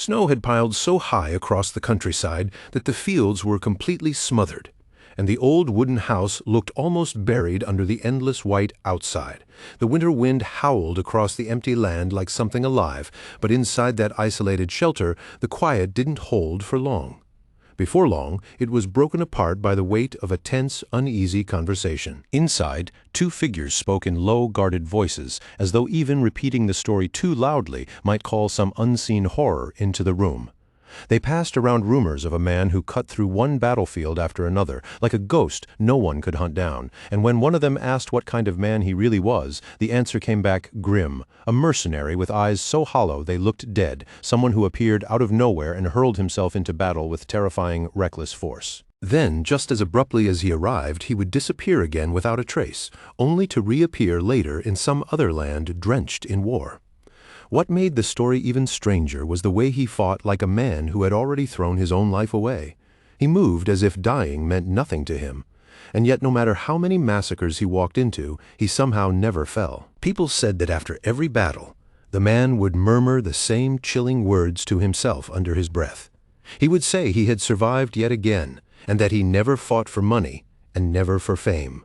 Snow had piled so high across the countryside that the fields were completely smothered, and the old wooden house looked almost buried under the endless white outside. The winter wind howled across the empty land like something alive, but inside that isolated shelter, the quiet didn't hold for long. Before long, it was broken apart by the weight of a tense, uneasy conversation. Inside, two figures spoke in low, guarded voices, as though even repeating the story too loudly might call some unseen horror into the room. They passed around rumors of a man who cut through one battlefield after another, like a ghost no one could hunt down, and when one of them asked what kind of man he really was, the answer came back grim, a mercenary with eyes so hollow they looked dead, someone who appeared out of nowhere and hurled himself into battle with terrifying, reckless force. Then, just as abruptly as he arrived, he would disappear again without a trace, only to reappear later in some other land drenched in war. What made the story even stranger was the way he fought like a man who had already thrown his own life away. He moved as if dying meant nothing to him, and yet no matter how many massacres he walked into, he somehow never fell. People said that after every battle, the man would murmur the same chilling words to himself under his breath. He would say he had survived yet again, and that he never fought for money and never for fame.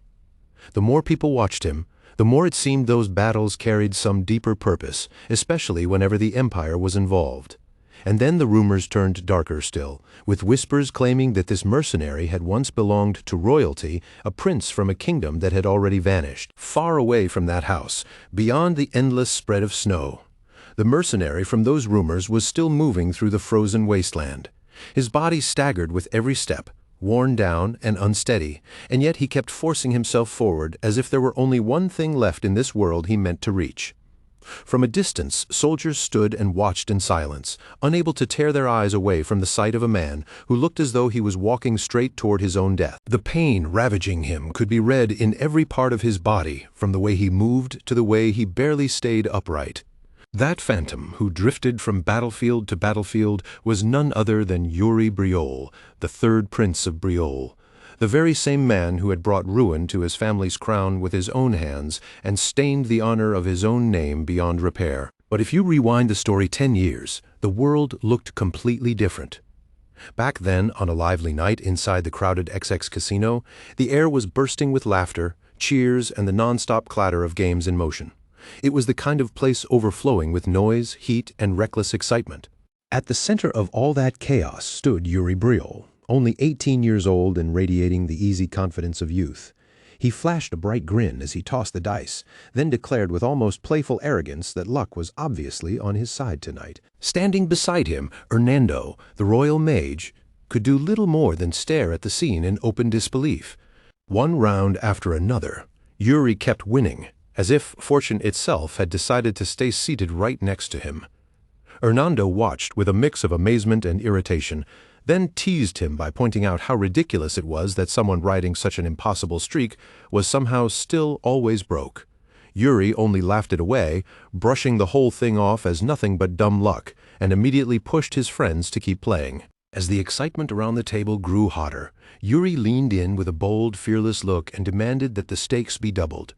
The more people watched him, the more it seemed those battles carried some deeper purpose, especially whenever the empire was involved. And then the rumors turned darker still, with whispers claiming that this mercenary had once belonged to royalty, a prince from a kingdom that had already vanished, far away from that house, beyond the endless spread of snow. The mercenary from those rumors was still moving through the frozen wasteland. His body staggered with every step, worn down and unsteady, and yet he kept forcing himself forward as if there were only one thing left in this world he meant to reach. From a distance, soldiers stood and watched in silence, unable to tear their eyes away from the sight of a man who looked as though he was walking straight toward his own death. The pain ravaging him could be read in every part of his body, from the way he moved to the way he barely stayed upright. That phantom who drifted from battlefield to battlefield was none other than Yuri Briol, the third prince of Briol, the very same man who had brought ruin to his family's crown with his own hands and stained the honor of his own name beyond repair. But if you rewind the story 10 years, the world looked completely different. Back then, on a lively night inside the crowded XX casino, the air was bursting with laughter, cheers, and the non-stop clatter of games in motion. It was the kind of place overflowing with noise, heat, and reckless excitement. At the center of all that chaos stood Yuri Briol, only 18 years old and radiating the easy confidence of youth. He flashed a bright grin as he tossed the dice, then declared with almost playful arrogance that luck was obviously on his side tonight. Standing beside him, Hernando, the royal mage, could do little more than stare at the scene in open disbelief. One round after another, Yuri kept winning, as if fortune itself had decided to stay seated right next to him. Hernando watched with a mix of amazement and irritation, then teased him by pointing out how ridiculous it was that someone riding such an impossible streak was somehow still always broke. Yuri only laughed it away, brushing the whole thing off as nothing but dumb luck, and immediately pushed his friends to keep playing. As the excitement around the table grew hotter, Yuri leaned in with a bold, fearless look and demanded that the stakes be doubled.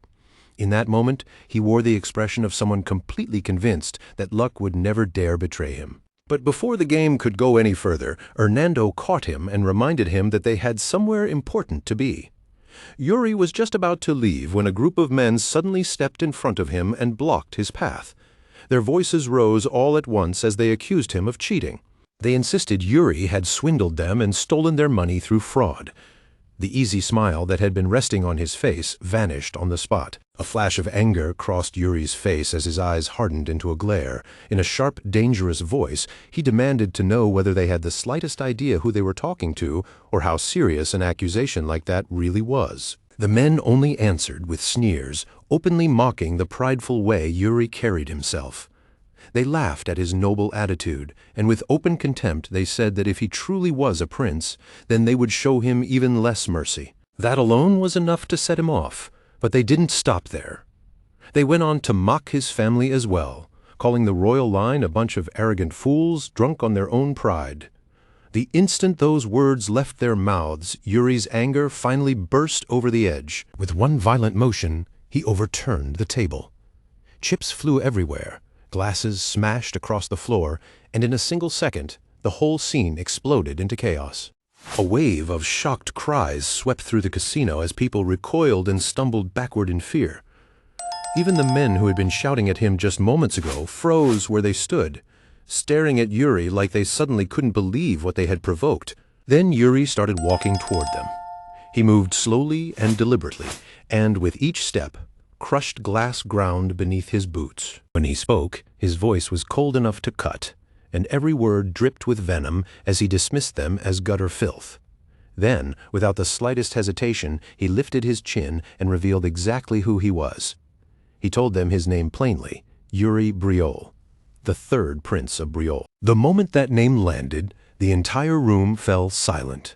In that moment, he wore the expression of someone completely convinced that luck would never dare betray him. But before the game could go any further, Hernando caught him and reminded him that they had somewhere important to be. Yuri was just about to leave when a group of men suddenly stepped in front of him and blocked his path. Their voices rose all at once as they accused him of cheating. They insisted Yuri had swindled them and stolen their money through fraud. The easy smile that had been resting on his face vanished on the spot. A flash of anger crossed Yuri's face as his eyes hardened into a glare. In a sharp, dangerous voice, he demanded to know whether they had the slightest idea who they were talking to or how serious an accusation like that really was. The men only answered with sneers, openly mocking the prideful way Yuri carried himself. They laughed at his noble attitude, and with open contempt they said that if he truly was a prince, then they would show him even less mercy. That alone was enough to set him off, but they didn't stop there. They went on to mock his family as well, calling the royal line a bunch of arrogant fools drunk on their own pride. The instant those words left their mouths, Yuri's anger finally burst over the edge. With one violent motion, he overturned the table. Chips flew everywhere, Glasses smashed across the floor, and in a single second, the whole scene exploded into chaos. A wave of shocked cries swept through the casino as people recoiled and stumbled backward in fear. Even the men who had been shouting at him just moments ago froze where they stood, staring at Yuri like they suddenly couldn't believe what they had provoked. Then Yuri started walking toward them. He moved slowly and deliberately, and with each step, crushed glass ground beneath his boots. When he spoke, his voice was cold enough to cut, and every word dripped with venom as he dismissed them as gutter filth. Then, without the slightest hesitation, he lifted his chin and revealed exactly who he was. He told them his name plainly, Yuri Briol, the third Prince of Briol. The moment that name landed, the entire room fell silent.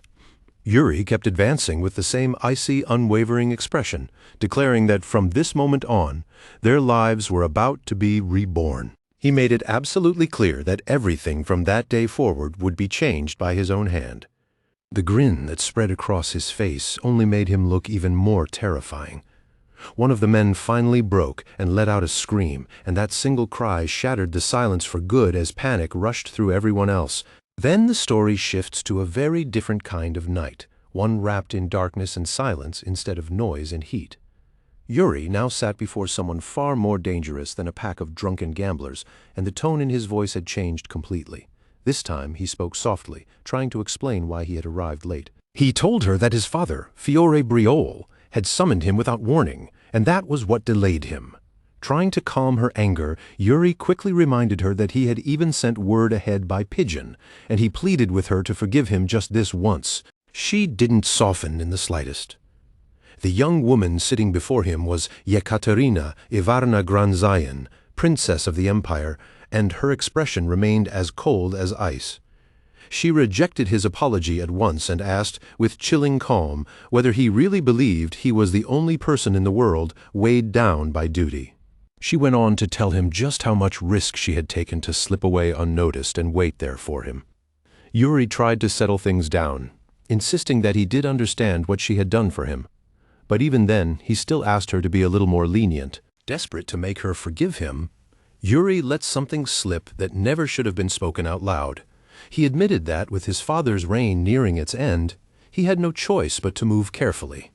Yuri kept advancing with the same icy, unwavering expression, declaring that from this moment on, their lives were about to be reborn. He made it absolutely clear that everything from that day forward would be changed by his own hand. The grin that spread across his face only made him look even more terrifying. One of the men finally broke and let out a scream, and that single cry shattered the silence for good as panic rushed through everyone else. Then the story shifts to a very different kind of night, one wrapped in darkness and silence instead of noise and heat. Yuri now sat before someone far more dangerous than a pack of drunken gamblers, and the tone in his voice had changed completely. This time he spoke softly, trying to explain why he had arrived late. He told her that his father, Fiore Briol, had summoned him without warning, and that was what delayed him. Trying to calm her anger, Yuri quickly reminded her that he had even sent word ahead by pigeon, and he pleaded with her to forgive him just this once. She didn't soften in the slightest. The young woman sitting before him was Yekaterina Ivarna Granzayan, princess of the empire, and her expression remained as cold as ice. She rejected his apology at once and asked, with chilling calm, whether he really believed he was the only person in the world weighed down by duty. She went on to tell him just how much risk she had taken to slip away unnoticed and wait there for him. Yuri tried to settle things down, insisting that he did understand what she had done for him. But even then, he still asked her to be a little more lenient. Desperate to make her forgive him, Yuri let something slip that never should have been spoken out loud. He admitted that, with his father's reign nearing its end, he had no choice but to move carefully.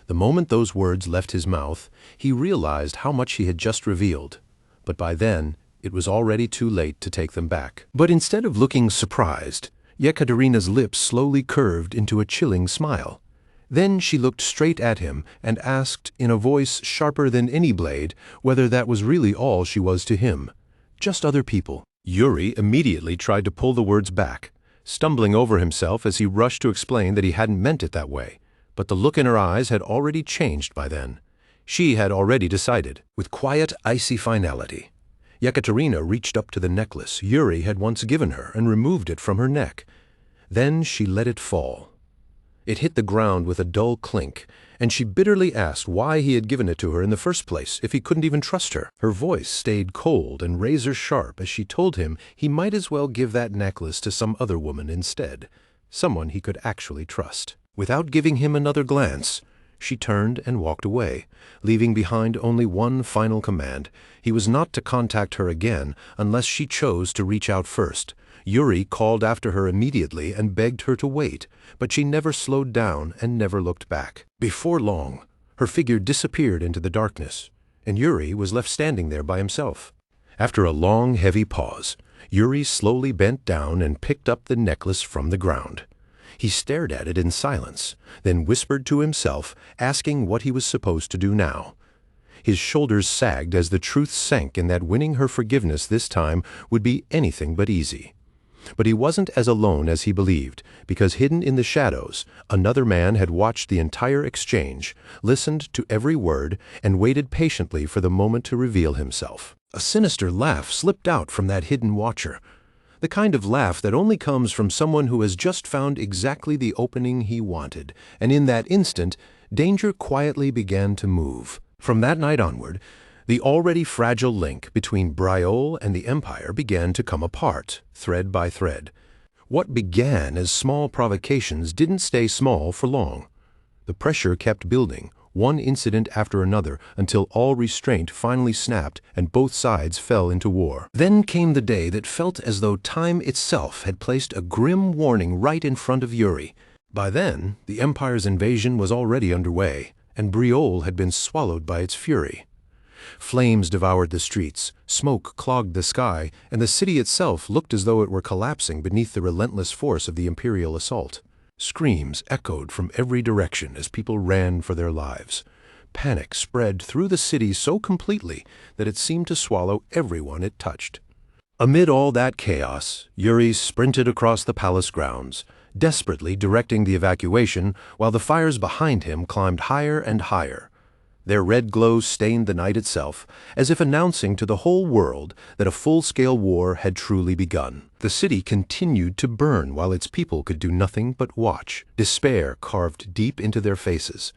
The moment those words left his mouth, he realized how much he had just revealed, but by then it was already too late to take them back. But instead of looking surprised, Yekaterina's lips slowly curved into a chilling smile. Then she looked straight at him and asked, in a voice sharper than any blade, whether that was really all she was to him. Just other people. Yuri immediately tried to pull the words back, stumbling over himself as he rushed to explain that he hadn't meant it that way. But the look in her eyes had already changed by then. She had already decided. With quiet, icy finality, Yekaterina reached up to the necklace Yuri had once given her and removed it from her neck. Then she let it fall. It hit the ground with a dull clink, and she bitterly asked why he had given it to her in the first place if he couldn't even trust her. Her voice stayed cold and razor-sharp as she told him he might as well give that necklace to some other woman instead, someone he could actually trust. Without giving him another glance, she turned and walked away, leaving behind only one final command. He was not to contact her again unless she chose to reach out first. Yuri called after her immediately and begged her to wait, but she never slowed down and never looked back. Before long, her figure disappeared into the darkness, and Yuri was left standing there by himself. After a long, heavy pause, Yuri slowly bent down and picked up the necklace from the ground. He stared at it in silence, then whispered to himself, asking what he was supposed to do now. His shoulders sagged as the truth sank in that winning her forgiveness this time would be anything but easy. But he wasn't as alone as he believed, because hidden in the shadows, another man had watched the entire exchange, listened to every word, and waited patiently for the moment to reveal himself. A sinister laugh slipped out from that hidden watcher, the kind of laugh that only comes from someone who has just found exactly the opening he wanted, and in that instant, danger quietly began to move. From that night onward, the already fragile link between Briol and the Empire began to come apart, thread by thread. What began as small provocations didn't stay small for long. The pressure kept building, one incident after another, until all restraint finally snapped and both sides fell into war. Then came the day that felt as though time itself had placed a grim warning right in front of Yuri. By then, the Empire's invasion was already underway, and Briol had been swallowed by its fury. Flames devoured the streets, smoke clogged the sky, and the city itself looked as though it were collapsing beneath the relentless force of the Imperial assault. Screams echoed from every direction as people ran for their lives. Panic spread through the city so completely that it seemed to swallow everyone it touched. Amid all that chaos, Yuri sprinted across the palace grounds, desperately directing the evacuation while the fires behind him climbed higher and higher. Their red glow stained the night itself, as if announcing to the whole world that a full-scale war had truly begun. The city continued to burn while its people could do nothing but watch, despair carved deep into their faces.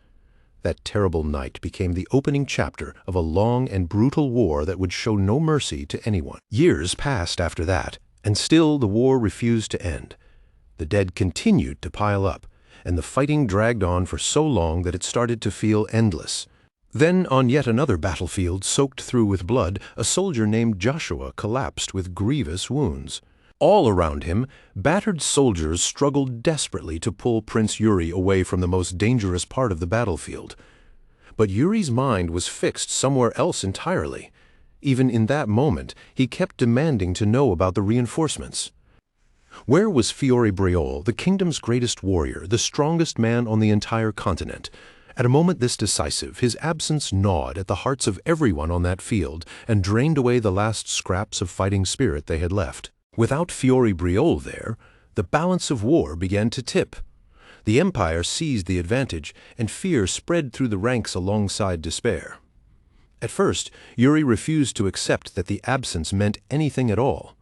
That terrible night became the opening chapter of a long and brutal war that would show no mercy to anyone. Years passed after that, and still the war refused to end. The dead continued to pile up, and the fighting dragged on for so long that it started to feel endless. Then, on yet another battlefield soaked through with blood, a soldier named Joshua collapsed with grievous wounds. All around him, battered soldiers struggled desperately to pull Prince Yuri away from the most dangerous part of the battlefield. But Yuri's mind was fixed somewhere else entirely. Even in that moment, he kept demanding to know about the reinforcements. Where was Fiore Briol, the kingdom's greatest warrior, the strongest man on the entire continent? At a moment this decisive, his absence gnawed at the hearts of everyone on that field and drained away the last scraps of fighting spirit they had left. Without Fiore Briol there, the balance of war began to tip. The Empire seized the advantage, and fear spread through the ranks alongside despair. At first, Yuri refused to accept that the absence meant anything at all.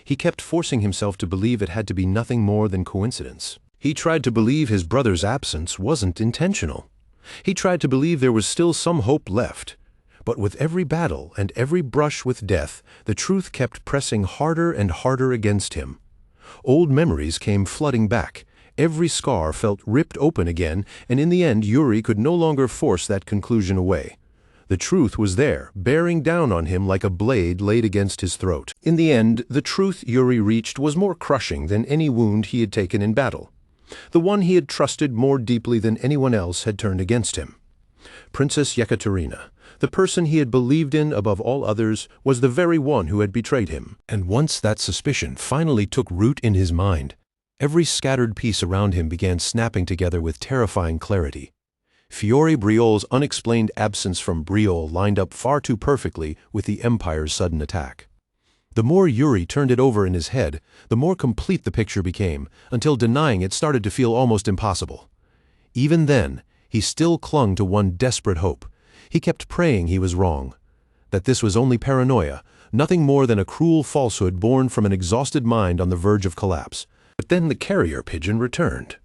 He kept forcing himself to believe it had to be nothing more than coincidence. He tried to believe his brother's absence wasn't intentional. He tried to believe there was still some hope left. But with every battle and every brush with death, the truth kept pressing harder and harder against him. Old memories came flooding back. Every scar felt ripped open again, and in the end Yuri could no longer force that conclusion away. The truth was there, bearing down on him like a blade laid against his throat. In the end, the truth Yuri reached was more crushing than any wound he had taken in battle. The one he had trusted more deeply than anyone else had turned against him. Princess Yekaterina, the person he had believed in above all others, was the very one who had betrayed him. And once that suspicion finally took root in his mind, every scattered piece around him began snapping together with terrifying clarity. Fiore Briol's unexplained absence from Briol lined up far too perfectly with the Empire's sudden attack. The more Yuri turned it over in his head, the more complete the picture became, until denying it started to feel almost impossible. Even then, he still clung to one desperate hope. He kept praying he was wrong, that this was only paranoia, nothing more than a cruel falsehood born from an exhausted mind on the verge of collapse. But then the carrier pigeon returned.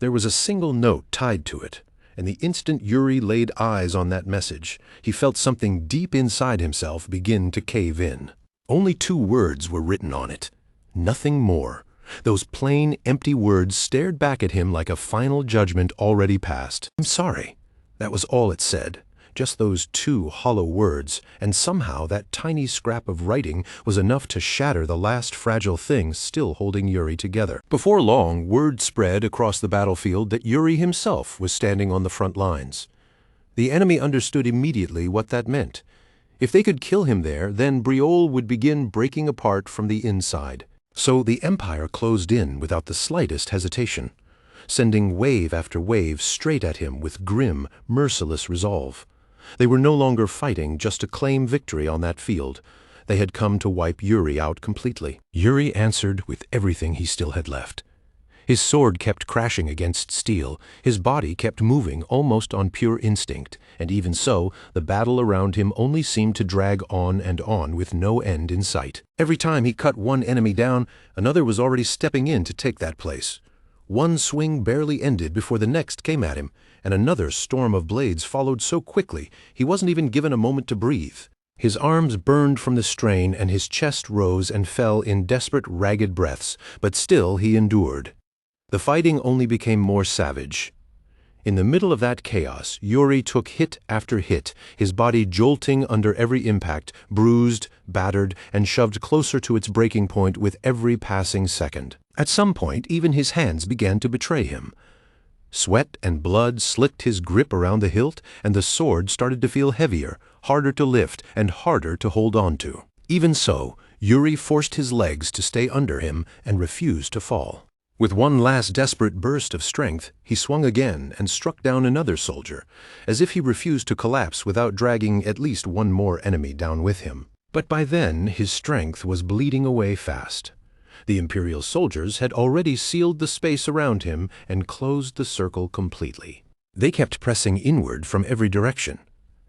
There was a single note tied to it, and the instant Yuri laid eyes on that message, he felt something deep inside himself begin to cave in. Only 2 words were written on it. Nothing more. Those plain, empty words stared back at him like a final judgment already passed. "I'm sorry." That was all it said. Just those 2 hollow words, and somehow that tiny scrap of writing was enough to shatter the last fragile thing still holding Yuri together. Before long, word spread across the battlefield that Yuri himself was standing on the front lines. The enemy understood immediately what that meant. If they could kill him there, then Briol would begin breaking apart from the inside. So the Empire closed in without the slightest hesitation, sending wave after wave straight at him with grim, merciless resolve. They were no longer fighting just to claim victory on that field. They had come to wipe Yuri out completely. Yuri answered with everything he still had left. His sword kept crashing against steel, his body kept moving almost on pure instinct, and even so, the battle around him only seemed to drag on and on with no end in sight. Every time he cut one enemy down, another was already stepping in to take that place. One swing barely ended before the next came at him, and another storm of blades followed so quickly he wasn't even given a moment to breathe. His arms burned from the strain, and his chest rose and fell in desperate, ragged breaths, but still he endured. The fighting only became more savage. In the middle of that chaos, Yuri took hit after hit, his body jolting under every impact, bruised, battered, and shoved closer to its breaking point with every passing second. At some point, even his hands began to betray him. Sweat and blood slicked his grip around the hilt, and the sword started to feel heavier, harder to lift, and harder to hold on to. Even so, Yuri forced his legs to stay under him and refused to fall. With one last desperate burst of strength, he swung again and struck down another soldier, as if he refused to collapse without dragging at least one more enemy down with him. But by then, his strength was bleeding away fast. The Imperial soldiers had already sealed the space around him and closed the circle completely. They kept pressing inward from every direction,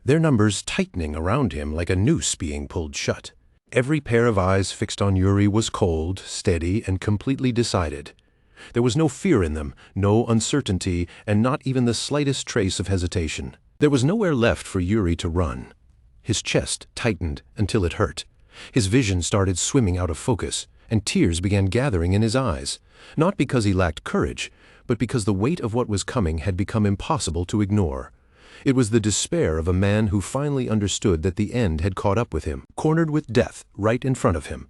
their numbers tightening around him like a noose being pulled shut. Every pair of eyes fixed on Yuri was cold, steady, and completely decided. There was no fear in them, no uncertainty, and not even the slightest trace of hesitation. There was nowhere left for Yuri to run. His chest tightened until it hurt. His vision started swimming out of focus, and tears began gathering in his eyes, not because he lacked courage, but because the weight of what was coming had become impossible to ignore. It was the despair of a man who finally understood that the end had caught up with him, cornered with death right in front of him.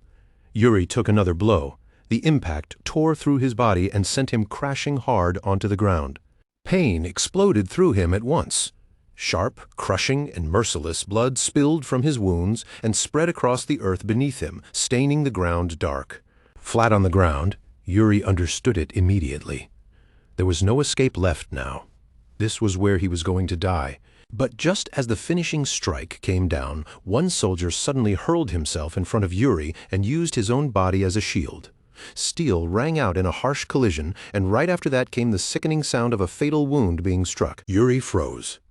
Yuri took another blow. The impact tore through his body and sent him crashing hard onto the ground. Pain exploded through him at once. Sharp, crushing, and merciless blood spilled from his wounds and spread across the earth beneath him, staining the ground dark. Flat on the ground, Yuri understood it immediately. There was no escape left now. This was where he was going to die. But just as the finishing strike came down, one soldier suddenly hurled himself in front of Yuri and used his own body as a shield. Steel rang out in a harsh collision, and right after that came the sickening sound of a fatal wound being struck. Yuri froze.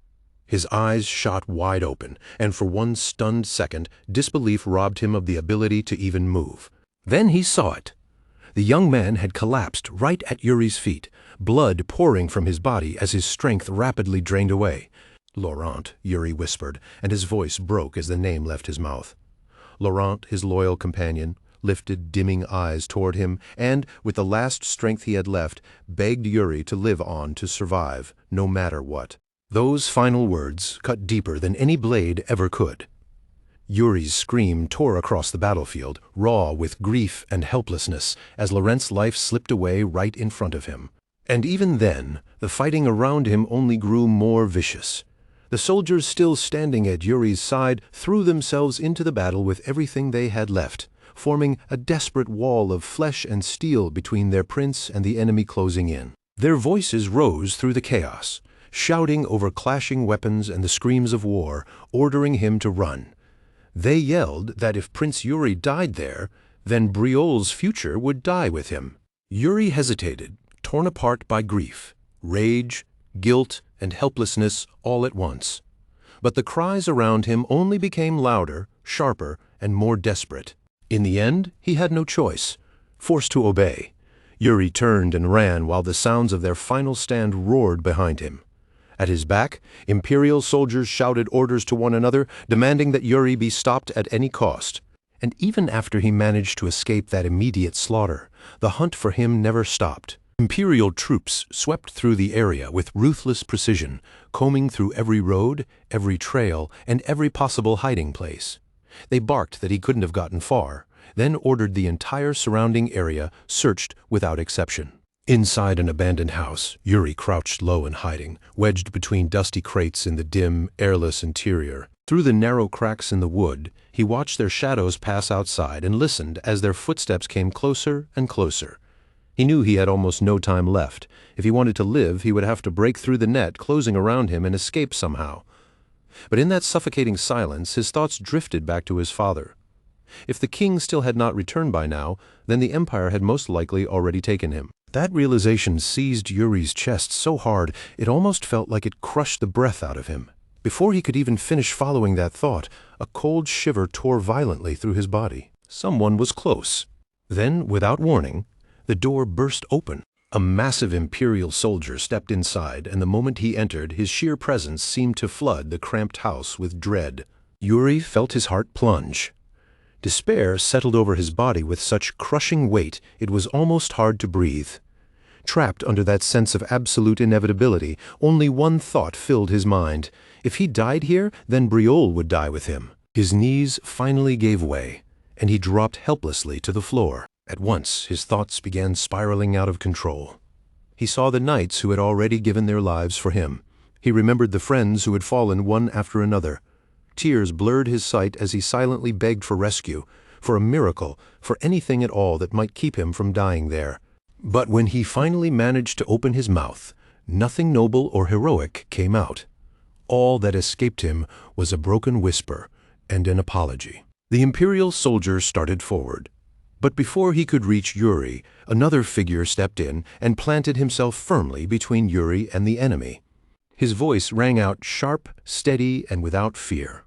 His eyes shot wide open, and for one stunned second, disbelief robbed him of the ability to even move. Then he saw it. The young man had collapsed right at Yuri's feet, blood pouring from his body as his strength rapidly drained away. "Laurent," Yuri whispered, and his voice broke as the name left his mouth. Laurent, his loyal companion, lifted dimming eyes toward him and, with the last strength he had left, begged Yuri to live on to survive, no matter what. Those final words cut deeper than any blade ever could. Yuri's scream tore across the battlefield, raw with grief and helplessness, as Laurent's life slipped away right in front of him. And even then, the fighting around him only grew more vicious. The soldiers still standing at Yuri's side threw themselves into the battle with everything they had left, forming a desperate wall of flesh and steel between their prince and the enemy closing in. Their voices rose through the chaos, shouting over clashing weapons and the screams of war, ordering him to run. They yelled that if Prince Yuri died there, then Briol's future would die with him. Yuri hesitated, torn apart by grief, rage, guilt, and helplessness all at once. But the cries around him only became louder, sharper, and more desperate. In the end, he had no choice. Forced to obey, Yuri turned and ran while the sounds of their final stand roared behind him. At his back, Imperial soldiers shouted orders to one another, demanding that Yuri be stopped at any cost. And even after he managed to escape that immediate slaughter, the hunt for him never stopped. Imperial troops swept through the area with ruthless precision, combing through every road, every trail, and every possible hiding place. They barked that he couldn't have gotten far, then ordered the entire surrounding area searched without exception. Inside an abandoned house, Yuri crouched low in hiding, wedged between dusty crates in the dim, airless interior. Through the narrow cracks in the wood, he watched their shadows pass outside and listened as their footsteps came closer and closer. He knew he had almost no time left. If he wanted to live, he would have to break through the net closing around him and escape somehow. But in that suffocating silence, his thoughts drifted back to his father. If the king still had not returned by now, then the empire had most likely already taken him. That realization seized Yuri's chest so hard it almost felt like it crushed the breath out of him. Before he could even finish following that thought, a cold shiver tore violently through his body. Someone was close. Then, without warning, the door burst open. A massive Imperial soldier stepped inside, and the moment he entered, his sheer presence seemed to flood the cramped house with dread. Yuri felt his heart plunge. Despair settled over his body with such crushing weight it was almost hard to breathe. Trapped under that sense of absolute inevitability, only one thought filled his mind. If he died here, then Briol would die with him. His knees finally gave way, and he dropped helplessly to the floor. At once, his thoughts began spiraling out of control. He saw the knights who had already given their lives for him. He remembered the friends who had fallen one after another. Tears blurred his sight as he silently begged for rescue, for a miracle, for anything at all that might keep him from dying there. But when he finally managed to open his mouth, nothing noble or heroic came out. All that escaped him was a broken whisper and an apology. The imperial soldier started forward. But before he could reach Yuri, another figure stepped in and planted himself firmly between Yuri and the enemy. His voice rang out sharp, steady, and without fear.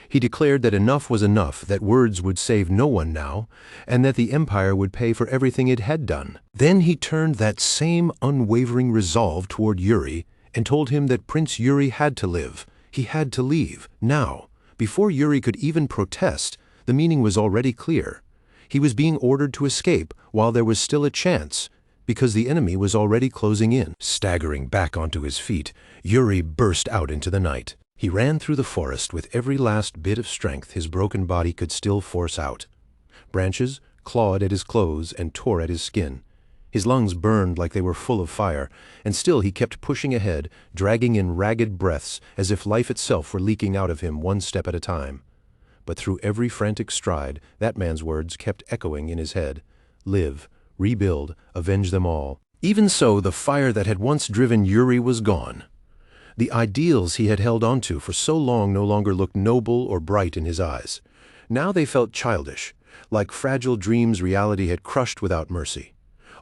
He declared that enough was enough, that words would save no one now, and that the empire would pay for everything it had done. Then he turned that same unwavering resolve toward Yuri and told him that Prince Yuri had to live. He had to leave, now. Before Yuri could even protest, the meaning was already clear. He was being ordered to escape while there was still a chance, because the enemy was already closing in. Staggering back onto his feet, Yuri burst out into the night. He ran through the forest with every last bit of strength his broken body could still force out. Branches clawed at his clothes and tore at his skin. His lungs burned like they were full of fire, and still he kept pushing ahead, dragging in ragged breaths as if life itself were leaking out of him one step at a time. But through every frantic stride, that man's words kept echoing in his head. Live, rebuild, avenge them all. Even so, the fire that had once driven Yuri was gone. The ideals he had held onto for so long no longer looked noble or bright in his eyes. Now they felt childish, like fragile dreams reality had crushed without mercy.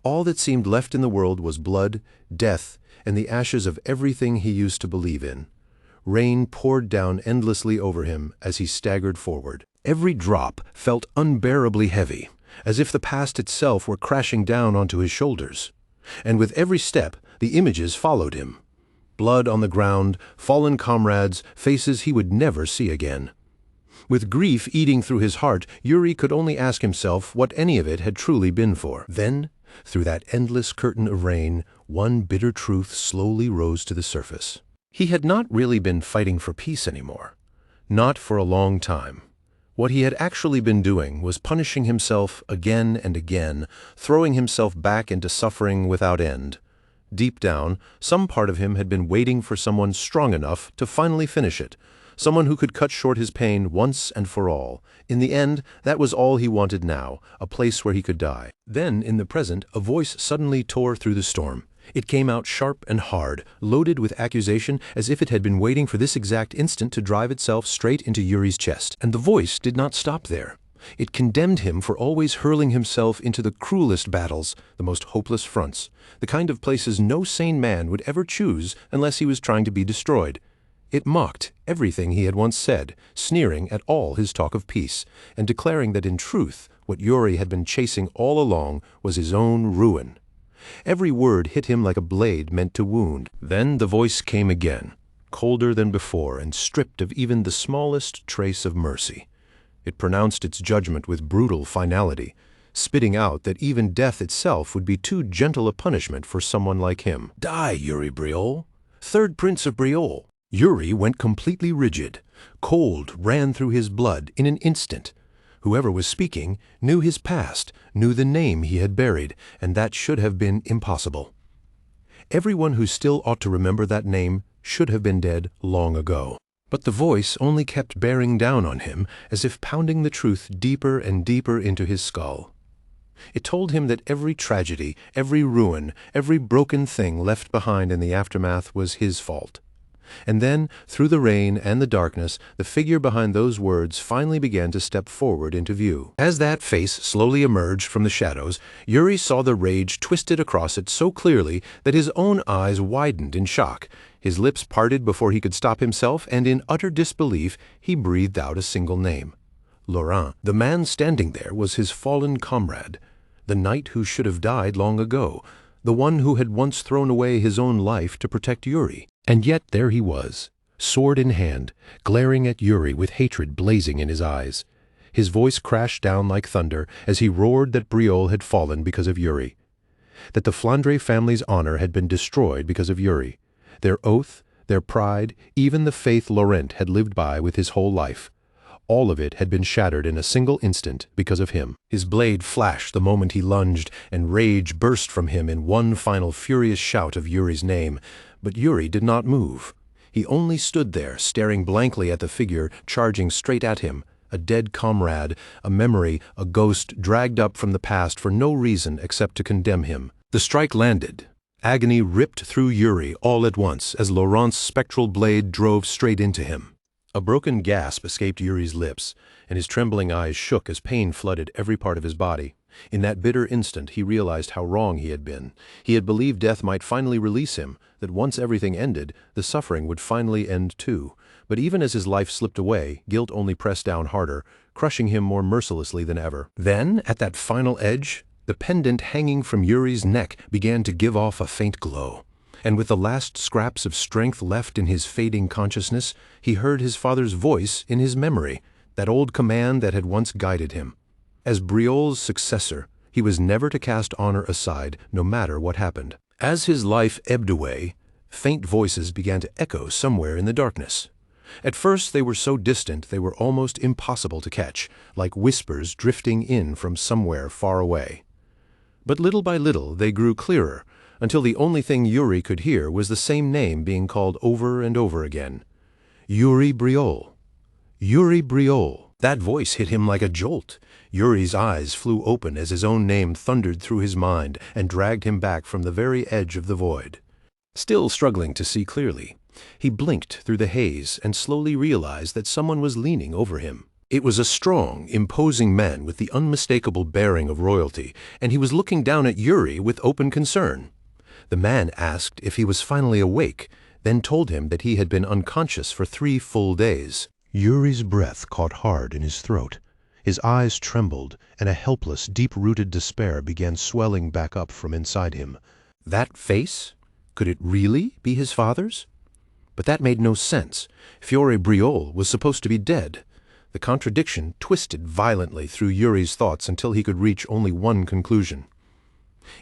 All that seemed left in the world was blood, death, and the ashes of everything he used to believe in. Rain poured down endlessly over him as he staggered forward. Every drop felt unbearably heavy, as if the past itself were crashing down onto his shoulders. And with every step, the images followed him. Blood on the ground, fallen comrades, faces he would never see again. With grief eating through his heart, Yuri could only ask himself what any of it had truly been for. Then, through that endless curtain of rain, one bitter truth slowly rose to the surface. He had not really been fighting for peace anymore. Not for a long time. What he had actually been doing was punishing himself again and again, throwing himself back into suffering without end. Deep down, some part of him had been waiting for someone strong enough to finally finish it, someone who could cut short his pain once and for all. In the end, that was all he wanted now, a place where he could die. Then, in the present, a voice suddenly tore through the storm. It came out sharp and hard, loaded with accusation, as if it had been waiting for this exact instant to drive itself straight into Yuri's chest. And the voice did not stop there. It condemned him for always hurling himself into the cruelest battles, the most hopeless fronts, the kind of places no sane man would ever choose unless he was trying to be destroyed. It mocked everything he had once said, sneering at all his talk of peace, and declaring that in truth, what Yuri had been chasing all along was his own ruin. Every word hit him like a blade meant to wound. Then the voice came again, colder than before and stripped of even the smallest trace of mercy. It pronounced its judgment with brutal finality, spitting out that even death itself would be too gentle a punishment for someone like him. Die, Yuri Briol, third prince of Briol. Yuri went completely rigid. Cold ran through his blood in an instant. Whoever was speaking knew his past, knew the name he had buried, and that should have been impossible. Everyone who still ought to remember that name should have been dead long ago. But the voice only kept bearing down on him, as if pounding the truth deeper and deeper into his skull. It told him that every tragedy, every ruin, every broken thing left behind in the aftermath was his fault. And then, through the rain and the darkness, the figure behind those words finally began to step forward into view. As that face slowly emerged from the shadows, Yuri saw the rage twisted across it so clearly that his own eyes widened in shock. His lips parted before he could stop himself, and in utter disbelief, he breathed out a single name. Laurent. The man standing there was his fallen comrade, the knight who should have died long ago, the one who had once thrown away his own life to protect Yuri. And yet there he was, sword in hand, glaring at Yuri with hatred blazing in his eyes. His voice crashed down like thunder as he roared that Briol had fallen because of Yuri. that the Flandre family's honor had been destroyed because of Yuri. Their oath, their pride, even the faith Laurent had lived by with his whole life. All of it had been shattered in a single instant because of him. His blade flashed the moment he lunged, and rage burst from him in one final furious shout of Yuri's name. But Yuri did not move. He only stood there, staring blankly at the figure charging straight at him, a dead comrade, a memory, a ghost dragged up from the past for no reason except to condemn him. The strike landed. Agony ripped through Yuri all at once as Laurent's spectral blade drove straight into him. A broken gasp escaped Yuri's lips, and his trembling eyes shook as pain flooded every part of his body. In that bitter instant he realized how wrong he had been. He had believed death might finally release him, that once everything ended, the suffering would finally end too. But even as his life slipped away, guilt only pressed down harder, crushing him more mercilessly than ever. Then, at that final edge, the pendant hanging from Yuri's neck began to give off a faint glow. And with the last scraps of strength left in his fading consciousness, he heard his father's voice in his memory, that old command that had once guided him. As Briol's successor, he was never to cast honor aside, no matter what happened. As his life ebbed away, faint voices began to echo somewhere in the darkness. At first they were so distant they were almost impossible to catch, like whispers drifting in from somewhere far away. But little by little they grew clearer, until the only thing Yuri could hear was the same name being called over and over again. Yuri Briol. Yuri Briol. That voice hit him like a jolt. Yuri's eyes flew open as his own name thundered through his mind and dragged him back from the very edge of the void. Still struggling to see clearly, he blinked through the haze and slowly realized that someone was leaning over him. It was a strong, imposing man with the unmistakable bearing of royalty, and he was looking down at Yuri with open concern. The man asked if he was finally awake, then told him that he had been unconscious for 3 full days. Yuri's breath caught hard in his throat. His eyes trembled, and a helpless, deep-rooted despair began swelling back up from inside him. That face? Could it really be his father's? But that made no sense. Fiore Briol was supposed to be dead. The contradiction twisted violently through Yuri's thoughts until he could reach only one conclusion.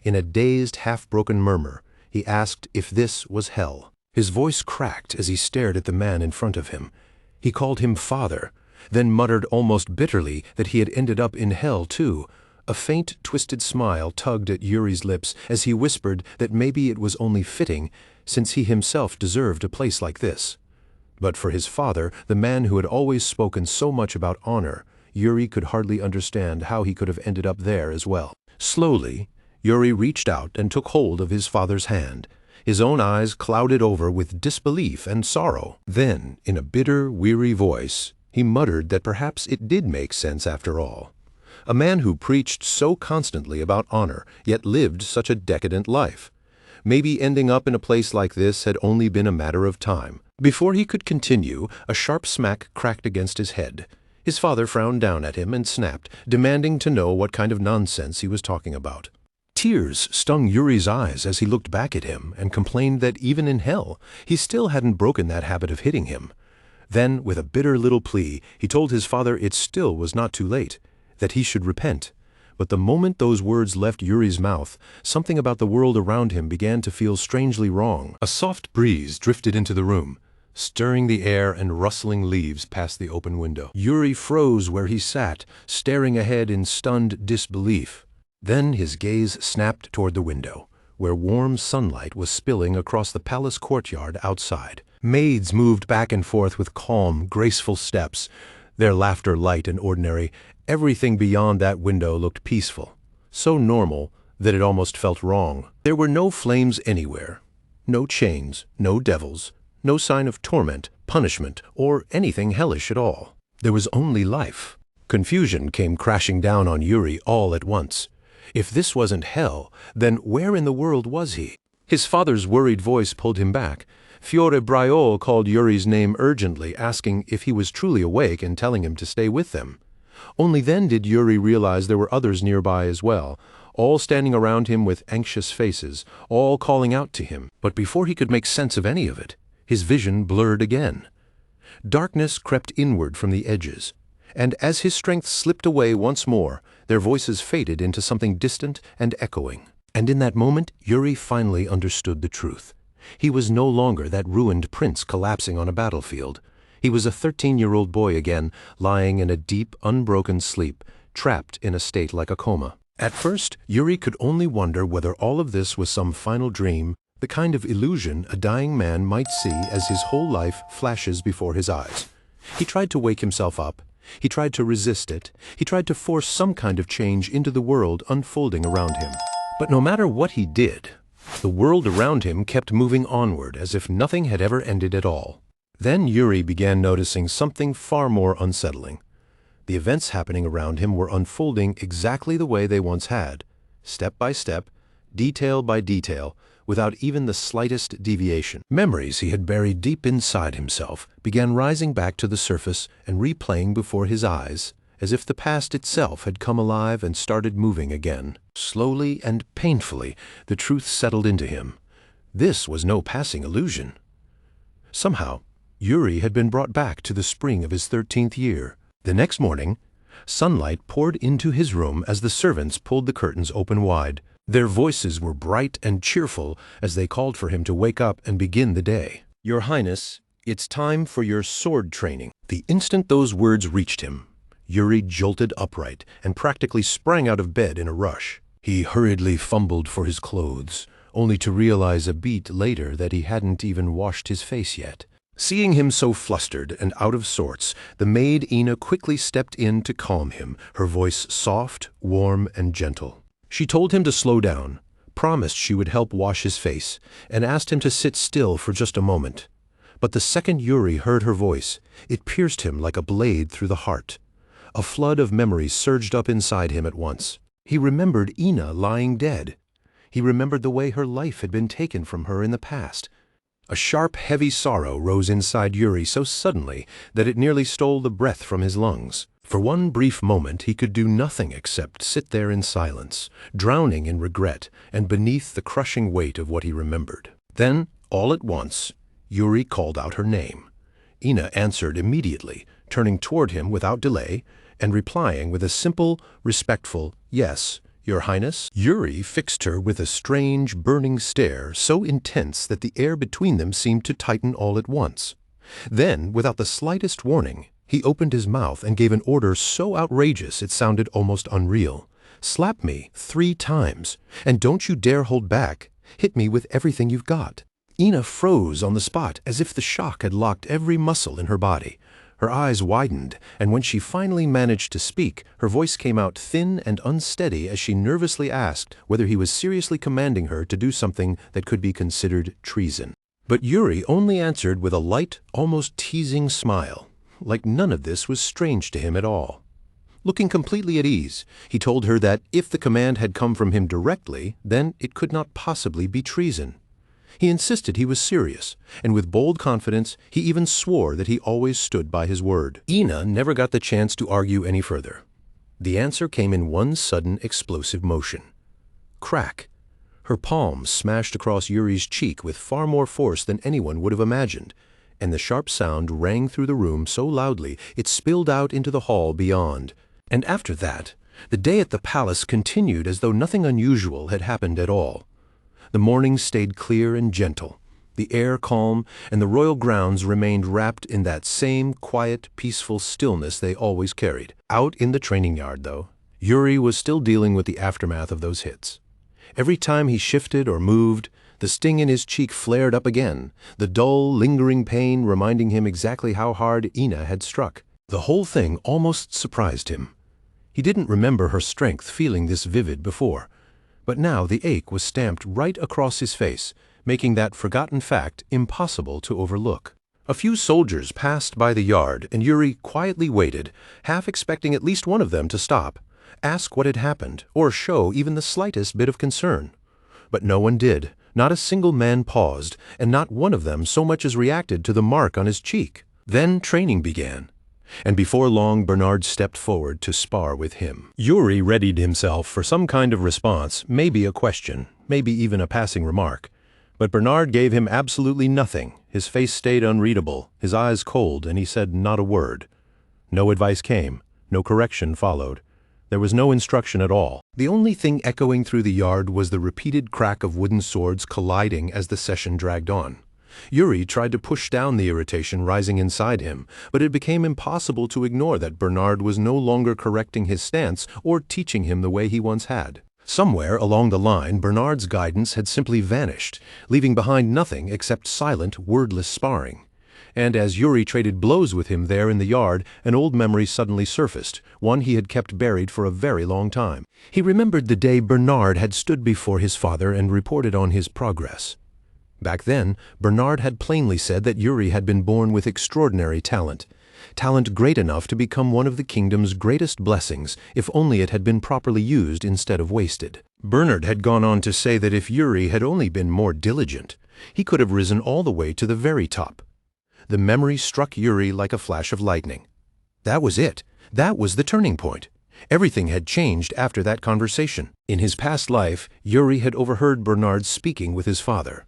In a dazed, half-broken murmur, he asked if this was hell. His voice cracked as he stared at the man in front of him. He called him father, then muttered almost bitterly that he had ended up in hell too. A faint, twisted smile tugged at Yuri's lips as he whispered that maybe it was only fitting, since he himself deserved a place like this. But for his father, the man who had always spoken so much about honor, Yuri could hardly understand how he could have ended up there as well. Slowly, Yuri reached out and took hold of his father's hand. His own eyes clouded over with disbelief and sorrow. Then, in a bitter, weary voice, he muttered that perhaps it did make sense after all. A man who preached so constantly about honor, yet lived such a decadent life. Maybe ending up in a place like this had only been a matter of time. Before he could continue, a sharp smack cracked against his head. His father frowned down at him and snapped, demanding to know what kind of nonsense he was talking about. Tears stung Yuri's eyes as he looked back at him and complained that even in hell, he still hadn't broken that habit of hitting him. Then, with a bitter little plea, he told his father it still was not too late, that he should repent. But the moment those words left Yuri's mouth, something about the world around him began to feel strangely wrong. A soft breeze drifted into the room, stirring the air and rustling leaves past the open window. Yuri froze where he sat, staring ahead in stunned disbelief. Then his gaze snapped toward the window, where warm sunlight was spilling across the palace courtyard outside. Maids moved back and forth with calm, graceful steps, their laughter light and ordinary. Everything beyond that window looked peaceful, so normal that it almost felt wrong. There were no flames anywhere, no chains, no devils, no sign of torment, punishment, or anything hellish at all. There was only life. Confusion came crashing down on Yuri all at once. If this wasn't hell, then where in the world was he? His father's worried voice pulled him back. Fiore Briol called Yuri's name urgently, asking if he was truly awake and telling him to stay with them. Only then did Yuri realize there were others nearby as well, all standing around him with anxious faces, all calling out to him. But before he could make sense of any of it, his vision blurred again. Darkness crept inward from the edges, and as his strength slipped away once more, their voices faded into something distant and echoing. And in that moment, Yuri finally understood the truth. He was no longer that ruined prince collapsing on a battlefield. He was a 13-year-old boy again, lying in a deep, unbroken sleep, trapped in a state like a coma. At first, Yuri could only wonder whether all of this was some final dream, the kind of illusion a dying man might see as his whole life flashes before his eyes. He tried to wake himself up. He tried to resist it. He tried to force some kind of change into the world unfolding around him. But no matter what he did, the world around him kept moving onward as if nothing had ever ended at all. Then Yuri began noticing something far more unsettling. The events happening around him were unfolding exactly the way they once had, step by step, detail by detail, without even the slightest deviation. Memories he had buried deep inside himself began rising back to the surface and replaying before his eyes, as if the past itself had come alive and started moving again. Slowly and painfully, the truth settled into him. This was no passing illusion. Somehow, Yuri had been brought back to the spring of his 13th year. The next morning, sunlight poured into his room as the servants pulled the curtains open wide. Their voices were bright and cheerful as they called for him to wake up and begin the day. "Your Highness, it's time for your sword training." The instant those words reached him, Yuri jolted upright and practically sprang out of bed in a rush. He hurriedly fumbled for his clothes, only to realize a beat later that he hadn't even washed his face yet. Seeing him so flustered and out of sorts, the maid Ina quickly stepped in to calm him, her voice soft, warm, and gentle. She told him to slow down, promised she would help wash his face, and asked him to sit still for just a moment. But the second Yuri heard her voice, it pierced him like a blade through the heart. A flood of memories surged up inside him at once. He remembered Ina lying dead. He remembered the way her life had been taken from her in the past. A sharp, heavy sorrow rose inside Yuri so suddenly that it nearly stole the breath from his lungs. For one brief moment he could do nothing except sit there in silence, drowning in regret and beneath the crushing weight of what he remembered. Then, all at once, Yuri called out her name. Ina answered immediately, turning toward him without delay and replying with a simple, respectful, "Yes, Your Highness." Yuri fixed her with a strange, burning stare so intense that the air between them seemed to tighten all at once. Then, without the slightest warning, he opened his mouth and gave an order so outrageous it sounded almost unreal. "Slap me 3 times, and don't you dare hold back. Hit me with everything you've got." Ina froze on the spot as if the shock had locked every muscle in her body. Her eyes widened, and when she finally managed to speak, her voice came out thin and unsteady as she nervously asked whether he was seriously commanding her to do something that could be considered treason. But Yuri only answered with a light, almost teasing smile, like none of this was strange to him at all. Looking completely at ease, he told her that if the command had come from him directly, then it could not possibly be treason. He insisted he was serious, and with bold confidence, he even swore that he always stood by his word. Ina never got the chance to argue any further. The answer came in one sudden explosive motion. Crack! Her palm smashed across Yuri's cheek with far more force than anyone would have imagined, and the sharp sound rang through the room so loudly it spilled out into the hall beyond. And after that, the day at the palace continued as though nothing unusual had happened at all. The morning stayed clear and gentle, the air calm, and the royal grounds remained wrapped in that same quiet, peaceful stillness they always carried. Out in the training yard, though, Yuri was still dealing with the aftermath of those hits. Every time he shifted or moved, the sting in his cheek flared up again, the dull, lingering pain reminding him exactly how hard Ina had struck. The whole thing almost surprised him. He didn't remember her strength feeling this vivid before. But now the ache was stamped right across his face, making that forgotten fact impossible to overlook. A few soldiers passed by the yard, and Yuri quietly waited, half expecting at least one of them to stop, ask what had happened, or show even the slightest bit of concern. But no one did. Not a single man paused, and not one of them so much as reacted to the mark on his cheek. Then training began. And before long Bernard stepped forward to spar with him. Yuri readied himself for some kind of response, maybe a question, maybe even a passing remark. But Bernard gave him absolutely nothing. His face stayed unreadable, his eyes cold, and he said not a word. No advice came, no correction followed. There was no instruction at all. The only thing echoing through the yard was the repeated crack of wooden swords colliding as the session dragged on. Yuri tried to push down the irritation rising inside him, but it became impossible to ignore that Bernard was no longer correcting his stance or teaching him the way he once had. Somewhere along the line, Bernard's guidance had simply vanished, leaving behind nothing except silent, wordless sparring. And as Yuri traded blows with him there in the yard, an old memory suddenly surfaced, one he had kept buried for a very long time. He remembered the day Bernard had stood before his father and reported on his progress. Back then, Bernard had plainly said that Yuri had been born with extraordinary talent great enough to become one of the kingdom's greatest blessings if only it had been properly used instead of wasted. Bernard had gone on to say that if Yuri had only been more diligent, he could have risen all the way to the very top. The memory struck Yuri like a flash of lightning. That was it. That was the turning point. Everything had changed after that conversation. In his past life, Yuri had overheard Bernard speaking with his father.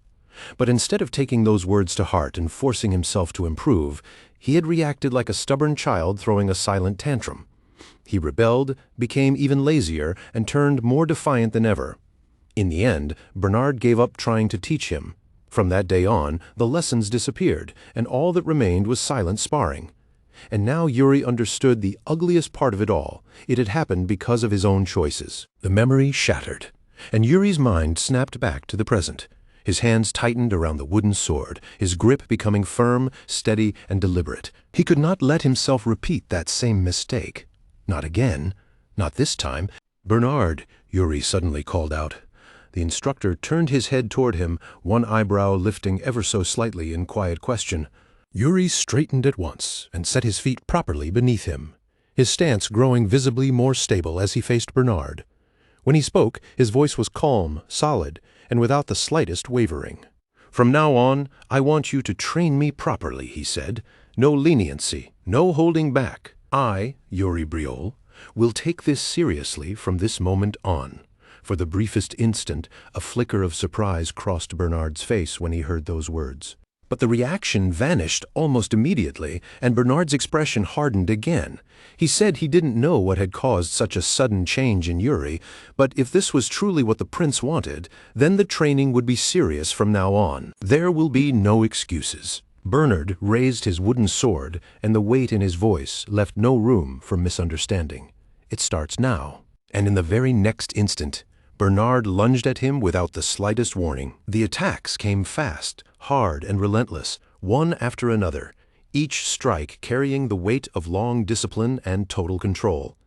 But instead of taking those words to heart and forcing himself to improve, he had reacted like a stubborn child throwing a silent tantrum. He rebelled, became even lazier, and turned more defiant than ever. In the end, Bernard gave up trying to teach him. From that day on, the lessons disappeared, and all that remained was silent sparring. And now Yuri understood the ugliest part of it all. It had happened because of his own choices. The memory shattered, and Yuri's mind snapped back to the present. His hands tightened around the wooden sword, his grip becoming firm, steady, and deliberate. He could not let himself repeat that same mistake. Not again. Not this time. "Bernard," Yuri suddenly called out. The instructor turned his head toward him, one eyebrow lifting ever so slightly in quiet question. Yuri straightened at once and set his feet properly beneath him, his stance growing visibly more stable as he faced Bernard. When he spoke, his voice was calm, solid, and without the slightest wavering. "From now on, I want you to train me properly," he said. "No leniency, no holding back. I, Yuri Briol, will take this seriously from this moment on." For the briefest instant, a flicker of surprise crossed Bernard's face when he heard those words. But the reaction vanished almost immediately, and Bernard's expression hardened again. He said he didn't know what had caused such a sudden change in Yuri, but if this was truly what the prince wanted, then the training would be serious from now on. There will be no excuses. Bernard raised his wooden sword, and the weight in his voice left no room for misunderstanding. "It starts now." And in the very next instant, Bernard lunged at him without the slightest warning. The attacks came fast, hard, and relentless, one after another, each strike carrying the weight of long discipline and total control.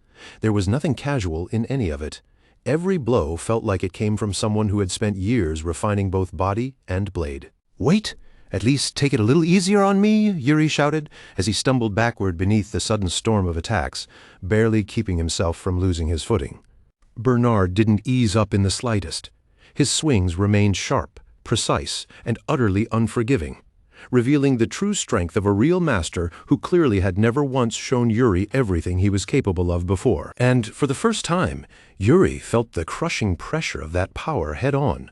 There was nothing casual in any of it. Every blow felt like it came from someone who had spent years refining both body and blade. "Wait! At least take it a little easier on me," Yuri shouted, as he stumbled backward beneath the sudden storm of attacks, barely keeping himself from losing his footing. Bernard didn't ease up in the slightest. His swings remained sharp, precise, and utterly unforgiving, revealing the true strength of a real master who clearly had never once shown Yuri everything he was capable of before. And for the first time, Yuri felt the crushing pressure of that power head-on.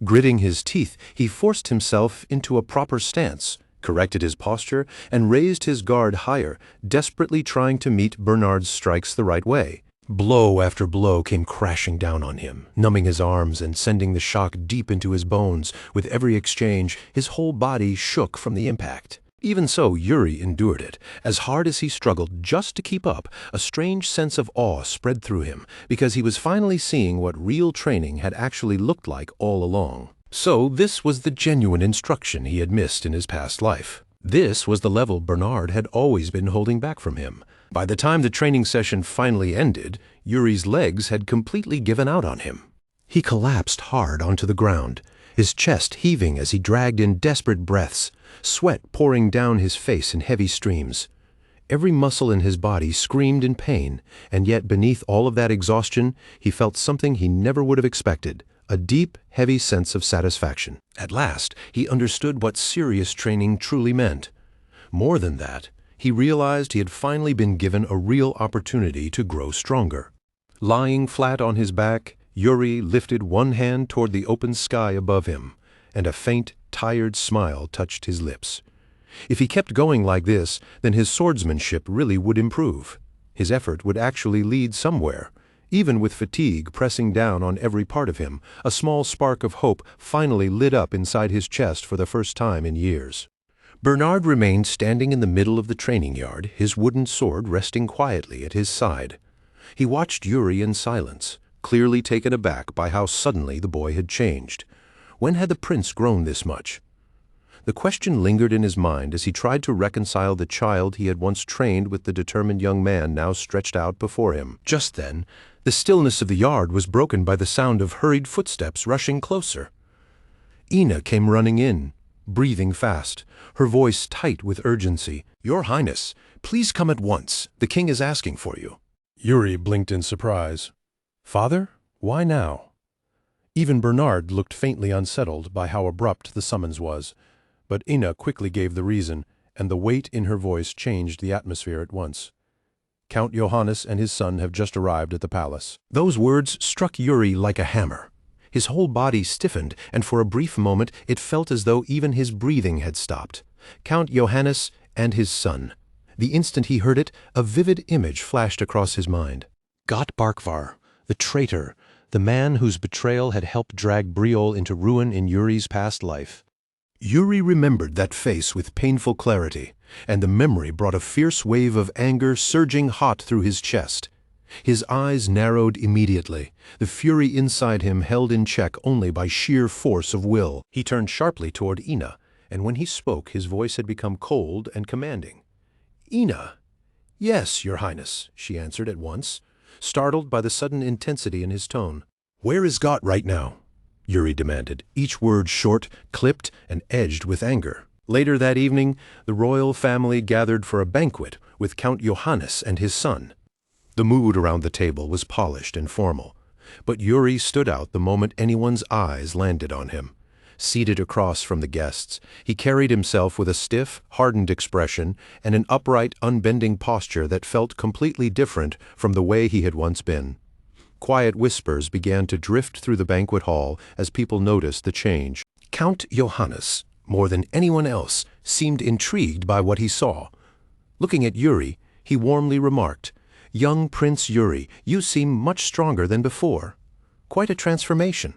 Gritting his teeth, he forced himself into a proper stance, corrected his posture, and raised his guard higher, desperately trying to meet Bernard's strikes the right way. Blow after blow came crashing down on him, numbing his arms and sending the shock deep into his bones. With every exchange, his whole body shook from the impact. Even so, Yuri endured it. As hard as he struggled just to keep up, a strange sense of awe spread through him, because he was finally seeing what real training had actually looked like all along. So this was the genuine instruction he had missed in his past life. This was the level Bernard had always been holding back from him. By the time the training session finally ended, Yuri's legs had completely given out on him. He collapsed hard onto the ground, his chest heaving as he dragged in desperate breaths, sweat pouring down his face in heavy streams. Every muscle in his body screamed in pain, and yet beneath all of that exhaustion, he felt something he never would have expected, a deep, heavy sense of satisfaction. At last, he understood what serious training truly meant. More than that, he realized he had finally been given a real opportunity to grow stronger. Lying flat on his back, Yuri lifted one hand toward the open sky above him, and a faint, tired smile touched his lips. If he kept going like this, then his swordsmanship really would improve. His effort would actually lead somewhere, Even with fatigue pressing down on every part of him, a small spark of hope finally lit up inside his chest for the first time in years. Bernard remained standing in the middle of the training yard, his wooden sword resting quietly at his side. He watched Yuri in silence, clearly taken aback by how suddenly the boy had changed. When had the prince grown this much? The question lingered in his mind as he tried to reconcile the child he had once trained with the determined young man now stretched out before him. Just then, the stillness of the yard was broken by the sound of hurried footsteps rushing closer. Ina came running in, breathing fast, her voice tight with urgency. "Your Highness, please come at once. The king is asking for you." Yuri blinked in surprise. "Father? Why now?" Even Bernard looked faintly unsettled by how abrupt the summons was, but Ina quickly gave the reason, and the weight in her voice changed the atmosphere at once. "Count Johannes and his son have just arrived at the palace." Those words struck Yuri like a hammer. His whole body stiffened, and for a brief moment it felt as though even his breathing had stopped. Count Johannes and his son. The instant he heard it, a vivid image flashed across his mind. Got Barkvar, the traitor, the man whose betrayal had helped drag Briol into ruin in Yuri's past life. Yuri remembered that face with painful clarity, and the memory brought a fierce wave of anger surging hot through his chest. His eyes narrowed immediately, the fury inside him held in check only by sheer force of will. He turned sharply toward Ina, and when he spoke his voice had become cold and commanding. "Ina." "Yes, Your Highness," she answered at once, startled by the sudden intensity in his tone. "Where is Got right now?" Yuri demanded, each word short, clipped, and edged with anger. Later that evening, the royal family gathered for a banquet with Count Johannes and his son. The mood around the table was polished and formal, but Yuri stood out the moment anyone's eyes landed on him. Seated across from the guests, he carried himself with a stiff, hardened expression and an upright, unbending posture that felt completely different from the way he had once been. Quiet whispers began to drift through the banquet hall as people noticed the change. Count Johannes, more than anyone else, seemed intrigued by what he saw. Looking at Yuri, he warmly remarked, "Young Prince Yuri, you seem much stronger than before. Quite a transformation."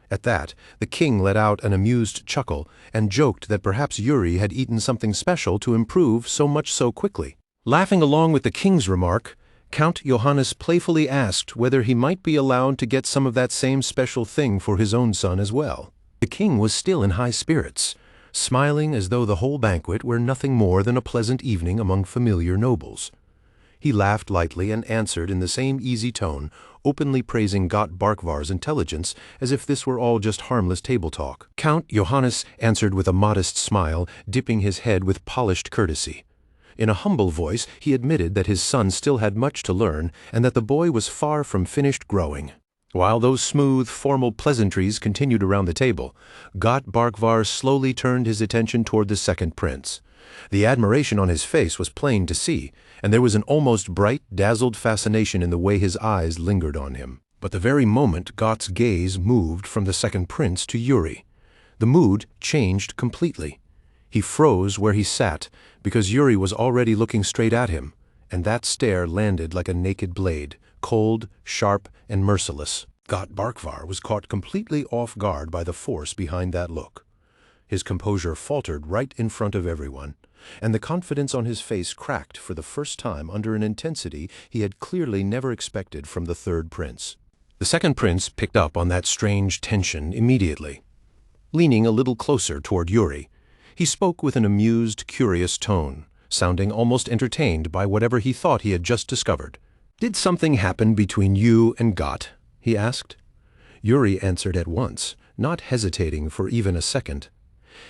At that, the king let out an amused chuckle and joked that perhaps Yuri had eaten something special to improve so much so quickly. Laughing along with the king's remark, Count Johannes playfully asked whether he might be allowed to get some of that same special thing for his own son as well. The king was still in high spirits, smiling as though the whole banquet were nothing more than a pleasant evening among familiar nobles. He laughed lightly and answered in the same easy tone, openly praising Got Barkvar's intelligence as if this were all just harmless table talk. Count Johannes answered with a modest smile, dipping his head with polished courtesy. In a humble voice, he admitted that his son still had much to learn and that the boy was far from finished growing. While those smooth, formal pleasantries continued around the table, Got Barkvar slowly turned his attention toward the second prince. The admiration on his face was plain to see, and there was an almost bright, dazzled fascination in the way his eyes lingered on him. But the very moment Got's gaze moved from the second prince to Yuri, the mood changed completely. He froze where he sat, because Yuri was already looking straight at him, and that stare landed like a naked blade, cold, sharp, and merciless. Got Barkvar was caught completely off guard by the force behind that look. His composure faltered right in front of everyone, and the confidence on his face cracked for the first time under an intensity he had clearly never expected from the third prince. The second prince picked up on that strange tension immediately. Leaning a little closer toward Yuri, he spoke with an amused, curious tone, sounding almost entertained by whatever he thought he had just discovered. "Did something happen between you and Got?" he asked. Yuri answered at once, not hesitating for even a second.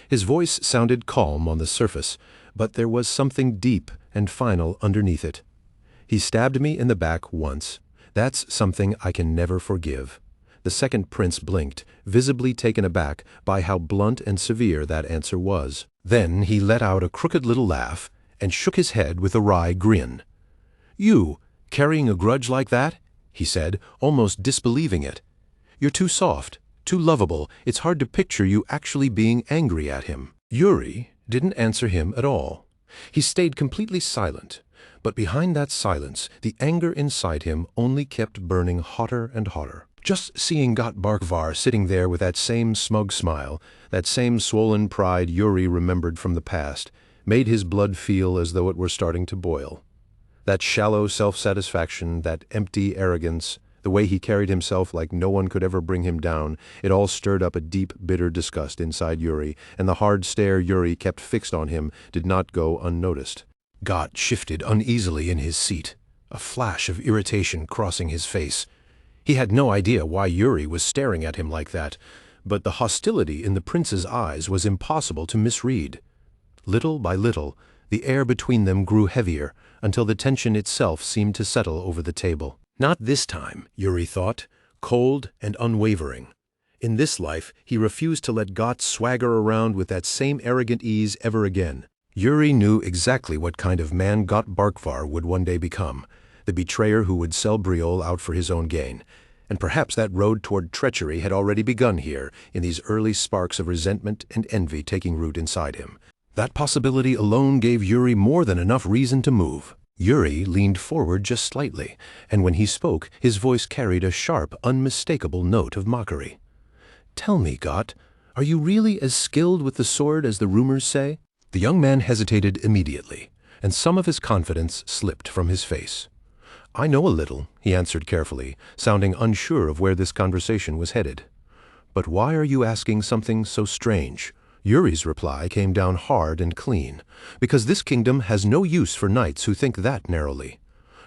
His voice sounded calm on the surface, but there was something deep and final underneath it. "He stabbed me in the back once. That's something I can never forgive." The second prince blinked, visibly taken aback by how blunt and severe that answer was. Then he let out a crooked little laugh and shook his head with a wry grin. "You, carrying a grudge like that?" he said, almost disbelieving it. "You're too soft, too lovable. It's hard to picture you actually being angry at him." Yuri didn't answer him at all. He stayed completely silent, But behind that silence, the anger inside him only kept burning hotter and hotter. Just seeing Got Barkvar sitting there with that same smug smile, that same swollen pride Yuri remembered from the past, made his blood feel as though it were starting to boil. That shallow self-satisfaction, that empty arrogance, the way he carried himself like no one could ever bring him down, it all stirred up a deep, bitter disgust inside Yuri, and the hard stare Yuri kept fixed on him did not go unnoticed. Got shifted uneasily in his seat, a flash of irritation crossing his face. He had no idea why Yuri was staring at him like that, but the hostility in the prince's eyes was impossible to misread. Little by little, the air between them grew heavier, until the tension itself seemed to settle over the table. Not this time, Yuri thought, cold and unwavering. In this life, he refused to let Got swagger around with that same arrogant ease ever again. Yuri knew exactly what kind of man Got Barkvar would one day become, the betrayer who would sell Briol out for his own gain. And perhaps that road toward treachery had already begun here, in these early sparks of resentment and envy taking root inside him. That possibility alone gave Yuri more than enough reason to move. Yuri leaned forward just slightly, and when he spoke, his voice carried a sharp, unmistakable note of mockery. "Tell me, Got, are you really as skilled with the sword as the rumors say?" The young man hesitated immediately, and some of his confidence slipped from his face. "I know a little," he answered carefully, sounding unsure of where this conversation was headed. "But why are you asking something so strange?" Yuri's reply came down hard and clean. "Because this kingdom has no use for knights who think that narrowly."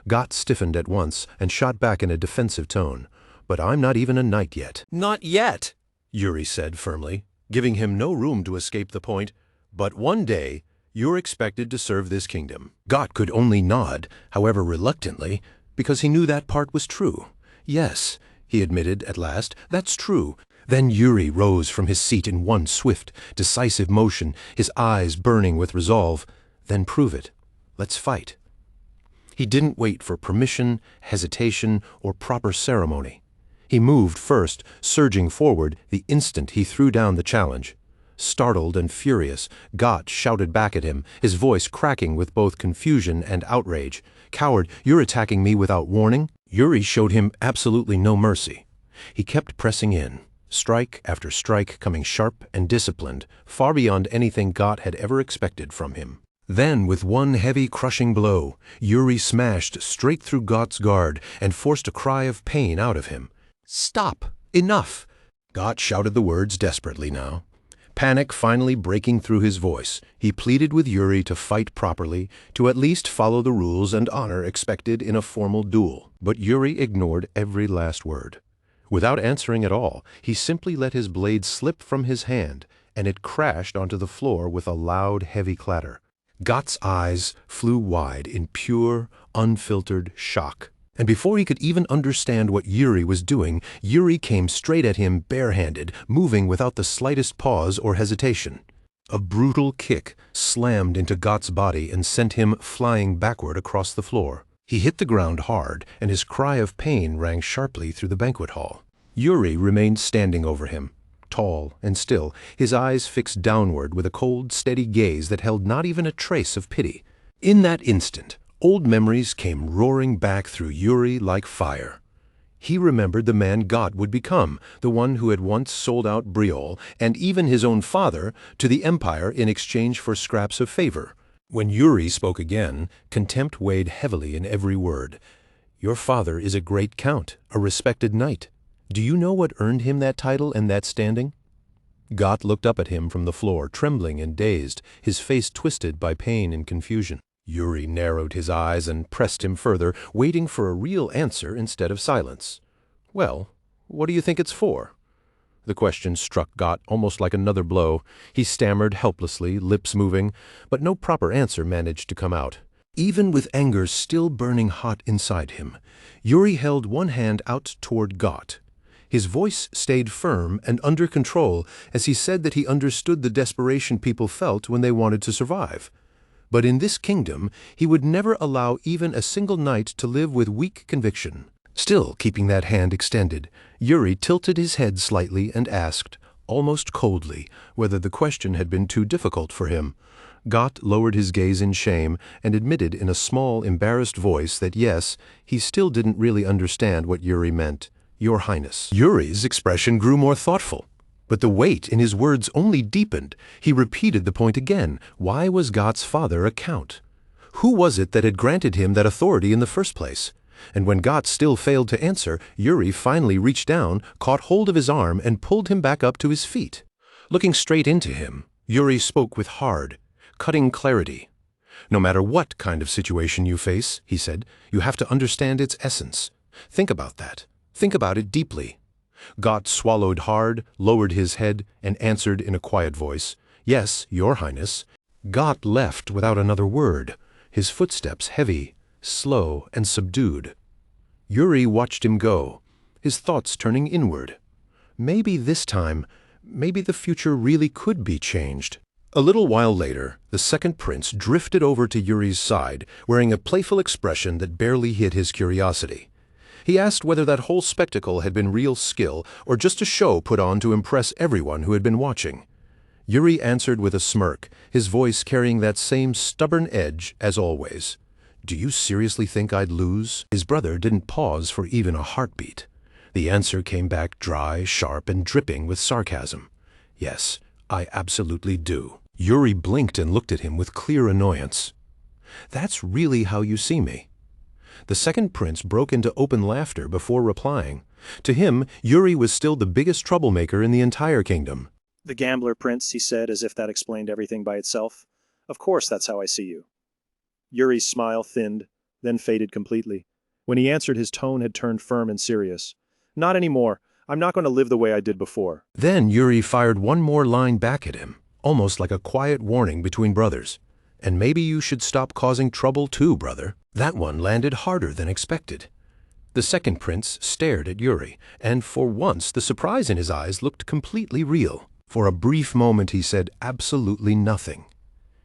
Got stiffened at once and shot back in a defensive tone. "But I'm not even a knight yet." "Not yet," Yuri said firmly, giving him no room to escape the point. "But one day, you're expected to serve this kingdom." Got could only nod, however reluctantly, because he knew that part was true. "Yes," he admitted at last, "that's true." Then Yuri rose from his seat in one swift, decisive motion, his eyes burning with resolve. "Then prove it. Let's fight." He didn't wait for permission, hesitation, or proper ceremony. He moved first, surging forward the instant he threw down the challenge. Startled and furious, Got shouted back at him, his voice cracking with both confusion and outrage. "Coward, you're attacking me without warning?" Yuri showed him absolutely no mercy. He kept pressing in, strike after strike coming sharp and disciplined, far beyond anything Got had ever expected from him. Then, with one heavy crushing blow, Yuri smashed straight through Got's guard and forced a cry of pain out of him. "Stop! Enough!" Got shouted the words desperately now. Panic finally breaking through his voice, he pleaded with Yuri to fight properly, to at least follow the rules and honor expected in a formal duel. But Yuri ignored every last word. Without answering at all, he simply let his blade slip from his hand, and it crashed onto the floor with a loud, heavy clatter. Got's eyes flew wide in pure, unfiltered shock. And before he could even understand what Yuri was doing, Yuri came straight at him barehanded, moving without the slightest pause or hesitation. A brutal kick slammed into Got's body and sent him flying backward across the floor. He hit the ground hard, and his cry of pain rang sharply through the banquet hall. Yuri remained standing over him, tall and still, his eyes fixed downward with a cold, steady gaze that held not even a trace of pity. In that instant, old memories came roaring back through Yuri like fire. He remembered the man Got would become, the one who had once sold out Briol, and even his own father, to the Empire in exchange for scraps of favor. When Yuri spoke again, contempt weighed heavily in every word. "Your father is a great count, a respected knight. Do you know what earned him that title and that standing?" Got looked up at him from the floor, trembling and dazed, his face twisted by pain and confusion. Yuri narrowed his eyes and pressed him further, waiting for a real answer instead of silence. "Well, what do you think it's for?" The question struck Got almost like another blow. He stammered helplessly, lips moving, but no proper answer managed to come out. Even with anger still burning hot inside him, Yuri held one hand out toward Got. His voice stayed firm and under control as he said that he understood the desperation people felt when they wanted to survive. But in this kingdom, he would never allow even a single knight to live with weak conviction. Still keeping that hand extended, Yuri tilted his head slightly and asked, almost coldly, whether the question had been too difficult for him. Gott lowered his gaze in shame and admitted in a small, embarrassed voice that yes, he still didn't really understand what Yuri meant. Your Highness. Yuri's expression grew more thoughtful, but the weight in his words only deepened. He repeated the point again. Why was Gott's father a count? Who was it that had granted him that authority in the first place? And when Gott still failed to answer, Yuri finally reached down, caught hold of his arm, and pulled him back up to his feet. Looking straight into him, Yuri spoke with hard, cutting clarity. No matter what kind of situation you face, he said, you have to understand its essence. Think about that. Think about it deeply. Gott swallowed hard, lowered his head, and answered in a quiet voice, Yes, Your Highness. Gott left without another word, his footsteps heavy, slow, and subdued. Yuri watched him go, his thoughts turning inward. Maybe this time, maybe the future really could be changed. A little while later, the second prince drifted over to Yuri's side, wearing a playful expression that barely hid his curiosity. He asked whether that whole spectacle had been real skill or just a show put on to impress everyone who had been watching. Yuri answered with a smirk, his voice carrying that same stubborn edge as always. Do you seriously think I'd lose? His brother didn't pause for even a heartbeat. The answer came back dry, sharp, and dripping with sarcasm. Yes, I absolutely do. Yuri blinked and looked at him with clear annoyance. That's really how you see me. The second prince broke into open laughter before replying. To him, Yuri was still the biggest troublemaker in the entire kingdom. The gambler prince, he said, as if that explained everything by itself. Of course that's how I see you. Yuri's smile thinned, then faded completely. When he answered, his tone had turned firm and serious. Not anymore. I'm not going to live the way I did before. Then Yuri fired one more line back at him, almost like a quiet warning between brothers. And maybe you should stop causing trouble too, brother. That one landed harder than expected. The second prince stared at Yuri, and for once the surprise in his eyes looked completely real. For a brief moment he said absolutely nothing.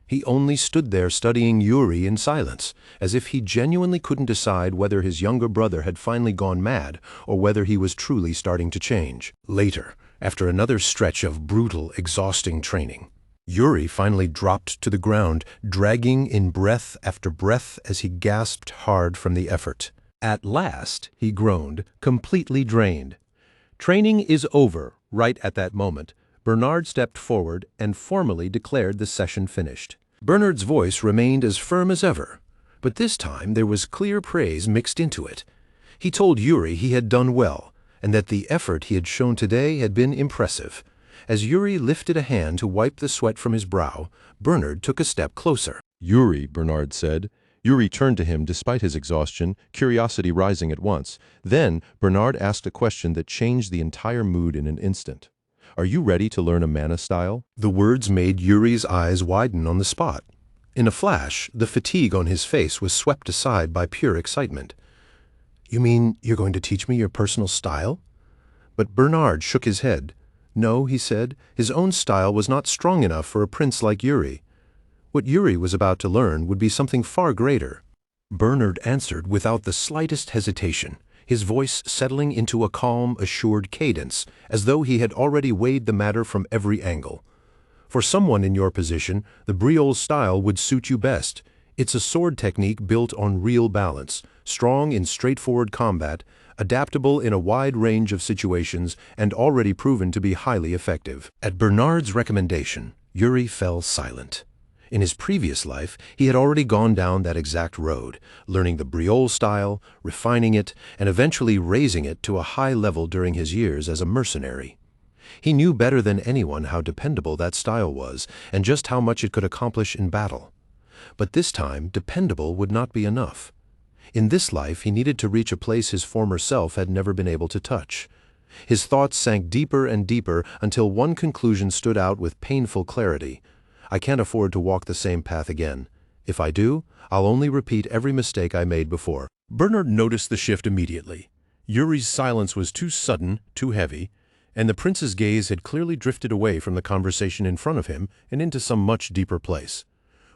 He only stood there studying Yuri in silence, as if he genuinely couldn't decide whether his younger brother had finally gone mad or whether he was truly starting to change. Later, after another stretch of brutal, exhausting training, Yuri finally dropped to the ground, dragging in breath after breath as he gasped hard from the effort. At last, he groaned, completely drained. Training is over. Right at that moment, Bernard stepped forward and formally declared the session finished. Bernard's voice remained as firm as ever, but this time there was clear praise mixed into it. He told Yuri he had done well, and that the effort he had shown today had been impressive. As Yuri lifted a hand to wipe the sweat from his brow, Bernard took a step closer. Yuri, Bernard said. Yuri turned to him despite his exhaustion, curiosity rising at once. Then Bernard asked a question that changed the entire mood in an instant. Are you ready to learn a mana style? The words made Yuri's eyes widen on the spot. In a flash, the fatigue on his face was swept aside by pure excitement. You mean you're going to teach me your personal style? But Bernard shook his head. No, he said, his own style was not strong enough for a prince like Yuri. What Yuri was about to learn would be something far greater. Bernard answered without the slightest hesitation, his voice settling into a calm, assured cadence, as though he had already weighed the matter from every angle. For someone in your position, the Briol style would suit you best. It's a sword technique built on real balance, strong in straightforward combat, adaptable in a wide range of situations, and already proven to be highly effective. At Bernard's recommendation, Yuri fell silent. In his previous life, he had already gone down that exact road, learning the Briol style, refining it, and eventually raising it to a high level during his years as a mercenary. He knew better than anyone how dependable that style was, and just how much it could accomplish in battle. But this time, dependable would not be enough. In this life, he needed to reach a place his former self had never been able to touch. His thoughts sank deeper and deeper until one conclusion stood out with painful clarity. I can't afford to walk the same path again. If I do, I'll only repeat every mistake I made before. Bernard noticed the shift immediately. Yuri's silence was too sudden, too heavy, and the prince's gaze had clearly drifted away from the conversation in front of him and into some much deeper place.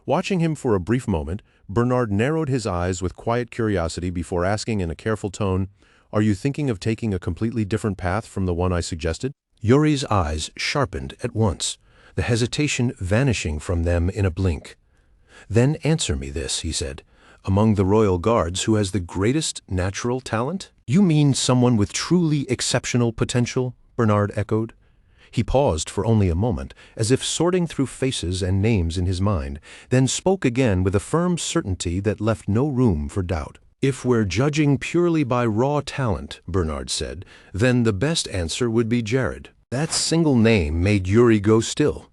Watching him for a brief moment, Bernard narrowed his eyes with quiet curiosity before asking in a careful tone, "Are you thinking of taking a completely different path from the one I suggested?" Yuri's eyes sharpened at once. the hesitation vanishing from them in a blink. "Then answer me this," he said. "Among the royal guards, who has the greatest natural talent?" "You mean someone with truly exceptional potential?" Bernard echoed. He paused for only a moment, as if sorting through faces and names in his mind, then spoke again with a firm certainty that left no room for doubt. "If we're judging purely by raw talent," Bernard said, "then the best answer would be Jared." That single name made Yuri go still.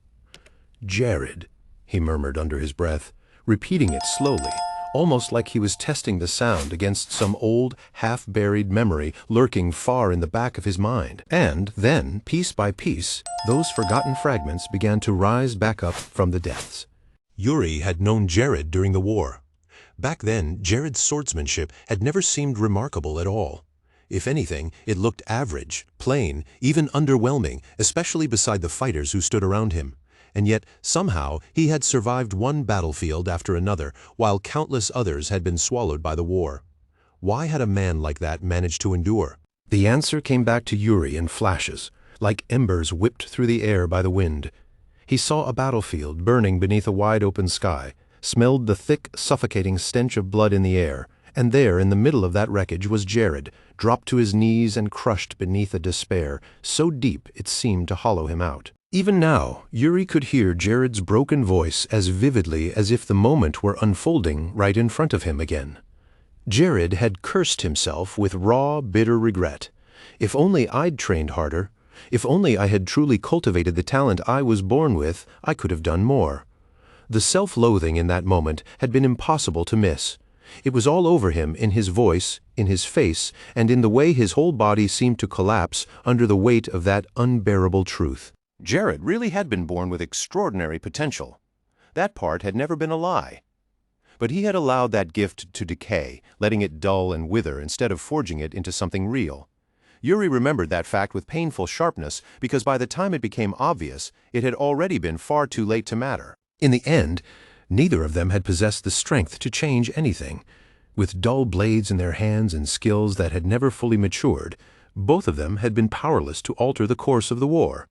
"Jared," he murmured under his breath, repeating it slowly, almost like he was testing the sound against some old, half-buried memory lurking far in the back of his mind. And then, piece by piece, those forgotten fragments began to rise back up from the depths. Yuri had known Jared during the war. Back then, Jared's swordsmanship had never seemed remarkable at all. If anything, it looked average, plain, even underwhelming, especially beside the fighters who stood around him. And yet, somehow, he had survived one battlefield after another, while countless others had been swallowed by the war. Why had a man like that managed to endure? The answer came back to Yuri in flashes, like embers whipped through the air by the wind. He saw a battlefield burning beneath a wide-open sky, smelled the thick, suffocating stench of blood in the air, and there, in the middle of that wreckage, was Jared, dropped to his knees and crushed beneath a despair so deep it seemed to hollow him out. Even now, Yuri could hear Jared's broken voice as vividly as if the moment were unfolding right in front of him again. Jared had cursed himself with raw, bitter regret. "If only I'd trained harder. If only I had truly cultivated the talent I was born with, I could have done more." The self-loathing in that moment had been impossible to miss. It was all over him, in his voice, in his face, and in the way his whole body seemed to collapse under the weight of that unbearable truth. Jared really had been born with extraordinary potential. That part had never been a lie. But he had allowed that gift to decay, letting it dull and wither instead of forging it into something real. Yuri remembered that fact with painful sharpness because by the time it became obvious, it had already been far too late to matter. In the end, neither of them had possessed the strength to change anything. With dull blades in their hands and skills that had never fully matured, both of them had been powerless to alter the course of the war.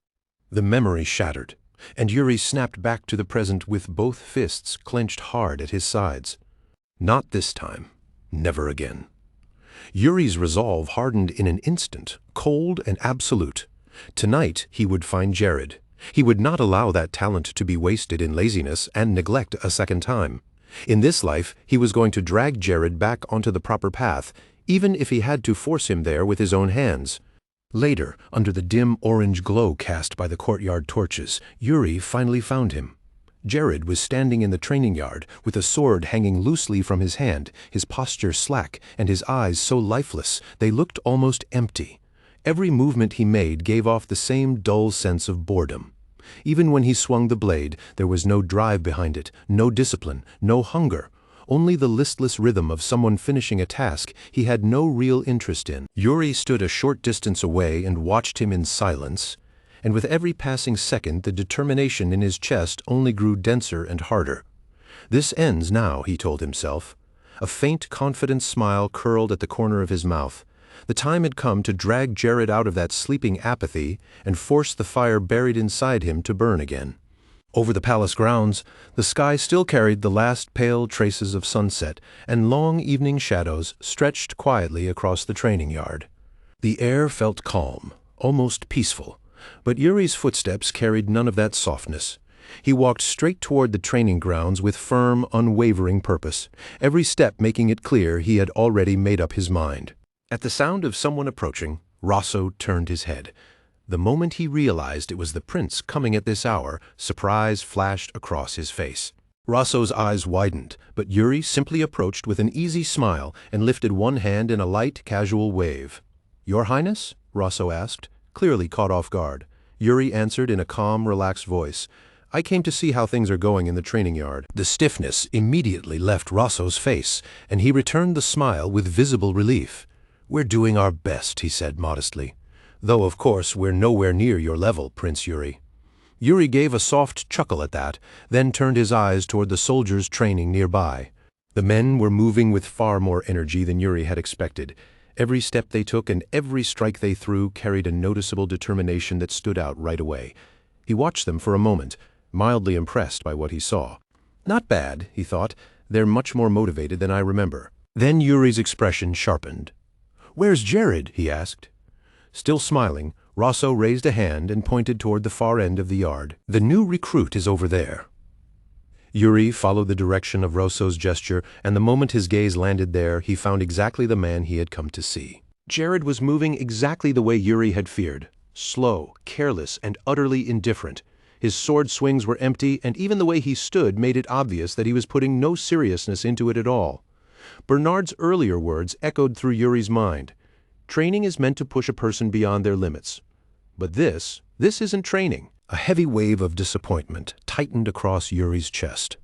The memory shattered, and Yuri snapped back to the present with both fists clenched hard at his sides. Not this time. Never again. Yuri's resolve hardened in an instant, cold and absolute. Tonight he would find Jared. He would not allow that talent to be wasted in laziness and neglect a second time. In this life, he was going to drag Jared back onto the proper path, even if he had to force him there with his own hands. Later, under the dim orange glow cast by the courtyard torches, Yuri finally found him. Jared was standing in the training yard, with a sword hanging loosely from his hand, his posture slack, and his eyes so lifeless they looked almost empty. Every movement he made gave off the same dull sense of boredom. Even when he swung the blade, there was no drive behind it, no discipline, no hunger. Only the listless rhythm of someone finishing a task he had no real interest in. Yuri stood a short distance away and watched him in silence, and with every passing second the determination in his chest only grew denser and harder. "This ends now," he told himself. A faint, confident smile curled at the corner of his mouth. The time had come to drag Jared out of that sleeping apathy and force the fire buried inside him to burn again. Over the palace grounds, the sky still carried the last pale traces of sunset, and long evening shadows stretched quietly across the training yard. The air felt calm, almost peaceful, but Yuri's footsteps carried none of that softness. He walked straight toward the training grounds with firm, unwavering purpose, every step making it clear he had already made up his mind. At the sound of someone approaching, Rosso turned his head. The moment he realized it was the prince coming at this hour, surprise flashed across his face. Rosso's eyes widened, but Yuri simply approached with an easy smile and lifted one hand in a light, casual wave. "Your Highness?" Rosso asked, clearly caught off guard. Yuri answered in a calm, relaxed voice. "I came to see how things are going in the training yard." The stiffness immediately left Rosso's face, and he returned the smile with visible relief. "We're doing our best," he said modestly. "Though, of course, we're nowhere near your level, Prince Yuri." Yuri gave a soft chuckle at that, then turned his eyes toward the soldiers training nearby. The men were moving with far more energy than Yuri had expected. Every step they took and every strike they threw carried a noticeable determination that stood out right away. He He watched them for a moment, mildly impressed by what he saw. Not bad, he thought. They're much more motivated than I remember. Then Yuri's expression sharpened. "Where's Jared?" he asked. Still smiling, Rosso raised a hand and pointed toward the far end of the yard. "The new recruit is over there." Yuri followed the direction of Rosso's gesture, and the moment his gaze landed there, he found exactly the man he had come to see. Jared was moving exactly the way Yuri had feared. Slow, careless, and utterly indifferent. His sword swings were empty, and even the way he stood made it obvious that he was putting no seriousness into it at all. Bernard's earlier words echoed through Yuri's mind. Training is meant to push a person beyond their limits. But this isn't training. A heavy wave of disappointment tightened across Yuri's chest.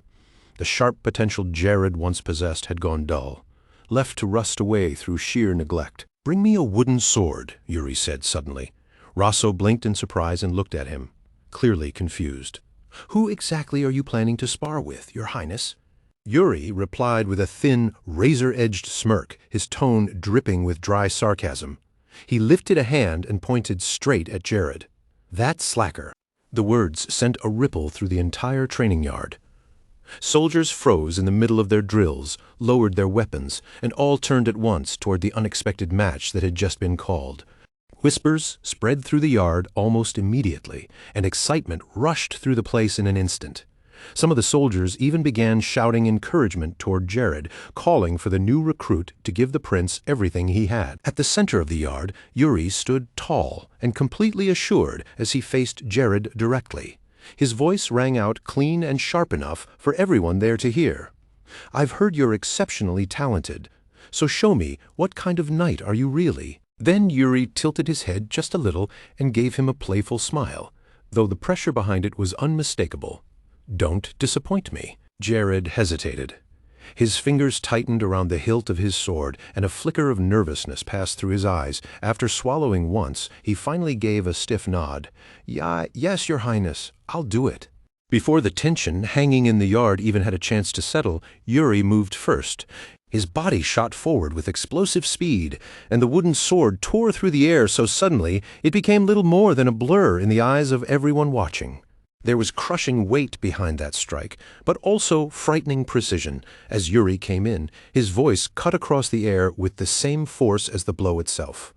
The sharp potential Jared once possessed had gone dull, left to rust away through sheer neglect. "Bring me a wooden sword," Yuri said suddenly. Rosso blinked in surprise and looked at him, clearly confused. "Who exactly are you planning to spar with, Your Highness?" Yuri replied with a thin, razor-edged smirk, his tone dripping with dry sarcasm. He lifted a hand and pointed straight at Jared. "That slacker." The words sent a ripple through the entire training yard. Soldiers froze in the middle of their drills, lowered their weapons, and all turned at once toward the unexpected match that had just been called. Whispers spread through the yard almost immediately, and excitement rushed through the place in an instant. Some of the soldiers even began shouting encouragement toward Jared, calling for the new recruit to give the prince everything he had. At the center of the yard, Yuri stood tall and completely assured as he faced Jared directly. His voice rang out clean and sharp enough for everyone there to hear. "I've heard you're exceptionally talented, so show me, what kind of knight are you really?" Then Yuri tilted his head just a little and gave him a playful smile, though the pressure behind it was unmistakable. "Don't disappoint me." Jared hesitated. His fingers tightened around the hilt of his sword, and a flicker of nervousness passed through his eyes. After swallowing once, he finally gave a stiff nod. Yes, Your Highness, I'll do it." Before the tension hanging in the yard even had a chance to settle, Yuri moved first. His body shot forward with explosive speed, and the wooden sword tore through the air so suddenly it became little more than a blur in the eyes of everyone watching. There was crushing weight behind that strike, but also frightening precision. As Yuri came in, his voice cut across the air with the same force as the blow itself.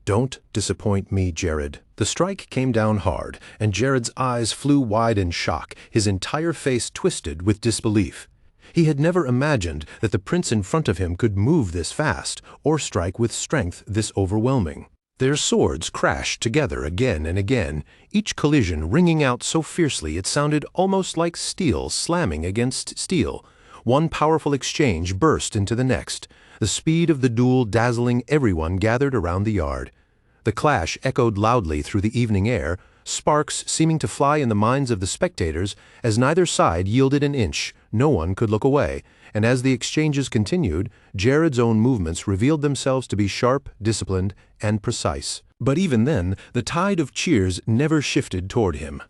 "Don't disappoint me, Jared." The strike came down hard, and Jared's eyes flew wide in shock, his entire face twisted with disbelief. He had never imagined that the prince in front of him could move this fast, or strike with strength this overwhelming. Their swords crashed together again and again, each collision ringing out so fiercely it sounded almost like steel slamming against steel. One powerful exchange burst into the next, the speed of the duel dazzling everyone gathered around the yard. The clash echoed loudly through the evening air, sparks seeming to fly in the minds of the spectators as neither side yielded an inch. No one could look away, and as the exchanges continued, Jared's own movements revealed themselves to be sharp, disciplined, and precise. But even then, the tide of cheers never shifted toward him.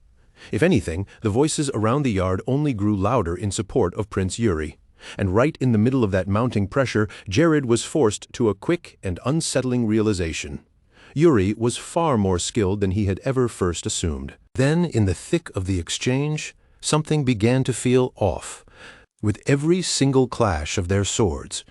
If anything, the voices around the yard only grew louder in support of Prince Yuri. And right in the middle of that mounting pressure, Jared was forced to a quick and unsettling realization. Yuri was far more skilled than he had ever first assumed. Then, in the thick of the exchange, something began to feel off. With every single clash of their swords,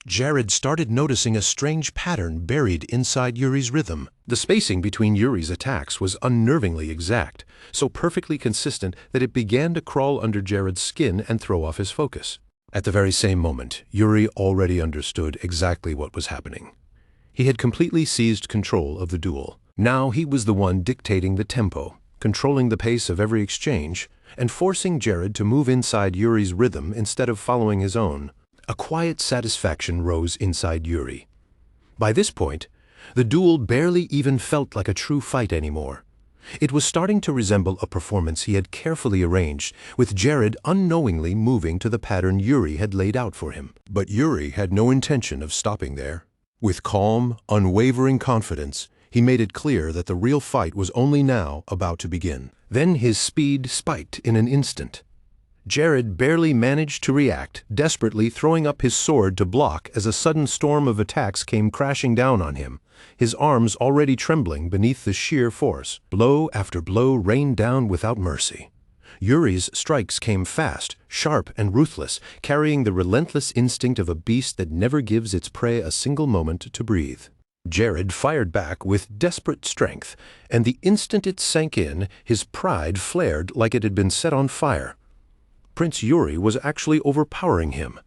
Jared started noticing a strange pattern buried inside Yuri's rhythm. The spacing between Yuri's attacks was unnervingly exact, so perfectly consistent that it began to crawl under Jared's skin and throw off his focus. At the very same moment, Yuri already understood exactly what was happening. He had completely seized control of the duel. Now he was the one dictating the tempo, controlling the pace of every exchange, and forcing Jared to move inside Yuri's rhythm instead of following his own. A quiet satisfaction rose inside Yuri. By this point, the duel barely even felt like a true fight anymore. It was starting to resemble a performance he had carefully arranged, with Jared unknowingly moving to the pattern Yuri had laid out for him. But Yuri had no intention of stopping there. With calm, unwavering confidence, he made it clear that the real fight was only now about to begin. Then his speed spiked in an instant. Jared barely managed to react, desperately throwing up his sword to block as a sudden storm of attacks came crashing down on him, his arms already trembling beneath the sheer force. Blow after blow rained down without mercy. Yuri's strikes came fast, sharp, and ruthless, carrying the relentless instinct of a beast that never gives its prey a single moment to breathe. Jared fired back with desperate strength, and the instant it sank in, his pride flared like it had been set on fire. Prince Yuri was actually overpowering him.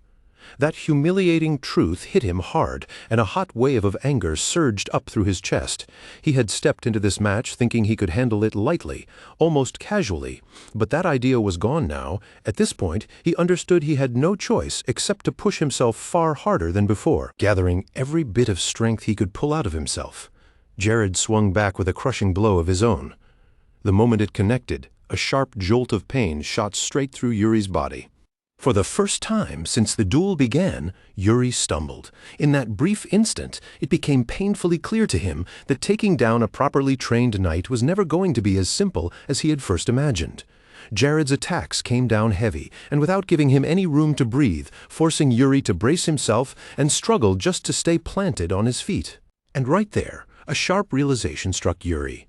That humiliating truth hit him hard, and a hot wave of anger surged up through his chest. He had stepped into this match thinking he could handle it lightly, almost casually, but that idea was gone now. At this point, he understood he had no choice except to push himself far harder than before, gathering every bit of strength he could pull out of himself. Jared swung back with a crushing blow of his own. The moment it connected, a sharp jolt of pain shot straight through Yuri's body. For the first time since the duel began, Yuri stumbled. In that brief instant, it became painfully clear to him that taking down a properly trained knight was never going to be as simple as he had first imagined. Jared's attacks came down heavy, and without giving him any room to breathe, forcing Yuri to brace himself and struggle just to stay planted on his feet. And right there, a sharp realization struck Yuri.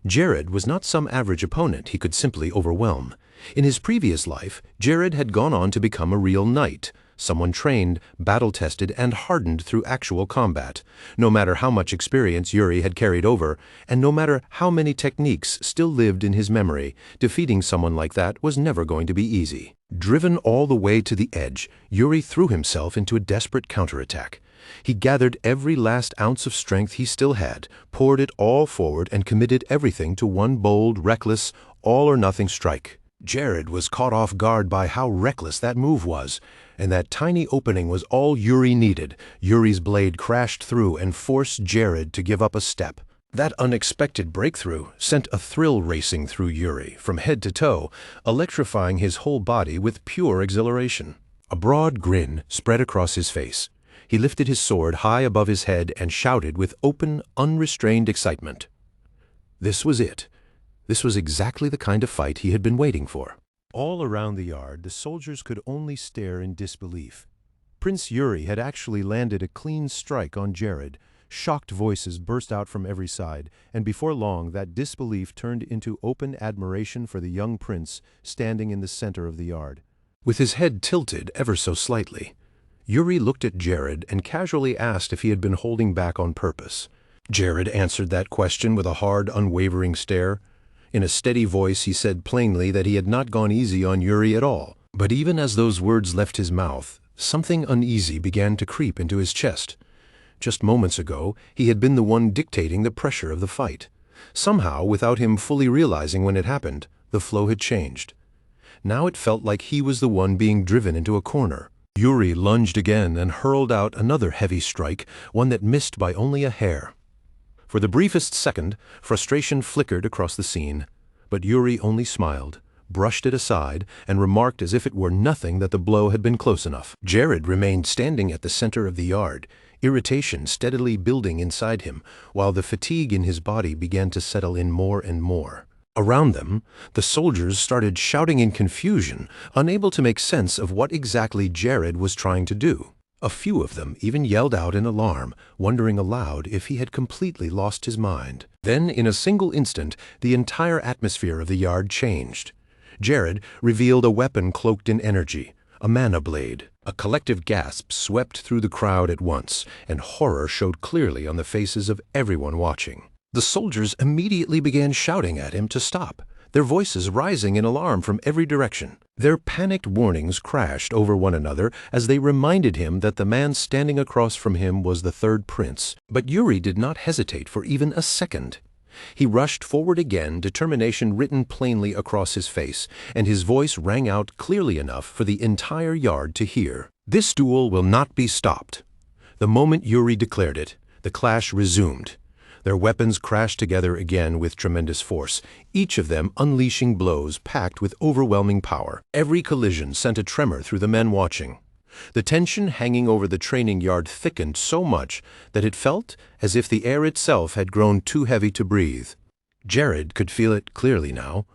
Jared was not some average opponent he could simply overwhelm. In his previous life, Jared had gone on to become a real knight, someone trained, battle-tested, and hardened through actual combat. No matter how much experience Yuri had carried over, and no matter how many techniques still lived in his memory, defeating someone like that was never going to be easy. Driven all the way to the edge, Yuri threw himself into a desperate counterattack. He gathered every last ounce of strength he still had, poured it all forward, and committed everything to one bold, reckless, all-or-nothing strike. Jared was caught off guard by how reckless that move was, and that tiny opening was all Yuri needed. Yuri's blade crashed through and forced Jared to give up a step. That unexpected breakthrough sent a thrill racing through Yuri, from head to toe, electrifying his whole body with pure exhilaration. A broad grin spread across his face. He lifted his sword high above his head and shouted with open, unrestrained excitement. This was it. This was exactly the kind of fight he had been waiting for. All around the yard, the soldiers could only stare in disbelief. Prince Yuri had actually landed a clean strike on Jared. Shocked voices burst out from every side, and before long that disbelief turned into open admiration for the young prince standing in the center of the yard. With his head tilted ever so slightly, Yuri looked at Jared and casually asked if he had been holding back on purpose. Jared answered that question with a hard, unwavering stare. In a steady voice, he said plainly that he had not gone easy on Yuri at all. But even as those words left his mouth, something uneasy began to creep into his chest. Just moments ago, he had been the one dictating the pressure of the fight. Somehow, without him fully realizing when it happened, the flow had changed. Now it felt like he was the one being driven into a corner. Yuri lunged again and hurled out another heavy strike, one that missed by only a hair. For the briefest second, frustration flickered across the scene, but Yuri only smiled, brushed it aside, and remarked as if it were nothing that the blow had been close enough. Jared remained standing at the center of the yard, irritation steadily building inside him, while the fatigue in his body began to settle in more and more. Around them, the soldiers started shouting in confusion, unable to make sense of what exactly Jared was trying to do. A few of them even yelled out in alarm, wondering aloud if he had completely lost his mind. Then, in a single instant, the entire atmosphere of the yard changed. Jared revealed a weapon cloaked in energy, a mana blade. A collective gasp swept through the crowd at once, and horror showed clearly on the faces of everyone watching. The soldiers immediately began shouting at him to stop, their voices rising in alarm from every direction. Their panicked warnings crashed over one another as they reminded him that the man standing across from him was the third prince. But Yuri did not hesitate for even a second. He rushed forward again, determination written plainly across his face, and his voice rang out clearly enough for the entire yard to hear. This duel will not be stopped. The moment Yuri declared it, the clash resumed. Their weapons crashed together again with tremendous force, each of them unleashing blows packed with overwhelming power. Every collision sent a tremor through the men watching. The tension hanging over the training yard thickened so much that it felt as if the air itself had grown too heavy to breathe. Jared could feel it clearly now.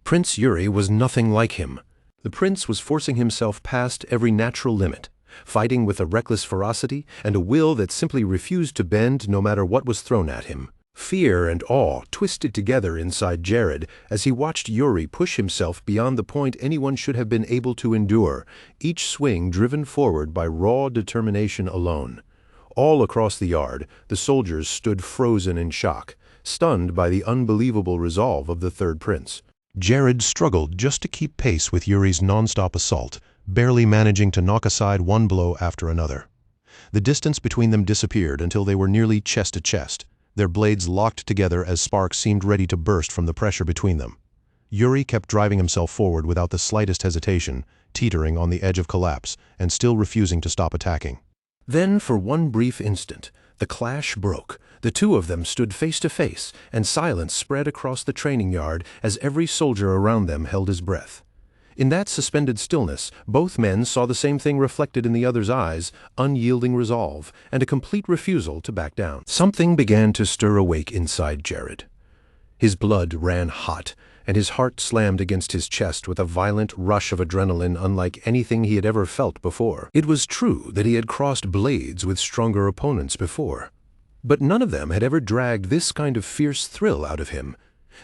Prince Yuri was nothing like him. The prince was forcing himself past every natural limit, fighting with a reckless ferocity and a will that simply refused to bend no matter what was thrown at him. Fear and awe twisted together inside Jared as he watched Yuri push himself beyond the point anyone should have been able to endure, each swing driven forward by raw determination alone. All across the yard, the soldiers stood frozen in shock, stunned by the unbelievable resolve of the third prince. Jared struggled just to keep pace with Yuri's nonstop assault, barely managing to knock aside one blow after another. The distance between them disappeared until they were nearly chest to chest, their blades locked together as sparks seemed ready to burst from the pressure between them. Yuri kept driving himself forward without the slightest hesitation, teetering on the edge of collapse and still refusing to stop attacking. Then, for one brief instant, the clash broke. The two of them stood face to face, and silence spread across the training yard as every soldier around them held his breath. In that suspended stillness, both men saw the same thing reflected in the other's eyes, unyielding resolve, and a complete refusal to back down. Something began to stir awake inside Jared. His blood ran hot, and his heart slammed against his chest with a violent rush of adrenaline unlike anything he had ever felt before. It was true that he had crossed blades with stronger opponents before, but none of them had ever dragged this kind of fierce thrill out of him,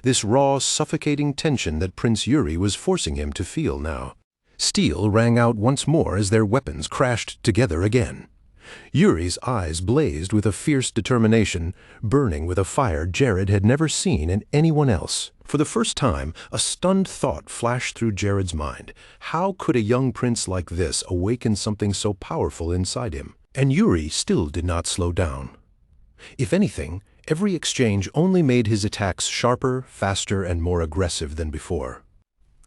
this raw, suffocating tension that Prince Yuri was forcing him to feel now. Steel rang out once more as their weapons crashed together again. Yuri's eyes blazed with a fierce determination, burning with a fire Jared had never seen in anyone else. For the first time, a stunned thought flashed through Jared's mind. How could a young prince like this awaken something so powerful inside him? And Yuri still did not slow down. If anything, every exchange only made his attacks sharper, faster, and more aggressive than before.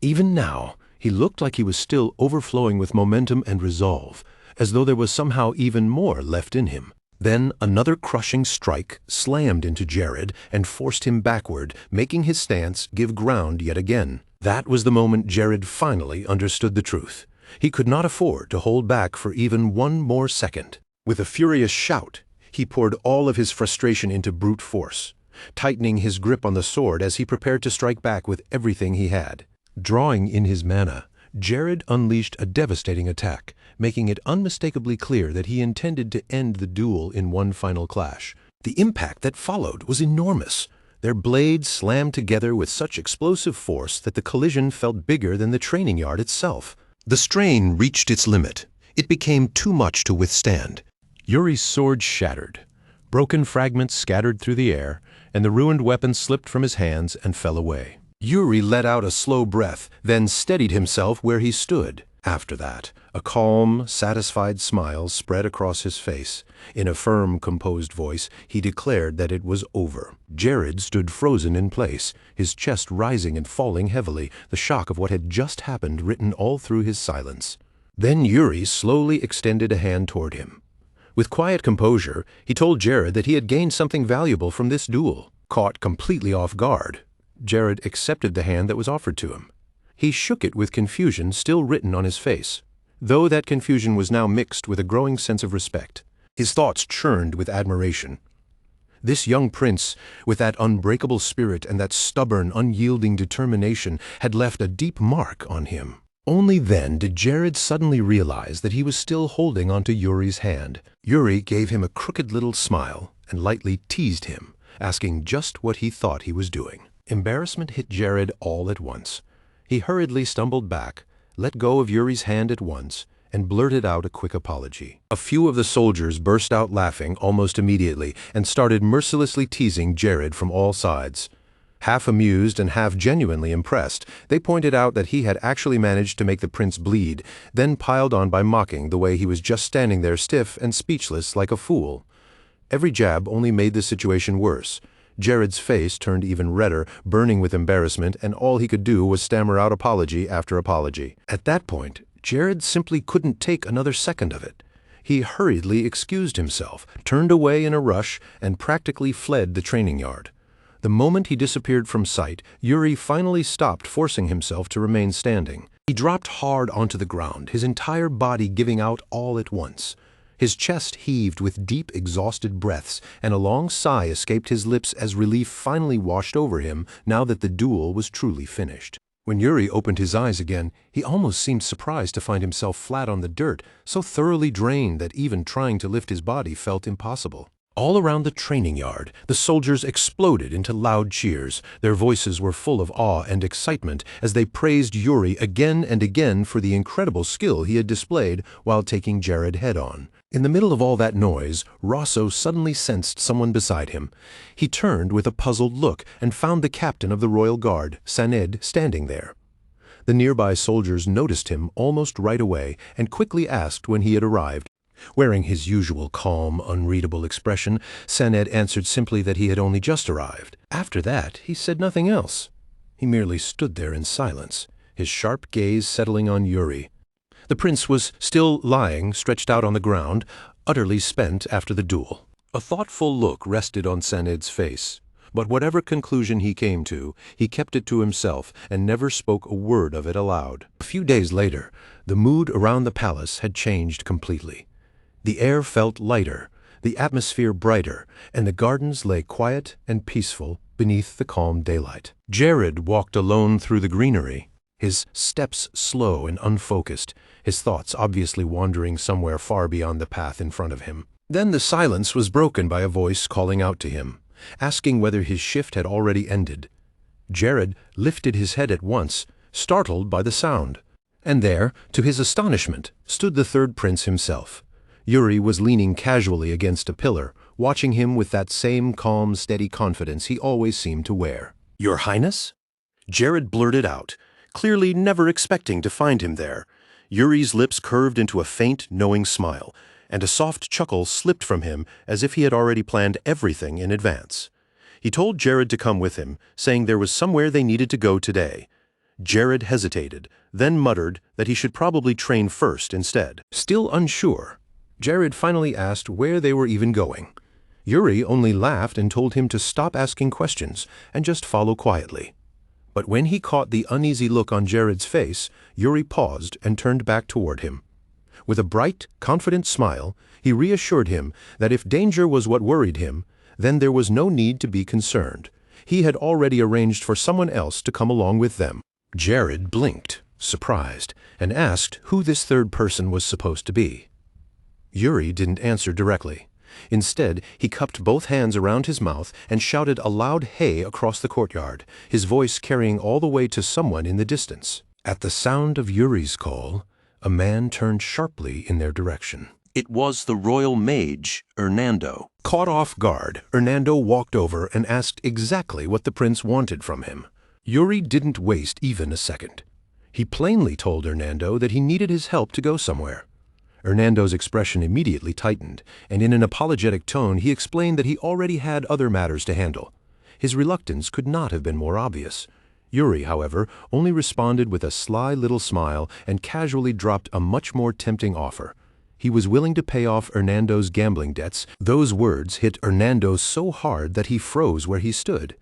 Even now, he looked like he was still overflowing with momentum and resolve, as though there was somehow even more left in him. Then another crushing strike slammed into Jared and forced him backward, making his stance give ground yet again. That was the moment Jared finally understood the truth. He could not afford to hold back for even one more second. With a furious shout, he poured all of his frustration into brute force, tightening his grip on the sword as he prepared to strike back with everything he had. Drawing in his mana, Jared unleashed a devastating attack, making it unmistakably clear that he intended to end the duel in one final clash. The impact that followed was enormous. Their blades slammed together with such explosive force that the collision felt bigger than the training yard itself. The strain reached its limit. It became too much to withstand. Yuri's sword shattered. Broken fragments scattered through the air, and the ruined weapon slipped from his hands and fell away. Yuri let out a slow breath, then steadied himself where he stood. After that, a calm, satisfied smile spread across his face. In a firm, composed voice, he declared that it was over. Jared stood frozen in place, his chest rising and falling heavily, the shock of what had just happened written all through his silence. Then Yuri slowly extended a hand toward him. With quiet composure, he told Jared that he had gained something valuable from this duel. Caught completely off guard, Jared accepted the hand that was offered to him. He shook it with confusion still written on his face, though that confusion was now mixed with a growing sense of respect. His thoughts churned with admiration. This young prince, with that unbreakable spirit and that stubborn, unyielding determination, had left a deep mark on him. Only then did Jared suddenly realize that he was still holding onto Yuri's hand. Yuri gave him a crooked little smile and lightly teased him, asking just what he thought he was doing. Embarrassment hit Jared all at once. He hurriedly stumbled back, let go of Yuri's hand at once, and blurted out a quick apology. A few of the soldiers burst out laughing almost immediately and started mercilessly teasing Jared from all sides. Half amused and half genuinely impressed, they pointed out that he had actually managed to make the prince bleed, then piled on by mocking the way he was just standing there stiff and speechless like a fool. Every jab only made the situation worse. Jared's face turned even redder, burning with embarrassment, and all he could do was stammer out apology after apology. At that point, Jared simply couldn't take another second of it. He hurriedly excused himself, turned away in a rush, and practically fled the training yard. The moment he disappeared from sight, Yuri finally stopped forcing himself to remain standing. He dropped hard onto the ground, his entire body giving out all at once. His chest heaved with deep, exhausted breaths, and a long sigh escaped his lips as relief finally washed over him now that the duel was truly finished. When Yuri opened his eyes again, he almost seemed surprised to find himself flat on the dirt, so thoroughly drained that even trying to lift his body felt impossible. All around the training yard, the soldiers exploded into loud cheers. Their voices were full of awe and excitement as they praised Yuri again and again for the incredible skill he had displayed while taking Jared head-on. In the middle of all that noise, Rosso suddenly sensed someone beside him. He turned with a puzzled look and found the captain of the Royal Guard, Saned, standing there. The nearby soldiers noticed him almost right away and quickly asked when he had arrived. Wearing his usual calm, unreadable expression, Saned answered simply that he had only just arrived. After that, he said nothing else. He merely stood there in silence, his sharp gaze settling on Yuri. The prince was still lying, stretched out on the ground, utterly spent after the duel. A thoughtful look rested on Saned's face, but whatever conclusion he came to, he kept it to himself and never spoke a word of it aloud. A few days later, the mood around the palace had changed completely. The air felt lighter, the atmosphere brighter, and the gardens lay quiet and peaceful beneath the calm daylight. Jared walked alone through the greenery, his steps slow and unfocused, his thoughts obviously wandering somewhere far beyond the path in front of him. Then the silence was broken by a voice calling out to him, asking whether his shift had already ended. Jared lifted his head at once, startled by the sound. And there, to his astonishment, stood the third prince himself. Yuri was leaning casually against a pillar, watching him with that same calm, steady confidence he always seemed to wear. "Your Highness?" Jared blurted out, clearly never expecting to find him there. Yuri's lips curved into a faint, knowing smile, and a soft chuckle slipped from him as if he had already planned everything in advance. He told Jared to come with him, saying there was somewhere they needed to go today. Jared hesitated, then muttered that he should probably train first instead. Still unsure, Jared finally asked where they were even going. Yuri only laughed and told him to stop asking questions and just follow quietly. But when he caught the uneasy look on Jared's face, Yuri paused and turned back toward him. With a bright, confident smile, he reassured him that if danger was what worried him, then there was no need to be concerned. He had already arranged for someone else to come along with them. Jared blinked, surprised, and asked who this third person was supposed to be. Yuri didn't answer directly. Instead, he cupped both hands around his mouth and shouted a loud hey across the courtyard, his voice carrying all the way to someone in the distance. At the sound of Yuri's call, a man turned sharply in their direction. It was the royal mage, Hernando. Caught off guard, Hernando walked over and asked exactly what the prince wanted from him. Yuri didn't waste even a second. He plainly told Hernando that he needed his help to go somewhere. Hernando's expression immediately tightened, and in an apologetic tone he explained that he already had other matters to handle. His reluctance could not have been more obvious. Yuri, however, only responded with a sly little smile and casually dropped a much more tempting offer. He was willing to pay off Hernando's gambling debts. Those words hit Hernando so hard that he froze where he stood.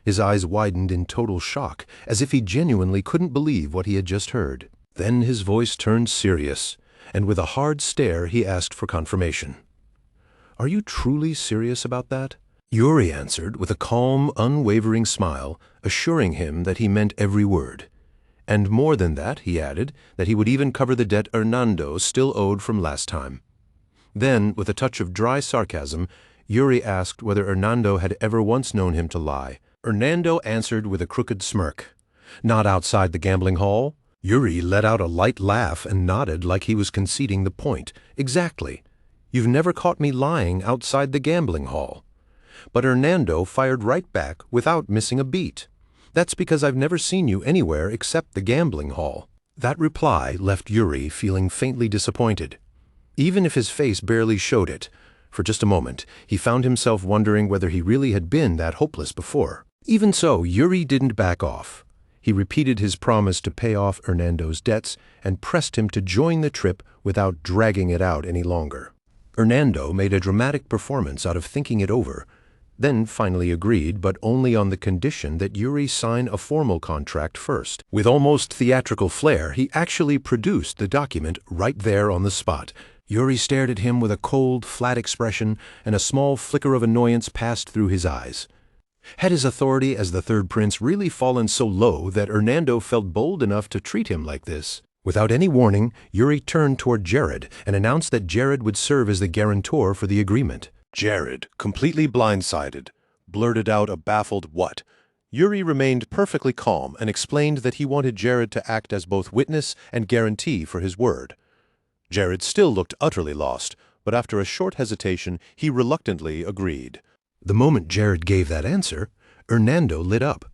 His eyes widened in total shock, as if he genuinely couldn't believe what he had just heard. Then his voice turned serious, and with a hard stare he asked for confirmation. "Are you truly serious about that?" Yuri answered with a calm, unwavering smile, assuring him that he meant every word. And more than that, he added, that he would even cover the debt Hernando still owed from last time. Then, with a touch of dry sarcasm, Yuri asked whether Hernando had ever once known him to lie. Hernando answered with a crooked smirk. "Not outside the gambling hall?" Yuri let out a light laugh and nodded like he was conceding the point. "Exactly. You've never caught me lying outside the gambling hall." But Hernando fired right back without missing a beat. "That's because I've never seen you anywhere except the gambling hall." That reply left Yuri feeling faintly disappointed. Even if his face barely showed it, for just a moment he found himself wondering whether he really had been that hopeless before. Even so, Yuri didn't back off. He repeated his promise to pay off Hernando's debts and pressed him to join the trip without dragging it out any longer. Hernando made a dramatic performance out of thinking it over, then finally agreed, but only on the condition that Yuri sign a formal contract first. With almost theatrical flair, he actually produced the document right there on the spot. Yuri stared at him with a cold, flat expression, and a small flicker of annoyance passed through his eyes. Had his authority as the third prince really fallen so low that Hernando felt bold enough to treat him like this? Without any warning, Yuri turned toward Jared and announced that Jared would serve as the guarantor for the agreement. Jared, completely blindsided, blurted out a baffled what. Yuri remained perfectly calm and explained that he wanted Jared to act as both witness and guarantee for his word. Jared still looked utterly lost, but after a short hesitation, he reluctantly agreed. The moment Jared gave that answer, Hernando lit up.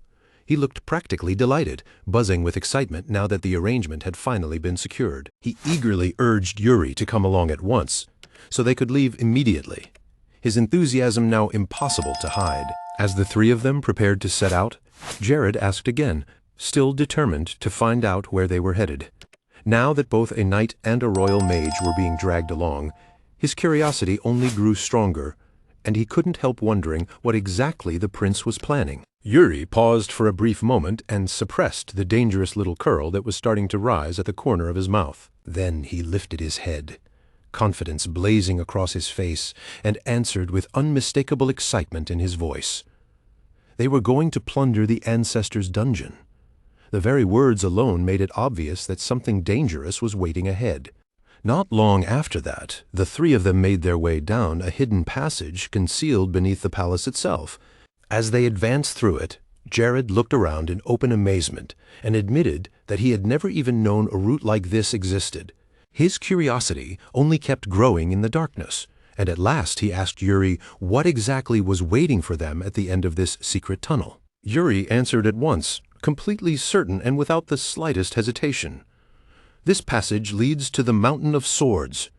He looked practically delighted, buzzing with excitement now that the arrangement had finally been secured. He eagerly urged Yuri to come along at once, so they could leave immediately. His enthusiasm now impossible to hide. As the three of them prepared to set out, Jared asked again, still determined to find out where they were headed. Now that both a knight and a royal mage were being dragged along, his curiosity only grew stronger, and he couldn't help wondering what exactly the prince was planning. Yuri paused for a brief moment and suppressed the dangerous little curl that was starting to rise at the corner of his mouth. Then he lifted his head, confidence blazing across his face, and answered with unmistakable excitement in his voice. They were going to plunder the ancestors' dungeon. The very words alone made it obvious that something dangerous was waiting ahead. Not long after that, the three of them made their way down a hidden passage concealed beneath the palace itself. As they advanced through it, Jared looked around in open amazement and admitted that he had never even known a route like this existed. His curiosity only kept growing in the darkness, and at last he asked Yuri what exactly was waiting for them at the end of this secret tunnel. Yuri answered at once, completely certain and without the slightest hesitation. This passage leads to the Mountain of Swords.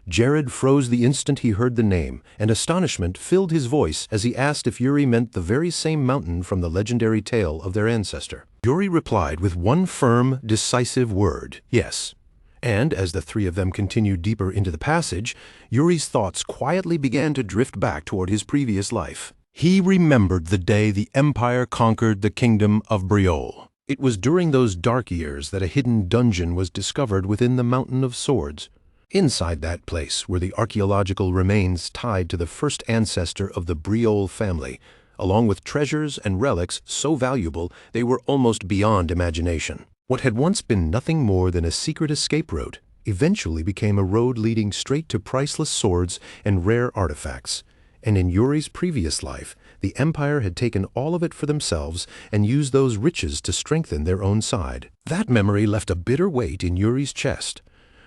Jared froze the instant he heard the name, and astonishment filled his voice as he asked if Yuri meant the very same mountain from the legendary tale of their ancestor. Yuri replied with one firm, decisive word, yes. And as the three of them continued deeper into the passage, Yuri's thoughts quietly began to drift back toward his previous life. He remembered the day the Empire conquered the kingdom of Briol. It was during those dark years that a hidden dungeon was discovered within the Mountain of Swords. Inside that place were the archaeological remains tied to the first ancestor of the Briol family, along with treasures and relics so valuable they were almost beyond imagination. What had once been nothing more than a secret escape route eventually became a road leading straight to priceless swords and rare artifacts. And in Yuri's previous life, the Empire had taken all of it for themselves and used those riches to strengthen their own side. That memory left a bitter weight in Yuri's chest,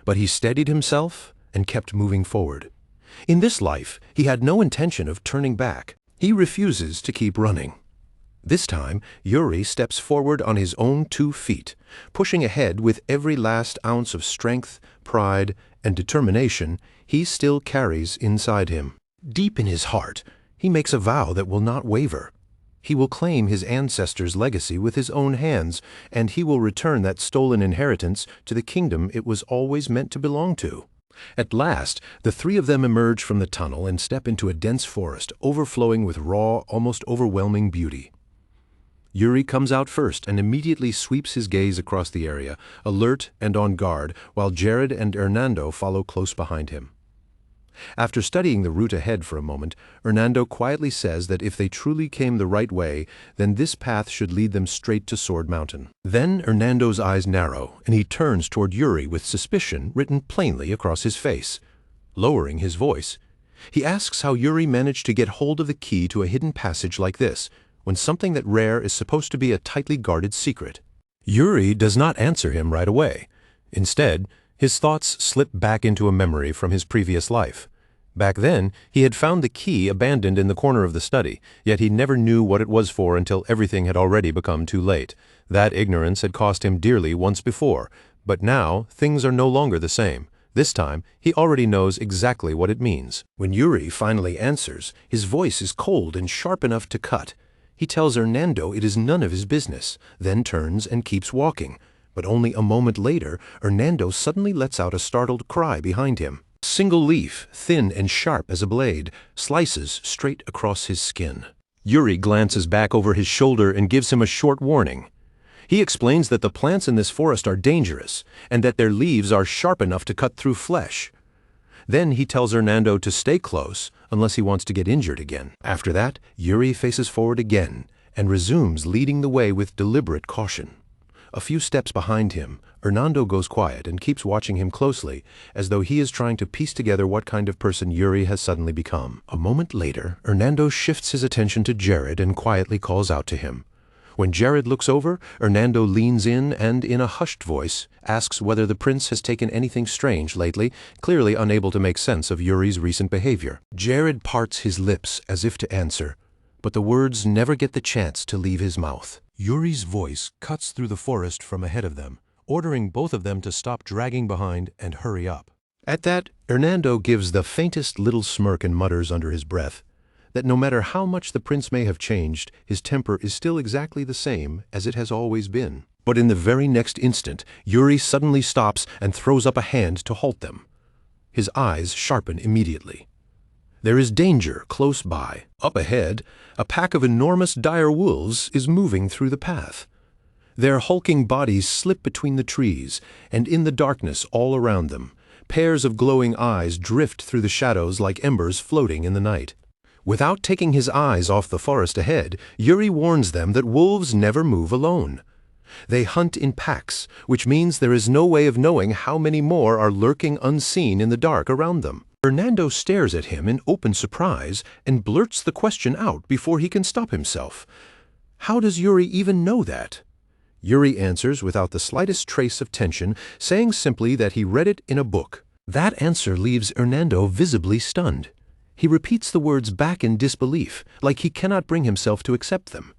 but he steadied himself and kept moving forward. In this life, he had no intention of turning back. He refuses to keep running. This time, Yuri steps forward on his own 2 feet, pushing ahead with every last ounce of strength, pride, and determination he still carries inside him. Deep in his heart, he makes a vow that will not waver. He will claim his ancestors' legacy with his own hands, and he will return that stolen inheritance to the kingdom it was always meant to belong to. At last, the three of them emerge from the tunnel and step into a dense forest overflowing with raw, almost overwhelming beauty. Yuri comes out first and immediately sweeps his gaze across the area, alert and on guard, while Jared and Hernando follow close behind him. After studying the route ahead for a moment, Hernando quietly says that if they truly came the right way, then this path should lead them straight to Sword Mountain. Then Hernando's eyes narrow, and he turns toward Yuri with suspicion written plainly across his face. Lowering his voice, he asks how Yuri managed to get hold of the key to a hidden passage like this, when something that rare is supposed to be a tightly guarded secret. Yuri does not answer him right away. Instead, his thoughts slip back into a memory from his previous life. Back then, he had found the key abandoned in the corner of the study, yet he never knew what it was for until everything had already become too late. That ignorance had cost him dearly once before, but now things are no longer the same. This time, he already knows exactly what it means. When Yuri finally answers, his voice is cold and sharp enough to cut. He tells Hernando it is none of his business, then turns and keeps walking. But only a moment later, Hernando suddenly lets out a startled cry behind him. A single leaf, thin and sharp as a blade, slices straight across his skin. Yuri glances back over his shoulder and gives him a short warning. He explains that the plants in this forest are dangerous, and that their leaves are sharp enough to cut through flesh. Then he tells Hernando to stay close unless he wants to get injured again. After that, Yuri faces forward again and resumes leading the way with deliberate caution. A few steps behind him, Hernando goes quiet and keeps watching him closely, as though he is trying to piece together what kind of person Yuri has suddenly become. A moment later, Hernando shifts his attention to Jared and quietly calls out to him. When Jared looks over, Hernando leans in and, in a hushed voice, asks whether the prince has taken anything strange lately, clearly unable to make sense of Yuri's recent behavior. Jared parts his lips as if to answer, but the words never get the chance to leave his mouth. Yuri's voice cuts through the forest from ahead of them, ordering both of them to stop dragging behind and hurry up. At that, Hernando gives the faintest little smirk and mutters under his breath that no matter how much the prince may have changed, his temper is still exactly the same as it has always been. But in the very next instant, Yuri suddenly stops and throws up a hand to halt them. His eyes sharpen immediately. There is danger close by. Up ahead, a pack of enormous dire wolves is moving through the path. Their hulking bodies slip between the trees, and in the darkness all around them, pairs of glowing eyes drift through the shadows like embers floating in the night. Without taking his eyes off the forest ahead, Yuri warns them that wolves never move alone. They hunt in packs, which means there is no way of knowing how many more are lurking unseen in the dark around them. Hernando stares at him in open surprise and blurts the question out before he can stop himself. How does Yuri even know that? Yuri answers without the slightest trace of tension, saying simply that he read it in a book. That answer leaves Hernando visibly stunned. He repeats the words back in disbelief, like he cannot bring himself to accept them.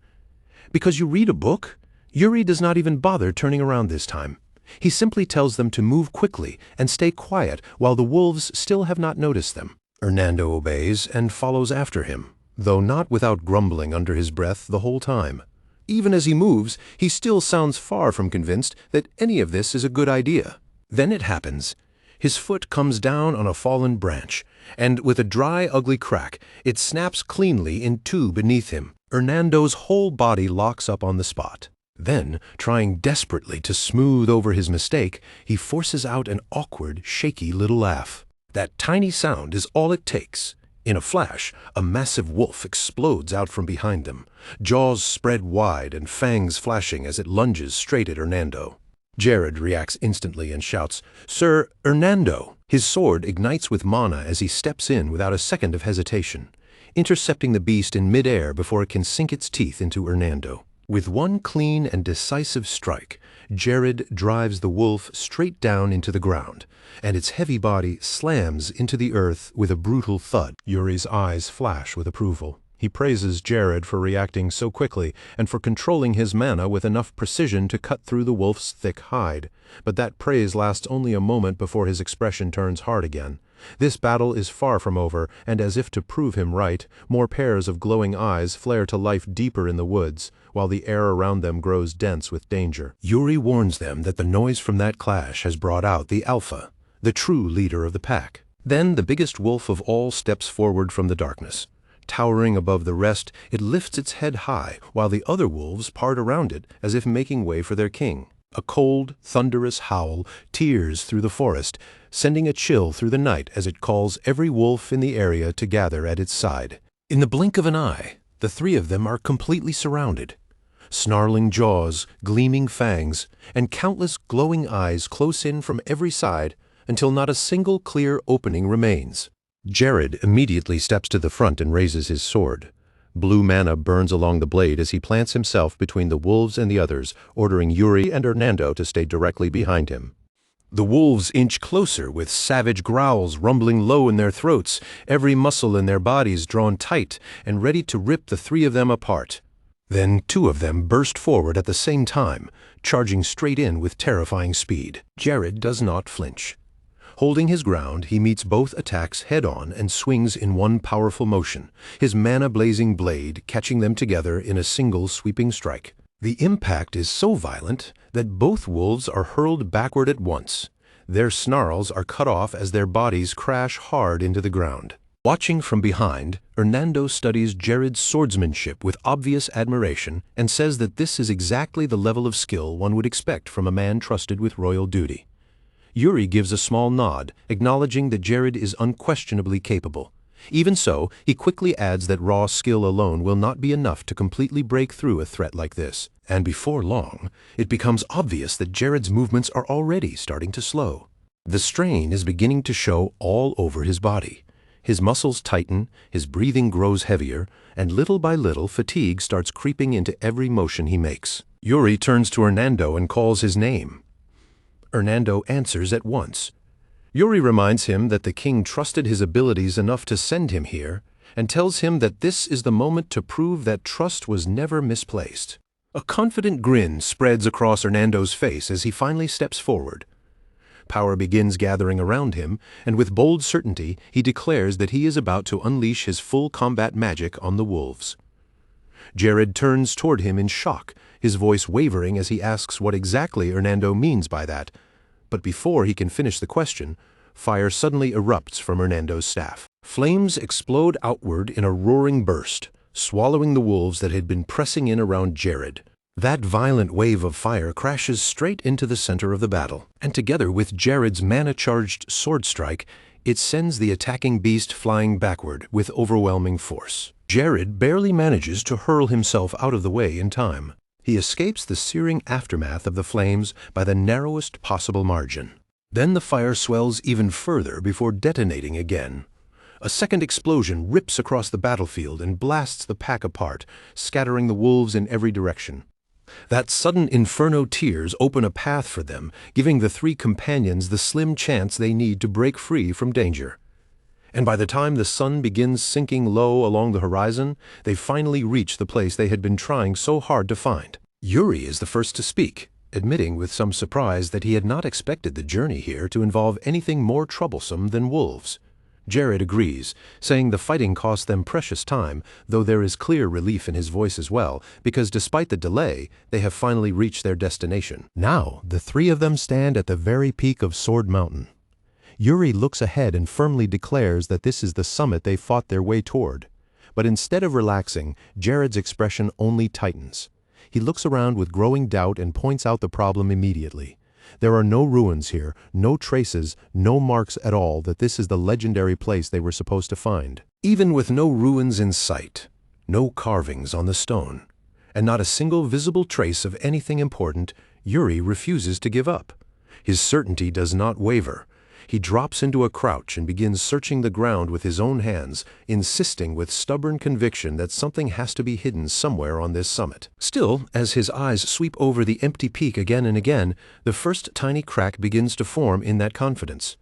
Because you read a book? Yuri does not even bother turning around this time. He simply tells them to move quickly and stay quiet while the wolves still have not noticed them. Hernando obeys and follows after him, though not without grumbling under his breath the whole time. Even as he moves, he still sounds far from convinced that any of this is a good idea. Then it happens. His foot comes down on a fallen branch, and with a dry, ugly crack, it snaps cleanly in two beneath him. Hernando's whole body locks up on the spot. Then, trying desperately to smooth over his mistake, he forces out an awkward, shaky little laugh. That tiny sound is all it takes. In a flash, a massive wolf explodes out from behind them, jaws spread wide and fangs flashing as it lunges straight at Hernando. Jared reacts instantly and shouts, "Sir, Hernando!" His sword ignites with mana as he steps in without a second of hesitation, intercepting the beast in midair before it can sink its teeth into Hernando. With one clean and decisive strike, Jared drives the wolf straight down into the ground, and its heavy body slams into the earth with a brutal thud. Yuri's eyes flash with approval. He praises Jared for reacting so quickly and for controlling his mana with enough precision to cut through the wolf's thick hide. But that praise lasts only a moment before his expression turns hard again. This battle is far from over, and as if to prove him right, more pairs of glowing eyes flare to life deeper in the woods, while the air around them grows dense with danger. Yuri warns them that the noise from that clash has brought out the alpha, the true leader of the pack. Then the biggest wolf of all steps forward from the darkness. Towering above the rest, it lifts its head high, while the other wolves part around it as if making way for their king. A cold, thunderous howl tears through the forest, sending a chill through the night as it calls every wolf in the area to gather at its side. In the blink of an eye, the three of them are completely surrounded. Snarling jaws, gleaming fangs, and countless glowing eyes close in from every side until not a single clear opening remains. Jared immediately steps to the front and raises his sword. Blue mana burns along the blade as he plants himself between the wolves and the others, ordering Yuri and Hernando to stay directly behind him. The wolves inch closer with savage growls rumbling low in their throats, every muscle in their bodies drawn tight and ready to rip the three of them apart. Then two of them burst forward at the same time, charging straight in with terrifying speed. Jared does not flinch. Holding his ground, he meets both attacks head-on and swings in one powerful motion, his mana-blazing blade catching them together in a single sweeping strike. The impact is so violent that both wolves are hurled backward at once. Their snarls are cut off as their bodies crash hard into the ground. Watching from behind, Hernando studies Jared's swordsmanship with obvious admiration and says that this is exactly the level of skill one would expect from a man trusted with royal duty. Yuri gives a small nod, acknowledging that Jared is unquestionably capable. Even so, he quickly adds that raw skill alone will not be enough to completely break through a threat like this. And before long, it becomes obvious that Jared's movements are already starting to slow. The strain is beginning to show all over his body. His muscles tighten, his breathing grows heavier, and little by little fatigue starts creeping into every motion he makes. Yuri turns to Hernando and calls his name. Hernando answers at once. Yuri reminds him that the king trusted his abilities enough to send him here, and tells him that this is the moment to prove that trust was never misplaced. A confident grin spreads across Hernando's face as he finally steps forward. Power begins gathering around him, and with bold certainty he declares that he is about to unleash his full combat magic on the wolves. Jared turns toward him in shock, his voice wavering as he asks what exactly Hernando means by that. But before he can finish the question, fire suddenly erupts from Hernando's staff. Flames explode outward in a roaring burst, swallowing the wolves that had been pressing in around Jared. That violent wave of fire crashes straight into the center of the battle, and together with Jared's mana-charged sword strike, it sends the attacking beast flying backward with overwhelming force. Jared barely manages to hurl himself out of the way in time. He escapes the searing aftermath of the flames by the narrowest possible margin. Then the fire swells even further before detonating again. A second explosion rips across the battlefield and blasts the pack apart, scattering the wolves in every direction. That sudden inferno tears open a path for them, giving the three companions the slim chance they need to break free from danger. And by the time the sun begins sinking low along the horizon, they finally reach the place they had been trying so hard to find. Yuri is the first to speak, admitting with some surprise that he had not expected the journey here to involve anything more troublesome than wolves. Jared agrees, saying the fighting cost them precious time, though there is clear relief in his voice as well, because despite the delay, they have finally reached their destination. Now, the three of them stand at the very peak of Sword Mountain. Yuri looks ahead and firmly declares that this is the summit they fought their way toward. But instead of relaxing, Jared's expression only tightens. He looks around with growing doubt and points out the problem immediately. There are no ruins here, no traces, no marks at all that this is the legendary place they were supposed to find. Even with no ruins in sight, no carvings on the stone, and not a single visible trace of anything important, Yuri refuses to give up. His certainty does not waver. He drops into a crouch and begins searching the ground with his own hands, insisting with stubborn conviction that something has to be hidden somewhere on this summit. Still, as his eyes sweep over the empty peak again and again, the first tiny crack begins to form in that confidence.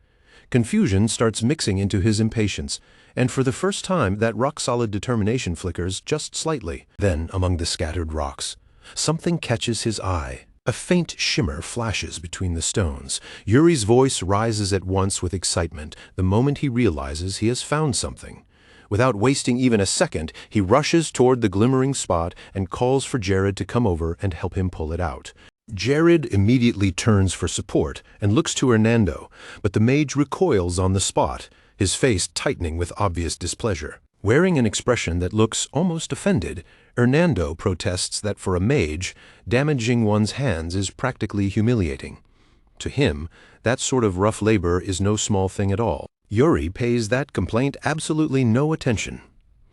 Confusion starts mixing into his impatience, and for the first time that rock-solid determination flickers just slightly. Then, among the scattered rocks, something catches his eye. A faint shimmer flashes between the stones. Yuri's voice rises at once with excitement the moment he realizes he has found something. Without wasting even a second, he rushes toward the glimmering spot and calls for Jared to come over and help him pull it out. Jared immediately turns for support and looks to Hernando, but the mage recoils on the spot, his face tightening with obvious displeasure. Wearing an expression that looks almost offended, Hernando protests that for a mage, damaging one's hands is practically humiliating. To him, that sort of rough labor is no small thing at all. Yuri pays that complaint absolutely no attention.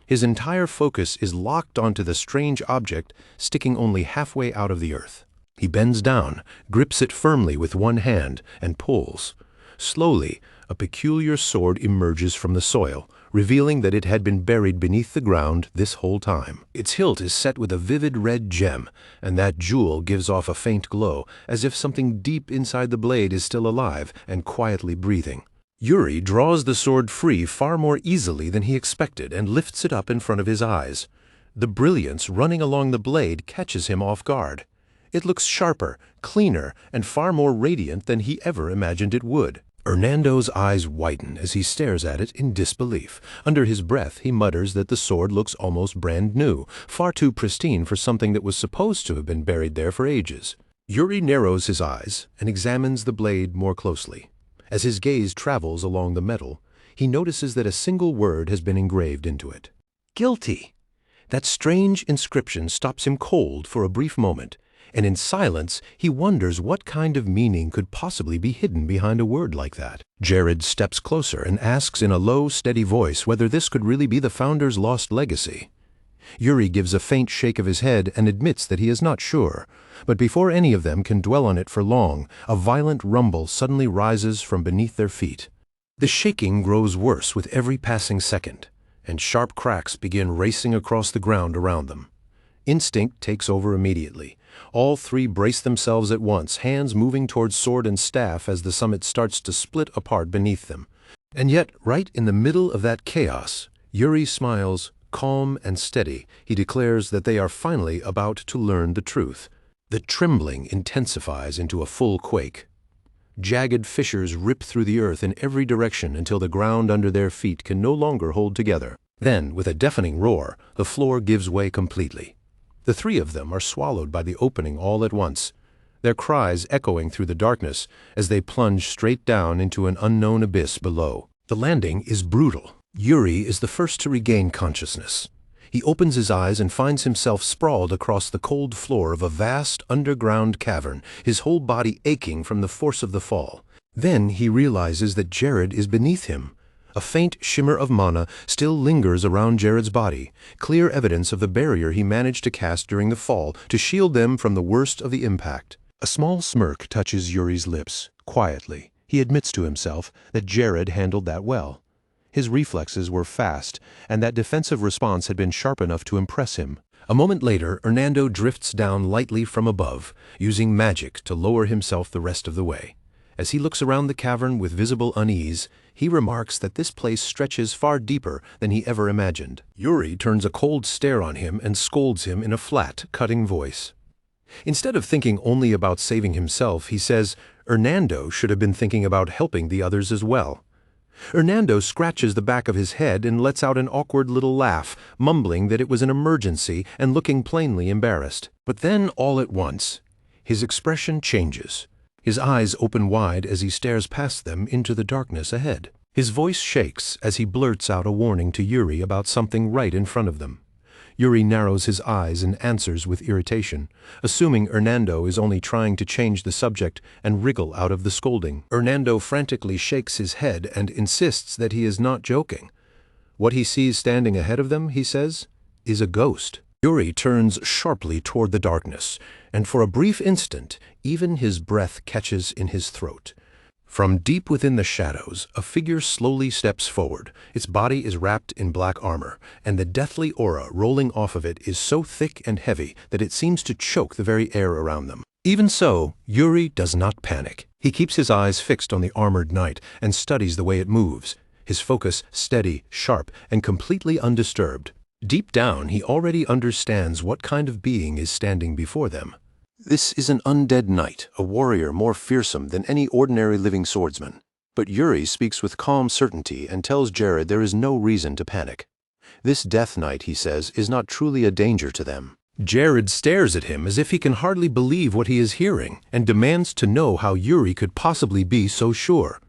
His entire focus is locked onto the strange object sticking only halfway out of the earth. He bends down, grips it firmly with one hand, and pulls. Slowly, a peculiar sword emerges from the soil, revealing that it had been buried beneath the ground this whole time. Its hilt is set with a vivid red gem, and that jewel gives off a faint glow, as if something deep inside the blade is still alive and quietly breathing. Yuri draws the sword free far more easily than he expected and lifts it up in front of his eyes. The brilliance running along the blade catches him off guard. It looks sharper, cleaner, and far more radiant than he ever imagined it would. Hernando's eyes widen as he stares at it in disbelief. Under his breath, he mutters that the sword looks almost brand new, far too pristine for something that was supposed to have been buried there for ages. Yuri narrows his eyes and examines the blade more closely. As his gaze travels along the metal, he notices that a single word has been engraved into it. Guilty! That strange inscription stops him cold for a brief moment, and in silence he wonders what kind of meaning could possibly be hidden behind a word like that. Jared steps closer and asks in a low, steady voice whether this could really be the founder's lost legacy. Yuri gives a faint shake of his head and admits that he is not sure, but before any of them can dwell on it for long, a violent rumble suddenly rises from beneath their feet. The shaking grows worse with every passing second, and sharp cracks begin racing across the ground around them. Instinct takes over immediately. All three brace themselves at once, hands moving towards sword and staff as the summit starts to split apart beneath them. And yet, right in the middle of that chaos, Yuri smiles, calm and steady. He declares that they are finally about to learn the truth. The trembling intensifies into a full quake. Jagged fissures rip through the earth in every direction until the ground under their feet can no longer hold together. Then, with a deafening roar, the floor gives way completely. The three of them are swallowed by the opening all at once, their cries echoing through the darkness as they plunge straight down into an unknown abyss below. The landing is brutal. Yuri is the first to regain consciousness. He opens his eyes and finds himself sprawled across the cold floor of a vast underground cavern, his whole body aching from the force of the fall. Then he realizes that Jared is beneath him. A faint shimmer of mana still lingers around Jared's body, clear evidence of the barrier he managed to cast during the fall to shield them from the worst of the impact. A small smirk touches Yuri's lips. Quietly, he admits to himself that Jared handled that well. His reflexes were fast, and that defensive response had been sharp enough to impress him. A moment later, Hernando drifts down lightly from above, using magic to lower himself the rest of the way. As he looks around the cavern with visible unease, he remarks that this place stretches far deeper than he ever imagined. Yuri turns a cold stare on him and scolds him in a flat, cutting voice. Instead of thinking only about saving himself, he says Hernando should have been thinking about helping the others as well. Hernando scratches the back of his head and lets out an awkward little laugh, mumbling that it was an emergency and looking plainly embarrassed. But then, all at once, his expression changes. His eyes open wide as he stares past them into the darkness ahead. His voice shakes as he blurts out a warning to Yuri about something right in front of them. Yuri narrows his eyes and answers with irritation, assuming Hernando is only trying to change the subject and wriggle out of the scolding. Hernando frantically shakes his head and insists that he is not joking. What he sees standing ahead of them, he says, is a ghost. Yuri turns sharply toward the darkness, and for a brief instant, even his breath catches in his throat. From deep within the shadows, a figure slowly steps forward. Its body is wrapped in black armor, and the deathly aura rolling off of it is so thick and heavy that it seems to choke the very air around them. Even so, Yuri does not panic. He keeps his eyes fixed on the armored knight and studies the way it moves, his focus steady, sharp, and completely undisturbed. Deep down, he already understands what kind of being is standing before them. This is an undead knight, a warrior more fearsome than any ordinary living swordsman. But Yuri speaks with calm certainty and tells Jared there is no reason to panic. This death knight, he says, is not truly a danger to them. Jared stares at him as if he can hardly believe what he is hearing and demands to know how Yuri could possibly be so sure.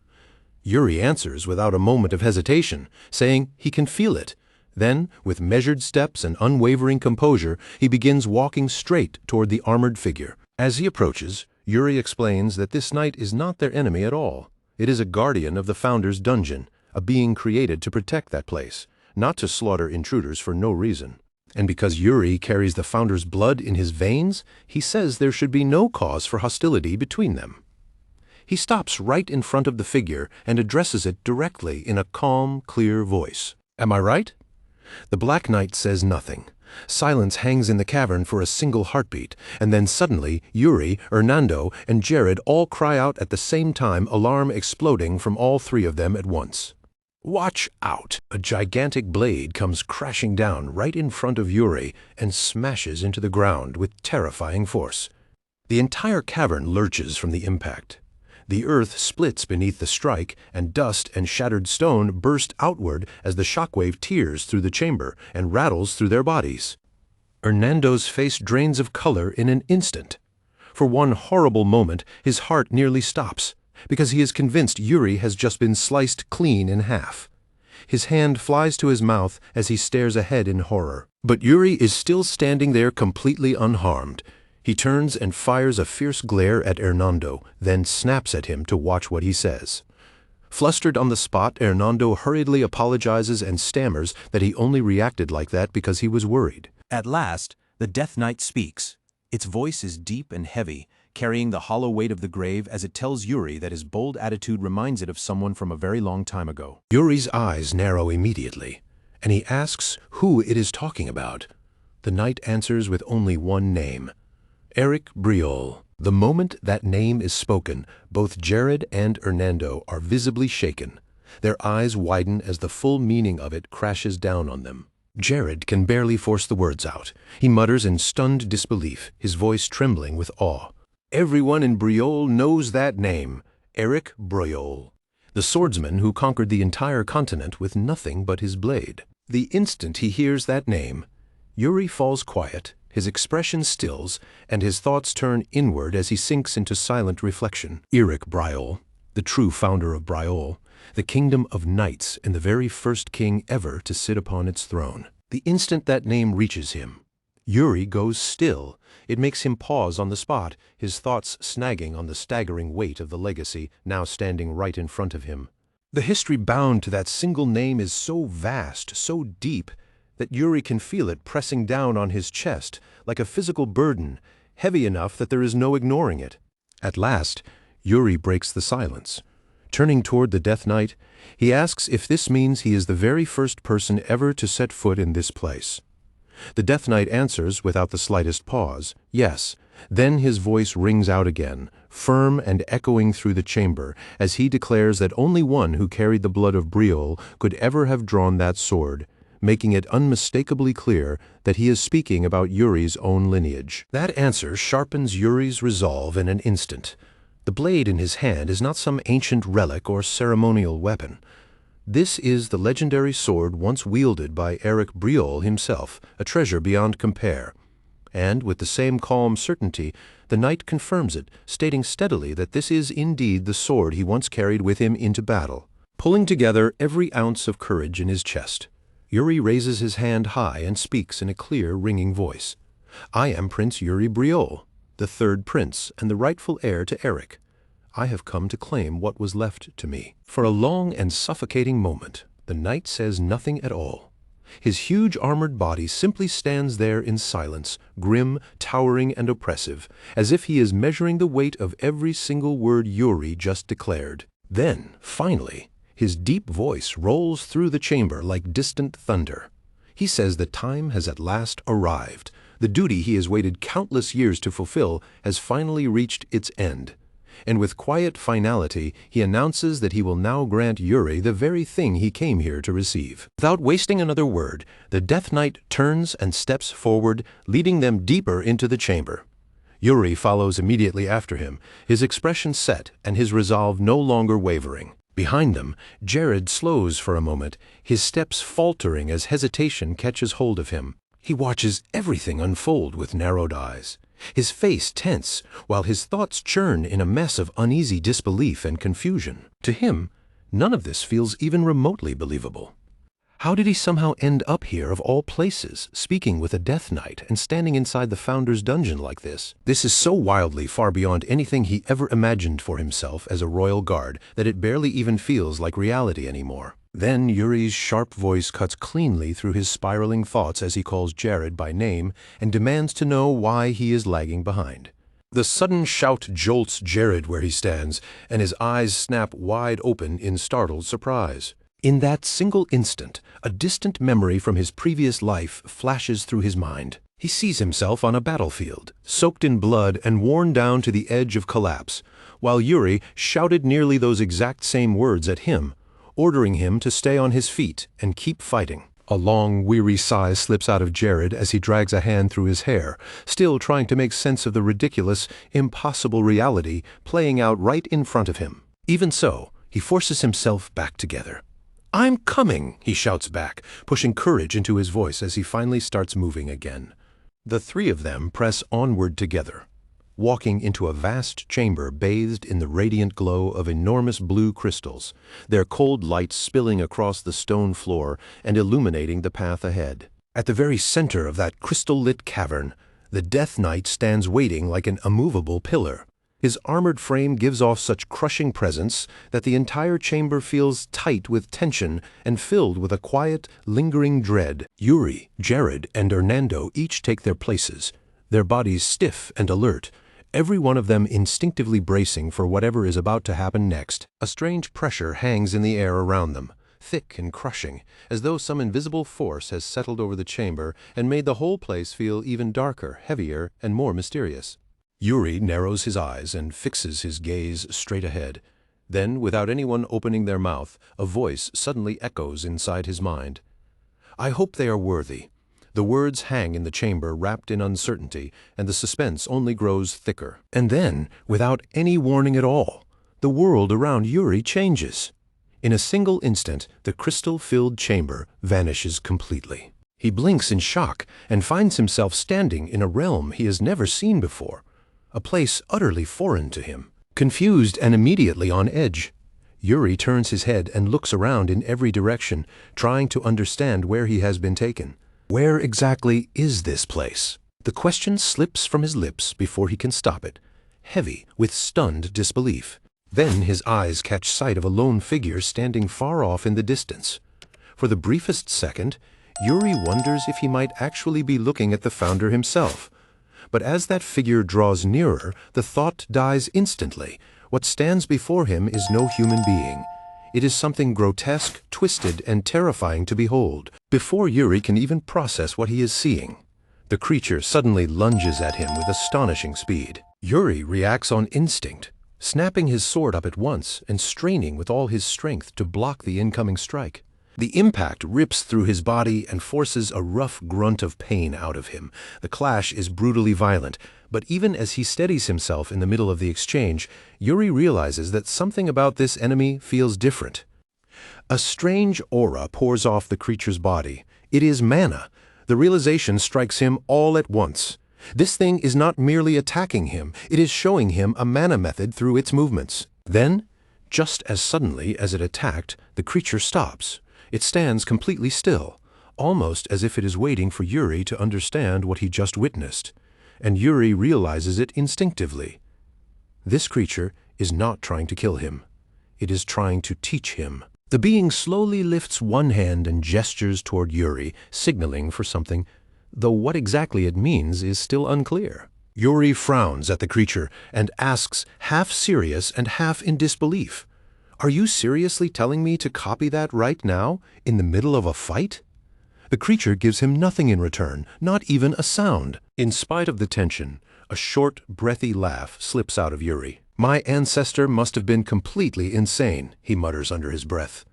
Yuri answers without a moment of hesitation, saying he can feel it. Then, with measured steps and unwavering composure, he begins walking straight toward the armored figure. As he approaches, Yuri explains that this knight is not their enemy at all. It is a guardian of the Founder's dungeon, a being created to protect that place, not to slaughter intruders for no reason. And because Yuri carries the Founder's blood in his veins, he says there should be no cause for hostility between them. He stops right in front of the figure and addresses it directly in a calm, clear voice. "Am I right?" The Black Knight says nothing. Silence hangs in the cavern for a single heartbeat, and then suddenly Yuri, Hernando, and Jared all cry out at the same time, alarm exploding from all three of them at once. "Watch out!" A gigantic blade comes crashing down right in front of Yuri and smashes into the ground with terrifying force. The entire cavern lurches from the impact. The earth splits beneath the strike, and dust and shattered stone burst outward as the shockwave tears through the chamber and rattles through their bodies. Hernando's face drains of color in an instant. For one horrible moment, his heart nearly stops, because he is convinced Yuri has just been sliced clean in half. His hand flies to his mouth as he stares ahead in horror. But Yuri is still standing there completely unharmed. He turns and fires a fierce glare at Hernando, then snaps at him to watch what he says. Flustered on the spot, Hernando hurriedly apologizes and stammers that he only reacted like that because he was worried. At last, the Death Knight speaks. Its voice is deep and heavy, carrying the hollow weight of the grave as it tells Yuri that his bold attitude reminds it of someone from a very long time ago. Yuri's eyes narrow immediately, and he asks who it is talking about. The knight answers with only one name: Eric Briol. The moment that name is spoken, both Jared and Hernando are visibly shaken. Their eyes widen as the full meaning of it crashes down on them. Jared can barely force the words out. He mutters in stunned disbelief, his voice trembling with awe. Everyone in Briol knows that name, Eric Briol, the swordsman who conquered the entire continent with nothing but his blade. The instant he hears that name, Yuri falls quiet, his expression stills, and his thoughts turn inward as he sinks into silent reflection. Eric Briol, the true founder of Briol, the kingdom of knights and the very first king ever to sit upon its throne. The instant that name reaches him, Yuri goes still. It makes him pause on the spot, his thoughts snagging on the staggering weight of the legacy now standing right in front of him. The history bound to that single name is so vast, so deep, that Yuri can feel it pressing down on his chest like a physical burden, heavy enough that there is no ignoring it. At last, Yuri breaks the silence. Turning toward the Death Knight, he asks if this means he is the very first person ever to set foot in this place. The Death Knight answers without the slightest pause, yes. Then his voice rings out again, firm and echoing through the chamber, as he declares that only one who carried the blood of Briol could ever have drawn that sword, making it unmistakably clear that he is speaking about Yuri's own lineage. That answer sharpens Yuri's resolve in an instant. The blade in his hand is not some ancient relic or ceremonial weapon. This is the legendary sword once wielded by Eric Briol himself, a treasure beyond compare. And with the same calm certainty, the knight confirms it, stating steadily that this is indeed the sword he once carried with him into battle. Pulling together every ounce of courage in his chest, Yuri raises his hand high and speaks in a clear, ringing voice. I am Prince Yuri Briol, the third prince and the rightful heir to Eric. I have come to claim what was left to me. For a long and suffocating moment, the knight says nothing at all. His huge armored body simply stands there in silence, grim, towering, and oppressive, as if he is measuring the weight of every single word Yuri just declared. Then, finally, his deep voice rolls through the chamber like distant thunder. He says the time has at last arrived. The duty he has waited countless years to fulfill has finally reached its end. And with quiet finality, he announces that he will now grant Yuri the very thing he came here to receive. Without wasting another word, the Death Knight turns and steps forward, leading them deeper into the chamber. Yuri follows immediately after him, his expression set and his resolve no longer wavering. Behind them, Jared slows for a moment, his steps faltering as hesitation catches hold of him. He watches everything unfold with narrowed eyes, his face tense, while his thoughts churn in a mess of uneasy disbelief and confusion. To him, none of this feels even remotely believable. How did he somehow end up here of all places, speaking with a Death Knight and standing inside the Founder's dungeon like this? This is so wildly far beyond anything he ever imagined for himself as a royal guard that it barely even feels like reality anymore. Then Yuri's sharp voice cuts cleanly through his spiraling thoughts as he calls Jared by name and demands to know why he is lagging behind. The sudden shout jolts Jared where he stands, and his eyes snap wide open in startled surprise. In that single instant, a distant memory from his previous life flashes through his mind. He sees himself on a battlefield, soaked in blood and worn down to the edge of collapse, while Yuri shouted nearly those exact same words at him, ordering him to stay on his feet and keep fighting. A long, weary sigh slips out of Jared as he drags a hand through his hair, still trying to make sense of the ridiculous, impossible reality playing out right in front of him. Even so, he forces himself back together. I'm coming, he shouts back, pushing courage into his voice as he finally starts moving again. The three of them press onward together, walking into a vast chamber bathed in the radiant glow of enormous blue crystals, their cold light spilling across the stone floor and illuminating the path ahead. At the very center of that crystal-lit cavern, The Death Knight stands waiting like an immovable pillar. His armored frame gives off such crushing presence that the entire chamber feels tight with tension and filled with a quiet, lingering dread. Yuri, Jared, and Hernando each take their places, their bodies stiff and alert, every one of them instinctively bracing for whatever is about to happen next. A strange pressure hangs in the air around them, thick and crushing, as though some invisible force has settled over the chamber and made the whole place feel even darker, heavier, and more mysterious. Yuri narrows his eyes and fixes his gaze straight ahead. Then, without anyone opening their mouth, a voice suddenly echoes inside his mind. "I hope they are worthy." The words hang in the chamber wrapped in uncertainty, and the suspense only grows thicker. And then, without any warning at all, the world around Yuri changes. In a single instant, the crystal-filled chamber vanishes completely. He blinks in shock and finds himself standing in a realm he has never seen before, a place utterly foreign to him. Confused and immediately on edge, Yuri turns his head and looks around in every direction, trying to understand where he has been taken. Where exactly is this place? The question slips from his lips before he can stop it, heavy with stunned disbelief. Then his eyes catch sight of a lone figure standing far off in the distance. For the briefest second, Yuri wonders if he might actually be looking at the founder himself. But as that figure draws nearer, the thought dies instantly. What stands before him is no human being. It is something grotesque, twisted, and terrifying to behold. Before Yuri can even process what he is seeing, the creature suddenly lunges at him with astonishing speed. Yuri reacts on instinct, snapping his sword up at once and straining with all his strength to block the incoming strike. The impact rips through his body and forces a rough grunt of pain out of him. The clash is brutally violent, but even as he steadies himself in the middle of the exchange, Yuri realizes that something about this enemy feels different. A strange aura pours off the creature's body. It is mana. The realization strikes him all at once. This thing is not merely attacking him, it is showing him a mana method through its movements. Then, just as suddenly as it attacked, the creature stops. It stands completely still, almost as if it is waiting for Yuri to understand what he just witnessed. And Yuri realizes it instinctively. This creature is not trying to kill him. It is trying to teach him. The being slowly lifts one hand and gestures toward Yuri, signaling for something, though what exactly it means is still unclear. Yuri frowns at the creature and asks, half serious and half in disbelief, "Are you seriously telling me to copy that right now, in the middle of a fight?" The creature gives him nothing in return, not even a sound. In spite of the tension, a short, breathy laugh slips out of Yuri. "My ancestor must have been completely insane," he mutters under his breath.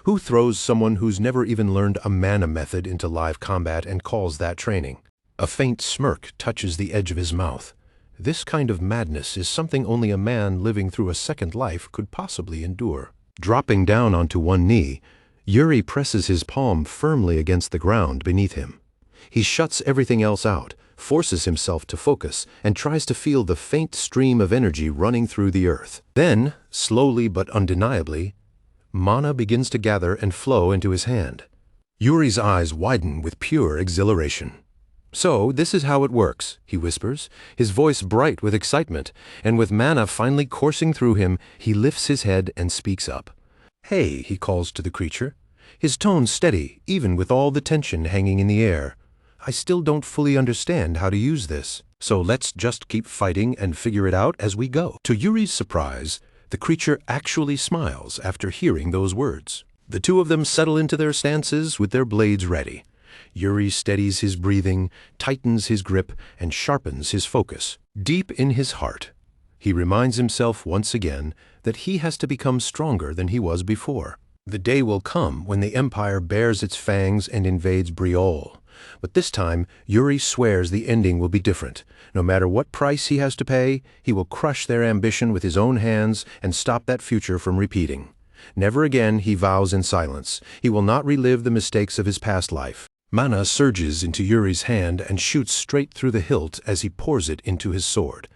Who throws someone who's never even learned a mana method into live combat and calls that training? A faint smirk touches the edge of his mouth. This kind of madness is something only a man living through a second life could possibly endure. Dropping down onto one knee, Yuri presses his palm firmly against the ground beneath him. He shuts everything else out, forces himself to focus, and tries to feel the faint stream of energy running through the earth. Then, slowly but undeniably, mana begins to gather and flow into his hand. Yuri's eyes widen with pure exhilaration. "So, this is how it works," he whispers, his voice bright with excitement, and with mana finally coursing through him, he lifts his head and speaks up. "Hey," he calls to the creature, his tone steady, even with all the tension hanging in the air. "I still don't fully understand how to use this, so let's just keep fighting and figure it out as we go." To Yuri's surprise, the creature actually smiles after hearing those words. The two of them settle into their stances with their blades ready. Yuri steadies his breathing, tightens his grip, and sharpens his focus. Deep in his heart, he reminds himself once again that he has to become stronger than he was before. The day will come when the Empire bares its fangs and invades Briol. But this time, Yuri swears the ending will be different. No matter what price he has to pay, he will crush their ambition with his own hands and stop that future from repeating. Never again, he vows in silence. He will not relive the mistakes of his past life. Mana surges into Yuri's hand and shoots straight through the hilt as he pours it into his sword.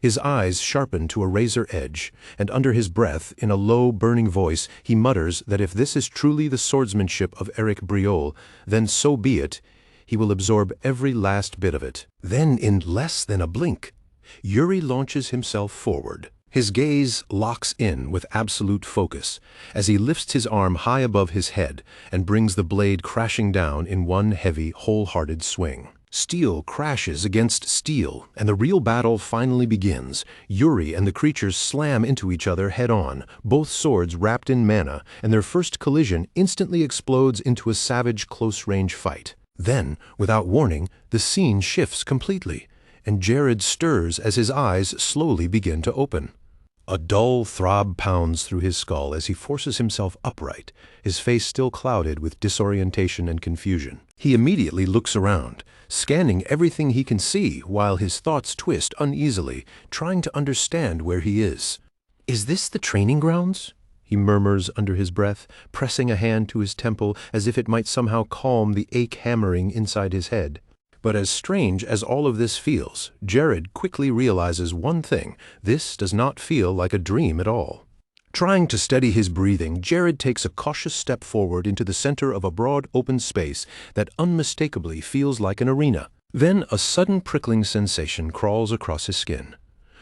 His eyes sharpen to a razor edge, and under his breath, in a low, burning voice, he mutters that if this is truly the swordsmanship of Eric Briol, then so be it. He will absorb every last bit of it. Then, in less than a blink, Yuri launches himself forward. His gaze locks in with absolute focus as he lifts his arm high above his head and brings the blade crashing down in one heavy, wholehearted swing. Steel crashes against steel, and the real battle finally begins. Yuri and the creatures slam into each other head-on, both swords wrapped in mana, and their first collision instantly explodes into a savage close-range fight. Then, without warning, the scene shifts completely, and Jared stirs as his eyes slowly begin to open. A dull throb pounds through his skull as he forces himself upright, his face still clouded with disorientation and confusion. He immediately looks around, scanning everything he can see while his thoughts twist uneasily, trying to understand where he is. "Is this the training grounds?" he murmurs under his breath, pressing a hand to his temple as if it might somehow calm the ache hammering inside his head. But as strange as all of this feels, Jared quickly realizes one thing: this does not feel like a dream at all. Trying to steady his breathing, Jared takes a cautious step forward into the center of a broad open space that unmistakably feels like an arena. Then a sudden prickling sensation crawls across his skin.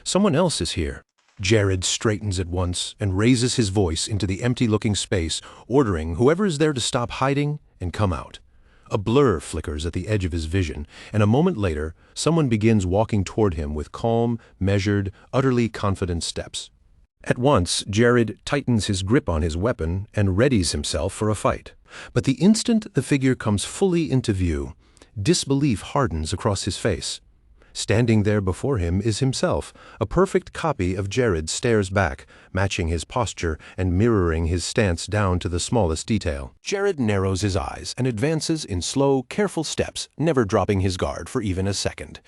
Someone else is here. Jared straightens at once and raises his voice into the empty-looking space, ordering whoever is there to stop hiding and come out. A blur flickers at the edge of his vision, and a moment later, someone begins walking toward him with calm, measured, utterly confident steps. At once, Jared tightens his grip on his weapon and readies himself for a fight. But the instant the figure comes fully into view, disbelief hardens across his face. Standing there before him is himself. A perfect copy of Jared stares back, matching his posture and mirroring his stance down to the smallest detail. Jared narrows his eyes and advances in slow, careful steps, never dropping his guard for even a second.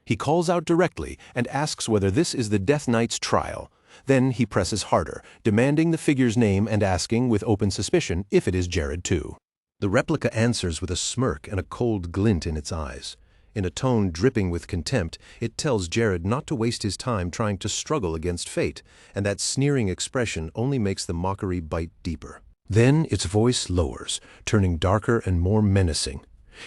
He calls out directly and asks whether this is the Death Knight's trial. Then he presses harder, demanding the figure's name and asking with open suspicion if it is Jared too. The replica answers with a smirk and a cold glint in its eyes. In a tone dripping with contempt, it tells Jared not to waste his time trying to struggle against fate, and that sneering expression only makes the mockery bite deeper. Then its voice lowers, turning darker and more menacing.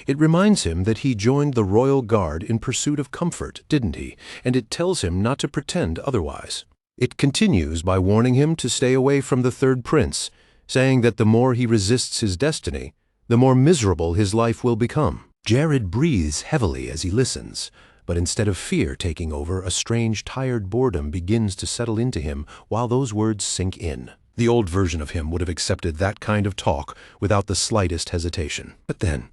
It reminds him that he joined the Royal Guard in pursuit of comfort, didn't he? And it tells him not to pretend otherwise. It continues by warning him to stay away from the Third Prince, saying that the more he resists his destiny, the more miserable his life will become. Jared breathes heavily as he listens, but instead of fear taking over, a strange, tired boredom begins to settle into him while those words sink in. The old version of him would have accepted that kind of talk without the slightest hesitation. But then,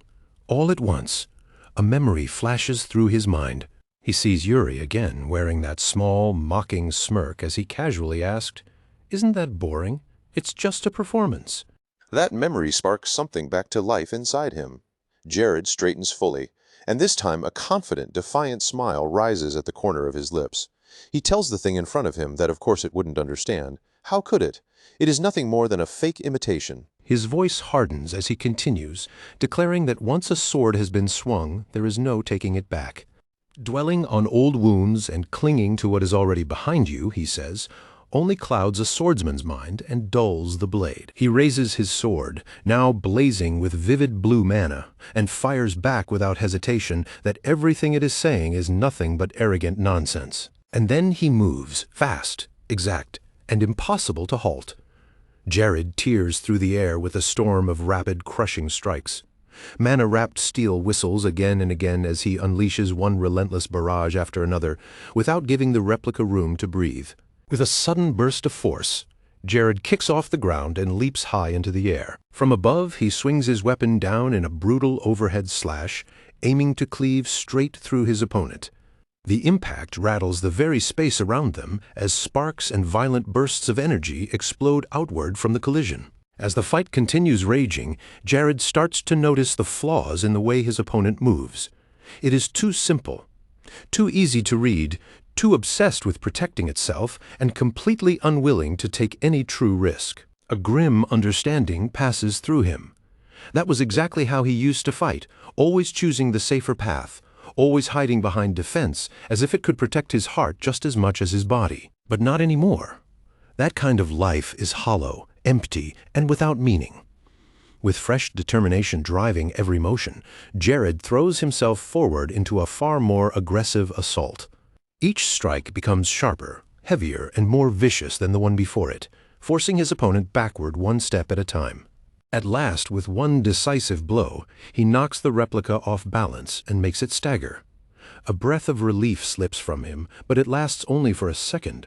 all at once, a memory flashes through his mind. He sees Yuri again, wearing that small, mocking smirk as he casually asked, "Isn't that boring? It's just a performance." That memory sparks something back to life inside him. Jared straightens fully, and this time a confident, defiant smile rises at the corner of his lips. He tells the thing in front of him that of course it wouldn't understand. How could it? It is nothing more than a fake imitation. His voice hardens as he continues, declaring that once a sword has been swung, there is no taking it back. Dwelling on old wounds and clinging to what is already behind you, he says, only clouds a swordsman's mind and dulls the blade. He raises his sword, now blazing with vivid blue mana, and fires back without hesitation that everything it is saying is nothing but arrogant nonsense. And then he moves, fast, exact, and impossible to halt. Jared tears through the air with a storm of rapid, crushing strikes. Mana-wrapped steel whistles again and again as he unleashes one relentless barrage after another, without giving the replica room to breathe. With a sudden burst of force, Jared kicks off the ground and leaps high into the air. From above, he swings his weapon down in a brutal overhead slash, aiming to cleave straight through his opponent. The impact rattles the very space around them as sparks and violent bursts of energy explode outward from the collision. As the fight continues raging, Jared starts to notice the flaws in the way his opponent moves. It is too simple, too easy to read, too obsessed with protecting itself, and completely unwilling to take any true risk. A grim understanding passes through him. That was exactly how he used to fight, always choosing the safer path, always hiding behind defense, as if it could protect his heart just as much as his body. But not anymore. That kind of life is hollow, empty, and without meaning. With fresh determination driving every motion, Jared throws himself forward into a far more aggressive assault. Each strike becomes sharper, heavier, and more vicious than the one before it, forcing his opponent backward one step at a time. At last, with one decisive blow, he knocks the replica off balance and makes it stagger. A breath of relief slips from him, but it lasts only for a second.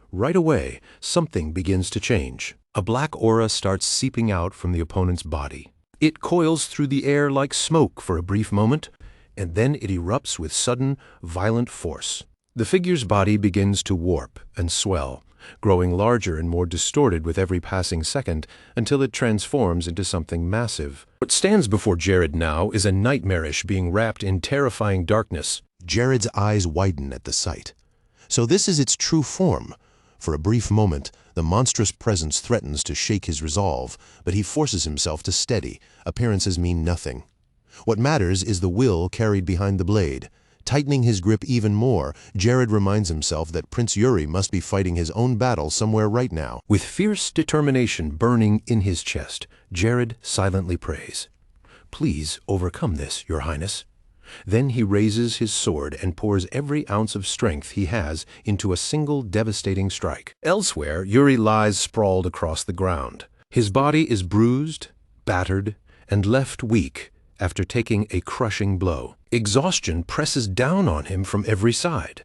Right away, something begins to change. A black aura starts seeping out from the opponent's body. It coils through the air like smoke for a brief moment, and then it erupts with sudden, violent force. The figure's body begins to warp and swell, growing larger and more distorted with every passing second until it transforms into something massive. What stands before Jared now is a nightmarish being wrapped in terrifying darkness. Jared's eyes widen at the sight. So this is its true form. For a brief moment, the monstrous presence threatens to shake his resolve, but he forces himself to steady. Appearances mean nothing. What matters is the will carried behind the blade. Tightening his grip even more, Jared reminds himself that Prince Yuri must be fighting his own battle somewhere right now. With fierce determination burning in his chest, Jared silently prays, "Please overcome this, Your Highness." Then he raises his sword and pours every ounce of strength he has into a single devastating strike. Elsewhere, Yuri lies sprawled across the ground. His body is bruised, battered, and left weak after taking a crushing blow. Exhaustion presses down on him from every side.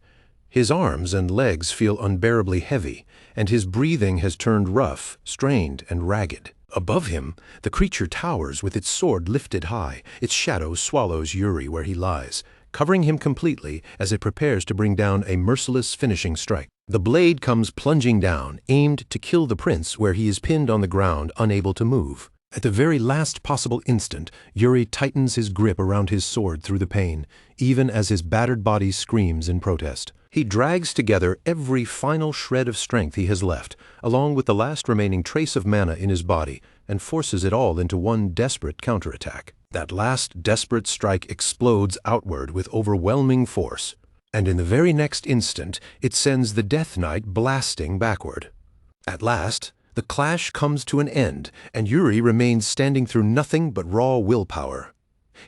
His arms and legs feel unbearably heavy, and his breathing has turned rough, strained, and ragged. Above him, the creature towers with its sword lifted high. Its shadow swallows Yuri where he lies, covering him completely as it prepares to bring down a merciless finishing strike. The blade comes plunging down, aimed to kill the prince where he is pinned on the ground, unable to move. At the very last possible instant, Yuri tightens his grip around his sword through the pain, even as his battered body screams in protest. He drags together every final shred of strength he has left, along with the last remaining trace of mana in his body, and forces it all into one desperate counterattack. That last desperate strike explodes outward with overwhelming force, and in the very next instant, it sends the Death Knight blasting backward. At last, the clash comes to an end, and Yuri remains standing through nothing but raw willpower.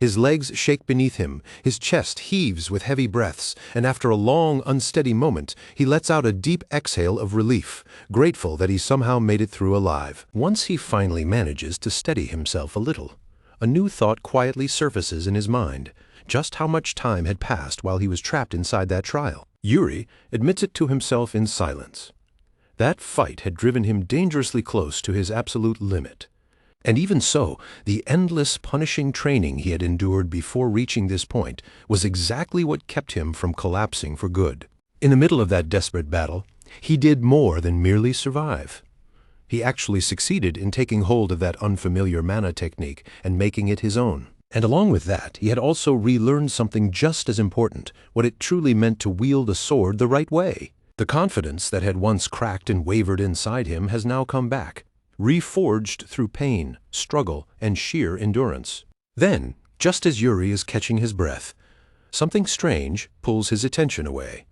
His legs shake beneath him, his chest heaves with heavy breaths, and after a long, unsteady moment, he lets out a deep exhale of relief, grateful that he somehow made it through alive. Once he finally manages to steady himself a little, a new thought quietly surfaces in his mind: just how much time had passed while he was trapped inside that trial. Yuri admits it to himself in silence. That fight had driven him dangerously close to his absolute limit. And even so, the endless punishing training he had endured before reaching this point was exactly what kept him from collapsing for good. In the middle of that desperate battle, he did more than merely survive. He actually succeeded in taking hold of that unfamiliar mana technique and making it his own. And along with that, he had also relearned something just as important, what it truly meant to wield a sword the right way. The confidence that had once cracked and wavered inside him has now come back, reforged through pain, struggle, and sheer endurance. Then, just as Yuri is catching his breath, something strange pulls his attention away.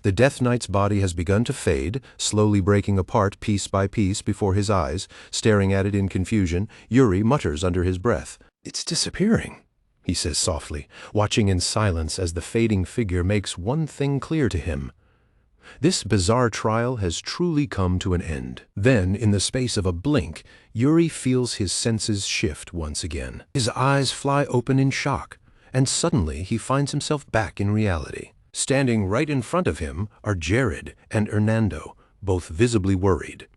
The Death Knight's body has begun to fade, slowly breaking apart piece by piece before his eyes. Staring at it in confusion, Yuri mutters under his breath, "It's disappearing," he says softly, watching in silence as the fading figure makes one thing clear to him. This bizarre trial has truly come to an end. Then, in the space of a blink, Yuri feels his senses shift once again. His eyes fly open in shock, and suddenly he finds himself back in reality. Standing right in front of him are Jared and Hernando, both visibly worried.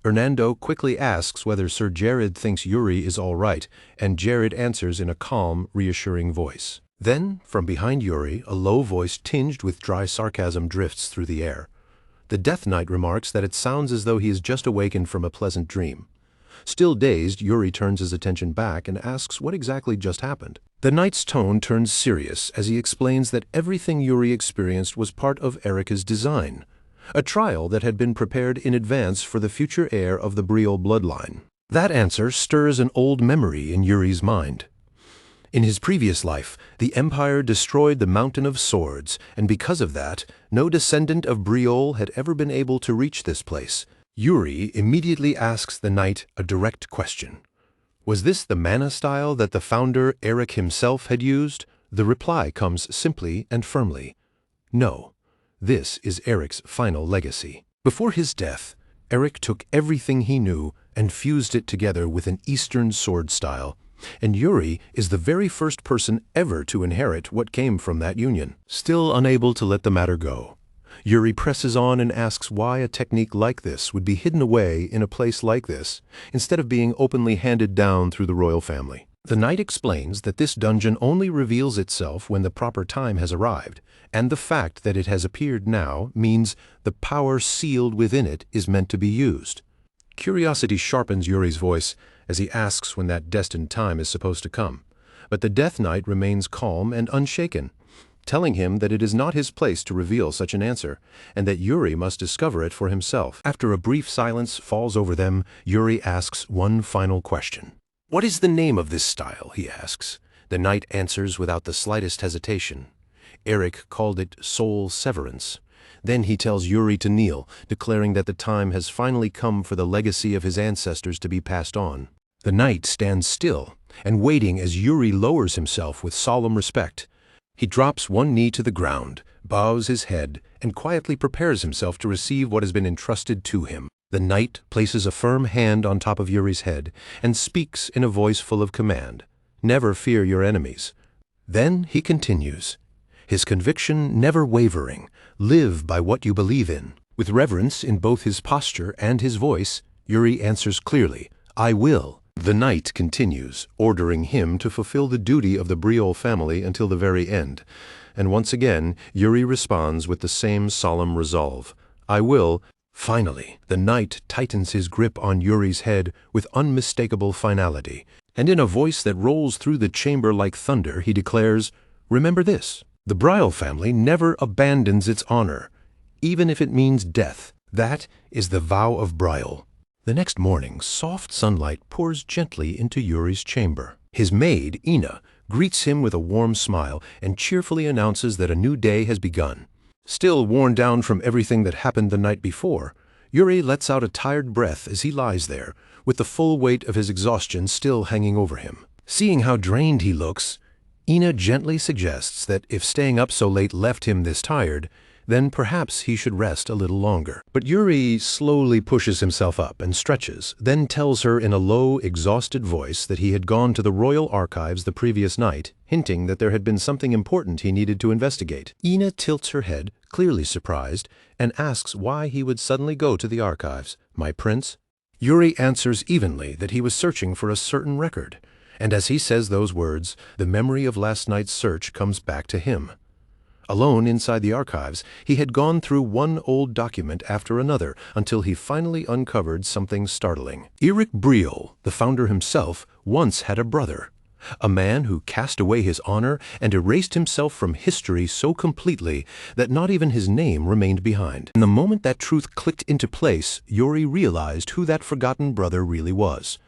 Hernando quickly asks whether Sir Jared thinks Yuri is all right, and Jared answers in a calm, reassuring voice. Then, from behind Yuri, a low voice tinged with dry sarcasm drifts through the air. The Death Knight remarks that it sounds as though he has just awakened from a pleasant dream. Still dazed, Yuri turns his attention back and asks what exactly just happened. The knight's tone turns serious as he explains that everything Yuri experienced was part of Erika's design, a trial that had been prepared in advance for the future heir of the Briol bloodline. That answer stirs an old memory in Yuri's mind. In his previous life, the Empire destroyed the Mountain of Swords, and because of that, no descendant of Briol had ever been able to reach this place. Yuri immediately asks the knight a direct question. Was this the mana style that the founder, Eric himself, had used? The reply comes simply and firmly. No, this is Eric's final legacy. Before his death, Eric took everything he knew and fused it together with an Eastern sword style, and Yuri is the very first person ever to inherit what came from that union. Still unable to let the matter go, Yuri presses on and asks why a technique like this would be hidden away in a place like this, instead of being openly handed down through the royal family. The knight explains that this dungeon only reveals itself when the proper time has arrived, and the fact that it has appeared now means the power sealed within it is meant to be used. Curiosity sharpens Yuri's voice as he asks when that destined time is supposed to come, but the Death Knight remains calm and unshaken, telling him that it is not his place to reveal such an answer, and that Yuri must discover it for himself. After a brief silence falls over them, Yuri asks one final question. "What is the name of this style?" he asks. The knight answers without the slightest hesitation. Eric called it soul severance. Then he tells Yuri to kneel, declaring that the time has finally come for the legacy of his ancestors to be passed on. The knight stands still and waiting as Yuri lowers himself with solemn respect. He drops one knee to the ground, bows his head, and quietly prepares himself to receive what has been entrusted to him. The knight places a firm hand on top of Yuri's head and speaks in a voice full of command. "Never fear your enemies." Then he continues, his conviction never wavering, "Live by what you believe in." With reverence in both his posture and his voice, Yuri answers clearly, "I will." The knight continues, ordering him to fulfill the duty of the Briol family until the very end. And once again, Yuri responds with the same solemn resolve, "I will." Finally, the knight tightens his grip on Yuri's head with unmistakable finality, and in a voice that rolls through the chamber like thunder, he declares, "Remember this, the Briol family never abandons its honor, even if it means death. That is the vow of Briol." The next morning, soft sunlight pours gently into Yuri's chamber. His maid, Ina, greets him with a warm smile and cheerfully announces that a new day has begun. Still worn down from everything that happened the night before, Yuri lets out a tired breath as he lies there, with the full weight of his exhaustion still hanging over him. Seeing how drained he looks, Ina gently suggests that if staying up so late left him this tired, then perhaps he should rest a little longer. But Yuri slowly pushes himself up and stretches, then tells her in a low, exhausted voice that he had gone to the royal archives the previous night, hinting that there had been something important he needed to investigate. Ina tilts her head, clearly surprised, and asks why he would suddenly go to the archives. "My prince?" Yuri answers evenly that he was searching for a certain record, and as he says those words, the memory of last night's search comes back to him. Alone inside the archives, he had gone through one old document after another until he finally uncovered something startling. Eric Briol, the founder himself, once had a brother, a man who cast away his honor and erased himself from history so completely that not even his name remained behind. In the moment that truth clicked into place, Yuri realized who that forgotten brother really was.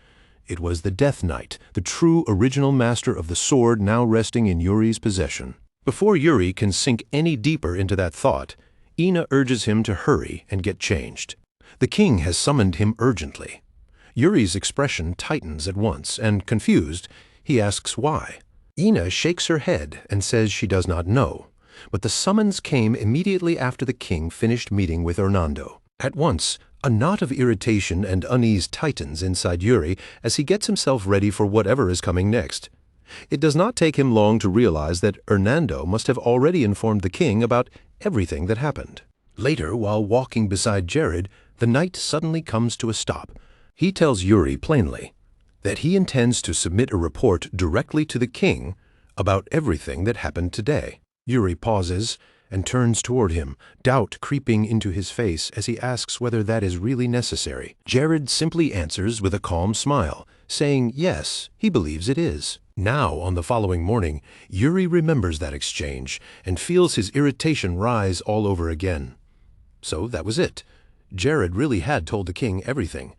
It was the Death Knight, the true original master of the sword now resting in Yuri's possession. Before Yuri can sink any deeper into that thought, Ina urges him to hurry and get changed. The king has summoned him urgently. Yuri's expression tightens at once, and confused, he asks why. Ina shakes her head and says she does not know, but the summons came immediately after the king finished meeting with Hernando. At once, a knot of irritation and unease tightens inside Yuri as he gets himself ready for whatever is coming next. It does not take him long to realize that Hernando must have already informed the king about everything that happened. Later, while walking beside Jared, the knight suddenly comes to a stop. He tells Yuri plainly that he intends to submit a report directly to the king about everything that happened today. Yuri pauses and turns toward him, doubt creeping into his face as he asks whether that is really necessary. Jared simply answers with a calm smile, saying yes, he believes it is. Now, on the following morning, Yuri remembers that exchange and feels his irritation rise all over again. So that was it. Jared really had told the king everything.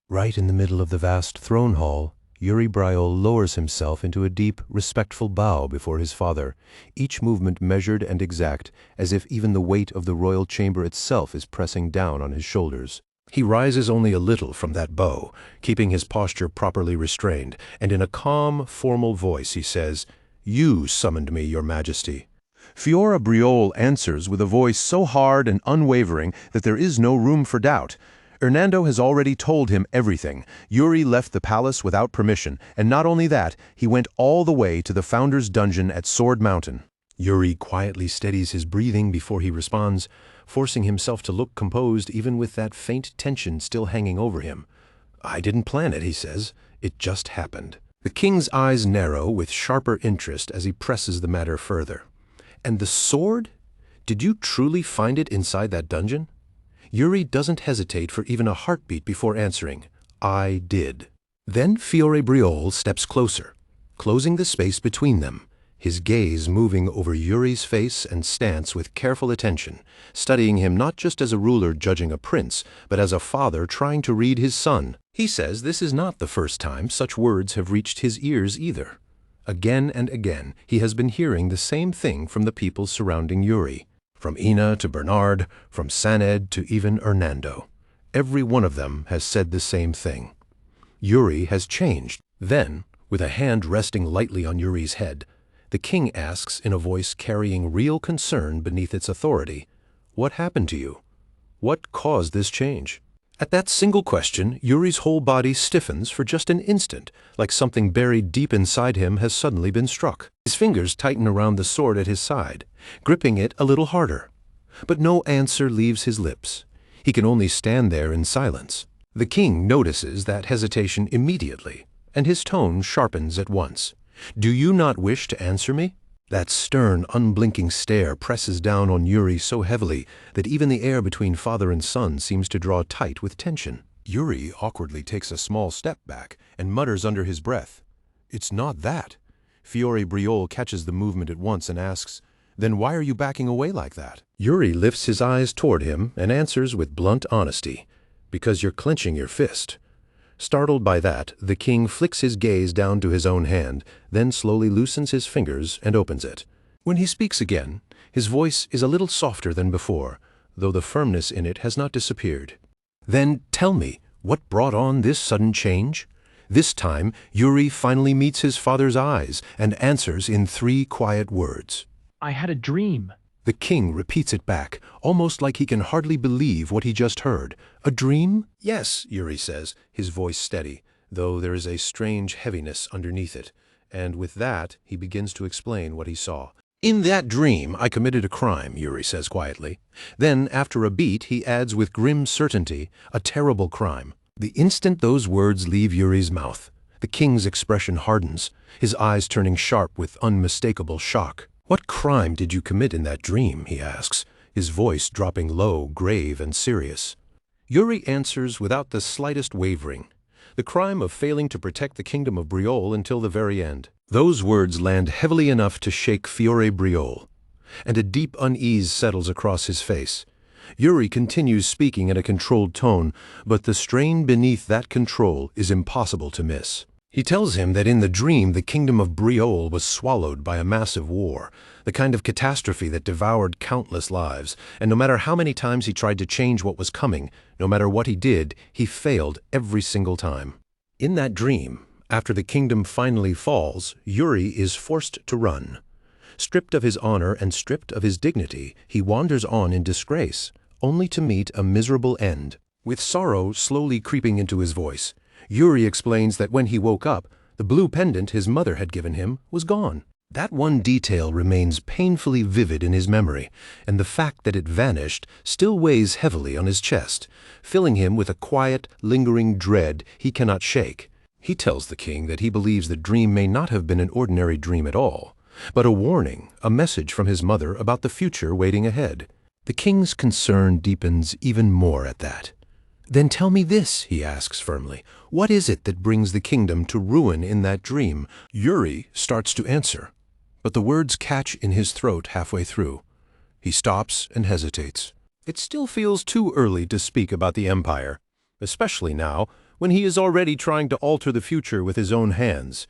Right in the middle of the vast throne hall, Yuri Briol lowers himself into a deep, respectful bow before his father, each movement measured and exact, as if even the weight of the royal chamber itself is pressing down on his shoulders. He rises only a little from that bow, keeping his posture properly restrained, and in a calm, formal voice he says, "You summoned me, your majesty." Fiora Briole answers with a voice so hard and unwavering that there is no room for doubt. Hernando has already told him everything. Yuri left the palace without permission, and not only that, he went all the way to the Founder's dungeon at Sword Mountain. Yuri quietly steadies his breathing before he responds, forcing himself to look composed even with that faint tension still hanging over him. "I didn't plan it," he says. "It just happened." The king's eyes narrow with sharper interest as he presses the matter further. "And the sword? Did you truly find it inside that dungeon?" Yuri doesn't hesitate for even a heartbeat before answering, "I did." Then Fiore Briole steps closer, closing the space between them, his gaze moving over Yuri's face and stance with careful attention, studying him not just as a ruler judging a prince, but as a father trying to read his son. He says this is not the first time such words have reached his ears either. Again and again, he has been hearing the same thing from the people surrounding Yuri. From Ina to Bernard, from Saned to even Hernando. Every one of them has said the same thing. Yuri has changed. Then, with a hand resting lightly on Yuri's head, the king asks in a voice carrying real concern beneath its authority, "What happened to you? What caused this change?" At that single question, Yuri's whole body stiffens for just an instant, like something buried deep inside him has suddenly been struck. His fingers tighten around the sword at his side, gripping it a little harder. But no answer leaves his lips. He can only stand there in silence. The king notices that hesitation immediately, and his tone sharpens at once. "Do you not wish to answer me?" That stern, unblinking stare presses down on Yuri so heavily that even the air between father and son seems to draw tight with tension. Yuri awkwardly takes a small step back and mutters under his breath, "It's not that." Fiore Briole catches the movement at once and asks, "Then why are you backing away like that?" Yuri lifts his eyes toward him and answers with blunt honesty, "Because you're clenching your fist." Startled by that, the king flicks his gaze down to his own hand, then slowly loosens his fingers and opens it. When he speaks again, his voice is a little softer than before, though the firmness in it has not disappeared. "Then tell me, what brought on this sudden change?" This time, Yuri finally meets his father's eyes and answers in 3 quiet words. "I had a dream." The king repeats it back, almost like he can hardly believe what he just heard. "A dream?" "Yes," Yuri says, his voice steady, though there is a strange heaviness underneath it. And with that, he begins to explain what he saw. "In that dream, I committed a crime," Yuri says quietly. Then, after a beat, he adds with grim certainty, "a terrible crime." The instant those words leave Yuri's mouth, the king's expression hardens, his eyes turning sharp with unmistakable shock. "What crime did you commit in that dream?" he asks, his voice dropping low, grave, and serious. Yuri answers without the slightest wavering, "The crime of failing to protect the kingdom of Briole until the very end." Those words land heavily enough to shake Fiore Briole, and a deep unease settles across his face. Yuri continues speaking in a controlled tone, but the strain beneath that control is impossible to miss. He tells him that in the dream the kingdom of Briole was swallowed by a massive war, the kind of catastrophe that devoured countless lives, and no matter how many times he tried to change what was coming, no matter what he did, he failed every single time. In that dream, after the kingdom finally falls, Yuri is forced to run. Stripped of his honor and stripped of his dignity, he wanders on in disgrace, only to meet a miserable end. With sorrow slowly creeping into his voice, Yuri explains that when he woke up, the blue pendant his mother had given him was gone. That one detail remains painfully vivid in his memory, and the fact that it vanished still weighs heavily on his chest, filling him with a quiet, lingering dread he cannot shake. He tells the king that he believes the dream may not have been an ordinary dream at all, but a warning, a message from his mother about the future waiting ahead. The king's concern deepens even more at that. "Then tell me this," he asks firmly. "What is it that brings the kingdom to ruin in that dream?" Yuri starts to answer, but the words catch in his throat halfway through. He stops and hesitates. It still feels too early to speak about the empire, especially now when he is already trying to alter the future with his own hands.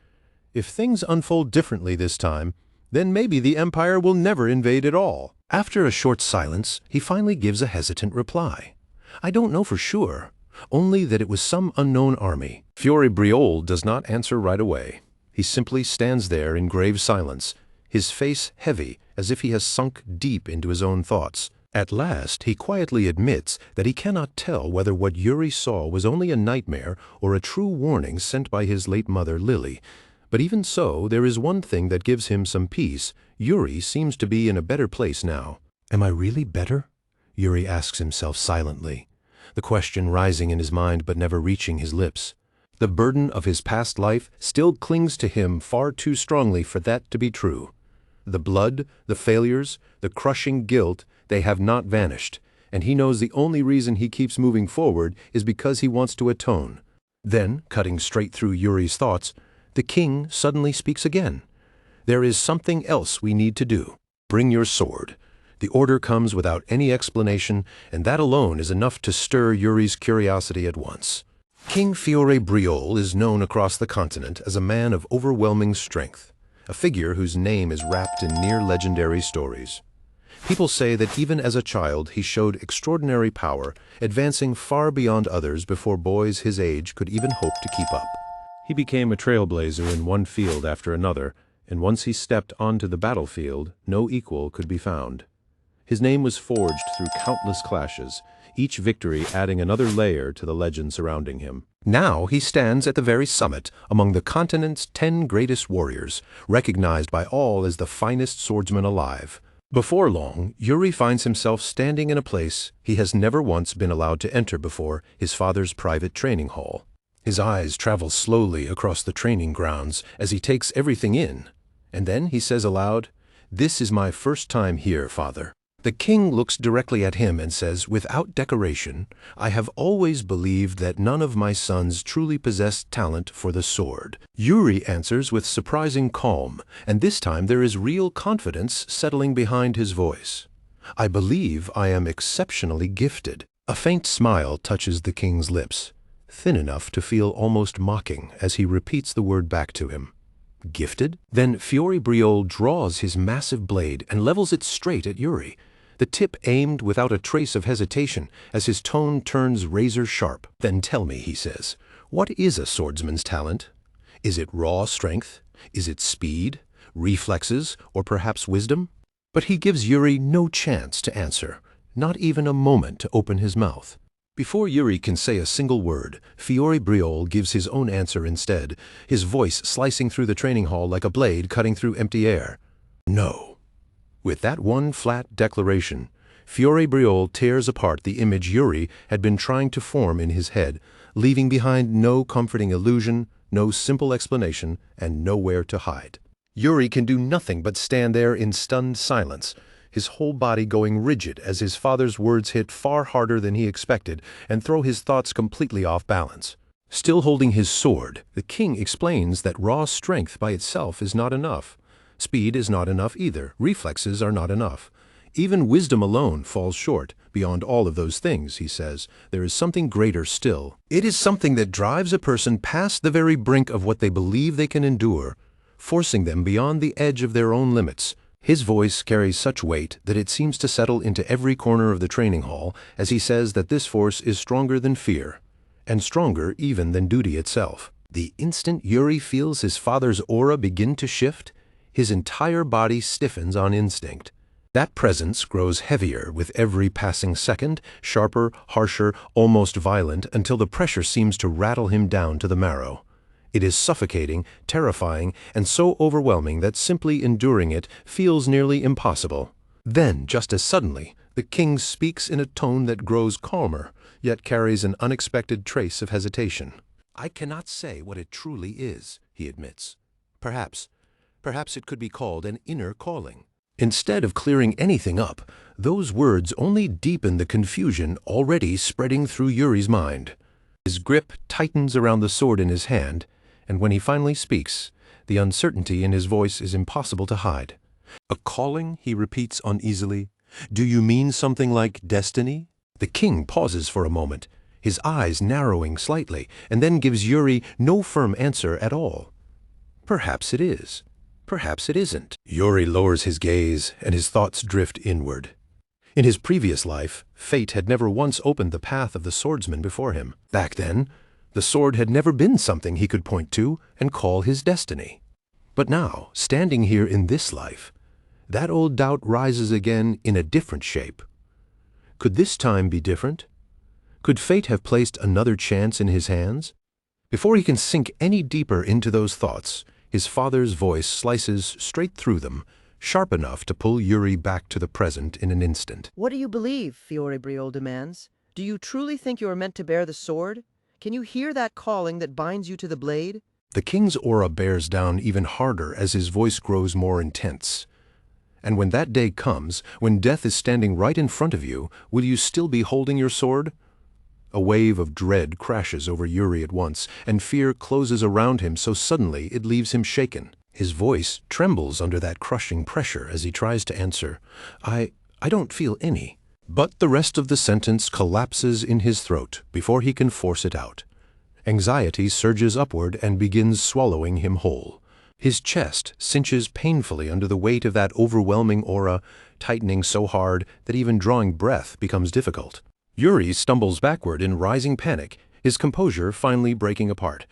If things unfold differently this time, then maybe the empire will never invade at all. After a short silence, he finally gives a hesitant reply. I don't know for sure, only that it was some unknown army. Fiore Briol does not answer right away. He simply stands there in grave silence, his face heavy as if he has sunk deep into his own thoughts. At last he quietly admits that he cannot tell whether what Yuri saw was only a nightmare or a true warning sent by his late mother Lily. But even so, there is one thing that gives him some peace. Yuri seems to be in a better place now. Am I really better? Yuri asks himself silently, the question rising in his mind but never reaching his lips. The burden of his past life still clings to him far too strongly for that to be true. The blood, the failures, the crushing guilt, they have not vanished, and he knows the only reason he keeps moving forward is because he wants to atone. Then, cutting straight through Yuri's thoughts, the king suddenly speaks again. There is something else we need to do. Bring your sword. The order comes without any explanation, and that alone is enough to stir Yuri's curiosity at once. King Fiore Briol is known across the continent as a man of overwhelming strength, a figure whose name is wrapped in near-legendary stories. People say that even as a child he showed extraordinary power, advancing far beyond others before boys his age could even hope to keep up. He became a trailblazer in one field after another, and once he stepped onto the battlefield, no equal could be found. His name was forged through countless clashes, each victory adding another layer to the legend surrounding him. Now he stands at the very summit among the continent's 10 greatest warriors, recognized by all as the finest swordsman alive. Before long, Yuri finds himself standing in a place he has never once been allowed to enter before, his father's private training hall. His eyes travel slowly across the training grounds as he takes everything in, and then he says aloud, "This is my first time here, father." The king looks directly at him and says, without decoration, "I have always believed that none of my sons truly possessed talent for the sword." Yuri answers with surprising calm, and this time there is real confidence settling behind his voice. "I believe I am exceptionally gifted." A faint smile touches the king's lips, thin enough to feel almost mocking as he repeats the word back to him. Gifted? Then Fiore Briol draws his massive blade and levels it straight at Yuri, the tip aimed without a trace of hesitation as his tone turns razor sharp. "Then tell me," he says, "what is a swordsman's talent? Is it raw strength? Is it speed, reflexes, or perhaps wisdom?" But he gives Yuri no chance to answer, not even a moment to open his mouth. Before Yuri can say a single word, Fiore Briol gives his own answer instead, his voice slicing through the training hall like a blade cutting through empty air. "No." With that one flat declaration, Fiore Briol tears apart the image Yuri had been trying to form in his head, leaving behind no comforting illusion, no simple explanation, and nowhere to hide. Yuri can do nothing but stand there in stunned silence, his whole body going rigid as his father's words hit far harder than he expected and throw his thoughts completely off balance. Still holding his sword, the king explains that raw strength by itself is not enough. Speed is not enough either. Reflexes are not enough. Even wisdom alone falls short. Beyond all of those things, he says, there is something greater still. It is something that drives a person past the very brink of what they believe they can endure, forcing them beyond the edge of their own limits. His voice carries such weight that it seems to settle into every corner of the training hall as he says that this force is stronger than fear, and stronger even than duty itself. The instant Yuri feels his father's aura begin to shift, his entire body stiffens on instinct. That presence grows heavier with every passing second, sharper, harsher, almost violent, until the pressure seems to rattle him down to the marrow. It is suffocating, terrifying, and so overwhelming that simply enduring it feels nearly impossible. Then, just as suddenly, the king speaks in a tone that grows calmer, yet carries an unexpected trace of hesitation. "I cannot say what it truly is," he admits. Perhaps it could be called an inner calling." Instead of clearing anything up, those words only deepen the confusion already spreading through Yuri's mind. His grip tightens around the sword in his hand, and when he finally speaks, the uncertainty in his voice is impossible to hide. "A calling?" he repeats uneasily. "Do you mean something like destiny?" The king pauses for a moment, his eyes narrowing slightly, and then gives Yuri no firm answer at all. "Perhaps it is. Perhaps it isn't." Yuri lowers his gaze, and his thoughts drift inward. In his previous life, fate had never once opened the path of the swordsman before him. Back then, the sword had never been something he could point to and call his destiny. But now, standing here in this life, that old doubt rises again in a different shape. Could this time be different? Could fate have placed another chance in his hands? Before he can sink any deeper into those thoughts, his father's voice slices straight through them, sharp enough to pull Yuri back to the present in an instant. What do you believe? Fiore Briol demands. Do you truly think you are meant to bear the sword? Can you hear that calling that binds you to the blade? The king's aura bears down even harder as his voice grows more intense. And when that day comes, when death is standing right in front of you, will you still be holding your sword? A wave of dread crashes over Yuri at once, and fear closes around him so suddenly it leaves him shaken. His voice trembles under that crushing pressure as he tries to answer, I don't feel any. But the rest of the sentence collapses in his throat before he can force it out. Anxiety surges upward and begins swallowing him whole. His chest cinches painfully under the weight of that overwhelming aura, tightening so hard that even drawing breath becomes difficult. Yuri stumbles backward in rising panic, his composure finally breaking apart.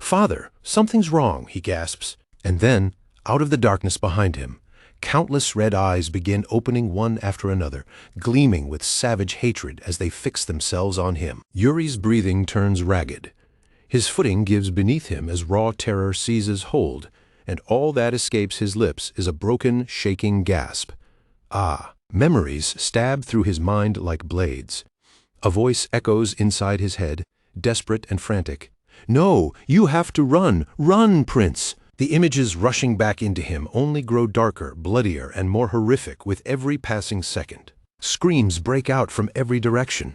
"Father, something's wrong," he gasps. And then, out of the darkness behind him, countless red eyes begin opening one after another, gleaming with savage hatred as they fix themselves on him. Yuri's breathing turns ragged. His footing gives beneath him as raw terror seizes hold, and all that escapes his lips is a broken, shaking gasp. Memories stab through his mind like blades. A voice echoes inside his head, desperate and frantic. "No, you have to run! Run, Prince!" The images rushing back into him only grow darker, bloodier, and more horrific with every passing second. Screams break out from every direction.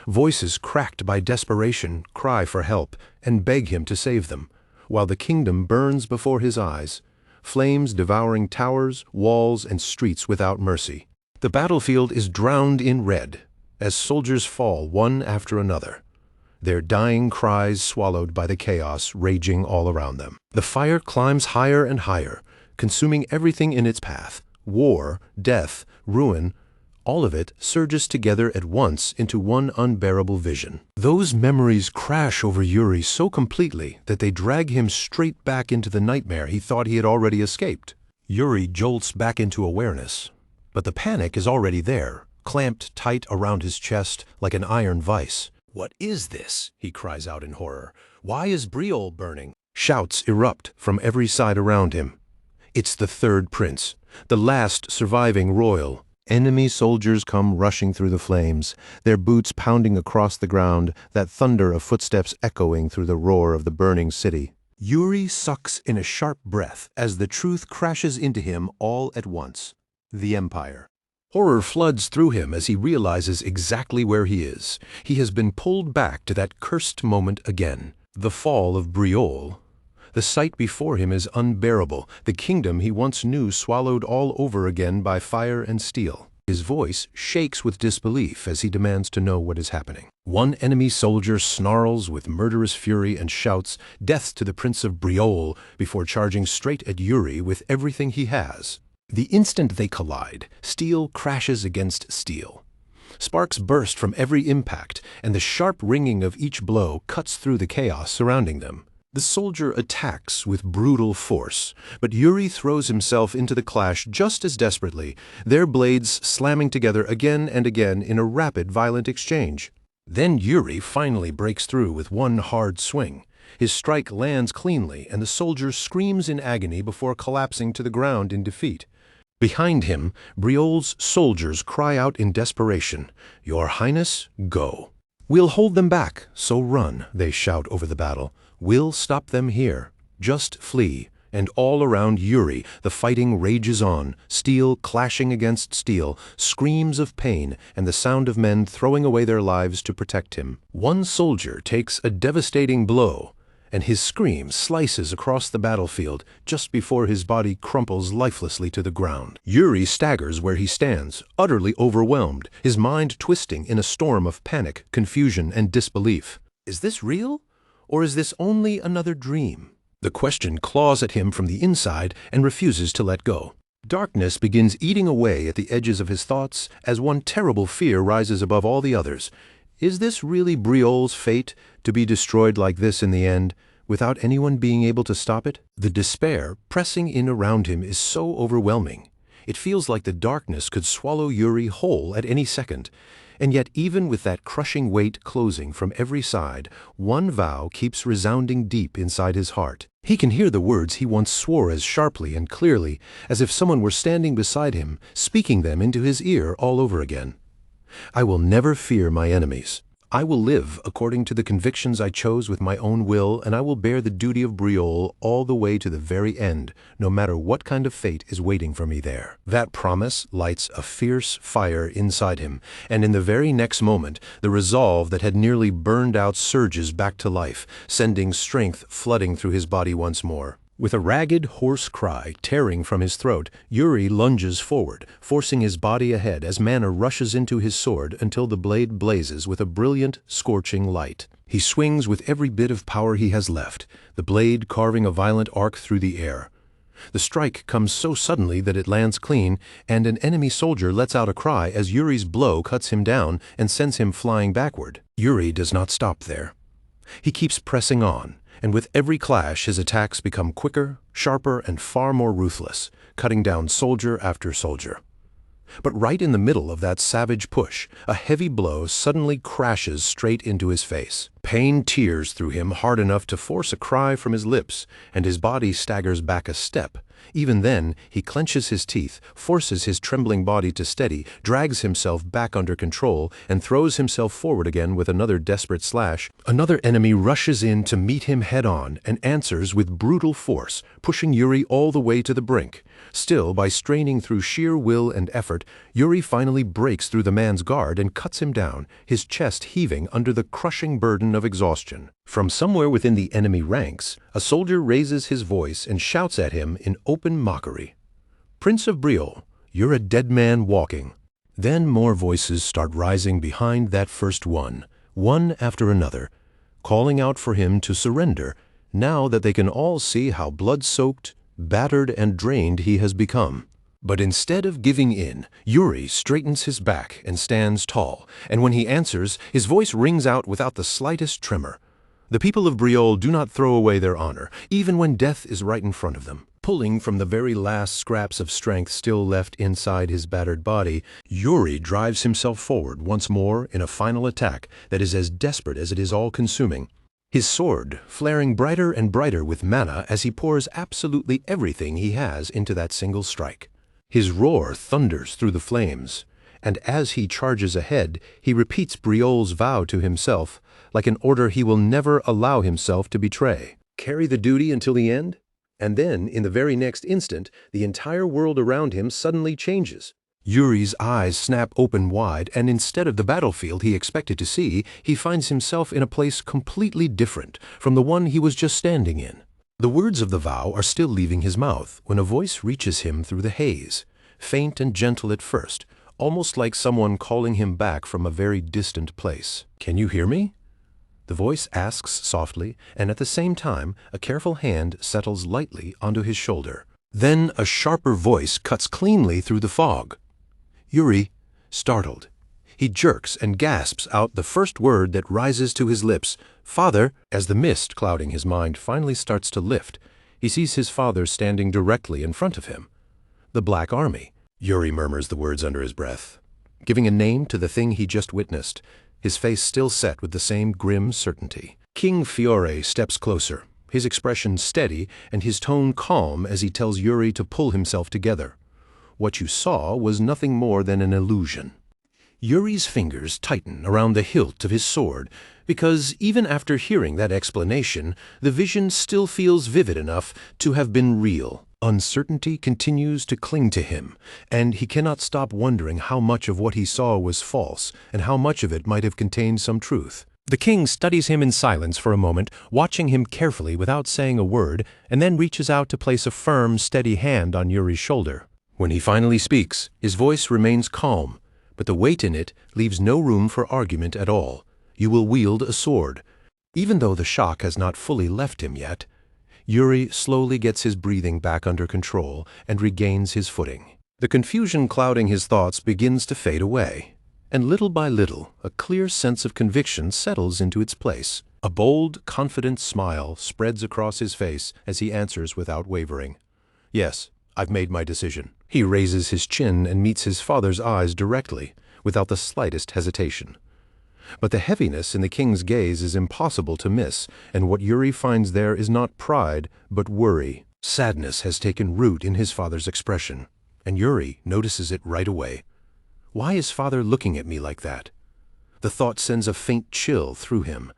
Voices cracked by desperation cry for help and beg him to save them, while the kingdom burns before his eyes, flames devouring towers, walls, and streets without mercy. The battlefield is drowned in red, as soldiers fall one after another, their dying cries swallowed by the chaos raging all around them. The fire climbs higher and higher, consuming everything in its path. War, death, ruin, all of it surges together at once into one unbearable vision. Those memories crash over Yuri so completely that they drag him straight back into the nightmare he thought he had already escaped. Yuri jolts back into awareness, but the panic is already there, clamped tight around his chest like an iron vice. "What is this?" he cries out in horror. "Why is Briol burning?" Shouts erupt from every side around him. It's the third prince, the last surviving royal. Enemy soldiers come rushing through the flames, their boots pounding across the ground, that thunder of footsteps echoing through the roar of the burning city. Yuri sucks in a sharp breath as the truth crashes into him all at once. The Empire. Horror floods through him as he realizes exactly where he is. He has been pulled back to that cursed moment again. The fall of Briol. The sight before him is unbearable, the kingdom he once knew swallowed all over again by fire and steel. His voice shakes with disbelief as he demands to know what is happening. One enemy soldier snarls with murderous fury and shouts, "Death to the Prince of Briol," before charging straight at Yuri with everything he has. The instant they collide, steel crashes against steel. Sparks burst from every impact, and the sharp ringing of each blow cuts through the chaos surrounding them. The soldier attacks with brutal force, but Yuri throws himself into the clash just as desperately, their blades slamming together again and again in a rapid, violent exchange. Then Yuri finally breaks through with one hard swing. His strike lands cleanly, and the soldier screams in agony before collapsing to the ground in defeat. Behind him, Briol's soldiers cry out in desperation, "Your Highness, go." "We'll hold them back, so run," they shout over the battle. "We'll stop them here. Just flee." And all around Yuri, the fighting rages on, steel clashing against steel, screams of pain, and the sound of men throwing away their lives to protect him. One soldier takes a devastating blow, and his scream slices across the battlefield just before his body crumples lifelessly to the ground. Yuri staggers where he stands, utterly overwhelmed, his mind twisting in a storm of panic, confusion, and disbelief. Is this real? Or is this only another dream? The question claws at him from the inside and refuses to let go. Darkness begins eating away at the edges of his thoughts as one terrible fear rises above all the others. Is this really Briol's fate, to be destroyed like this in the end, without anyone being able to stop it? The despair pressing in around him is so overwhelming. It feels like the darkness could swallow Yuri whole at any second. And yet even with that crushing weight closing from every side, one vow keeps resounding deep inside his heart. He can hear the words he once swore as sharply and clearly as if someone were standing beside him, speaking them into his ear all over again. I will never fear my enemies. I will live according to the convictions I chose with my own will, and I will bear the duty of Briol all the way to the very end, no matter what kind of fate is waiting for me there. That promise lights a fierce fire inside him, and in the very next moment, the resolve that had nearly burned out surges back to life, sending strength flooding through his body once more. With a ragged, hoarse cry tearing from his throat, Yuri lunges forward, forcing his body ahead as mana rushes into his sword until the blade blazes with a brilliant, scorching light. He swings with every bit of power he has left, the blade carving a violent arc through the air. The strike comes so suddenly that it lands clean, and an enemy soldier lets out a cry as Yuri's blow cuts him down and sends him flying backward. Yuri does not stop there. He keeps pressing on, and with every clash his attacks become quicker, sharper, and far more ruthless, cutting down soldier after soldier. But right in the middle of that savage push, a heavy blow suddenly crashes straight into his face. Pain tears through him hard enough to force a cry from his lips, and his body staggers back a step. Even then, he clenches his teeth, forces his trembling body to steady, drags himself back under control, and throws himself forward again with another desperate slash. Another enemy rushes in to meet him head-on and answers with brutal force, pushing Yuri all the way to the brink. Still, by straining through sheer will and effort, Yuri finally breaks through the man's guard and cuts him down, his chest heaving under the crushing burden of exhaustion. From somewhere within the enemy ranks, a soldier raises his voice and shouts at him in open mockery. "Prince of Briol, you're a dead man walking." Then more voices start rising behind that first one after another, calling out for him to surrender, now that they can all see how blood-soaked, battered, and drained he has become. But instead of giving in, Yuri straightens his back and stands tall, and when he answers, his voice rings out without the slightest tremor. The people of Briol do not throw away their honor, even when death is right in front of them. Pulling from the very last scraps of strength still left inside his battered body, Yuri drives himself forward once more in a final attack that is as desperate as it is all-consuming. His sword flaring brighter and brighter with mana as he pours absolutely everything he has into that single strike. His roar thunders through the flames, and as he charges ahead, he repeats Briol's vow to himself, like an order he will never allow himself to betray. Carry the duty until the end? And then, in the very next instant, the entire world around him suddenly changes. Yuri's eyes snap open wide, and instead of the battlefield he expected to see, he finds himself in a place completely different from the one he was just standing in. The words of the vow are still leaving his mouth when a voice reaches him through the haze, faint and gentle at first, almost like someone calling him back from a very distant place. "Can you hear me?" The voice asks softly, and at the same time, a careful hand settles lightly onto his shoulder. Then a sharper voice cuts cleanly through the fog. Yuri, startled. He jerks and gasps out the first word that rises to his lips, "Father." As the mist clouding his mind finally starts to lift, he sees his father standing directly in front of him. "The Black Army." Yuri murmurs the words under his breath, giving a name to the thing he just witnessed, his face still set with the same grim certainty. King Fiore steps closer, his expression steady and his tone calm as he tells Yuri to pull himself together. What you saw was nothing more than an illusion. Yuri's fingers tighten around the hilt of his sword, because even after hearing that explanation, the vision still feels vivid enough to have been real. Uncertainty continues to cling to him, and he cannot stop wondering how much of what he saw was false, and how much of it might have contained some truth. The king studies him in silence for a moment, watching him carefully without saying a word, and then reaches out to place a firm, steady hand on Yuri's shoulder. When he finally speaks, his voice remains calm, but the weight in it leaves no room for argument at all. You will wield a sword. Even though the shock has not fully left him yet, Yuri slowly gets his breathing back under control and regains his footing. The confusion clouding his thoughts begins to fade away, and little by little, a clear sense of conviction settles into its place. A bold, confident smile spreads across his face as he answers without wavering. "Yes, I've made my decision." He raises his chin and meets his father's eyes directly, without the slightest hesitation. But the heaviness in the king's gaze is impossible to miss, and what Yuri finds there is not pride, but worry. Sadness has taken root in his father's expression, and Yuri notices it right away. Why is father looking at me like that? The thought sends a faint chill through him.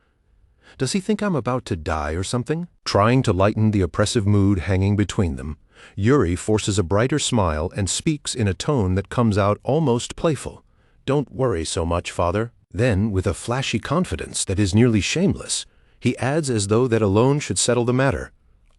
Does he think I'm about to die or something? Trying to lighten the oppressive mood hanging between them, Yuri forces a brighter smile and speaks in a tone that comes out almost playful. "Don't worry so much, father." Then, with a flashy confidence that is nearly shameless, he adds as though that alone should settle the matter,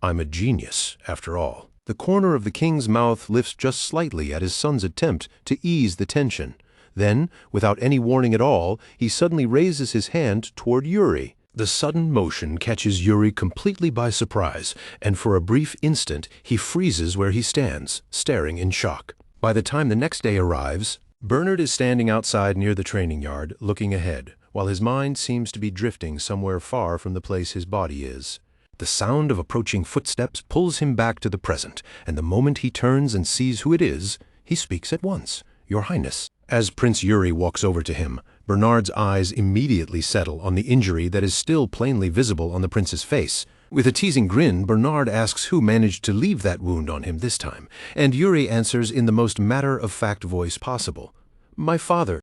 "I'm a genius, after all." The corner of the king's mouth lifts just slightly at his son's attempt to ease the tension. Then, without any warning at all, he suddenly raises his hand toward Yuri. The sudden motion catches Yuri completely by surprise, and for a brief instant he freezes where he stands, staring in shock. By the time the next day arrives, Bernard is standing outside near the training yard, looking ahead, while his mind seems to be drifting somewhere far from the place his body is. The sound of approaching footsteps pulls him back to the present, and the moment he turns and sees who it is, he speaks at once. "Your Highness." As Prince Yuri walks over to him, Bernard's eyes immediately settle on the injury that is still plainly visible on the prince's face. With a teasing grin, Bernard asks who managed to leave that wound on him this time, and Yuri answers in the most matter-of-fact voice possible. "My father."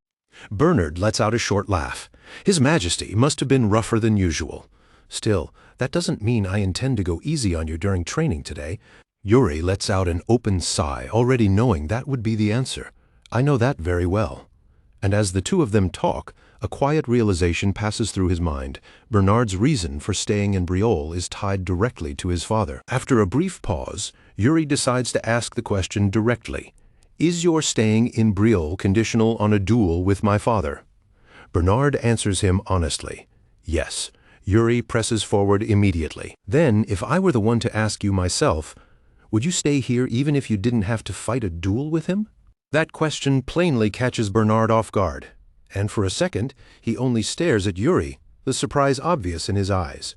Bernard lets out a short laugh. His Majesty must have been rougher than usual. "Still, that doesn't mean I intend to go easy on you during training today." Yuri lets out an open sigh, already knowing that would be the answer. "I know that very well." And as the two of them talk, a quiet realization passes through his mind. Bernard's reason for staying in Briolle is tied directly to his father. After a brief pause, Yuri decides to ask the question directly. "Is your staying in Briolle conditional on a duel with my father?" Bernard answers him honestly. "Yes." Yuri presses forward immediately. "Then, if I were the one to ask you myself, would you stay here even if you didn't have to fight a duel with him?" That question plainly catches Bernard off guard, and for a second he only stares at Yuri, the surprise obvious in his eyes.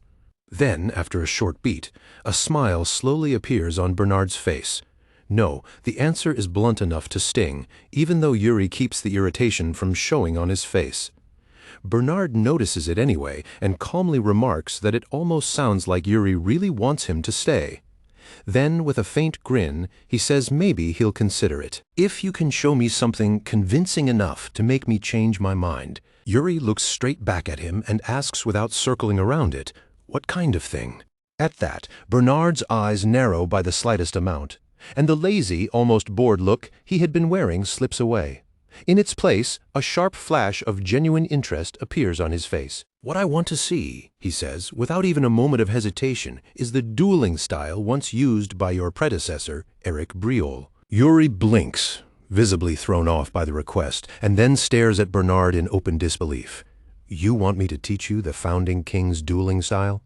Then, after a short beat, a smile slowly appears on Bernard's face. No, the answer is blunt enough to sting, even though Yuri keeps the irritation from showing on his face. Bernard notices it anyway and calmly remarks that it almost sounds like Yuri really wants him to stay. Then, with a faint grin, he says maybe he'll consider it. "If you can show me something convincing enough to make me change my mind." Yuri looks straight back at him and asks without circling around it, "What kind of thing?" At that, Bernard's eyes narrow by the slightest amount, and the lazy, almost bored look he had been wearing slips away. In its place, a sharp flash of genuine interest appears on his face. "What I want to see," he says, without even a moment of hesitation, "is the dueling style once used by your predecessor, Eric Briolle." Yuri blinks, visibly thrown off by the request, and then stares at Bernard in open disbelief. "You want me to teach you the founding king's dueling style?"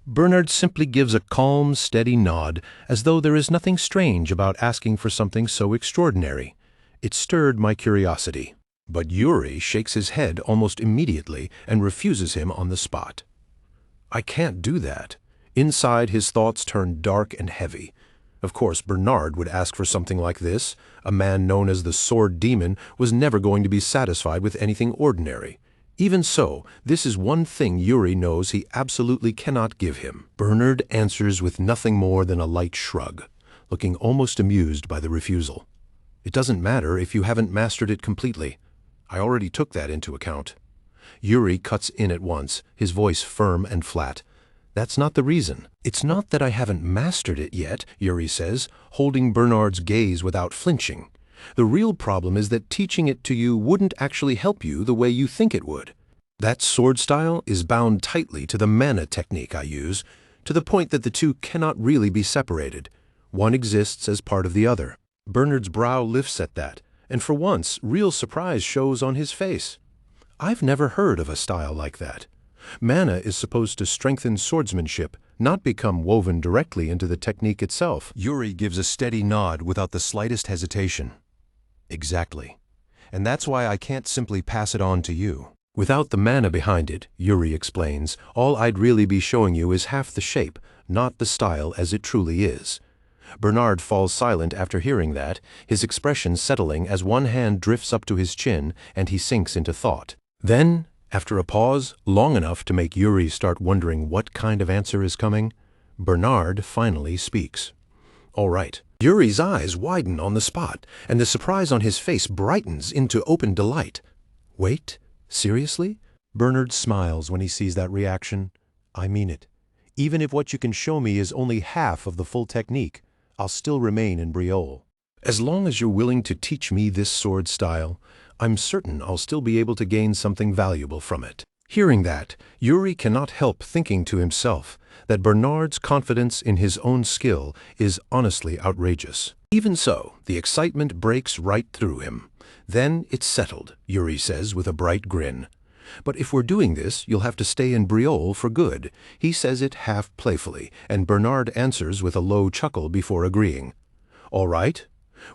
Bernard simply gives a calm, steady nod, as though there is nothing strange about asking for something so extraordinary. It stirred my curiosity. But Yuri shakes his head almost immediately and refuses him on the spot. "I can't do that." Inside, his thoughts turn dark and heavy. Of course, Bernard would ask for something like this. A man known as the Sword Demon was never going to be satisfied with anything ordinary. Even so, this is one thing Yuri knows he absolutely cannot give him. Bernard answers with nothing more than a light shrug, looking almost amused by the refusal. "It doesn't matter if you haven't mastered it completely. I already took that into account." Yuri cuts in at once, his voice firm and flat. "That's not the reason." "It's not that I haven't mastered it yet," Yuri says, holding Bernard's gaze without flinching. "The real problem is that teaching it to you wouldn't actually help you the way you think it would. That sword style is bound tightly to the mana technique I use, to the point that the two cannot really be separated. One exists as part of the other." Bernard's brow lifts at that, and for once, real surprise shows on his face. "I've never heard of a style like that. Mana is supposed to strengthen swordsmanship, not become woven directly into the technique itself. Yuri gives a steady nod without the slightest hesitation. Exactly. And that's why I can't simply pass it on to you. Without the mana behind it, Yuri explains, all I'd really be showing you is half the shape, not the style as it truly is. Bernard falls silent after hearing that, his expression settling as one hand drifts up to his chin and he sinks into thought. Then, after a pause, long enough to make Yuri start wondering what kind of answer is coming, Bernard finally speaks. All right. Yuri's eyes widen on the spot, and the surprise on his face brightens into open delight. Wait, seriously? Bernard smiles when he sees that reaction. I mean it. Even if what you can show me is only half of the full technique, I'll still remain in Briol. As long as you're willing to teach me this sword style, I'm certain I'll still be able to gain something valuable from it. Hearing that, Yuri cannot help thinking to himself that Bernard's confidence in his own skill is honestly outrageous. Even so, the excitement breaks right through him. Then it's settled, Yuri says with a bright grin. But if we're doing this, you'll have to stay in Briol for good. He says it half playfully, and Bernard answers with a low chuckle before agreeing. All right.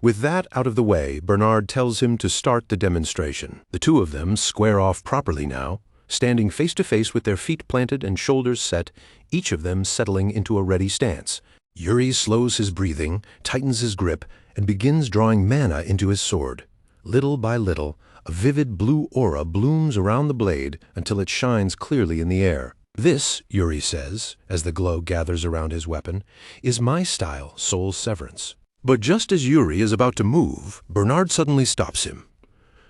With that out of the way, Bernard tells him to start the demonstration. The two of them square off properly now, standing face to face with their feet planted and shoulders set, each of them settling into a ready stance. Yuri slows his breathing, tightens his grip, and begins drawing mana into his sword. Little by little, a vivid blue aura blooms around the blade until it shines clearly in the air. This, Yuri says, as the glow gathers around his weapon, is my style, Soul Severance. But just as Yuri is about to move, Bernard suddenly stops him.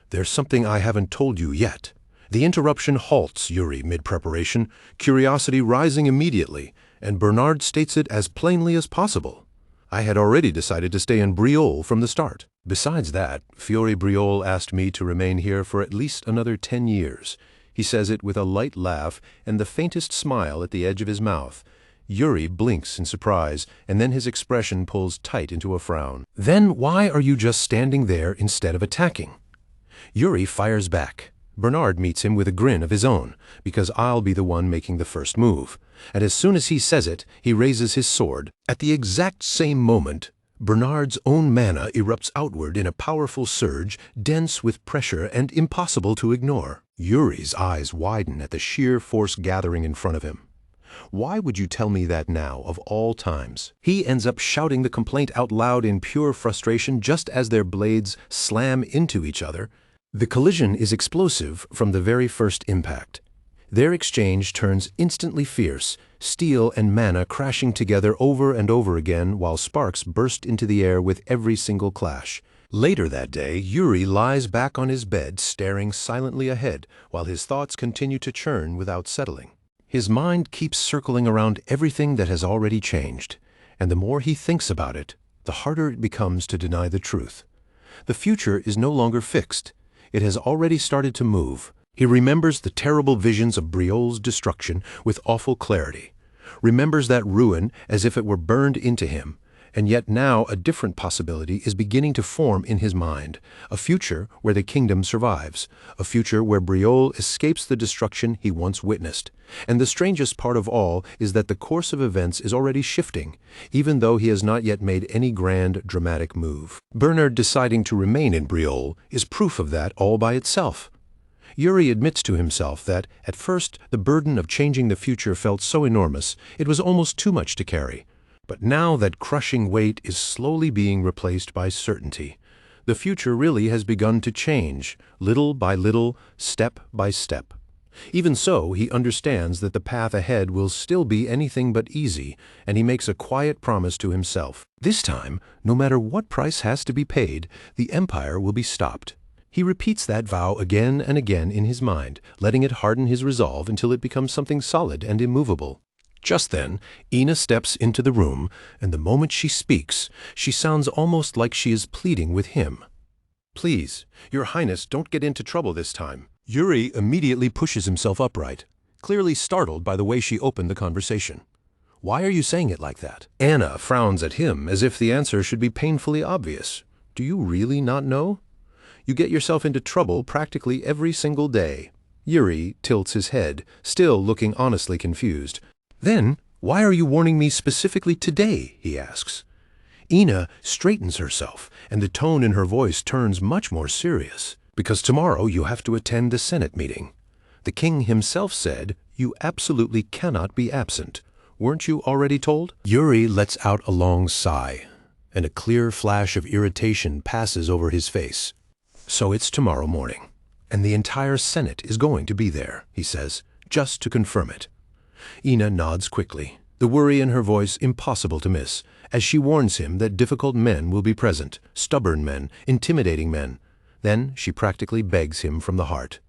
There's something I haven't told you yet. The interruption halts Yuri mid-preparation, curiosity rising immediately, and Bernard states it as plainly as possible. I had already decided to stay in Briol from the start. Besides that, Fiore Briol asked me to remain here for at least another 10 years. He says it with a light laugh and the faintest smile at the edge of his mouth. Yuri blinks in surprise, and then his expression pulls tight into a frown. Then why are you just standing there instead of attacking? Yuri fires back. Bernard meets him with a grin of his own, because I'll be the one making the first move. And as soon as he says it, he raises his sword. At the exact same moment, Bernard's own mana erupts outward in a powerful surge, dense with pressure and impossible to ignore. Yuri's eyes widen at the sheer force gathering in front of him. Why would you tell me that now, of all times? He ends up shouting the complaint out loud in pure frustration just as their blades slam into each other. The collision is explosive from the very first impact. Their exchange turns instantly fierce, steel and mana crashing together over and over again while sparks burst into the air with every single clash. Later that day, Yuri lies back on his bed staring silently ahead while his thoughts continue to churn without settling. His mind keeps circling around everything that has already changed, and the more he thinks about it, the harder it becomes to deny the truth. The future is no longer fixed. It has already started to move. He remembers the terrible visions of Briol's destruction with awful clarity, remembers that ruin as if it were burned into him, and yet now a different possibility is beginning to form in his mind, a future where the kingdom survives, a future where Briol escapes the destruction he once witnessed. And the strangest part of all is that the course of events is already shifting, even though he has not yet made any grand, dramatic move. Bernard deciding to remain in Briol is proof of that all by itself. Yuri admits to himself that, at first, the burden of changing the future felt so enormous, it was almost too much to carry. But now that crushing weight is slowly being replaced by certainty, the future really has begun to change, little by little, step by step. Even so, he understands that the path ahead will still be anything but easy, and he makes a quiet promise to himself. This time, no matter what price has to be paid, the empire will be stopped. He repeats that vow again and again in his mind, letting it harden his resolve until it becomes something solid and immovable. Just then, Ina steps into the room, and the moment she speaks, she sounds almost like she is pleading with him. Please, Your Highness, don't get into trouble this time. Yuri immediately pushes himself upright, clearly startled by the way she opened the conversation. Why are you saying it like that? Anna frowns at him as if the answer should be painfully obvious. Do you really not know? You get yourself into trouble practically every single day. Yuri tilts his head, still looking honestly confused. Then, Why are you warning me specifically today? He asks. Ina straightens herself, and the tone in her voice turns much more serious. Because tomorrow you have to attend the Senate meeting. The king himself said you absolutely cannot be absent. Weren't you already told? Yuri lets out a long sigh, and a clear flash of irritation passes over his face. So it's tomorrow morning, and the entire Senate is going to be there, he says, just to confirm it. Ina nods quickly, the worry in her voice impossible to miss, as she warns him that difficult men will be present, stubborn men, intimidating men. Then she practically begs him from the heart.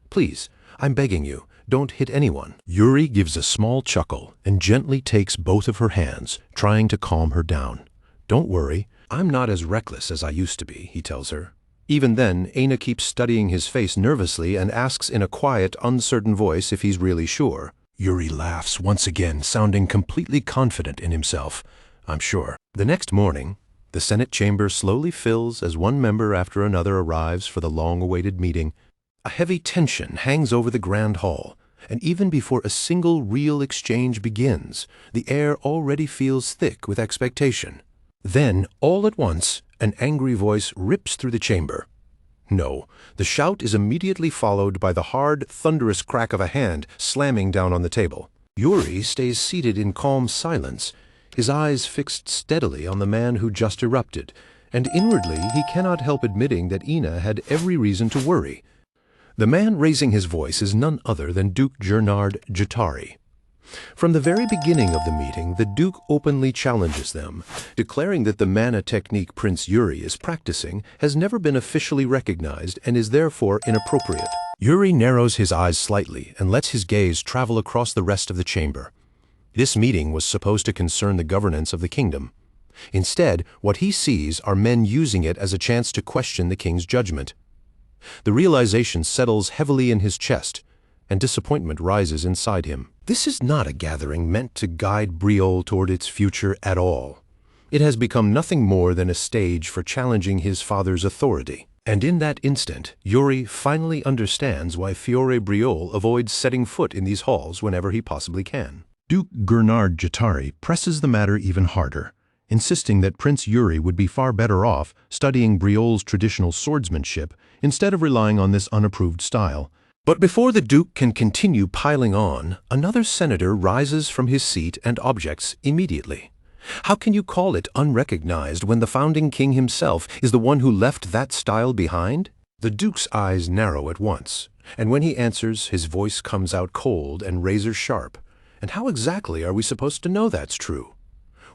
Please, I'm begging you, don't hit anyone. Yuri gives a small chuckle and gently takes both of her hands, trying to calm her down. Don't worry, I'm not as reckless as I used to be, he tells her. Even then, Aina keeps studying his face nervously and asks in a quiet, uncertain voice if he's really sure. Yuri laughs once again, sounding completely confident in himself. I'm sure. The next morning, the Senate chamber slowly fills as one member after another arrives for the long-awaited meeting. A heavy tension hangs over the grand hall, and even before a single real exchange begins, the air already feels thick with expectation. Then, all at once, an angry voice rips through the chamber. No, the shout is immediately followed by the hard, thunderous crack of a hand slamming down on the table. Yuri stays seated in calm silence, his eyes fixed steadily on the man who just erupted, and inwardly he cannot help admitting that Ina had every reason to worry. The man raising his voice is none other than Duke Gernard Jatari. From the very beginning of the meeting, the Duke openly challenges them, declaring that the mana technique Prince Yuri is practicing has never been officially recognized and is therefore inappropriate. Yuri narrows his eyes slightly and lets his gaze travel across the rest of the chamber. This meeting was supposed to concern the governance of the kingdom. Instead, what he sees are men using it as a chance to question the king's judgment. The realization settles heavily in his chest, and disappointment rises inside him. This is not a gathering meant to guide Briol toward its future at all. It has become nothing more than a stage for challenging his father's authority. And in that instant, Yuri finally understands why Fiore Briol avoids setting foot in these halls whenever he possibly can. Duke Gernard Jatari presses the matter even harder, insisting that Prince Yuri would be far better off studying Briol's traditional swordsmanship instead of relying on this unapproved style. But before the Duke can continue piling on, another senator rises from his seat and objects immediately. How can you call it unrecognized when the founding king himself is the one who left that style behind? The Duke's eyes narrow at once, and when he answers, his voice comes out cold and razor-sharp. And how exactly are we supposed to know that's true?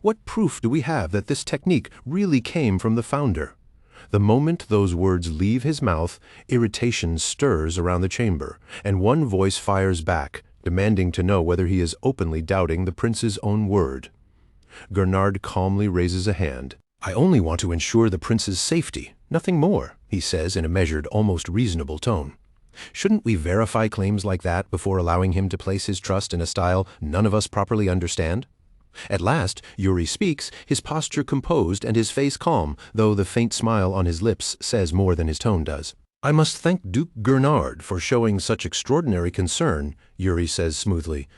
What proof do we have that this technique really came from the founder? The moment those words leave his mouth, irritation stirs around the chamber, and one voice fires back, demanding to know whether he is openly doubting the prince's own word. Gernard calmly raises a hand. I only want to ensure the prince's safety, nothing more, he says in a measured, almost reasonable tone. Shouldn't we verify claims like that before allowing him to place his trust in a style none of us properly understand? At last, Yuri speaks, his posture composed and his face calm, though the faint smile on his lips says more than his tone does. I must thank Duke Gernard for showing such extraordinary concern, Yuri says smoothly.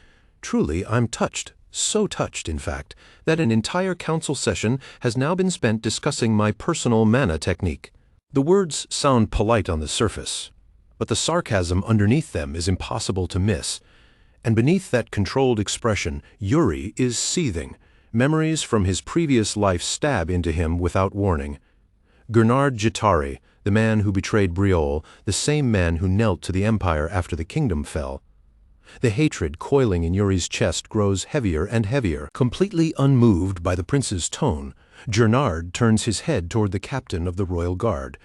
Truly, I'm touched, so touched, in fact, that an entire council session has now been spent discussing my personal mana technique. The words sound polite on the surface, but the sarcasm underneath them is impossible to miss. And beneath that controlled expression, Yuri is seething. Memories from his previous life stab into him without warning. Gernard Jatari, the man who betrayed Briol, the same man who knelt to the empire after the kingdom fell. The hatred coiling in Yuri's chest grows heavier and heavier. Completely unmoved by the prince's tone, Gernard turns his head toward the captain of the royal guard.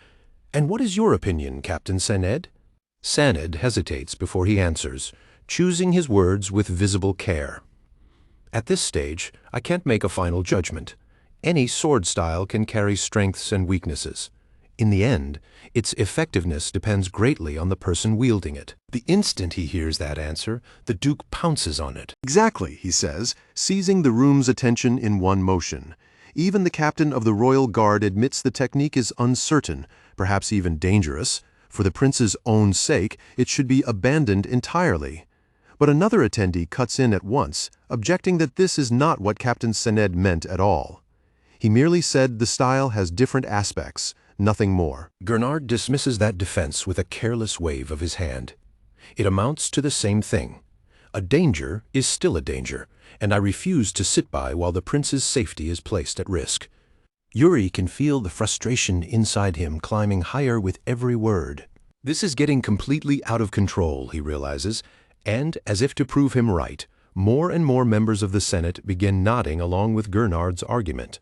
And what is your opinion, Captain Saned? Saned hesitates before he answers, choosing his words with visible care. At this stage, I can't make a final judgment. Any sword style can carry strengths and weaknesses. In the end, its effectiveness depends greatly on the person wielding it. The instant he hears that answer, the Duke pounces on it. Exactly, he says, seizing the room's attention in one motion. Even the captain of the royal guard admits the technique is uncertain, perhaps even dangerous. For the prince's own sake, it should be abandoned entirely. But another attendee cuts in at once, objecting that this is not what Captain Sened meant at all. He merely said the style has different aspects, nothing more. Gurnard dismisses that defense with a careless wave of his hand. It amounts to the same thing. A danger is still a danger, and I refuse to sit by while the prince's safety is placed at risk. Yuri can feel the frustration inside him climbing higher with every word. This is getting completely out of control, he realizes, and, as if to prove him right, more and more members of the Senate begin nodding along with Gurnard's argument.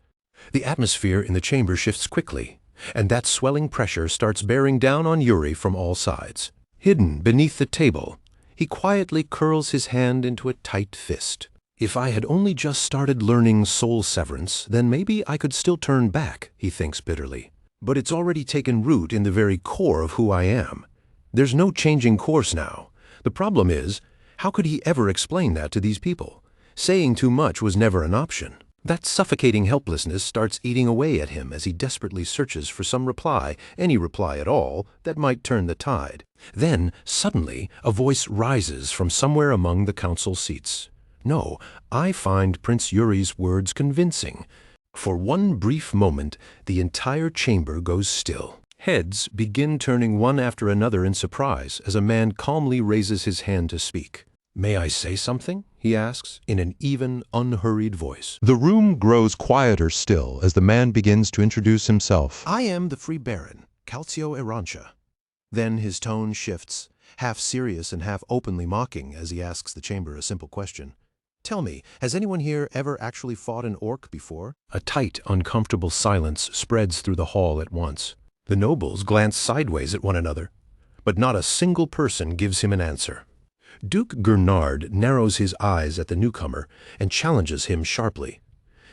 The atmosphere in the chamber shifts quickly, and that swelling pressure starts bearing down on Yuri from all sides. Hidden beneath the table, he quietly curls his hand into a tight fist. If I had only just started learning soul severance, then maybe I could still turn back, he thinks bitterly. But it's already taken root in the very core of who I am. There's no changing course now. The problem is, how could he ever explain that to these people? Saying too much was never an option. That suffocating helplessness starts eating away at him as he desperately searches for some reply, any reply at all, that might turn the tide. Then, suddenly, a voice rises from somewhere among the council seats. No, I find Prince Yuri's words convincing. For one brief moment, the entire chamber goes still. Heads begin turning one after another in surprise as a man calmly raises his hand to speak. "May I say something?" he asks, in an even, unhurried voice. The room grows quieter still as the man begins to introduce himself. I am the Free Baron, Calcio Erantia. Then his tone shifts, half serious and half openly mocking as he asks the chamber a simple question. Tell me, has anyone here ever actually fought an orc before? A tight, uncomfortable silence spreads through the hall at once. The nobles glance sideways at one another, but not a single person gives him an answer. Duke Gurnard narrows his eyes at the newcomer and challenges him sharply.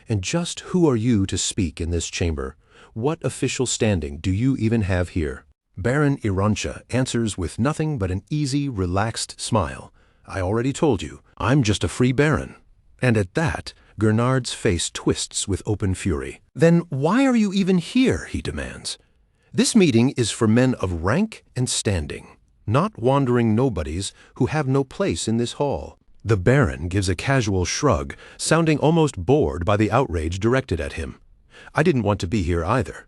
And just who are you to speak in this chamber? What official standing do you even have here? Baron Erantia answers with nothing but an easy, relaxed smile. I already told you, I'm just a free baron. And at that, Gurnard's face twists with open fury. Then why are you even here, he demands. This meeting is for men of rank and standing, not wandering nobodies who have no place in this hall. The Baron gives a casual shrug, sounding almost bored by the outrage directed at him. I didn't want to be here either.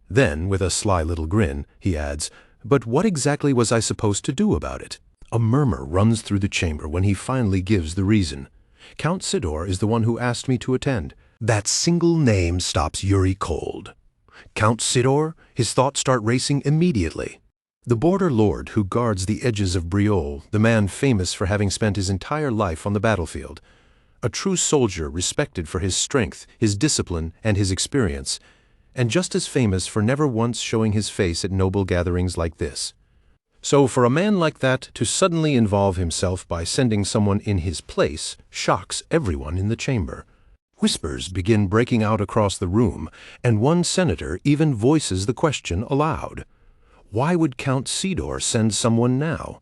Then, with a sly little grin, he adds, but what exactly was I supposed to do about it? A murmur runs through the chamber when he finally gives the reason. Count Sidor is the one who asked me to attend. That single name stops Yuri cold. Count Sidor? His thoughts start racing immediately. The border lord who guards the edges of Briolle, the man famous for having spent his entire life on the battlefield. A true soldier respected for his strength, his discipline, and his experience, and just as famous for never once showing his face at noble gatherings like this. So for a man like that to suddenly involve himself by sending someone in his place shocks everyone in the chamber. Whispers begin breaking out across the room, and one senator even voices the question aloud. Why would Count Sidor send someone now?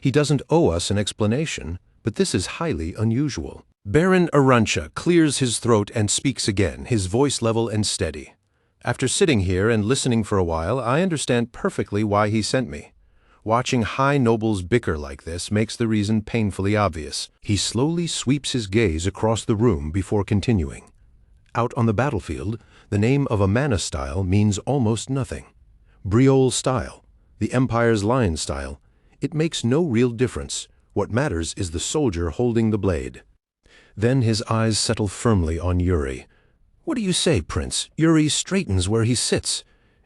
He doesn't owe us an explanation, but this is highly unusual. Baron Erantia clears his throat and speaks again, his voice level and steady. After sitting here and listening for a while, I understand perfectly why he sent me. Watching high nobles bicker like this makes the reason painfully obvious. He slowly sweeps his gaze across the room before continuing. Out on the battlefield, the name of a mana style means almost nothing. Briolle style, the Empire's lion style, it makes no real difference. What matters is the soldier holding the blade. Then his eyes settle firmly on Yuri. What do you say, Prince? Yuri straightens where he sits,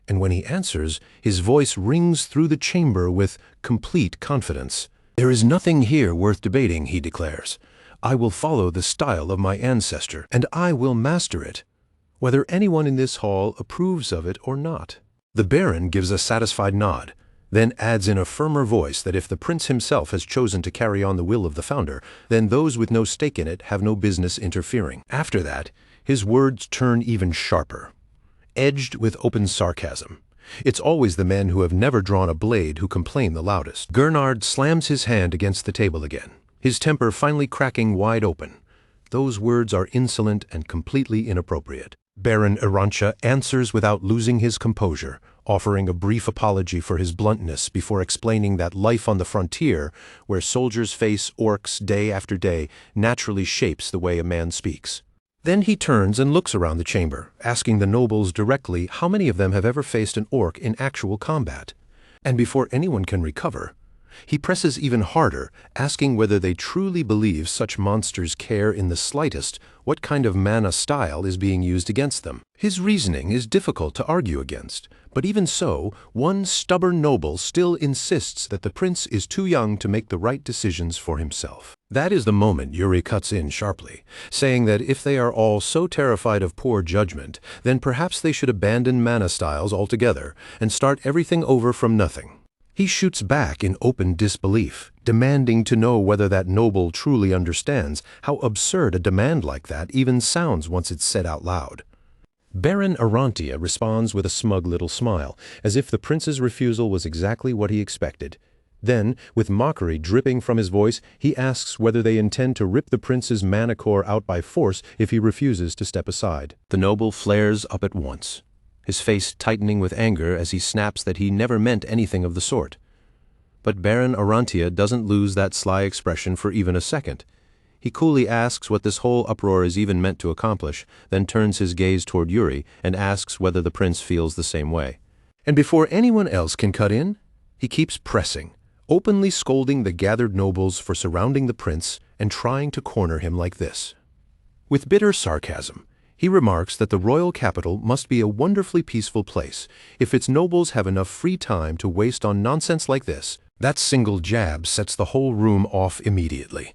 and when he answers, his voice rings through the chamber with complete confidence. There is nothing here worth debating, he declares. I will follow the style of my ancestor, and I will master it, whether anyone in this hall approves of it or not. The Baron gives a satisfied nod, then adds in a firmer voice that if the prince himself has chosen to carry on the will of the founder, then those with no stake in it have no business interfering. After that, his words turn even sharper, edged with open sarcasm. It's always the men who have never drawn a blade who complain the loudest. Gurnard slams his hand against the table again, his temper finally cracking wide open. Those words are insolent and completely inappropriate. Baron Arancia answers without losing his composure, offering a brief apology for his bluntness before explaining that life on the frontier, where soldiers face orcs day after day, naturally shapes the way a man speaks. Then he turns and looks around the chamber, asking the nobles directly how many of them have ever faced an orc in actual combat. And before anyone can recover, he presses even harder, asking whether they truly believe such monsters care in the slightest what kind of mana style is being used against them. His reasoning is difficult to argue against, but even so, one stubborn noble still insists that the prince is too young to make the right decisions for himself. That is the moment Yuri cuts in sharply, saying that if they are all so terrified of poor judgment, then perhaps they should abandon mana styles altogether and start everything over from nothing. He shoots back in open disbelief, demanding to know whether that noble truly understands how absurd a demand like that even sounds once it's said out loud. Baron Arancia responds with a smug little smile, as if the prince's refusal was exactly what he expected. Then, with mockery dripping from his voice, he asks whether they intend to rip the prince's mana core out by force if he refuses to step aside. The noble flares up at once, his face tightening with anger as he snaps that he never meant anything of the sort. But Baron Arancia doesn't lose that sly expression for even a second. He coolly asks what this whole uproar is even meant to accomplish, then turns his gaze toward Yuri and asks whether the prince feels the same way. And before anyone else can cut in, he keeps pressing, openly scolding the gathered nobles for surrounding the prince and trying to corner him like this. With bitter sarcasm, he remarks that the royal capital must be a wonderfully peaceful place if its nobles have enough free time to waste on nonsense like this. That single jab sets the whole room off immediately.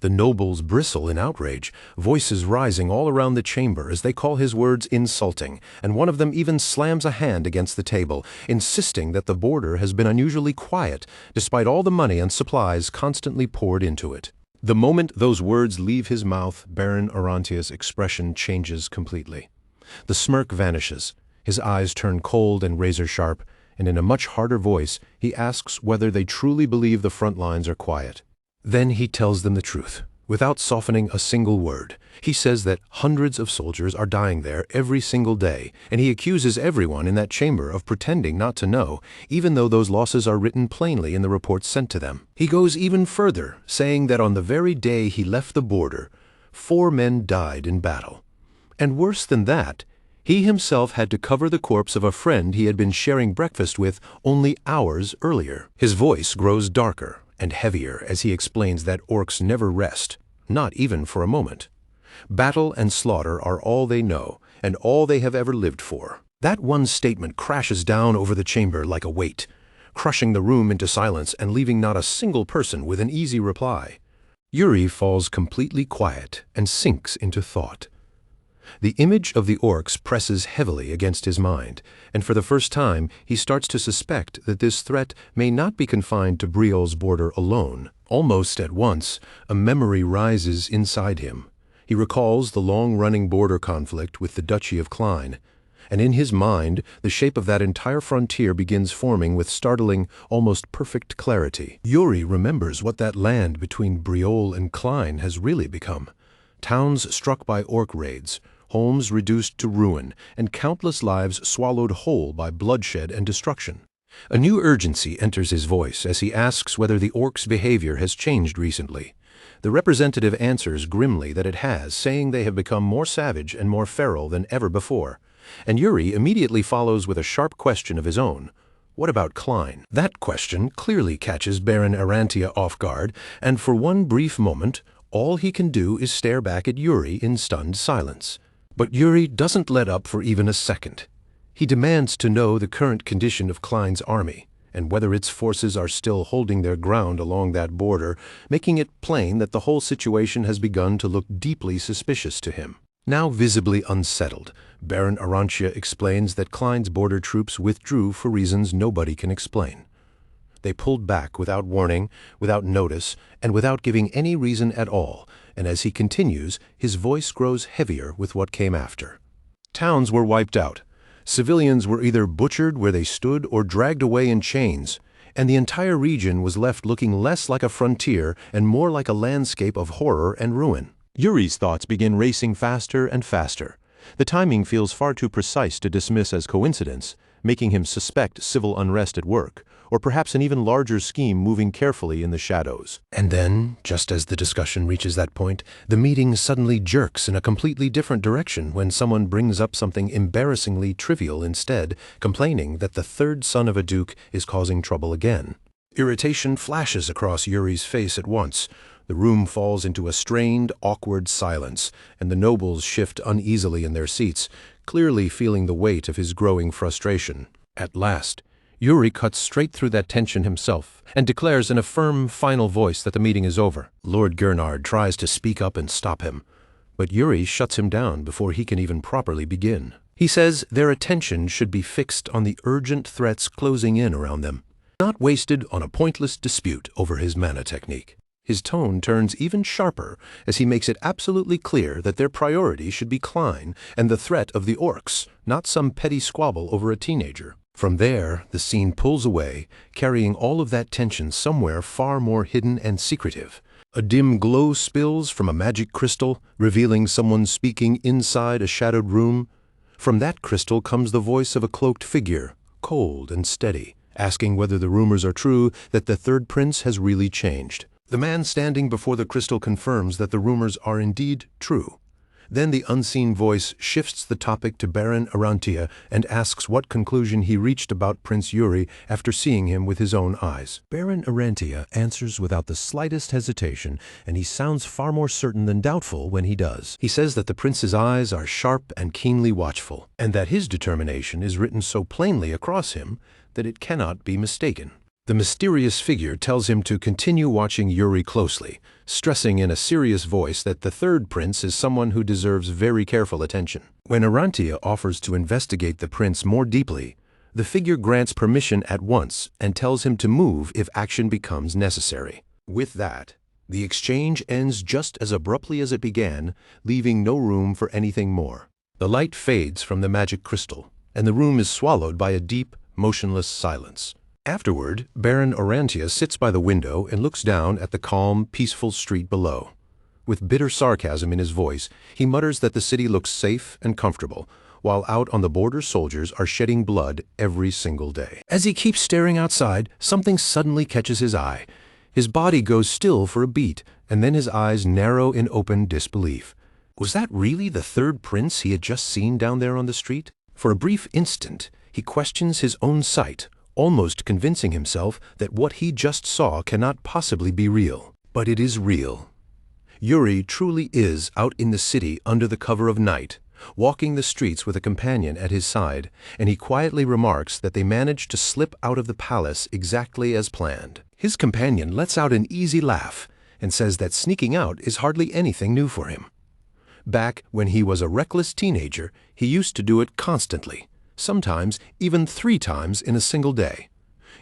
The nobles bristle in outrage, voices rising all around the chamber as they call his words insulting, and one of them even slams a hand against the table, insisting that the border has been unusually quiet, despite all the money and supplies constantly poured into it. The moment those words leave his mouth, Baron Arancia's expression changes completely. The smirk vanishes, his eyes turn cold and razor-sharp, and in a much harder voice, he asks whether they truly believe the front lines are quiet. Then he tells them the truth, without softening a single word. He says that hundreds of soldiers are dying there every single day, and he accuses everyone in that chamber of pretending not to know, even though those losses are written plainly in the reports sent to them. He goes even further, saying that on the very day he left the border, 4 men died in battle. And worse than that, he himself had to cover the corpse of a friend he had been sharing breakfast with only hours earlier. His voice grows darker and heavier as he explains that orcs never rest, not even for a moment. Battle and slaughter are all they know, and all they have ever lived for. That one statement crashes down over the chamber like a weight, crushing the room into silence and leaving not a single person with an easy reply. Yuri falls completely quiet and sinks into thought. The image of the orcs presses heavily against his mind, and for the first time he starts to suspect that this threat may not be confined to Briol's border alone. Almost at once, a memory rises inside him. He recalls the long-running border conflict with the Duchy of Klein, and in his mind the shape of that entire frontier begins forming with startling, almost perfect clarity. Yuri remembers what that land between Briol and Klein has really become. Towns struck by orc raids, homes reduced to ruin, and countless lives swallowed whole by bloodshed and destruction. A new urgency enters his voice as he asks whether the orcs' behavior has changed recently. The representative answers grimly that it has, saying they have become more savage and more feral than ever before. And Yuri immediately follows with a sharp question of his own. What about Klein? That question clearly catches Baron Arancia off guard, and for one brief moment, all he can do is stare back at Yuri in stunned silence. But Yuri doesn't let up for even a second. He demands to know the current condition of Klein's army, and whether its forces are still holding their ground along that border, making it plain that the whole situation has begun to look deeply suspicious to him. Now visibly unsettled, Baron Arancia explains that Klein's border troops withdrew for reasons nobody can explain. They pulled back without warning, without notice, and without giving any reason at all, and as he continues, his voice grows heavier with what came after. Towns were wiped out. Civilians were either butchered where they stood or dragged away in chains, and the entire region was left looking less like a frontier and more like a landscape of horror and ruin. Yuri's thoughts begin racing faster and faster. The timing feels far too precise to dismiss as coincidence, making him suspect civil unrest at work, or perhaps an even larger scheme moving carefully in the shadows. And then, just as the discussion reaches that point, the meeting suddenly jerks in a completely different direction when someone brings up something embarrassingly trivial instead, complaining that the third son of a duke is causing trouble again. Irritation flashes across Yuri's face at once. The room falls into a strained, awkward silence, and the nobles shift uneasily in their seats, clearly feeling the weight of his growing frustration. At last, Yuri cuts straight through that tension himself and declares in a firm, final voice that the meeting is over. Lord Gernard tries to speak up and stop him, but Yuri shuts him down before he can even properly begin. He says their attention should be fixed on the urgent threats closing in around them, not wasted on a pointless dispute over his mana technique. His tone turns even sharper as he makes it absolutely clear that their priority should be Klein and the threat of the orcs, not some petty squabble over a teenager. From there, the scene pulls away, carrying all of that tension somewhere far more hidden and secretive. A dim glow spills from a magic crystal, revealing someone speaking inside a shadowed room. From that crystal comes the voice of a cloaked figure, cold and steady, asking whether the rumors are true that the third prince has really changed. The man standing before the crystal confirms that the rumors are indeed true. Then the unseen voice shifts the topic to Baron Arantia and asks what conclusion he reached about Prince Yuri after seeing him with his own eyes. Baron Arantia answers without the slightest hesitation, and he sounds far more certain than doubtful when he does. He says that the prince's eyes are sharp and keenly watchful, and that his determination is written so plainly across him that it cannot be mistaken. The mysterious figure tells him to continue watching Yuri closely, stressing in a serious voice that the third prince is someone who deserves very careful attention. When Arantia offers to investigate the prince more deeply, the figure grants permission at once and tells him to move if action becomes necessary. With that, the exchange ends just as abruptly as it began, leaving no room for anything more. The light fades from the magic crystal, and the room is swallowed by a deep, motionless silence. Afterward, Baron Arantia sits by the window and looks down at the calm, peaceful street below. With bitter sarcasm in his voice, he mutters that the city looks safe and comfortable, while out on the border soldiers are shedding blood every single day. As he keeps staring outside, something suddenly catches his eye. His body goes still for a beat, and then his eyes narrow in open disbelief. Was that really the third prince he had just seen down there on the street? For a brief instant, he questions his own sight, almost convincing himself that what he just saw cannot possibly be real. But it is real. Yuri truly is out in the city under the cover of night, walking the streets with a companion at his side, and he quietly remarks that they managed to slip out of the palace exactly as planned. His companion lets out an easy laugh and says that sneaking out is hardly anything new for him. Back when he was a reckless teenager, he used to do it constantly, sometimes even 3 times in a single day.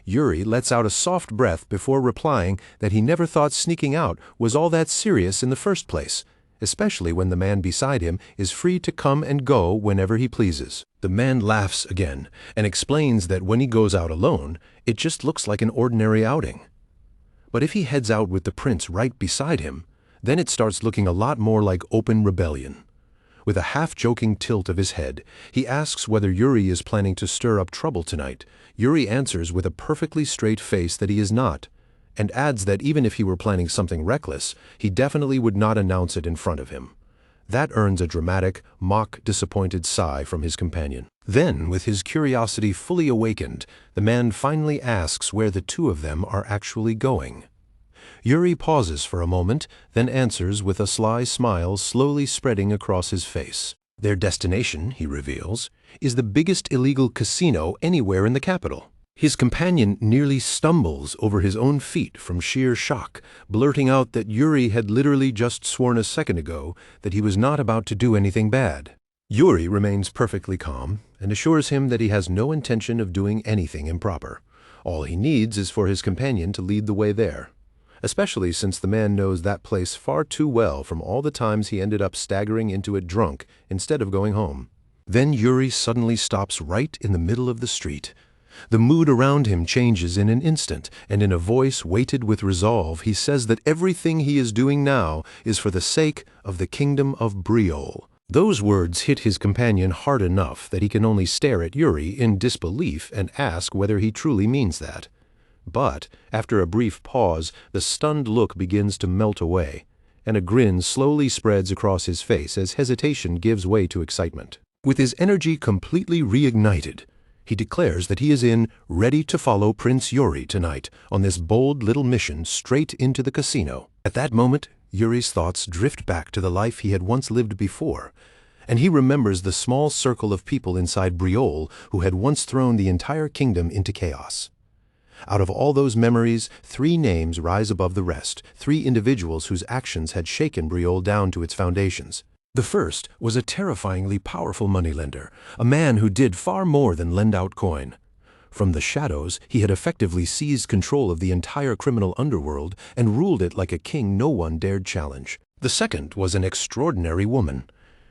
Yuri lets out a soft breath before replying that he never thought sneaking out was all that serious in the first place, especially when the man beside him is free to come and go whenever he pleases. The man laughs again and explains that when he goes out alone, it just looks like an ordinary outing. But if he heads out with the prince right beside him, then it starts looking a lot more like open rebellion. With a half-joking tilt of his head, he asks whether Yuri is planning to stir up trouble tonight. Yuri answers with a perfectly straight face that he is not, and adds that even if he were planning something reckless, he definitely would not announce it in front of him. That earns a dramatic, mock-disappointed sigh from his companion. Then, with his curiosity fully awakened, the man finally asks where the two of them are actually going. Yuri pauses for a moment, then answers with a sly smile slowly spreading across his face. Their destination, he reveals, is the biggest illegal casino anywhere in the capital. His companion nearly stumbles over his own feet from sheer shock, blurting out that Yuri had literally just sworn a second ago that he was not about to do anything bad. Yuri remains perfectly calm and assures him that he has no intention of doing anything improper. All he needs is for his companion to lead the way there, especially since the man knows that place far too well from all the times he ended up staggering into it drunk instead of going home. Then Yuri suddenly stops right in the middle of the street. The mood around him changes in an instant, and in a voice weighted with resolve, he says that everything he is doing now is for the sake of the kingdom of Briol. Those words hit his companion hard enough that he can only stare at Yuri in disbelief and ask whether he truly means that. But, after a brief pause, the stunned look begins to melt away, and a grin slowly spreads across his face as hesitation gives way to excitement. With his energy completely reignited, he declares that he is ready to follow Prince Yuri tonight on this bold little mission straight into the casino. At that moment, Yuri's thoughts drift back to the life he had once lived before, and he remembers the small circle of people inside Briol who had once thrown the entire kingdom into chaos. Out of all those memories, 3 names rise above the rest, 3 individuals whose actions had shaken Briol down to its foundations. The first was a terrifyingly powerful moneylender, a man who did far more than lend out coin. From the shadows, he had effectively seized control of the entire criminal underworld and ruled it like a king no one dared challenge. The second was an extraordinary woman,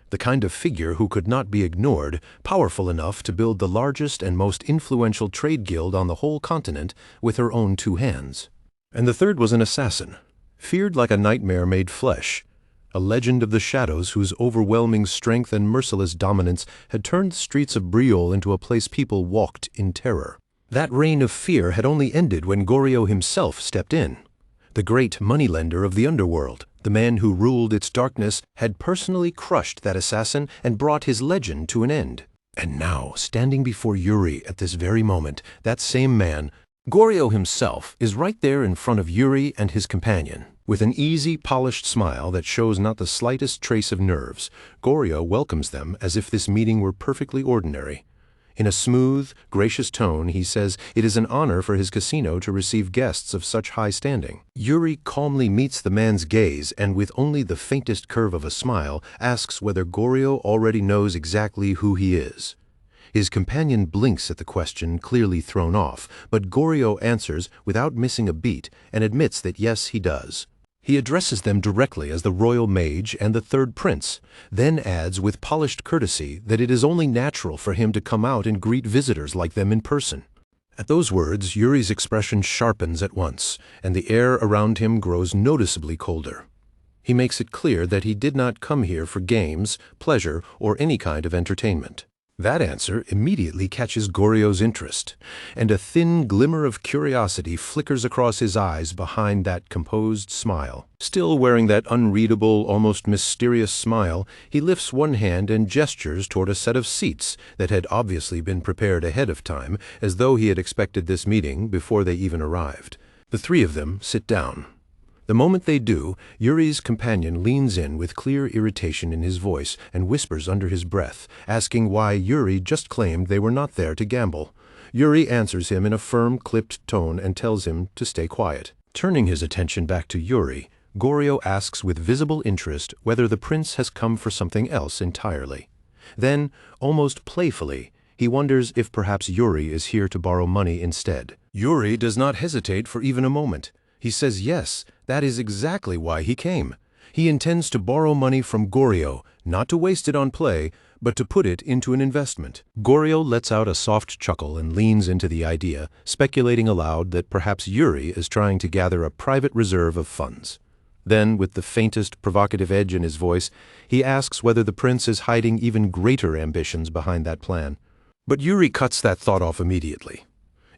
the kind of figure who could not be ignored, powerful enough to build the largest and most influential trade guild on the whole continent with her own 2 hands. And the third was an assassin, feared like a nightmare made flesh, a legend of the shadows whose overwhelming strength and merciless dominance had turned the streets of Briol into a place people walked in terror. That reign of fear had only ended when Goryo himself stepped in. The great moneylender of the underworld, the man who ruled its darkness, had personally crushed that assassin and brought his legend to an end. And now, standing before Yuri at this very moment, that same man, Goryo himself, is right there in front of Yuri and his companion. With an easy, polished smile that shows not the slightest trace of nerves, Goryo welcomes them as if this meeting were perfectly ordinary. In a smooth, gracious tone, he says it is an honor for his casino to receive guests of such high standing. Yuri calmly meets the man's gaze and, with only the faintest curve of a smile, asks whether Goryo already knows exactly who he is. His companion blinks at the question, clearly thrown off, but Goryo answers without missing a beat and admits that yes, he does. He addresses them directly as the royal mage and the third prince, then adds with polished courtesy that it is only natural for him to come out and greet visitors like them in person. At those words, Yuri's expression sharpens at once, and the air around him grows noticeably colder. He makes it clear that he did not come here for games, pleasure, or any kind of entertainment. That answer immediately catches Goryo's interest, and a thin glimmer of curiosity flickers across his eyes behind that composed smile. Still wearing that unreadable, almost mysterious smile, he lifts one hand and gestures toward a set of seats that had obviously been prepared ahead of time, as though he had expected this meeting before they even arrived. The 3 of them sit down. The moment they do, Yuri's companion leans in with clear irritation in his voice and whispers under his breath, asking why Yuri just claimed they were not there to gamble. Yuri answers him in a firm, clipped tone and tells him to stay quiet. Turning his attention back to Yuri, Goryo asks with visible interest whether the prince has come for something else entirely. Then, almost playfully, he wonders if perhaps Yuri is here to borrow money instead. Yuri does not hesitate for even a moment. He says yes, that is exactly why he came. He intends to borrow money from Goryo, not to waste it on play, but to put it into an investment. Goryo lets out a soft chuckle and leans into the idea, speculating aloud that perhaps Yuri is trying to gather a private reserve of funds. Then, with the faintest provocative edge in his voice, he asks whether the prince is hiding even greater ambitions behind that plan. But Yuri cuts that thought off immediately.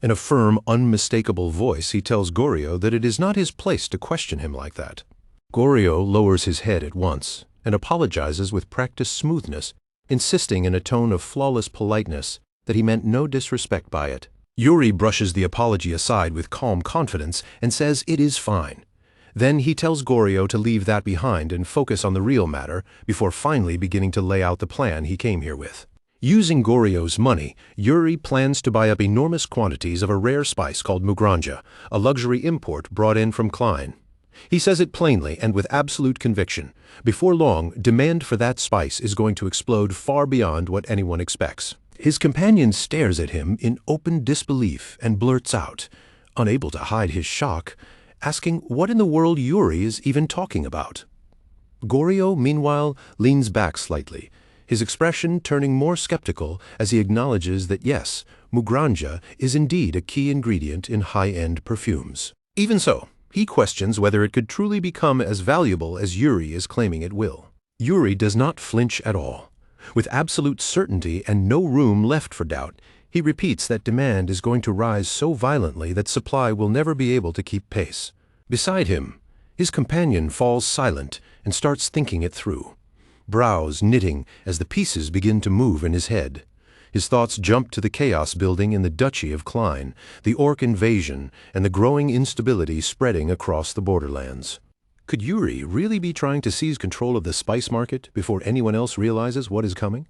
In a firm, unmistakable voice, he tells Goryo that it is not his place to question him like that. Goryo lowers his head at once and apologizes with practiced smoothness, insisting in a tone of flawless politeness that he meant no disrespect by it. Yuri brushes the apology aside with calm confidence and says it is fine. Then he tells Goryo to leave that behind and focus on the real matter before finally beginning to lay out the plan he came here with. Using Goryo's money, Yuri plans to buy up enormous quantities of a rare spice called Mugranja, a luxury import brought in from Klein. He says it plainly and with absolute conviction. Before long, demand for that spice is going to explode far beyond what anyone expects. His companion stares at him in open disbelief and blurts out, unable to hide his shock, asking what in the world Yuri is even talking about. Goryo, meanwhile, leans back slightly, his expression turning more skeptical as he acknowledges that yes, Mugranja is indeed a key ingredient in high-end perfumes. Even so, he questions whether it could truly become as valuable as Yuri is claiming it will. Yuri does not flinch at all. With absolute certainty and no room left for doubt, he repeats that demand is going to rise so violently that supply will never be able to keep pace. Beside him, his companion falls silent and starts thinking it through, brows knitting as the pieces begin to move in his head. His thoughts jump to the chaos building in the Duchy of Klein, the Orc invasion, and the growing instability spreading across the borderlands. Could Yuri really be trying to seize control of the spice market before anyone else realizes what is coming?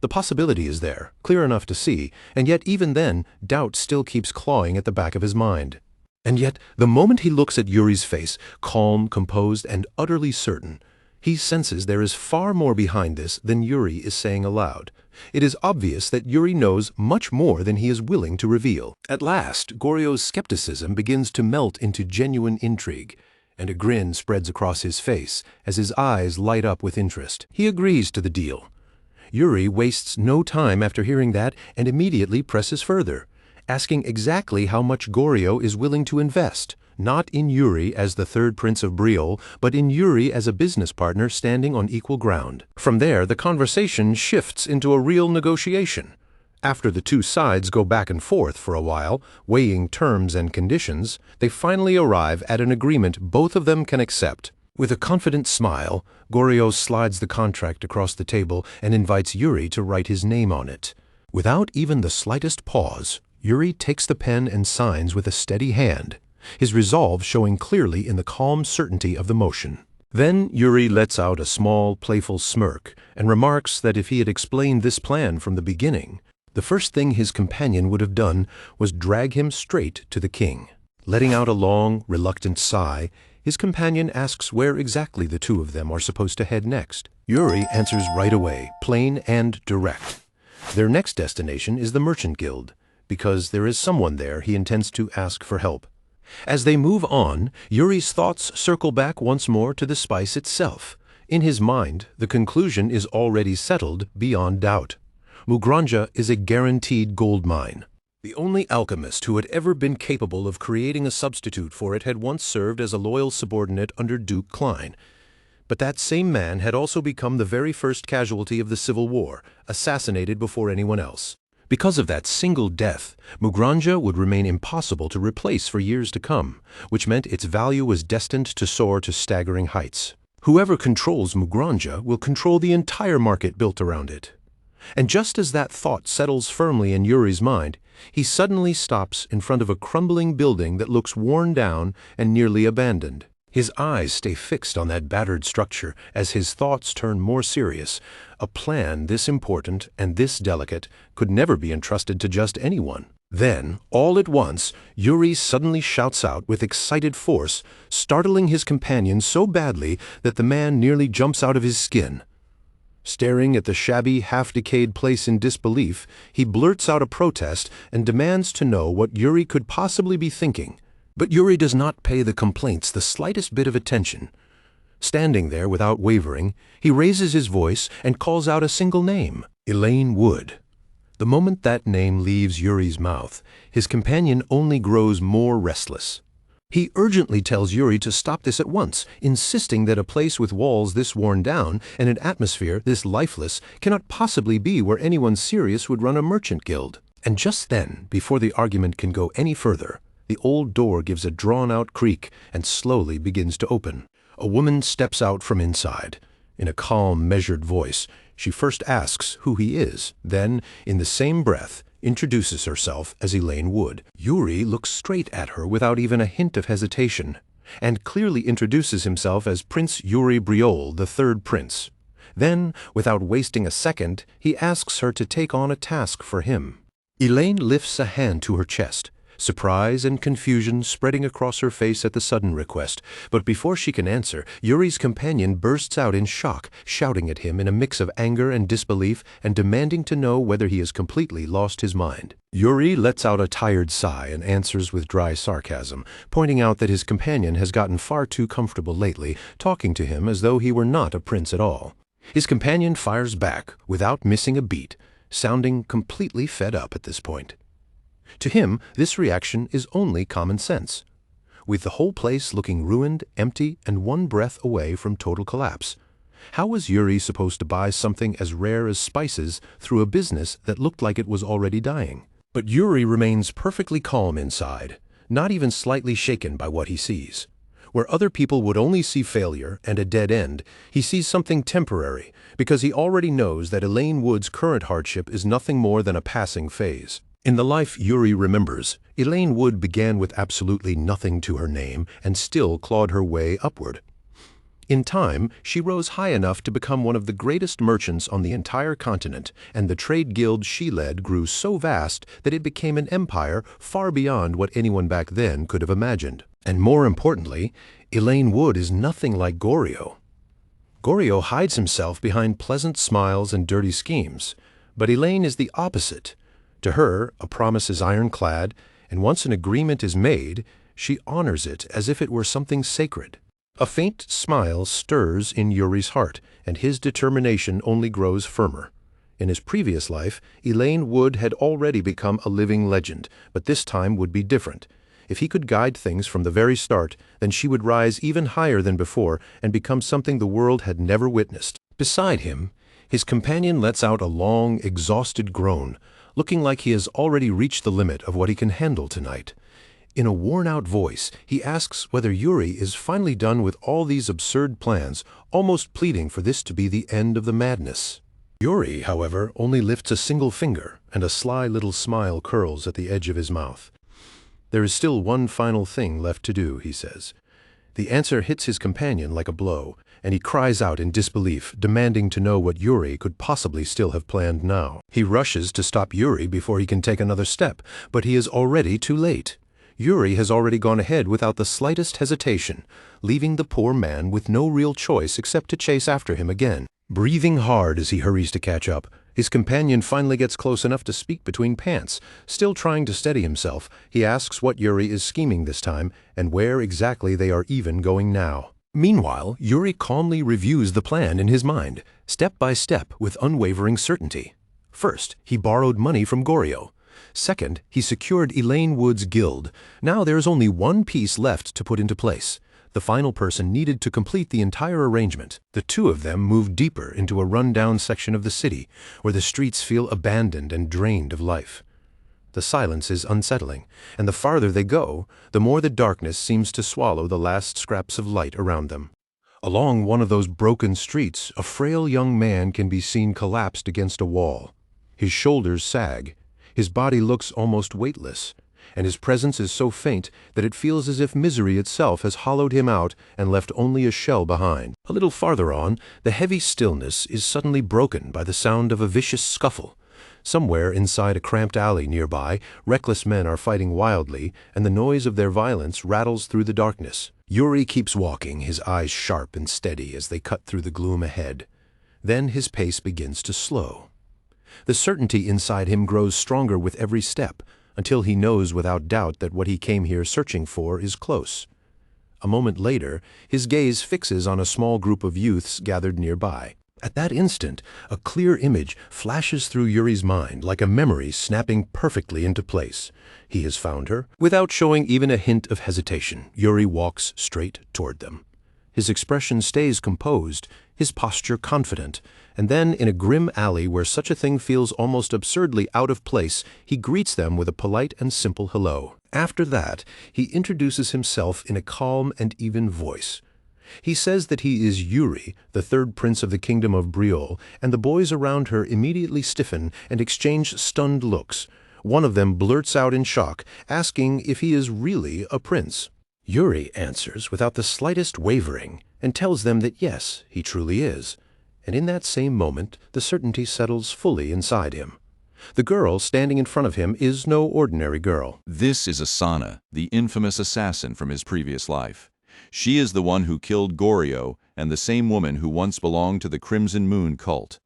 The possibility is there, clear enough to see, and yet even then, doubt still keeps clawing at the back of his mind. And yet, the moment he looks at Yuri's face, calm, composed, and utterly certain, he senses there is far more behind this than Yuri is saying aloud. It is obvious that Yuri knows much more than he is willing to reveal. At last, Goryo's skepticism begins to melt into genuine intrigue, and a grin spreads across his face as his eyes light up with interest. He agrees to the deal. Yuri wastes no time after hearing that and immediately presses further, asking exactly how much Goryo is willing to invest, not in Yuri as the third prince of Briol, but in Yuri as a business partner standing on equal ground. From there, the conversation shifts into a real negotiation. After the two sides go back and forth for a while, weighing terms and conditions, they finally arrive at an agreement both of them can accept. With a confident smile, Goryo slides the contract across the table and invites Yuri to write his name on it. Without even the slightest pause, Yuri takes the pen and signs with a steady hand, his resolve showing clearly in the calm certainty of the motion. Then Yuri lets out a small, playful smirk and remarks that if he had explained this plan from the beginning, the first thing his companion would have done was drag him straight to the king. Letting out a long, reluctant sigh, his companion asks where exactly the two of them are supposed to head next. Yuri answers right away, plain and direct. Their next destination is the Merchant Guild, because there is someone there he intends to ask for help. As they move on, Yuri's thoughts circle back once more to the spice itself. In his mind, the conclusion is already settled beyond doubt. Mugranja is a guaranteed gold mine. The only alchemist who had ever been capable of creating a substitute for it had once served as a loyal subordinate under Duke Klein. But that same man had also become the very first casualty of the Civil War, assassinated before anyone else. Because of that single death, Mugranja would remain impossible to replace for years to come, which meant its value was destined to soar to staggering heights. Whoever controls Mugranja will control the entire market built around it. And just as that thought settles firmly in Yuri's mind, he suddenly stops in front of a crumbling building that looks worn down and nearly abandoned. His eyes stay fixed on that battered structure as his thoughts turn more serious. A plan this important and this delicate could never be entrusted to just anyone. Then, all at once, Yuri suddenly shouts out with excited force, startling his companion so badly that the man nearly jumps out of his skin. Staring at the shabby, half-decayed place in disbelief, he blurts out a protest and demands to know what Yuri could possibly be thinking. But Yuri does not pay the complaints the slightest bit of attention. Standing there without wavering, he raises his voice and calls out a single name, Elaine Wood. The moment that name leaves Yuri's mouth, his companion only grows more restless. He urgently tells Yuri to stop this at once, insisting that a place with walls this worn down and an atmosphere this lifeless cannot possibly be where anyone serious would run a merchant guild. And just then, before the argument can go any further, the old door gives a drawn-out creak and slowly begins to open. A woman steps out from inside. In a calm, measured voice, she first asks who he is, then, in the same breath, introduces herself as Elaine Wood. Yuri looks straight at her without even a hint of hesitation, and clearly introduces himself as Prince Yuri Briol, the third prince. Then, without wasting a second, he asks her to take on a task for him. Elaine lifts a hand to her chest, surprise and confusion spreading across her face at the sudden request, but before she can answer, Yuri's companion bursts out in shock, shouting at him in a mix of anger and disbelief and demanding to know whether he has completely lost his mind. Yuri lets out a tired sigh and answers with dry sarcasm, pointing out that his companion has gotten far too comfortable lately, talking to him as though he were not a prince at all. His companion fires back without missing a beat, sounding completely fed up at this point. To him, this reaction is only common sense. With the whole place looking ruined, empty, and one breath away from total collapse, how was Yuri supposed to buy something as rare as spices through a business that looked like it was already dying? But Yuri remains perfectly calm inside, not even slightly shaken by what he sees. Where other people would only see failure and a dead end, he sees something temporary, because he already knows that Elaine Wood's current hardship is nothing more than a passing phase. In the life Yuri remembers, Elaine Wood began with absolutely nothing to her name and still clawed her way upward. In time, she rose high enough to become one of the greatest merchants on the entire continent, and the trade guild she led grew so vast that it became an empire far beyond what anyone back then could have imagined. And more importantly, Elaine Wood is nothing like Goryo. Goryo hides himself behind pleasant smiles and dirty schemes, but Elaine is the opposite. To her, a promise is ironclad, and once an agreement is made, she honors it as if it were something sacred. A faint smile stirs in Yuri's heart, and his determination only grows firmer. In his previous life, Elaine Wood had already become a living legend, but this time would be different. If he could guide things from the very start, then she would rise even higher than before and become something the world had never witnessed. Beside him, his companion lets out a long, exhausted groan, looking like he has already reached the limit of what he can handle tonight. In a worn-out voice, he asks whether Yuri is finally done with all these absurd plans, almost pleading for this to be the end of the madness. Yuri, however, only lifts a single finger, and a sly little smile curls at the edge of his mouth. There is still one final thing left to do, he says. The answer hits his companion like a blow, and he cries out in disbelief, demanding to know what Yuri could possibly still have planned now. He rushes to stop Yuri before he can take another step, but he is already too late. Yuri has already gone ahead without the slightest hesitation, leaving the poor man with no real choice except to chase after him again. Breathing hard as he hurries to catch up, his companion finally gets close enough to speak between pants. Still trying to steady himself, he asks what Yuri is scheming this time and where exactly they are even going now. Meanwhile, Yuri calmly reviews the plan in his mind, step by step with unwavering certainty. First, he borrowed money from Goryo. Second, he secured Elaine Wood's guild. Now there is only one piece left to put into place. The final person needed to complete the entire arrangement. The two of them move deeper into a run-down section of the city, where the streets feel abandoned and drained of life. The silence is unsettling, and the farther they go, the more the darkness seems to swallow the last scraps of light around them. Along one of those broken streets, a frail young man can be seen collapsed against a wall. His shoulders sag. His body looks almost weightless, and his presence is so faint that it feels as if misery itself has hollowed him out and left only a shell behind. A little farther on, the heavy stillness is suddenly broken by the sound of a vicious scuffle. Somewhere inside a cramped alley nearby, reckless men are fighting wildly, and the noise of their violence rattles through the darkness. Yuri keeps walking, his eyes sharp and steady as they cut through the gloom ahead. Then his pace begins to slow. The certainty inside him grows stronger with every step, until he knows without doubt that what he came here searching for is close. A moment later, his gaze fixes on a small group of youths gathered nearby. At that instant, a clear image flashes through Yuri's mind like a memory snapping perfectly into place. He has found her. Without showing even a hint of hesitation, Yuri walks straight toward them. His expression stays composed, his posture confident, and then in a grim alley where such a thing feels almost absurdly out of place, he greets them with a polite and simple hello. After that, he introduces himself in a calm and even voice. He says that he is Yuri, the third prince of the kingdom of Briol, and the boys around her immediately stiffen and exchange stunned looks. One of them blurts out in shock, asking if he is really a prince. Yuri answers without the slightest wavering and tells them that yes, he truly is. And in that same moment, the certainty settles fully inside him. The girl standing in front of him is no ordinary girl. This is Asana, the infamous assassin from his previous life. She is the one who killed Goryo and the same woman who once belonged to the Crimson Moon cult.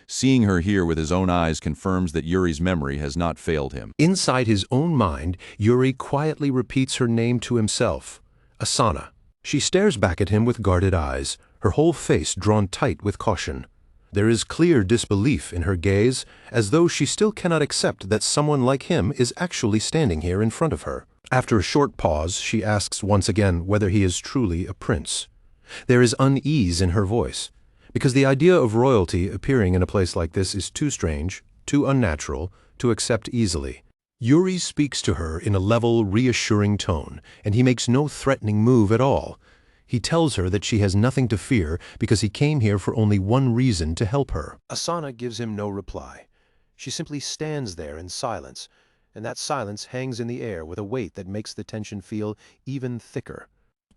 Seeing her here with his own eyes confirms that Yuri's memory has not failed him. Inside his own mind, Yuri quietly repeats her name to himself, Asana. She stares back at him with guarded eyes, her whole face drawn tight with caution. There is clear disbelief in her gaze, as though she still cannot accept that someone like him is actually standing here in front of her. After a short pause, she asks once again whether he is truly a prince. There is unease in her voice, because the idea of royalty appearing in a place like this is too strange, too unnatural, to accept easily. Yuri speaks to her in a level, reassuring tone, and he makes no threatening move at all. He tells her that she has nothing to fear because he came here for only one reason, to help her. Asana gives him no reply. She simply stands there in silence, and that silence hangs in the air with a weight that makes the tension feel even thicker.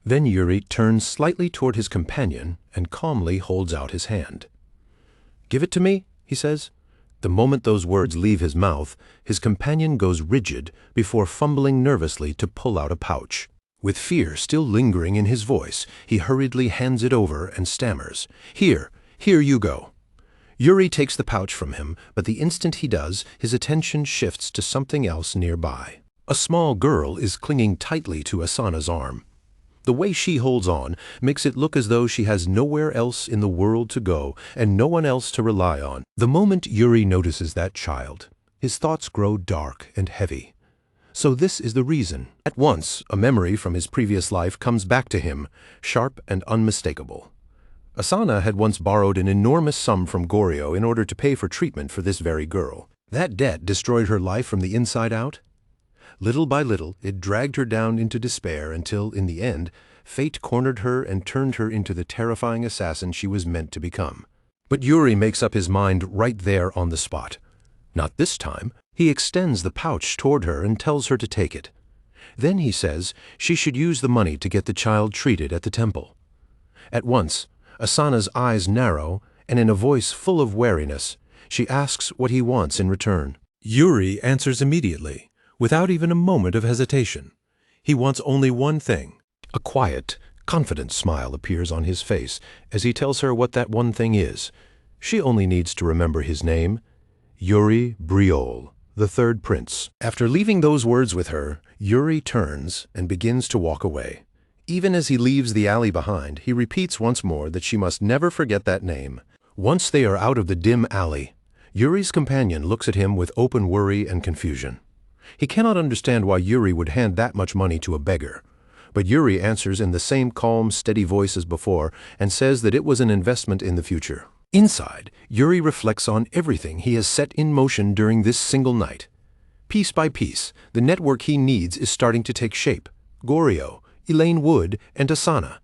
Then Yuri turns slightly toward his companion and calmly holds out his hand. "Give it to me," he says. The moment those words leave his mouth, his companion goes rigid before fumbling nervously to pull out a pouch. With fear still lingering in his voice, he hurriedly hands it over and stammers, Here you go." Yuri takes the pouch from him, but the instant he does, his attention shifts to something else nearby. A small girl is clinging tightly to Asana's arm. The way she holds on makes it look as though she has nowhere else in the world to go and no one else to rely on. The moment Yuri notices that child, his thoughts grow dark and heavy. So this is the reason. At once, a memory from his previous life comes back to him, sharp and unmistakable. Asana had once borrowed an enormous sum from Goryo in order to pay for treatment for this very girl. That debt destroyed her life from the inside out. Little by little, it dragged her down into despair until, in the end, fate cornered her and turned her into the terrifying assassin she was meant to become. But Yuri makes up his mind right there on the spot. Not this time. He extends the pouch toward her and tells her to take it. Then he says she should use the money to get the child treated at the temple. At once, Asana's eyes narrow, and in a voice full of wariness, she asks what he wants in return. Yuri answers immediately, without even a moment of hesitation. He wants only one thing. A quiet, confident smile appears on his face as he tells her what that one thing is. She only needs to remember his name, Yuri Briol, the third prince. After leaving those words with her, Yuri turns and begins to walk away. Even as he leaves the alley behind, he repeats once more that she must never forget that name. Once they are out of the dim alley, Yuri's companion looks at him with open worry and confusion. He cannot understand why Yuri would hand that much money to a beggar. But Yuri answers in the same calm, steady voice as before and says that it was an investment in the future. Inside, Yuri reflects on everything he has set in motion during this single night. Piece by piece, the network he needs is starting to take shape. Goryo, Elaine Wood, and Asana.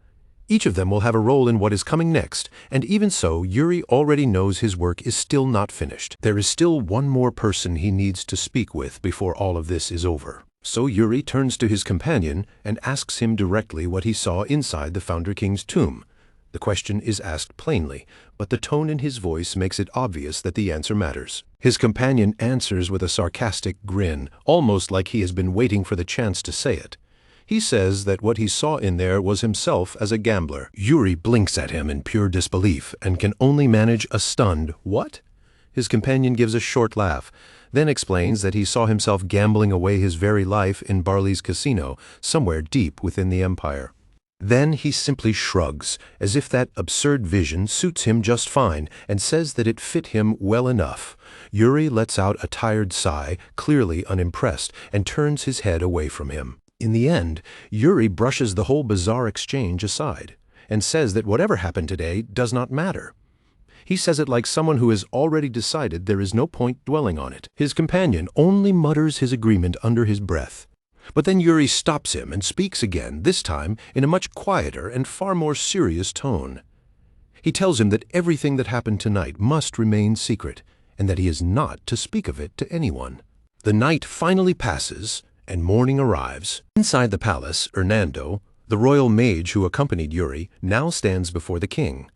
Each of them will have a role in what is coming next, and even so, Yuri already knows his work is still not finished. There is still one more person he needs to speak with before all of this is over. So Yuri turns to his companion and asks him directly what he saw inside the Founder King's tomb. The question is asked plainly, but the tone in his voice makes it obvious that the answer matters. His companion answers with a sarcastic grin, almost like he has been waiting for the chance to say it. He says that what he saw in there was himself as a gambler. Yuri blinks at him in pure disbelief and can only manage a stunned, "What?" His companion gives a short laugh, then explains that he saw himself gambling away his very life in Barley's casino, somewhere deep within the Empire. Then he simply shrugs, as if that absurd vision suits him just fine, and says that it fit him well enough. Yuri lets out a tired sigh, clearly unimpressed, and turns his head away from him. In the end, Yuri brushes the whole bizarre exchange aside, and says that whatever happened today does not matter. He says it like someone who has already decided there is no point dwelling on it. His companion only mutters his agreement under his breath. But then Yuri stops him and speaks again, this time in a much quieter and far more serious tone. He tells him that everything that happened tonight must remain secret, and that he is not to speak of it to anyone. The night finally passes, and morning arrives. Inside the palace, Hernando, the royal mage who accompanied Yuri, now stands before the king.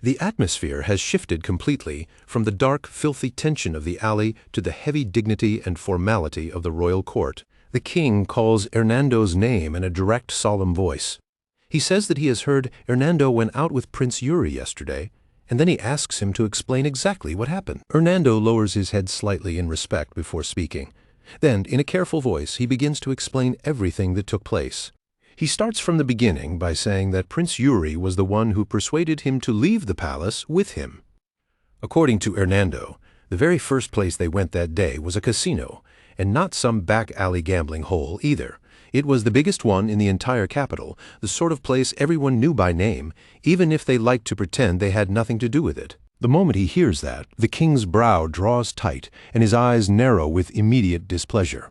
The atmosphere has shifted completely from the dark, filthy tension of the alley to the heavy dignity and formality of the royal court. The king calls Hernando's name in a direct, solemn voice. He says that he has heard Hernando went out with Prince Yuri yesterday, and then he asks him to explain exactly what happened. Hernando lowers his head slightly in respect before speaking. Then, in a careful voice, he begins to explain everything that took place. He starts from the beginning by saying that Prince Yuri was the one who persuaded him to leave the palace with him. According to Hernando, the very first place they went that day was a casino, and not some back-alley gambling hole either. It was the biggest one in the entire capital, the sort of place everyone knew by name, even if they liked to pretend they had nothing to do with it. The moment he hears that, the king's brow draws tight and his eyes narrow with immediate displeasure.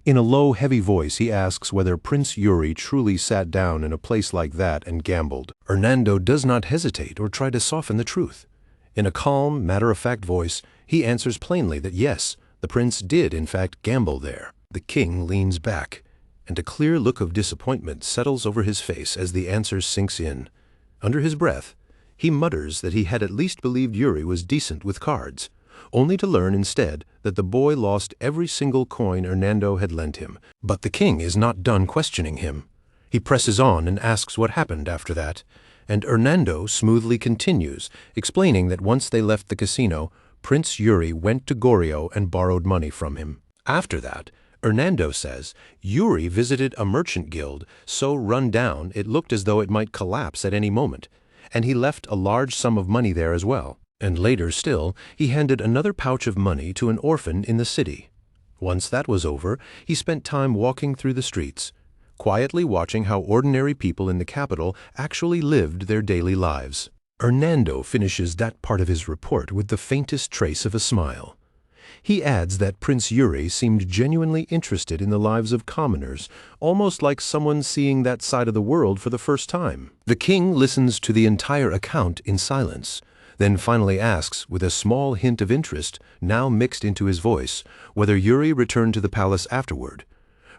In a low, heavy voice, he asks whether Prince Yuri truly sat down in a place like that and gambled. Hernando does not hesitate or try to soften the truth. In a calm, matter-of-fact voice, he answers plainly that yes, the prince did in fact gamble there. The king leans back, and a clear look of disappointment settles over his face as the answer sinks in. Under his breath, he mutters that he had at least believed Yuri was decent with cards, only to learn instead that the boy lost every single coin Hernando had lent him. But the king is not done questioning him. He presses on and asks what happened after that, and Hernando smoothly continues, explaining that once they left the casino, Prince Yuri went to Goryeo and borrowed money from him. After that, Hernando says Yuri visited a merchant guild so run down it looked as though it might collapse at any moment, and he left a large sum of money there as well. And later still, he handed another pouch of money to an orphan in the city. Once that was over, he spent time walking through the streets, quietly watching how ordinary people in the capital actually lived their daily lives. Hernando finishes that part of his report with the faintest trace of a smile. He adds that Prince Yuri seemed genuinely interested in the lives of commoners, almost like someone seeing that side of the world for the first time. The king listens to the entire account in silence, then finally asks, with a small hint of interest now mixed into his voice, whether Yuri returned to the palace afterward.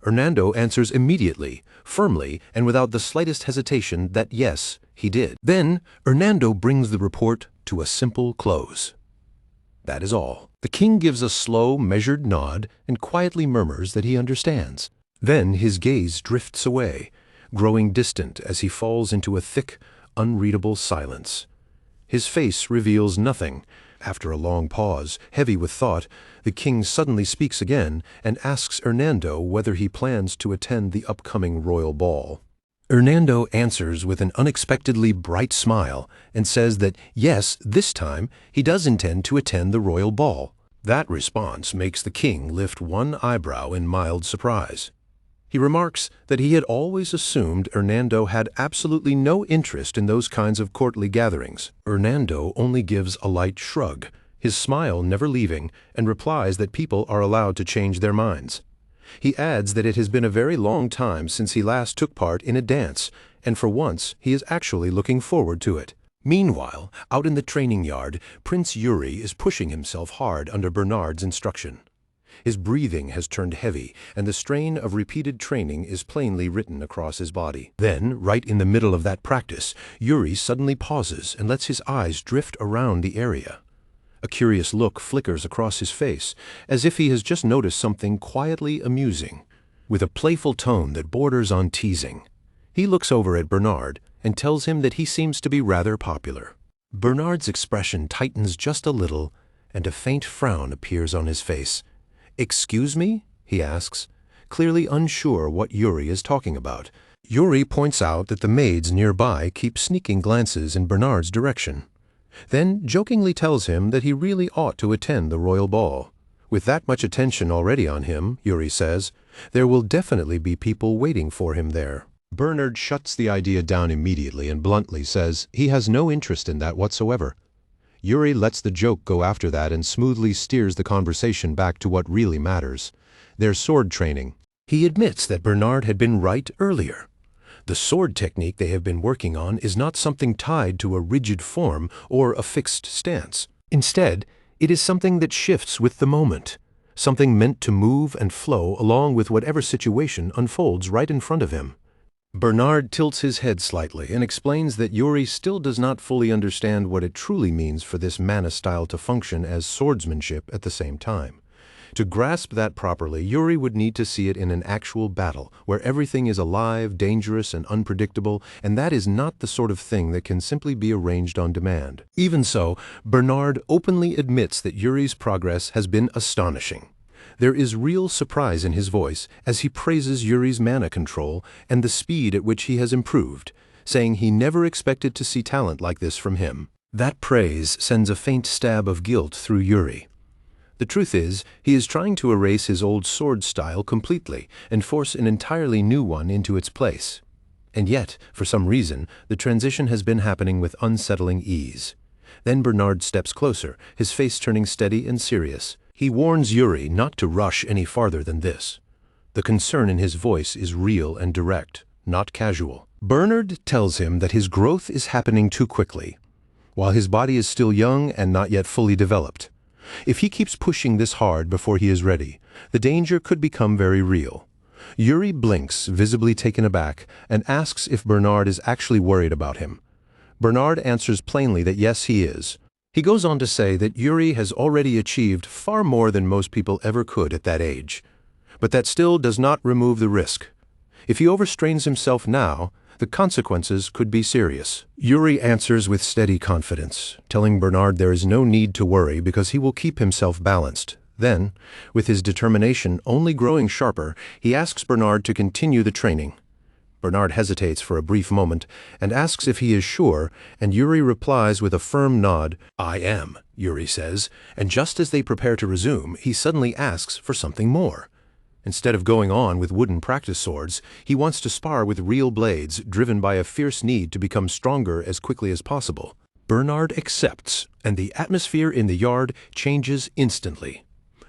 Hernando answers immediately, firmly, and without the slightest hesitation that yes, he did. Then Hernando brings the report to a simple close. That is all. The king gives a slow, measured nod and quietly murmurs that he understands. Then his gaze drifts away, growing distant as he falls into a thick, unreadable silence. His face reveals nothing. After a long pause, heavy with thought, the king suddenly speaks again and asks Hernando whether he plans to attend the upcoming royal ball. Hernando answers with an unexpectedly bright smile and says that yes, this time he does intend to attend the royal ball. That response makes the king lift one eyebrow in mild surprise. He remarks that he had always assumed Hernando had absolutely no interest in those kinds of courtly gatherings. Hernando only gives a light shrug, his smile never leaving, and replies that people are allowed to change their minds. He adds that it has been a very long time since he last took part in a dance, and for once he is actually looking forward to it. Meanwhile, out in the training yard, Prince Yuri is pushing himself hard under Bernard's instruction. His breathing has turned heavy, and the strain of repeated training is plainly written across his body. Then, right in the middle of that practice, Yuri suddenly pauses and lets his eyes drift around the area. A curious look flickers across his face, as if he has just noticed something quietly amusing. With a playful tone that borders on teasing, he looks over at Bernard and tells him that he seems to be rather popular. Bernard's expression tightens just a little, and a faint frown appears on his face. "Excuse me?" he asks, clearly unsure what Yuri is talking about. Yuri points out that the maids nearby keep sneaking glances in Bernard's direction, then jokingly tells him that he really ought to attend the royal ball. With that much attention already on him, Yuri says, there will definitely be people waiting for him there. Bernard shuts the idea down immediately and bluntly says he has no interest in that whatsoever. Yuri lets the joke go after that and smoothly steers the conversation back to what really matters, their sword training. He admits that Bernard had been right earlier. The sword technique they have been working on is not something tied to a rigid form or a fixed stance. Instead, it is something that shifts with the moment, something meant to move and flow along with whatever situation unfolds right in front of him. Bernard tilts his head slightly and explains that Yuri still does not fully understand what it truly means for this mana style to function as swordsmanship at the same time. To grasp that properly, Yuri would need to see it in an actual battle, where everything is alive, dangerous, and unpredictable, and that is not the sort of thing that can simply be arranged on demand. Even so, Bernard openly admits that Yuri's progress has been astonishing. There is real surprise in his voice as he praises Yuri's mana control and the speed at which he has improved, saying he never expected to see talent like this from him. That praise sends a faint stab of guilt through Yuri. The truth is, he is trying to erase his old sword style completely and force an entirely new one into its place. And yet, for some reason, the transition has been happening with unsettling ease. Then Bernard steps closer, his face turning steady and serious. He warns Yuri not to rush any farther than this. The concern in his voice is real and direct, not casual. Bernard tells him that his growth is happening too quickly, while his body is still young and not yet fully developed. If he keeps pushing this hard before he is ready, the danger could become very real. Yuri blinks, visibly taken aback, and asks if Bernard is actually worried about him. Bernard answers plainly that yes, he is. He goes on to say that Yuri has already achieved far more than most people ever could at that age. But that still does not remove the risk. If he overstrains himself now, the consequences could be serious. Yuri answers with steady confidence, telling Bernard there is no need to worry because he will keep himself balanced. Then, with his determination only growing sharper, he asks Bernard to continue the training. Bernard hesitates for a brief moment and asks if he is sure, and Yuri replies with a firm nod. "I am," Yuri says, and just as they prepare to resume, he suddenly asks for something more. Instead of going on with wooden practice swords, he wants to spar with real blades, driven by a fierce need to become stronger as quickly as possible. Bernard accepts, and the atmosphere in the yard changes instantly.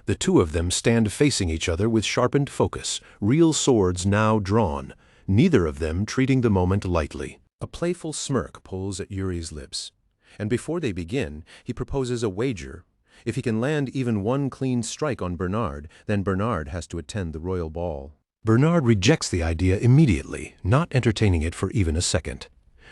The two of them stand facing each other with sharpened focus, real swords now drawn, neither of them treating the moment lightly. A playful smirk pulls at Yuri's lips, and before they begin, he proposes a wager. If he can land even one clean strike on Bernard, then Bernard has to attend the royal ball. Bernard rejects the idea immediately, not entertaining it for even a second.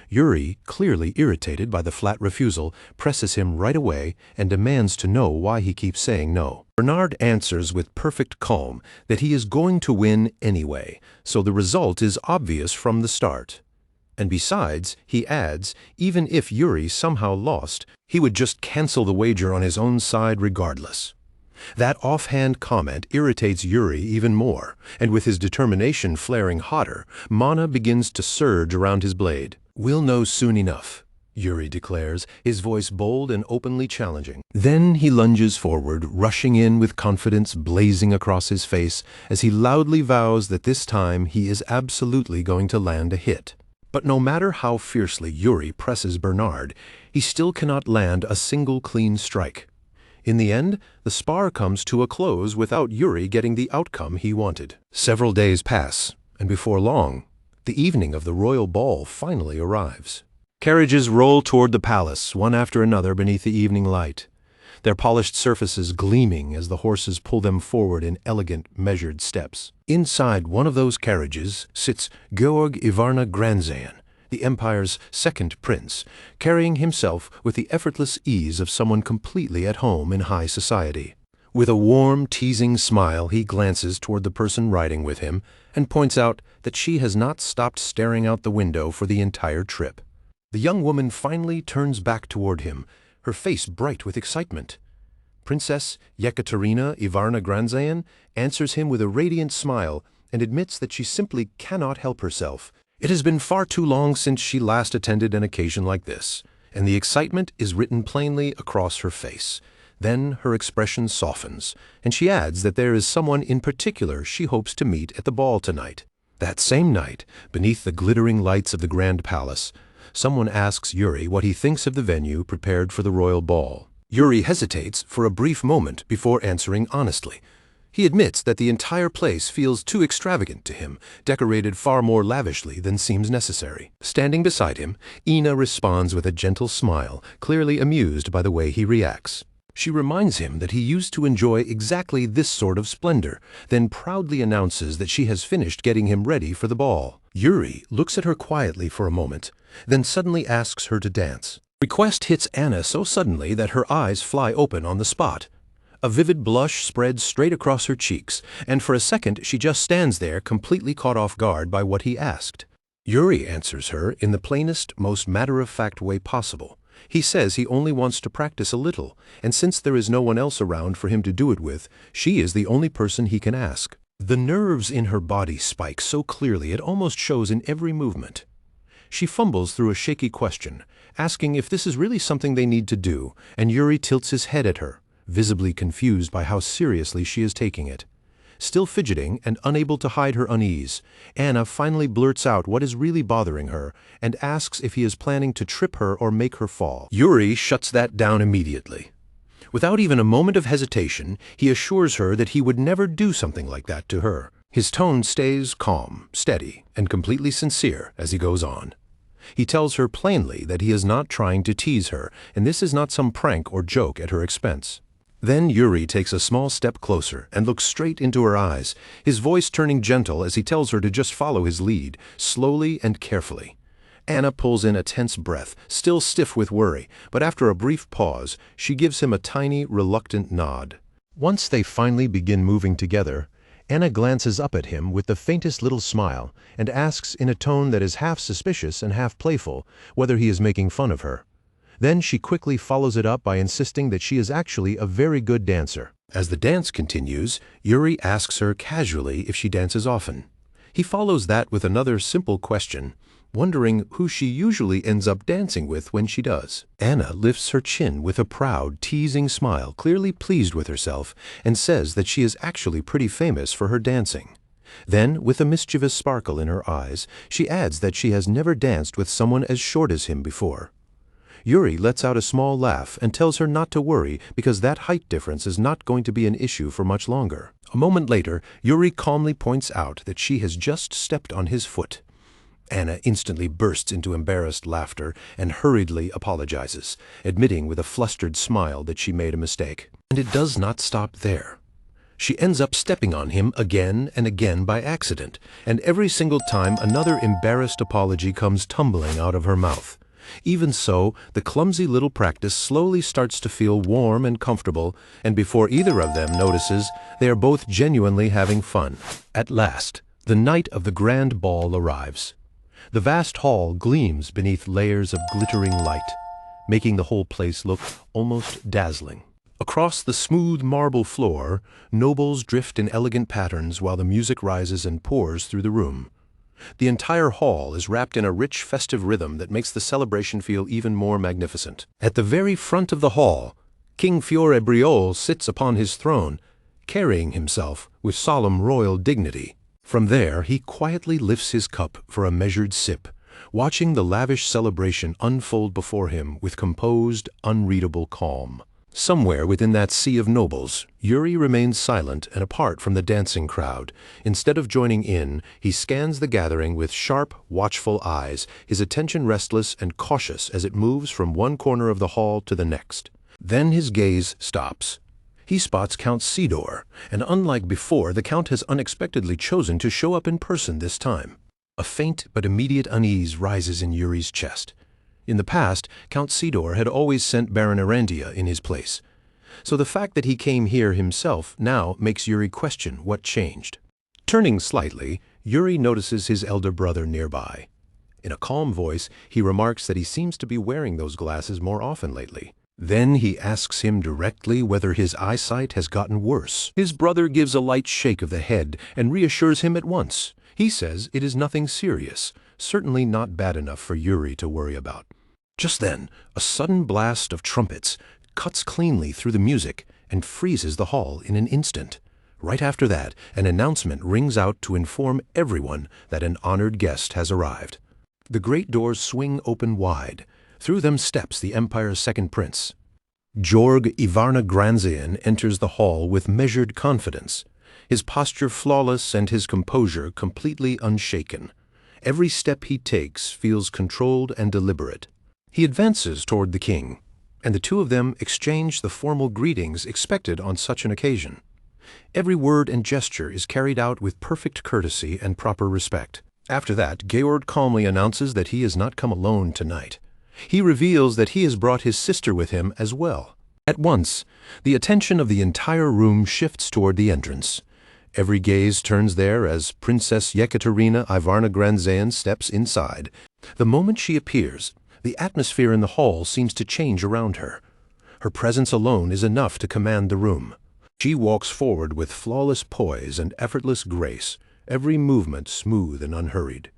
Yuri, clearly irritated by the flat refusal, presses him right away and demands to know why he keeps saying no. Bernard answers with perfect calm that he is going to win anyway, so the result is obvious from the start. And besides, he adds, even if Yuri somehow lost, he would just cancel the wager on his own side regardless. That offhand comment irritates Yuri even more, and with his determination flaring hotter, mana begins to surge around his blade. "We'll know soon enough," Yuri declares, his voice bold and openly challenging. Then he lunges forward, rushing in with confidence blazing across his face as he loudly vows that this time he is absolutely going to land a hit. But no matter how fiercely Yuri presses Bernard, he still cannot land a single clean strike. In the end, the spar comes to a close without Yuri getting the outcome he wanted. Several days pass, and before long, the evening of the royal ball finally arrives. Carriages roll toward the palace, one after another beneath the evening light, their polished surfaces gleaming as the horses pull them forward in elegant, measured steps. Inside one of those carriages sits Georg Ivarna Granzan, the empire's second prince, carrying himself with the effortless ease of someone completely at home in high society. With a warm, teasing smile, he glances toward the person riding with him and points out that she has not stopped staring out the window for the entire trip. The young woman finally turns back toward him, her face bright with excitement. Princess Yekaterina Ivarna Granzan answers him with a radiant smile and admits that she simply cannot help herself. It has been far too long since she last attended an occasion like this, and the excitement is written plainly across her face. Then her expression softens, and she adds that there is someone in particular she hopes to meet at the ball tonight. That same night, beneath the glittering lights of the grand palace, someone asks Yuri what he thinks of the venue prepared for the royal ball. Yuri hesitates for a brief moment before answering honestly. He admits that the entire place feels too extravagant to him, decorated far more lavishly than seems necessary. Standing beside him, Ina responds with a gentle smile, clearly amused by the way he reacts. She reminds him that he used to enjoy exactly this sort of splendor, then proudly announces that she has finished getting him ready for the ball. Yuri looks at her quietly for a moment, then suddenly asks her to dance. Request hits Anna so suddenly that her eyes fly open on the spot. A vivid blush spreads straight across her cheeks, and for a second she just stands there completely caught off guard by what he asked. Yuri answers her in the plainest, most matter-of-fact way possible. He says he only wants to practice a little, and since there is no one else around for him to do it with, she is the only person he can ask. The nerves in her body spike so clearly it almost shows in every movement. She fumbles through a shaky question, asking if this is really something they need to do, and Yuri tilts his head at her, visibly confused by how seriously she is taking it. Still fidgeting and unable to hide her unease, Anna finally blurts out what is really bothering her and asks if he is planning to trip her or make her fall. Yuri shuts that down immediately. Without even a moment of hesitation, he assures her that he would never do something like that to her. His tone stays calm, steady, and completely sincere as he goes on. He tells her plainly that he is not trying to tease her, and this is not some prank or joke at her expense. Then Yuri takes a small step closer and looks straight into her eyes, his voice turning gentle as he tells her to just follow his lead, slowly and carefully. Anna pulls in a tense breath, still stiff with worry, but after a brief pause, she gives him a tiny, reluctant nod. Once they finally begin moving together, Anna glances up at him with the faintest little smile and asks in a tone that is half suspicious and half playful whether he is making fun of her. Then she quickly follows it up by insisting that she is actually a very good dancer. As the dance continues, Yuri asks her casually if she dances often. He follows that with another simple question, wondering who she usually ends up dancing with when she does. Anna lifts her chin with a proud, teasing smile, clearly pleased with herself, and says that she is actually pretty famous for her dancing. Then, with a mischievous sparkle in her eyes, she adds that she has never danced with someone as short as him before. Yuri lets out a small laugh and tells her not to worry because that height difference is not going to be an issue for much longer. A moment later, Yuri calmly points out that she has just stepped on his foot. Anna instantly bursts into embarrassed laughter and hurriedly apologizes, admitting with a flustered smile that she made a mistake. And it does not stop there. She ends up stepping on him again and again by accident, and every single time another embarrassed apology comes tumbling out of her mouth. Even so, the clumsy little practice slowly starts to feel warm and comfortable, and before either of them notices, they are both genuinely having fun. At last, the night of the grand ball arrives. The vast hall gleams beneath layers of glittering light, making the whole place look almost dazzling. Across the smooth marble floor, nobles drift in elegant patterns while the music rises and pours through the room. The entire hall is wrapped in a rich, festive rhythm that makes the celebration feel even more magnificent. At the very front of the hall, King Fiore Briol sits upon his throne, carrying himself with solemn royal dignity. From there, he quietly lifts his cup for a measured sip, watching the lavish celebration unfold before him with composed, unreadable calm. Somewhere within that sea of nobles, Yuri remains silent and apart from the dancing crowd. Instead of joining in, he scans the gathering with sharp, watchful eyes, his attention restless and cautious as it moves from one corner of the hall to the next. Then his gaze stops. He spots Count Sidor, and unlike before, the Count has unexpectedly chosen to show up in person this time. A faint but immediate unease rises in Yuri's chest. In the past, Count Sidor had always sent Baron Erandia in his place, so the fact that he came here himself now makes Yuri question what changed. Turning slightly, Yuri notices his elder brother nearby. In a calm voice, he remarks that he seems to be wearing those glasses more often lately. Then he asks him directly whether his eyesight has gotten worse. His brother gives a light shake of the head and reassures him at once. He says it is nothing serious, certainly not bad enough for Yuri to worry about. Just then, a sudden blast of trumpets cuts cleanly through the music and freezes the hall in an instant. Right after that, an announcement rings out to inform everyone that an honored guest has arrived. The great doors swing open wide. Through them steps the Empire's second prince. Georg Ivarna Granzian enters the hall with measured confidence, his posture flawless and his composure completely unshaken. Every step he takes feels controlled and deliberate. He advances toward the king, and the two of them exchange the formal greetings expected on such an occasion. Every word and gesture is carried out with perfect courtesy and proper respect. After that, Georg calmly announces that he has not come alone tonight. He reveals that he has brought his sister with him as well. At once, the attention of the entire room shifts toward the entrance. Every gaze turns there as Princess Yekaterina Ivarna Granzian steps inside. The moment she appears, the atmosphere in the hall seems to change around her. Her presence alone is enough to command the room. She walks forward with flawless poise and effortless grace, every movement smooth and unhurried.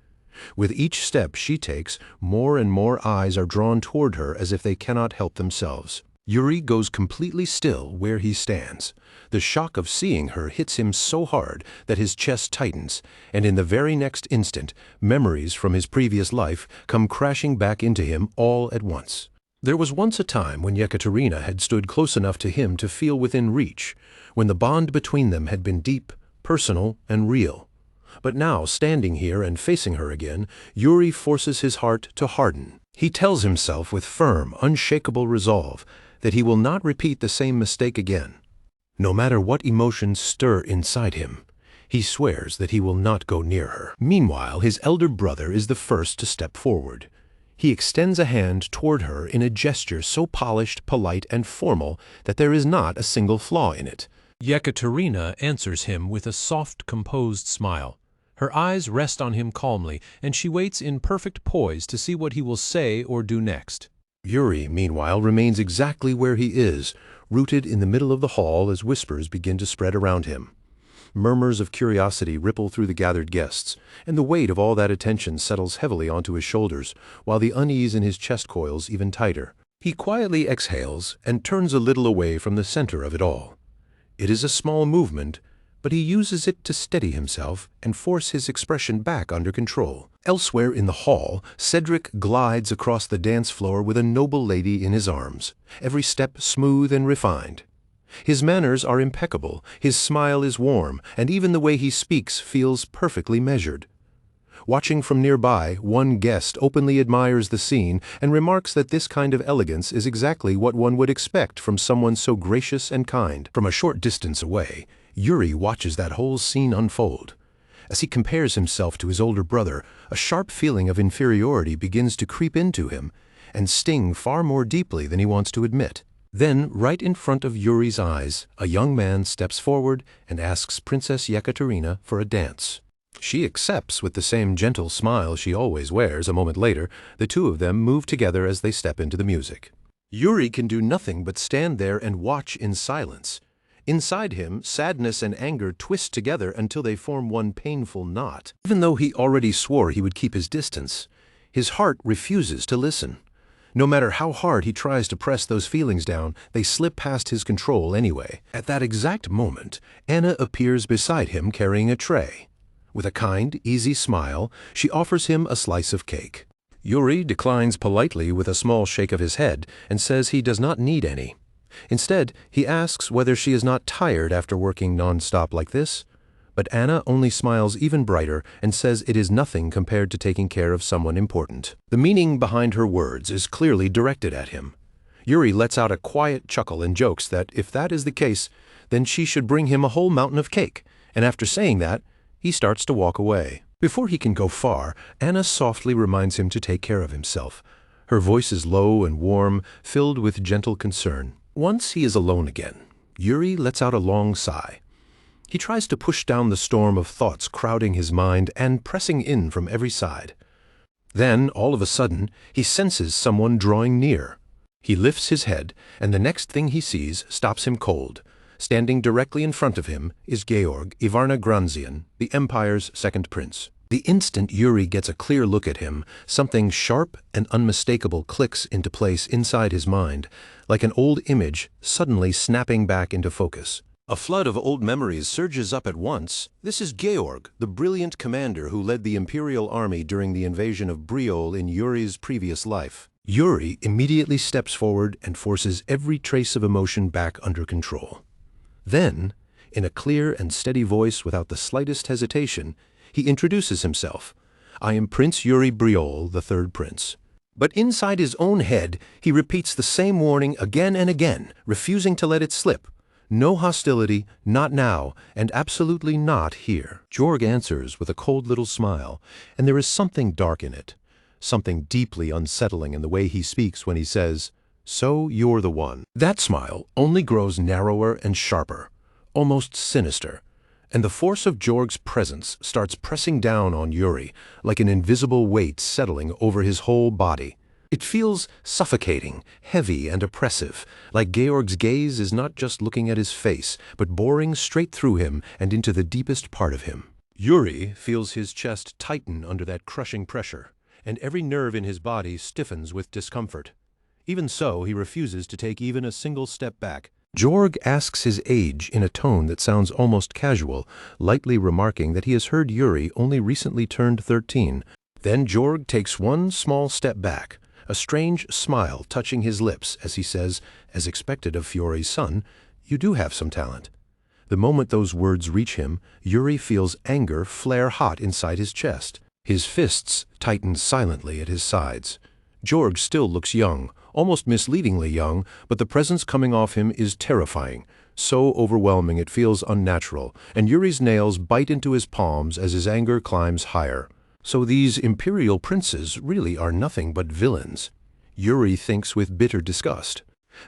With each step she takes, more and more eyes are drawn toward her as if they cannot help themselves. Yuri goes completely still where he stands. The shock of seeing her hits him so hard that his chest tightens, and in the very next instant, memories from his previous life come crashing back into him all at once. There was once a time when Yekaterina had stood close enough to him to feel within reach, when the bond between them had been deep, personal, and real. But now, standing here and facing her again, Yuri forces his heart to harden. He tells himself with firm, unshakable resolve that he will not repeat the same mistake again. No matter what emotions stir inside him, he swears that he will not go near her. Meanwhile, his elder brother is the first to step forward. He extends a hand toward her in a gesture so polished, polite, and formal that there is not a single flaw in it. Yekaterina answers him with a soft, composed smile. Her eyes rest on him calmly, and she waits in perfect poise to see what he will say or do next. Yuri, meanwhile, remains exactly where he is, rooted in the middle of the hall as whispers begin to spread around him. Murmurs of curiosity ripple through the gathered guests, and the weight of all that attention settles heavily onto his shoulders, while the unease in his chest coils even tighter. He quietly exhales and turns a little away from the center of it all. It is a small movement, but he uses it to steady himself and force his expression back under control. Elsewhere in the hall, Cedric glides across the dance floor with a noble lady in his arms, every step smooth and refined. His manners are impeccable, his smile is warm, and even the way he speaks feels perfectly measured. Watching from nearby, one guest openly admires the scene and remarks that this kind of elegance is exactly what one would expect from someone so gracious and kind. From a short distance away, Yuri watches that whole scene unfold. As he compares himself to his older brother, a sharp feeling of inferiority begins to creep into him and sting far more deeply than he wants to admit. Then, right in front of Yuri's eyes, a young man steps forward and asks Princess Yekaterina for a dance. She accepts with the same gentle smile she always wears. A moment later, the two of them move together as they step into the music. Yuri can do nothing but stand there and watch in silence. Inside him, sadness and anger twist together until they form one painful knot. Even though he already swore he would keep his distance, his heart refuses to listen. No matter how hard he tries to press those feelings down, they slip past his control anyway. At that exact moment, Anna appears beside him carrying a tray. With a kind, easy smile, she offers him a slice of cake. Yuri declines politely with a small shake of his head and says he does not need any. Instead, he asks whether she is not tired after working non-stop like this. But Anna only smiles even brighter and says it is nothing compared to taking care of someone important. The meaning behind her words is clearly directed at him. Yuri lets out a quiet chuckle and jokes that if that is the case, then she should bring him a whole mountain of cake, and after saying that, he starts to walk away. Before he can go far, Anna softly reminds him to take care of himself. Her voice is low and warm, filled with gentle concern. Once he is alone again, Yuri lets out a long sigh. He tries to push down the storm of thoughts crowding his mind and pressing in from every side. Then, all of a sudden, he senses someone drawing near. He lifts his head, and the next thing he sees stops him cold. Standing directly in front of him is Georg Ivarna-Granzian, the Empire's second prince. The instant Yuri gets a clear look at him, something sharp and unmistakable clicks into place inside his mind, like an old image suddenly snapping back into focus. A flood of old memories surges up at once. This is Georg, the brilliant commander who led the Imperial army during the invasion of Briol in Yuri's previous life. Yuri immediately steps forward and forces every trace of emotion back under control. Then, in a clear and steady voice without the slightest hesitation, he introduces himself. I am Prince Yuri Briol, the third prince. But inside his own head, he repeats the same warning again and again, refusing to let it slip. No hostility, not now, and absolutely not here. Georg answers with a cold little smile, and there is something dark in it, something deeply unsettling in the way he speaks when he says, "So you're the one." That smile only grows narrower and sharper, almost sinister, and the force of Georg's presence starts pressing down on Yuri like an invisible weight settling over his whole body. It feels suffocating, heavy, and oppressive, like Georg's gaze is not just looking at his face, but boring straight through him and into the deepest part of him. Yuri feels his chest tighten under that crushing pressure, and every nerve in his body stiffens with discomfort. Even so, he refuses to take even a single step back. Georg asks his age in a tone that sounds almost casual, lightly remarking that he has heard Yuri only recently turned 13. Then Georg takes one small step back, a strange smile touching his lips as he says, as expected of Fiori's son, "You do have some talent." The moment those words reach him, Yuri feels anger flare hot inside his chest. His fists tighten silently at his sides. Georg still looks young, almost misleadingly young, but the presence coming off him is terrifying, so overwhelming it feels unnatural, and Yuri's nails bite into his palms as his anger climbs higher. So these imperial princes really are nothing but villains. Yuri thinks with bitter disgust.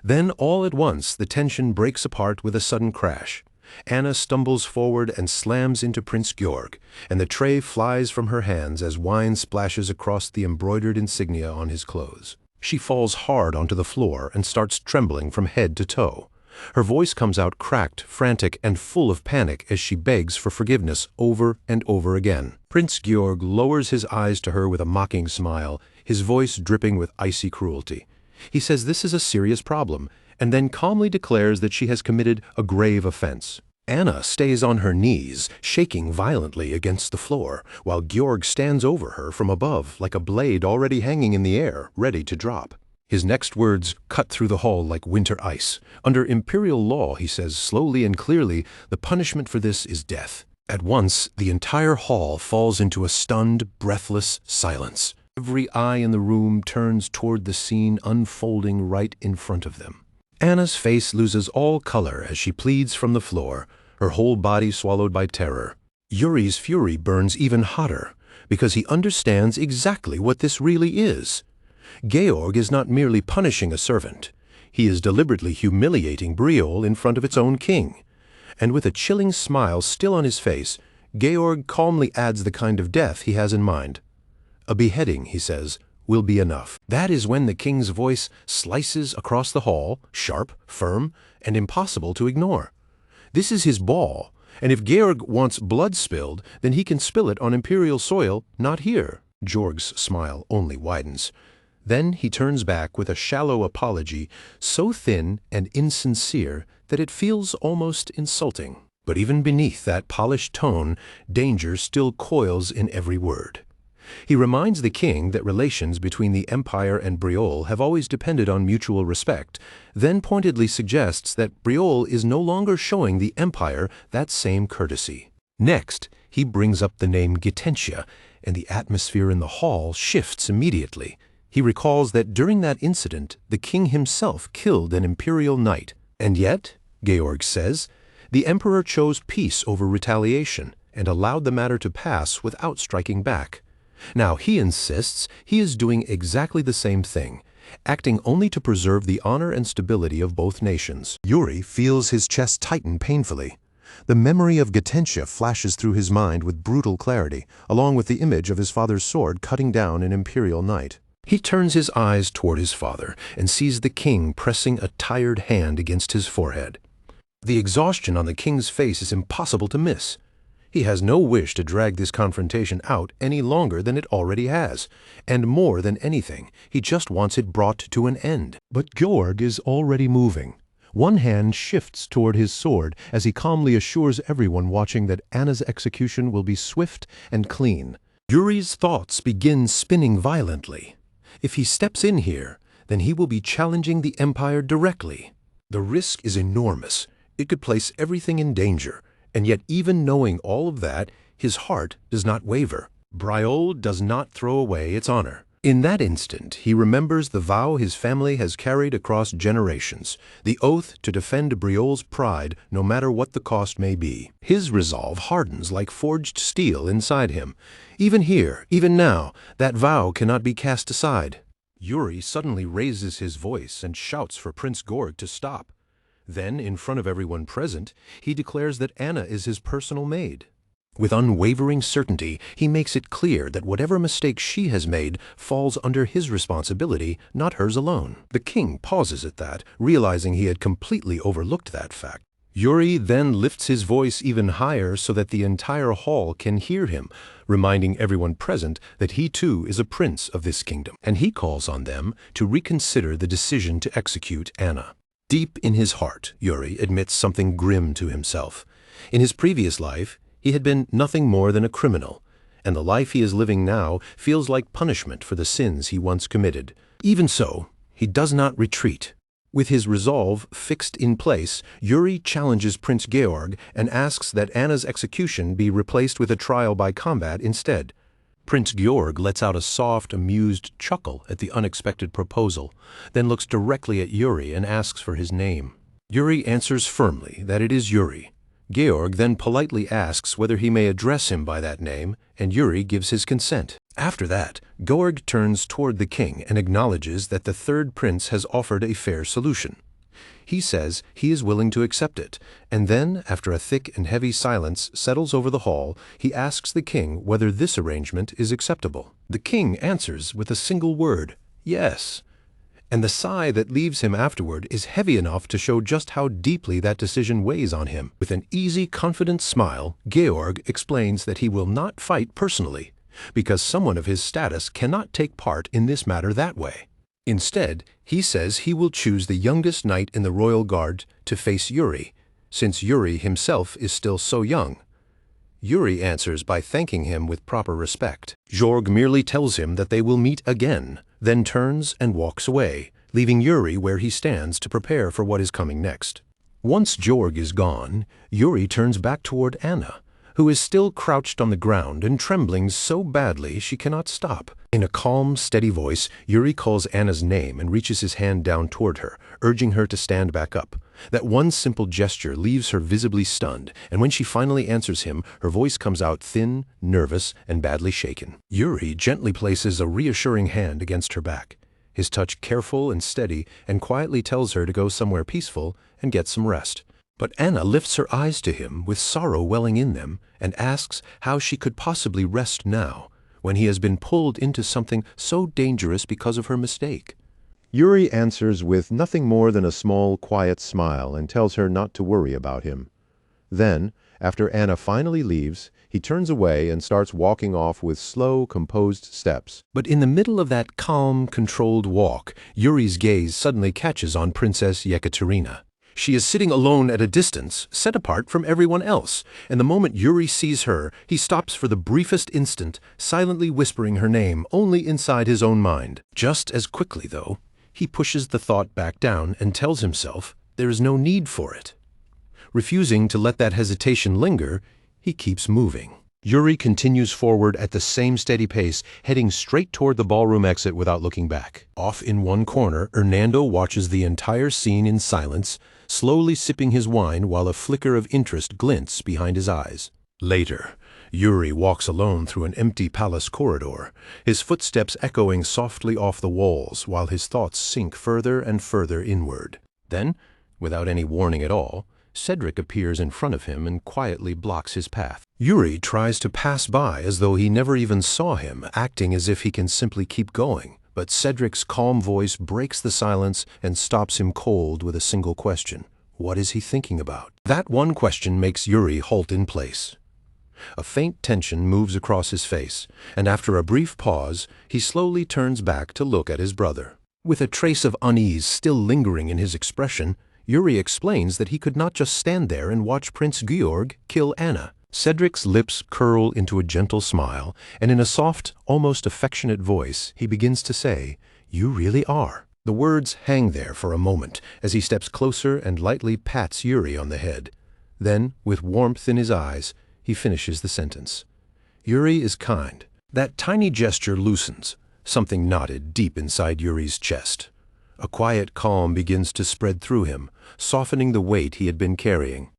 Then all at once the tension breaks apart with a sudden crash. Anna stumbles forward and slams into Prince Georg, and the tray flies from her hands as wine splashes across the embroidered insignia on his clothes. She falls hard onto the floor and starts trembling from head to toe. Her voice comes out cracked, frantic, and full of panic as she begs for forgiveness over and over again. Prince Georg lowers his eyes to her with a mocking smile, his voice dripping with icy cruelty. He says this is a serious problem, and then calmly declares that she has committed a grave offense. Anna stays on her knees, shaking violently against the floor, while Georg stands over her from above like a blade already hanging in the air, ready to drop. His next words cut through the hall like winter ice. Under imperial law, he says slowly and clearly, the punishment for this is death. At once, the entire hall falls into a stunned, breathless silence. Every eye in the room turns toward the scene unfolding right in front of them. Anna's face loses all color as she pleads from the floor, her whole body swallowed by terror. Yuri's fury burns even hotter, because he understands exactly what this really is. Georg is not merely punishing a servant. He is deliberately humiliating Briol in front of its own king. And with a chilling smile still on his face, Georg calmly adds the kind of death he has in mind. A beheading, he says, will be enough. That is when the king's voice slices across the hall, sharp, firm, and impossible to ignore. This is his ball, and if Georg wants blood spilled, then he can spill it on imperial soil, not here. Georg's smile only widens. Then he turns back with a shallow apology, so thin and insincere that it feels almost insulting. But even beneath that polished tone, danger still coils in every word. He reminds the king that relations between the Empire and Briol have always depended on mutual respect, then pointedly suggests that Briol is no longer showing the Empire that same courtesy. Next, he brings up the name Gitentia, and the atmosphere in the hall shifts immediately. He recalls that during that incident, the king himself killed an imperial knight. And yet, Georg says, the emperor chose peace over retaliation and allowed the matter to pass without striking back. Now he insists he is doing exactly the same thing, acting only to preserve the honor and stability of both nations. Yuri feels his chest tighten painfully. The memory of Gitentia flashes through his mind with brutal clarity, along with the image of his father's sword cutting down an imperial knight. He turns his eyes toward his father and sees the king pressing a tired hand against his forehead. The exhaustion on the king's face is impossible to miss. He has no wish to drag this confrontation out any longer than it already has, and more than anything, he just wants it brought to an end. But Georg is already moving. One hand shifts toward his sword as he calmly assures everyone watching that Anna's execution will be swift and clean. Yuri's thoughts begin spinning violently. If he steps in here, then he will be challenging the Empire directly. The risk is enormous. It could place everything in danger. And yet even knowing all of that, his heart does not waver. Briol does not throw away its honor. In that instant, he remembers the vow his family has carried across generations, the oath to defend Briol's pride no matter what the cost may be. His resolve hardens like forged steel inside him. Even here, even now, that vow cannot be cast aside. Yuri suddenly raises his voice and shouts for Prince Georg to stop. Then, in front of everyone present, he declares that Anna is his personal maid. With unwavering certainty, he makes it clear that whatever mistake she has made falls under his responsibility, not hers alone. The king pauses at that, realizing he had completely overlooked that fact. Yuri then lifts his voice even higher so that the entire hall can hear him, reminding everyone present that he too is a prince of this kingdom, and he calls on them to reconsider the decision to execute Anna. Deep in his heart, Yuri admits something grim to himself. In his previous life, he had been nothing more than a criminal, and the life he is living now feels like punishment for the sins he once committed. Even so, he does not retreat. With his resolve fixed in place, Yuri challenges Prince Georg and asks that Anna's execution be replaced with a trial by combat instead. Prince Georg lets out a soft, amused chuckle at the unexpected proposal, then looks directly at Yuri and asks for his name. Yuri answers firmly that it is Yuri. Georg then politely asks whether he may address him by that name, and Yuri gives his consent. After that, Georg turns toward the king and acknowledges that the third prince has offered a fair solution. He says he is willing to accept it, and then, after a thick and heavy silence settles over the hall, he asks the king whether this arrangement is acceptable. The king answers with a single word, yes. And the sigh that leaves him afterward is heavy enough to show just how deeply that decision weighs on him. With an easy, confident smile, Georg explains that he will not fight personally, because someone of his status cannot take part in this matter that way. Instead, he says he will choose the youngest knight in the royal guard to face Yuri, since Yuri himself is still so young. Yuri answers by thanking him with proper respect. Georg merely tells him that they will meet again, then turns and walks away, leaving Yuri where he stands to prepare for what is coming next. Once Georg is gone, Yuri turns back toward Anna, who is still crouched on the ground and trembling so badly she cannot stop. In a calm, steady voice, Yuri calls Anna's name and reaches his hand down toward her, urging her to stand back up. That one simple gesture leaves her visibly stunned, and when she finally answers him, her voice comes out thin, nervous, and badly shaken. Yuri gently places a reassuring hand against her back, his touch careful and steady, and quietly tells her to go somewhere peaceful and get some rest. But Anna lifts her eyes to him with sorrow welling in them and asks how she could possibly rest now, when he has been pulled into something so dangerous because of her mistake. Yuri answers with nothing more than a small, quiet smile and tells her not to worry about him. Then, after Anna finally leaves, he turns away and starts walking off with slow, composed steps. But in the middle of that calm, controlled walk, Yuri's gaze suddenly catches on Princess Yekaterina. She is sitting alone at a distance, set apart from everyone else, and the moment Yuri sees her, he stops for the briefest instant, silently whispering her name only inside his own mind. Just as quickly, though, he pushes the thought back down and tells himself there is no need for it. Refusing to let that hesitation linger, he keeps moving. Yuri continues forward at the same steady pace, heading straight toward the ballroom exit without looking back. Off in one corner, Hernando watches the entire scene in silence, slowly sipping his wine while a flicker of interest glints behind his eyes. Later, Yuri walks alone through an empty palace corridor, his footsteps echoing softly off the walls while his thoughts sink further and further inward. Then, without any warning at all, Cedric appears in front of him and quietly blocks his path. Yuri tries to pass by as though he never even saw him, acting as if he can simply keep going. But Cedric's calm voice breaks the silence and stops him cold with a single question. What is he thinking about? That one question makes Yuri halt in place. A faint tension moves across his face, and after a brief pause, he slowly turns back to look at his brother. With a trace of unease still lingering in his expression, Yuri explains that he could not just stand there and watch Prince Georg kill Anna. Cedric's lips curl into a gentle smile, and in a soft, almost affectionate voice, he begins to say, "You really are." The words hang there for a moment as he steps closer and lightly pats Yuri on the head. Then, with warmth in his eyes, he finishes the sentence. Yuri is kind. That tiny gesture loosens, something knotted deep inside Yuri's chest. A quiet calm begins to spread through him, softening the weight he had been carrying.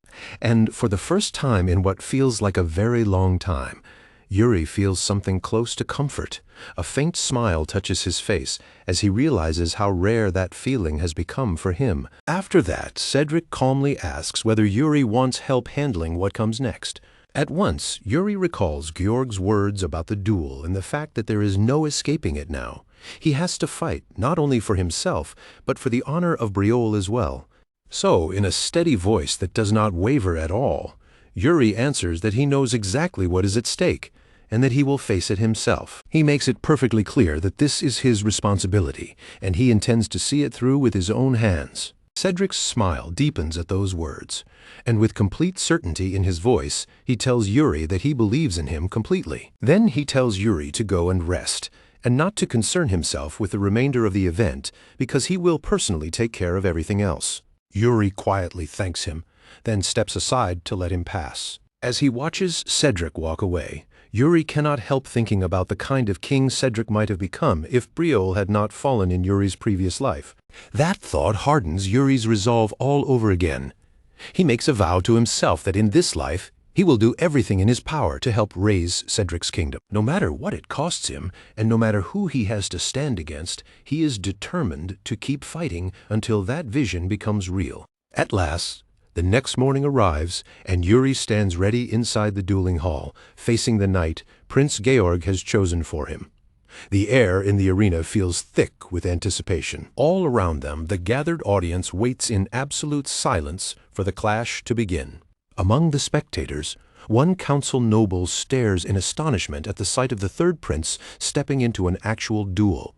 And for the first time in what feels like a very long time, Yuri feels something close to comfort. A faint smile touches his face as he realizes how rare that feeling has become for him. After that, Cedric calmly asks whether Yuri wants help handling what comes next. At once, Yuri recalls Georg's words about the duel and the fact that there is no escaping it now. He has to fight, not only for himself, but for the honor of Briol as well. So, in a steady voice that does not waver at all, Yuri answers that he knows exactly what is at stake, and that he will face it himself. He makes it perfectly clear that this is his responsibility, and he intends to see it through with his own hands. Cedric's smile deepens at those words, and with complete certainty in his voice, he tells Yuri that he believes in him completely. Then he tells Yuri to go and rest, and not to concern himself with the remainder of the event, because he will personally take care of everything else. Yuri quietly thanks him, then steps aside to let him pass. As he watches Cedric walk away, Yuri cannot help thinking about the kind of king Cedric might have become if Briol had not fallen in Yuri's previous life. That thought hardens Yuri's resolve all over again. He makes a vow to himself that in this life, he will do everything in his power to help raise Cedric's kingdom. No matter what it costs him, and no matter who he has to stand against, he is determined to keep fighting until that vision becomes real. At last, the next morning arrives, and Yuri stands ready inside the dueling hall, facing the knight Prince Georg has chosen for him. The air in the arena feels thick with anticipation. All around them, the gathered audience waits in absolute silence for the clash to begin. Among the spectators, one council noble stares in astonishment at the sight of the third prince stepping into an actual duel,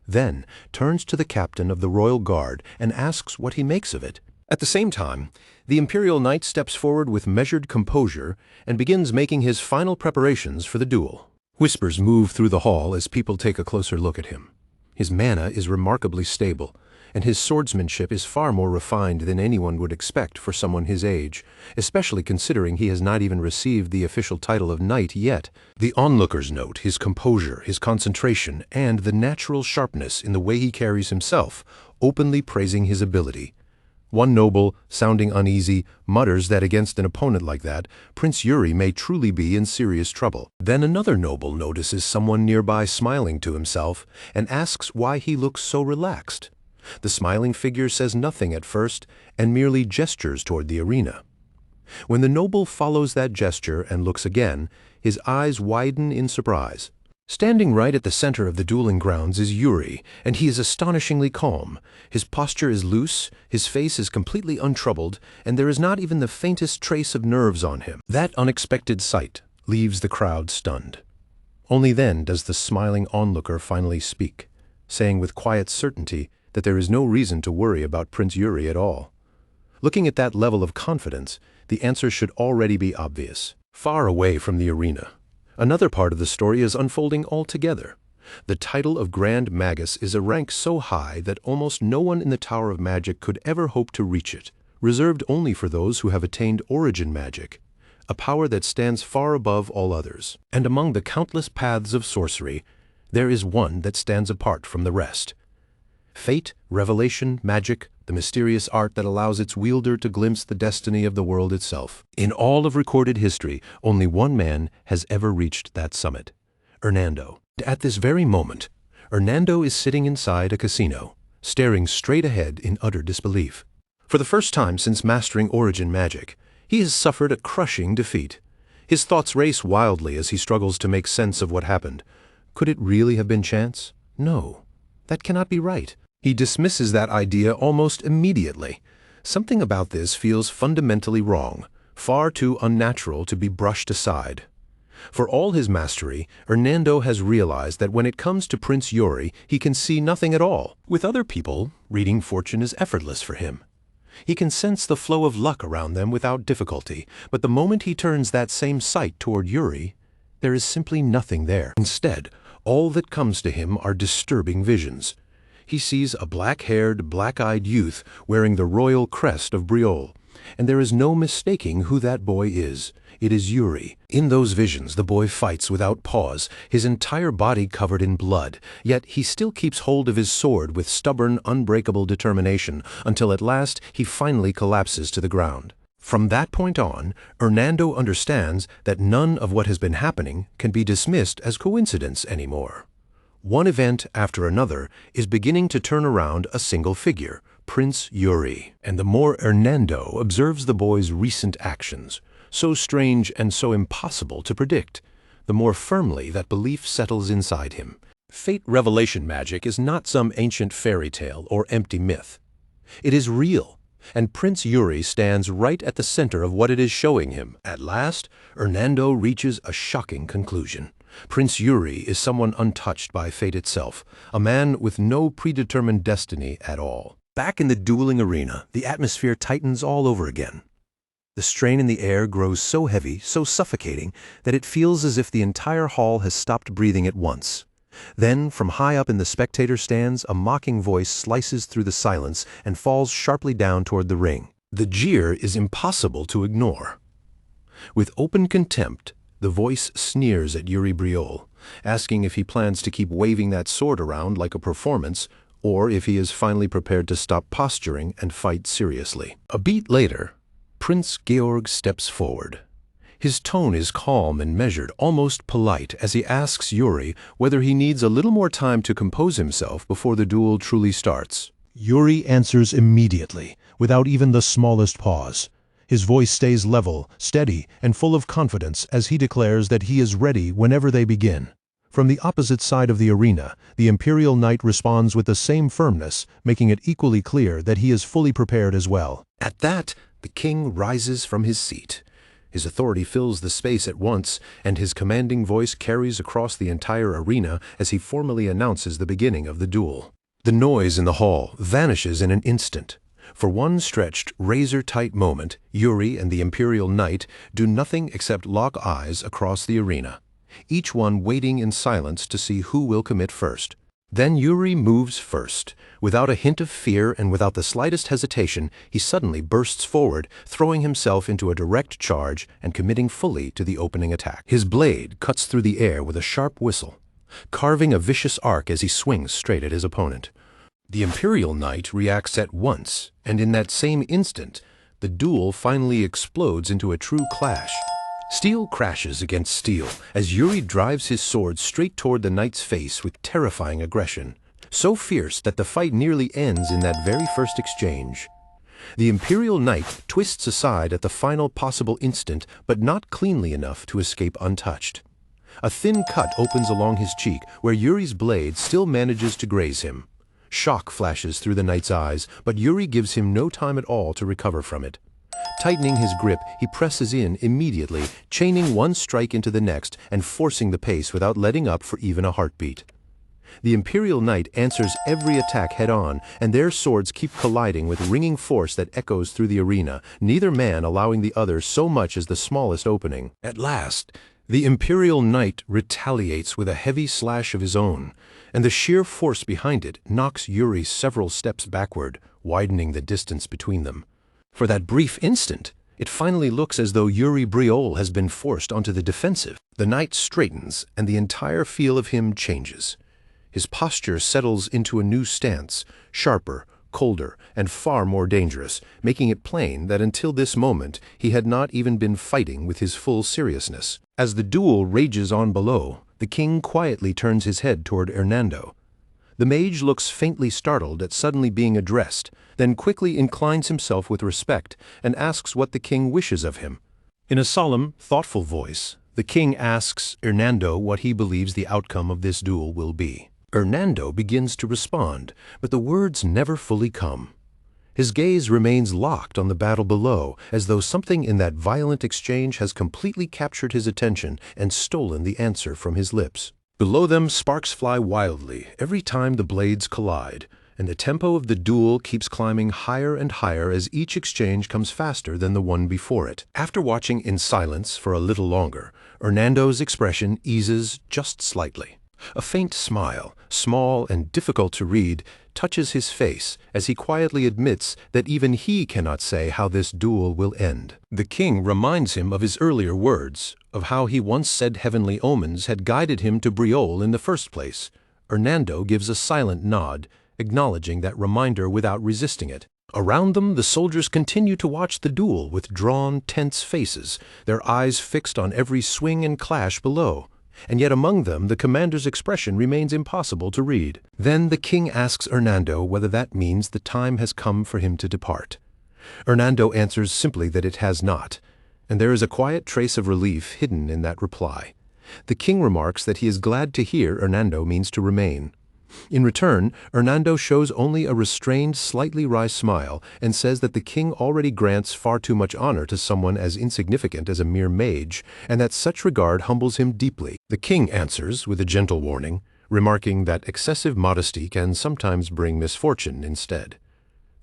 then turns to the captain of the royal guard and asks what he makes of it. At the same time, the imperial knight steps forward with measured composure and begins making his final preparations for the duel. Whispers move through the hall as people take a closer look at him. His mana is remarkably stable, and his swordsmanship is far more refined than anyone would expect for someone his age, especially considering he has not even received the official title of knight yet. The onlookers note his composure, his concentration, and the natural sharpness in the way he carries himself, openly praising his ability. One noble, sounding uneasy, mutters that against an opponent like that, Prince Yuri may truly be in serious trouble. Then another noble notices someone nearby smiling to himself and asks why he looks so relaxed. The smiling figure says nothing at first and merely gestures toward the arena. When the noble follows that gesture and looks again, his eyes widen in surprise. Standing right at the center of the dueling grounds is Yuri, and he is astonishingly calm. His posture is loose, his face is completely untroubled, and there is not even the faintest trace of nerves on him. That unexpected sight leaves the crowd stunned. Only then does the smiling onlooker finally speak, saying with quiet certainty that there is no reason to worry about Prince Yuri at all. Looking at that level of confidence, the answer should already be obvious. Far away from the arena, another part of the story is unfolding altogether. The title of Grand Magus is a rank so high that almost no one in the Tower of Magic could ever hope to reach it, reserved only for those who have attained Origin Magic, a power that stands far above all others. And among the countless paths of sorcery, there is one that stands apart from the rest. Fate, revelation, magic, the mysterious art that allows its wielder to glimpse the destiny of the world itself. In all of recorded history, only one man has ever reached that summit: Hernando. At this very moment, Hernando is sitting inside a casino, staring straight ahead in utter disbelief. For the first time since mastering Origin Magic, he has suffered a crushing defeat. His thoughts race wildly as he struggles to make sense of what happened. Could it really have been chance? No, that cannot be right. He dismisses that idea almost immediately. Something about this feels fundamentally wrong, far too unnatural to be brushed aside. For all his mastery, Hernando has realized that when it comes to Prince Yuri, he can see nothing at all. With other people, reading fortune is effortless for him. He can sense the flow of luck around them without difficulty, but the moment he turns that same sight toward Yuri, there is simply nothing there. Instead, all that comes to him are disturbing visions. He sees a black-haired, black-eyed youth wearing the royal crest of Briol, and there is no mistaking who that boy is. It is Yuri. In those visions, the boy fights without pause, his entire body covered in blood, yet he still keeps hold of his sword with stubborn, unbreakable determination until at last he finally collapses to the ground. From that point on, Hernando understands that none of what has been happening can be dismissed as coincidence anymore. One event after another is beginning to turn around a single figure, Prince Yuri. And the more Hernando observes the boy's recent actions, so strange and so impossible to predict, the more firmly that belief settles inside him. Fate revelation magic is not some ancient fairy tale or empty myth. It is real, and Prince Yuri stands right at the center of what it is showing him. At last, Hernando reaches a shocking conclusion. Prince Yuri is someone untouched by fate itself, a man with no predetermined destiny at all. Back in the dueling arena, the atmosphere tightens all over again. The strain in the air grows so heavy, so suffocating, that it feels as if the entire hall has stopped breathing at once. Then, from high up in the spectator stands, a mocking voice slices through the silence and falls sharply down toward the ring. The jeer is impossible to ignore. With open contempt, the voice sneers at Yuri Briol, asking if he plans to keep waving that sword around like a performance, or if he is finally prepared to stop posturing and fight seriously. A beat later, Prince Georg steps forward. His tone is calm and measured, almost polite, as he asks Yuri whether he needs a little more time to compose himself before the duel truly starts. Yuri answers immediately, without even the smallest pause. His voice stays level, steady, and full of confidence as he declares that he is ready whenever they begin. From the opposite side of the arena, the Imperial Knight responds with the same firmness, making it equally clear that he is fully prepared as well. At that, the king rises from his seat. His authority fills the space at once, and his commanding voice carries across the entire arena as he formally announces the beginning of the duel. The noise in the hall vanishes in an instant. For one stretched, razor-tight moment, Yuri and the Imperial Knight do nothing except lock eyes across the arena, each one waiting in silence to see who will commit first. Then Yuri moves first. Without a hint of fear and without the slightest hesitation, he suddenly bursts forward, throwing himself into a direct charge and committing fully to the opening attack. His blade cuts through the air with a sharp whistle, carving a vicious arc as he swings straight at his opponent. The Imperial Knight reacts at once, and in that same instant, the duel finally explodes into a true clash. Steel crashes against steel as Yuri drives his sword straight toward the knight's face with terrifying aggression, so fierce that the fight nearly ends in that very first exchange. The Imperial Knight twists aside at the final possible instant, but not cleanly enough to escape untouched. A thin cut opens along his cheek where Yuri's blade still manages to graze him. Shock flashes through the knight's eyes, but Yuri gives him no time at all to recover from it. Tightening his grip, he presses in immediately, chaining one strike into the next and forcing the pace without letting up for even a heartbeat. The Imperial Knight answers every attack head-on, and their swords keep colliding with ringing force that echoes through the arena, neither man allowing the other so much as the smallest opening. At last, the Imperial Knight retaliates with a heavy slash of his own, and the sheer force behind it knocks Yuri several steps backward, widening the distance between them. For that brief instant, it finally looks as though Yuri Briol has been forced onto the defensive. The knight straightens, and the entire feel of him changes. His posture settles into a new stance, sharper, colder, and far more dangerous, making it plain that until this moment he had not even been fighting with his full seriousness. As the duel rages on below, the king quietly turns his head toward Hernando. The mage looks faintly startled at suddenly being addressed, then quickly inclines himself with respect and asks what the king wishes of him. In a solemn, thoughtful voice, the king asks Hernando what he believes the outcome of this duel will be. Hernando begins to respond, but the words never fully come. His gaze remains locked on the battle below, as though something in that violent exchange has completely captured his attention and stolen the answer from his lips. Below them, sparks fly wildly every time the blades collide, and the tempo of the duel keeps climbing higher and higher as each exchange comes faster than the one before it. After watching in silence for a little longer, Hernando's expression eases just slightly. A faint smile, small and difficult to read, touches his face as he quietly admits that even he cannot say how this duel will end. The king reminds him of his earlier words, of how he once said heavenly omens had guided him to Briol in the first place. Hernando gives a silent nod, acknowledging that reminder without resisting it. Around them, the soldiers continue to watch the duel with drawn, tense faces, their eyes fixed on every swing and clash below. And yet among them the commander's expression remains impossible to read. Then the king asks Hernando whether that means the time has come for him to depart. Hernando answers simply that it has not, and there is a quiet trace of relief hidden in that reply. The king remarks that he is glad to hear Hernando means to remain. In return, Hernando shows only a restrained, slightly wry smile and says that the king already grants far too much honor to someone as insignificant as a mere mage, and that such regard humbles him deeply. The king answers with a gentle warning, remarking that excessive modesty can sometimes bring misfortune instead.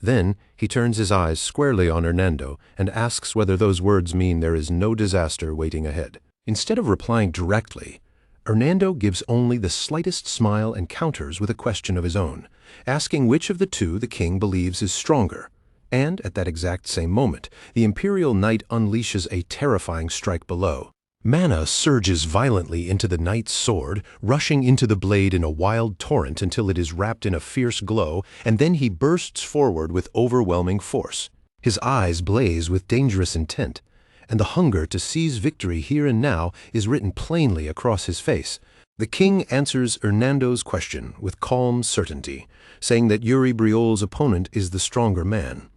Then he turns his eyes squarely on Hernando and asks whether those words mean there is no disaster waiting ahead. Instead of replying directly, Hernando gives only the slightest smile and counters with a question of his own, asking which of the two the king believes is stronger. And at that exact same moment, the Imperial Knight unleashes a terrifying strike below. Mana surges violently into the knight's sword, rushing into the blade in a wild torrent until it is wrapped in a fierce glow, and then he bursts forward with overwhelming force. His eyes blaze with dangerous intent, and the hunger to seize victory here and now is written plainly across his face. The king answers Hernando's question with calm certainty, saying that Yuri Briol's opponent is the stronger man.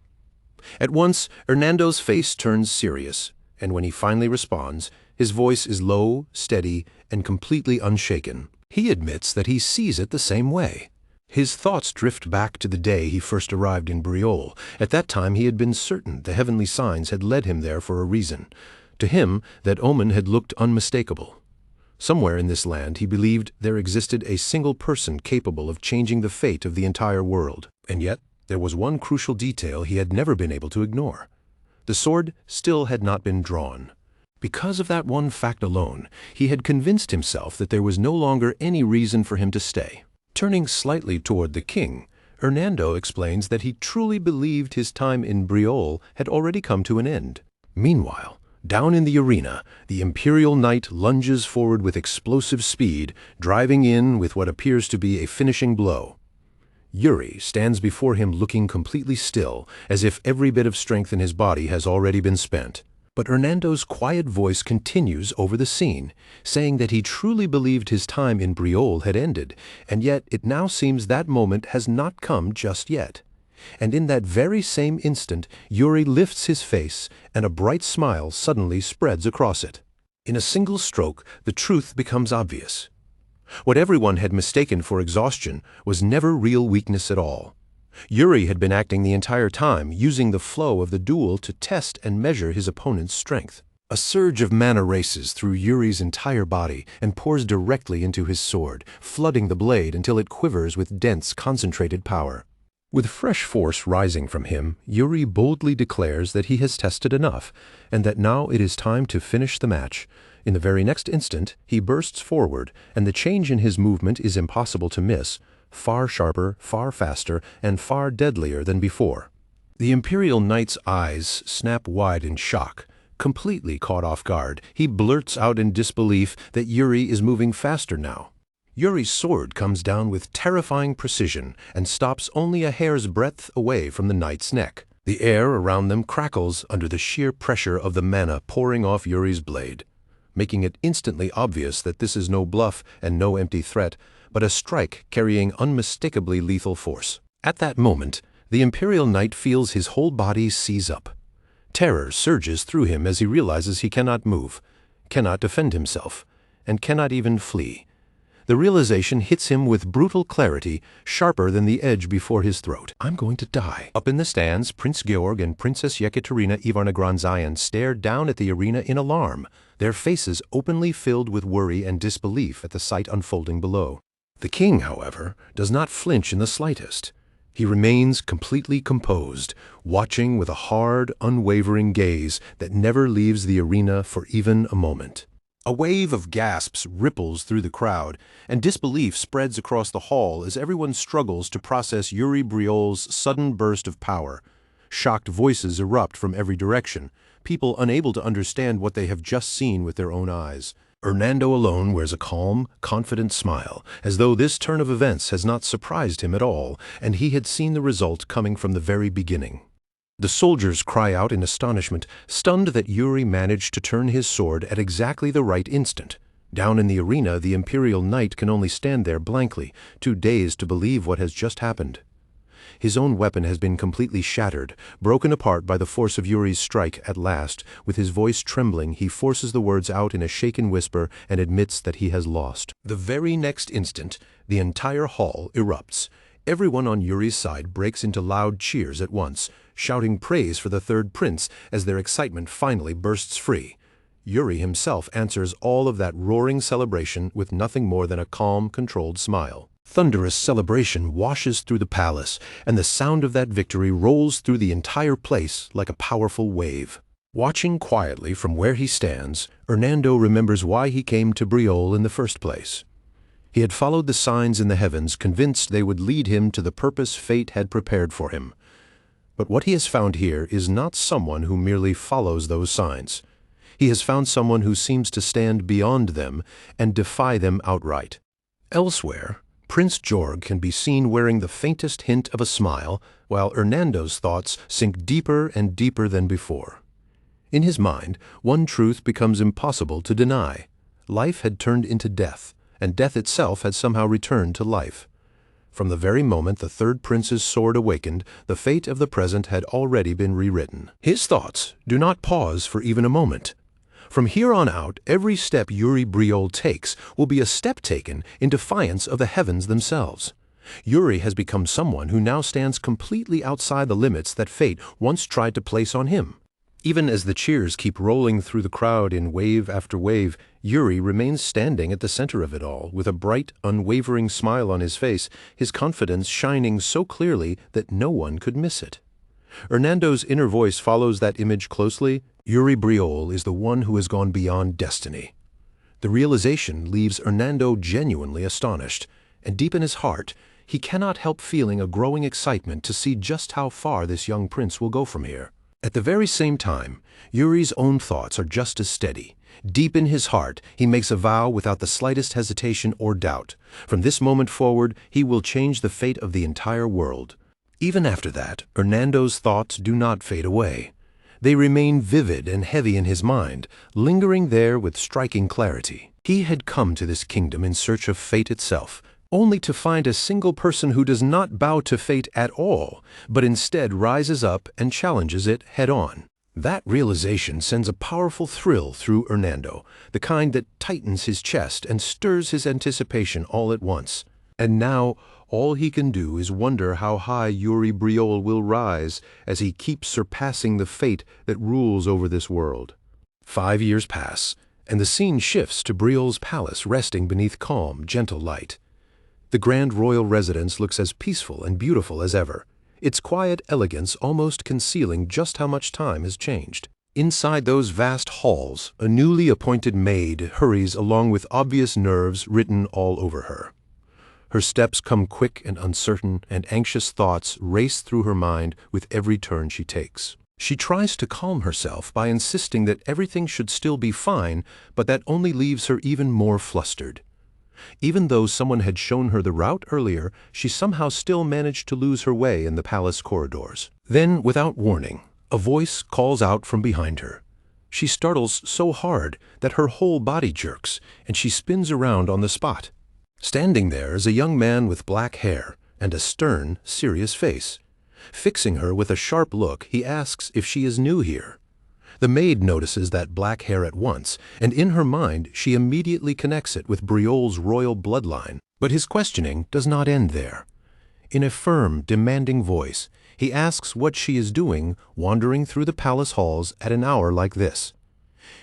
At once, Hernando's face turns serious, and when he finally responds, his voice is low, steady, and completely unshaken. He admits that he sees it the same way. His thoughts drift back to the day he first arrived in Briol. At that time he had been certain the heavenly signs had led him there for a reason. To him, that omen had looked unmistakable. Somewhere in this land he believed there existed a single person capable of changing the fate of the entire world. And yet, there was one crucial detail he had never been able to ignore. The sword still had not been drawn. Because of that one fact alone, he had convinced himself that there was no longer any reason for him to stay. Turning slightly toward the king, Hernando explains that he truly believed his time in Briol had already come to an end. Meanwhile, down in the arena, the Imperial Knight lunges forward with explosive speed, driving in with what appears to be a finishing blow. Yuri stands before him looking completely still, as if every bit of strength in his body has already been spent. But Hernando's quiet voice continues over the scene, saying that he truly believed his time in Briol had ended, and yet it now seems that moment has not come just yet. And in that very same instant, Yuri lifts his face, and a bright smile suddenly spreads across it. In a single stroke, the truth becomes obvious. What everyone had mistaken for exhaustion was never real weakness at all. Yuri had been acting the entire time, using the flow of the duel to test and measure his opponent's strength. A surge of mana races through Yuri's entire body and pours directly into his sword, flooding the blade until it quivers with dense, concentrated power. With fresh force rising from him, Yuri boldly declares that he has tested enough, and that now it is time to finish the match. In the very next instant, he bursts forward, and the change in his movement is impossible to miss, far sharper, far faster, and far deadlier than before. The Imperial Knight's eyes snap wide in shock. Completely caught off guard, he blurts out in disbelief that Yuri is moving faster now. Yuri's sword comes down with terrifying precision and stops only a hair's breadth away from the knight's neck. The air around them crackles under the sheer pressure of the mana pouring off Yuri's blade, making it instantly obvious that this is no bluff and no empty threat, but a strike carrying unmistakably lethal force. At that moment, the Imperial Knight feels his whole body seize up. Terror surges through him as he realizes he cannot move, cannot defend himself, and cannot even flee. The realization hits him with brutal clarity, sharper than the edge before his throat. I'm going to die. Up in the stands, Prince Georg and Princess Yekaterina Ivarna Granzayan stare down at the arena in alarm, their faces openly filled with worry and disbelief at the sight unfolding below. The king, however, does not flinch in the slightest. He remains completely composed, watching with a hard, unwavering gaze that never leaves the arena for even a moment. A wave of gasps ripples through the crowd, and disbelief spreads across the hall as everyone struggles to process Yuri Briol's sudden burst of power. Shocked voices erupt from every direction, people unable to understand what they have just seen with their own eyes. Hernando alone wears a calm, confident smile, as though this turn of events has not surprised him at all, and he had seen the result coming from the very beginning. The soldiers cry out in astonishment, stunned that Yuri managed to turn his sword at exactly the right instant. Down in the arena, the Imperial Knight can only stand there blankly, too dazed to believe what has just happened. His own weapon has been completely shattered, broken apart by the force of Yuri's strike at last. With his voice trembling, he forces the words out in a shaken whisper and admits that he has lost. The very next instant, the entire hall erupts. Everyone on Yuri's side breaks into loud cheers at once, shouting praise for the third prince as their excitement finally bursts free. Yuri himself answers all of that roaring celebration with nothing more than a calm, controlled smile. Thunderous celebration washes through the palace, and the sound of that victory rolls through the entire place like a powerful wave. Watching quietly from where he stands, Hernando remembers why he came to Briol in the first place. He had followed the signs in the heavens, convinced they would lead him to the purpose fate had prepared for him. But what he has found here is not someone who merely follows those signs. He has found someone who seems to stand beyond them and defy them outright. Elsewhere, Prince Jorg can be seen wearing the faintest hint of a smile, while Hernando's thoughts sink deeper and deeper than before. In his mind, one truth becomes impossible to deny. Life had turned into death, and death itself had somehow returned to life. From the very moment the third prince's sword awakened, the fate of the present had already been rewritten. His thoughts do not pause for even a moment. From here on out, every step Yuri Briol takes will be a step taken in defiance of the heavens themselves. Yuri has become someone who now stands completely outside the limits that fate once tried to place on him. Even as the cheers keep rolling through the crowd in wave after wave, Yuri remains standing at the center of it all, with a bright, unwavering smile on his face, his confidence shining so clearly that no one could miss it. Hernando's inner voice follows that image closely. Yuri Briol is the one who has gone beyond destiny. The realization leaves Hernando genuinely astonished, and deep in his heart, he cannot help feeling a growing excitement to see just how far this young prince will go from here. At the very same time, Yuri's own thoughts are just as steady. Deep in his heart, he makes a vow without the slightest hesitation or doubt. From this moment forward, he will change the fate of the entire world. Even after that, Hernando's thoughts do not fade away. They remain vivid and heavy in his mind, lingering there with striking clarity. He had come to this kingdom in search of fate itself, only to find a single person who does not bow to fate at all, but instead rises up and challenges it head-on. That realization sends a powerful thrill through Hernando, the kind that tightens his chest and stirs his anticipation all at once. And now, all he can do is wonder how high Yuri Briol will rise as he keeps surpassing the fate that rules over this world. 5 years pass, and the scene shifts to Briol's palace resting beneath calm, gentle light. The grand royal residence looks as peaceful and beautiful as ever, its quiet elegance almost concealing just how much time has changed. Inside those vast halls, a newly appointed maid hurries along with obvious nerves written all over her. Her steps come quick and uncertain, and anxious thoughts race through her mind with every turn she takes. She tries to calm herself by insisting that everything should still be fine, but that only leaves her even more flustered. Even though someone had shown her the route earlier, she somehow still managed to lose her way in the palace corridors. Then, without warning, a voice calls out from behind her. She startles so hard that her whole body jerks, and she spins around on the spot. Standing there is a young man with black hair and a stern, serious face. Fixing her with a sharp look, he asks if she is new here. The maid notices that black hair at once, and in her mind she immediately connects it with Briol's royal bloodline. But his questioning does not end there. In a firm, demanding voice, he asks what she is doing wandering through the palace halls at an hour like this.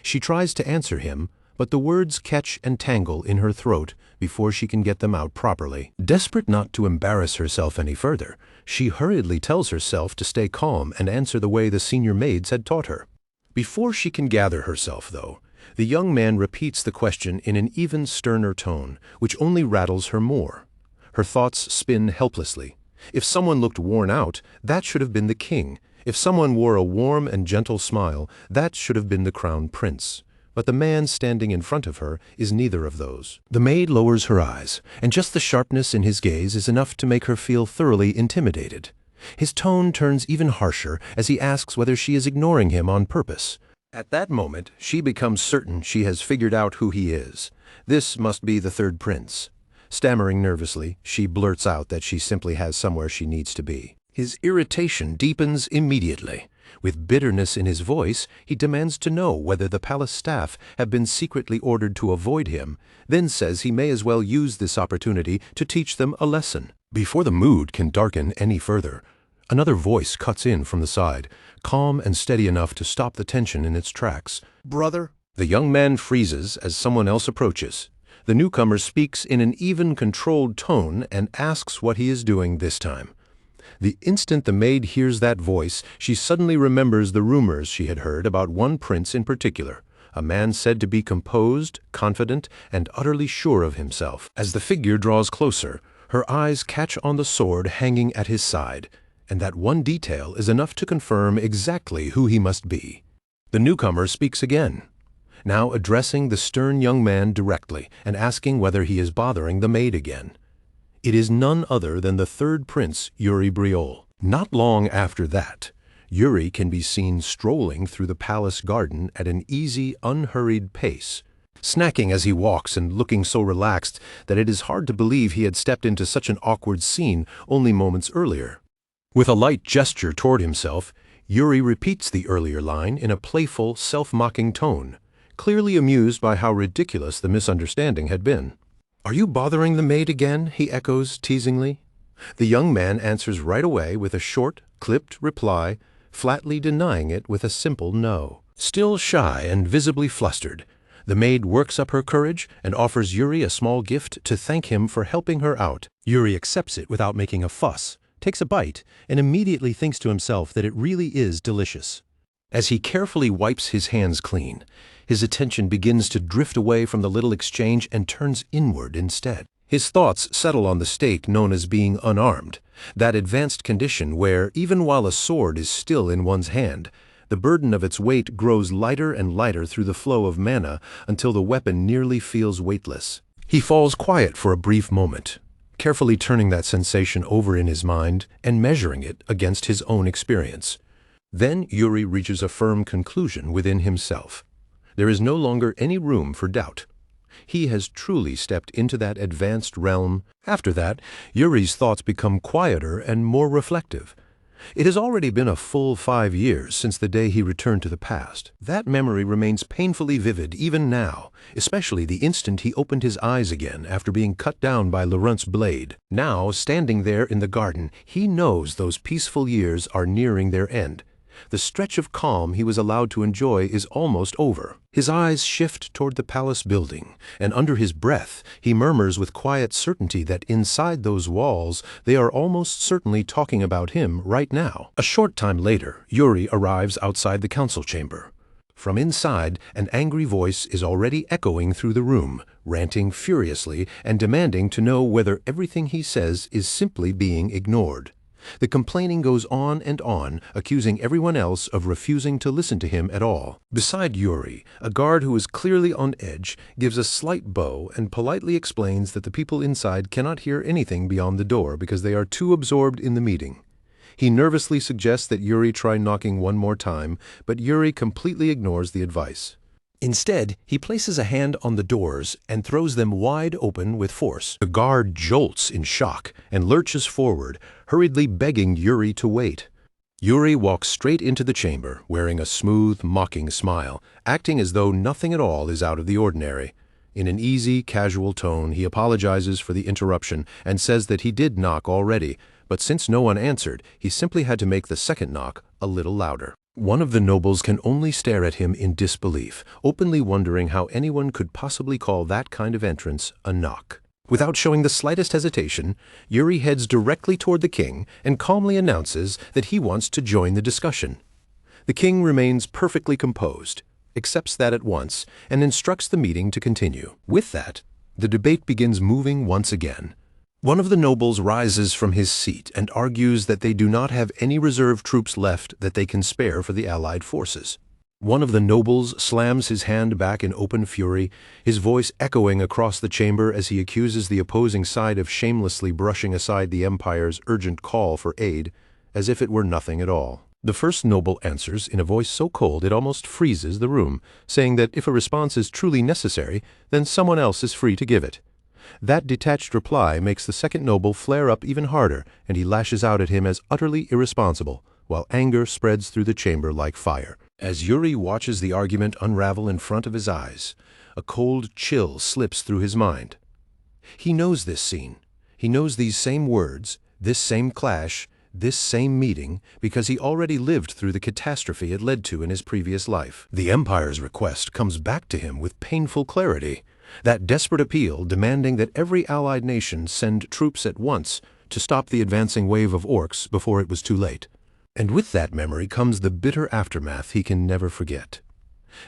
She tries to answer him, but the words catch and tangle in her throat before she can get them out properly. Desperate not to embarrass herself any further, she hurriedly tells herself to stay calm and answer the way the senior maids had taught her. Before she can gather herself, though, the young man repeats the question in an even sterner tone, which only rattles her more. Her thoughts spin helplessly. If someone looked worn out, that should have been the king. If someone wore a warm and gentle smile, that should have been the crown prince. But the man standing in front of her is neither of those. The maid lowers her eyes, and just the sharpness in his gaze is enough to make her feel thoroughly intimidated. His tone turns even harsher as he asks whether she is ignoring him on purpose. At that moment, she becomes certain she has figured out who he is. This must be the third prince. Stammering nervously, she blurts out that she simply has somewhere she needs to be. His irritation deepens immediately. With bitterness in his voice, he demands to know whether the palace staff have been secretly ordered to avoid him, then says he may as well use this opportunity to teach them a lesson. Before the mood can darken any further, another voice cuts in from the side, calm and steady enough to stop the tension in its tracks. Brother? The young man freezes as someone else approaches. The newcomer speaks in an even, controlled tone and asks what he is doing this time. The instant the maid hears that voice, she suddenly remembers the rumors she had heard about one prince in particular, a man said to be composed, confident, and utterly sure of himself. As the figure draws closer, her eyes catch on the sword hanging at his side, and that one detail is enough to confirm exactly who he must be. The newcomer speaks again, now addressing the stern young man directly and asking whether he is bothering the maid again. It is none other than the third prince, Yuri Briol. Not long after that, Yuri can be seen strolling through the palace garden at an easy, unhurried pace, snacking as he walks and looking so relaxed that it is hard to believe he had stepped into such an awkward scene only moments earlier. With a light gesture toward himself, Yuri repeats the earlier line in a playful, self-mocking tone, clearly amused by how ridiculous the misunderstanding had been. "Are you bothering the maid again?" he echoes teasingly. The young man answers right away with a short, clipped reply, flatly denying it with a simple no. Still shy and visibly flustered, the maid works up her courage and offers Yuri a small gift to thank him for helping her out. Yuri accepts it without making a fuss, takes a bite, and immediately thinks to himself that it really is delicious. As he carefully wipes his hands clean, his attention begins to drift away from the little exchange and turns inward instead. His thoughts settle on the state known as being unarmed, that advanced condition where, even while a sword is still in one's hand, the burden of its weight grows lighter and lighter through the flow of mana until the weapon nearly feels weightless. He falls quiet for a brief moment, carefully turning that sensation over in his mind and measuring it against his own experience. Then Yuri reaches a firm conclusion within himself. There is no longer any room for doubt. He has truly stepped into that advanced realm. After that, Yuri's thoughts become quieter and more reflective. It has already been a full 5 years since the day he returned to the past. That memory remains painfully vivid even now, especially the instant he opened his eyes again after being cut down by Laurent's blade. Now, standing there in the garden, he knows those peaceful years are nearing their end. The stretch of calm he was allowed to enjoy is almost over. His eyes shift toward the palace building, and under his breath he murmurs with quiet certainty that inside those walls they are almost certainly talking about him right now. A short time later, Yuri arrives outside the council chamber. From inside, an angry voice is already echoing through the room, ranting furiously and demanding to know whether everything he says is simply being ignored. The complaining goes on, accusing everyone else of refusing to listen to him at all. Beside Yuri, a guard who is clearly on edge gives a slight bow and politely explains that the people inside cannot hear anything beyond the door because they are too absorbed in the meeting. He nervously suggests that Yuri try knocking one more time, but Yuri completely ignores the advice. Instead, he places a hand on the doors and throws them wide open with force. The guard jolts in shock and lurches forward, hurriedly begging Yuri to wait. Yuri walks straight into the chamber, wearing a smooth, mocking smile, acting as though nothing at all is out of the ordinary. In an easy, casual tone, he apologizes for the interruption and says that he did knock already, but since no one answered, he simply had to make the second knock a little louder. One of the nobles can only stare at him in disbelief, openly wondering how anyone could possibly call that kind of entrance a knock. Without showing the slightest hesitation, Yuri heads directly toward the king and calmly announces that he wants to join the discussion. The king remains perfectly composed, accepts that at once, and instructs the meeting to continue. With that, the debate begins moving once again. One of the nobles rises from his seat and argues that they do not have any reserve troops left that they can spare for the Allied forces. One of the nobles slams his hand back in open fury, his voice echoing across the chamber as he accuses the opposing side of shamelessly brushing aside the Empire's urgent call for aid, as if it were nothing at all. The first noble answers in a voice so cold it almost freezes the room, saying that if a response is truly necessary, then someone else is free to give it. That detached reply makes the second noble flare up even harder, and he lashes out at him as utterly irresponsible, while anger spreads through the chamber like fire. As Yuri watches the argument unravel in front of his eyes, a cold chill slips through his mind. He knows this scene. He knows these same words, this same clash, this same meeting, because he already lived through the catastrophe it led to in his previous life. The Empire's request comes back to him with painful clarity. That desperate appeal demanding that every allied nation send troops at once to stop the advancing wave of orcs before it was too late. And with that memory comes the bitter aftermath he can never forget.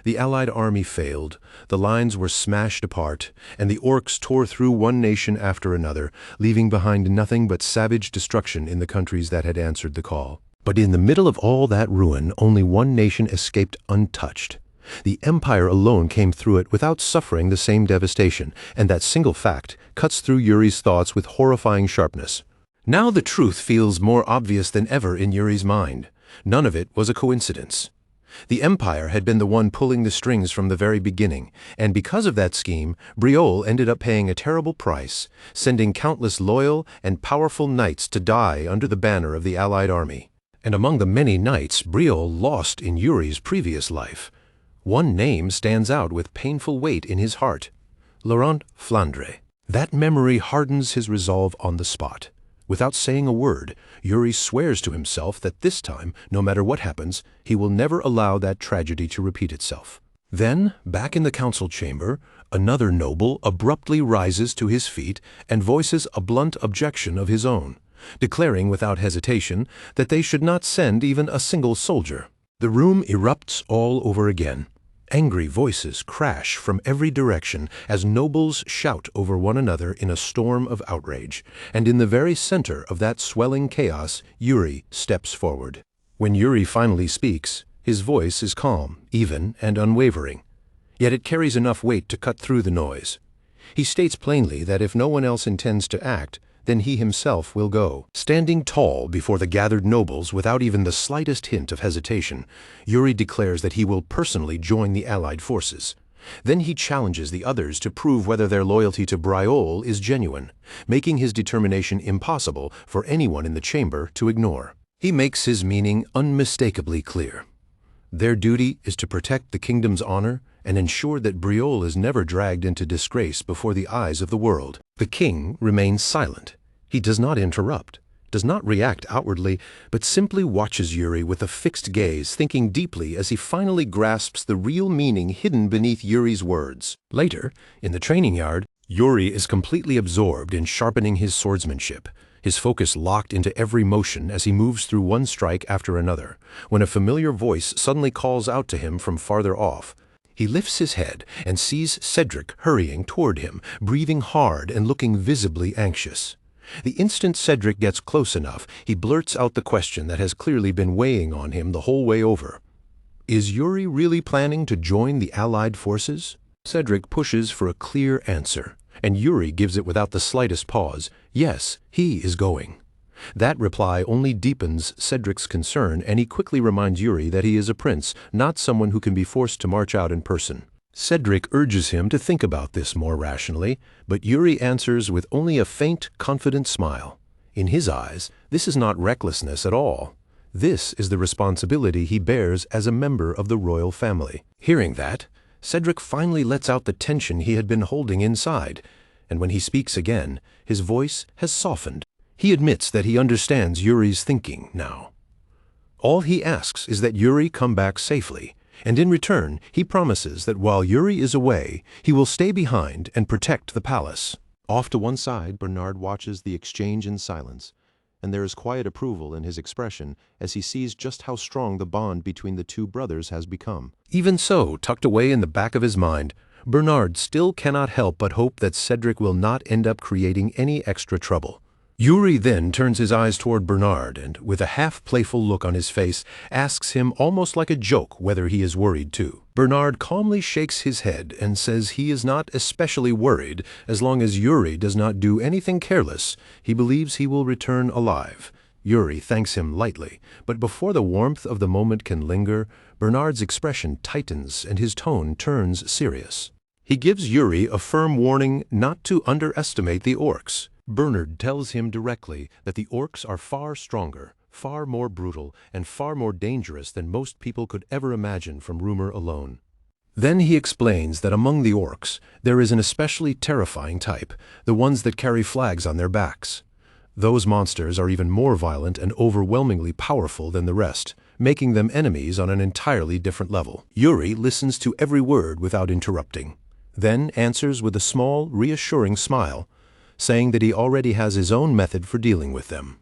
The Allied army failed, the lines were smashed apart, and the orcs tore through one nation after another, leaving behind nothing but savage destruction in the countries that had answered the call. But in the middle of all that ruin, only one nation escaped untouched. The Empire alone came through it without suffering the same devastation, and that single fact cuts through Yuri's thoughts with horrifying sharpness. Now the truth feels more obvious than ever in Yuri's mind. None of it was a coincidence. The Empire had been the one pulling the strings from the very beginning, and because of that scheme, Briol ended up paying a terrible price, sending countless loyal and powerful knights to die under the banner of the Allied army. And among the many knights Briol lost in Yuri's previous life, one name stands out with painful weight in his heart: Laurent Flandre. That memory hardens his resolve on the spot. Without saying a word, Yuri swears to himself that this time, no matter what happens, he will never allow that tragedy to repeat itself. Then, back in the council chamber, another noble abruptly rises to his feet and voices a blunt objection of his own, declaring without hesitation that they should not send even a single soldier. The room erupts all over again. Angry voices crash from every direction as nobles shout over one another in a storm of outrage, and in the very center of that swelling chaos, Yuri steps forward. When Yuri finally speaks, his voice is calm, even, and unwavering. Yet it carries enough weight to cut through the noise. He states plainly that if no one else intends to act, then he himself will go. Standing tall before the gathered nobles without even the slightest hint of hesitation, Yuri declares that he will personally join the Allied forces. Then he challenges the others to prove whether their loyalty to Briol is genuine, making his determination impossible for anyone in the chamber to ignore. He makes his meaning unmistakably clear. Their duty is to protect the kingdom's honor and ensure that Briol is never dragged into disgrace before the eyes of the world. The king remains silent. He does not interrupt, does not react outwardly, but simply watches Yuri with a fixed gaze, thinking deeply as he finally grasps the real meaning hidden beneath Yuri's words. Later, in the training yard, Yuri is completely absorbed in sharpening his swordsmanship, his focus locked into every motion as he moves through one strike after another, when a familiar voice suddenly calls out to him from farther off. He lifts his head and sees Cedric hurrying toward him, breathing hard and looking visibly anxious. The instant Cedric gets close enough, he blurts out the question that has clearly been weighing on him the whole way over. Is Yuri really planning to join the Allied forces? Cedric pushes for a clear answer, and Yuri gives it without the slightest pause. Yes, he is going. That reply only deepens Cedric's concern, and he quickly reminds Yuri that he is a prince, not someone who can be forced to march out in person. Cedric urges him to think about this more rationally, but Yuri answers with only a faint, confident smile. In his eyes, this is not recklessness at all. This is the responsibility he bears as a member of the royal family. Hearing that, Cedric finally lets out the tension he had been holding inside, and when he speaks again, his voice has softened. He admits that he understands Yuri's thinking now. All he asks is that Yuri come back safely, and in return, he promises that while Yuri is away, he will stay behind and protect the palace. Off to one side, Bernard watches the exchange in silence, and there is quiet approval in his expression as he sees just how strong the bond between the two brothers has become. Even so, tucked away in the back of his mind, Bernard still cannot help but hope that Cedric will not end up creating any extra trouble. Yuri then turns his eyes toward Bernard and, with a half-playful look on his face, asks him almost like a joke whether he is worried too. Bernard calmly shakes his head and says he is not especially worried as long as Yuri does not do anything careless. He believes he will return alive. Yuri thanks him lightly, but before the warmth of the moment can linger, Bernard's expression tightens and his tone turns serious. He gives Yuri a firm warning not to underestimate the orcs. Bernard tells him directly that the orcs are far stronger, far more brutal, and far more dangerous than most people could ever imagine from rumor alone. Then he explains that among the orcs, there is an especially terrifying type, the ones that carry flags on their backs. Those monsters are even more violent and overwhelmingly powerful than the rest, making them enemies on an entirely different level. Yuri listens to every word without interrupting, then answers with a small, reassuring smile, saying that he already has his own method for dealing with them.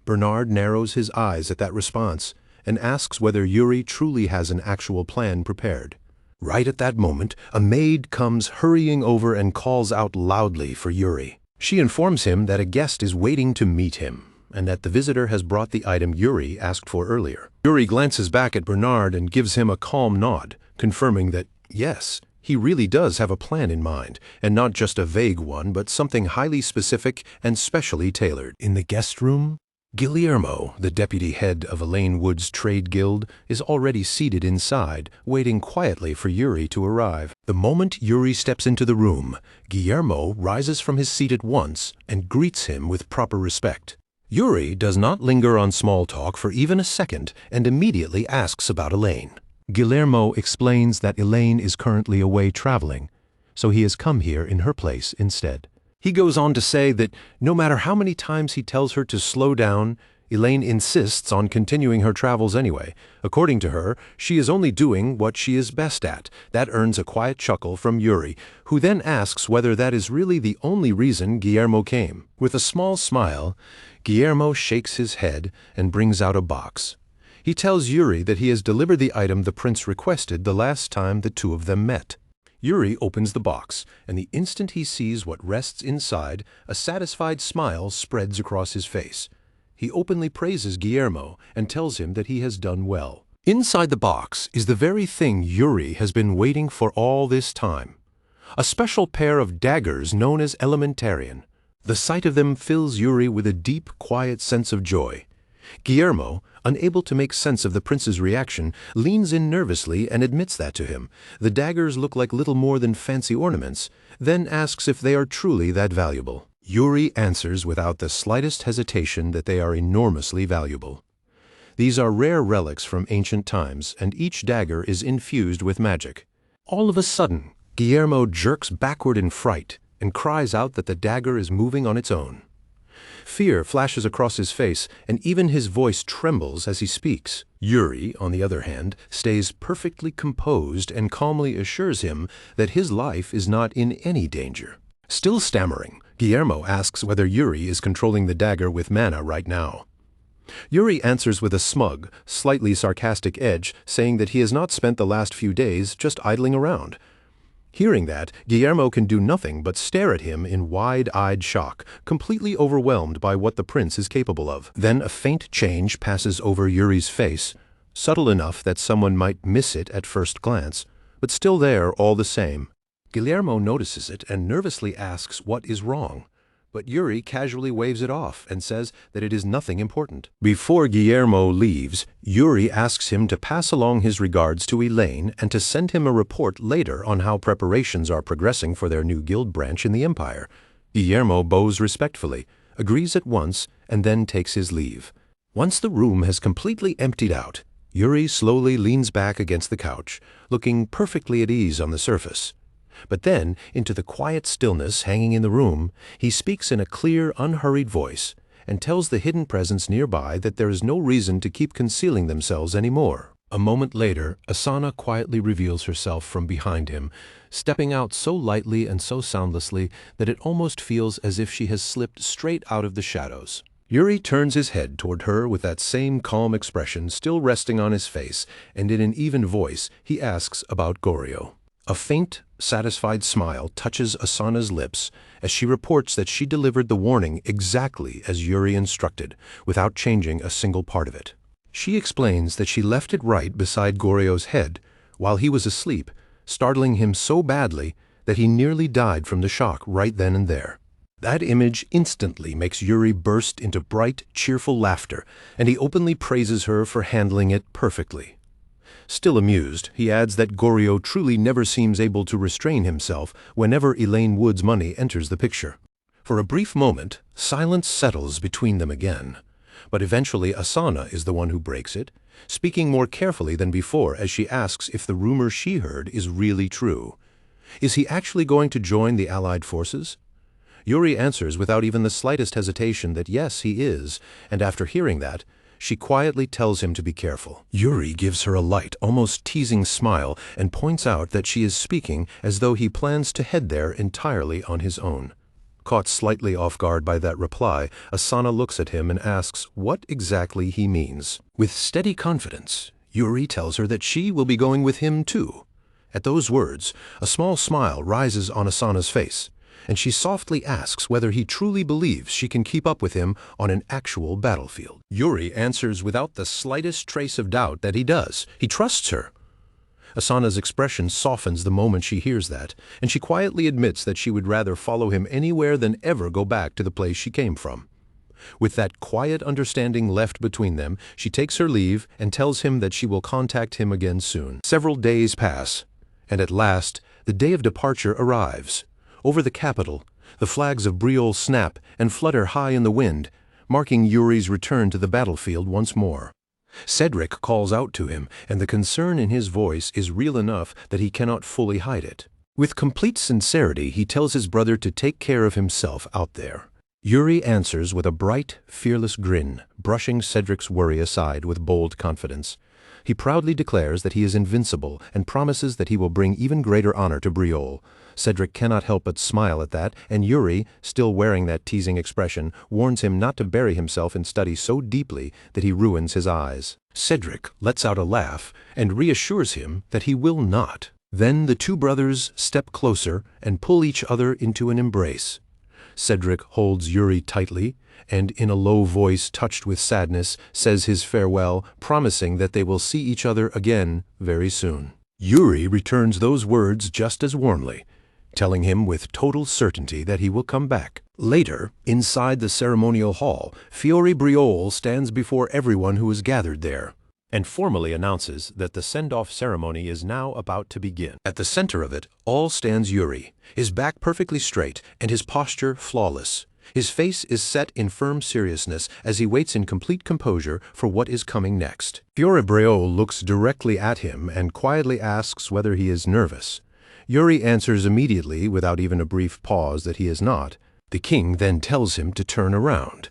Bernard narrows his eyes at that response and asks whether Yuri truly has an actual plan prepared. Right at that moment, a maid comes hurrying over and calls out loudly for Yuri. She informs him that a guest is waiting to meet him, and that the visitor has brought the item Yuri asked for earlier. Yuri glances back at Bernard and gives him a calm nod, confirming that, yes, he really does have a plan in mind, and not just a vague one, but something highly specific and specially tailored. In the guest room, Guillermo, the deputy head of Elaine Wood's trade guild, is already seated inside, waiting quietly for Yuri to arrive. The moment Yuri steps into the room, Guillermo rises from his seat at once and greets him with proper respect. Yuri does not linger on small talk for even a second and immediately asks about Elaine. Guillermo explains that Elaine is currently away traveling, so he has come here in her place instead. He goes on to say that no matter how many times he tells her to slow down, Elaine insists on continuing her travels anyway. According to her, she is only doing what she is best at. That earns a quiet chuckle from Yuri, who then asks whether that is really the only reason Guillermo came. With a small smile, Guillermo shakes his head and brings out a box. He tells Yuri that he has delivered the item the prince requested the last time the two of them met. Yuri opens the box, and the instant he sees what rests inside, a satisfied smile spreads across his face. He openly praises Guillermo and tells him that he has done well. Inside the box is the very thing Yuri has been waiting for all this time. A special pair of daggers known as Elementarian. The sight of them fills Yuri with a deep, quiet sense of joy. Guillermo, unable to make sense of the prince's reaction, leans in nervously and admits that to him. The daggers look like little more than fancy ornaments, then asks if they are truly that valuable. Yuri answers without the slightest hesitation that they are enormously valuable. These are rare relics from ancient times, and each dagger is infused with magic. All of a sudden, Guillermo jerks backward in fright and cries out that the dagger is moving on its own. Fear flashes across his face, and even his voice trembles as he speaks. Yuri, on the other hand, stays perfectly composed and calmly assures him that his life is not in any danger. Still stammering, Guillermo asks whether Yuri is controlling the dagger with mana right now. Yuri answers with a smug, slightly sarcastic edge, saying that he has not spent the last few days just idling around. Hearing that, Guillermo can do nothing but stare at him in wide-eyed shock, completely overwhelmed by what the prince is capable of. Then a faint change passes over Yuri's face, subtle enough that someone might miss it at first glance, but still there all the same. Guillermo notices it and nervously asks what is wrong, but Yuri casually waves it off and says that it is nothing important. Before Guillermo leaves, Yuri asks him to pass along his regards to Elaine and to send him a report later on how preparations are progressing for their new guild branch in the Empire. Guillermo bows respectfully, agrees at once, and then takes his leave. Once the room has completely emptied out, Yuri slowly leans back against the couch, looking perfectly at ease on the surface. But then, into the quiet stillness hanging in the room, he speaks in a clear, unhurried voice and tells the hidden presence nearby that there is no reason to keep concealing themselves anymore. A moment later, Asana quietly reveals herself from behind him, stepping out so lightly and so soundlessly that it almost feels as if she has slipped straight out of the shadows. Yuri turns his head toward her with that same calm expression still resting on his face, and in an even voice, he asks about Goryo. A faint, satisfied smile touches Asana's lips as she reports that she delivered the warning exactly as Yuri instructed, without changing a single part of it. She explains that she left it right beside Goryo's head while he was asleep, startling him so badly that he nearly died from the shock right then and there. That image instantly makes Yuri burst into bright, cheerful laughter, and he openly praises her for handling it perfectly. Still amused, he adds that Goryo truly never seems able to restrain himself whenever Elaine Wood's money enters the picture. For a brief moment, silence settles between them again. But eventually Asana is the one who breaks it, speaking more carefully than before as she asks if the rumor she heard is really true. Is he actually going to join the Allied forces? Yuri answers without even the slightest hesitation that yes, he is, and after hearing that, she quietly tells him to be careful. Yuri gives her a light, almost teasing smile and points out that she is speaking as though he plans to head there entirely on his own. Caught slightly off guard by that reply, Asana looks at him and asks what exactly he means. With steady confidence, Yuri tells her that she will be going with him too. At those words, a small smile rises on Asana's face, and she softly asks whether he truly believes she can keep up with him on an actual battlefield. Yuri answers without the slightest trace of doubt that he does. He trusts her. Asana's expression softens the moment she hears that, and she quietly admits that she would rather follow him anywhere than ever go back to the place she came from. With that quiet understanding left between them, she takes her leave and tells him that she will contact him again soon. Several days pass, and at last, the day of departure arrives. Over the capital, the flags of Briol snap and flutter high in the wind, marking Yuri's return to the battlefield once more. Cedric calls out to him, and the concern in his voice is real enough that he cannot fully hide it. With complete sincerity, he tells his brother to take care of himself out there. Yuri answers with a bright, fearless grin, brushing Cedric's worry aside with bold confidence. He proudly declares that he is invincible and promises that he will bring even greater honor to Briol. Cedric cannot help but smile at that, and Yuri, still wearing that teasing expression, warns him not to bury himself in study so deeply that he ruins his eyes. Cedric lets out a laugh and reassures him that he will not. Then the two brothers step closer and pull each other into an embrace. Cedric holds Yuri tightly, and in a low voice touched with sadness, says his farewell, promising that they will see each other again very soon. Yuri returns those words just as warmly, telling him with total certainty that he will come back. Later, inside the ceremonial hall, Fiore Briol stands before everyone who is gathered there, and formally announces that the send-off ceremony is now about to begin. At the center of it all stands Yuri, his back perfectly straight and his posture flawless. His face is set in firm seriousness as he waits in complete composure for what is coming next. Fiore Briol looks directly at him and quietly asks whether he is nervous. Yuri answers immediately, without even a brief pause, that he is not. The king then tells him to turn around.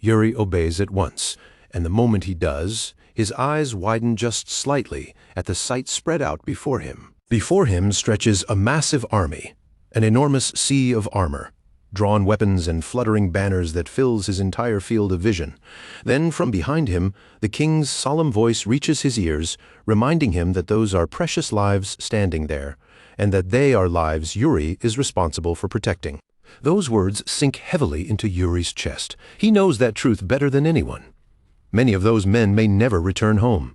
Yuri obeys at once, and the moment he does, his eyes widen just slightly at the sight spread out before him. Before him stretches a massive army, an enormous sea of armor, drawn weapons and fluttering banners that fills his entire field of vision. Then from behind him, the king's solemn voice reaches his ears, reminding him that those are precious lives standing there, and that they are lives Yuri is responsible for protecting. Those words sink heavily into Yuri's chest. He knows that truth better than anyone. Many of those men may never return home.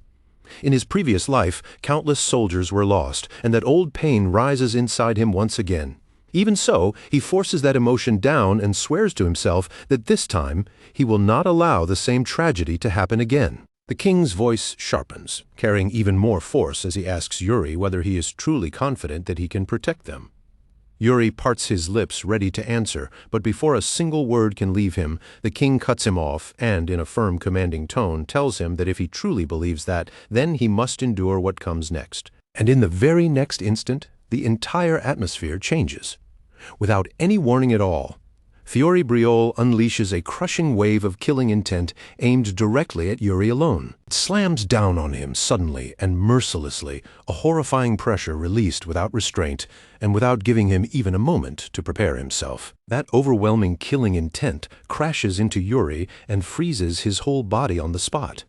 In his previous life, countless soldiers were lost, and that old pain rises inside him once again. Even so, he forces that emotion down and swears to himself that this time he will not allow the same tragedy to happen again. The king's voice sharpens, carrying even more force as he asks Yuri whether he is truly confident that he can protect them. Yuri parts his lips ready to answer, but before a single word can leave him, the king cuts him off and, in a firm, commanding tone, tells him that if he truly believes that, then he must endure what comes next. And in the very next instant, the entire atmosphere changes. Without any warning at all, Fiore Briol unleashes a crushing wave of killing intent aimed directly at Yuri alone. It slams down on him suddenly and mercilessly, a horrifying pressure released without restraint and without giving him even a moment to prepare himself. That overwhelming killing intent crashes into Yuri and freezes his whole body on the spot.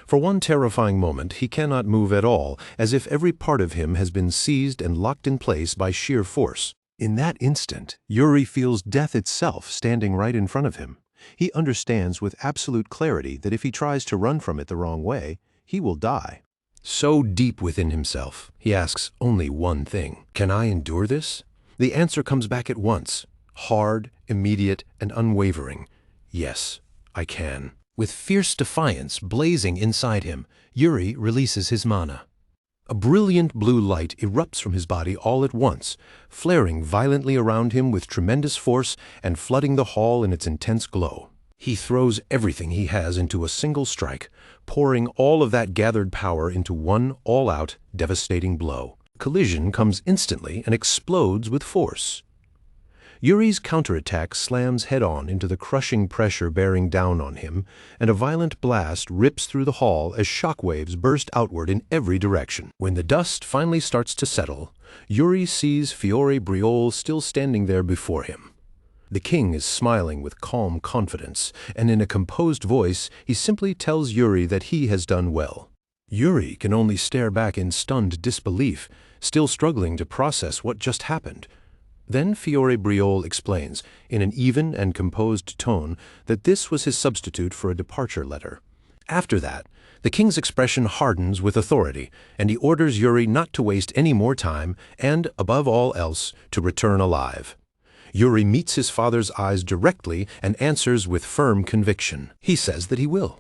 For one terrifying moment, he cannot move at all, as if every part of him has been seized and locked in place by sheer force. In that instant, Yuri feels death itself standing right in front of him. He understands with absolute clarity that if he tries to run from it the wrong way, he will die. So deep within himself, he asks only one thing: can I endure this? The answer comes back at once, hard, immediate, and unwavering. Yes, I can. With fierce defiance blazing inside him, Yuri releases his mana. A brilliant blue light erupts from his body all at once, flaring violently around him with tremendous force and flooding the hall in its intense glow. He throws everything he has into a single strike, pouring all of that gathered power into one all-out, devastating blow. Collision comes instantly and explodes with force. Yuri's counterattack slams head-on into the crushing pressure bearing down on him, and a violent blast rips through the hall as shockwaves burst outward in every direction. When the dust finally starts to settle, Yuri sees Fiore Briol still standing there before him. The king is smiling with calm confidence, and in a composed voice he simply tells Yuri that he has done well. Yuri can only stare back in stunned disbelief, still struggling to process what just happened. Then Fiore Briol explains, in an even and composed tone, that this was his substitute for a departure letter. After that, the king's expression hardens with authority, and he orders Yuri not to waste any more time and, above all else, to return alive. Yuri meets his father's eyes directly and answers with firm conviction. He says that he will.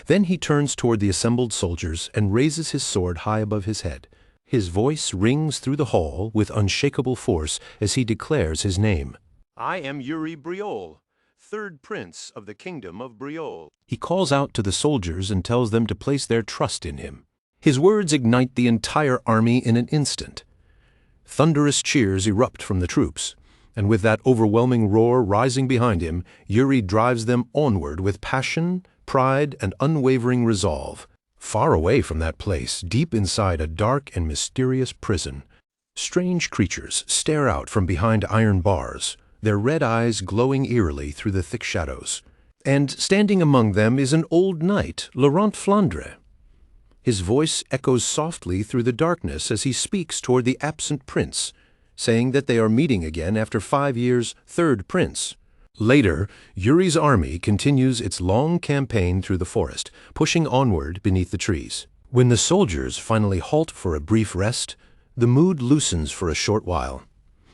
Then he turns toward the assembled soldiers and raises his sword high above his head. His voice rings through the hall with unshakable force as he declares his name. "I am Yuri Briol, third prince of the kingdom of Briol." He calls out to the soldiers and tells them to place their trust in him. His words ignite the entire army in an instant. Thunderous cheers erupt from the troops, and with that overwhelming roar rising behind him, Yuri drives them onward with passion, pride, and unwavering resolve. Far away from that place, deep inside a dark and mysterious prison, strange creatures stare out from behind iron bars, their red eyes glowing eerily through the thick shadows. And standing among them is an old knight, Laurent Flandre. His voice echoes softly through the darkness as he speaks toward the absent prince, saying that they are meeting again after 5 years' third prince. Later, Yuri's army continues its long campaign through the forest, pushing onward beneath the trees. When the soldiers finally halt for a brief rest, the mood loosens for a short while.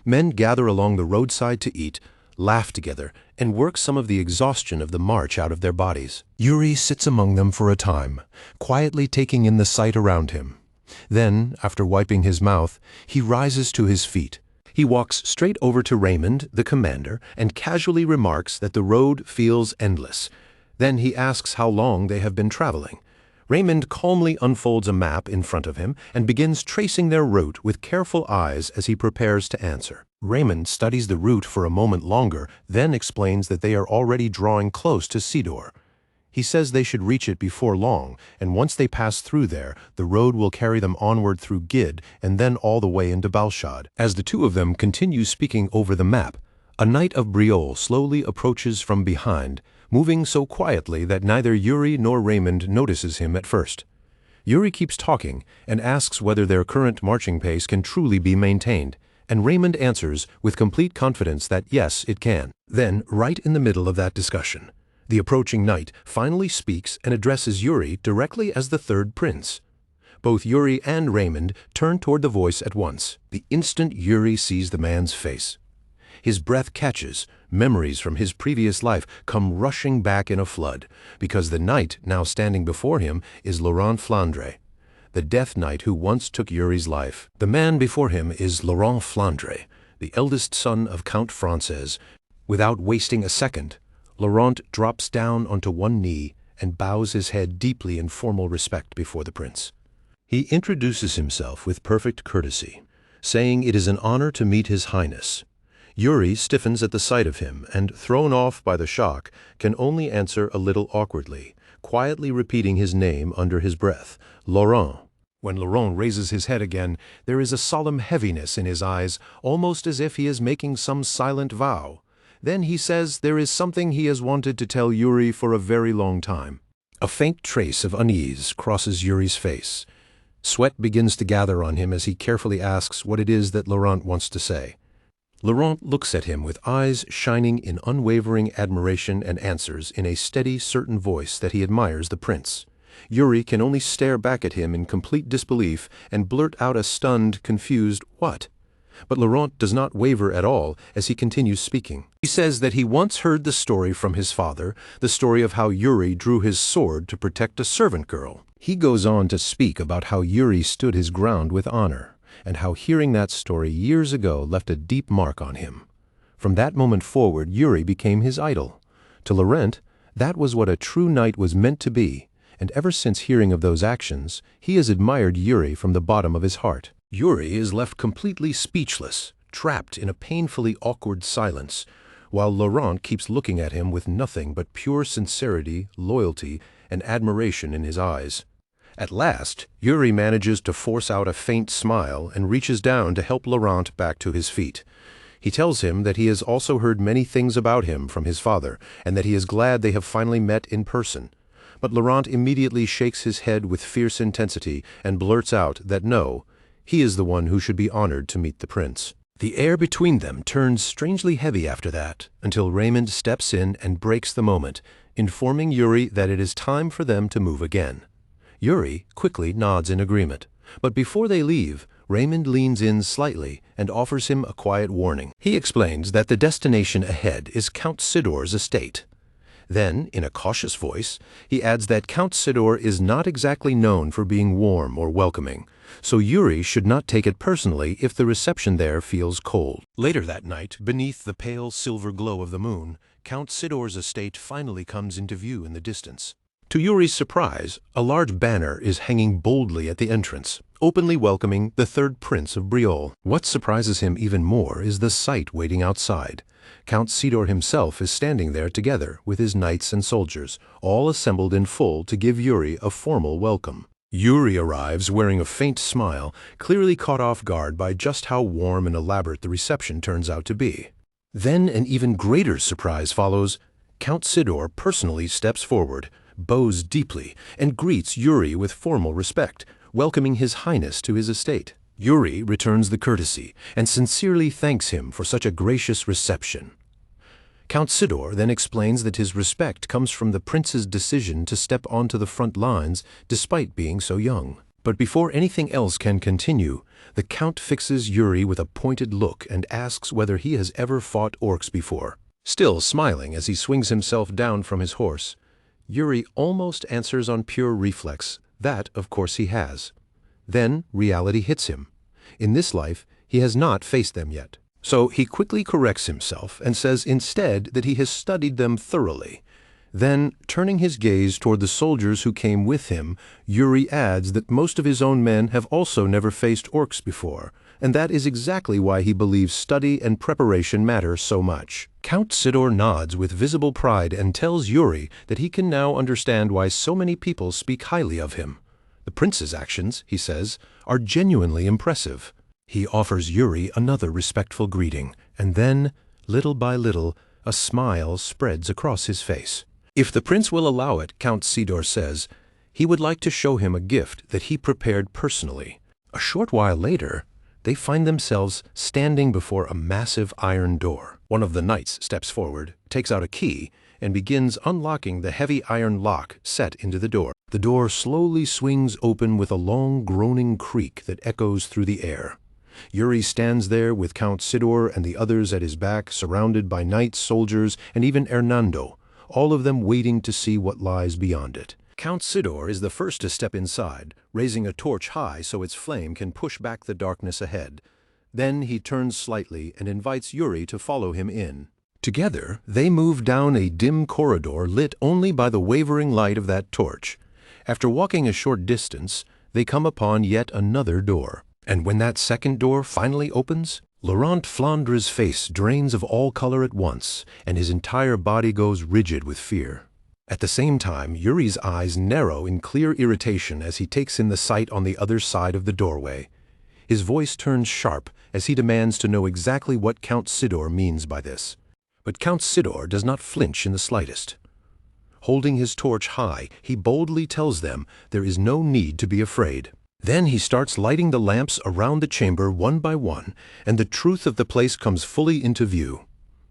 Men gather along the roadside to eat, laugh together, and work some of the exhaustion of the march out of their bodies. Yuri sits among them for a time, quietly taking in the sight around him. Then, after wiping his mouth, he rises to his feet. He walks straight over to Raymond, the commander, and casually remarks that the road feels endless. Then he asks how long they have been traveling. Raymond calmly unfolds a map in front of him and begins tracing their route with careful eyes as he prepares to answer. Raymond studies the route for a moment longer, then explains that they are already drawing close to Sidor. He says they should reach it before long, and once they pass through there, the road will carry them onward through Gid and then all the way into Balshad. As the two of them continue speaking over the map, a knight of Briol slowly approaches from behind, moving so quietly that neither Yuri nor Raymond notices him at first. Yuri keeps talking and asks whether their current marching pace can truly be maintained, and Raymond answers with complete confidence that yes, it can. Then, right in the middle of that discussion, the approaching knight finally speaks and addresses Yuri directly as the third prince. Both Yuri and Raymond turn toward the voice at once, the instant Yuri sees the man's face. His breath catches, memories from his previous life come rushing back in a flood, because the knight now standing before him is Laurent Flandre, the death knight who once took Yuri's life. The man before him is Laurent Flandre, the eldest son of Count Frances. Without wasting a second, Laurent drops down onto one knee and bows his head deeply in formal respect before the prince. He introduces himself with perfect courtesy, saying it is an honor to meet His Highness. Yuri stiffens at the sight of him and, thrown off by the shock, can only answer a little awkwardly, quietly repeating his name under his breath, Laurent. When Laurent raises his head again, there is a solemn heaviness in his eyes, almost as if he is making some silent vow. Then he says there is something he has wanted to tell Yuri for a very long time. A faint trace of unease crosses Yuri's face. Sweat begins to gather on him as he carefully asks what it is that Laurent wants to say. Laurent looks at him with eyes shining in unwavering admiration and answers in a steady, certain voice that he admires the prince. Yuri can only stare back at him in complete disbelief and blurt out a stunned, confused, "What?" But Laurent does not waver at all as he continues speaking. He says that he once heard the story from his father, the story of how Yuri drew his sword to protect a servant girl. He goes on to speak about how Yuri stood his ground with honor, and how hearing that story years ago left a deep mark on him. From that moment forward, Yuri became his idol. To Laurent, that was what a true knight was meant to be, and ever since hearing of those actions, he has admired Yuri from the bottom of his heart. Yuri is left completely speechless, trapped in a painfully awkward silence, while Laurent keeps looking at him with nothing but pure sincerity, loyalty, and admiration in his eyes. At last, Yuri manages to force out a faint smile and reaches down to help Laurent back to his feet. He tells him that he has also heard many things about him from his father, and that he is glad they have finally met in person. But Laurent immediately shakes his head with fierce intensity and blurts out that no, he is the one who should be honored to meet the prince. The air between them turns strangely heavy after that, until Raymond steps in and breaks the moment, informing Yuri that it is time for them to move again. Yuri quickly nods in agreement, but before they leave, Raymond leans in slightly and offers him a quiet warning. He explains that the destination ahead is Count Sidor's estate. Then, in a cautious voice, he adds that Count Sidor is not exactly known for being warm or welcoming, so Yuri should not take it personally if the reception there feels cold. Later that night, beneath the pale silver glow of the moon, Count Sidor's estate finally comes into view in the distance. To Yuri's surprise, a large banner is hanging boldly at the entrance, openly welcoming the third prince of Briolle. What surprises him even more is the sight waiting outside. Count Sidor himself is standing there together with his knights and soldiers, all assembled in full to give Yuri a formal welcome. Yuri arrives wearing a faint smile, clearly caught off guard by just how warm and elaborate the reception turns out to be. Then an even greater surprise follows. Count Sidor personally steps forward, bows deeply, and greets Yuri with formal respect, welcoming His Highness to his estate. Yuri returns the courtesy and sincerely thanks him for such a gracious reception. Count Sidor then explains that his respect comes from the prince's decision to step onto the front lines despite being so young. But before anything else can continue, the Count fixes Yuri with a pointed look and asks whether he has ever fought orcs before. Still smiling as he swings himself down from his horse, Yuri almost answers on pure reflex that, of course, he has. Then reality hits him. In this life, he has not faced them yet. So he quickly corrects himself and says instead that he has studied them thoroughly. Then, turning his gaze toward the soldiers who came with him, Yuri adds that most of his own men have also never faced orcs before, and that is exactly why he believes study and preparation matter so much. Count Sidor nods with visible pride and tells Yuri that he can now understand why so many people speak highly of him. The prince's actions, he says, are genuinely impressive. He offers Yuri another respectful greeting, and then, little by little, a smile spreads across his face. If the prince will allow it, Count Sidor says, he would like to show him a gift that he prepared personally. A short while later, they find themselves standing before a massive iron door. One of the knights steps forward, takes out a key, and begins unlocking the heavy iron lock set into the door. The door slowly swings open with a long groaning creak that echoes through the air. Yuri stands there with Count Sidor and the others at his back, surrounded by knights, soldiers, and even Hernando, all of them waiting to see what lies beyond it. Count Sidor is the first to step inside, raising a torch high so its flame can push back the darkness ahead. Then he turns slightly and invites Yuri to follow him in. Together, they move down a dim corridor lit only by the wavering light of that torch. After walking a short distance, they come upon yet another door. And when that second door finally opens, Laurent Flandre's face drains of all color at once, and his entire body goes rigid with fear. At the same time, Yuri's eyes narrow in clear irritation as he takes in the sight on the other side of the doorway. His voice turns sharp as he demands to know exactly what Count Sidor means by this. But Count Sidor does not flinch in the slightest. Holding his torch high, he boldly tells them there is no need to be afraid. Then he starts lighting the lamps around the chamber one by one, and the truth of the place comes fully into view.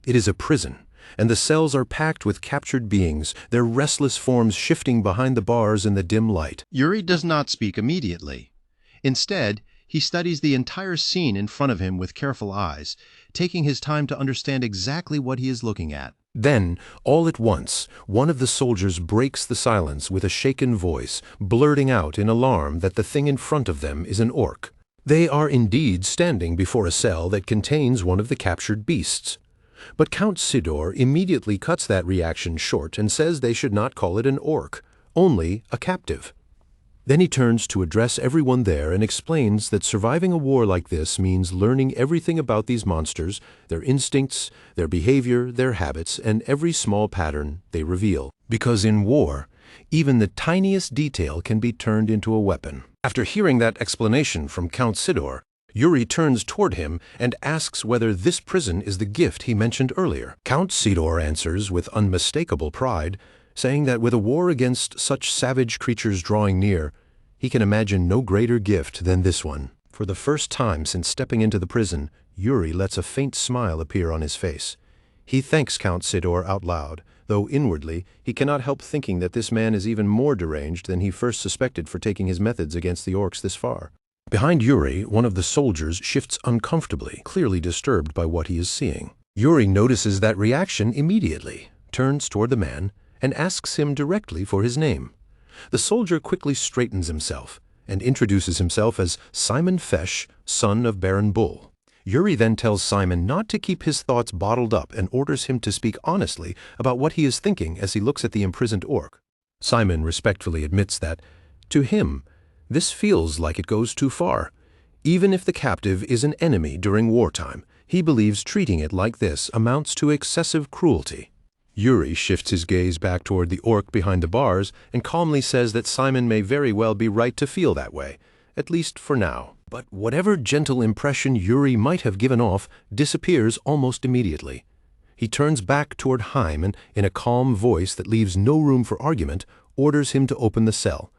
It is a prison, and the cells are packed with captured beings, their restless forms shifting behind the bars in the dim light. Yuri does not speak immediately. Instead, He studies the entire scene in front of him with careful eyes, taking his time to understand exactly what he is looking at. Then, all at once, one of the soldiers breaks the silence with a shaken voice, blurting out in alarm that the thing in front of them is an orc. They are indeed standing before a cell that contains one of the captured beasts. But Count Sidor immediately cuts that reaction short and says they should not call it an orc, only a captive. Then he turns to address everyone there and explains that surviving a war like this means learning everything about these monsters, their instincts, their behavior, their habits, and every small pattern they reveal. Because in war, even the tiniest detail can be turned into a weapon. After hearing that explanation from Count Sidor, Yuri turns toward him and asks whether this prison is the gift he mentioned earlier. Count Sidor answers with unmistakable pride, saying that with a war against such savage creatures drawing near, he can imagine no greater gift than this one. For the first time since stepping into the prison, Yuri lets a faint smile appear on his face. He thanks Count Sidor out loud, though inwardly he cannot help thinking that this man is even more deranged than he first suspected for taking his methods against the orcs this far. Behind Yuri, one of the soldiers shifts uncomfortably, clearly disturbed by what he is seeing. Yuri notices that reaction immediately, turns toward the man, and asks him directly for his name. The soldier quickly straightens himself and introduces himself as Simon Fesh, son of Baron Bull. Yuri then tells Simon not to keep his thoughts bottled up and orders him to speak honestly about what he is thinking as he looks at the imprisoned orc. Simon respectfully admits that, to him, this feels like it goes too far. Even if the captive is an enemy during wartime, he believes treating it like this amounts to excessive cruelty. Yuri shifts his gaze back toward the orc behind the bars and calmly says that Simon may very well be right to feel that way, at least for now. But whatever gentle impression Yuri might have given off disappears almost immediately. He turns back toward Haim and, in a calm voice that leaves no room for argument, orders him to open the cell.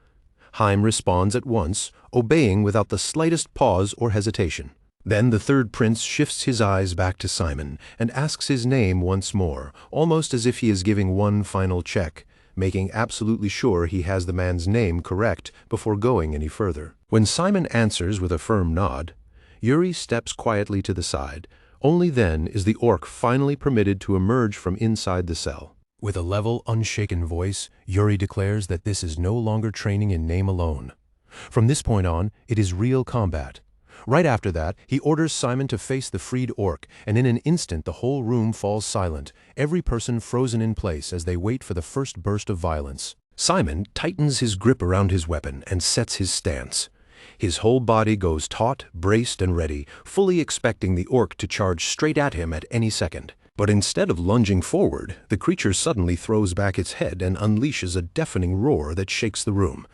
Haim responds at once, obeying without the slightest pause or hesitation. Then the third prince shifts his eyes back to Simon and asks his name once more, almost as if he is giving one final check, making absolutely sure he has the man's name correct before going any further. When Simon answers with a firm nod, Yuri steps quietly to the side. Only then is the orc finally permitted to emerge from inside the cell. With a level, unshaken voice, Yuri declares that this is no longer training in name alone. From this point on, it is real combat. Right after that, he orders Simon to face the freed orc, and in an instant the whole room falls silent, every person frozen in place as they wait for the first burst of violence. Simon tightens his grip around his weapon and sets his stance. His whole body goes taut, braced, and ready, fully expecting the orc to charge straight at him at any second. But instead of lunging forward, the creature suddenly throws back its head and unleashes a deafening roar that shakes the room.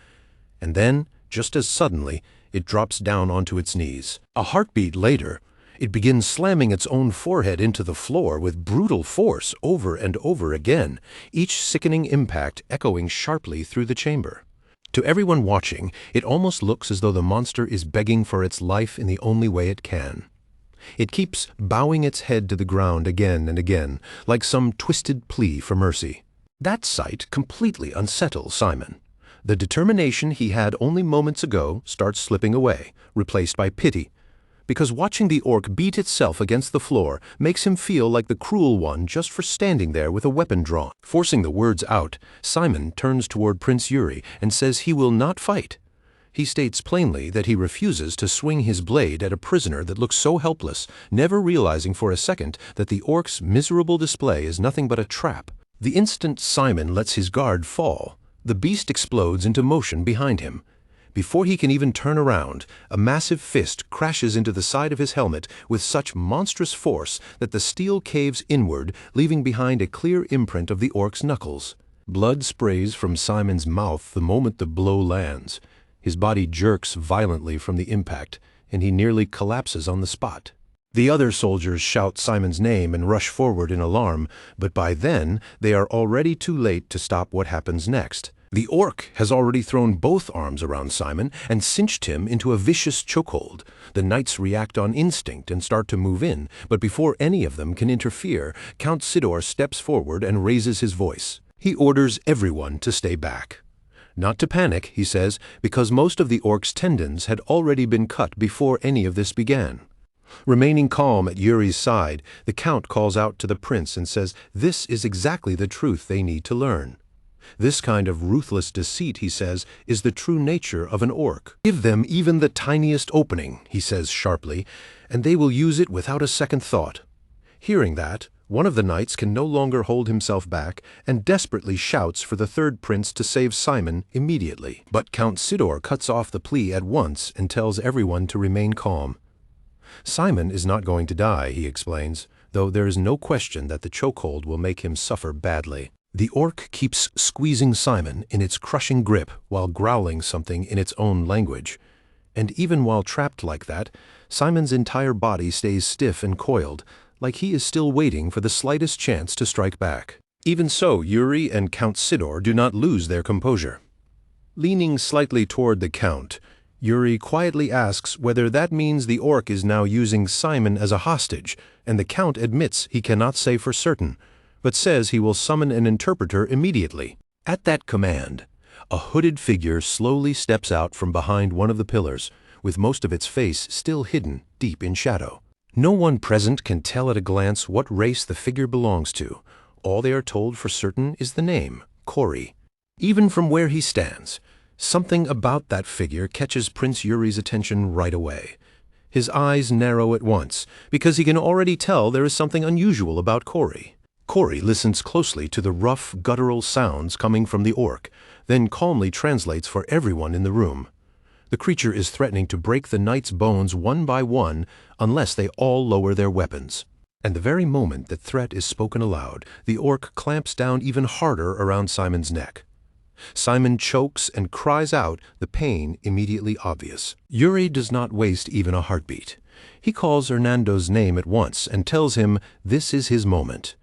And then, just as suddenly, it drops down onto its knees. A heartbeat later, it begins slamming its own forehead into the floor with brutal force over and over again, each sickening impact echoing sharply through the chamber. To everyone watching, it almost looks as though the monster is begging for its life in the only way it can. It keeps bowing its head to the ground again and again, like some twisted plea for mercy. That sight completely unsettles Simon. The determination he had only moments ago starts slipping away, replaced by pity, because watching the orc beat itself against the floor makes him feel like the cruel one just for standing there with a weapon drawn. Forcing the words out, Simon turns toward Prince Yuri and says he will not fight. He states plainly that he refuses to swing his blade at a prisoner that looks so helpless, never realizing for a second that the orc's miserable display is nothing but a trap. The instant Simon lets his guard fall, the beast explodes into motion behind him. Before he can even turn around, a massive fist crashes into the side of his helmet with such monstrous force that the steel caves inward, leaving behind a clear imprint of the orc's knuckles. Blood sprays from Simon's mouth the moment the blow lands. His body jerks violently from the impact, and he nearly collapses on the spot. The other soldiers shout Simon's name and rush forward in alarm, but by then they are already too late to stop what happens next. The orc has already thrown both arms around Simon and cinched him into a vicious chokehold. The knights react on instinct and start to move in, but before any of them can interfere, Count Sidor steps forward and raises his voice. He orders everyone to stay back. Not to panic, he says, because most of the orc's tendons had already been cut before any of this began. Remaining calm at Yuri's side, the Count calls out to the prince and says this is exactly the truth they need to learn. This kind of ruthless deceit, he says, is the true nature of an orc. Give them even the tiniest opening, he says sharply, and they will use it without a second thought. Hearing that, one of the knights can no longer hold himself back and desperately shouts for the third prince to save Simon immediately. But Count Sidor cuts off the plea at once and tells everyone to remain calm. Simon is not going to die, he explains, though there is no question that the chokehold will make him suffer badly. The orc keeps squeezing Simon in its crushing grip while growling something in its own language. And even while trapped like that, Simon's entire body stays stiff and coiled, like he is still waiting for the slightest chance to strike back. Even so, Yuri and Count Sidor do not lose their composure. Leaning slightly toward the Count, Yuri quietly asks whether that means the orc is now using Simon as a hostage, and the Count admits he cannot say for certain, but says he will summon an interpreter immediately. At that command, a hooded figure slowly steps out from behind one of the pillars, with most of its face still hidden deep in shadow. No one present can tell at a glance what race the figure belongs to. All they are told for certain is the name, Kori. Even from where he stands, something about that figure catches Prince Yuri's attention right away. His eyes narrow at once, because he can already tell there is something unusual about Kori. Kori listens closely to the rough, guttural sounds coming from the orc, then calmly translates for everyone in the room. The creature is threatening to break the knight's bones one by one unless they all lower their weapons. And the very moment that threat is spoken aloud, the orc clamps down even harder around Simon's neck. Simon chokes and cries out, the pain immediately obvious. Yuri does not waste even a heartbeat. He calls Hernando's name at once and tells him this is his moment.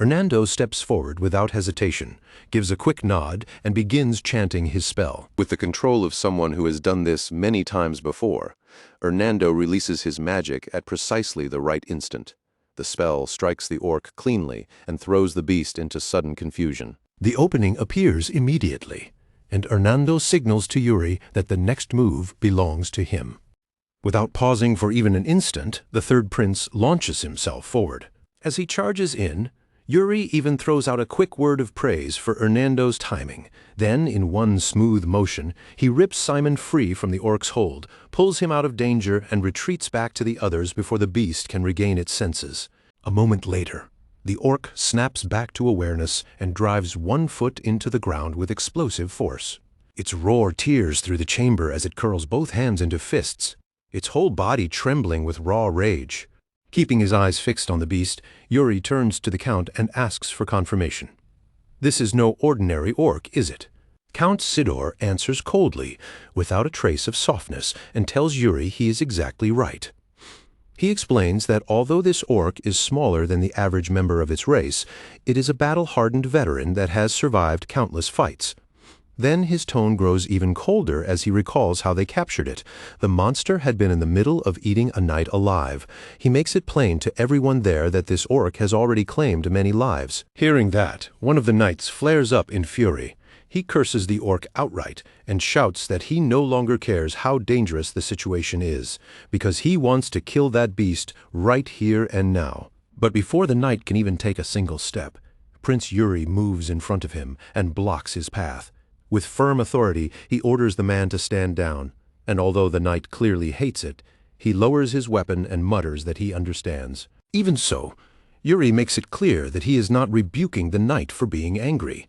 Hernando steps forward without hesitation, gives a quick nod, and begins chanting his spell. With the control of someone who has done this many times before, Hernando releases his magic at precisely the right instant. The spell strikes the orc cleanly and throws the beast into sudden confusion. The opening appears immediately, and Hernando signals to Yuri that the next move belongs to him. Without pausing for even an instant, the third prince launches himself forward. As he charges in, Yuri even throws out a quick word of praise for Hernando's timing. Then, in one smooth motion, he rips Simon free from the orc's hold, pulls him out of danger, and retreats back to the others before the beast can regain its senses. A moment later, the orc snaps back to awareness and drives one foot into the ground with explosive force. Its roar tears through the chamber as it curls both hands into fists, its whole body trembling with raw rage. Keeping his eyes fixed on the beast, Yuri turns to the Count and asks for confirmation. This is no ordinary orc, is it? Count Sidor answers coldly, without a trace of softness, and tells Yuri he is exactly right. He explains that although this orc is smaller than the average member of its race, it is a battle-hardened veteran that has survived countless fights. Then his tone grows even colder as he recalls how they captured it. The monster had been in the middle of eating a knight alive. He makes it plain to everyone there that this orc has already claimed many lives. Hearing that, one of the knights flares up in fury. He curses the orc outright and shouts that he no longer cares how dangerous the situation is, because he wants to kill that beast right here and now. But before the knight can even take a single step, Prince Yuri moves in front of him and blocks his path. With firm authority, he orders the man to stand down, and although the knight clearly hates it, he lowers his weapon and mutters that he understands. Even so, Yuri makes it clear that he is not rebuking the knight for being angry.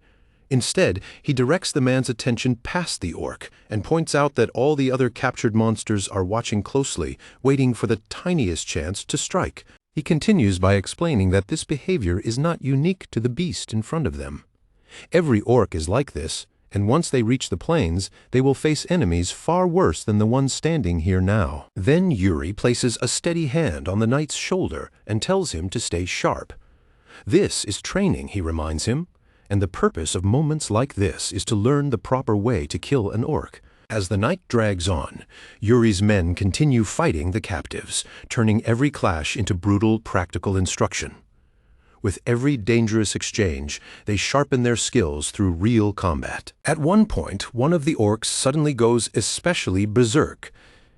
Instead, he directs the man's attention past the orc and points out that all the other captured monsters are watching closely, waiting for the tiniest chance to strike. He continues by explaining that this behavior is not unique to the beast in front of them. Every orc is like this, and once they reach the plains, they will face enemies far worse than the ones standing here now. Then Yuri places a steady hand on the knight's shoulder and tells him to stay sharp. This is training, he reminds him, and the purpose of moments like this is to learn the proper way to kill an orc. As the night drags on, Yuri's men continue fighting the captives, turning every clash into brutal, practical instruction. With every dangerous exchange, they sharpen their skills through real combat. At one point, one of the orcs suddenly goes especially berserk.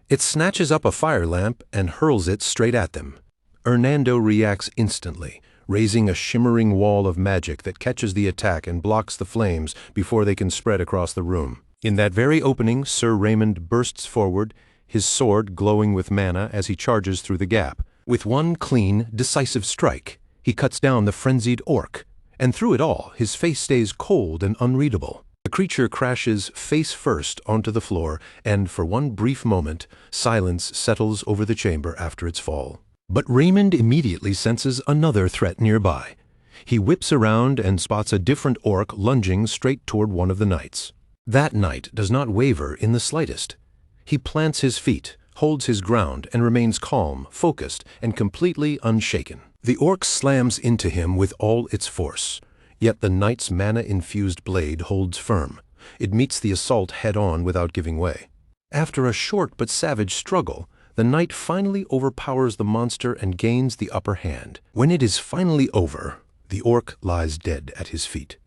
It snatches up a fire lamp and hurls it straight at them. Hernando reacts instantly, raising a shimmering wall of magic that catches the attack and blocks the flames before they can spread across the room. In that very opening, Sir Raymond bursts forward, his sword glowing with mana as he charges through the gap. With one clean, decisive strike, he cuts down the frenzied orc, and through it all, his face stays cold and unreadable. The creature crashes face first onto the floor, and for one brief moment, silence settles over the chamber after its fall. But Raymond immediately senses another threat nearby. He whips around and spots a different orc lunging straight toward one of the knights. That knight does not waver in the slightest. He plants his feet, holds his ground, and remains calm, focused, and completely unshaken. The orc slams into him with all its force, yet the knight's mana-infused blade holds firm. It meets the assault head-on without giving way. After a short but savage struggle, the knight finally overpowers the monster and gains the upper hand. When it is finally over, the orc lies dead at his feet.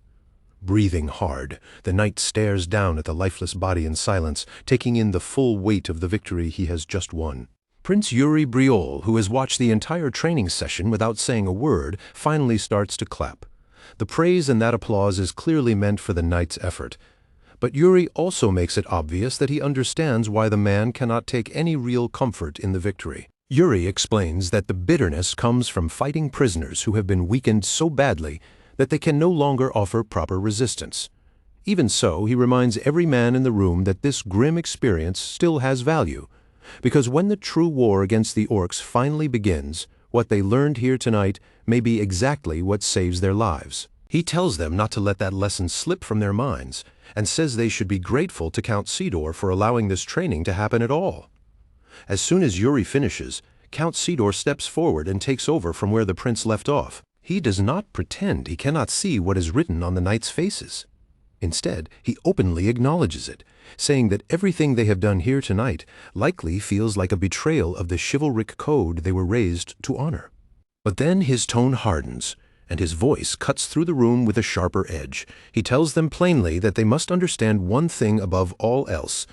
Breathing hard, the knight stares down at the lifeless body in silence, taking in the full weight of the victory he has just won. Prince Yuri Briol, who has watched the entire training session without saying a word, finally starts to clap. The praise in that applause is clearly meant for the knight's effort. But Yuri also makes it obvious that he understands why the man cannot take any real comfort in the victory. Yuri explains that the bitterness comes from fighting prisoners who have been weakened so badly that they can no longer offer proper resistance. Even so, he reminds every man in the room that this grim experience still has value, because when the true war against the orcs finally begins, what they learned here tonight may be exactly what saves their lives. He tells them not to let that lesson slip from their minds, and says they should be grateful to Count Sidor for allowing this training to happen at all. As soon as Yuri finishes, Count Sidor steps forward and takes over from where the prince left off. He does not pretend he cannot see what is written on the knights' faces. Instead, he openly acknowledges it, saying that everything they have done here tonight likely feels like a betrayal of the chivalric code they were raised to honor. But then his tone hardens, and his voice cuts through the room with a sharper edge. He tells them plainly that they must understand one thing above all else.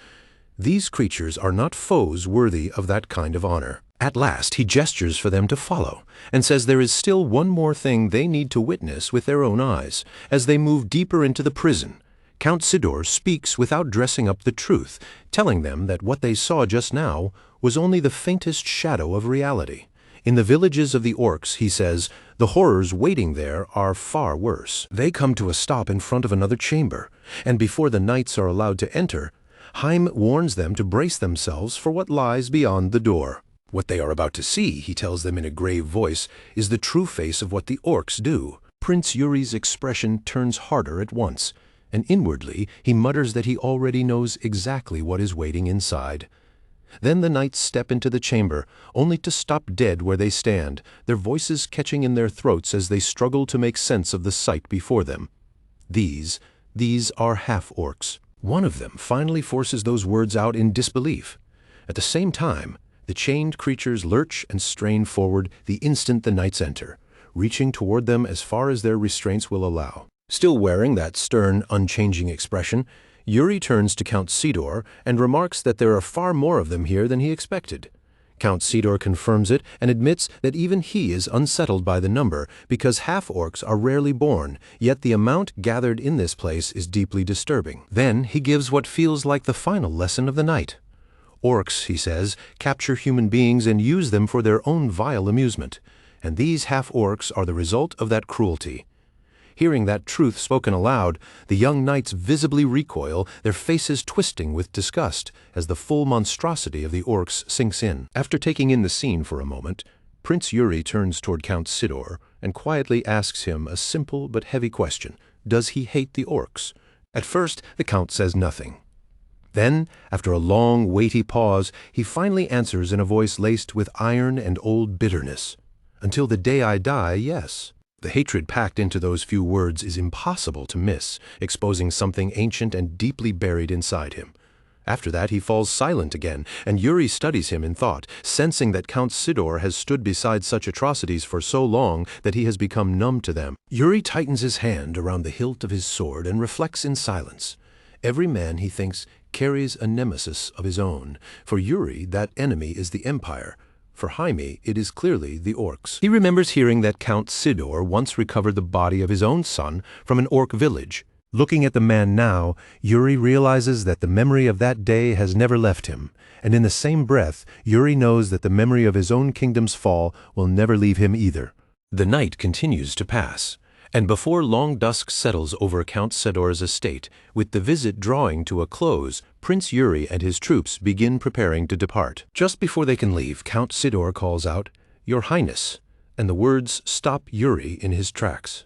These creatures are not foes worthy of that kind of honor. At last, he gestures for them to follow, and says there is still one more thing they need to witness with their own eyes. As they move deeper into the prison, Count Sidor speaks without dressing up the truth, telling them that what they saw just now was only the faintest shadow of reality. In the villages of the orcs, he says, the horrors waiting there are far worse. They come to a stop in front of another chamber, and before the knights are allowed to enter, Haim warns them to brace themselves for what lies beyond the door. What they are about to see, he tells them in a grave voice, is the true face of what the orcs do. Prince Yuri's expression turns harder at once, and inwardly he mutters that he already knows exactly what is waiting inside. Then the knights step into the chamber, only to stop dead where they stand, their voices catching in their throats as they struggle to make sense of the sight before them. These are half-orcs. One of them finally forces those words out in disbelief. At the same time, the chained creatures lurch and strain forward the instant the knights enter, reaching toward them as far as their restraints will allow. Still wearing that stern, unchanging expression, Yuri turns to Count Sidor and remarks that there are far more of them here than he expected. Count Sidor confirms it and admits that even he is unsettled by the number because half-orcs are rarely born, yet the amount gathered in this place is deeply disturbing. Then he gives what feels like the final lesson of the night. Orcs, he says, capture human beings and use them for their own vile amusement, and these half-orcs are the result of that cruelty. Hearing that truth spoken aloud, the young knights visibly recoil, their faces twisting with disgust as the full monstrosity of the orcs sinks in. After taking in the scene for a moment, Prince Yuri turns toward Count Sidor and quietly asks him a simple but heavy question. Does he hate the orcs? At first, the Count says nothing. Then, after a long, weighty pause, he finally answers in a voice laced with iron and old bitterness. Until the day I die, yes. The hatred packed into those few words is impossible to miss, exposing something ancient and deeply buried inside him. After that he falls silent again, and Yuri studies him in thought, sensing that Count Sidor has stood beside such atrocities for so long that he has become numb to them. Yuri tightens his hand around the hilt of his sword and reflects in silence. Every man, he thinks, carries a nemesis of his own. For Yuri, that enemy is the Empire. For Jaime, it is clearly the orcs. He remembers hearing that Count Sidor once recovered the body of his own son from an orc village. Looking at the man now, Yuri realizes that the memory of that day has never left him, and in the same breath, Yuri knows that the memory of his own kingdom's fall will never leave him either. The night continues to pass, and before long dusk settles over Count Sidor's estate, with the visit drawing to a close, Prince Yuri and his troops begin preparing to depart. Just before they can leave, Count Sidor calls out, "Your Highness," and the words stop Yuri in his tracks.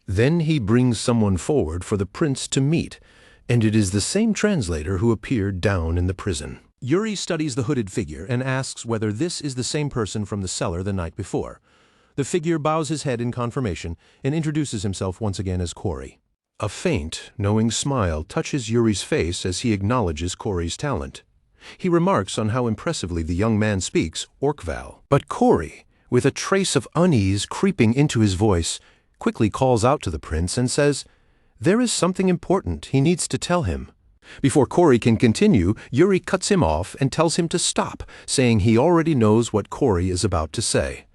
Then he brings someone forward for the prince to meet, and it is the same translator who appeared down in the prison. Yuri studies the hooded figure and asks whether this is the same person from the cellar the night before. The figure bows his head in confirmation and introduces himself once again as Corey. A faint, knowing smile touches Yuri's face as he acknowledges Corey's talent. He remarks on how impressively the young man speaks Orkval. But Corey, with a trace of unease creeping into his voice, quickly calls out to the prince and says, "There is something important he needs to tell him." Before Corey can continue, Yuri cuts him off and tells him to stop, saying he already knows what Corey is about to say.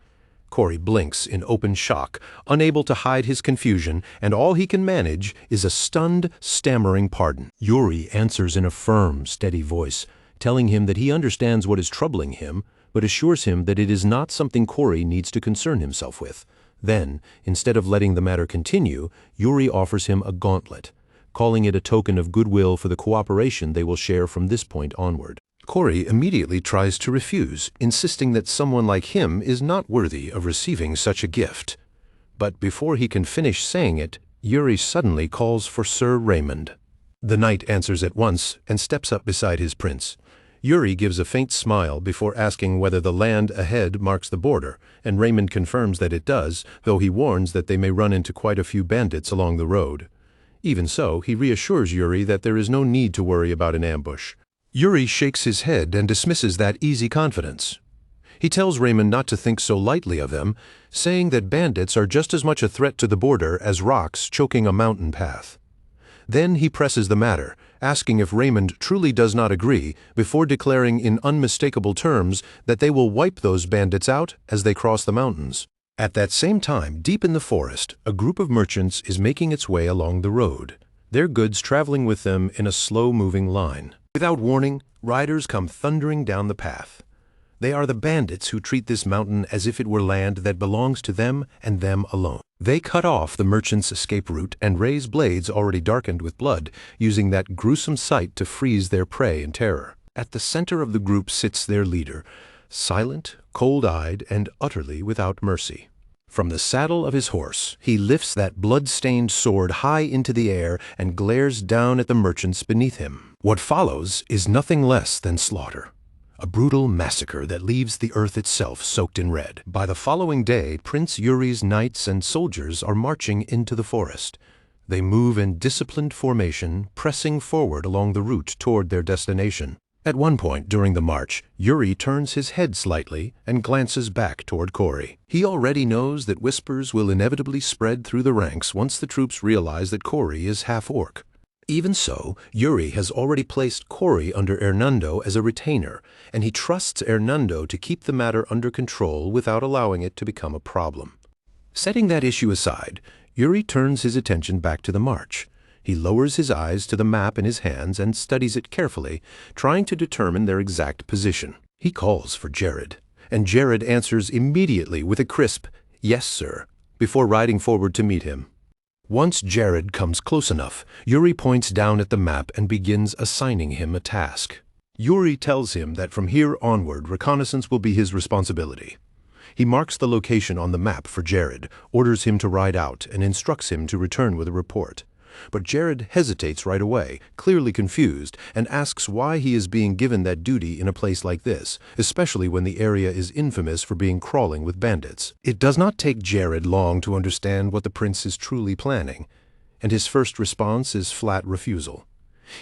Corey blinks in open shock, unable to hide his confusion, and all he can manage is a stunned, stammering pardon. Yuri answers in a firm, steady voice, telling him that he understands what is troubling him, but assures him that it is not something Corey needs to concern himself with. Then, instead of letting the matter continue, Yuri offers him a gauntlet, calling it a token of goodwill for the cooperation they will share from this point onward. Corey immediately tries to refuse, insisting that someone like him is not worthy of receiving such a gift. But before he can finish saying it, Yuri suddenly calls for Sir Raymond. The knight answers at once and steps up beside his prince. Yuri gives a faint smile before asking whether the land ahead marks the border, and Raymond confirms that it does, though he warns that they may run into quite a few bandits along the road. Even so, he reassures Yuri that there is no need to worry about an ambush. Yuri shakes his head and dismisses that easy confidence. He tells Raymond not to think so lightly of them, saying that bandits are just as much a threat to the border as rocks choking a mountain path. Then he presses the matter, asking if Raymond truly does not agree, before declaring in unmistakable terms that they will wipe those bandits out as they cross the mountains. At that same time, deep in the forest, a group of merchants is making its way along the road, their goods traveling with them in a slow-moving line. Without warning, riders come thundering down the path. They are the bandits who treat this mountain as if it were land that belongs to them and them alone. They cut off the merchant's escape route and raise blades already darkened with blood, using that gruesome sight to freeze their prey in terror. At the center of the group sits their leader, silent, cold-eyed, and utterly without mercy. From the saddle of his horse, he lifts that blood-stained sword high into the air and glares down at the merchants beneath him. What follows is nothing less than slaughter. A brutal massacre that leaves the earth itself soaked in red. By the following day, Prince Yuri's knights and soldiers are marching into the forest. They move in disciplined formation, pressing forward along the route toward their destination. At one point during the march, Yuri turns his head slightly and glances back toward Corey. He already knows that whispers will inevitably spread through the ranks once the troops realize that Corey is half-orc. Even so, Yuri has already placed Corey under Hernando as a retainer, and he trusts Hernando to keep the matter under control without allowing it to become a problem. Setting that issue aside, Yuri turns his attention back to the march. He lowers his eyes to the map in his hands and studies it carefully, trying to determine their exact position. He calls for Jared, and Jared answers immediately with a crisp, "Yes, sir," before riding forward to meet him. Once Jared comes close enough, Yuri points down at the map and begins assigning him a task. Yuri tells him that from here onward, reconnaissance will be his responsibility. He marks the location on the map for Jared, orders him to ride out, and instructs him to return with a report. But Jared hesitates right away, clearly confused, and asks why he is being given that duty in a place like this, especially when the area is infamous for being crawling with bandits. It does not take Jared long to understand what the prince is truly planning, and his first response is flat refusal.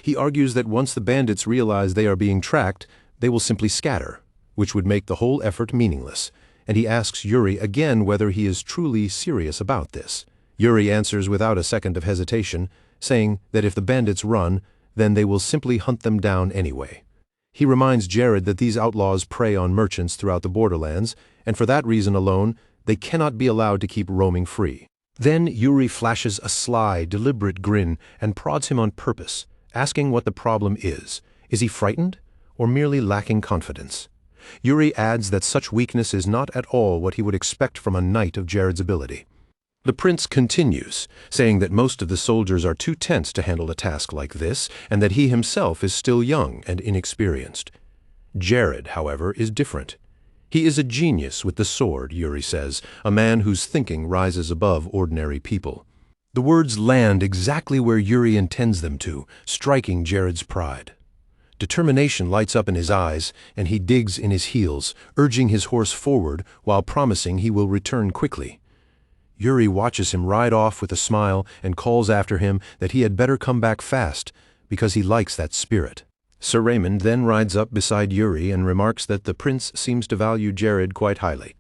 He argues that once the bandits realize they are being tracked, they will simply scatter, which would make the whole effort meaningless, and he asks Yuri again whether he is truly serious about this. Yuri answers without a second of hesitation, saying that if the bandits run, then they will simply hunt them down anyway. He reminds Jared that these outlaws prey on merchants throughout the borderlands, and for that reason alone, they cannot be allowed to keep roaming free. Then Yuri flashes a sly, deliberate grin and prods him on purpose, asking what the problem is. Is he frightened, or merely lacking confidence? Yuri adds that such weakness is not at all what he would expect from a knight of Jared's ability. The prince continues, saying that most of the soldiers are too tense to handle a task like this, and that he himself is still young and inexperienced. Jared, however, is different. He is a genius with the sword, Yuri says, a man whose thinking rises above ordinary people. The words land exactly where Yuri intends them to, striking Jared's pride. Determination lights up in his eyes, and he digs in his heels, urging his horse forward while promising he will return quickly. Yuri watches him ride off with a smile and calls after him that he had better come back fast, because he likes that spirit. Sir Raymond then rides up beside Yuri and remarks that the prince seems to value Jared quite highly.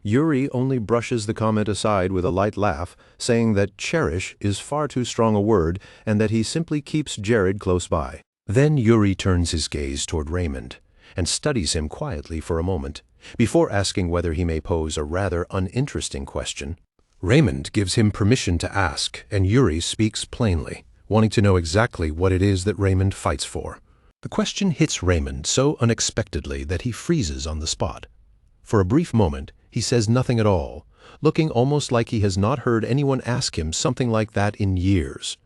Yuri only brushes the comment aside with a light laugh, saying that cherish is far too strong a word and that he simply keeps Jared close by. Then Yuri turns his gaze toward Raymond and studies him quietly for a moment, before asking whether he may pose a rather uninteresting question. Raymond gives him permission to ask, and Yuri speaks plainly, wanting to know exactly what it is that Raymond fights for. The question hits Raymond so unexpectedly that he freezes on the spot. For a brief moment, he says nothing at all, looking almost like he has not heard anyone ask him something like that in years.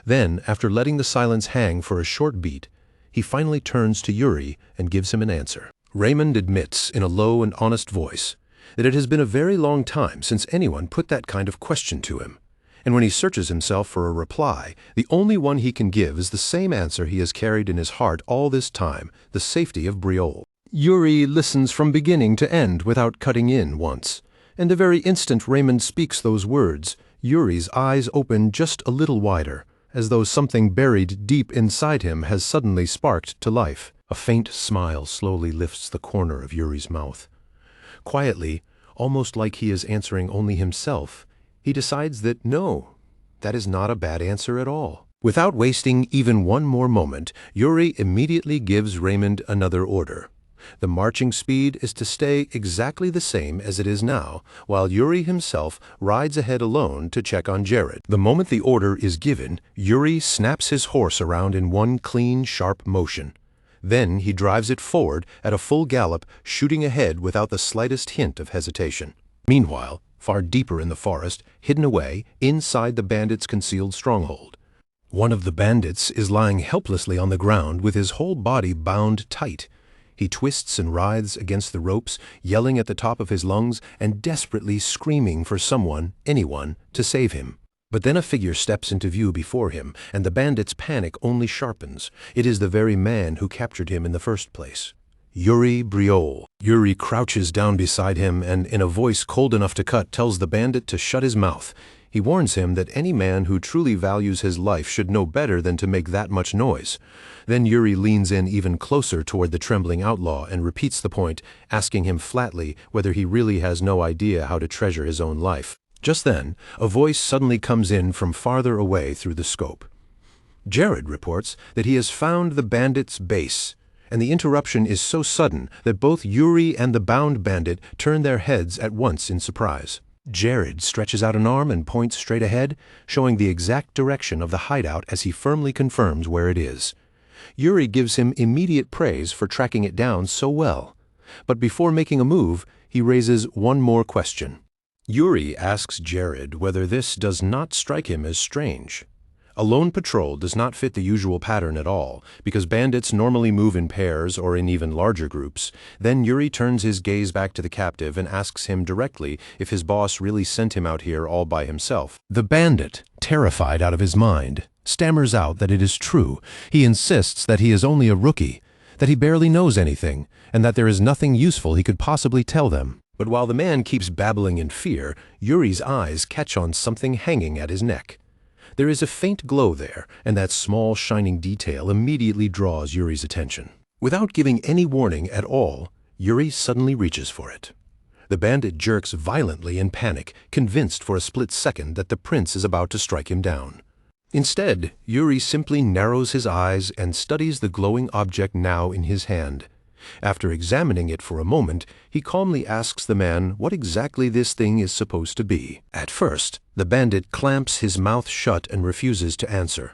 Then, after letting the silence hang for a short beat, he finally turns to Yuri and gives him an answer. Raymond admits in a low and honest voice that it has been a very long time since anyone put that kind of question to him, and when he searches himself for a reply, the only one he can give is the same answer he has carried in his heart all this time, the safety of Briol. Yuri listens from beginning to end without cutting in once, and the very instant Raymond speaks those words, Yuri's eyes open just a little wider, as though something buried deep inside him has suddenly sparked to life. A faint smile slowly lifts the corner of Yuri's mouth. Quietly, almost like he is answering only himself, he decides that no, that is not a bad answer at all. Without wasting even one more moment, Yuri immediately gives Raymond another order. The marching speed is to stay exactly the same as it is now, while Yuri himself rides ahead alone to check on Jared. The moment the order is given, Yuri snaps his horse around in one clean, sharp motion. Then he drives it forward at a full gallop, shooting ahead without the slightest hint of hesitation. Meanwhile, far deeper in the forest, hidden away, inside the bandits' concealed stronghold, one of the bandits is lying helplessly on the ground with his whole body bound tight. He twists and writhes against the ropes, yelling at the top of his lungs and desperately screaming for someone, anyone, to save him. But then a figure steps into view before him, and the bandit's panic only sharpens. It is the very man who captured him in the first place. Yuri Briol. Yuri crouches down beside him and, in a voice cold enough to cut, tells the bandit to shut his mouth. He warns him that any man who truly values his life should know better than to make that much noise. Then Yuri leans in even closer toward the trembling outlaw and repeats the point, asking him flatly whether he really has no idea how to treasure his own life. Just then, a voice suddenly comes in from farther away through the scope. Jared reports that he has found the bandit's base, and the interruption is so sudden that both Yuri and the bound bandit turn their heads at once in surprise. Jared stretches out an arm and points straight ahead, showing the exact direction of the hideout as he firmly confirms where it is. Yuri gives him immediate praise for tracking it down so well, but before making a move, he raises one more question. Yuri asks Jared whether this does not strike him as strange. A lone patrol does not fit the usual pattern at all, because bandits normally move in pairs or in even larger groups. Then Yuri turns his gaze back to the captive and asks him directly if his boss really sent him out here all by himself. The bandit, terrified out of his mind, stammers out that it is true. He insists that he is only a rookie, that he barely knows anything, and that there is nothing useful he could possibly tell them. But while the man keeps babbling in fear, Yuri's eyes catch on something hanging at his neck. There is a faint glow there, and that small shining detail immediately draws Yuri's attention. Without giving any warning at all, Yuri suddenly reaches for it. The bandit jerks violently in panic, convinced for a split second that the prince is about to strike him down. Instead, Yuri simply narrows his eyes and studies the glowing object now in his hand. After examining it for a moment, he calmly asks the man what exactly this thing is supposed to be. At first, the bandit clamps his mouth shut and refuses to answer.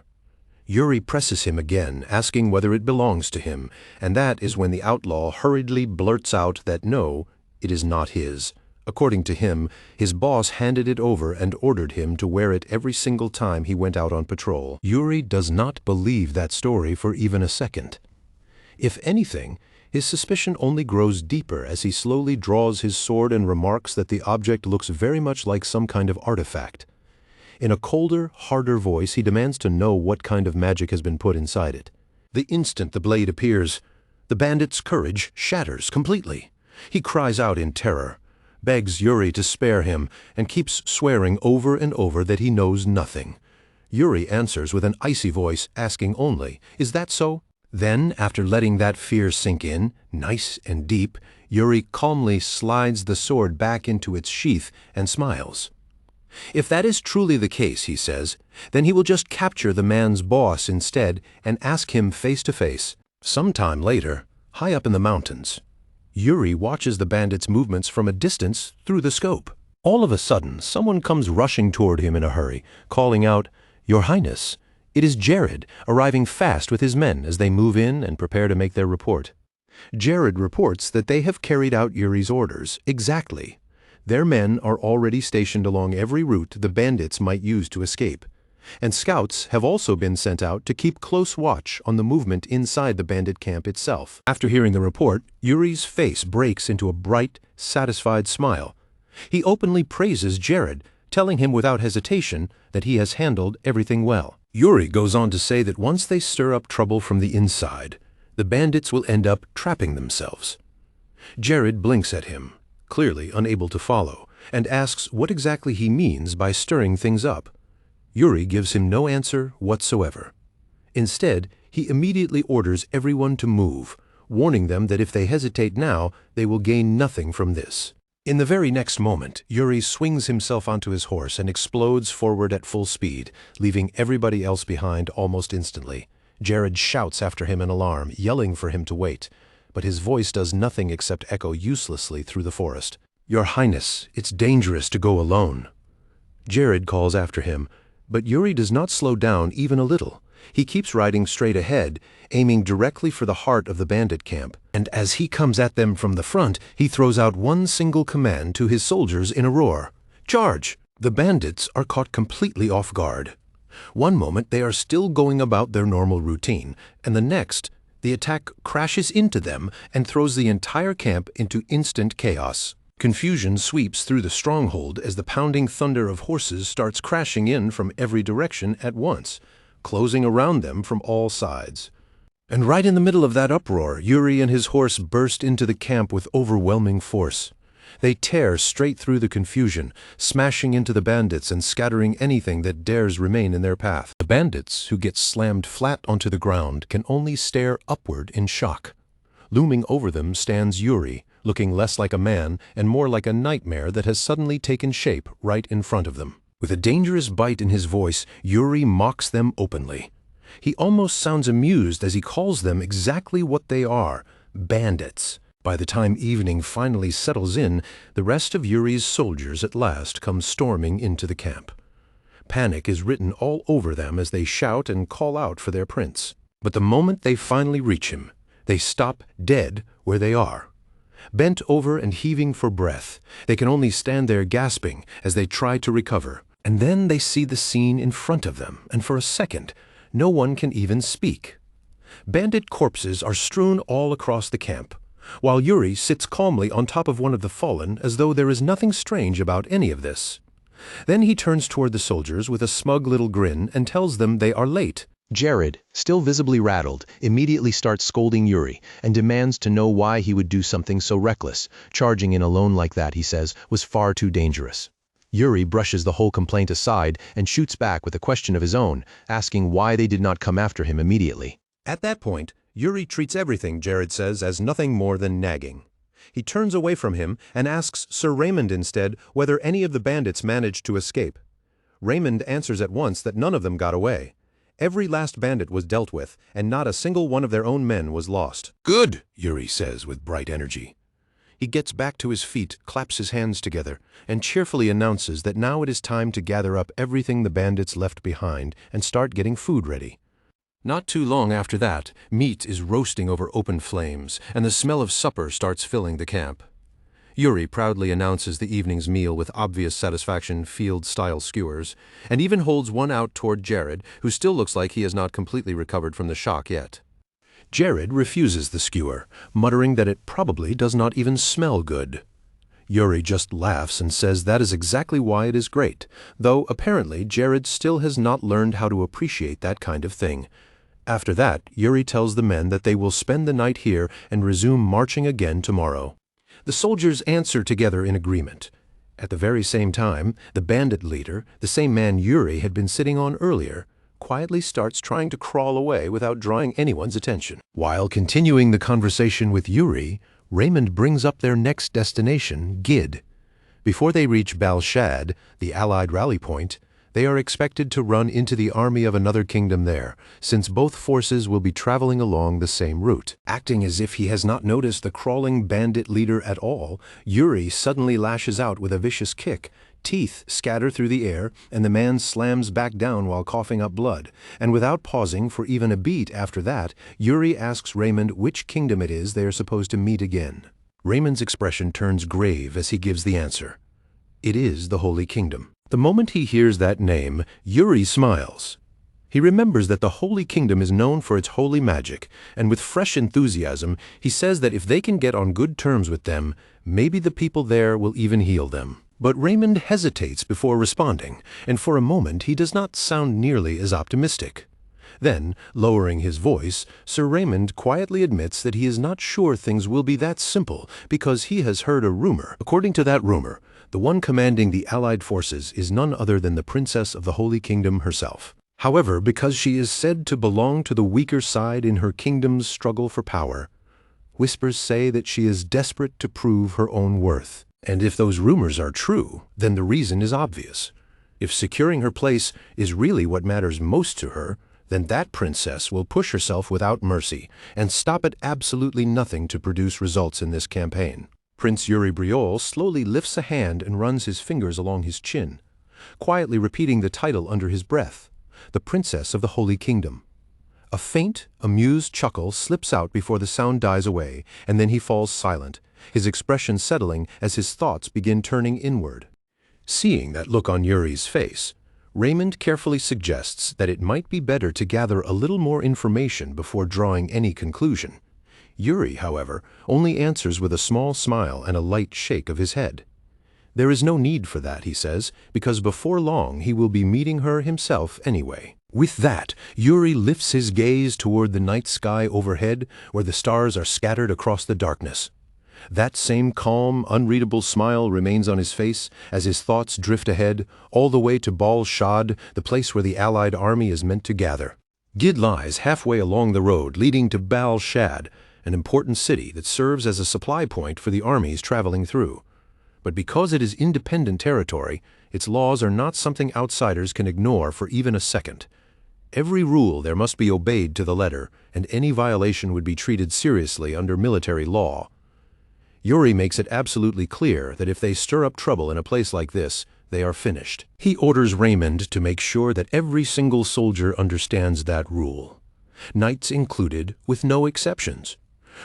Yuri presses him again, asking whether it belongs to him, and that is when the outlaw hurriedly blurts out that no, it is not his. According to him, his boss handed it over and ordered him to wear it every single time he went out on patrol. Yuri does not believe that story for even a second. If anything, his suspicion only grows deeper as he slowly draws his sword and remarks that the object looks very much like some kind of artifact. In a colder, harder voice, he demands to know what kind of magic has been put inside it. The instant the blade appears, the bandit's courage shatters completely. He cries out in terror, begs Yuri to spare him, and keeps swearing over and over that he knows nothing. Yuri answers with an icy voice, asking only, "Is that so?" Then, after letting that fear sink in, nice and deep, Yuri calmly slides the sword back into its sheath and smiles. If that is truly the case, he says, then he will just capture the man's boss instead and ask him face to face. Sometime later, high up in the mountains, Yuri watches the bandit's movements from a distance through the scope. All of a sudden, someone comes rushing toward him in a hurry, calling out, "Your Highness." It is Jared, arriving fast with his men as they move in and prepare to make their report. Jared reports that they have carried out Yuri's orders exactly. Their men are already stationed along every route the bandits might use to escape, and scouts have also been sent out to keep close watch on the movement inside the bandit camp itself. After hearing the report, Yuri's face breaks into a bright, satisfied smile. He openly praises Jared, telling him without hesitation that he has handled everything well. Yuri goes on to say that once they stir up trouble from the inside, the bandits will end up trapping themselves. Jared blinks at him, clearly unable to follow, and asks what exactly he means by stirring things up. Yuri gives him no answer whatsoever. Instead, he immediately orders everyone to move, warning them that if they hesitate now, they will gain nothing from this. In the very next moment, Yuri swings himself onto his horse and explodes forward at full speed, leaving everybody else behind almost instantly. Jared shouts after him in alarm, yelling for him to wait, but his voice does nothing except echo uselessly through the forest. "Your Highness, it's dangerous to go alone." Jared calls after him, but Yuri does not slow down even a little. He keeps riding straight ahead, aiming directly for the heart of the bandit camp, and as he comes at them from the front, he throws out one single command to his soldiers in a roar: "Charge!" The bandits are caught completely off guard. One moment they are still going about their normal routine, and the next, the attack crashes into them and throws the entire camp into instant chaos. Confusion sweeps through the stronghold as the pounding thunder of horses starts crashing in from every direction at once, closing around them from all sides. And right in the middle of that uproar, Yuri and his horse burst into the camp with overwhelming force. They tear straight through the confusion, smashing into the bandits and scattering anything that dares remain in their path. The bandits, who get slammed flat onto the ground, can only stare upward in shock. Looming over them stands Yuri, looking less like a man and more like a nightmare that has suddenly taken shape right in front of them. With a dangerous bite in his voice, Yuri mocks them openly. He almost sounds amused as he calls them exactly what they are: bandits. By the time evening finally settles in, the rest of Yuri's soldiers at last come storming into the camp. Panic is written all over them as they shout and call out for their prince. But the moment they finally reach him, they stop dead where they are. Bent over and heaving for breath, they can only stand there gasping as they try to recover. And then they see the scene in front of them, and for a second, no one can even speak. Bandit corpses are strewn all across the camp, while Yuri sits calmly on top of one of the fallen as though there is nothing strange about any of this. Then he turns toward the soldiers with a smug little grin and tells them they are late. Jared, still visibly rattled, immediately starts scolding Yuri and demands to know why he would do something so reckless. Charging in alone like that, he says, was far too dangerous. Yuri brushes the whole complaint aside and shoots back with a question of his own, asking why they did not come after him immediately. At that point, Yuri treats everything Jared says as nothing more than nagging. He turns away from him and asks Sir Raymond instead whether any of the bandits managed to escape. Raymond answers at once that none of them got away. Every last bandit was dealt with, and not a single one of their own men was lost. Good, Yuri says with bright energy. He gets back to his feet, claps his hands together, and cheerfully announces that now it is time to gather up everything the bandits left behind and start getting food ready. Not too long after that, meat is roasting over open flames, and the smell of supper starts filling the camp. Yuri proudly announces the evening's meal with obvious satisfaction, field-style skewers, and even holds one out toward Jared, who still looks like he has not completely recovered from the shock yet. Jared refuses the skewer, muttering that it probably does not even smell good. Yuri just laughs and says that is exactly why it is great, though apparently Jared still has not learned how to appreciate that kind of thing. After that, Yuri tells the men that they will spend the night here and resume marching again tomorrow. The soldiers answer together in agreement. At the very same time, the bandit leader, the same man Yuri had been sitting on earlier, quietly starts trying to crawl away without drawing anyone's attention. While continuing the conversation with Yuri, Raymond brings up their next destination, Gid. Before they reach Balshad, the Allied rally point, they are expected to run into the army of another kingdom there, since both forces will be traveling along the same route. Acting as if he has not noticed the crawling bandit leader at all, Yuri suddenly lashes out with a vicious kick. Teeth scatter through the air, and the man slams back down while coughing up blood. And without pausing for even a beat after that, Yuri asks Raymond which kingdom it is they are supposed to meet again. Raymond's expression turns grave as he gives the answer. It is the Holy Kingdom. The moment he hears that name, Yuri smiles. He remembers that the Holy Kingdom is known for its holy magic, and with fresh enthusiasm, he says that if they can get on good terms with them, maybe the people there will even heal them. But Raymond hesitates before responding, and for a moment he does not sound nearly as optimistic. Then, lowering his voice, Sir Raymond quietly admits that he is not sure things will be that simple because he has heard a rumor. According to that rumor, the one commanding the Allied forces is none other than the Princess of the Holy Kingdom herself. However, because she is said to belong to the weaker side in her kingdom's struggle for power, whispers say that she is desperate to prove her own worth. And if those rumors are true, then the reason is obvious. If securing her place is really what matters most to her, then that princess will push herself without mercy and stop at absolutely nothing to produce results in this campaign. Prince Yuri Briol slowly lifts a hand and runs his fingers along his chin, quietly repeating the title under his breath, the Princess of the Holy Kingdom. A faint, amused chuckle slips out before the sound dies away, and then he falls silent, his expression settling as his thoughts begin turning inward. Seeing that look on Yuri's face, Raymond carefully suggests that it might be better to gather a little more information before drawing any conclusion. Yuri, however, only answers with a small smile and a light shake of his head. There is no need for that, he says, because before long he will be meeting her himself anyway. With that, Yuri lifts his gaze toward the night sky overhead, where the stars are scattered across the darkness. That same calm, unreadable smile remains on his face as his thoughts drift ahead, all the way to Bal Shad, the place where the Allied army is meant to gather. Gid lies halfway along the road leading to Bal Shad, an important city that serves as a supply point for the armies traveling through. But because it is independent territory, its laws are not something outsiders can ignore for even a second. Every rule there must be obeyed to the letter, and any violation would be treated seriously under military law. Yuri makes it absolutely clear that if they stir up trouble in a place like this, they are finished. He orders Raymond to make sure that every single soldier understands that rule, knights included, with no exceptions.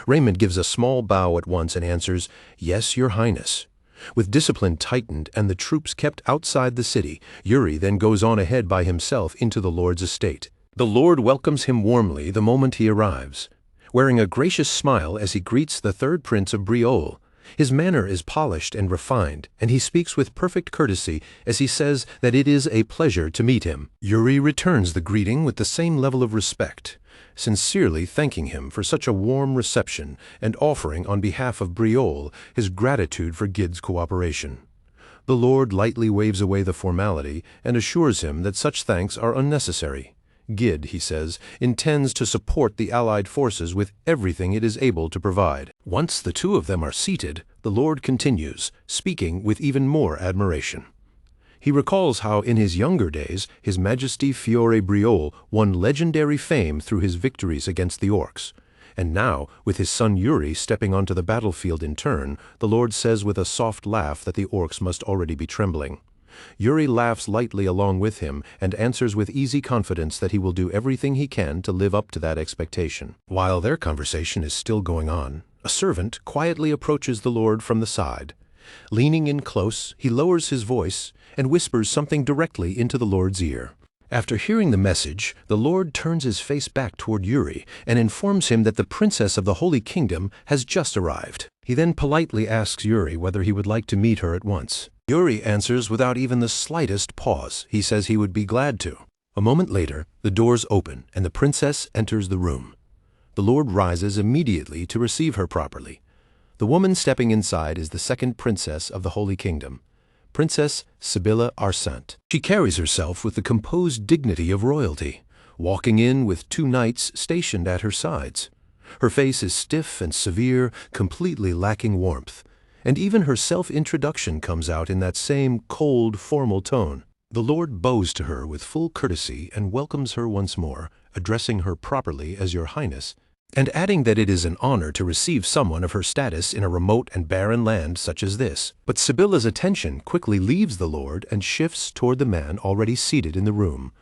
Raymond gives a small bow at once and answers, "Yes, Your Highness." With discipline tightened and the troops kept outside the city, Yuri then goes on ahead by himself into the Lord's estate. The Lord welcomes him warmly the moment he arrives, wearing a gracious smile as he greets the third prince of Briol. His manner is polished and refined, and he speaks with perfect courtesy as he says that it is a pleasure to meet him. Yuri returns the greeting with the same level of respect, sincerely thanking him for such a warm reception and offering on behalf of Briol his gratitude for Gid's cooperation. The Lord lightly waves away the formality and assures him that such thanks are unnecessary. Gid, he says, intends to support the Allied forces with everything it is able to provide. Once the two of them are seated, the Lord continues, speaking with even more admiration. He recalls how in his younger days, His Majesty Fiore Briol won legendary fame through his victories against the orcs. And now, with his son Yuri stepping onto the battlefield in turn, the Lord says with a soft laugh that the orcs must already be trembling. Yuri laughs lightly along with him and answers with easy confidence that he will do everything he can to live up to that expectation. While their conversation is still going on, a servant quietly approaches the Lord from the side. Leaning in close, he lowers his voice and whispers something directly into the Lord's ear. After hearing the message, the Lord turns his face back toward Yuri and informs him that the princess of the Holy Kingdom has just arrived. He then politely asks Yuri whether he would like to meet her at once. Yuri answers without even the slightest pause. He says he would be glad to. A moment later, the doors open and the princess enters the room. The Lord rises immediately to receive her properly. The woman stepping inside is the second princess of the Holy Kingdom, Princess Sibylla Arsant. She carries herself with the composed dignity of royalty, walking in with two knights stationed at her sides. Her face is stiff and severe, completely lacking warmth, and even her self-introduction comes out in that same cold, formal tone. The Lord bows to her with full courtesy and welcomes her once more, addressing her properly as Your Highness, and adding that it is an honor to receive someone of her status in a remote and barren land such as this. But Sibylla's attention quickly leaves the Lord and shifts toward the man already seated in the room.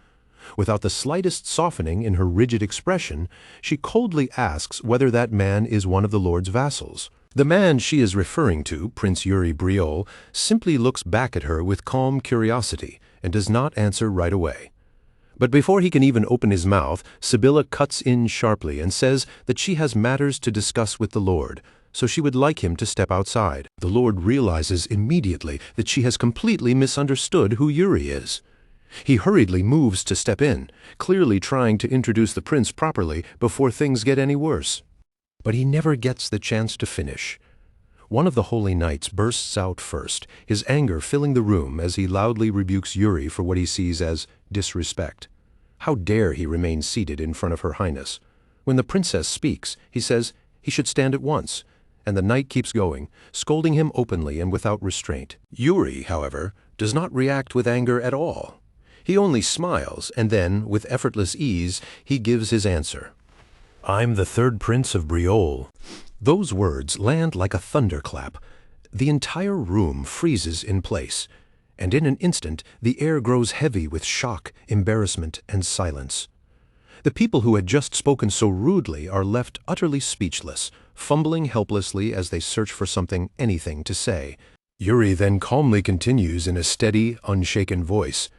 Without the slightest softening in her rigid expression, she coldly asks whether that man is one of the Lord's vassals. The man she is referring to, Prince Yuri Briol, simply looks back at her with calm curiosity and does not answer right away. But before he can even open his mouth, Sibylla cuts in sharply and says that she has matters to discuss with the Lord, so she would like him to step outside. The Lord realizes immediately that she has completely misunderstood who Yuri is. He hurriedly moves to step in, clearly trying to introduce the prince properly before things get any worse. But he never gets the chance to finish. One of the holy knights bursts out first, his anger filling the room as he loudly rebukes Yuri for what he sees as disrespect. How dare he remain seated in front of Her Highness? When the princess speaks, he says he should stand at once, and the knight keeps going, scolding him openly and without restraint. Yuri, however, does not react with anger at all. He only smiles, and then, with effortless ease, he gives his answer. "I'm the third prince of Briol." Those words land like a thunderclap. The entire room freezes in place, and in an instant the air grows heavy with shock, embarrassment, and silence. The people who had just spoken so rudely are left utterly speechless, fumbling helplessly as they search for anything to say. Yuri then calmly continues in a steady, unshaken voice.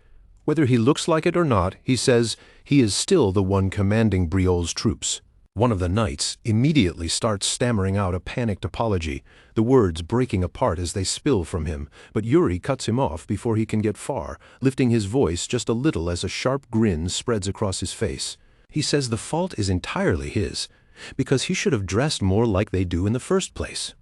Whether he looks like it or not, he says he is still the one commanding Briol's troops. One of the knights immediately starts stammering out a panicked apology, the words breaking apart as they spill from him, but Yuri cuts him off before he can get far, lifting his voice just a little as a sharp grin spreads across his face. He says the fault is entirely his, because he should have dressed more like they do in the first place.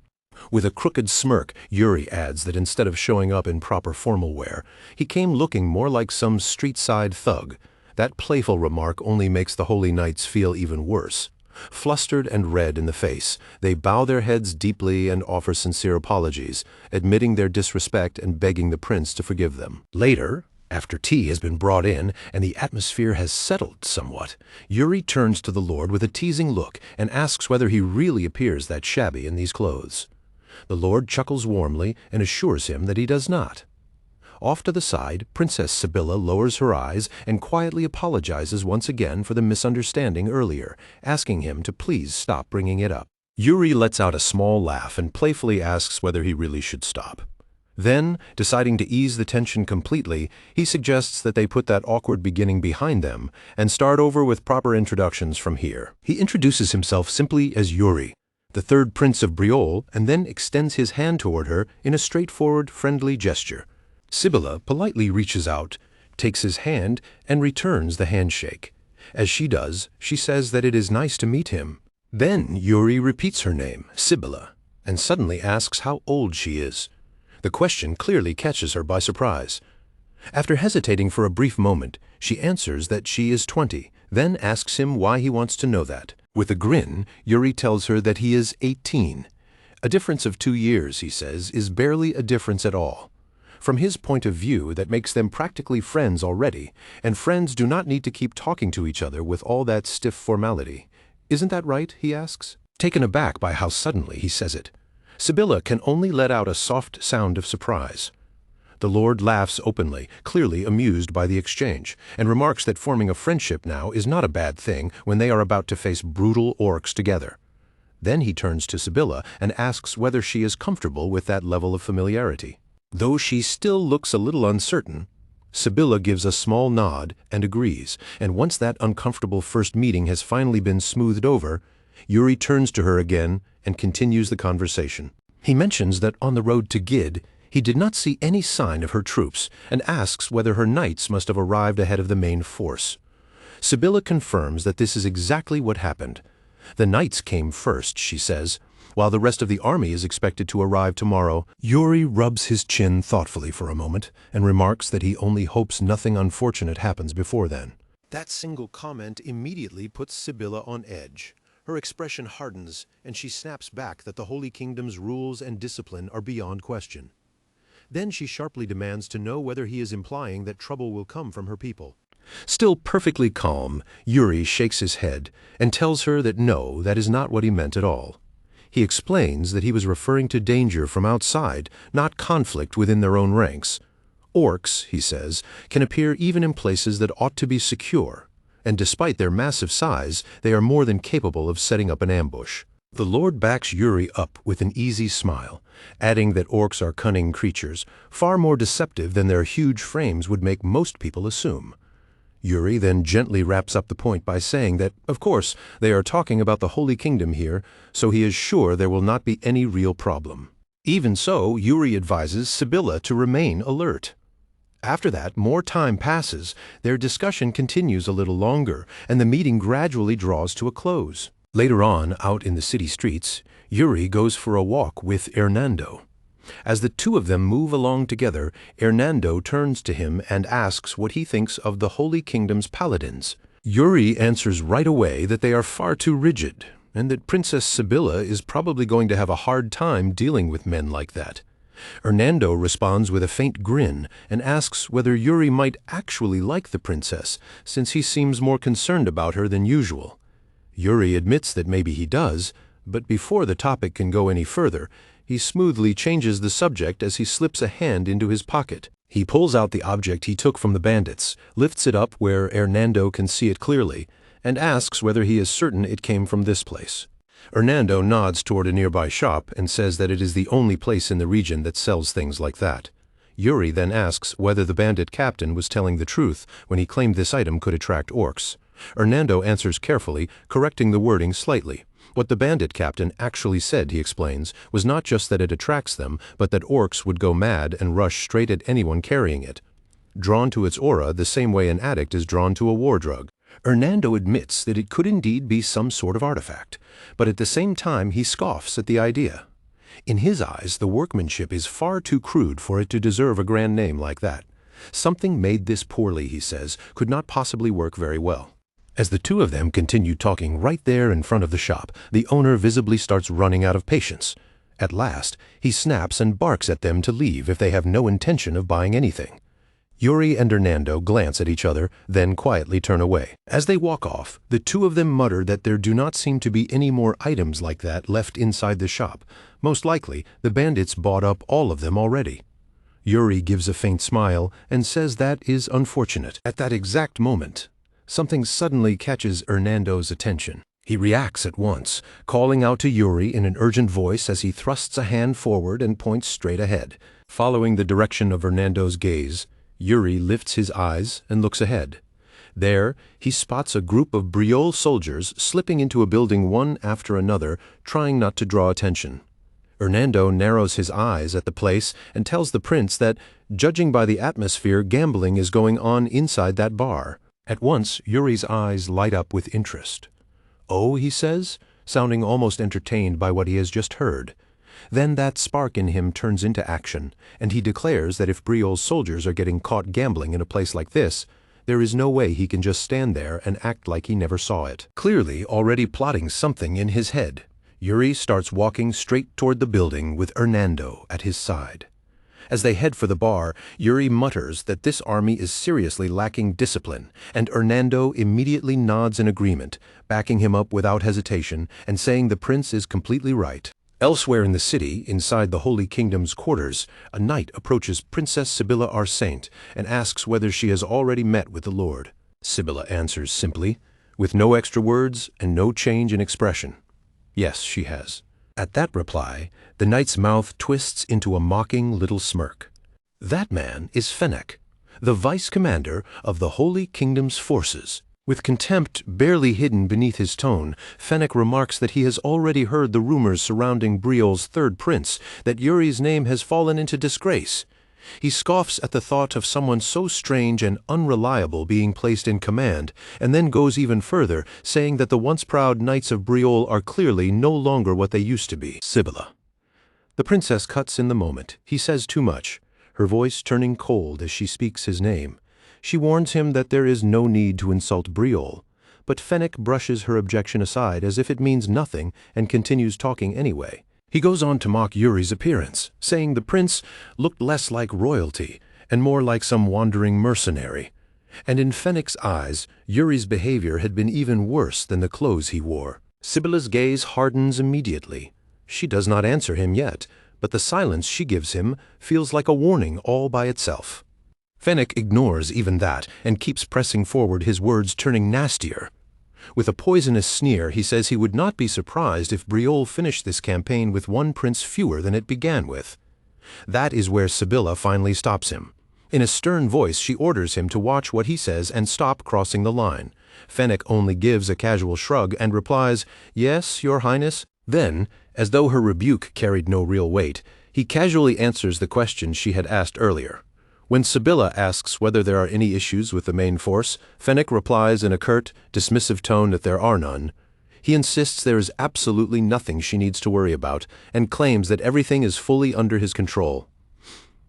With a crooked smirk, Yuri adds that instead of showing up in proper formal wear, he came looking more like some street-side thug. That playful remark only makes the holy knights feel even worse. Flustered and red in the face, they bow their heads deeply and offer sincere apologies, admitting their disrespect and begging the prince to forgive them. Later, after tea has been brought in and the atmosphere has settled somewhat, Yuri turns to the Lord with a teasing look and asks whether he really appears that shabby in these clothes. The Lord chuckles warmly and assures him that he does not. Off to the side, Princess Sibylla lowers her eyes and quietly apologizes once again for the misunderstanding earlier, asking him to please stop bringing it up. Yuri lets out a small laugh and playfully asks whether he really should stop. Then, deciding to ease the tension completely, he suggests that they put that awkward beginning behind them and start over with proper introductions from here. He introduces himself simply as Yuri, the third prince of Briol, and then extends his hand toward her in a straightforward, friendly gesture. Sibylla politely reaches out, takes his hand, and returns the handshake. As she does, she says that it is nice to meet him. Then Yuri repeats her name, Sibylla, and suddenly asks how old she is. The question clearly catches her by surprise. After hesitating for a brief moment, she answers that she is 20, then asks him why he wants to know that. With a grin, Yuri tells her that he is 18. A difference of 2 years, he says, is barely a difference at all. From his point of view, that makes them practically friends already, and friends do not need to keep talking to each other with all that stiff formality. Isn't that right, he asks, taken aback by how suddenly he says it. Sibylla can only let out a soft sound of surprise. The Lord laughs openly, clearly amused by the exchange, and remarks that forming a friendship now is not a bad thing when they are about to face brutal orcs together. Then he turns to Sibylla and asks whether she is comfortable with that level of familiarity. Though she still looks a little uncertain, Sibylla gives a small nod and agrees, and once that uncomfortable first meeting has finally been smoothed over, Yuri turns to her again and continues the conversation. He mentions that on the road to Gid, he did not see any sign of her troops, and asks whether her knights must have arrived ahead of the main force. Sibylla confirms that this is exactly what happened. The knights came first, she says, while the rest of the army is expected to arrive tomorrow. Yuri rubs his chin thoughtfully for a moment and remarks that he only hopes nothing unfortunate happens before then. That single comment immediately puts Sibylla on edge. Her expression hardens, and she snaps back that the Holy Kingdom's rules and discipline are beyond question. Then she sharply demands to know whether he is implying that trouble will come from her people. Still perfectly calm, Yuri shakes his head and tells her that no, that is not what he meant at all. He explains that he was referring to danger from outside, not conflict within their own ranks. Orcs, he says, can appear even in places that ought to be secure, and despite their massive size, they are more than capable of setting up an ambush. The Lord backs Yuri up with an easy smile, adding that orcs are cunning creatures, far more deceptive than their huge frames would make most people assume. Yuri then gently wraps up the point by saying that, of course, they are talking about the Holy Kingdom here, so he is sure there will not be any real problem. Even so, Yuri advises Sibylla to remain alert. After that, more time passes, their discussion continues a little longer, and the meeting gradually draws to a close. Later on, out in the city streets, Yuri goes for a walk with Hernando. As the two of them move along together, Hernando turns to him and asks what he thinks of the Holy Kingdom's paladins. Yuri answers right away that they are far too rigid, and that Princess Sibylla is probably going to have a hard time dealing with men like that. Hernando responds with a faint grin and asks whether Yuri might actually like the princess, since he seems more concerned about her than usual. Yuri admits that maybe he does, but before the topic can go any further, he smoothly changes the subject as he slips a hand into his pocket. He pulls out the object he took from the bandits, lifts it up where Hernando can see it clearly, and asks whether he is certain it came from this place. Hernando nods toward a nearby shop and says that it is the only place in the region that sells things like that. Yuri then asks whether the bandit captain was telling the truth when he claimed this item could attract orcs. Hernando answers carefully, correcting the wording slightly. What the bandit captain actually said, he explains, was not just that it attracts them, but that orcs would go mad and rush straight at anyone carrying it, drawn to its aura the same way an addict is drawn to a war drug. Hernando admits that it could indeed be some sort of artifact, but at the same time he scoffs at the idea. In his eyes, the workmanship is far too crude for it to deserve a grand name like that. Something made this poorly, he says, could not possibly work very well. As the two of them continue talking right there in front of the shop, the owner visibly starts running out of patience. At last, he snaps and barks at them to leave if they have no intention of buying anything. Yuri and Hernando glance at each other, then quietly turn away. As they walk off, the two of them mutter that there do not seem to be any more items like that left inside the shop. Most likely, the bandits bought up all of them already. Yuri gives a faint smile and says that is unfortunate. At that exact moment, something suddenly catches Hernando's attention. He reacts at once, calling out to Yuri in an urgent voice as he thrusts a hand forward and points straight ahead. Following the direction of Hernando's gaze, Yuri lifts his eyes and looks ahead. There, he spots a group of Briol soldiers slipping into a building one after another, trying not to draw attention. Hernando narrows his eyes at the place and tells the prince that, judging by the atmosphere, gambling is going on inside that bar. At once, Yuri's eyes light up with interest. "Oh," he says, sounding almost entertained by what he has just heard. Then that spark in him turns into action, and he declares that if Briol's soldiers are getting caught gambling in a place like this, there is no way he can just stand there and act like he never saw it. Clearly already plotting something in his head, Yuri starts walking straight toward the building with Hernando at his side. As they head for the bar, Yuri mutters that this army is seriously lacking discipline, and Hernando immediately nods in agreement, backing him up without hesitation and saying the prince is completely right. Elsewhere in the city, inside the Holy Kingdom's quarters, a knight approaches Princess Sibylla Arsaint and asks whether she has already met with the Lord. Sibylla answers simply, with no extra words and no change in expression. Yes, she has. At that reply, the knight's mouth twists into a mocking little smirk. That man is Fennec, the vice-commander of the Holy Kingdom's forces. With contempt barely hidden beneath his tone, Fennec remarks that he has already heard the rumors surrounding Briol's third prince, that Yuri's name has fallen into disgrace. He scoffs at the thought of someone so strange and unreliable being placed in command, and then goes even further, saying that the once proud knights of Briol are clearly no longer what they used to be. Sibylla. The princess cuts in the moment. He says too much, her voice turning cold as she speaks his name. She warns him that there is no need to insult Briol, but Fennec brushes her objection aside as if it means nothing and continues talking anyway. He goes on to mock Yuri's appearance, saying the prince looked less like royalty and more like some wandering mercenary. And in Fennec's eyes, Yuri's behavior had been even worse than the clothes he wore. Sibylla's gaze hardens immediately. She does not answer him yet, but the silence she gives him feels like a warning all by itself. Fennec ignores even that and keeps pressing forward, his words turning nastier. With a poisonous sneer, he says he would not be surprised if Briol finished this campaign with one prince fewer than it began with. That is where Sibylla finally stops him. In a stern voice, she orders him to watch what he says and stop crossing the line. Fennec only gives a casual shrug and replies, "Yes, Your Highness." Then, as though her rebuke carried no real weight, he casually answers the question she had asked earlier. When Sibylla asks whether there are any issues with the main force, Fennec replies in a curt, dismissive tone that there are none. He insists there is absolutely nothing she needs to worry about, and claims that everything is fully under his control.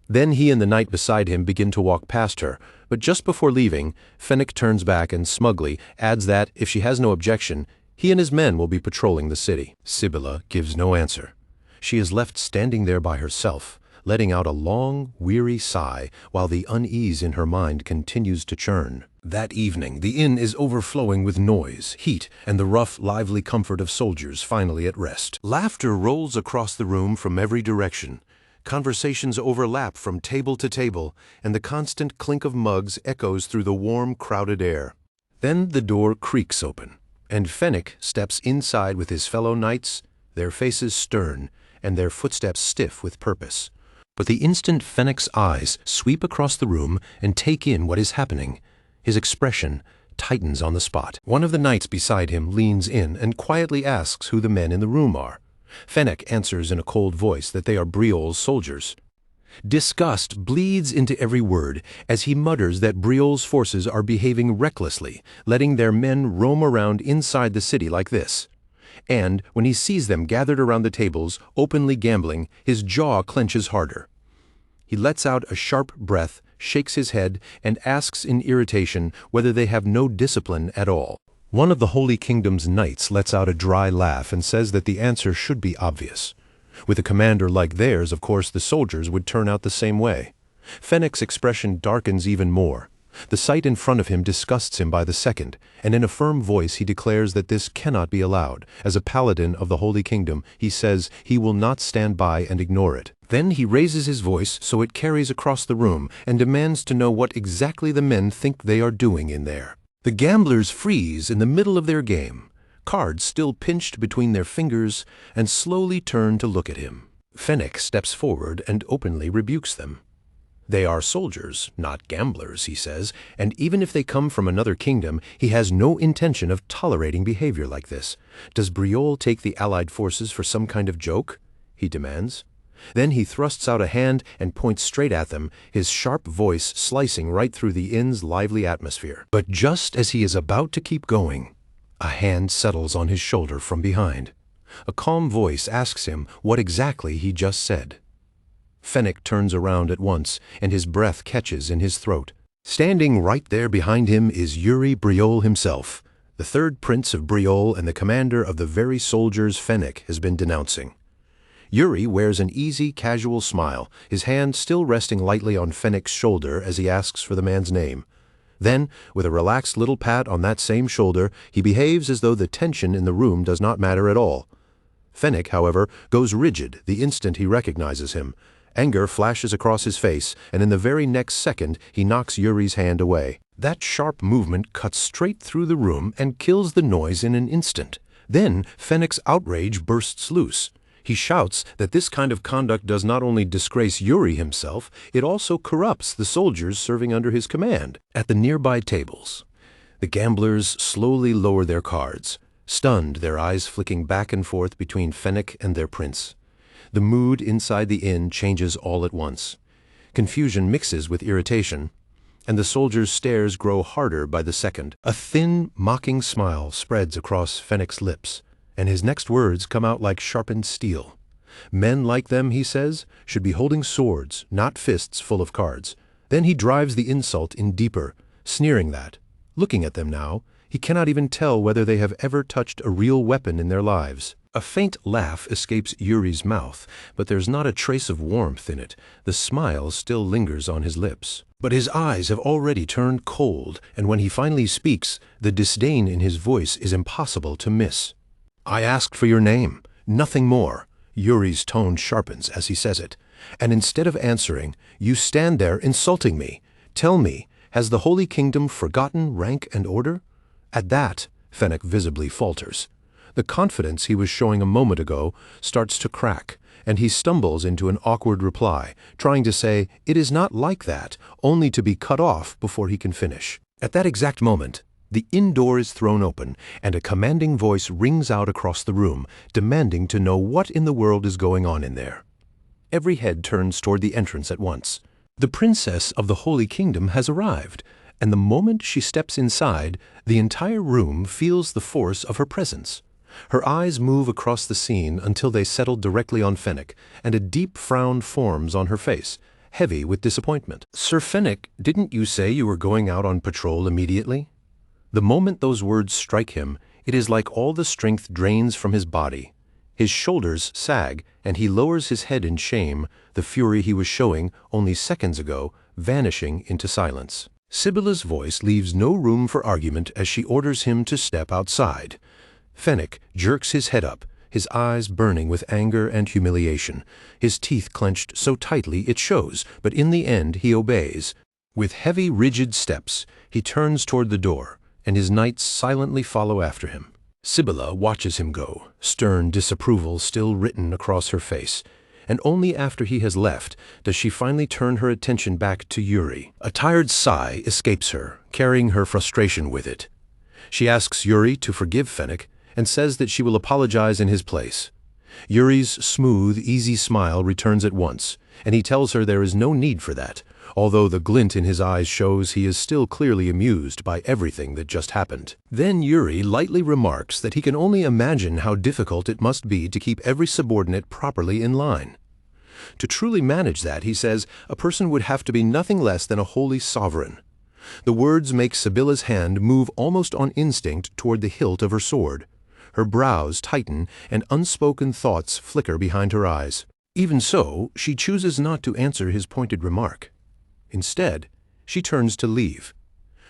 Then he and the knight beside him begin to walk past her, but just before leaving, Fennec turns back and smugly adds that, if she has no objection, he and his men will be patrolling the city. Sibylla gives no answer. She is left standing there by herself, letting out a long, weary sigh while the unease in her mind continues to churn. That evening, the inn is overflowing with noise, heat, and the rough, lively comfort of soldiers finally at rest. Laughter rolls across the room from every direction. Conversations overlap from table to table, and the constant clink of mugs echoes through the warm, crowded air. Then the door creaks open, and Fennec steps inside with his fellow knights, their faces stern, and their footsteps stiff with purpose. But the instant Fennec's eyes sweep across the room and take in what is happening, his expression tightens on the spot. One of the knights beside him leans in and quietly asks who the men in the room are. Fennec answers in a cold voice that they are Briol's soldiers. Disgust bleeds into every word as he mutters that Briol's forces are behaving recklessly, letting their men roam around inside the city like this. And when he sees them gathered around the tables, openly gambling, his jaw clenches harder. He lets out a sharp breath, shakes his head, and asks in irritation whether they have no discipline at all. One of the Holy Kingdom's knights lets out a dry laugh and says that the answer should be obvious. With a commander like theirs, of course, the soldiers would turn out the same way. Fennec's expression darkens even more. The sight in front of him disgusts him by the second, and in a firm voice he declares that this cannot be allowed. As a paladin of the Holy Kingdom, he says he will not stand by and ignore it. Then he raises his voice so it carries across the room and demands to know what exactly the men think they are doing in there. The gamblers freeze in the middle of their game, cards still pinched between their fingers, and slowly turn to look at him. Fennec steps forward and openly rebukes them. They are soldiers, not gamblers, he says, and even if they come from another kingdom, he has no intention of tolerating behavior like this. Does Briol take the allied forces for some kind of joke? He demands. Then he thrusts out a hand and points straight at them, his sharp voice slicing right through the inn's lively atmosphere. But just as he is about to keep going, a hand settles on his shoulder from behind. A calm voice asks him what exactly he just said. Fennec turns around at once, and his breath catches in his throat. Standing right there behind him is Yuri Briol himself, the third prince of Briol and the commander of the very soldiers Fennec has been denouncing. Yuri wears an easy, casual smile, his hand still resting lightly on Fennec's shoulder as he asks for the man's name. Then, with a relaxed little pat on that same shoulder, he behaves as though the tension in the room does not matter at all. Fennec, however, goes rigid the instant he recognizes him. Anger flashes across his face, and in the very next second he knocks Yuri's hand away. That sharp movement cuts straight through the room and kills the noise in an instant. Then Fennec's outrage bursts loose. He shouts that this kind of conduct does not only disgrace Yuri himself, it also corrupts the soldiers serving under his command. At the nearby tables, the gamblers slowly lower their cards, stunned, their eyes flicking back and forth between Fennec and their prince. The mood inside the inn changes all at once. Confusion mixes with irritation, and the soldiers' stares grow harder by the second. A thin, mocking smile spreads across Fennec's lips, and his next words come out like sharpened steel. Men like them, he says, should be holding swords, not fists full of cards. Then he drives the insult in deeper, sneering that, looking at them now, he cannot even tell whether they have ever touched a real weapon in their lives. A faint laugh escapes Yuri's mouth, but there's not a trace of warmth in it. The smile still lingers on his lips. But his eyes have already turned cold, and when he finally speaks, the disdain in his voice is impossible to miss. "I asked for your name, nothing more." Yuri's tone sharpens as he says it. "And instead of answering, you stand there insulting me. Tell me, has the Holy Kingdom forgotten rank and order?" At that, Fennec visibly falters. The confidence he was showing a moment ago starts to crack, and he stumbles into an awkward reply, trying to say, "It is not like that," only to be cut off before he can finish. At that exact moment, the inn door is thrown open, and a commanding voice rings out across the room, demanding to know what in the world is going on in there. Every head turns toward the entrance at once. The princess of the Holy Kingdom has arrived, and the moment she steps inside, the entire room feels the force of her presence. Her eyes move across the scene until they settle directly on Fennec, and a deep frown forms on her face, heavy with disappointment. "Sir Fennec, didn't you say you were going out on patrol immediately?" The moment those words strike him, it is like all the strength drains from his body. His shoulders sag, and he lowers his head in shame, the fury he was showing only seconds ago vanishing into silence. Sibylla's voice leaves no room for argument as she orders him to step outside. Fennec jerks his head up, his eyes burning with anger and humiliation, his teeth clenched so tightly it shows, but in the end he obeys. With heavy, rigid steps, he turns toward the door, and his knights silently follow after him. Sibylla watches him go, stern disapproval still written across her face, and only after he has left does she finally turn her attention back to Yuri. A tired sigh escapes her, carrying her frustration with it. She asks Yuri to forgive Fennec, and says that she will apologize in his place. Yuri's smooth, easy smile returns at once, and he tells her there is no need for that, although the glint in his eyes shows he is still clearly amused by everything that just happened. Then Yuri lightly remarks that he can only imagine how difficult it must be to keep every subordinate properly in line. To truly manage that, he says, a person would have to be nothing less than a holy sovereign. The words make Sibylla's hand move almost on instinct toward the hilt of her sword. Her brows tighten, and unspoken thoughts flicker behind her eyes. Even so, she chooses not to answer his pointed remark. Instead, she turns to leave.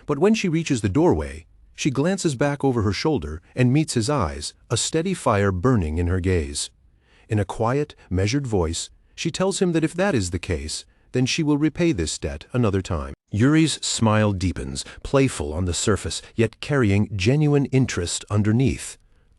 But when she reaches the doorway, she glances back over her shoulder and meets his eyes, a steady fire burning in her gaze. In a quiet, measured voice, she tells him that if that is the case, then she will repay this debt another time. Yuri's smile deepens, playful on the surface, yet carrying genuine interest underneath.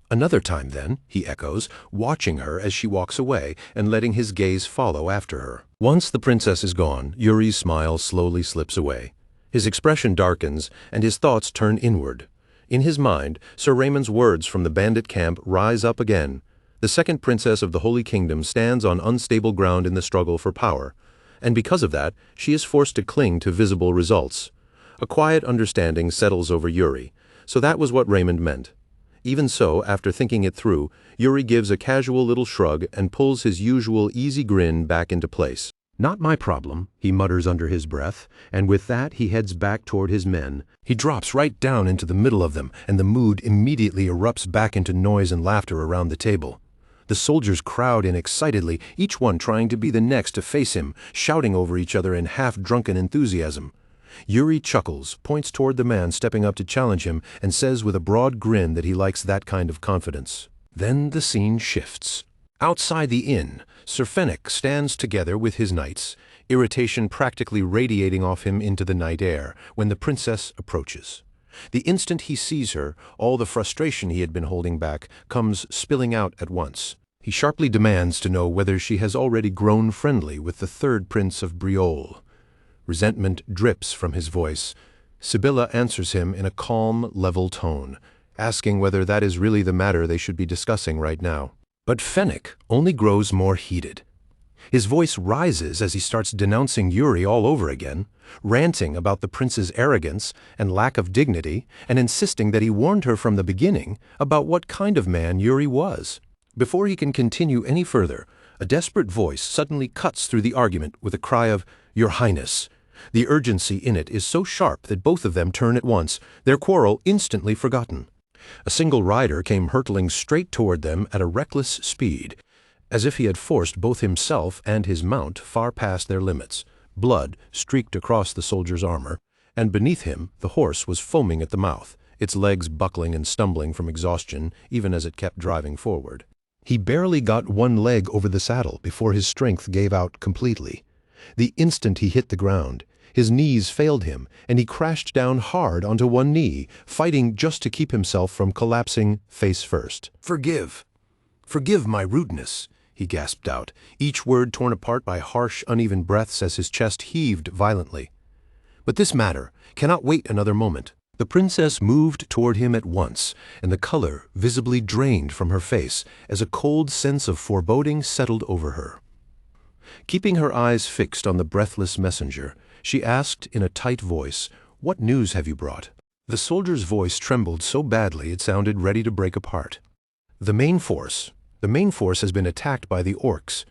"Another time, then," he echoes, watching her as she walks away and letting his gaze follow after her. Once the princess is gone, Yuri's smile slowly slips away. His expression darkens, and his thoughts turn inward. In his mind, Sir Raymond's words from the bandit camp rise up again. The second princess of the Holy Kingdom stands on unstable ground in the struggle for power, and because of that, she is forced to cling to visible results. A quiet understanding settles over Yuri, so that was what Raymond meant. Even so, after thinking it through, Yuri gives a casual little shrug and pulls his usual easy grin back into place. "Not my problem," he mutters under his breath, and with that he heads back toward his men. He drops right down into the middle of them, and the mood immediately erupts back into noise and laughter around the table. The soldiers crowd in excitedly, each one trying to be the next to face him, shouting over each other in half-drunken enthusiasm. Yuri chuckles, points toward the man stepping up to challenge him, and says with a broad grin that he likes that kind of confidence. Then the scene shifts. Outside the inn, Sir Fennec stands together with his knights, irritation practically radiating off him into the night air, when the princess approaches. The instant he sees her, all the frustration he had been holding back comes spilling out at once. He sharply demands to know whether she has already grown friendly with the third prince of Briolle. Resentment drips from his voice. Sibylla answers him in a calm, level tone, asking whether that is really the matter they should be discussing right now. But Fennec only grows more heated. His voice rises as he starts denouncing Yuri all over again, ranting about the prince's arrogance and lack of dignity, and insisting that he warned her from the beginning about what kind of man Yuri was. Before he can continue any further, a desperate voice suddenly cuts through the argument with a cry of, "Your Highness." The urgency in it is so sharp that both of them turn at once, their quarrel instantly forgotten. A single rider came hurtling straight toward them at a reckless speed, as if he had forced both himself and his mount far past their limits. Blood streaked across the soldier's armor, and beneath him the horse was foaming at the mouth, its legs buckling and stumbling from exhaustion even as it kept driving forward. He barely got one leg over the saddle before his strength gave out completely. The instant he hit the ground, his knees failed him, and he crashed down hard onto one knee, fighting just to keep himself from collapsing face first. "Forgive my rudeness," he gasped out, each word torn apart by harsh, uneven breaths as his chest heaved violently. "But this matter cannot wait another moment." The princess moved toward him at once, and the color visibly drained from her face as a cold sense of foreboding settled over her. Keeping her eyes fixed on the breathless messenger, she asked in a tight voice, "What news have you brought?" The soldier's voice trembled so badly it sounded ready to break apart. The main force has been attacked by the orcs."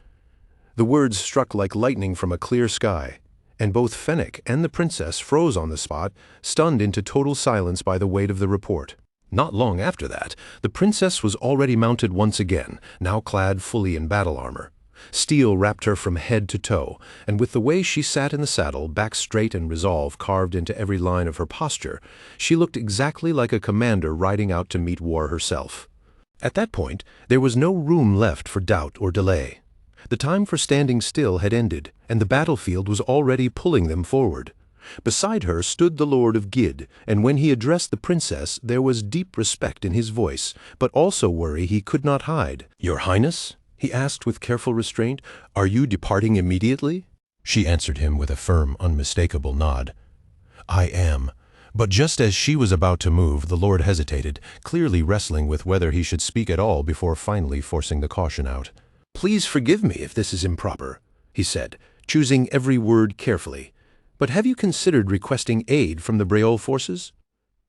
The words struck like lightning from a clear sky, and both Fennec and the princess froze on the spot, stunned into total silence by the weight of the report. Not long after that, the princess was already mounted once again, now clad fully in battle armor. Steel wrapped her from head to toe, and with the way she sat in the saddle, back straight and resolve carved into every line of her posture, she looked exactly like a commander riding out to meet war herself. At that point, there was no room left for doubt or delay. The time for standing still had ended, and the battlefield was already pulling them forward. Beside her stood the Lord of Gid, and when he addressed the princess, there was deep respect in his voice, but also worry he could not hide. "Your Highness?" he asked with careful restraint. "Are you departing immediately?" She answered him with a firm, unmistakable nod. "I am." But just as she was about to move, the Lord hesitated, clearly wrestling with whether he should speak at all before finally forcing the caution out. "Please forgive me if this is improper," he said, choosing every word carefully. "But have you considered requesting aid from the Briolle forces?"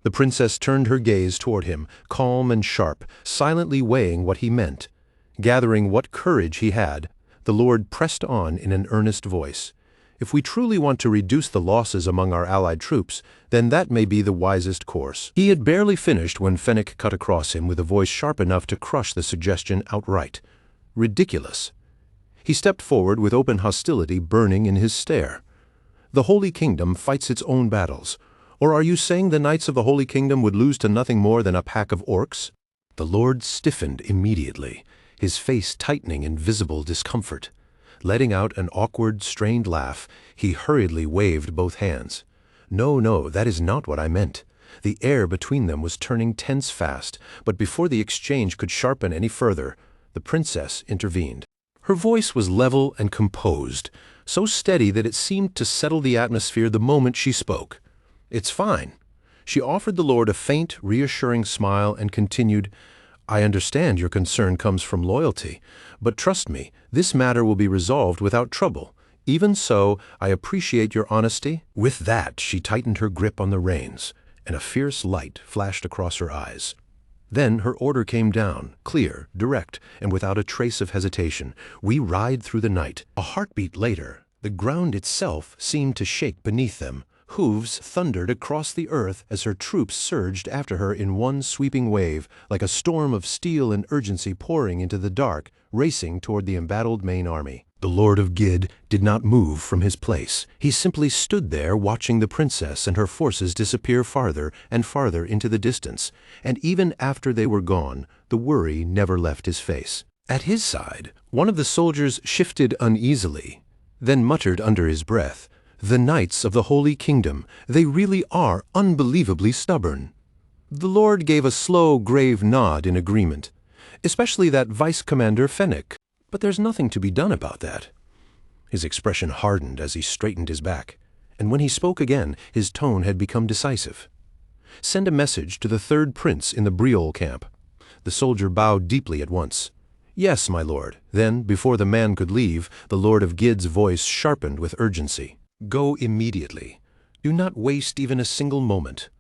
The princess turned her gaze toward him, calm and sharp, silently weighing what he meant. Gathering what courage he had, the Lord pressed on in an earnest voice. "If we truly want to reduce the losses among our allied troops, then that may be the wisest course." He had barely finished when Fennec cut across him with a voice sharp enough to crush the suggestion outright. "Ridiculous." He stepped forward with open hostility burning in his stare. "The Holy Kingdom fights its own battles. Or are you saying the knights of the Holy Kingdom would lose to nothing more than a pack of orcs?" The Lord stiffened immediately, his face tightening in visible discomfort. Letting out an awkward, strained laugh, he hurriedly waved both hands. No, that is not what I meant." The air between them was turning tense fast, but before the exchange could sharpen any further, the princess intervened. Her voice was level and composed, so steady that it seemed to settle the atmosphere the moment she spoke. "It's fine." She offered the Lord a faint, reassuring smile and continued, "I understand your concern comes from loyalty, but trust me, this matter will be resolved without trouble. Even so, I appreciate your honesty." With that, she tightened her grip on the reins, and a fierce light flashed across her eyes. Then her order came down, clear, direct, and without a trace of hesitation. We ride through the night. A heartbeat later, the ground itself seemed to shake beneath them. Hooves thundered across the earth as her troops surged after her in one sweeping wave, like a storm of steel and urgency pouring into the dark, racing toward the embattled main army. The Lord of Gid did not move from his place. He simply stood there watching the princess and her forces disappear farther and farther into the distance, and even after they were gone, the worry never left his face. At his side, one of the soldiers shifted uneasily, then muttered under his breath, "The knights of the Holy Kingdom, they really are unbelievably stubborn." The Lord gave a slow, grave nod in agreement, especially that Vice Commander Fennec. But there's nothing to be done about that. His expression hardened as he straightened his back, and when he spoke again, his tone had become decisive. "Send a message to the third prince in the Briol camp." The soldier bowed deeply at once. "Yes, my lord." Then, before the man could leave, the Lord of Gid's voice sharpened with urgency. "Go immediately. Do not waste even a single moment."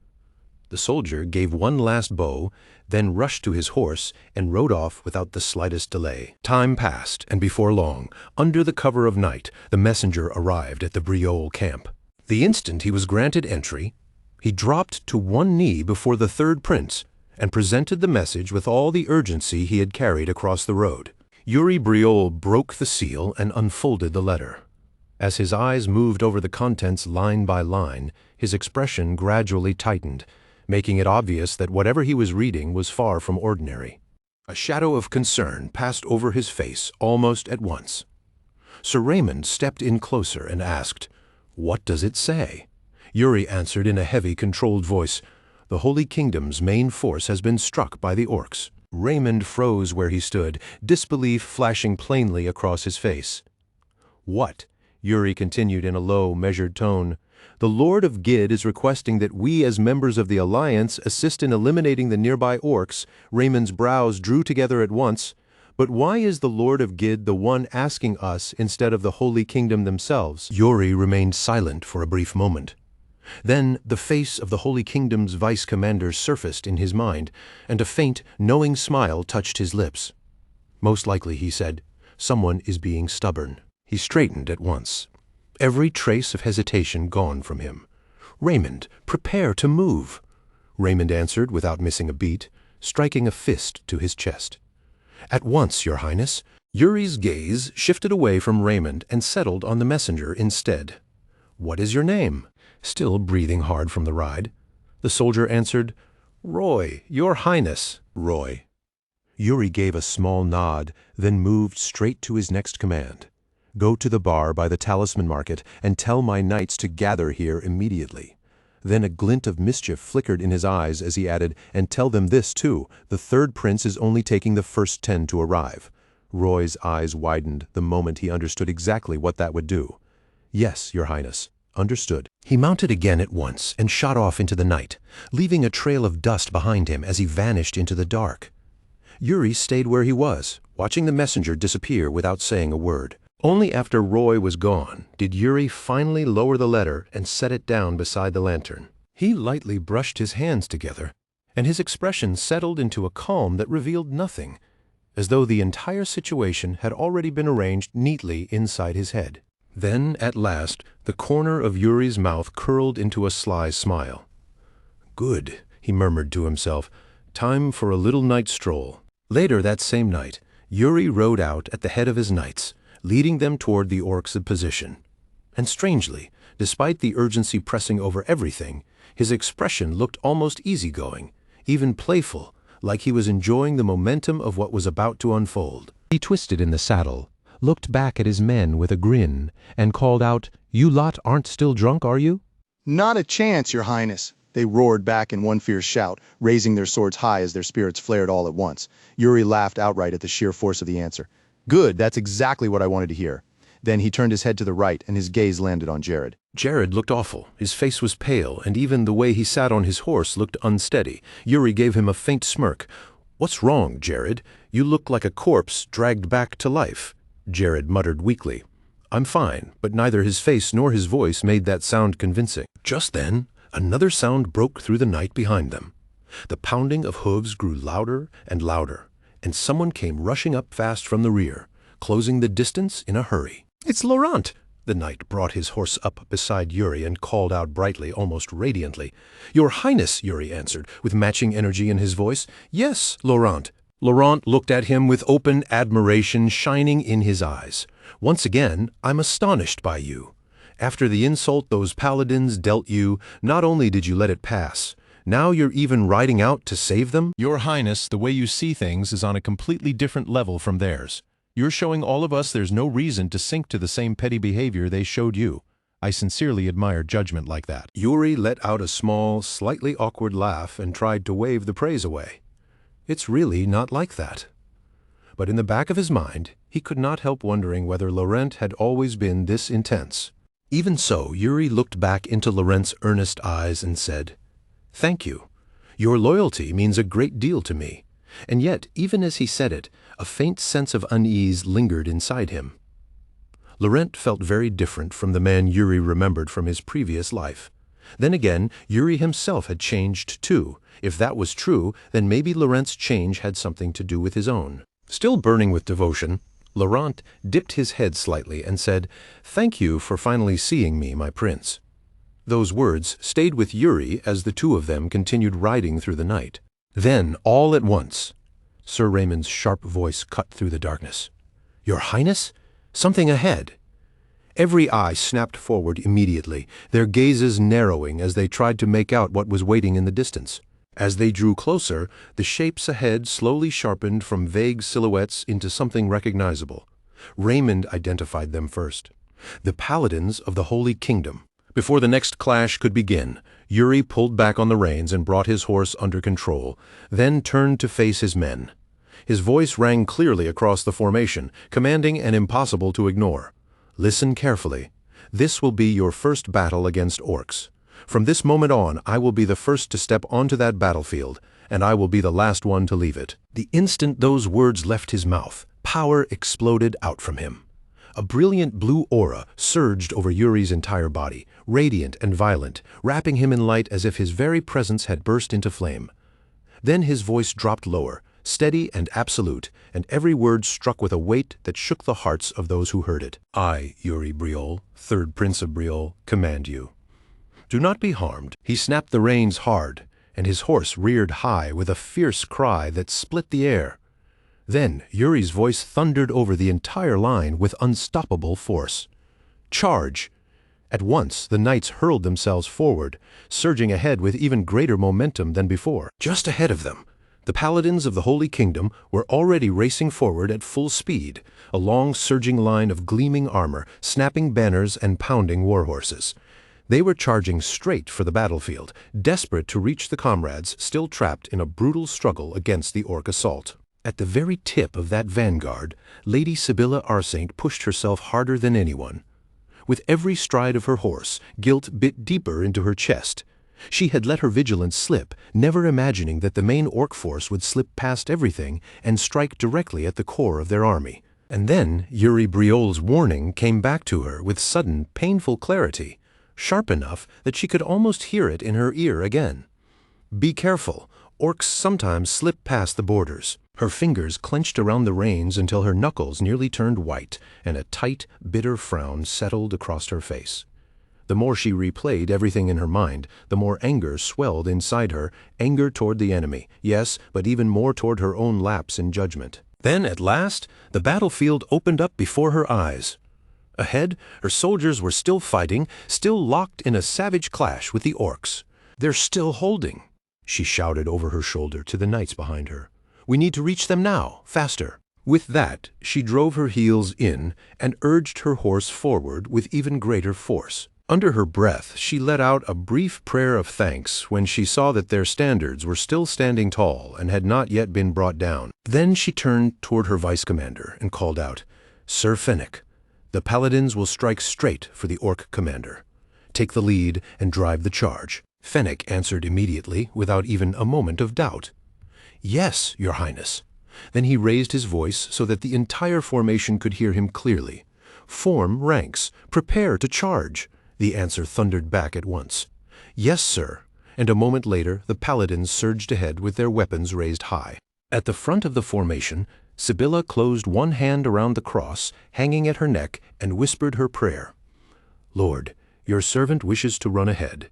The soldier gave one last bow, then rushed to his horse and rode off without the slightest delay. Time passed, and before long, under the cover of night, the messenger arrived at the Briol camp. The instant he was granted entry, he dropped to one knee before the third prince and presented the message with all the urgency he had carried across the road. Yuri Briol broke the seal and unfolded the letter. As his eyes moved over the contents line by line, his expression gradually tightened, making it obvious that whatever he was reading was far from ordinary. A shadow of concern passed over his face almost at once. Sir Raymond stepped in closer and asked, "What does it say?" Yuri answered in a heavy, controlled voice, "The Holy Kingdom's main force has been struck by the orcs." Raymond froze where he stood, disbelief flashing plainly across his face. "What?" Yuri continued in a low, measured tone. "The Lord of Gid is requesting that we as members of the Alliance assist in eliminating the nearby orcs." Raymond's brows drew together at once. "But why is the Lord of Gid the one asking us instead of the Holy Kingdom themselves?" Yuri remained silent for a brief moment. Then the face of the Holy Kingdom's vice commander surfaced in his mind, and a faint, knowing smile touched his lips. "Most likely," he said, "someone is being stubborn." He straightened at once, every trace of hesitation gone from him. "Raymond, prepare to move." Raymond answered without missing a beat, striking a fist to his chest. "At once, Your Highness." Yuri's gaze shifted away from Raymond and settled on the messenger instead. "What is your name?" Still breathing hard from the ride, the soldier answered, "Roy, Your Highness." "Roy." Yuri gave a small nod, then moved straight to his next command. "Go to the bar by the Talisman Market and tell my knights to gather here immediately." Then a glint of mischief flickered in his eyes as he added, "And tell them this, too. The third prince is only taking the first 10 to arrive." Roy's eyes widened the moment he understood exactly what that would do. "Yes, Your Highness. Understood." He mounted again at once and shot off into the night, leaving a trail of dust behind him as he vanished into the dark. Yuri stayed where he was, watching the messenger disappear without saying a word. Only after Roy was gone did Yuri finally lower the letter and set it down beside the lantern. He lightly brushed his hands together, and his expression settled into a calm that revealed nothing, as though the entire situation had already been arranged neatly inside his head. Then, at last, the corner of Yuri's mouth curled into a sly smile. "Good," he murmured to himself. "Time for a little night stroll." Later that same night, Yuri rode out at the head of his knights, leading them toward the orcs' position. And strangely, despite the urgency pressing over everything, his expression looked almost easygoing, even playful, like he was enjoying the momentum of what was about to unfold. He twisted in the saddle, looked back at his men with a grin, and called out, "You lot aren't still drunk, are you?" "Not a chance, Your Highness," they roared back in one fierce shout, raising their swords high as their spirits flared all at once. Yuri laughed outright at the sheer force of the answer. "Good, that's exactly what I wanted to hear." Then he turned his head to the right, and his gaze landed on Jared. Jared looked awful. His face was pale, and even the way he sat on his horse looked unsteady. Yuri gave him a faint smirk. "What's wrong, Jared? You look like a corpse dragged back to life." Jared muttered weakly. "I'm fine," but neither his face nor his voice made that sound convincing. Just then, another sound broke through the night behind them. The pounding of hooves grew louder and louder, and someone came rushing up fast from the rear, closing the distance in a hurry. "It's Laurent!" The knight brought his horse up beside Yuri and called out brightly, almost radiantly. "Your Highness," Yuri answered, with matching energy in his voice. "Yes, Laurent." Laurent looked at him with open admiration shining in his eyes. "Once again, I'm astonished by you. After the insult those paladins dealt you, not only did you let it pass, now you're even riding out to save them?" Your Highness, the way you see things is on a completely different level from theirs. You're showing all of us there's no reason to sink to the same petty behavior they showed you. I sincerely admire judgment like that. Yuri let out a small, slightly awkward laugh and tried to wave the praise away. It's really not like that. But in the back of his mind, he could not help wondering whether Laurent had always been this intense. Even so, Yuri looked back into Laurent's earnest eyes and said, "Thank you. Your loyalty means a great deal to me." And yet, even as he said it, a faint sense of unease lingered inside him. Laurent felt very different from the man Yuri remembered from his previous life. Then again, Yuri himself had changed too. If that was true, then maybe Laurent's change had something to do with his own. Still burning with devotion, Laurent dipped his head slightly and said, "Thank you for finally seeing me, my prince." Those words stayed with Yuri as the two of them continued riding through the night. Then, all at once, Sir Raymond's sharp voice cut through the darkness. "Your Highness? Something ahead." Every eye snapped forward immediately, their gazes narrowing as they tried to make out what was waiting in the distance. As they drew closer, the shapes ahead slowly sharpened from vague silhouettes into something recognizable. Raymond identified them first. The paladins of the Holy Kingdom. Before the next clash could begin, Yuri pulled back on the reins and brought his horse under control, then turned to face his men. His voice rang clearly across the formation, commanding and impossible to ignore. "Listen carefully. This will be your first battle against orcs. From this moment on, I will be the first to step onto that battlefield, and I will be the last one to leave it." The instant those words left his mouth, power exploded out from him. A brilliant blue aura surged over Yuri's entire body, radiant and violent, wrapping him in light as if his very presence had burst into flame. Then his voice dropped lower, steady and absolute, and every word struck with a weight that shook the hearts of those who heard it. "I, Yuri Briol, third Prince of Briol, command you. Do not be harmed." He snapped the reins hard, and his horse reared high with a fierce cry that split the air. Then Yuri's voice thundered over the entire line with unstoppable force. "Charge!" At once the knights hurled themselves forward, surging ahead with even greater momentum than before. Just ahead of them, the paladins of the Holy Kingdom were already racing forward at full speed, a long surging line of gleaming armor, snapping banners and pounding warhorses. They were charging straight for the battlefield, desperate to reach the comrades still trapped in a brutal struggle against the orc assault. At the very tip of that vanguard, Lady Sibylla Arsaint pushed herself harder than anyone. With every stride of her horse, guilt bit deeper into her chest. She had let her vigilance slip, never imagining that the main orc force would slip past everything and strike directly at the core of their army. And then Yuri Briol's warning came back to her with sudden, painful clarity, sharp enough that she could almost hear it in her ear again. "Be careful. Orcs sometimes slip past the borders." Her fingers clenched around the reins until her knuckles nearly turned white, and a tight, bitter frown settled across her face. The more she replayed everything in her mind, the more anger swelled inside her, anger toward the enemy, yes, but even more toward her own lapse in judgment. Then, at last, the battlefield opened up before her eyes. Ahead, her soldiers were still fighting, still locked in a savage clash with the orcs. "They're still holding," she shouted over her shoulder to the knights behind her. "We need to reach them now, faster." With that, she drove her heels in and urged her horse forward with even greater force. Under her breath, she let out a brief prayer of thanks when she saw that their standards were still standing tall and had not yet been brought down. Then she turned toward her vice-commander and called out, "Sir Fennec, the paladins will strike straight for the orc commander. Take the lead and drive the charge." Fennec answered immediately, without even a moment of doubt. "Yes, Your Highness." Then he raised his voice so that the entire formation could hear him clearly. "Form ranks. Prepare to charge." The answer thundered back at once. "Yes, sir." and a moment later the paladins surged ahead with their weapons raised high. At the front of the formation, Sibylla closed one hand around the cross hanging at her neck and whispered her prayer. "Lord, your servant wishes to run ahead.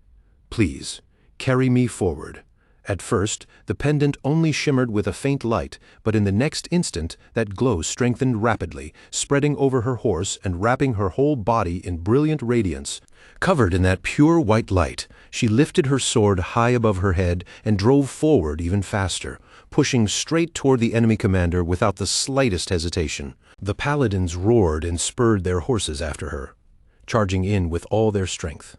Please, carry me forward." At first, the pendant only shimmered with a faint light, but in the next instant that glow strengthened rapidly, spreading over her horse and wrapping her whole body in brilliant radiance. Covered in that pure white light, she lifted her sword high above her head and drove forward even faster, pushing straight toward the enemy commander without the slightest hesitation. The paladins roared and spurred their horses after her, charging in with all their strength.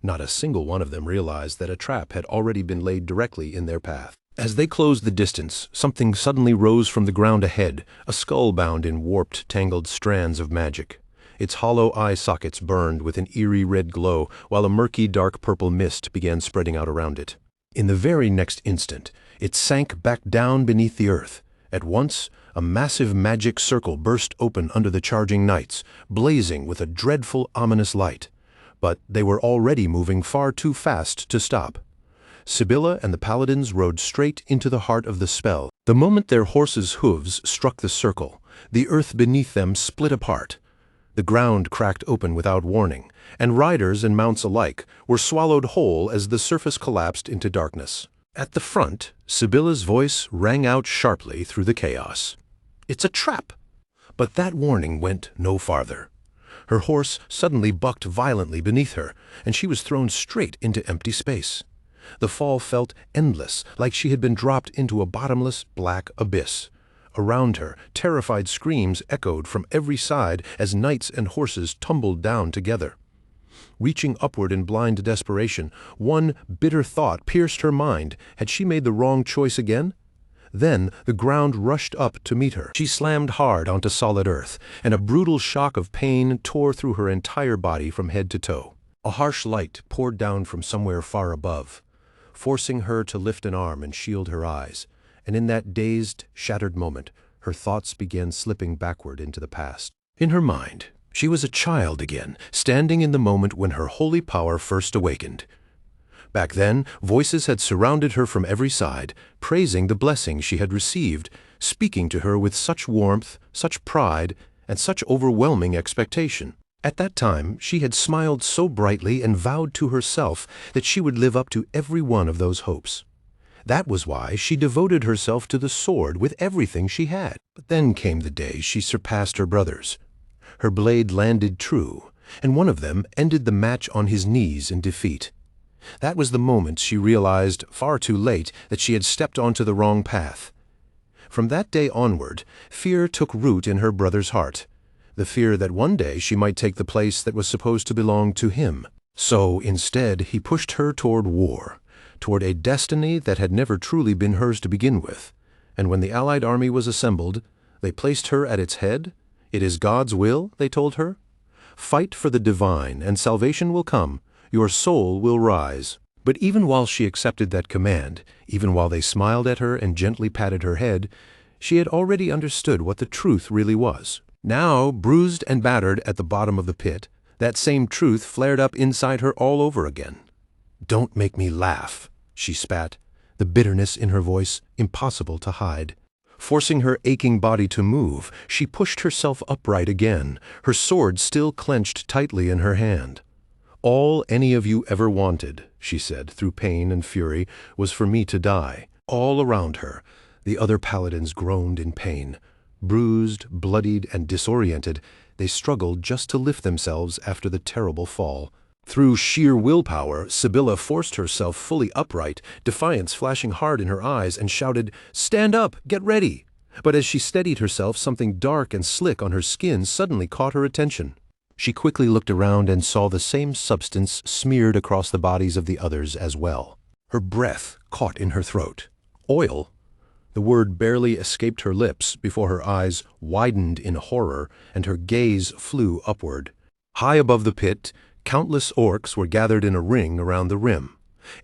Not a single one of them realized that a trap had already been laid directly in their path. As they closed the distance, something suddenly rose from the ground ahead, a skull bound in warped, tangled strands of magic. Its hollow eye sockets burned with an eerie red glow, while a murky, dark purple mist began spreading out around it. In the very next instant, it sank back down beneath the earth. At once, a massive magic circle burst open under the charging knights, blazing with a dreadful, ominous light. But they were already moving far too fast to stop. Sibylla and the paladins rode straight into the heart of the spell. The moment their horses' hooves struck the circle, the earth beneath them split apart. The ground cracked open without warning, and riders and mounts alike were swallowed whole as the surface collapsed into darkness. At the front, Sibylla's voice rang out sharply through the chaos. "It's a trap!" But that warning went no farther. Her horse suddenly bucked violently beneath her, and she was thrown straight into empty space. The fall felt endless, like she had been dropped into a bottomless, black abyss. Around her, terrified screams echoed from every side as knights and horses tumbled down together. Reaching upward in blind desperation, one bitter thought pierced her mind. Had she made the wrong choice again? Then the ground rushed up to meet her. She slammed hard onto solid earth, and a brutal shock of pain tore through her entire body from head to toe. A harsh light poured down from somewhere far above, forcing her to lift an arm and shield her eyes, and in that dazed, shattered moment, her thoughts began slipping backward into the past. In her mind, she was a child again, standing in the moment when her holy power first awakened. Back then, voices had surrounded her from every side, praising the blessing she had received, speaking to her with such warmth, such pride, and such overwhelming expectation. At that time, she had smiled so brightly and vowed to herself that she would live up to every one of those hopes. That was why she devoted herself to the sword with everything she had. But then came the day she surpassed her brothers. Her blade landed true, and one of them ended the match on his knees in defeat. That was the moment she realized, far too late, that she had stepped onto the wrong path. From that day onward, fear took root in her brother's heart, the fear that one day she might take the place that was supposed to belong to him. So, instead, he pushed her toward war, toward a destiny that had never truly been hers to begin with. And when the Allied army was assembled, they placed her at its head. "It is God's will," they told her. "Fight for the divine, and salvation will come. Your soul will rise." But even while she accepted that command, even while they smiled at her and gently patted her head, she had already understood what the truth really was. Now, bruised and battered at the bottom of the pit, that same truth flared up inside her all over again. "Don't make me laugh," she spat, the bitterness in her voice impossible to hide. Forcing her aching body to move, she pushed herself upright again, her sword still clenched tightly in her hand. "All any of you ever wanted," she said through pain and fury, "was for me to die." All around her, the other paladins groaned in pain. Bruised, bloodied, and disoriented, they struggled just to lift themselves after the terrible fall. Through sheer willpower, Sibylla forced herself fully upright, defiance flashing hard in her eyes, and shouted, "Stand up! Get ready!" But as she steadied herself, something dark and slick on her skin suddenly caught her attention. She quickly looked around and saw the same substance smeared across the bodies of the others as well. Her breath caught in her throat. Oil? The word barely escaped her lips before her eyes widened in horror and her gaze flew upward. High above the pit, countless orcs were gathered in a ring around the rim.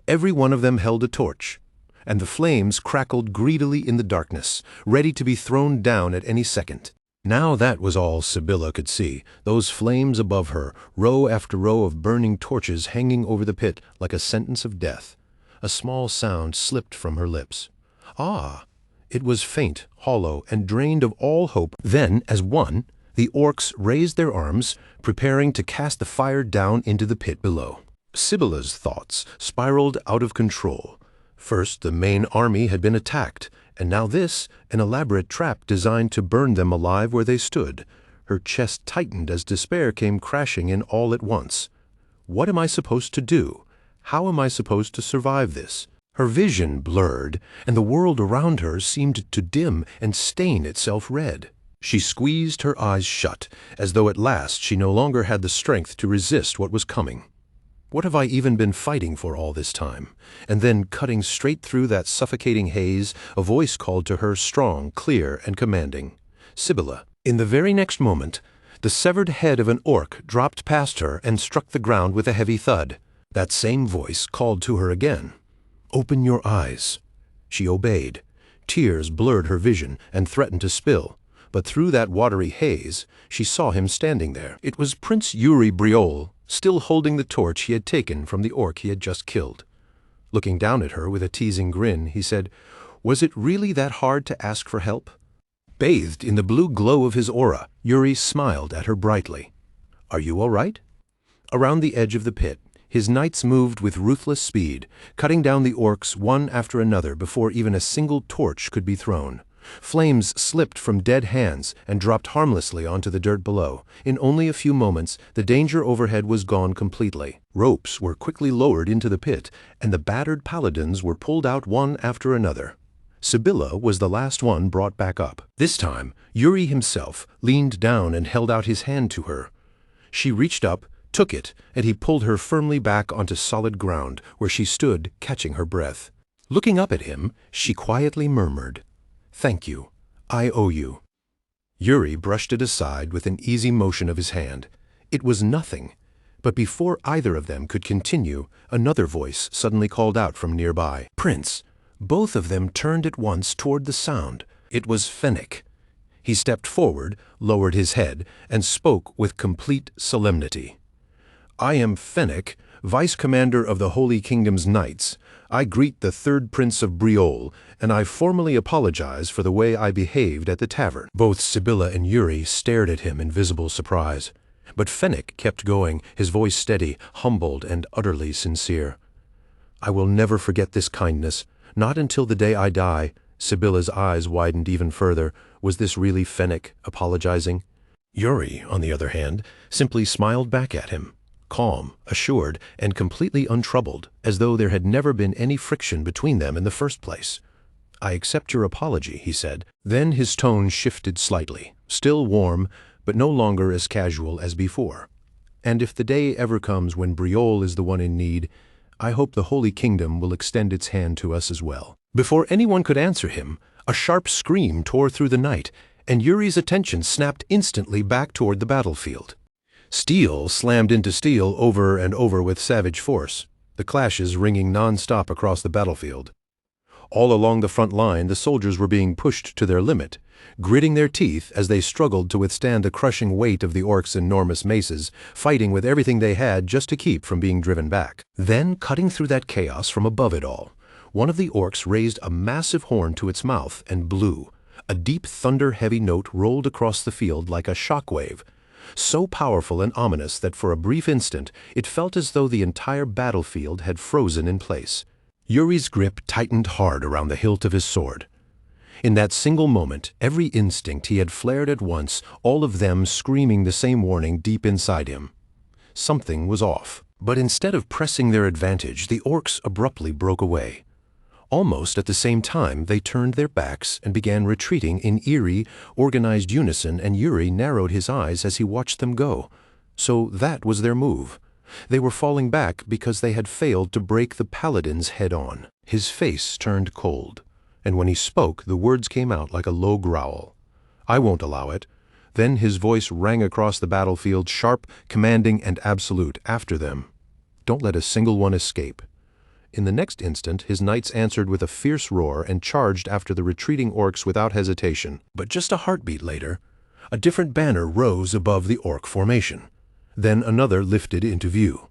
Every one of them held a torch, and the flames crackled greedily in the darkness, ready to be thrown down at any second. Now that was all Sibylla could see, those flames above her, row after row of burning torches hanging over the pit like a sentence of death. A small sound slipped from her lips. Ah! It was faint, hollow, and drained of all hope. Then, as one, the orcs raised their arms, preparing to cast the fire down into the pit below. Sibylla's thoughts spiraled out of control. First, the main army had been attacked, and now this, an elaborate trap designed to burn them alive where they stood. Her chest tightened as despair came crashing in all at once. What am I supposed to do? How am I supposed to survive this? Her vision blurred, and the world around her seemed to dim and stain itself red. She squeezed her eyes shut, as though at last she no longer had the strength to resist what was coming. What have I even been fighting for all this time? And then, cutting straight through that suffocating haze, a voice called to her, strong, clear, and commanding. Sibylla. In the very next moment, the severed head of an orc dropped past her and struck the ground with a heavy thud. That same voice called to her again. Open your eyes. She obeyed. Tears blurred her vision and threatened to spill. But through that watery haze, she saw him standing there. It was Prince Yuri Briol, still holding the torch he had taken from the orc he had just killed. Looking down at her with a teasing grin, he said, "Was it really that hard to ask for help?" Bathed in the blue glow of his aura, Yuri smiled at her brightly. "Are you all right?" Around the edge of the pit, his knights moved with ruthless speed, cutting down the orcs one after another before even a single torch could be thrown. Flames slipped from dead hands and dropped harmlessly onto the dirt below. In only a few moments, the danger overhead was gone completely. Ropes were quickly lowered into the pit, and the battered paladins were pulled out one after another. Sibylla was the last one brought back up. This time, Yuri himself leaned down and held out his hand to her. She reached up, took it, and he pulled her firmly back onto solid ground, where she stood, catching her breath. Looking up at him, she quietly murmured, "Thank you. I owe you." Yuri brushed it aside with an easy motion of his hand. It was nothing. But before either of them could continue, another voice suddenly called out from nearby. "Prince!" Both of them turned at once toward the sound. It was Fennec. He stepped forward, lowered his head, and spoke with complete solemnity. "I am Fennec, Vice Commander of the Holy Kingdom's Knights. I greet the third Prince of Briol, and I formally apologize for the way I behaved at the tavern." Both Sibylla and Yuri stared at him in visible surprise. But Fennec kept going, his voice steady, humbled, and utterly sincere. "I will never forget this kindness, not until the day I die." Sibylla's eyes widened even further. Was this really Fennec apologizing? Yuri, on the other hand, simply smiled back at him, calm, assured, and completely untroubled, as though there had never been any friction between them in the first place. "I accept your apology," he said. Then his tone shifted slightly, still warm, but no longer as casual as before. "And if the day ever comes when Briol is the one in need, I hope the Holy Kingdom will extend its hand to us as well." Before anyone could answer him, a sharp scream tore through the night, and Yuri's attention snapped instantly back toward the battlefield. Steel slammed into steel over and over with savage force, the clashes ringing non-stop across the battlefield. All along the front line, the soldiers were being pushed to their limit, gritting their teeth as they struggled to withstand the crushing weight of the orcs' enormous maces, fighting with everything they had just to keep from being driven back. Then, cutting through that chaos from above it all, one of the orcs raised a massive horn to its mouth and blew. A deep thunder-heavy note rolled across the field like a shockwave, so powerful and ominous that for a brief instant it felt as though the entire battlefield had frozen in place. Yuri's grip tightened hard around the hilt of his sword. In that single moment, every instinct he had flared at once, all of them screaming the same warning deep inside him. Something was off. But instead of pressing their advantage, the orcs abruptly broke away. Almost at the same time, they turned their backs and began retreating in eerie, organized unison, and Yuri narrowed his eyes as he watched them go. So that was their move. They were falling back because they had failed to break the paladins head-on. His face turned cold, and when he spoke, the words came out like a low growl. "I won't allow it." Then his voice rang across the battlefield, sharp, commanding, and absolute, after them. "Don't let a single one escape." In the next instant, his knights answered with a fierce roar and charged after the retreating orcs without hesitation. But just a heartbeat later, a different banner rose above the orc formation. Then another lifted into view.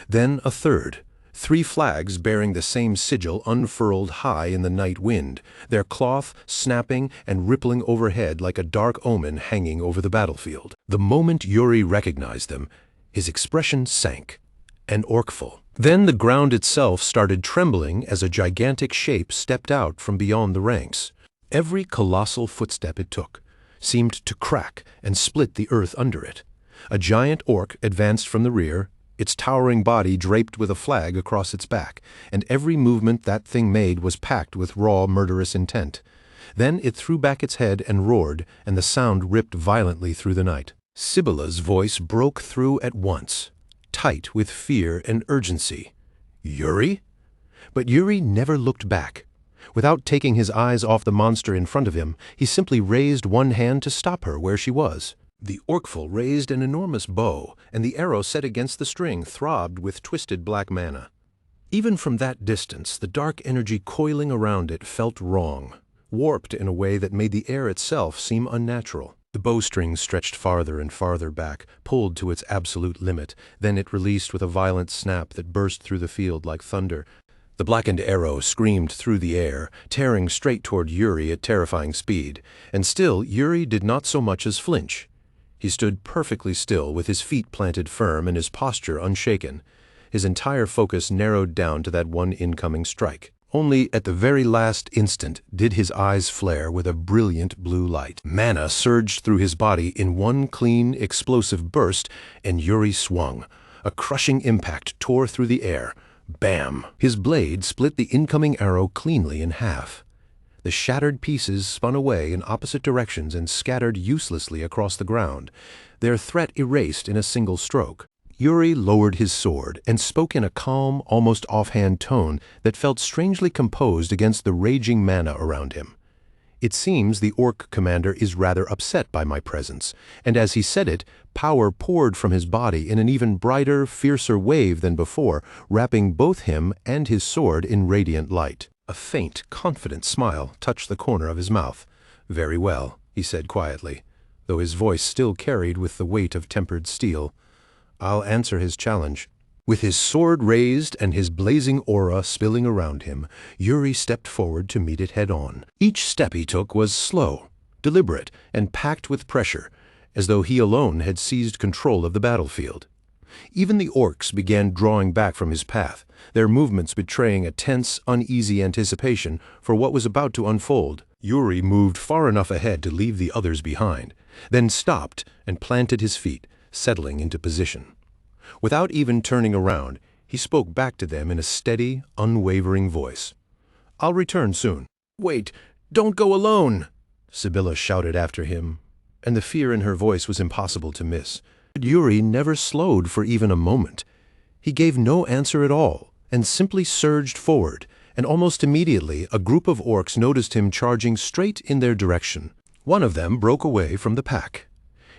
Then a third. 3 flags bearing the same sigil unfurled high in the night wind, their cloth snapping and rippling overhead like a dark omen hanging over the battlefield. The moment Yuri recognized them, his expression sank. An orcful. Then the ground itself started trembling as a gigantic shape stepped out from beyond the ranks. Every colossal footstep it took seemed to crack and split the earth under it. A giant orc advanced from the rear, its towering body draped with a flag across its back, and every movement that thing made was packed with raw, murderous intent. Then it threw back its head and roared, and the sound ripped violently through the night. Sibylla's voice broke through at once, tight with fear and urgency. "Yuri?" But Yuri never looked back. Without taking his eyes off the monster in front of him, he simply raised one hand to stop her where she was. The orcful raised an enormous bow, and the arrow set against the string throbbed with twisted black mana. Even from that distance, the dark energy coiling around it felt wrong, warped in a way that made the air itself seem unnatural. The bowstring stretched farther and farther back, pulled to its absolute limit. Then it released with a violent snap that burst through the field like thunder. The blackened arrow screamed through the air, tearing straight toward Yuri at terrifying speed. And still, Yuri did not so much as flinch. He stood perfectly still, with his feet planted firm and his posture unshaken. His entire focus narrowed down to that one incoming strike. Only at the very last instant did his eyes flare with a brilliant blue light. Mana surged through his body in one clean, explosive burst, and Yuri swung. A crushing impact tore through the air. Bam! His blade split the incoming arrow cleanly in half. The shattered pieces spun away in opposite directions and scattered uselessly across the ground, their threat erased in a single stroke. Yuri lowered his sword and spoke in a calm, almost offhand tone that felt strangely composed against the raging mana around him. "It seems the orc commander is rather upset by my presence," and as he said it, power poured from his body in an even brighter, fiercer wave than before, wrapping both him and his sword in radiant light. A faint, confident smile touched the corner of his mouth. "Very well," he said quietly, though his voice still carried with the weight of tempered steel. "I'll answer his challenge." With his sword raised and his blazing aura spilling around him, Yuri stepped forward to meet it head-on. Each step he took was slow, deliberate, and packed with pressure, as though he alone had seized control of the battlefield. Even the orcs began drawing back from his path, their movements betraying a tense, uneasy anticipation for what was about to unfold. Yuri moved far enough ahead to leave the others behind, then stopped and planted his feet, settling into position. Without even turning around, he spoke back to them in a steady, unwavering voice. "I'll return soon." "Wait, don't go alone!" Sibylla shouted after him, and the fear in her voice was impossible to miss. But Yuri never slowed for even a moment. He gave no answer at all, and simply surged forward, and almost immediately a group of orcs noticed him charging straight in their direction. One of them broke away from the pack,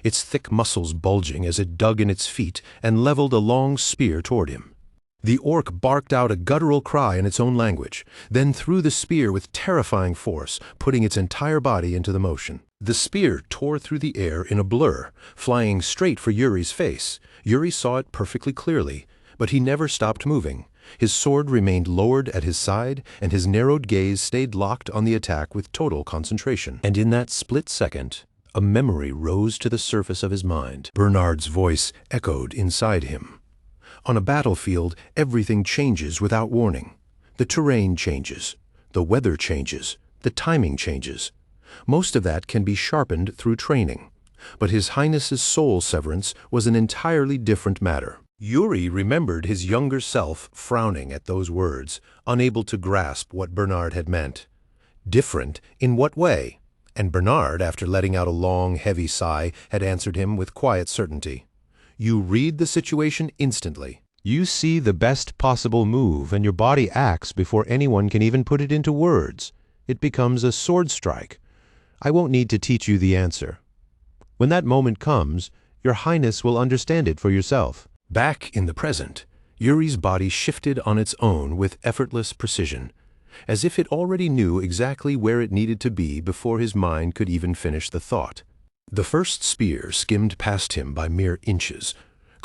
its thick muscles bulging as it dug in its feet and leveled a long spear toward him. The orc barked out a guttural cry in its own language, then threw the spear with terrifying force, putting its entire body into the motion. The spear tore through the air in a blur, flying straight for Yuri's face. Yuri saw it perfectly clearly, but he never stopped moving. His sword remained lowered at his side, and his narrowed gaze stayed locked on the attack with total concentration. And in that split second, a memory rose to the surface of his mind. Bernard's voice echoed inside him. On a battlefield, everything changes without warning. The terrain changes, the weather changes, the timing changes. Most of that can be sharpened through training. But His Highness's soul severance was an entirely different matter. Yuri remembered his younger self frowning at those words, unable to grasp what Bernard had meant. Different in what way? And Bernard, after letting out a long, heavy sigh, had answered him with quiet certainty. "You read the situation instantly. You see the best possible move, and your body acts before anyone can even put it into words. It becomes a sword strike. I won't need to teach you the answer. When that moment comes, your Highness will understand it for yourself." Back in the present, Yuri's body shifted on its own with effortless precision, as if it already knew exactly where it needed to be before his mind could even finish the thought. The first spear skimmed past him by mere inches,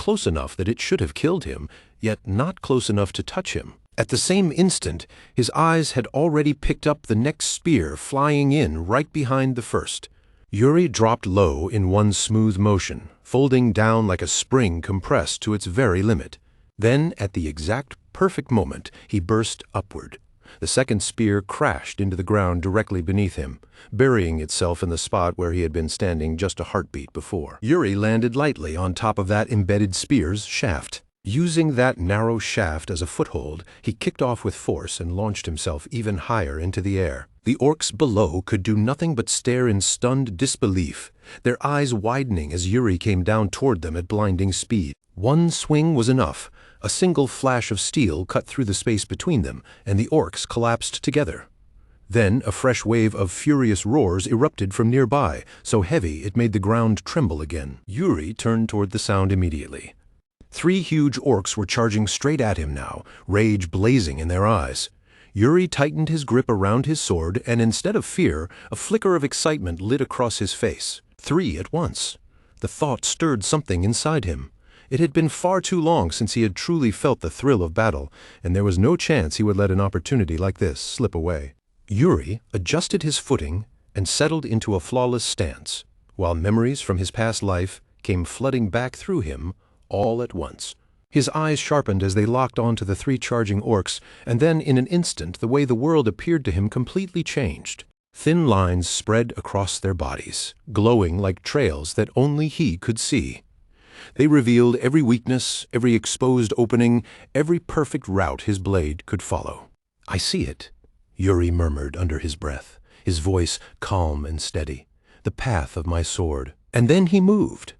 close enough that it should have killed him, yet not close enough to touch him. At the same instant, his eyes had already picked up the next spear flying in right behind the first. Yuri dropped low in one smooth motion, folding down like a spring compressed to its very limit. Then, at the exact perfect moment, he burst upward. The second spear crashed into the ground directly beneath him, burying itself in the spot where he had been standing just a heartbeat before. Yuri landed lightly on top of that embedded spear's shaft. Using that narrow shaft as a foothold, he kicked off with force and launched himself even higher into the air. The orcs below could do nothing but stare in stunned disbelief, their eyes widening as Yuri came down toward them at blinding speed. One swing was enough. A single flash of steel cut through the space between them, and the orcs collapsed together. Then a fresh wave of furious roars erupted from nearby, so heavy it made the ground tremble again. Yuri turned toward the sound immediately. 3 huge orcs were charging straight at him now, rage blazing in their eyes. Yuri tightened his grip around his sword, and instead of fear, a flicker of excitement lit across his face. 3 at once. The thought stirred something inside him. It had been far too long since he had truly felt the thrill of battle, and there was no chance he would let an opportunity like this slip away. Yuri adjusted his footing and settled into a flawless stance, while memories from his past life came flooding back through him all at once. His eyes sharpened as they locked onto the 3 charging orcs, and then in an instant the way the world appeared to him completely changed. Thin lines spread across their bodies, glowing like trails that only he could see. They revealed every weakness, every exposed opening, every perfect route his blade could follow. "I see it," Yuri murmured under his breath, his voice calm and steady. "The path of my sword." And then he moved.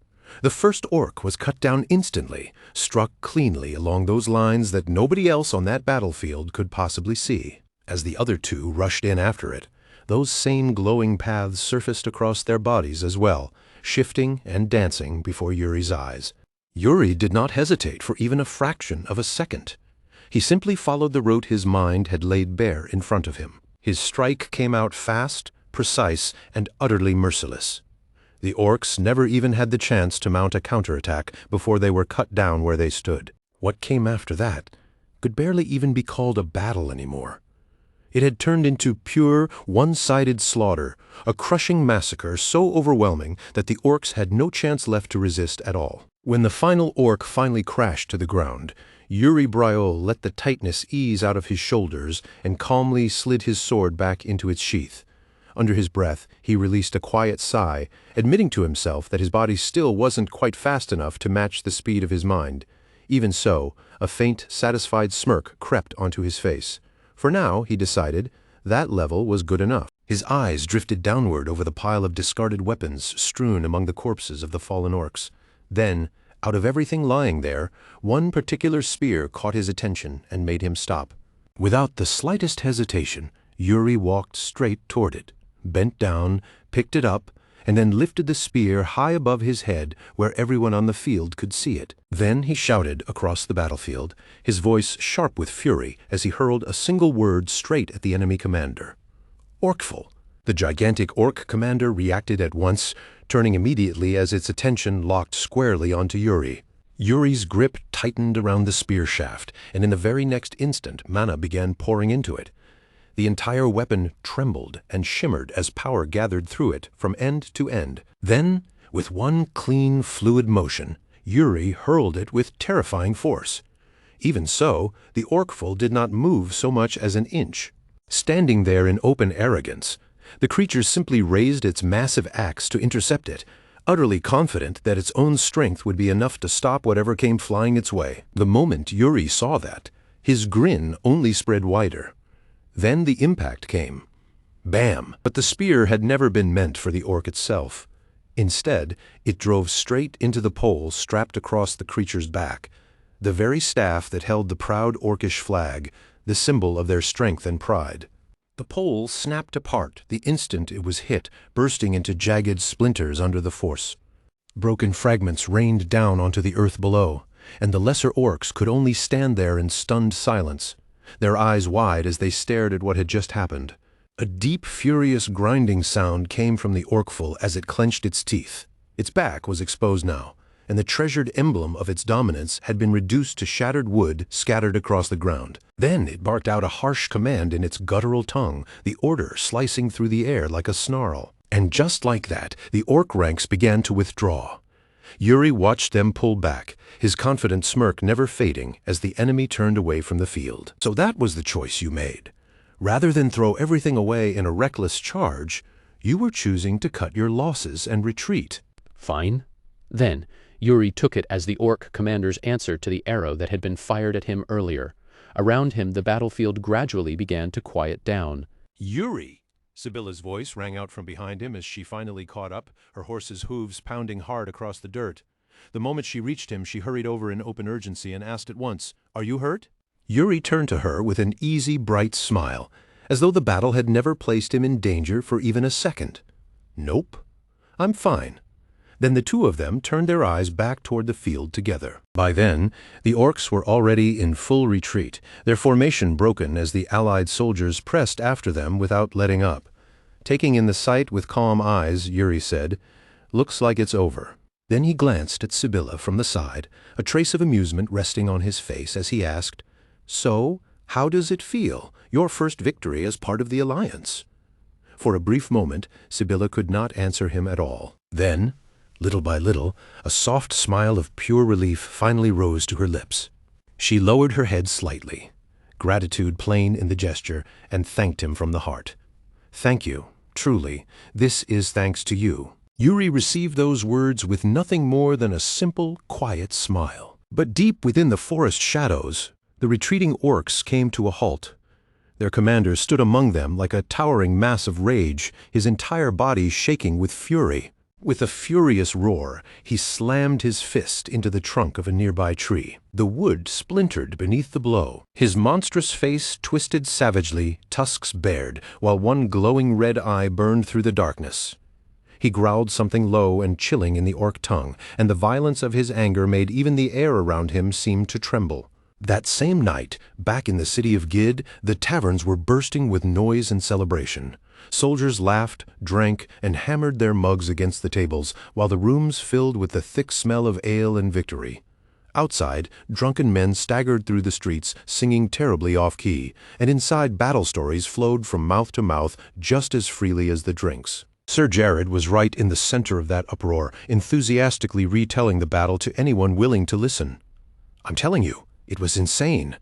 The first orc was cut down instantly, struck cleanly along those lines that nobody else on that battlefield could possibly see. As the other 2 rushed in after it, those same glowing paths surfaced across their bodies as well, shifting and dancing before Yuri's eyes. Yuri did not hesitate for even a fraction of a second. He simply followed the route his mind had laid bare in front of him. His strike came out fast, precise, and utterly merciless. The orcs never even had the chance to mount a counterattack before they were cut down where they stood. What came after that could barely even be called a battle anymore. It had turned into pure, one-sided slaughter, a crushing massacre so overwhelming that the orcs had no chance left to resist at all. When the final orc finally crashed to the ground, Yuri Briol let the tightness ease out of his shoulders and calmly slid his sword back into its sheath. Under his breath, he released a quiet sigh, admitting to himself that his body still wasn't quite fast enough to match the speed of his mind. Even so, a faint, satisfied smirk crept onto his face. For now, he decided, that level was good enough. His eyes drifted downward over the pile of discarded weapons strewn among the corpses of the fallen orcs. Then, out of everything lying there, one particular spear caught his attention and made him stop. Without the slightest hesitation, Yuri walked straight toward it, bent down, picked it up, and then lifted the spear high above his head where everyone on the field could see it. Then he shouted across the battlefield, his voice sharp with fury as he hurled a single word straight at the enemy commander. "Orcful." The gigantic orc commander reacted at once, turning immediately as its attention locked squarely onto Yuri. Yuri's grip tightened around the spear shaft, and in the very next instant mana began pouring into it. The entire weapon trembled and shimmered as power gathered through it from end to end. Then, with one clean, fluid motion, Yuri hurled it with terrifying force. Even so, the orcful did not move so much as an inch. Standing there in open arrogance, the creature simply raised its massive axe to intercept it, utterly confident that its own strength would be enough to stop whatever came flying its way. The moment Yuri saw that, his grin only spread wider. Then the impact came. Bam! But the spear had never been meant for the orc itself. Instead, it drove straight into the pole strapped across the creature's back, the very staff that held the proud orcish flag, the symbol of their strength and pride. The pole snapped apart the instant it was hit, bursting into jagged splinters under the force. Broken fragments rained down onto the earth below, and the lesser orcs could only stand there in stunned silence, their eyes wide as they stared at what had just happened. A deep, furious grinding sound came from the orcful as it clenched its teeth. Its back was exposed now, and the treasured emblem of its dominance had been reduced to shattered wood scattered across the ground. Then it barked out a harsh command in its guttural tongue, the order slicing through the air like a snarl. And just like that, the orc ranks began to withdraw. Yuri watched them pull back, his confident smirk never fading as the enemy turned away from the field. So that was the choice you made. Rather than throw everything away in a reckless charge, you were choosing to cut your losses and retreat. Fine. Then, Yuri took it as the orc commander's answer to the arrow that had been fired at him earlier. Around him, the battlefield gradually began to quiet down. Yuri! Sibylla's voice rang out from behind him as she finally caught up, her horse's hooves pounding hard across the dirt. The moment she reached him, she hurried over in open urgency and asked at once, "Are you hurt?" Yuri turned to her with an easy, bright smile, as though the battle had never placed him in danger for even a second. "Nope. I'm fine." Then the two of them turned their eyes back toward the field together. By then, the orcs were already in full retreat, their formation broken as the allied soldiers pressed after them without letting up. Taking in the sight with calm eyes, Yuri said, "Looks like it's over." Then he glanced at Sibylla from the side, a trace of amusement resting on his face as he asked, "So, how does it feel, your first victory as part of the alliance?" For a brief moment, Sibylla could not answer him at all. Then, little by little, a soft smile of pure relief finally rose to her lips. She lowered her head slightly, gratitude plain in the gesture, and thanked him from the heart. "Thank you, truly. This is thanks to you." Yuri received those words with nothing more than a simple, quiet smile. But deep within the forest shadows, the retreating orcs came to a halt. Their commander stood among them like a towering mass of rage, his entire body shaking with fury. With a furious roar, he slammed his fist into the trunk of a nearby tree. The wood splintered beneath the blow. His monstrous face twisted savagely, tusks bared, while one glowing red eye burned through the darkness. He growled something low and chilling in the orc tongue, and the violence of his anger made even the air around him seem to tremble. That same night, back in the city of Gid, the taverns were bursting with noise and celebration. Soldiers laughed, drank, and hammered their mugs against the tables, while the rooms filled with the thick smell of ale and victory. Outside, drunken men staggered through the streets, singing terribly off-key, and inside battle stories flowed from mouth to mouth just as freely as the drinks. Sir Jared was right in the center of that uproar, enthusiastically retelling the battle to anyone willing to listen. I'm telling you, it was insane.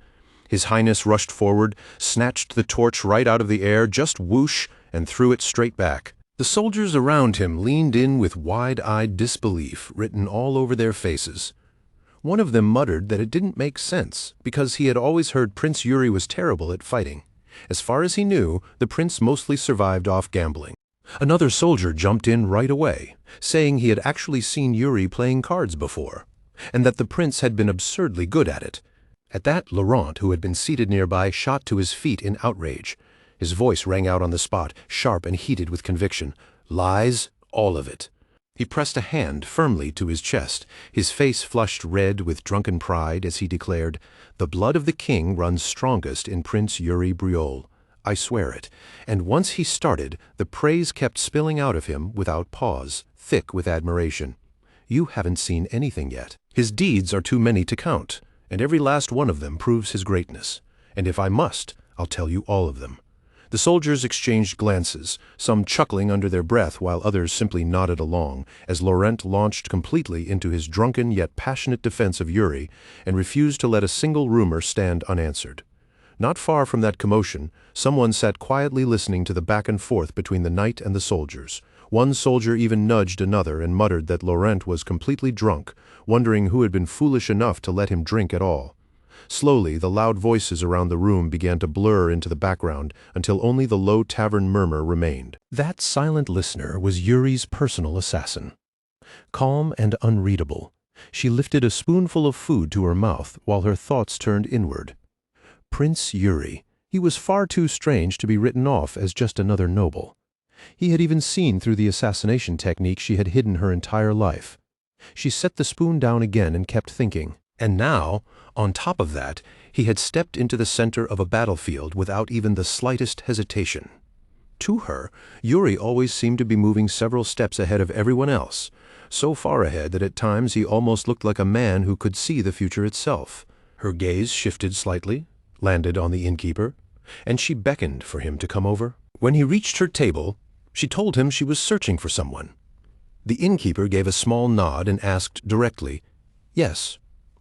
His Highness rushed forward, snatched the torch right out of the air, just whoosh, and threw it straight back. The soldiers around him leaned in with wide-eyed disbelief written all over their faces. One of them muttered that it didn't make sense, because he had always heard Prince Yuri was terrible at fighting. As far as he knew, the prince mostly survived off gambling. Another soldier jumped in right away, saying he had actually seen Yuri playing cards before, and that the prince had been absurdly good at it. At that, Laurent, who had been seated nearby, shot to his feet in outrage. His voice rang out on the spot, sharp and heated with conviction. Lies, all of it. He pressed a hand firmly to his chest, his face flushed red with drunken pride as he declared, "The blood of the king runs strongest in Prince Yuri Briol. I swear it." And once he started, the praise kept spilling out of him without pause, thick with admiration. You haven't seen anything yet. His deeds are too many to count, and every last one of them proves his greatness. And if I must, I'll tell you all of them. The soldiers exchanged glances, some chuckling under their breath while others simply nodded along, as Laurent launched completely into his drunken yet passionate defense of Yuri and refused to let a single rumor stand unanswered. Not far from that commotion, someone sat quietly listening to the back and forth between the knight and the soldiers. One soldier even nudged another and muttered that Laurent was completely drunk, wondering who had been foolish enough to let him drink at all. Slowly, the loud voices around the room began to blur into the background until only the low tavern murmur remained. That silent listener was Yuri's personal assassin. Calm and unreadable, she lifted a spoonful of food to her mouth while her thoughts turned inward. Prince Yuri. He was far too strange to be written off as just another noble. He had even seen through the assassination technique she had hidden her entire life. She set the spoon down again and kept thinking. And now, on top of that, he had stepped into the center of a battlefield without even the slightest hesitation. To her, Yuri always seemed to be moving several steps ahead of everyone else, so far ahead that at times he almost looked like a man who could see the future itself. Her gaze shifted slightly, landed on the innkeeper, and she beckoned for him to come over. When he reached her table, she told him she was searching for someone. The innkeeper gave a small nod and asked directly, "Yes,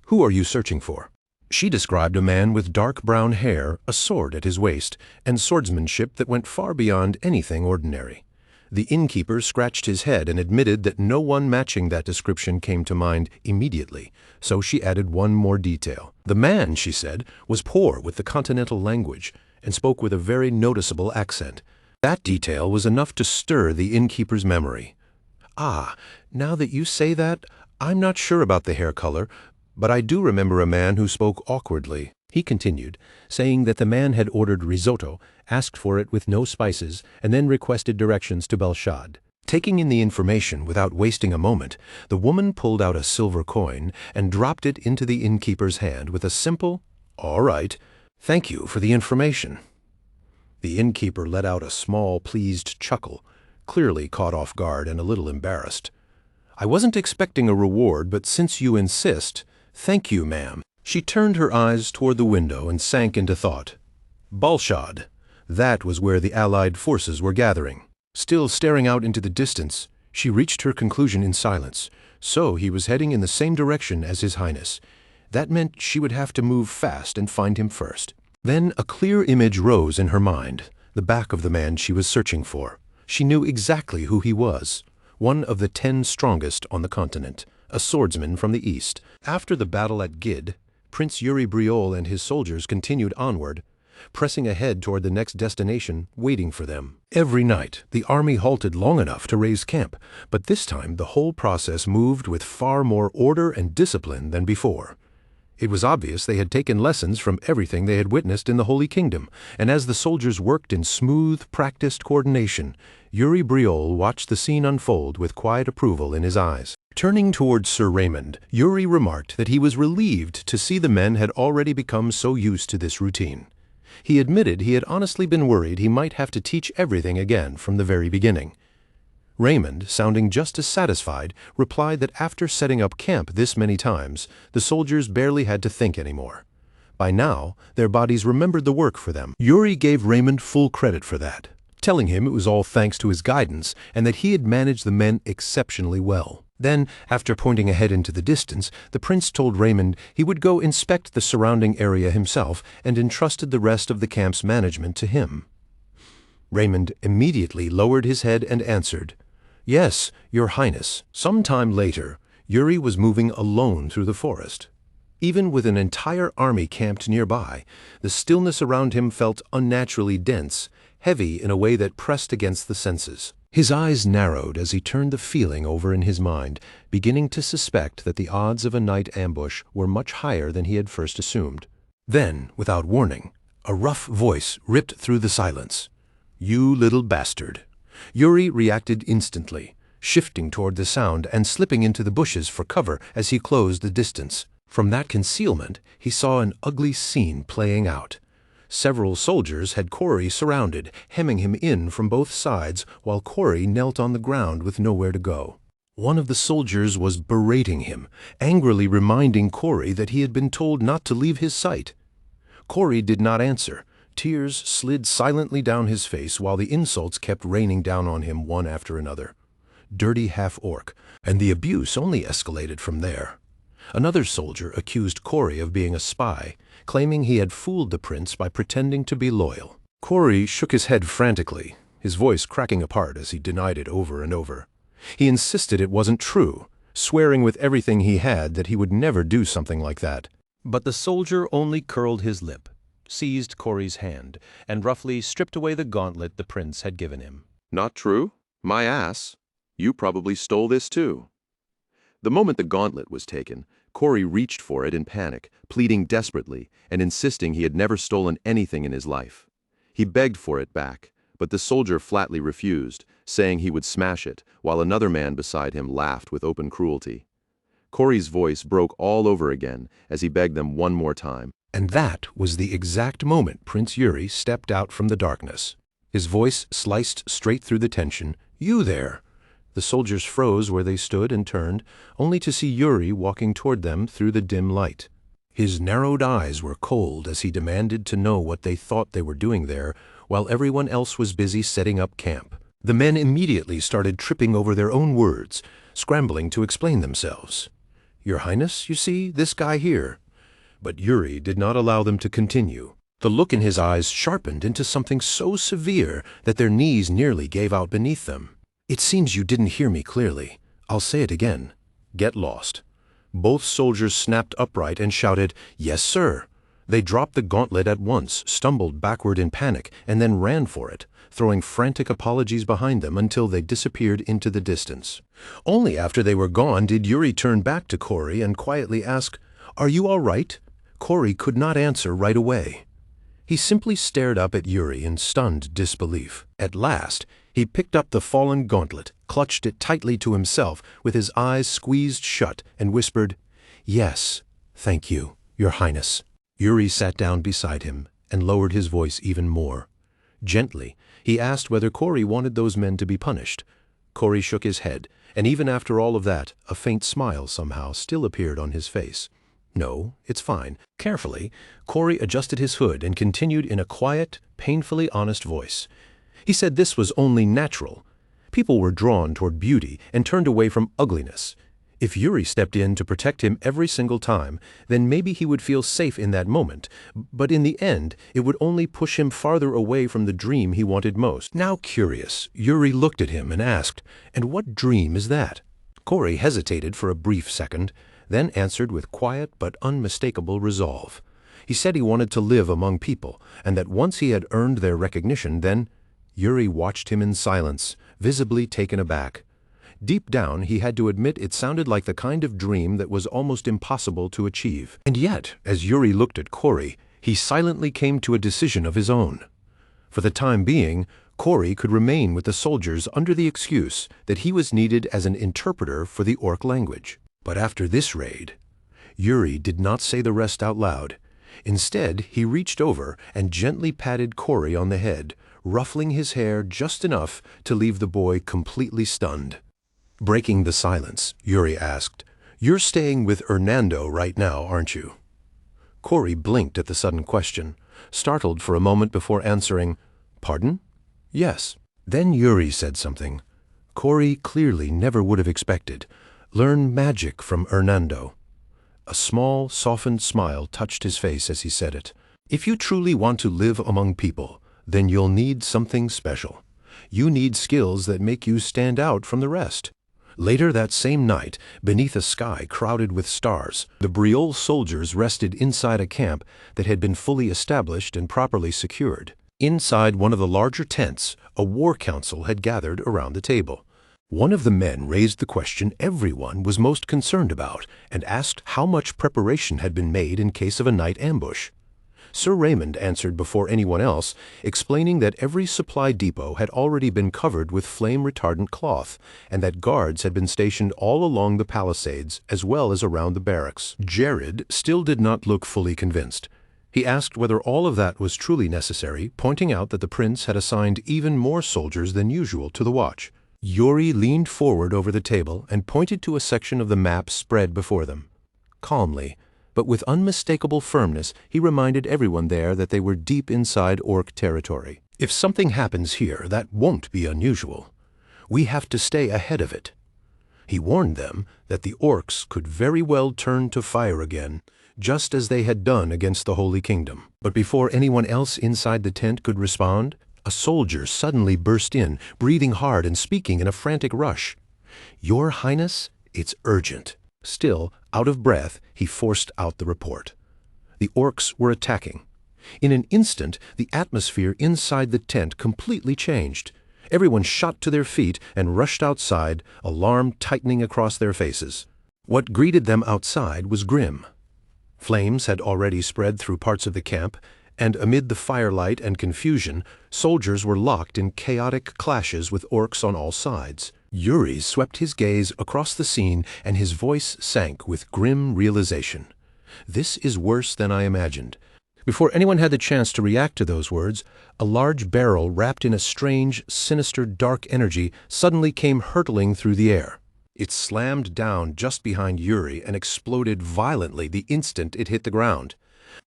who are you searching for?" She described a man with dark brown hair, a sword at his waist, and swordsmanship that went far beyond anything ordinary. The innkeeper scratched his head and admitted that no one matching that description came to mind immediately, so she added one more detail. The man, she said, was poor with the continental language and spoke with a very noticeable accent. That detail was enough to stir the innkeeper's memory. "Ah, now that you say that, I'm not sure about the hair color, but I do remember a man who spoke awkwardly," he continued, saying that the man had ordered risotto, asked for it with no spices, and then requested directions to Belshad. Taking in the information without wasting a moment, the woman pulled out a silver coin and dropped it into the innkeeper's hand with a simple, "All right, thank you for the information." The innkeeper let out a small, pleased chuckle, clearly caught off guard and a little embarrassed. "I wasn't expecting a reward, but since you insist, thank you, ma'am." She turned her eyes toward the window and sank into thought. Balshad. That was where the Allied forces were gathering. Still staring out into the distance, she reached her conclusion in silence. So he was heading in the same direction as His Highness. That meant she would have to move fast and find him first. Then a clear image rose in her mind, the back of the man she was searching for. She knew exactly who he was, one of the 10 strongest on the continent, a swordsman from the east. After the battle at Gid, Prince Yuri Briol and his soldiers continued onward, pressing ahead toward the next destination, waiting for them. Every night, the army halted long enough to raise camp, but this time the whole process moved with far more order and discipline than before. It was obvious they had taken lessons from everything they had witnessed in the Holy Kingdom, and as the soldiers worked in smooth, practiced coordination, Yuri Briol watched the scene unfold with quiet approval in his eyes. Turning towards Sir Raymond, Yuri remarked that he was relieved to see the men had already become so used to this routine. He admitted he had honestly been worried he might have to teach everything again from the very beginning. Raymond, sounding just as satisfied, replied that after setting up camp this many times, the soldiers barely had to think anymore. By now, their bodies remembered the work for them. Yuri gave Raymond full credit for that, telling him it was all thanks to his guidance and that he had managed the men exceptionally well. Then, after pointing ahead into the distance, the prince told Raymond he would go inspect the surrounding area himself and entrusted the rest of the camp's management to him. Raymond immediately lowered his head and answered, "Yes, Your Highness." Some time later, Yuri was moving alone through the forest. Even with an entire army camped nearby, the stillness around him felt unnaturally dense, heavy in a way that pressed against the senses. His eyes narrowed as he turned the feeling over in his mind, beginning to suspect that the odds of a night ambush were much higher than he had first assumed. Then, without warning, a rough voice ripped through the silence. "You little bastard." Yuri reacted instantly, shifting toward the sound and slipping into the bushes for cover as he closed the distance. From that concealment, he saw an ugly scene playing out. Several soldiers had Corey surrounded, hemming him in from both sides, while Corey knelt on the ground with nowhere to go. One of the soldiers was berating him, angrily reminding Corey that he had been told not to leave his sight. Corey did not answer. Tears slid silently down his face while the insults kept raining down on him one after another. Dirty half-orc, and the abuse only escalated from there. Another soldier accused Corey of being a spy, claiming he had fooled the prince by pretending to be loyal. Corey shook his head frantically, his voice cracking apart as he denied it over and over. He insisted it wasn't true, swearing with everything he had that he would never do something like that. But the soldier only curled his lip, seized Corey's hand, and roughly stripped away the gauntlet the prince had given him. "Not true? My ass. You probably stole this too." The moment the gauntlet was taken, Corey reached for it in panic, pleading desperately and insisting he had never stolen anything in his life. He begged for it back, but the soldier flatly refused, saying he would smash it, while another man beside him laughed with open cruelty. Corey's voice broke all over again as he begged them one more time. And that was the exact moment Prince Yuri stepped out from the darkness. His voice sliced straight through the tension. "You there! The soldiers froze where they stood and turned, only to see Yuri walking toward them through the dim light. His narrowed eyes were cold as he demanded to know what they thought they were doing there, while everyone else was busy setting up camp. The men immediately started tripping over their own words, scrambling to explain themselves. "Your Highness, you see, this guy here." But Yuri did not allow them to continue. The look in his eyes sharpened into something so severe that their knees nearly gave out beneath them. "It seems you didn't hear me clearly. I'll say it again. Get lost." Both soldiers snapped upright and shouted, "Yes, sir." They dropped the gauntlet at once, stumbled backward in panic, and then ran for it, throwing frantic apologies behind them until they disappeared into the distance. Only after they were gone did Yuri turn back to Cory and quietly ask, "Are you all right?" Cory could not answer right away. He simply stared up at Yuri in stunned disbelief. At last, he picked up the fallen gauntlet, clutched it tightly to himself with his eyes squeezed shut, and whispered, "Yes, thank you, Your Highness." Yuri sat down beside him and lowered his voice even more. Gently, he asked whether Cory wanted those men to be punished. Cory shook his head, and even after all of that, a faint smile somehow still appeared on his face. "No, it's fine." Carefully, Cory adjusted his hood and continued in a quiet, painfully honest voice. He said this was only natural. People were drawn toward beauty and turned away from ugliness. If Yuri stepped in to protect him every single time, then maybe he would feel safe in that moment, but in the end, it would only push him farther away from the dream he wanted most. Now curious, Yuri looked at him and asked, "And what dream is that?" Cory hesitated for a brief second, then answered with quiet but unmistakable resolve. He said he wanted to live among people, and that once he had earned their recognition, then— Yuri watched him in silence, visibly taken aback. Deep down, he had to admit it sounded like the kind of dream that was almost impossible to achieve. And yet, as Yuri looked at Cory, he silently came to a decision of his own. For the time being, Cory could remain with the soldiers under the excuse that he was needed as an interpreter for the Orc language. But after this raid, Yuri did not say the rest out loud. Instead, he reached over and gently patted Cory on the head, ruffling his hair just enough to leave the boy completely stunned. Breaking the silence, Yuri asked, "You're staying with Hernando right now, aren't you?" Cory blinked at the sudden question, startled for a moment before answering, "Pardon?" "Yes." Then Yuri said something Cory clearly never would have expected. "Learn magic from Hernando." A small, softened smile touched his face as he said it. "If you truly want to live among people, then you'll need something special. You need skills that make you stand out from the rest." Later that same night, beneath a sky crowded with stars, the Briol soldiers rested inside a camp that had been fully established and properly secured. Inside one of the larger tents, a war council had gathered around the table. One of the men raised the question everyone was most concerned about and asked how much preparation had been made in case of a night ambush. Sir Raymond answered before anyone else, explaining that every supply depot had already been covered with flame-retardant cloth, and that guards had been stationed all along the palisades as well as around the barracks. Jared still did not look fully convinced. He asked whether all of that was truly necessary, pointing out that the prince had assigned even more soldiers than usual to the watch. Yuri leaned forward over the table and pointed to a section of the map spread before them. Calmly, but with unmistakable firmness, he reminded everyone there that they were deep inside Orc territory. "If something happens here, that won't be unusual. We have to stay ahead of it." He warned them that the Orcs could very well turn to fire again, just as they had done against the Holy Kingdom. But before anyone else inside the tent could respond, a soldier suddenly burst in, breathing hard and speaking in a frantic rush. "Your Highness, it's urgent." Still, out of breath, he forced out the report. The Orcs were attacking. In an instant, the atmosphere inside the tent completely changed. Everyone shot to their feet and rushed outside, alarm tightening across their faces. What greeted them outside was grim. Flames had already spread through parts of the camp, and amid the firelight and confusion, soldiers were locked in chaotic clashes with Orcs on all sides. Yuri swept his gaze across the scene, and his voice sank with grim realization. "This is worse than I imagined. Before anyone had the chance to react to those words, a large barrel wrapped in a strange, sinister, dark energy suddenly came hurtling through the air. It slammed down just behind Yuri and exploded violently the instant it hit the ground.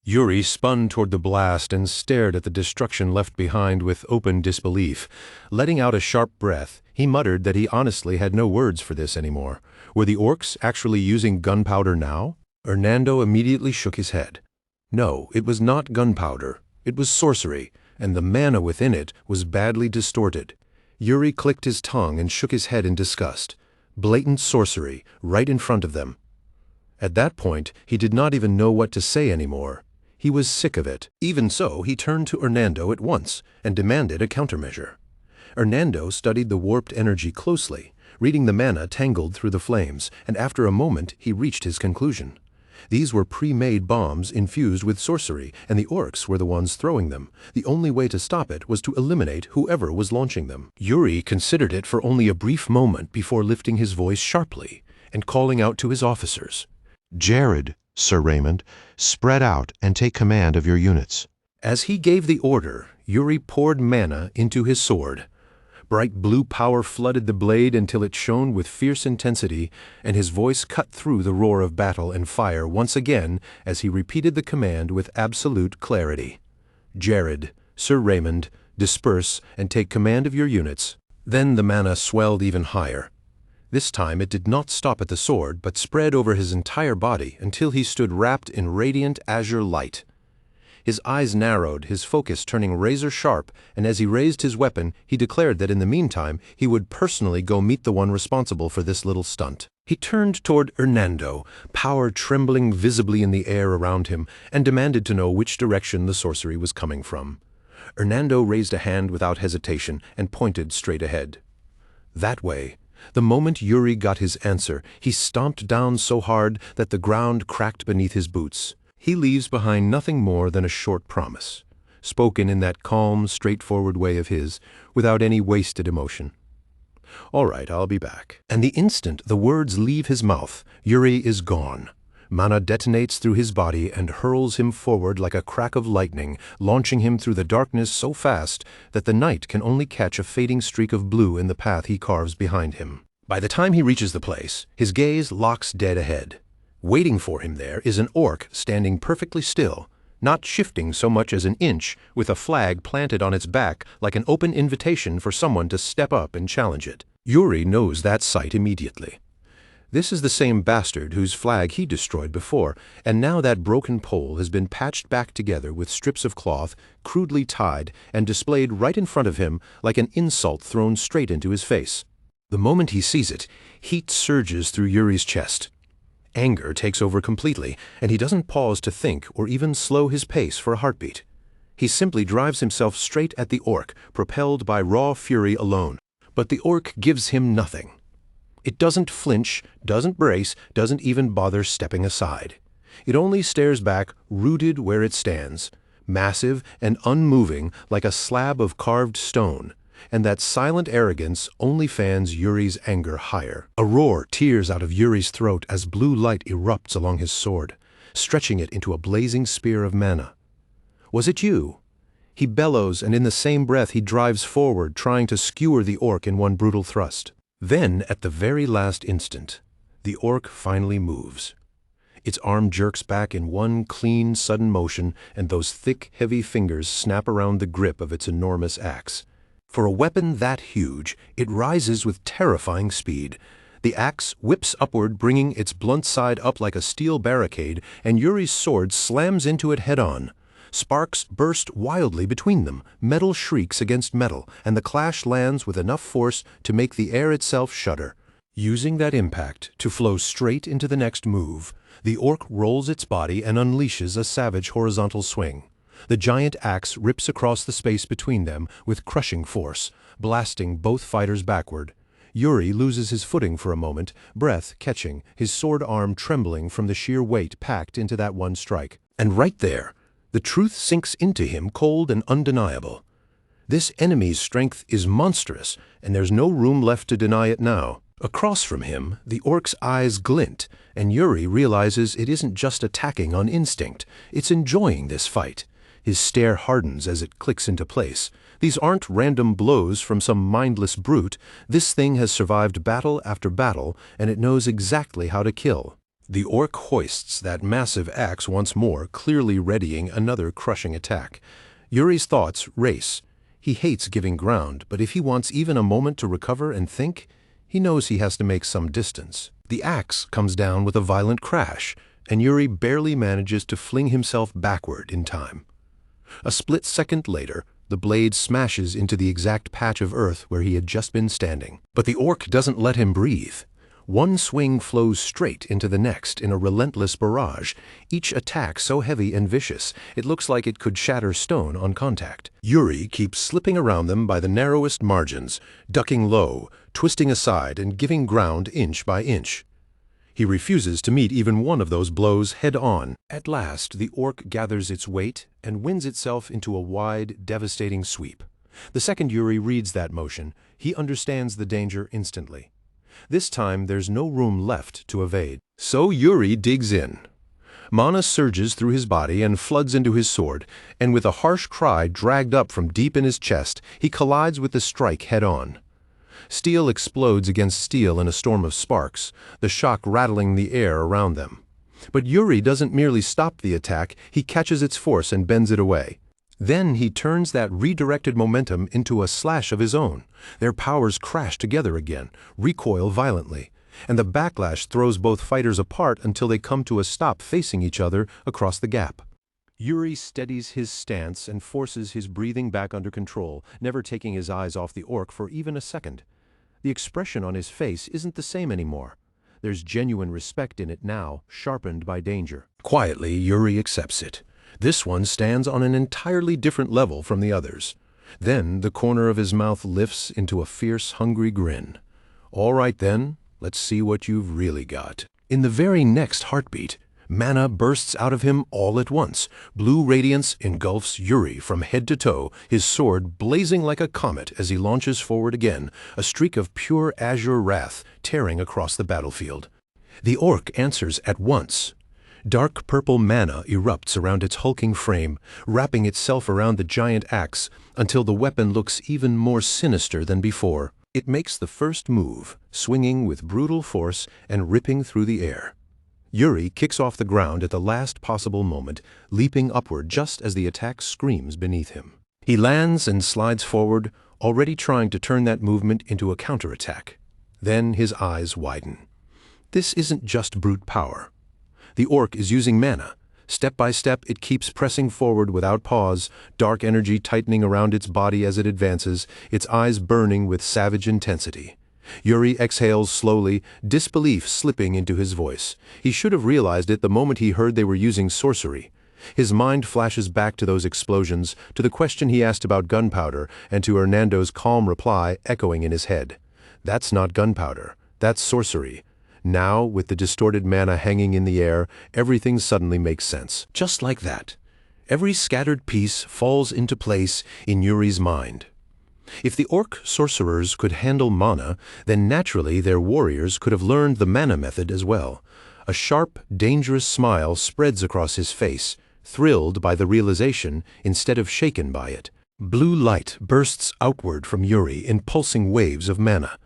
Yuri spun toward the blast and stared at the destruction left behind with open disbelief. Letting out a sharp breath, he muttered that he honestly had no words for this anymore. Were the orcs actually using gunpowder now? Hernando immediately shook his head. No, it was not gunpowder. It was sorcery, and the mana within it was badly distorted. Yuri clicked his tongue and shook his head in disgust. Blatant sorcery, right in front of them. At that point, he did not even know what to say anymore. He was sick of it. Even so, he turned to Hernando at once and demanded a countermeasure. Hernando studied the warped energy closely, reading the mana tangled through the flames, and after a moment he reached his conclusion. These were pre-made bombs infused with sorcery, and the orcs were the ones throwing them. The only way to stop it was to eliminate whoever was launching them. Yuri considered it for only a brief moment before lifting his voice sharply and calling out to his officers. Jared, Sir Raymond, spread out and take command of your units. As he gave the order, Yuri poured mana into his sword. Bright blue power flooded the blade until it shone with fierce intensity, and his voice cut through the roar of battle and fire once again as he repeated the command with absolute clarity. Jared, Sir Raymond, disperse and take command of your units. Then the mana swelled even higher. This time it did not stop at the sword, but spread over his entire body until he stood wrapped in radiant azure light. His eyes narrowed, his focus turning razor-sharp, and as he raised his weapon, he declared that in the meantime he would personally go meet the one responsible for this little stunt. He turned toward Hernando, power trembling visibly in the air around him, and demanded to know which direction the sorcery was coming from. Hernando raised a hand without hesitation and pointed straight ahead. That way. The moment Yuri got his answer, he stomped down so hard that the ground cracked beneath his boots. He leaves behind nothing more than a short promise, spoken in that calm, straightforward way of his, without any wasted emotion. All right, I'll be back. And the instant the words leave his mouth, Yuri is gone. Mana detonates through his body and hurls him forward like a crack of lightning, launching him through the darkness so fast that the night can only catch a fading streak of blue in the path he carves behind him. By the time he reaches the place, his gaze locks dead ahead. Waiting for him there is an orc standing perfectly still, not shifting so much as an inch, with a flag planted on its back like an open invitation for someone to step up and challenge it. Yuri knows that sight immediately. This is the same bastard whose flag he destroyed before, and now that broken pole has been patched back together with strips of cloth, crudely tied, and displayed right in front of him like an insult thrown straight into his face. The moment he sees it, heat surges through Yuri's chest. Anger takes over completely, and he doesn't pause to think or even slow his pace for a heartbeat. He simply drives himself straight at the orc, propelled by raw fury alone. But the orc gives him nothing. It doesn't flinch, doesn't brace, doesn't even bother stepping aside. It only stares back, rooted where it stands, massive and unmoving like a slab of carved stone, and that silent arrogance only fans Yuri's anger higher. A roar tears out of Yuri's throat as blue light erupts along his sword, stretching it into a blazing spear of mana. Was it you? He bellows, and in the same breath he drives forward, trying to skewer the orc in one brutal thrust. Then, at the very last instant, the orc finally moves. Its arm jerks back in one clean, sudden motion, and those thick, heavy fingers snap around the grip of its enormous axe. For a weapon that huge, it rises with terrifying speed. The axe whips upward, bringing its blunt side up like a steel barricade, and Yuri's sword slams into it head-on. Sparks burst wildly between them, metal shrieks against metal, and the clash lands with enough force to make the air itself shudder. Using that impact to flow straight into the next move, the orc rolls its body and unleashes a savage horizontal swing. The giant axe rips across the space between them with crushing force, blasting both fighters backward. Yuri loses his footing for a moment, breath catching, his sword arm trembling from the sheer weight packed into that one strike. And right there, the truth sinks into him cold and undeniable. This enemy's strength is monstrous, and there's no room left to deny it now. Across from him, the orc's eyes glint, and Yuri realizes it isn't just attacking on instinct, it's enjoying this fight. His stare hardens as it clicks into place. These aren't random blows from some mindless brute. This thing has survived battle after battle, and it knows exactly how to kill. The orc hoists that massive axe once more, clearly readying another crushing attack. Yuri's thoughts race. He hates giving ground, but if he wants even a moment to recover and think, he knows he has to make some distance. The axe comes down with a violent crash, and Yuri barely manages to fling himself backward in time. A split second later, the blade smashes into the exact patch of earth where he had just been standing. But the orc doesn't let him breathe. One swing flows straight into the next in a relentless barrage, each attack so heavy and vicious it looks like it could shatter stone on contact. Yuri keeps slipping around them by the narrowest margins, ducking low, twisting aside and giving ground inch by inch. He refuses to meet even one of those blows head-on. At last, the orc gathers its weight and winds itself into a wide, devastating sweep. The second Yuri reads that motion, he understands the danger instantly. This time, there's no room left to evade. So Yuri digs in. Mana surges through his body and floods into his sword, and with a harsh cry dragged up from deep in his chest, he collides with the strike head-on. Steel explodes against steel in a storm of sparks, the shock rattling the air around them. But Yuri doesn't merely stop the attack, he catches its force and bends it away. Then he turns that redirected momentum into a slash of his own. Their powers crash together again, recoil violently, and the backlash throws both fighters apart until they come to a stop facing each other across the gap. Yuri steadies his stance and forces his breathing back under control, never taking his eyes off the orc for even a second. The expression on his face isn't the same anymore. There's genuine respect in it now, sharpened by danger. Quietly, Yuri accepts it. This one stands on an entirely different level from the others. Then the corner of his mouth lifts into a fierce, hungry grin. All right then, let's see what you've really got. In the very next heartbeat, mana bursts out of him all at once. Blue radiance engulfs Yuri from head to toe, his sword blazing like a comet as he launches forward again, a streak of pure azure wrath tearing across the battlefield. The orc answers at once. Dark purple mana erupts around its hulking frame, wrapping itself around the giant axe until the weapon looks even more sinister than before. It makes the first move, swinging with brutal force and ripping through the air. Yuri kicks off the ground at the last possible moment, leaping upward just as the attack screams beneath him. He lands and slides forward, already trying to turn that movement into a counterattack. Then his eyes widen. This isn't just brute power. The orc is using mana. Step by step, it keeps pressing forward without pause, dark energy tightening around its body as it advances, its eyes burning with savage intensity. Yuri exhales slowly, disbelief slipping into his voice. He should have realized it the moment he heard they were using sorcery. His mind flashes back to those explosions, to the question he asked about gunpowder, and to Hernando's calm reply echoing in his head. That's not gunpowder. That's sorcery. Now, with the distorted mana hanging in the air, everything suddenly makes sense. Just like that. Every scattered piece falls into place in Yuri's mind. If the orc sorcerers could handle mana, then naturally their warriors could have learned the mana method as well. A sharp, dangerous smile spreads across his face, thrilled by the realization instead of shaken by it. Blue light bursts outward from Yuri in pulsing waves of mana.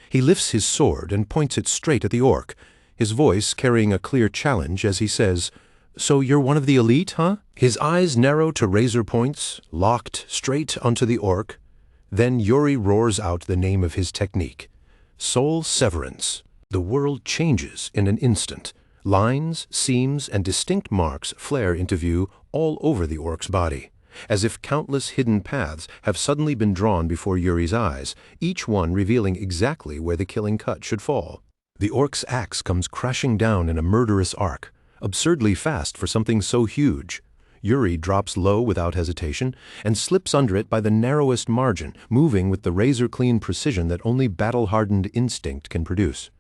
He lifts his sword and points it straight at the orc, his voice carrying a clear challenge as he says, "So you're one of the elite, huh?" His eyes narrow to razor points, locked straight onto the orc. Then Yuri roars out the name of his technique. Soul Severance. The world changes in an instant. Lines, seams, and distinct marks flare into view all over the orc's body, as if countless hidden paths have suddenly been drawn before Yuri's eyes, each one revealing exactly where the killing cut should fall. The orc's axe comes crashing down in a murderous arc, absurdly fast for something so huge. Yuri drops low without hesitation and slips under it by the narrowest margin, moving with the razor-clean precision that only battle-hardened instinct can produce.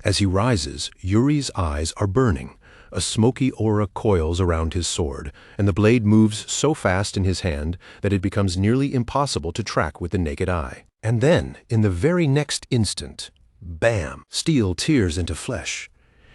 As he rises, Yuri's eyes are burning. A smoky aura coils around his sword, and the blade moves so fast in his hand that it becomes nearly impossible to track with the naked eye. And then, in the very next instant, Bam! Steel tears into flesh.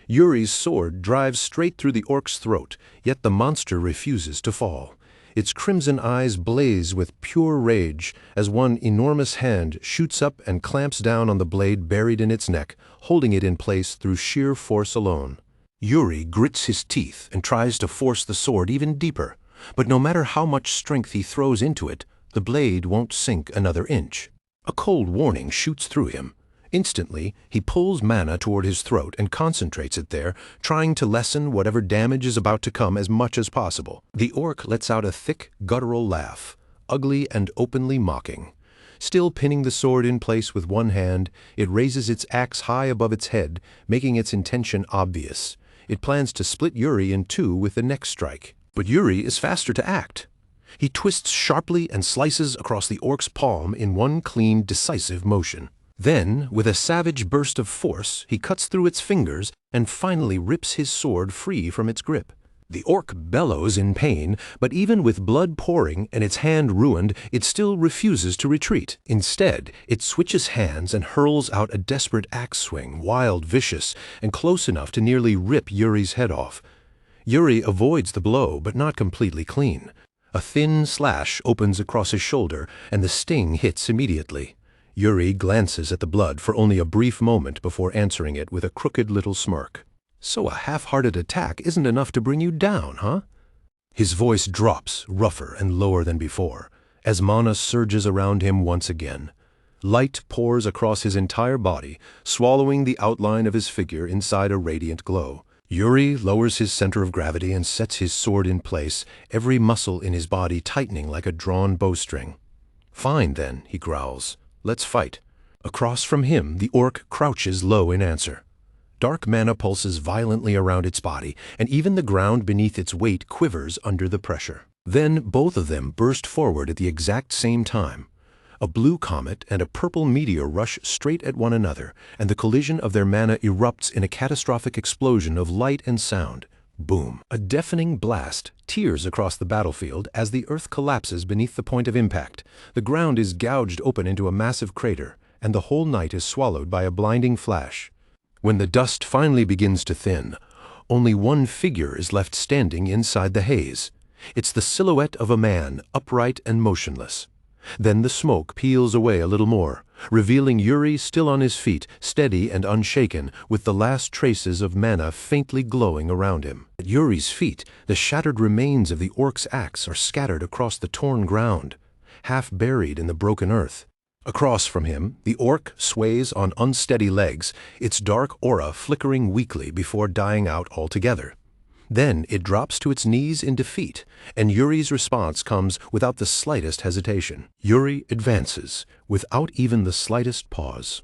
Yuri's sword drives straight through the orc's throat, yet the monster refuses to fall. Its crimson eyes blaze with pure rage as one enormous hand shoots up and clamps down on the blade buried in its neck, holding it in place through sheer force alone. Yuri grits his teeth and tries to force the sword even deeper, but no matter how much strength he throws into it, the blade won't sink another inch. A cold warning shoots through him. Instantly, he pulls mana toward his throat and concentrates it there, trying to lessen whatever damage is about to come as much as possible. The orc lets out a thick, guttural laugh, ugly and openly mocking. Still pinning the sword in place with one hand, it raises its axe high above its head, making its intention obvious. It plans to split Yuri in two with the next strike. But Yuri is faster to act. He twists sharply and slices across the orc's palm in one clean, decisive motion. Then, with a savage burst of force, he cuts through its fingers and finally rips his sword free from its grip. The orc bellows in pain, but even with blood pouring and its hand ruined, it still refuses to retreat. Instead, it switches hands and hurls out a desperate axe swing, wild, vicious, and close enough to nearly rip Yuri's head off. Yuri avoids the blow, but not completely clean. A thin slash opens across his shoulder, and the sting hits immediately. Yuri glances at the blood for only a brief moment before answering it with a crooked little smirk. So a half-hearted attack isn't enough to bring you down, huh? His voice drops, rougher and lower than before, as mana surges around him once again. Light pours across his entire body, swallowing the outline of his figure inside a radiant glow. Yuri lowers his center of gravity and sets his sword in place, every muscle in his body tightening like a drawn bowstring. "Fine, then," he growls. "Let's fight." Across from him, the orc crouches low in answer. Dark mana pulses violently around its body, and even the ground beneath its weight quivers under the pressure. Then both of them burst forward at the exact same time. A blue comet and a purple meteor rush straight at one another, and the collision of their mana erupts in a catastrophic explosion of light and sound. Boom! A deafening blast tears across the battlefield as the earth collapses beneath the point of impact. The ground is gouged open into a massive crater, and the whole night is swallowed by a blinding flash. When the dust finally begins to thin, only one figure is left standing inside the haze. It's the silhouette of a man, upright and motionless. Then the smoke peels away a little more, revealing Yuri still on his feet, steady and unshaken, with the last traces of mana faintly glowing around him. At Yuri's feet, the shattered remains of the orc's axe are scattered across the torn ground, half buried in the broken earth. Across from him, the orc sways on unsteady legs, its dark aura flickering weakly before dying out altogether. Then it drops to its knees in defeat, and Yuri's response comes without the slightest hesitation. Yuri advances, without even the slightest pause.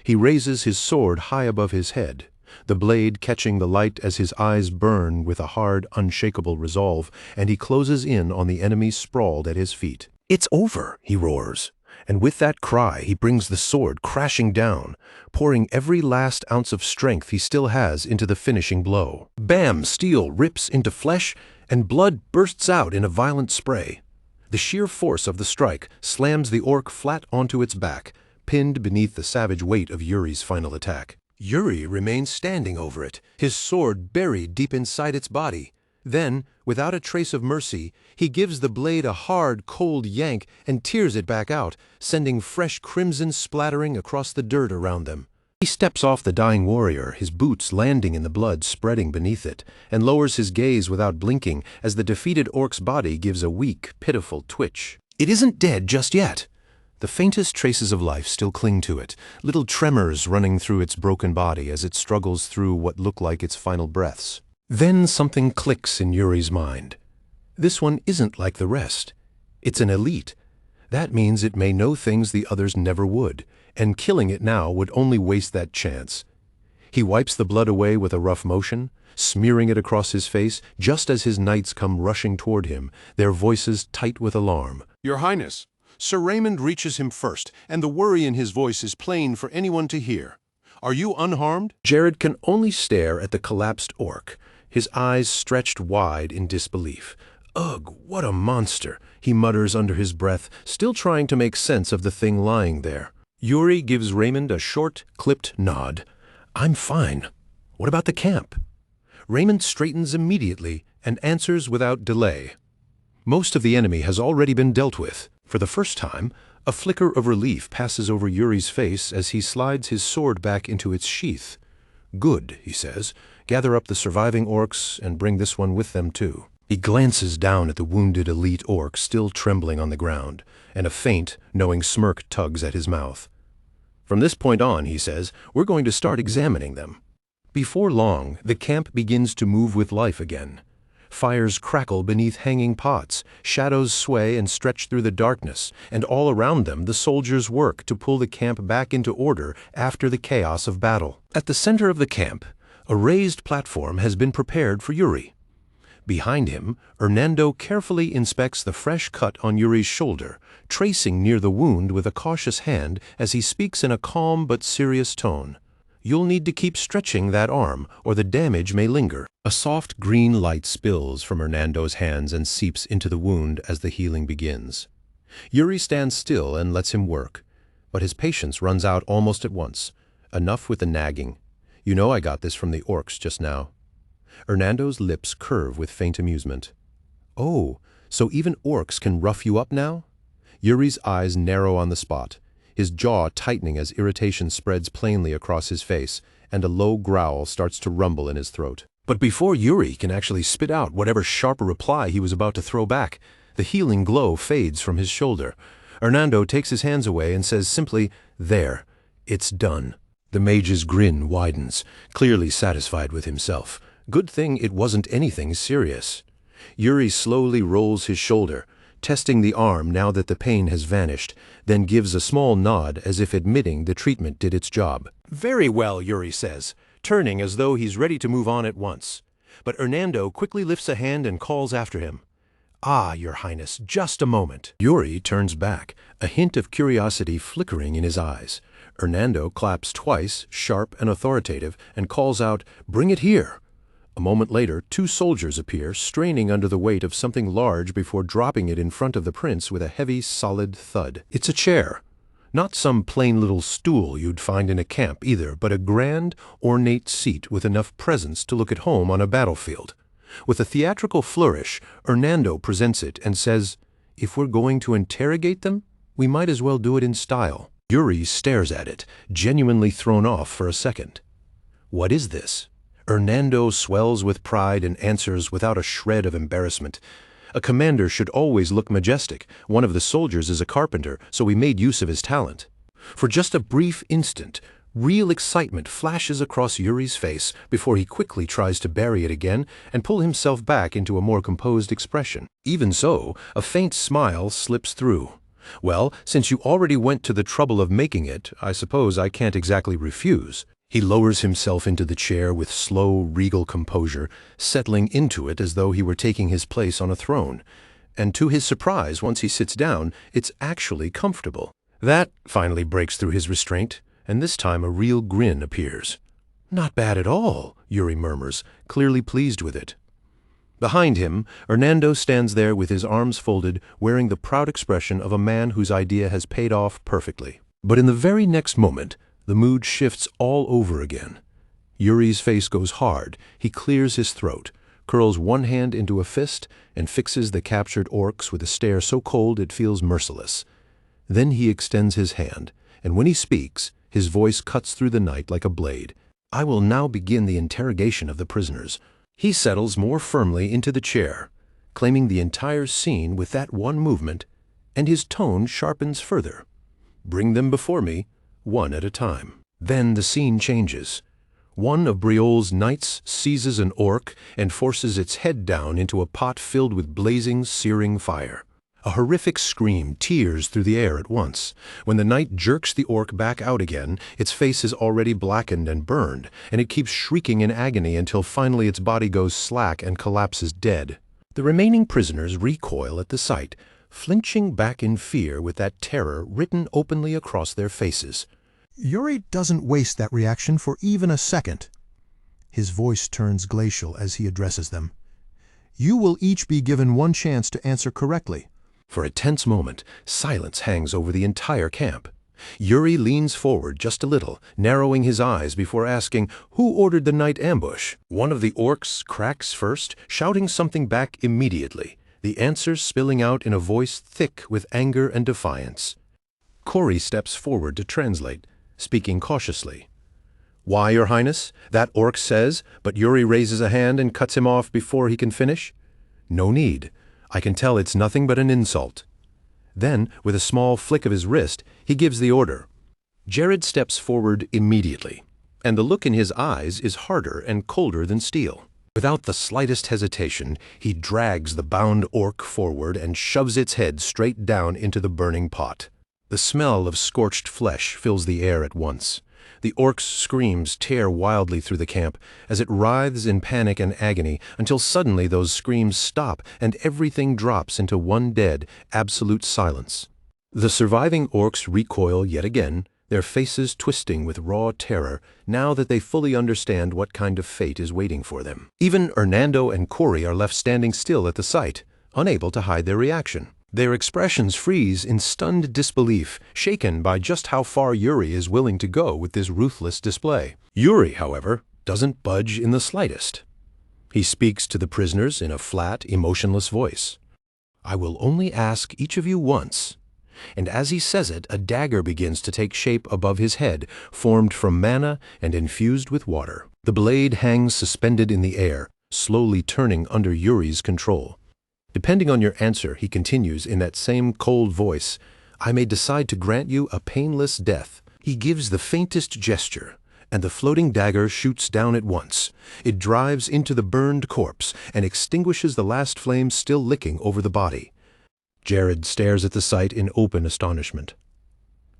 He raises his sword high above his head, the blade catching the light as his eyes burn with a hard, unshakable resolve, and he closes in on the enemy sprawled at his feet. "It's over," he roars. And with that cry, he brings the sword crashing down, pouring every last ounce of strength he still has into the finishing blow. Bam! Steel rips into flesh, and blood bursts out in a violent spray. The sheer force of the strike slams the orc flat onto its back, pinned beneath the savage weight of Yuri's final attack. Yuri remains standing over it, his sword buried deep inside its body. Then, without a trace of mercy, he gives the blade a hard, cold yank and tears it back out, sending fresh crimson splattering across the dirt around them. He steps off the dying warrior, his boots landing in the blood spreading beneath it, and lowers his gaze without blinking as the defeated orc's body gives a weak, pitiful twitch. It isn't dead just yet. The faintest traces of life still cling to it, little tremors running through its broken body as it struggles through what look like its final breaths. Then something clicks in Yuri's mind. This one isn't like the rest. It's an elite. That means it may know things the others never would, and killing it now would only waste that chance. He wipes the blood away with a rough motion, smearing it across his face just as his knights come rushing toward him, their voices tight with alarm. "Your Highness." Sir Raymond reaches him first, and the worry in his voice is plain for anyone to hear. "Are you unharmed?" Jared can only stare at the collapsed orc, his eyes stretched wide in disbelief. "Ugh, what a monster," he mutters under his breath, still trying to make sense of the thing lying there. Yuri gives Raymond a short, clipped nod. I'm fine. What about the camp? Raymond straightens immediately and answers without delay. Most of the enemy has already been dealt with. For the first time, a flicker of relief passes over Yuri's face as he slides his sword back into its sheath. Good, he says. Gather up the surviving orcs and bring this one with them too. He glances down at the wounded elite orc still trembling on the ground, and a faint, knowing smirk tugs at his mouth. From this point on, he says, we're going to start examining them. Before long, the camp begins to move with life again. Fires crackle beneath hanging pots, shadows sway and stretch through the darkness, and all around them the soldiers work to pull the camp back into order after the chaos of battle. At the center of the camp, a raised platform has been prepared for Yuri. Behind him, Hernando carefully inspects the fresh cut on Yuri's shoulder, tracing near the wound with a cautious hand as he speaks in a calm but serious tone. You'll need to keep stretching that arm, or the damage may linger. A soft green light spills from Hernando's hands and seeps into the wound as the healing begins. Yuri stands still and lets him work, but his patience runs out almost at once. Enough with the nagging. You know I got this from the orcs just now. Hernando's lips curve with faint amusement. Oh, so even orcs can rough you up now? Yuri's eyes narrow on the spot, his jaw tightening as irritation spreads plainly across his face, and a low growl starts to rumble in his throat. But before Yuri can actually spit out whatever sharp reply he was about to throw back, the healing glow fades from his shoulder. Hernando takes his hands away and says simply, "There, it's done." The mage's grin widens, clearly satisfied with himself. Good thing it wasn't anything serious. Yuri slowly rolls his shoulder, testing the arm now that the pain has vanished, then gives a small nod as if admitting the treatment did its job. Very well, Yuri says, turning as though he's ready to move on at once. But Hernando quickly lifts a hand and calls after him. Ah, Your Highness, just a moment. Yuri turns back, a hint of curiosity flickering in his eyes. Hernando claps twice, sharp and authoritative, and calls out, "Bring it here." A moment later, two soldiers appear, straining under the weight of something large before dropping it in front of the prince with a heavy, solid thud. It's a chair. Not some plain little stool you'd find in a camp either, but a grand, ornate seat with enough presence to look at home on a battlefield. With a theatrical flourish, Hernando presents it and says, "If we're going to interrogate them, we might as well do it in style." Yuri stares at it, genuinely thrown off for a second. What is this? Hernando swells with pride and answers without a shred of embarrassment. A commander should always look majestic. One of the soldiers is a carpenter, so we made use of his talent. For just a brief instant, real excitement flashes across Yuri's face before he quickly tries to bury it again and pull himself back into a more composed expression. Even so, a faint smile slips through. Well, since you already went to the trouble of making it, I suppose I can't exactly refuse. He lowers himself into the chair with slow, regal composure, settling into it as though he were taking his place on a throne. And to his surprise, once he sits down, it's actually comfortable. That finally breaks through his restraint, and this time a real grin appears. Not bad at all, Yuri murmurs, clearly pleased with it. Behind him, Hernando stands there with his arms folded, wearing the proud expression of a man whose idea has paid off perfectly. But in the very next moment, the mood shifts all over again. Yuri's face goes hard. He clears his throat, curls one hand into a fist, and fixes the captured orcs with a stare so cold it feels merciless. Then he extends his hand, and when he speaks, his voice cuts through the night like a blade. I will now begin the interrogation of the prisoners. He settles more firmly into the chair, claiming the entire scene with that one movement, and his tone sharpens further. Bring them before me, one at a time. Then the scene changes. One of Briol's knights seizes an orc and forces its head down into a pot filled with blazing, searing fire. A horrific scream tears through the air at once. When the knight jerks the orc back out again, its face is already blackened and burned, and it keeps shrieking in agony until finally its body goes slack and collapses dead. The remaining prisoners recoil at the sight, flinching back in fear with that terror written openly across their faces. Yuri doesn't waste that reaction for even a second. His voice turns glacial as he addresses them. You will each be given one chance to answer correctly. For a tense moment, silence hangs over the entire camp. Yuri leans forward just a little, narrowing his eyes before asking, "Who ordered the night ambush?" One of the orcs cracks first, shouting something back immediately, the answers spilling out in a voice thick with anger and defiance. Corey steps forward to translate, speaking cautiously. "Why, Your Highness?" that orc says, but Yuri raises a hand and cuts him off before he can finish. "No need. I can tell it's nothing but an insult." Then, with a small flick of his wrist, he gives the order. Jared steps forward immediately, and the look in his eyes is harder and colder than steel. Without the slightest hesitation, he drags the bound orc forward and shoves its head straight down into the burning pot. The smell of scorched flesh fills the air at once. The orc's screams tear wildly through the camp as it writhes in panic and agony until suddenly those screams stop and everything drops into one dead, absolute silence. The surviving orcs recoil yet again, their faces twisting with raw terror now that they fully understand what kind of fate is waiting for them. Even Hernando and Corey are left standing still at the sight, unable to hide their reaction. Their expressions freeze in stunned disbelief, shaken by just how far Yuri is willing to go with this ruthless display. Yuri, however, doesn't budge in the slightest. He speaks to the prisoners in a flat, emotionless voice. "I will only ask each of you once." And as he says it, a dagger begins to take shape above his head, formed from mana and infused with water. The blade hangs suspended in the air, slowly turning under Yuri's control. "Depending on your answer," he continues in that same cold voice, "I may decide to grant you a painless death." He gives the faintest gesture, and the floating dagger shoots down at once. It drives into the burned corpse and extinguishes the last flame still licking over the body. Jared stares at the sight in open astonishment.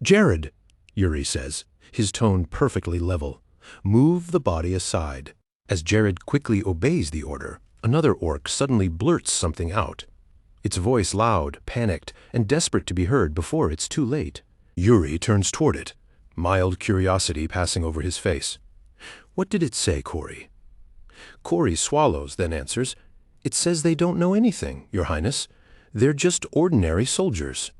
"Jared," Yuri says, his tone perfectly level, "move the body aside." As Jared quickly obeys the order, another orc suddenly blurts something out, its voice loud, panicked, and desperate to be heard before it's too late. Yuri turns toward it, mild curiosity passing over his face. "What did it say, Corey?" Corey swallows, then answers, "It says they don't know anything, Your Highness. They're just ordinary soldiers."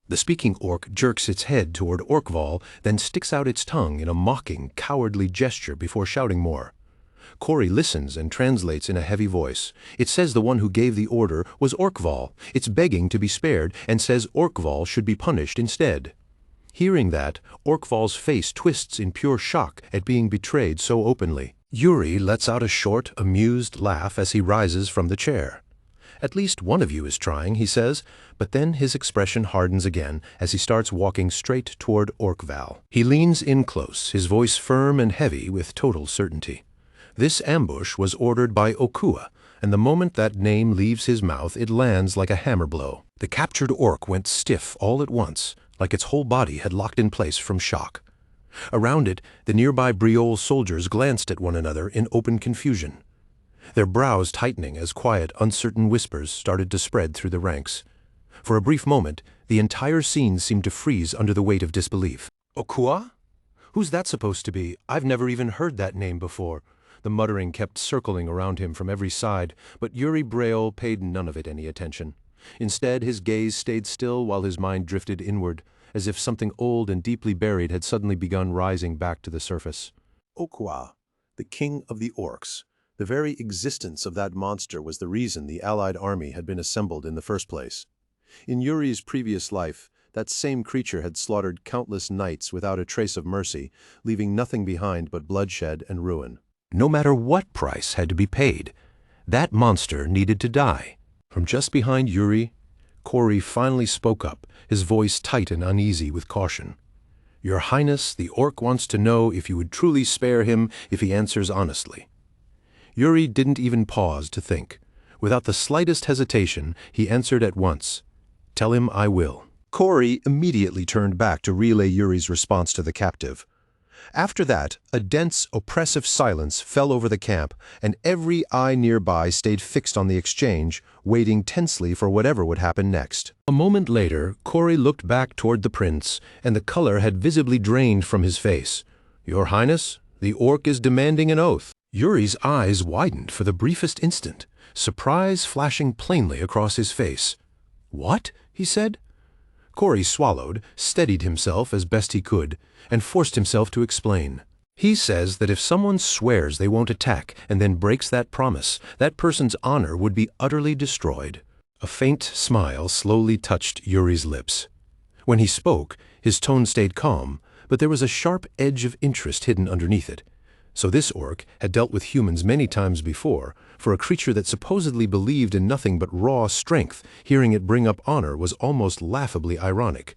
The speaking orc jerks its head toward Orkval, then sticks out its tongue in a mocking, cowardly gesture before shouting more. Corey listens and translates in a heavy voice. It says the one who gave the order was Orkval. It's begging to be spared and says Orkval should be punished instead. Hearing that, Orkval's face twists in pure shock at being betrayed so openly. Yuri lets out a short, amused laugh as he rises from the chair. "At least one of you is trying," he says, but then his expression hardens again as he starts walking straight toward Orkval. He leans in close, his voice firm and heavy with total certainty. This ambush was ordered by Okua, and the moment that name leaves his mouth, it lands like a hammer blow. The captured orc went stiff all at once, like its whole body had locked in place from shock. Around it, the nearby Briol soldiers glanced at one another in open confusion, their brows tightening as quiet, uncertain whispers started to spread through the ranks. For a brief moment, the entire scene seemed to freeze under the weight of disbelief. "Okua? Who's that supposed to be? I've never even heard that name before." The muttering kept circling around him from every side, but Yuri Briol paid none of it any attention. Instead, his gaze stayed still while his mind drifted inward, as if something old and deeply buried had suddenly begun rising back to the surface. Okua, the king of the orcs. The very existence of that monster was the reason the Allied army had been assembled in the first place. In Yuri's previous life, that same creature had slaughtered countless knights without a trace of mercy, leaving nothing behind but bloodshed and ruin. No matter what price had to be paid, that monster needed to die. From just behind Yuri, Corey finally spoke up, his voice tight and uneasy with caution. "Your Highness, the orc wants to know if you would truly spare him if he answers honestly." Yuri didn't even pause to think. Without the slightest hesitation, he answered at once, "Tell him I will." Corey immediately turned back to relay Yuri's response to the captive. After that, a dense, oppressive silence fell over the camp, and every eye nearby stayed fixed on the exchange, waiting tensely for whatever would happen next. A moment later, Corey looked back toward the prince, and the color had visibly drained from his face. "Your Highness, the orc is demanding an oath." Yuri's eyes widened for the briefest instant, surprise flashing plainly across his face. "What?" he said. Corey swallowed, steadied himself as best he could, and forced himself to explain. He says that if someone swears they won't attack and then breaks that promise, that person's honor would be utterly destroyed. A faint smile slowly touched Yuri's lips. When he spoke, his tone stayed calm, but there was a sharp edge of interest hidden underneath it. So this orc had dealt with humans many times before. For a creature that supposedly believed in nothing but raw strength, hearing it bring up honor was almost laughably ironic.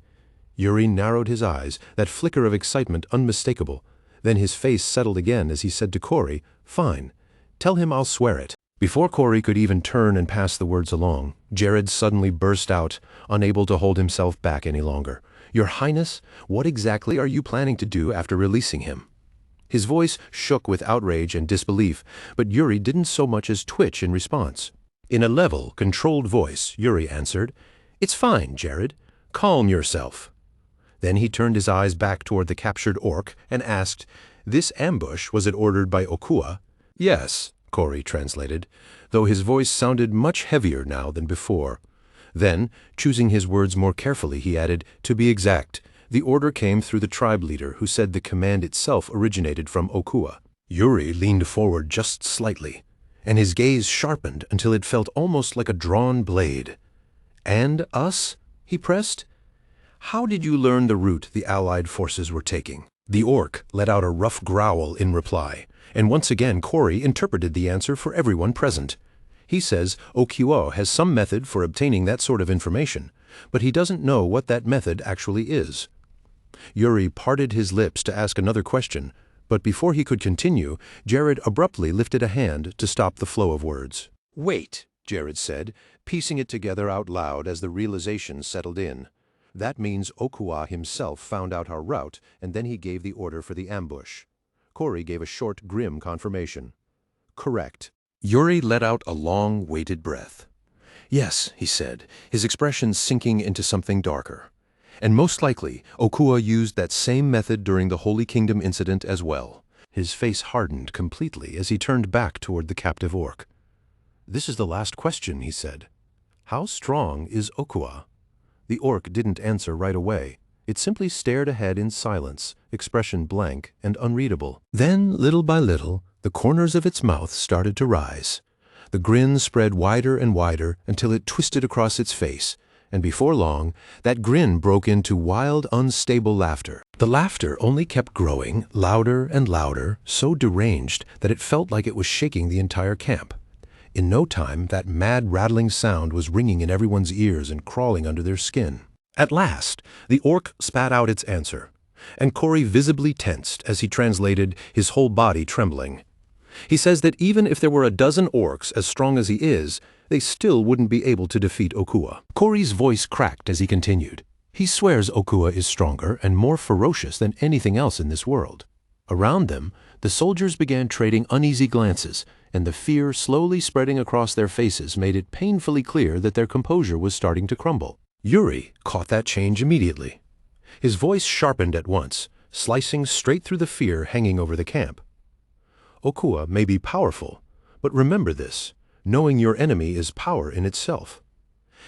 Yuri narrowed his eyes, that flicker of excitement unmistakable. Then his face settled again as he said to Corey, "Fine. Tell him I'll swear it." Before Corey could even turn and pass the words along, Jared suddenly burst out, unable to hold himself back any longer. "Your Highness, what exactly are you planning to do after releasing him?" His voice shook with outrage and disbelief, but Yuri didn't so much as twitch in response. In a level, controlled voice, Yuri answered, "It's fine, Jared. Calm yourself." Then he turned his eyes back toward the captured orc and asked, "This ambush, was it ordered by Okua?" "Yes," Corey translated, though his voice sounded much heavier now than before. Then, choosing his words more carefully, he added, "To be exact, the order came through the tribe leader who said the command itself originated from Okua." Yuri leaned forward just slightly, and his gaze sharpened until it felt almost like a drawn blade. "And us?" he pressed. "How did you learn the route the Allied forces were taking?" The orc let out a rough growl in reply, and once again Corey interpreted the answer for everyone present. He says Okua has some method for obtaining that sort of information, but he doesn't know what that method actually is. Yuri parted his lips to ask another question, but before he could continue, Jared abruptly lifted a hand to stop the flow of words. "Wait," Jared said, piecing it together out loud as the realization settled in. "That means Okua himself found out our route, and then he gave the order for the ambush." Corey gave a short, grim confirmation. "Correct." Yuri let out a long, weighted breath. "Yes," he said, his expression sinking into something darker. "And most likely, Okua used that same method during the Holy Kingdom incident as well." His face hardened completely as he turned back toward the captive orc. "This is the last question," he said. "How strong is Okua?" The orc didn't answer right away. It simply stared ahead in silence, expression blank and unreadable. Then, little by little, the corners of its mouth started to rise. The grin spread wider and wider until it twisted across its face, and before long, that grin broke into wild, unstable laughter. The laughter only kept growing, louder and louder, so deranged that it felt like it was shaking the entire camp. In no time, that mad, rattling sound was ringing in everyone's ears and crawling under their skin. At last, the orc spat out its answer, and Corey visibly tensed as he translated, his whole body trembling. He says that even if there were a dozen orcs as strong as he is, they still wouldn't be able to defeat Okua. Corey's voice cracked as he continued. He swears Okua is stronger and more ferocious than anything else in this world. Around them, the soldiers began trading uneasy glances, and the fear slowly spreading across their faces made it painfully clear that their composure was starting to crumble. Yuri caught that change immediately. His voice sharpened at once, slicing straight through the fear hanging over the camp. "Okua may be powerful, but remember this, knowing your enemy is power in itself."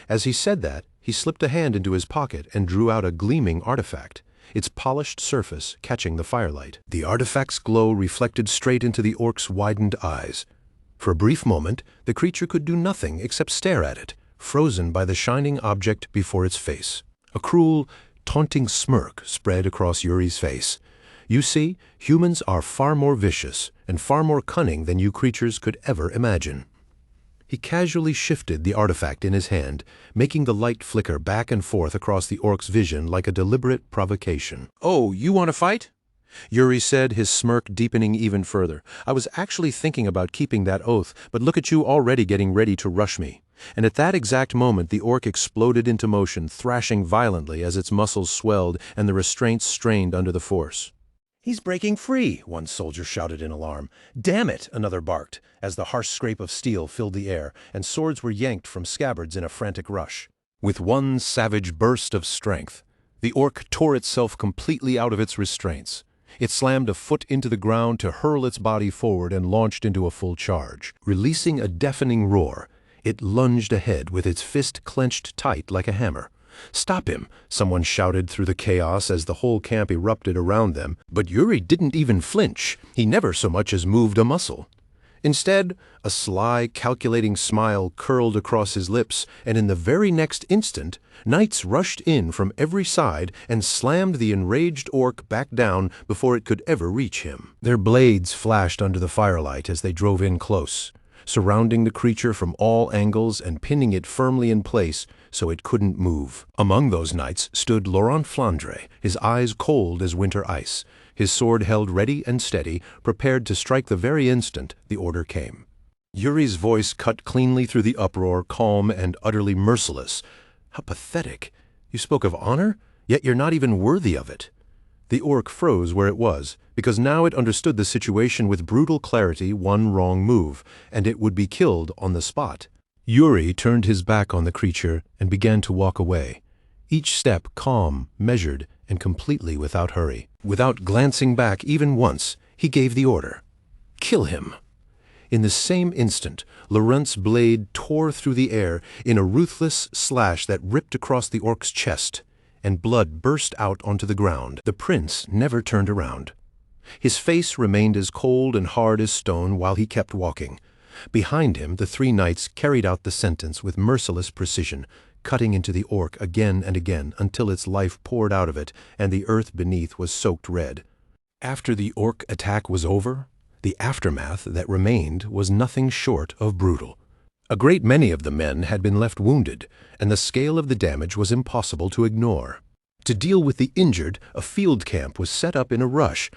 As he said that, he slipped a hand into his pocket and drew out a gleaming artifact, its polished surface catching the firelight. The artifact's glow reflected straight into the orc's widened eyes. For a brief moment, the creature could do nothing except stare at it, frozen by the shining object before its face. A cruel, taunting smirk spread across Yuri's face. "You see, humans are far more vicious and far more cunning than you creatures could ever imagine." He casually shifted the artifact in his hand, making the light flicker back and forth across the orc's vision like a deliberate provocation. "Oh, you want to fight?" Yuri said, his smirk deepening even further. "I was actually thinking about keeping that oath, but look at you already getting ready to rush me." And at that exact moment the orc exploded into motion, thrashing violently as its muscles swelled and the restraints strained under the force. "He's breaking free," one soldier shouted in alarm. "Damn it," another barked, as the harsh scrape of steel filled the air, and swords were yanked from scabbards in a frantic rush. With one savage burst of strength, the orc tore itself completely out of its restraints. It slammed a foot into the ground to hurl its body forward and launched into a full charge. Releasing a deafening roar, it lunged ahead with its fist clenched tight like a hammer. "Stop him!" someone shouted through the chaos as the whole camp erupted around them, but Yuri didn't even flinch. He never so much as moved a muscle. Instead, a sly, calculating smile curled across his lips, and in the very next instant, knights rushed in from every side and slammed the enraged orc back down before it could ever reach him. Their blades flashed under the firelight as they drove in close, surrounding the creature from all angles and pinning it firmly in place so it couldn't move. Among those knights stood Laurent Flandre, his eyes cold as winter ice, his sword held ready and steady, prepared to strike the very instant the order came. Yuri's voice cut cleanly through the uproar, calm and utterly merciless. "How pathetic! You spoke of honor, yet you're not even worthy of it." The orc froze where it was, because now it understood the situation with brutal clarity. One wrong move, and it would be killed on the spot. Yuri turned his back on the creature and began to walk away, each step calm, measured, and completely without hurry. Without glancing back even once, he gave the order. "Kill him!" In the same instant, Laurent's blade tore through the air in a ruthless slash that ripped across the orc's chest, and blood burst out onto the ground. The prince never turned around. His face remained as cold and hard as stone while he kept walking. Behind him, the three knights carried out the sentence with merciless precision, cutting into the orc again and again until its life poured out of it and the earth beneath was soaked red. After the orc attack was over, the aftermath that remained was nothing short of brutal. A great many of the men had been left wounded, and the scale of the damage was impossible to ignore. To deal with the injured, a field camp was set up in a rush,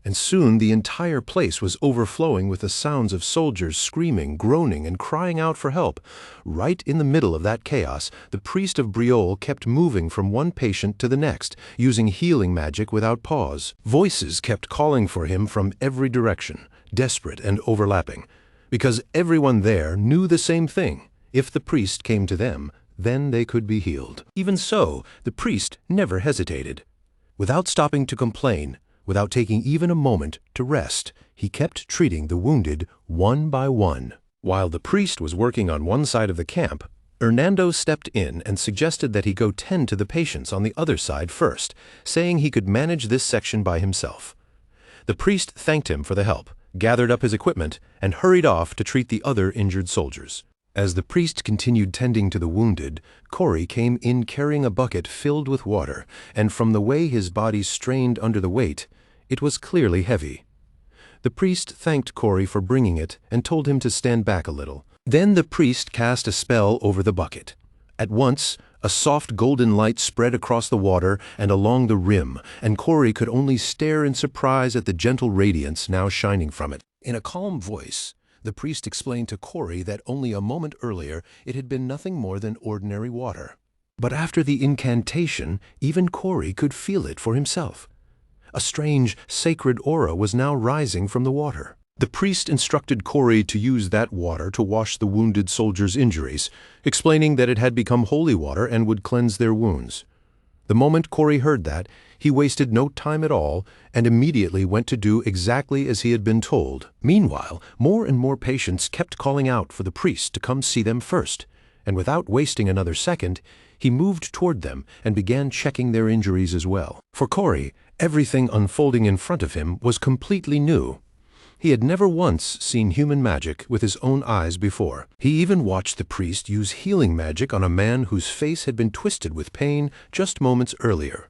and soon the entire place was overflowing with the sounds of soldiers screaming, groaning, and crying out for help. Right in the middle of that chaos, the priest of Briolle kept moving from one patient to the next, using healing magic without pause. Voices kept calling for him from every direction, desperate and overlapping, because everyone there knew the same thing. If the priest came to them, then they could be healed. Even so, the priest never hesitated. Without stopping to complain, without taking even a moment to rest, he kept treating the wounded one by one. While the priest was working on one side of the camp, Hernando stepped in and suggested that he go tend to the patients on the other side first, saying he could manage this section by himself. The priest thanked him for the help, gathered up his equipment, and hurried off to treat the other injured soldiers. As the priest continued tending to the wounded, Corey came in carrying a bucket filled with water, and from the way his body strained under the weight, it was clearly heavy. The priest thanked Corey for bringing it and told him to stand back a little. Then the priest cast a spell over the bucket. At once, a soft golden light spread across the water and along the rim, and Corey could only stare in surprise at the gentle radiance now shining from it. In a calm voice, the priest explained to Corey that only a moment earlier it had been nothing more than ordinary water. But after the incantation, even Corey could feel it for himself. A strange, sacred aura was now rising from the water. The priest instructed Corey to use that water to wash the wounded soldiers' injuries, explaining that it had become holy water and would cleanse their wounds. The moment Corey heard that, he wasted no time at all and immediately went to do exactly as he had been told. Meanwhile, more and more patients kept calling out for the priest to come see them first, and without wasting another second, he moved toward them and began checking their injuries as well. For Corey, everything unfolding in front of him was completely new. He had never once seen human magic with his own eyes before. He even watched the priest use healing magic on a man whose face had been twisted with pain just moments earlier,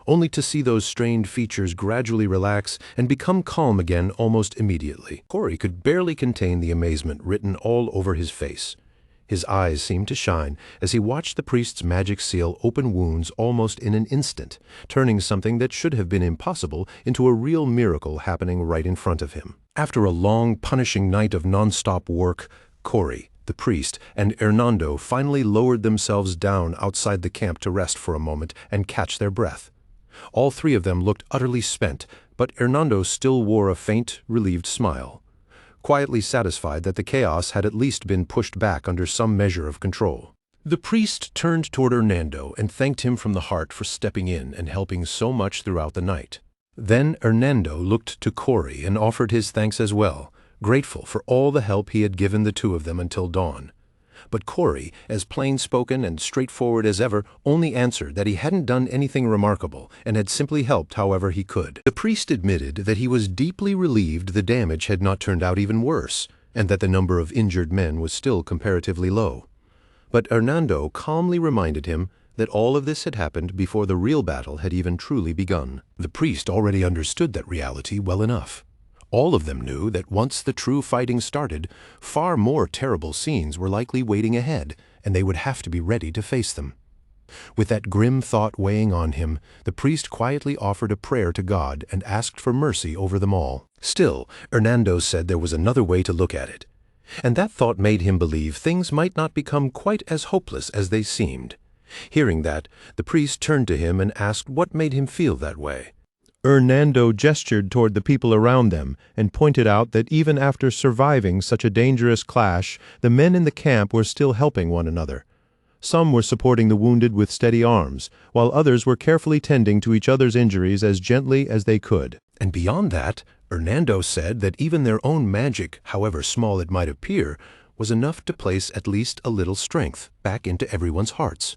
only to see those strained features gradually relax and become calm again almost immediately. Corey could barely contain the amazement written all over his face. His eyes seemed to shine as he watched the priest's magic seal open wounds almost in an instant, turning something that should have been impossible into a real miracle happening right in front of him. After a long, punishing night of non-stop work, Corey, the priest, and Hernando finally lowered themselves down outside the camp to rest for a moment and catch their breath. All three of them looked utterly spent, but Hernando still wore a faint, relieved smile, quietly satisfied that the chaos had at least been pushed back under some measure of control. The priest turned toward Hernando and thanked him from the heart for stepping in and helping so much throughout the night. Then Hernando looked to Corey and offered his thanks as well, grateful for all the help he had given the two of them until dawn. But Corey, as plain-spoken and straightforward as ever, only answered that he hadn't done anything remarkable and had simply helped however he could. The priest admitted that he was deeply relieved the damage had not turned out even worse, and that the number of injured men was still comparatively low. But Hernando calmly reminded him that all of this had happened before the real battle had even truly begun. The priest already understood that reality well enough. All of them knew that once the true fighting started, far more terrible scenes were likely waiting ahead, and they would have to be ready to face them. With that grim thought weighing on him, the priest quietly offered a prayer to God and asked for mercy over them all. Still, Hernando said there was another way to look at it, and that thought made him believe things might not become quite as hopeless as they seemed. Hearing that, the priest turned to him and asked what made him feel that way. Hernando gestured toward the people around them and pointed out that even after surviving such a dangerous clash, the men in the camp were still helping one another. Some were supporting the wounded with steady arms, while others were carefully tending to each other's injuries as gently as they could. And beyond that, Hernando said that even their own magic, however small it might appear, was enough to place at least a little strength back into everyone's hearts.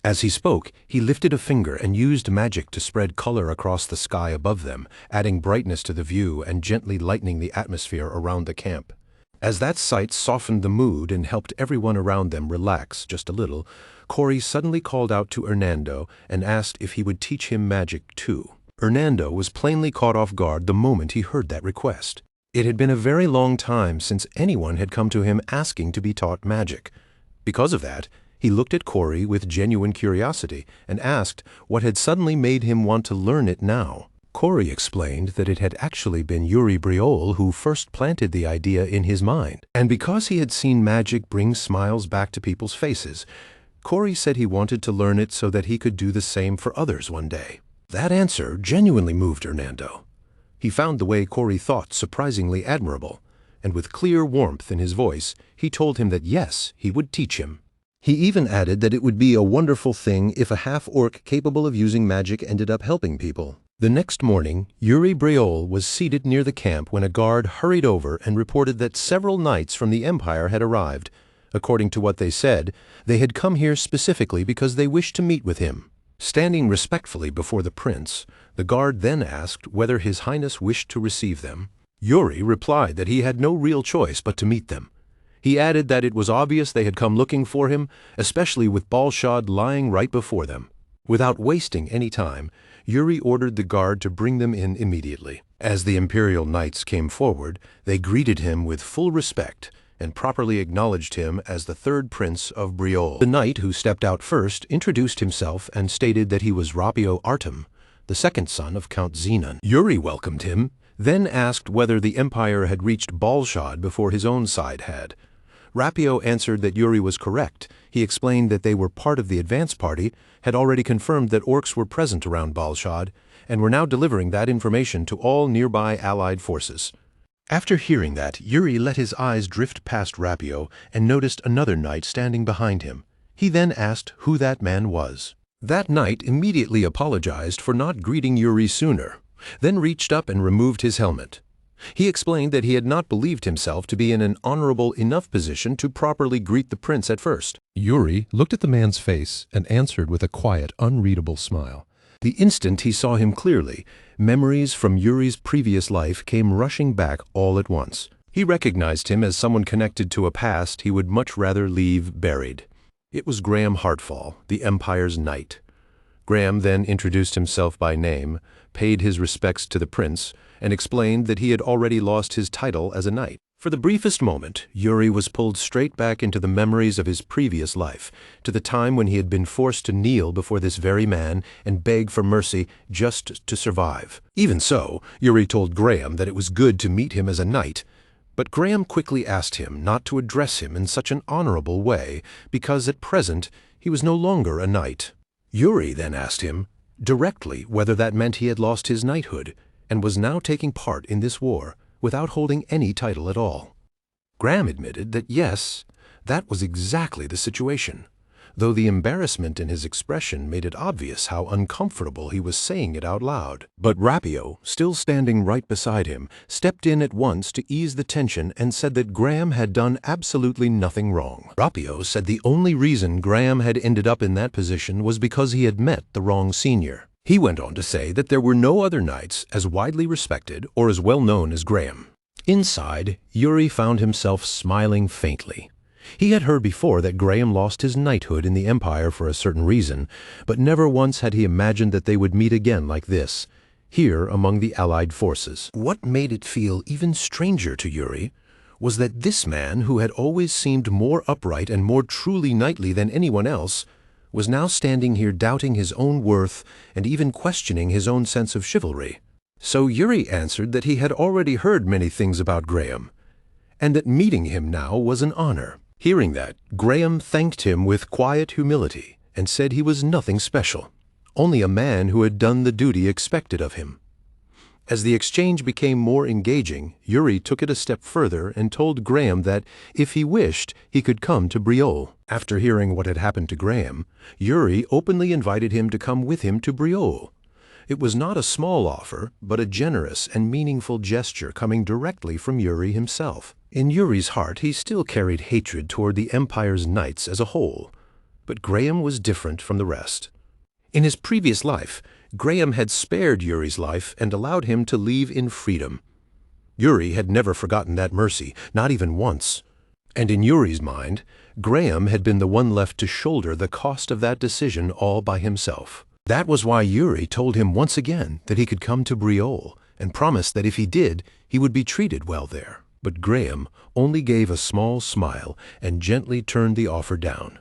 As he spoke, he lifted a finger and used magic to spread color across the sky above them, adding brightness to the view and gently lightening the atmosphere around the camp. As that sight softened the mood and helped everyone around them relax just a little, Corey suddenly called out to Hernando and asked if he would teach him magic too. Hernando was plainly caught off guard the moment he heard that request. It had been a very long time since anyone had come to him asking to be taught magic. Because of that, he looked at Corey with genuine curiosity and asked what had suddenly made him want to learn it now. Corey explained that it had actually been Yuri Briol who first planted the idea in his mind. And because he had seen magic bring smiles back to people's faces, Corey said he wanted to learn it so that he could do the same for others one day. That answer genuinely moved Hernando. He found the way Corey thought surprisingly admirable, and with clear warmth in his voice, he told him that yes, he would teach him. He even added that it would be a wonderful thing if a half-orc capable of using magic ended up helping people. The next morning, Yuri Briol was seated near the camp when a guard hurried over and reported that several knights from the Empire had arrived. According to what they said, they had come here specifically because they wished to meet with him. Standing respectfully before the prince, the guard then asked whether His Highness wished to receive them. Yuri replied that he had no real choice but to meet them. He added that it was obvious they had come looking for him, especially with Balshad lying right before them. Without wasting any time, Yuri ordered the guard to bring them in immediately. As the Imperial Knights came forward, they greeted him with full respect and properly acknowledged him as the third prince of Briol. The knight who stepped out first introduced himself and stated that he was Rapio Artem, the second son of Count Zenon. Yuri welcomed him, then asked whether the Empire had reached Balshad before his own side had. Rapio answered that Yuri was correct. He explained that they were part of the advance party, had already confirmed that orcs were present around Balshad, and were now delivering that information to all nearby allied forces. After hearing that, Yuri let his eyes drift past Rapio and noticed another knight standing behind him. He then asked who that man was. That knight immediately apologized for not greeting Yuri sooner, then reached up and removed his helmet. He explained that he had not believed himself to be in an honorable enough position to properly greet the prince at first. Yuri looked at the man's face and answered with a quiet, unreadable smile. The instant he saw him clearly, memories from Yuri's previous life came rushing back all at once. He recognized him as someone connected to a past he would much rather leave buried. It was Graham Hartfall, the Empire's knight. Graham then introduced himself by name, paid his respects to the prince, and explained that he had already lost his title as a knight. For the briefest moment, Yuri was pulled straight back into the memories of his previous life, to the time when he had been forced to kneel before this very man and beg for mercy just to survive. Even so, Yuri told Graham that it was good to meet him as a knight, but Graham quickly asked him not to address him in such an honorable way, because at present he was no longer a knight. Yuri then asked him directly whether that meant he had lost his knighthood, and was now taking part in this war without holding any title at all. Graham admitted that yes, that was exactly the situation. though the embarrassment in his expression made it obvious how uncomfortable he was saying it out loud. But Rapio, still standing right beside him, stepped in at once to ease the tension and said that Graham had done absolutely nothing wrong. Rapio said the only reason Graham had ended up in that position was because he had met the wrong senior. He went on to say that there were no other knights as widely respected or as well known as Graham. Inside, Yuri found himself smiling faintly. He had heard before that Graham lost his knighthood in the Empire for a certain reason, but never once had he imagined that they would meet again like this, here among the Allied forces. What made it feel even stranger to Yuri was that this man, who had always seemed more upright and more truly knightly than anyone else, was now standing here doubting his own worth and even questioning his own sense of chivalry. So Yuri answered that he had already heard many things about Graham, and that meeting him now was an honor. Hearing that, Graham thanked him with quiet humility and said he was nothing special, only a man who had done the duty expected of him. As the exchange became more engaging, Yuri took it a step further and told Graham that, if he wished, he could come to Briolle. After hearing what had happened to Graham, Yuri openly invited him to come with him to Briolle. It was not a small offer, but a generous and meaningful gesture coming directly from Yuri himself. In Yuri's heart, he still carried hatred toward the Empire's knights as a whole, but Graham was different from the rest. In his previous life, Graham had spared Yuri's life and allowed him to leave in freedom. Yuri had never forgotten that mercy, not even once. And in Yuri's mind, Graham had been the one left to shoulder the cost of that decision all by himself. That was why Yuri told him once again that he could come to Briolle, and promised that if he did, he would be treated well there. But Graham only gave a small smile and gently turned the offer down.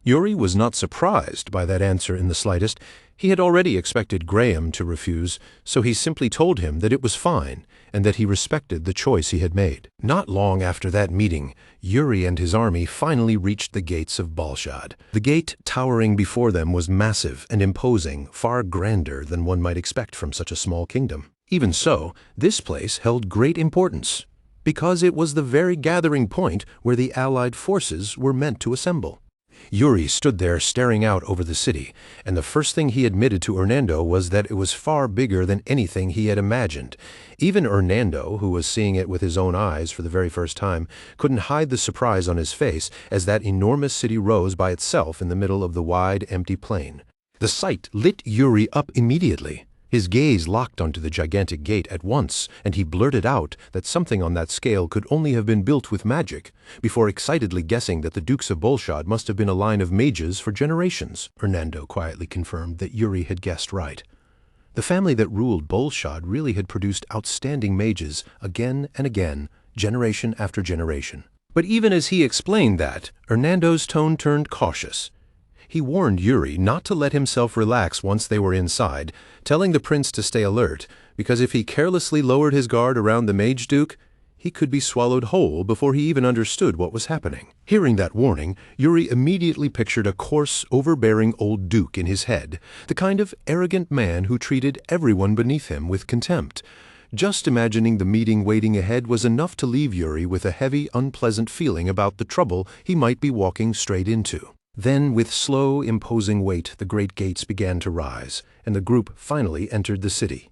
Yuri was not surprised by that answer in the slightest. He had already expected Graham to refuse, so he simply told him that it was fine and that he respected the choice he had made. Not long after that meeting, Yuri and his army finally reached the gates of Balshad. The gate towering before them was massive and imposing, far grander than one might expect from such a small kingdom. Even so, this place held great importance, because it was the very gathering point where the Allied forces were meant to assemble. Yuri stood there staring out over the city, and the first thing he admitted to Hernando was that it was far bigger than anything he had imagined. Even Hernando, who was seeing it with his own eyes for the very first time, couldn't hide the surprise on his face as that enormous city rose by itself in the middle of the wide, empty plain. The sight lit Yuri up immediately. His gaze locked onto the gigantic gate at once, and he blurted out that something on that scale could only have been built with magic, before excitedly guessing that the Dukes of Bolshad must have been a line of mages for generations. Hernando quietly confirmed that Yuri had guessed right. The family that ruled Bolshad really had produced outstanding mages again and again, generation after generation. But even as he explained that, Hernando's tone turned cautious. He warned Yuri not to let himself relax once they were inside, telling the prince to stay alert, because if he carelessly lowered his guard around the Mage Duke, he could be swallowed whole before he even understood what was happening. Hearing that warning, Yuri immediately pictured a coarse, overbearing old duke in his head, the kind of arrogant man who treated everyone beneath him with contempt. Just imagining the meeting waiting ahead was enough to leave Yuri with a heavy, unpleasant feeling about the trouble he might be walking straight into. Then, with slow, imposing weight, the great gates began to rise, and the group finally entered the city.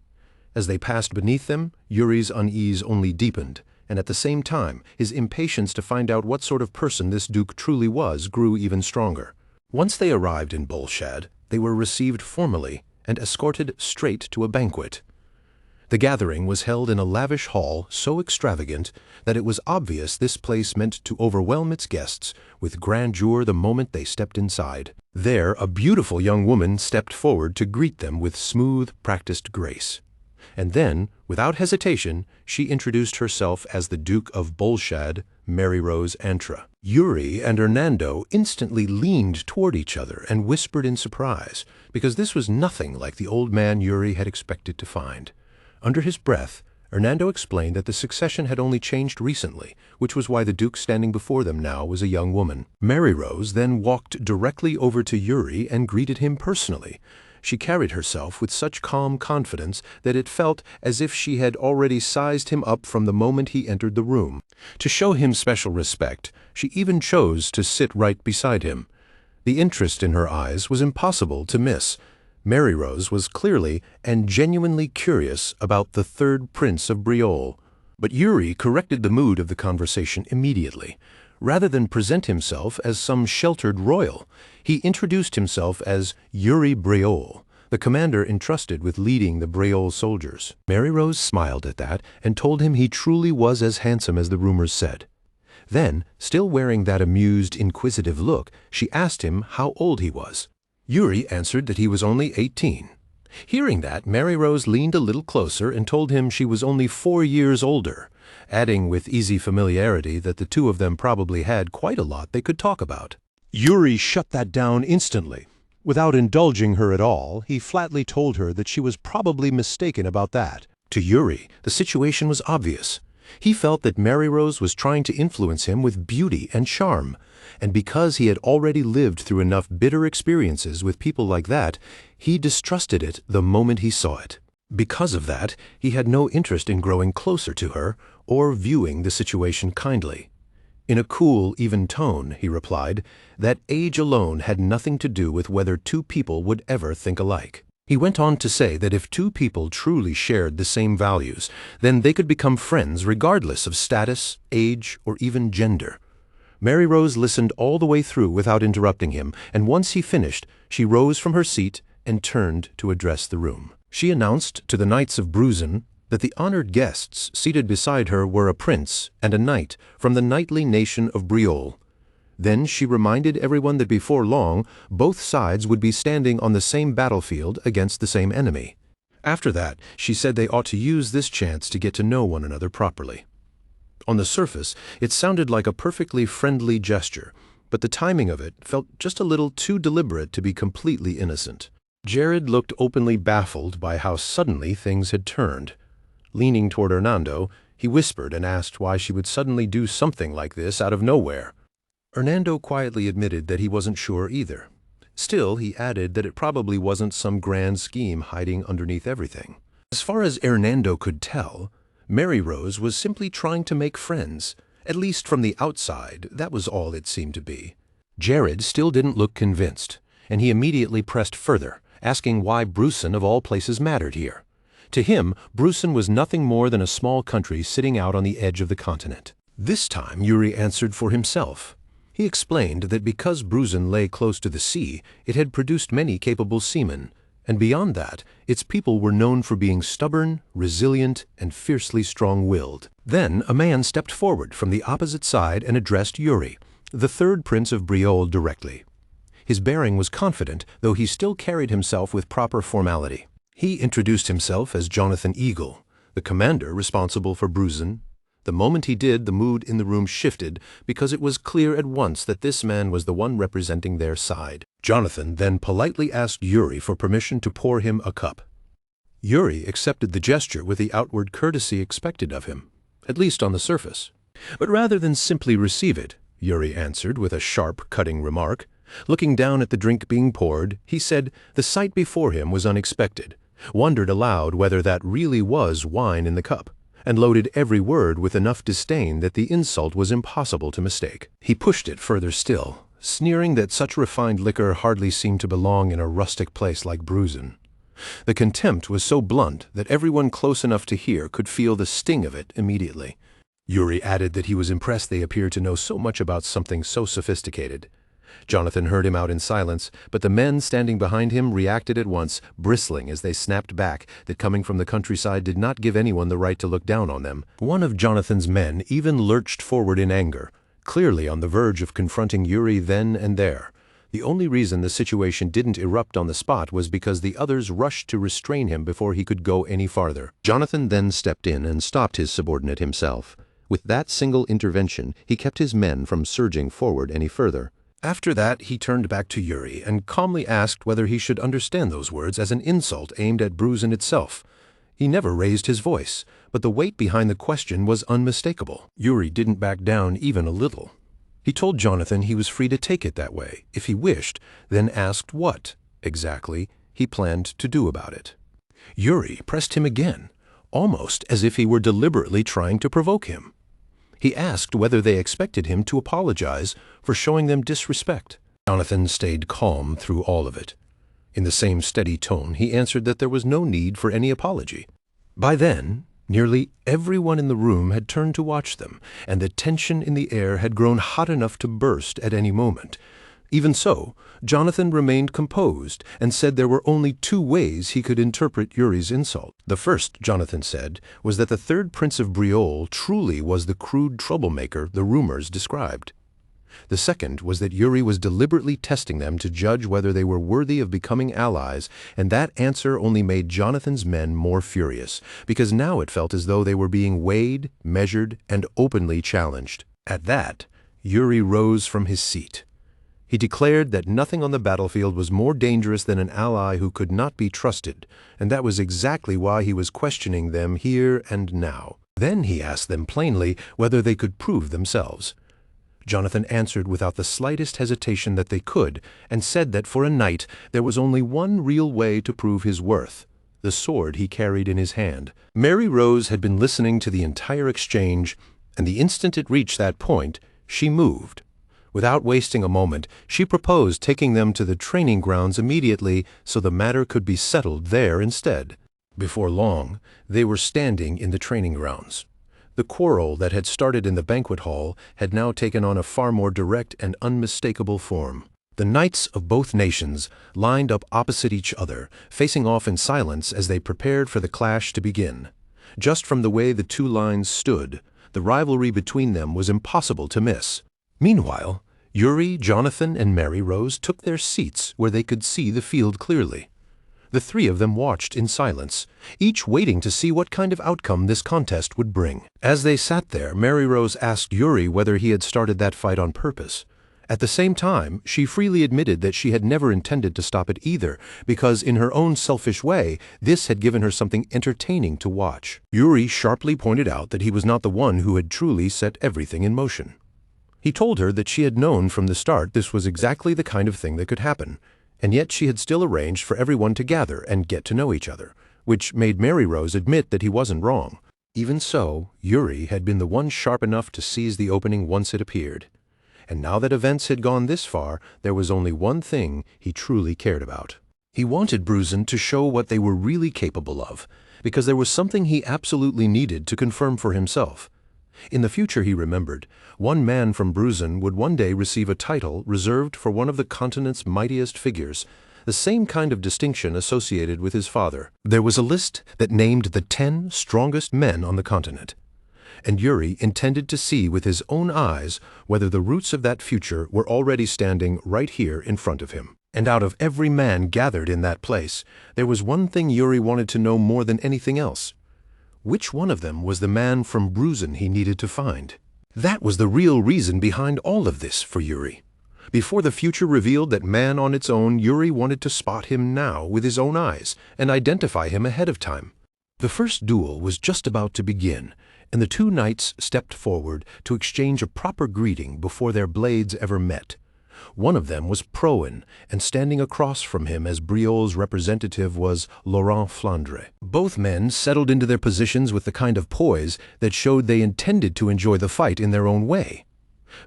As they passed beneath them, Yuri's unease only deepened, and at the same time, his impatience to find out what sort of person this duke truly was grew even stronger. Once they arrived in Bolshad, they were received formally and escorted straight to a banquet. The gathering was held in a lavish hall so extravagant that it was obvious this place meant to overwhelm its guests with grandeur the moment they stepped inside. There, a beautiful young woman stepped forward to greet them with smooth, practiced grace. And then, without hesitation, she introduced herself as the Duke of Bolshad, Mary Rose Antra. Yuri and Hernando instantly leaned toward each other and whispered in surprise, because this was nothing like the old man Yuri had expected to find. Under his breath, Hernando explained that the succession had only changed recently, which was why the Duke standing before them now was a young woman. Mary Rose then walked directly over to Yuri and greeted him personally. She carried herself with such calm confidence that it felt as if she had already sized him up from the moment he entered the room. To show him special respect, she even chose to sit right beside him. The interest in her eyes was impossible to miss. Mary Rose was clearly and genuinely curious about the third prince of Briol. But Yuri corrected the mood of the conversation immediately. Rather than present himself as some sheltered royal, he introduced himself as Yuri Briol, the commander entrusted with leading the Briol soldiers. Mary Rose smiled at that and told him he truly was as handsome as the rumors said. Then, still wearing that amused, inquisitive look, she asked him how old he was. Yuri answered that he was only 18. Hearing that, Mary Rose leaned a little closer and told him she was only 4 years older, adding with easy familiarity that the two of them probably had quite a lot they could talk about. Yuri shut that down instantly. Without indulging her at all, he flatly told her that she was probably mistaken about that. To Yuri, the situation was obvious. He felt that Mary Rose was trying to influence him with beauty and charm, and because he had already lived through enough bitter experiences with people like that, he distrusted it the moment he saw it. Because of that, he had no interest in growing closer to her or viewing the situation kindly. In a cool, even tone, he replied that age alone had nothing to do with whether two people would ever think alike. He went on to say that if two people truly shared the same values, then they could become friends regardless of status, age, or even gender. Mary Rose listened all the way through without interrupting him, and once he finished, she rose from her seat and turned to address the room. She announced to the Knights of Bruzen that the honored guests seated beside her were a prince and a knight from the knightly nation of Briol. Then she reminded everyone that before long, both sides would be standing on the same battlefield against the same enemy. After that, she said they ought to use this chance to get to know one another properly. On the surface, it sounded like a perfectly friendly gesture, but the timing of it felt just a little too deliberate to be completely innocent. Jared looked openly baffled by how suddenly things had turned. Leaning toward Hernando, he whispered and asked why she would suddenly do something like this out of nowhere. Hernando quietly admitted that he wasn't sure either. Still, he added that it probably wasn't some grand scheme hiding underneath everything. As far as Hernando could tell, Mary Rose was simply trying to make friends. At least from the outside, that was all it seemed to be. Jared still didn't look convinced, and he immediately pressed further, asking why Brusen of all places mattered here. To him, Brusen was nothing more than a small country sitting out on the edge of the continent. This time Yuri answered for himself. He explained that because Brusen lay close to the sea, it had produced many capable seamen, and beyond that, its people were known for being stubborn, resilient, and fiercely strong-willed. Then a man stepped forward from the opposite side and addressed Yuri, the third prince of Briol, directly. His bearing was confident, though he still carried himself with proper formality. He introduced himself as Jonathan Eagle, the commander responsible for Brusen. The moment he did, the mood in the room shifted because it was clear at once that this man was the one representing their side. Jonathan then politely asked Yuri for permission to pour him a cup. Yuri accepted the gesture with the outward courtesy expected of him, at least on the surface. But rather than simply receive it, Yuri answered with a sharp, cutting remark. Looking down at the drink being poured, he said the sight before him was unexpected, wondered aloud whether that really was wine in the cup, and loaded every word with enough disdain that the insult was impossible to mistake. He pushed it further still, sneering that such refined liquor hardly seemed to belong in a rustic place like Brusen. The contempt was so blunt that everyone close enough to hear could feel the sting of it immediately. Yuri added that he was impressed they appeared to know so much about something so sophisticated. Jonathan heard him out in silence, but the men standing behind him reacted at once, bristling as they snapped back that coming from the countryside did not give anyone the right to look down on them. One of Jonathan's men even lurched forward in anger, clearly on the verge of confronting Yuri then and there. The only reason the situation didn't erupt on the spot was because the others rushed to restrain him before he could go any farther. Jonathan then stepped in and stopped his subordinate himself. With that single intervention, he kept his men from surging forward any further. After that, he turned back to Yuri and calmly asked whether he should understand those words as an insult aimed at Brusen itself. He never raised his voice, but the weight behind the question was unmistakable. Yuri didn't back down even a little. He told Jonathan he was free to take it that way, if he wished, then asked what, exactly, he planned to do about it. Yuri pressed him again, almost as if he were deliberately trying to provoke him. He asked whether they expected him to apologize for showing them disrespect. Jonathan stayed calm through all of it. In the same steady tone, he answered that there was no need for any apology. By then, nearly everyone in the room had turned to watch them, and the tension in the air had grown hot enough to burst at any moment. Even so, Jonathan remained composed and said there were only two ways he could interpret Yuri's insult. The first, Jonathan said, was that the third prince of Briol truly was the crude troublemaker the rumors described. The second was that Yuri was deliberately testing them to judge whether they were worthy of becoming allies, and that answer only made Jonathan's men more furious, because now it felt as though they were being weighed, measured, and openly challenged. At that, Yuri rose from his seat. He declared that nothing on the battlefield was more dangerous than an ally who could not be trusted, and that was exactly why he was questioning them here and now. Then he asked them plainly whether they could prove themselves. Jonathan answered without the slightest hesitation that they could, and said that for a knight there was only one real way to prove his worth: the sword he carried in his hand. Mary Rose had been listening to the entire exchange, and the instant it reached that point, she moved. Without wasting a moment, she proposed taking them to the training grounds immediately so the matter could be settled there instead. Before long, they were standing in the training grounds. The quarrel that had started in the banquet hall had now taken on a far more direct and unmistakable form. The knights of both nations lined up opposite each other, facing off in silence as they prepared for the clash to begin. Just from the way the two lines stood, the rivalry between them was impossible to miss. Meanwhile, Yuri, Jonathan, and Mary Rose took their seats where they could see the field clearly. The three of them watched in silence, each waiting to see what kind of outcome this contest would bring. As they sat there, Mary Rose asked Yuri whether he had started that fight on purpose. At the same time, she freely admitted that she had never intended to stop it either, because in her own selfish way, this had given her something entertaining to watch. Yuri sharply pointed out that he was not the one who had truly set everything in motion. He told her that she had known from the start this was exactly the kind of thing that could happen, and yet she had still arranged for everyone to gather and get to know each other, which made Mary Rose admit that he wasn't wrong. Even so, Yuri had been the one sharp enough to seize the opening once it appeared. And now that events had gone this far, there was only one thing he truly cared about. He wanted Bruzen to show what they were really capable of, because there was something he absolutely needed to confirm for himself. In the future, he remembered, one man from Bruzen would one day receive a title reserved for one of the continent's mightiest figures, the same kind of distinction associated with his father. There was a list that named the 10 strongest men on the continent, and Yuri intended to see with his own eyes whether the roots of that future were already standing right here in front of him. And out of every man gathered in that place, there was one thing Yuri wanted to know more than anything else. Which one of them was the man from Bruzen he needed to find? That was the real reason behind all of this for Yuri. Before the future revealed that man on its own, Yuri wanted to spot him now with his own eyes and identify him ahead of time. The first duel was just about to begin, and the two knights stepped forward to exchange a proper greeting before their blades ever met. One of them was Proen, and standing across from him as Briol's representative was Laurent Flandre. Both men settled into their positions with the kind of poise that showed they intended to enjoy the fight in their own way.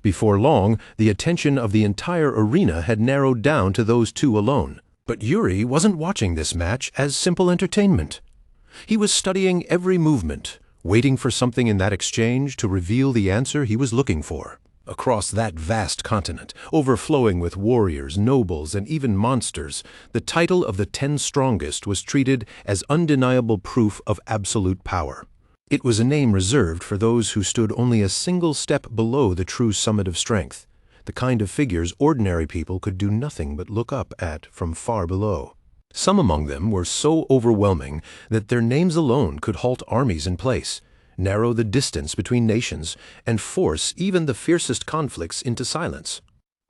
Before long, the attention of the entire arena had narrowed down to those two alone. But Yuri wasn't watching this match as simple entertainment. He was studying every movement, waiting for something in that exchange to reveal the answer he was looking for. Across that vast continent, overflowing with warriors, nobles, and even monsters, the title of the 10 strongest was treated as undeniable proof of absolute power. It was a name reserved for those who stood only a single step below the true summit of strength, the kind of figures ordinary people could do nothing but look up at from far below. Some among them were so overwhelming that their names alone could halt armies in place, narrow the distance between nations, and force even the fiercest conflicts into silence.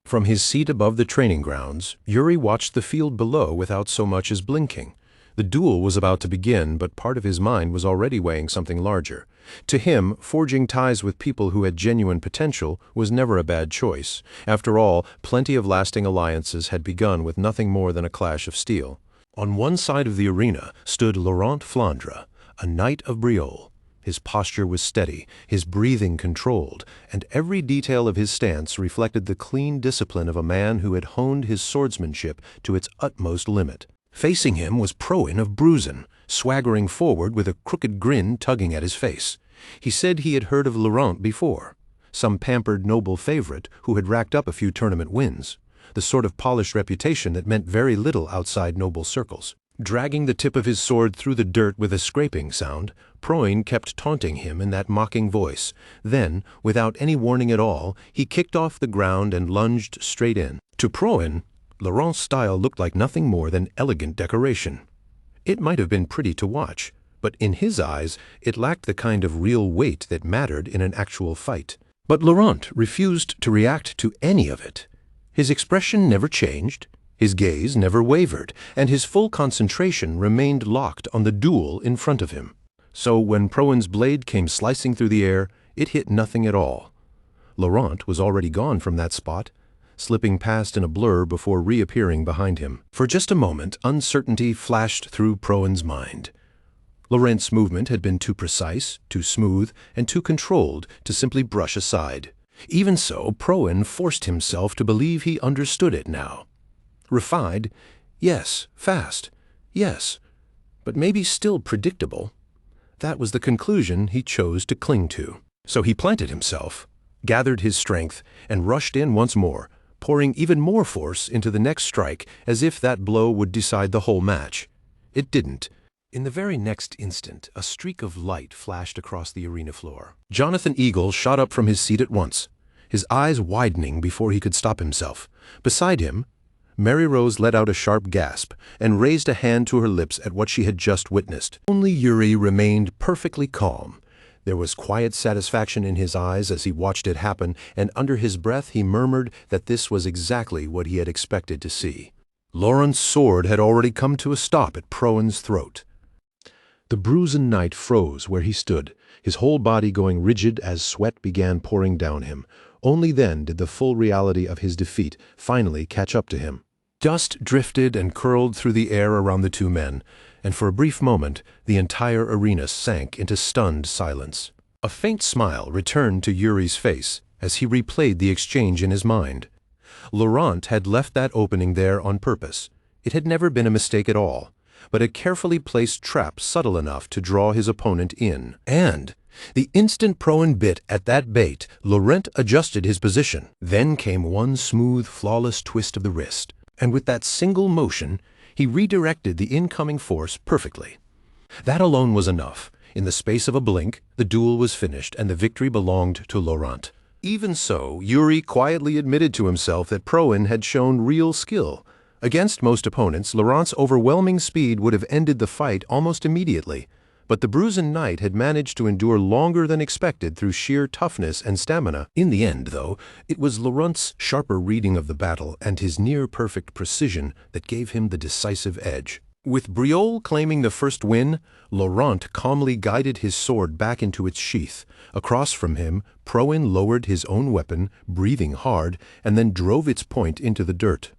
From his seat above the training grounds, Yuri watched the field below without so much as blinking. The duel was about to begin, but part of his mind was already weighing something larger. To him, forging ties with people who had genuine potential was never a bad choice. After all, plenty of lasting alliances had begun with nothing more than a clash of steel. On one side of the arena stood Laurent Flandre, a knight of Briol. His posture was steady, his breathing controlled, and every detail of his stance reflected the clean discipline of a man who had honed his swordsmanship to its utmost limit. Facing him was Proin of Bruzen, swaggering forward with a crooked grin tugging at his face. He said he had heard of Laurent before, some pampered noble favorite who had racked up a few tournament wins, the sort of polished reputation that meant very little outside noble circles. Dragging the tip of his sword through the dirt with a scraping sound, Proin kept taunting him in that mocking voice. Then, without any warning at all, he kicked off the ground and lunged straight in. To Proin, Laurent's style looked like nothing more than elegant decoration. It might have been pretty to watch, but in his eyes it lacked the kind of real weight that mattered in an actual fight. But Laurent refused to react to any of it. His expression never changed. His gaze never wavered, and his full concentration remained locked on the duel in front of him. So when Proin's blade came slicing through the air, it hit nothing at all. Laurent was already gone from that spot, slipping past in a blur before reappearing behind him. For just a moment, uncertainty flashed through Proin's mind. Laurent's movement had been too precise, too smooth, and too controlled to simply brush aside. Even so, Proin forced himself to believe he understood it now. Refined, yes. Fast, yes. But maybe still predictable. That was the conclusion he chose to cling to. So he planted himself, gathered his strength, and rushed in once more, pouring even more force into the next strike as if that blow would decide the whole match. It didn't. In the very next instant, a streak of light flashed across the arena floor. Jonathan Eagle shot up from his seat at once, his eyes widening before he could stop himself. Beside him, Mary Rose let out a sharp gasp and raised a hand to her lips at what she had just witnessed. Only Yuri remained perfectly calm. There was quiet satisfaction in his eyes as he watched it happen, and under his breath he murmured that this was exactly what he had expected to see. Laurent's sword had already come to a stop at Proin's throat. The Bruzen knight froze where he stood, his whole body going rigid as sweat began pouring down him. Only then did the full reality of his defeat finally catch up to him. Dust drifted and curled through the air around the two men, and for a brief moment the entire arena sank into stunned silence. A faint smile returned to Yuri's face as he replayed the exchange in his mind. Laurent had left that opening there on purpose. It had never been a mistake at all, but a carefully placed trap subtle enough to draw his opponent in. And the instant Proin bit at that bait, Laurent adjusted his position. Then came one smooth, flawless twist of the wrist, and with that single motion, he redirected the incoming force perfectly. That alone was enough. In the space of a blink, the duel was finished and the victory belonged to Laurent. Even so, Yuri quietly admitted to himself that Proin had shown real skill. Against most opponents, Laurent's overwhelming speed would have ended the fight almost immediately. But the Bruzen knight had managed to endure longer than expected through sheer toughness and stamina. In the end, though, it was Laurent's sharper reading of the battle and his near-perfect precision that gave him the decisive edge. With Briol claiming the first win, Laurent calmly guided his sword back into its sheath. Across from him, Proin lowered his own weapon, breathing hard, and then drove its point into the dirt.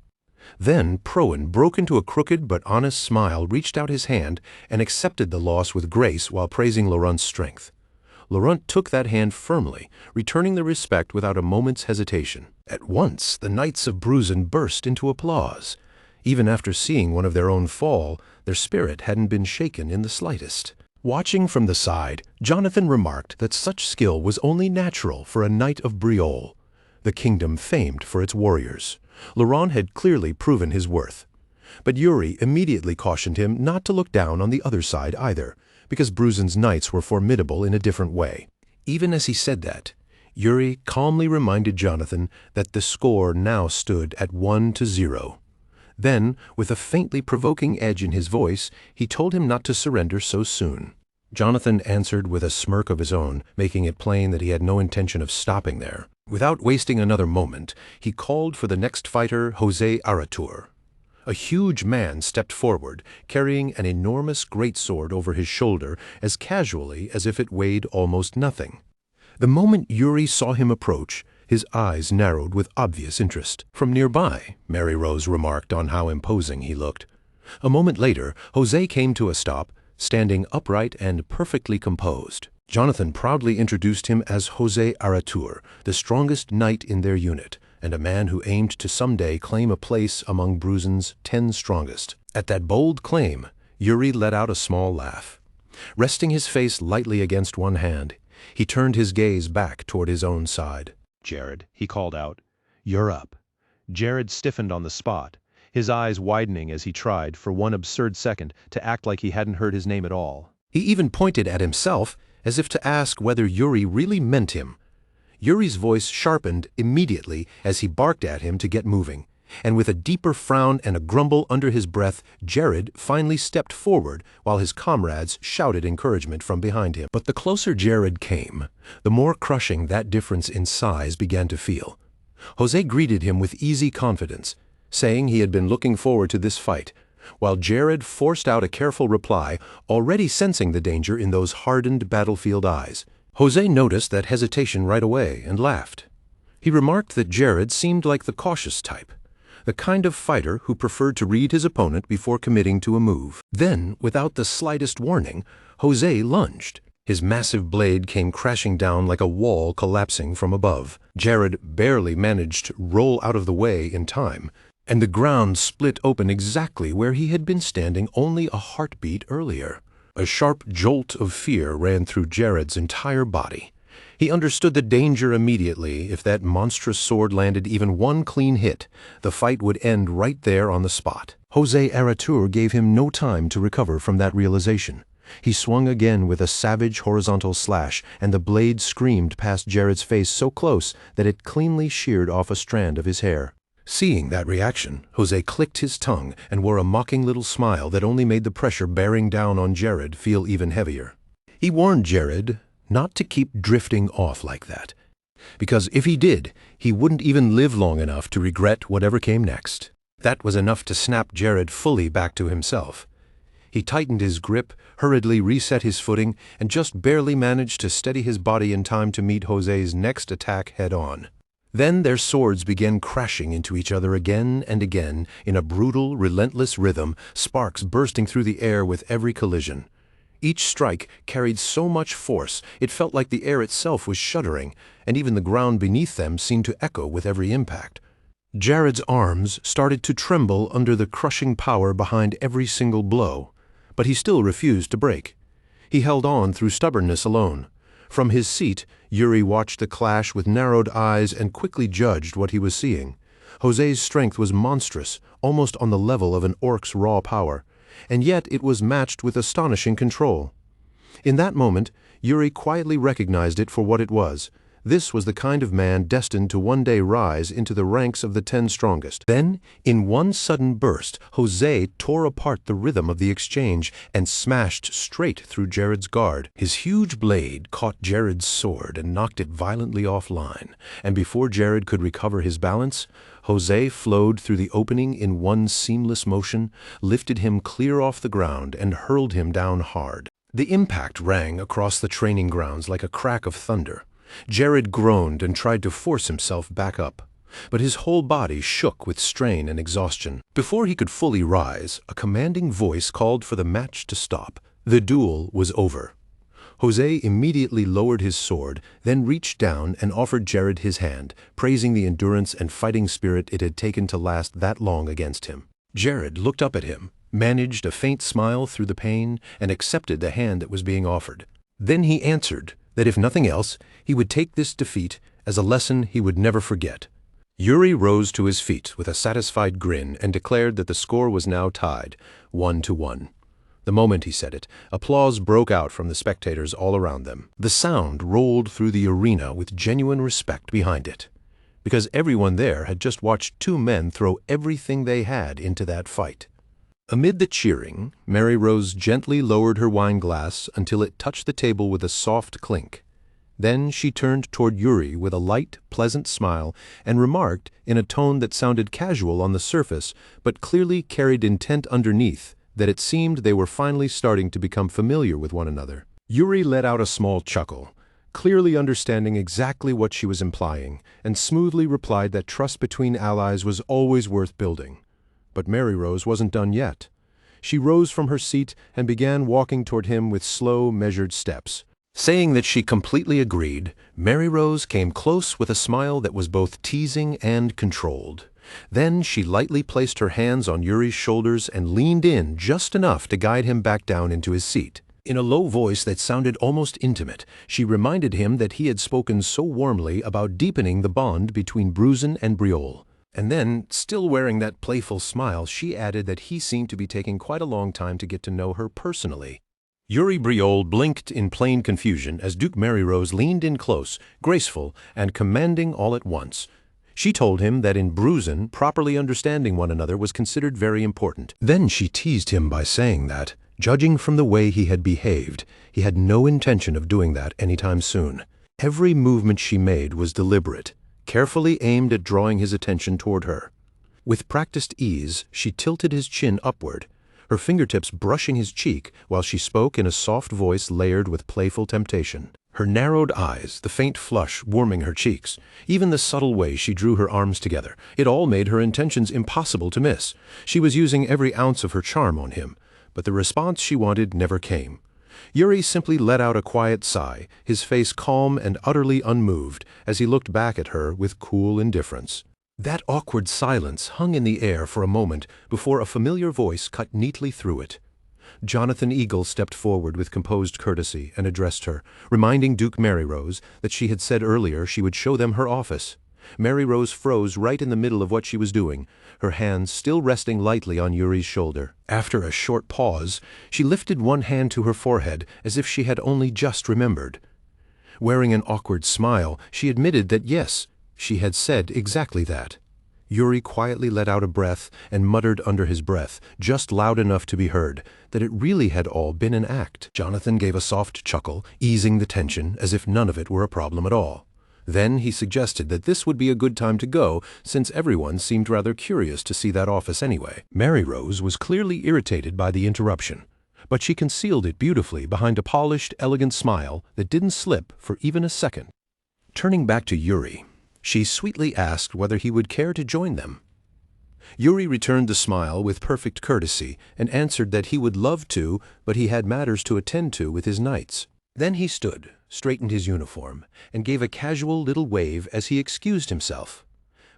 Then Proin broke into a crooked but honest smile, reached out his hand, and accepted the loss with grace while praising Laurent's strength. Laurent took that hand firmly, returning the respect without a moment's hesitation. At once, the knights of Bruzen burst into applause. Even after seeing one of their own fall, their spirit hadn't been shaken in the slightest. Watching from the side, Jonathan remarked that such skill was only natural for a knight of Briol, the kingdom famed for its warriors. Laurent had clearly proven his worth. But Yuri immediately cautioned him not to look down on the other side either, because Bruzen's knights were formidable in a different way. Even as he said that, Yuri calmly reminded Jonathan that the score now stood at 1-0. Then, with a faintly provoking edge in his voice, he told him not to surrender so soon. Jonathan answered with a smirk of his own, making it plain that he had no intention of stopping there. Without wasting another moment, he called for the next fighter, José Aratur. A huge man stepped forward, carrying an enormous greatsword over his shoulder as casually as if it weighed almost nothing. The moment Yuri saw him approach, his eyes narrowed with obvious interest. From nearby, Mary Rose remarked on how imposing he looked. A moment later, José came to a stop, standing upright and perfectly composed. Jonathan proudly introduced him as José Aratur, the strongest knight in their unit, and a man who aimed to someday claim a place among Bruzen's 10 strongest. At that bold claim, Yuri let out a small laugh. Resting his face lightly against one hand, he turned his gaze back toward his own side. Jared, he called out, "You're up." Jared stiffened on the spot, his eyes widening as he tried, for one absurd second, to act like he hadn't heard his name at all. He even pointed at himself, as if to ask whether Yuri really meant him. Yuri's voice sharpened immediately as he barked at him to get moving, and with a deeper frown and a grumble under his breath, Jared finally stepped forward while his comrades shouted encouragement from behind him. But the closer Jared came, the more crushing that difference in size began to feel. José greeted him with easy confidence, saying he had been looking forward to this fight, while Jared forced out a careful reply, already sensing the danger in those hardened battlefield eyes. José noticed that hesitation right away and laughed. He remarked that Jared seemed like the cautious type, the kind of fighter who preferred to read his opponent before committing to a move. Then, without the slightest warning, José lunged. His massive blade came crashing down like a wall collapsing from above. Jared barely managed to roll out of the way in time, and the ground split open exactly where he had been standing only a heartbeat earlier. A sharp jolt of fear ran through Jared's entire body. He understood the danger immediately. If that monstrous sword landed even one clean hit, the fight would end right there on the spot. José Aratur gave him no time to recover from that realization. He swung again with a savage horizontal slash, and the blade screamed past Jared's face so close that it cleanly sheared off a strand of his hair. Seeing that reaction, José clicked his tongue and wore a mocking little smile that only made the pressure bearing down on Jared feel even heavier. He warned Jared not to keep drifting off like that, because if he did, he wouldn't even live long enough to regret whatever came next. That was enough to snap Jared fully back to himself. He tightened his grip, hurriedly reset his footing, and just barely managed to steady his body in time to meet José's next attack head-on. Then their swords began crashing into each other again and again in a brutal, relentless rhythm, sparks bursting through the air with every collision. Each strike carried so much force, it felt like the air itself was shuddering, and even the ground beneath them seemed to echo with every impact. Jared's arms started to tremble under the crushing power behind every single blow, but he still refused to break. He held on through stubbornness alone. From his seat, Yuri watched the clash with narrowed eyes and quickly judged what he was seeing. José's strength was monstrous, almost on the level of an orc's raw power, and yet it was matched with astonishing control. In that moment, Yuri quietly recognized it for what it was. This was the kind of man destined to one day rise into the ranks of the 10 strongest. Then, in one sudden burst, José tore apart the rhythm of the exchange and smashed straight through Jared's guard. His huge blade caught Jared's sword and knocked it violently offline, and before Jared could recover his balance, José flowed through the opening in one seamless motion, lifted him clear off the ground, and hurled him down hard. The impact rang across the training grounds like a crack of thunder. Jared groaned and tried to force himself back up, but his whole body shook with strain and exhaustion. Before he could fully rise, a commanding voice called for the match to stop. The duel was over. José immediately lowered his sword, then reached down and offered Jared his hand, praising the endurance and fighting spirit it had taken to last that long against him. Jared looked up at him, managed a faint smile through the pain, and accepted the hand that was being offered. Then he answered that if nothing else, he would take this defeat as a lesson he would never forget. Yuri rose to his feet with a satisfied grin and declared that the score was now tied, 1-1. The moment he said it, applause broke out from the spectators all around them. The sound rolled through the arena with genuine respect behind it, because everyone there had just watched 2 men throw everything they had into that fight. Amid the cheering, Mary Rose gently lowered her wine glass until it touched the table with a soft clink. Then she turned toward Yuri with a light, pleasant smile and remarked, in a tone that sounded casual on the surface but clearly carried intent underneath, that it seemed they were finally starting to become familiar with one another. Yuri let out a small chuckle, clearly understanding exactly what she was implying, and smoothly replied that trust between allies was always worth building. But Mary Rose wasn't done yet. She rose from her seat and began walking toward him with slow, measured steps. Saying that she completely agreed, Mary Rose came close with a smile that was both teasing and controlled. Then she lightly placed her hands on Yuri's shoulders and leaned in just enough to guide him back down into his seat. In a low voice that sounded almost intimate, she reminded him that he had spoken so warmly about deepening the bond between Bruzen and Briol. And then, still wearing that playful smile, she added that he seemed to be taking quite a long time to get to know her personally. Yuri Briol blinked in plain confusion as Duke Mary Rose leaned in close, graceful, and commanding all at once. She told him that in Bruzen, properly understanding one another was considered very important. Then she teased him by saying that, judging from the way he had behaved, he had no intention of doing that anytime soon. Every movement she made was deliberate, carefully aimed at drawing his attention toward her. With practiced ease, she tilted his chin upward, her fingertips brushing his cheek while she spoke in a soft voice layered with playful temptation. Her narrowed eyes, the faint flush warming her cheeks, even the subtle way she drew her arms together, it all made her intentions impossible to miss. She was using every ounce of her charm on him, but the response she wanted never came. Yuri simply let out a quiet sigh, his face calm and utterly unmoved, as he looked back at her with cool indifference. That awkward silence hung in the air for a moment before a familiar voice cut neatly through it. Jonathan Eagle stepped forward with composed courtesy and addressed her, reminding Duke Mary Rose that she had said earlier she would show them her office. Mary Rose froze right in the middle of what she was doing, her hands still resting lightly on Yuri's shoulder. After a short pause, she lifted one hand to her forehead as if she had only just remembered. Wearing an awkward smile, she admitted that yes, she had said exactly that. Yuri quietly let out a breath and muttered under his breath, just loud enough to be heard, that it really had all been an act. Jonathan gave a soft chuckle, easing the tension as if none of it were a problem at all. Then he suggested that this would be a good time to go, since everyone seemed rather curious to see that office anyway. Mary Rose was clearly irritated by the interruption, but she concealed it beautifully behind a polished, elegant smile that didn't slip for even a second. Turning back to Yuri, she sweetly asked whether he would care to join them. Yuri returned the smile with perfect courtesy and answered that he would love to, but he had matters to attend to with his knights. Then he stood, straightened his uniform, and gave a casual little wave as he excused himself.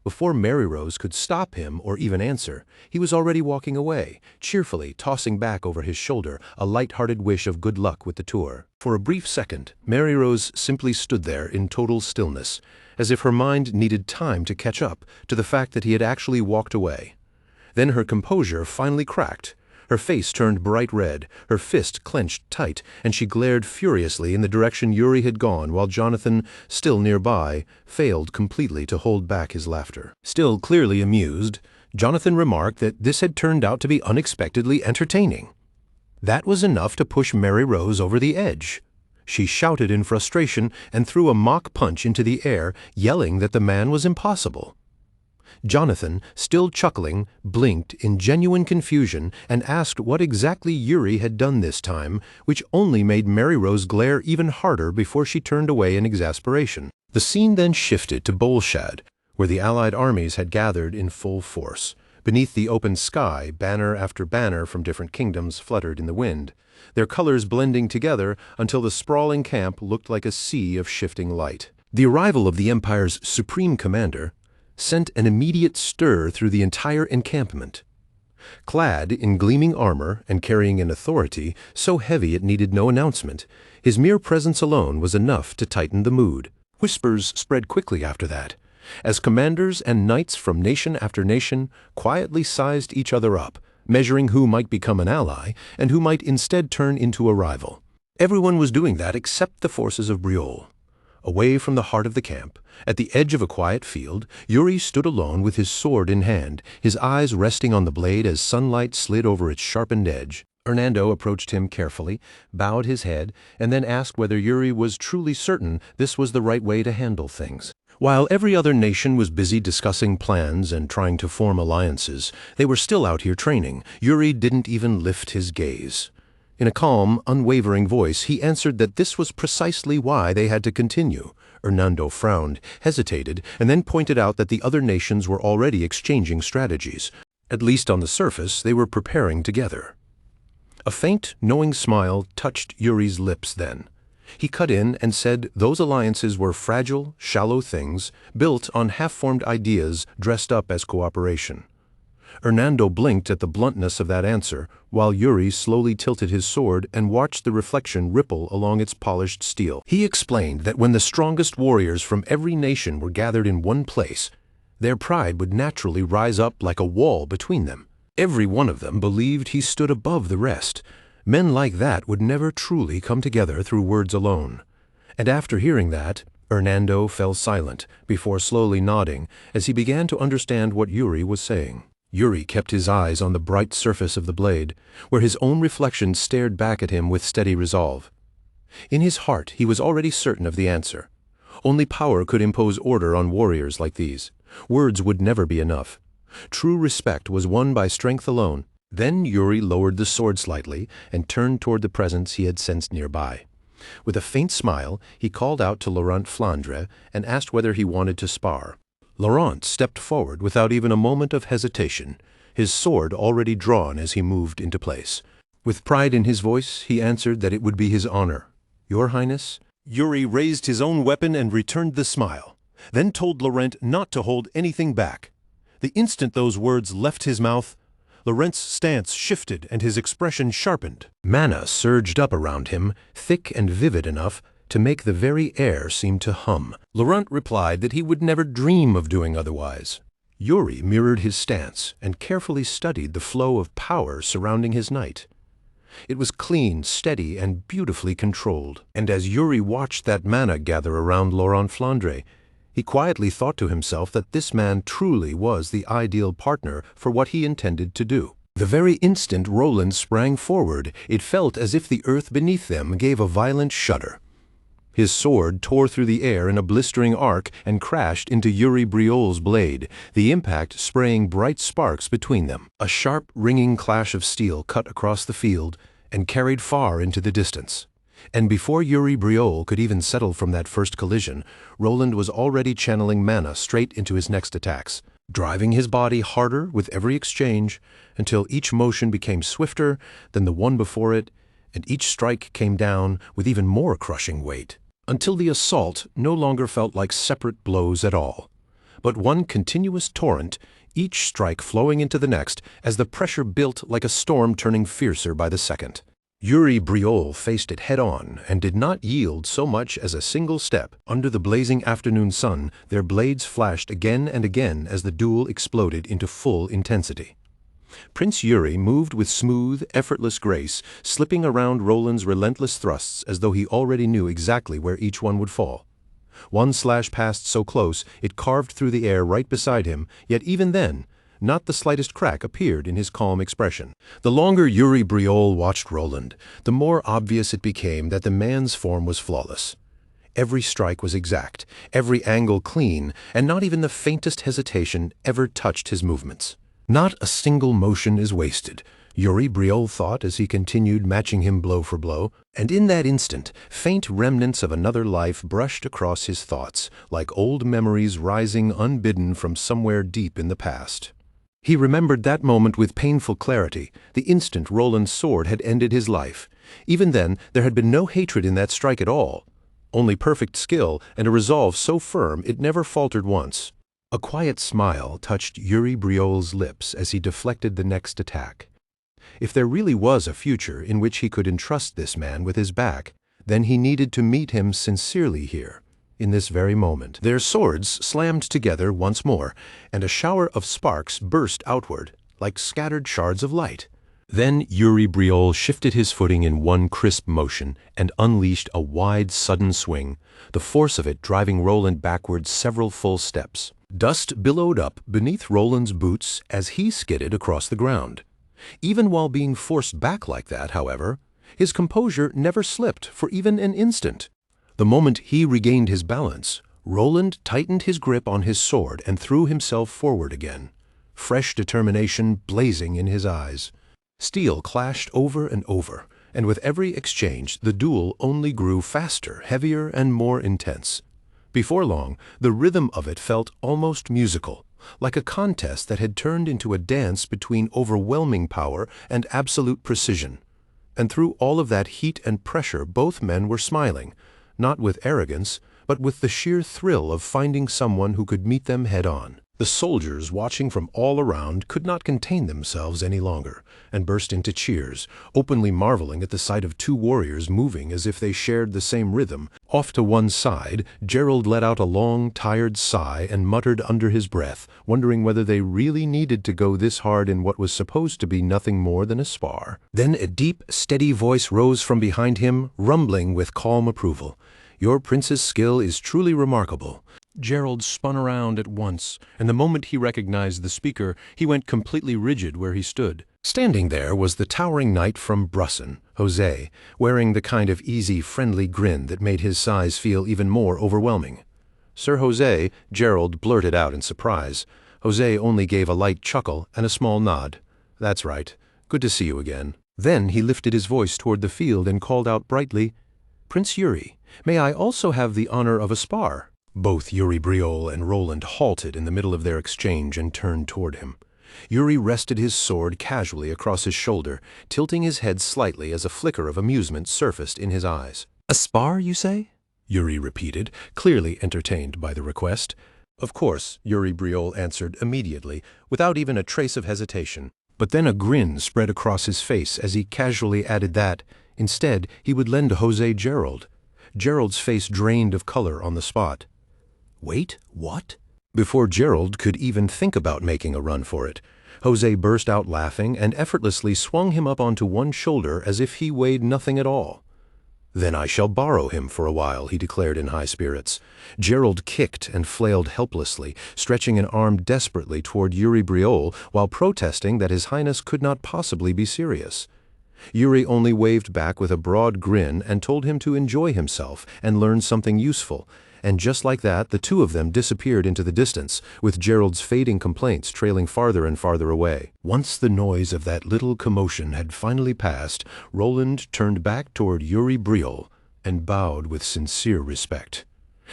Before Mary Rose could stop him or even answer, he was already walking away, cheerfully tossing back over his shoulder a light-hearted wish of good luck with the tour. For a brief second, Mary Rose simply stood there in total stillness, as if her mind needed time to catch up to the fact that he had actually walked away. Then her composure finally cracked. Her face turned bright red, her fist clenched tight, and she glared furiously in the direction Yuri had gone while Jonathan, still nearby, failed completely to hold back his laughter. Still clearly amused, Jonathan remarked that this had turned out to be unexpectedly entertaining. That was enough to push Mary Rose over the edge. She shouted in frustration and threw a mock punch into the air, yelling that the man was impossible. Jonathan, still chuckling, blinked in genuine confusion and asked what exactly Yuri had done this time, which only made Mary Rose glare even harder before she turned away in exasperation. The scene then shifted to Bolshad, where the Allied armies had gathered in full force. Beneath the open sky, banner after banner from different kingdoms fluttered in the wind, their colors blending together until the sprawling camp looked like a sea of shifting light. The arrival of the Empire's supreme commander sent an immediate stir through the entire encampment. Clad in gleaming armor and carrying an authority so heavy it needed no announcement, his mere presence alone was enough to tighten the mood. Whispers spread quickly after that, as commanders and knights from nation after nation quietly sized each other up, measuring who might become an ally and who might instead turn into a rival. Everyone was doing that except the forces of Briol. Away from the heart of the camp, at the edge of a quiet field, Yuri stood alone with his sword in hand, his eyes resting on the blade as sunlight slid over its sharpened edge. Hernando approached him carefully, bowed his head, and then asked whether Yuri was truly certain this was the right way to handle things. While every other nation was busy discussing plans and trying to form alliances, they were still out here training. Yuri didn't even lift his gaze. In a calm, unwavering voice, he answered that this was precisely why they had to continue. Hernando frowned, hesitated, and then pointed out that the other nations were already exchanging strategies. At least on the surface, they were preparing together. A faint, knowing smile touched Yuri's lips then. He cut in and said those alliances were fragile, shallow things built on half-formed ideas dressed up as cooperation. Hernando blinked at the bluntness of that answer, while Yuri slowly tilted his sword and watched the reflection ripple along its polished steel. He explained that when the strongest warriors from every nation were gathered in one place, their pride would naturally rise up like a wall between them. Every one of them believed he stood above the rest. Men like that would never truly come together through words alone. And after hearing that, Hernando fell silent, before slowly nodding as he began to understand what Yuri was saying. Yuri kept his eyes on the bright surface of the blade, where his own reflection stared back at him with steady resolve. In his heart he was already certain of the answer. Only power could impose order on warriors like these. Words would never be enough. True respect was won by strength alone. Then Yuri lowered the sword slightly and turned toward the presence he had sensed nearby. With a faint smile, he called out to Laurent Flandre and asked whether he wanted to spar. Laurent stepped forward without even a moment of hesitation, his sword already drawn as he moved into place. With pride in his voice, he answered that it would be his honor. "Your Highness?" Yuri raised his own weapon and returned the smile, then told Laurent not to hold anything back. The instant those words left his mouth, Laurent's stance shifted and his expression sharpened. Mana surged up around him, thick and vivid enough to make the very air seem to hum. Laurent replied that he would never dream of doing otherwise. Yuri mirrored his stance and carefully studied the flow of power surrounding his knight. It was clean, steady, and beautifully controlled. And as Yuri watched that mana gather around Laurent Flandre, he quietly thought to himself that this man truly was the ideal partner for what he intended to do. The very instant Roland sprang forward, it felt as if the earth beneath them gave a violent shudder. His sword tore through the air in a blistering arc and crashed into Yuri Briol's blade, the impact spraying bright sparks between them. A sharp, ringing clash of steel cut across the field and carried far into the distance. And before Yuri Briol could even settle from that first collision, Roland was already channeling mana straight into his next attacks, driving his body harder with every exchange until each motion became swifter than the one before it, and each strike came down with even more crushing weight, until the assault no longer felt like separate blows at all, but one continuous torrent, each strike flowing into the next as the pressure built like a storm turning fiercer by the second. Yuri Briol faced it head-on and did not yield so much as a single step. Under the blazing afternoon sun, their blades flashed again and again as the duel exploded into full intensity. Prince Yuri moved with smooth, effortless grace, slipping around Roland's relentless thrusts as though he already knew exactly where each one would fall. One slash passed so close it carved through the air right beside him, yet even then, not the slightest crack appeared in his calm expression. The longer Yuri Briol watched Roland, the more obvious it became that the man's form was flawless. Every strike was exact, every angle clean, and not even the faintest hesitation ever touched his movements. Not a single motion is wasted, Yuri Briol thought as he continued matching him blow for blow, and in that instant, faint remnants of another life brushed across his thoughts, like old memories rising unbidden from somewhere deep in the past. He remembered that moment with painful clarity, the instant Roland's sword had ended his life. Even then, there had been no hatred in that strike at all, only perfect skill and a resolve so firm it never faltered once. A quiet smile touched Yuri Briol's lips as he deflected the next attack. If there really was a future in which he could entrust this man with his back, then he needed to meet him sincerely here, in this very moment. Their swords slammed together once more, and a shower of sparks burst outward, like scattered shards of light. Then Yuri Briol shifted his footing in one crisp motion and unleashed a wide, sudden swing, the force of it driving Roland backward several full steps. Dust billowed up beneath Roland's boots as he skidded across the ground. Even while being forced back like that, however, his composure never slipped for even an instant. The moment he regained his balance, Roland tightened his grip on his sword and threw himself forward again, fresh determination blazing in his eyes. Steel clashed over and over, and with every exchange the duel only grew faster, heavier, and more intense. Before long, the rhythm of it felt almost musical, like a contest that had turned into a dance between overwhelming power and absolute precision. And through all of that heat and pressure, both men were smiling, not with arrogance, but with the sheer thrill of finding someone who could meet them head-on. The soldiers, watching from all around, could not contain themselves any longer, and burst into cheers, openly marveling at the sight of two warriors moving as if they shared the same rhythm. Off to one side, Gerald let out a long, tired sigh and muttered under his breath, wondering whether they really needed to go this hard in what was supposed to be nothing more than a spar. Then a deep, steady voice rose from behind him, rumbling with calm approval. "Your prince's skill is truly remarkable." Gerald spun around at once, and the moment he recognized the speaker, he went completely rigid where he stood. Standing there was the towering knight from Brusson, Jose, wearing the kind of easy, friendly grin that made his size feel even more overwhelming. "Sir Jose," Gerald blurted out in surprise. Jose only gave a light chuckle and a small nod. "That's right. Good to see you again." Then he lifted his voice toward the field and called out brightly, "Prince Yuri, may I also have the honor of a spar?" Both Yuri Briol and Roland halted in the middle of their exchange and turned toward him. Yuri rested his sword casually across his shoulder, tilting his head slightly as a flicker of amusement surfaced in his eyes. "A spar, you say?" Yuri repeated, clearly entertained by the request. "Of course," Yuri Briol answered immediately, without even a trace of hesitation. But then a grin spread across his face as he casually added that, instead, he would lend Jose Gerald. Gerald's face drained of color on the spot. "Wait, what?" Before Gerald could even think about making a run for it, Jose burst out laughing and effortlessly swung him up onto one shoulder as if he weighed nothing at all. "Then I shall borrow him for a while," he declared in high spirits. Gerald kicked and flailed helplessly, stretching an arm desperately toward Yuri Briol while protesting that His Highness could not possibly be serious. Yuri only waved back with a broad grin and told him to enjoy himself and learn something useful. And just like that, the two of them disappeared into the distance, with Gerald's fading complaints trailing farther and farther away. Once the noise of that little commotion had finally passed, Roland turned back toward Yuri Briol and bowed with sincere respect.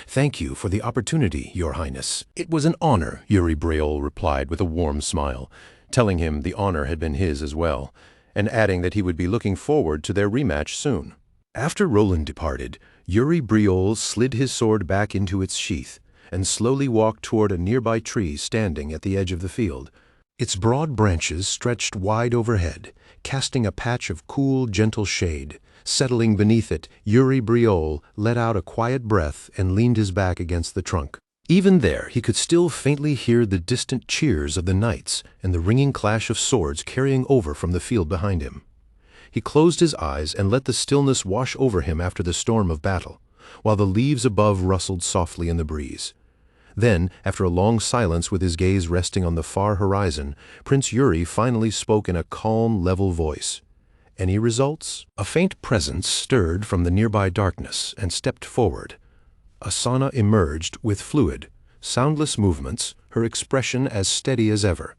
"Thank you for the opportunity, Your Highness." "It was an honor," Yuri Briol replied with a warm smile, telling him the honor had been his as well, and adding that he would be looking forward to their rematch soon. After Roland departed, Yuri Briol slid his sword back into its sheath and slowly walked toward a nearby tree standing at the edge of the field. Its broad branches stretched wide overhead, casting a patch of cool, gentle shade. Settling beneath it, Yuri Briol let out a quiet breath and leaned his back against the trunk. Even there, he could still faintly hear the distant cheers of the knights and the ringing clash of swords carrying over from the field behind him. He closed his eyes and let the stillness wash over him after the storm of battle, while the leaves above rustled softly in the breeze. Then, after a long silence with his gaze resting on the far horizon, Prince Yuri finally spoke in a calm, level voice. "Any results?" A faint presence stirred from the nearby darkness and stepped forward. Asana emerged with fluid, soundless movements, her expression as steady as ever.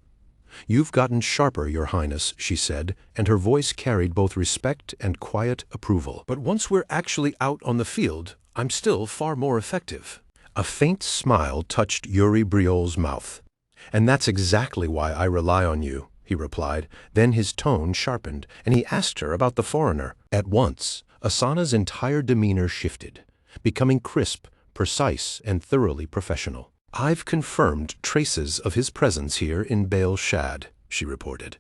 "You've gotten sharper, Your Highness," she said, and her voice carried both respect and quiet approval. "But once we're actually out on the field, I'm still far more effective." A faint smile touched Yuri Briol's mouth. "And that's exactly why I rely on you," he replied. Then his tone sharpened, and he asked her about the foreigner. At once, Asana's entire demeanor shifted, becoming crisp, precise, and thoroughly professional. "I've confirmed traces of his presence here in Baal Shad," she reported.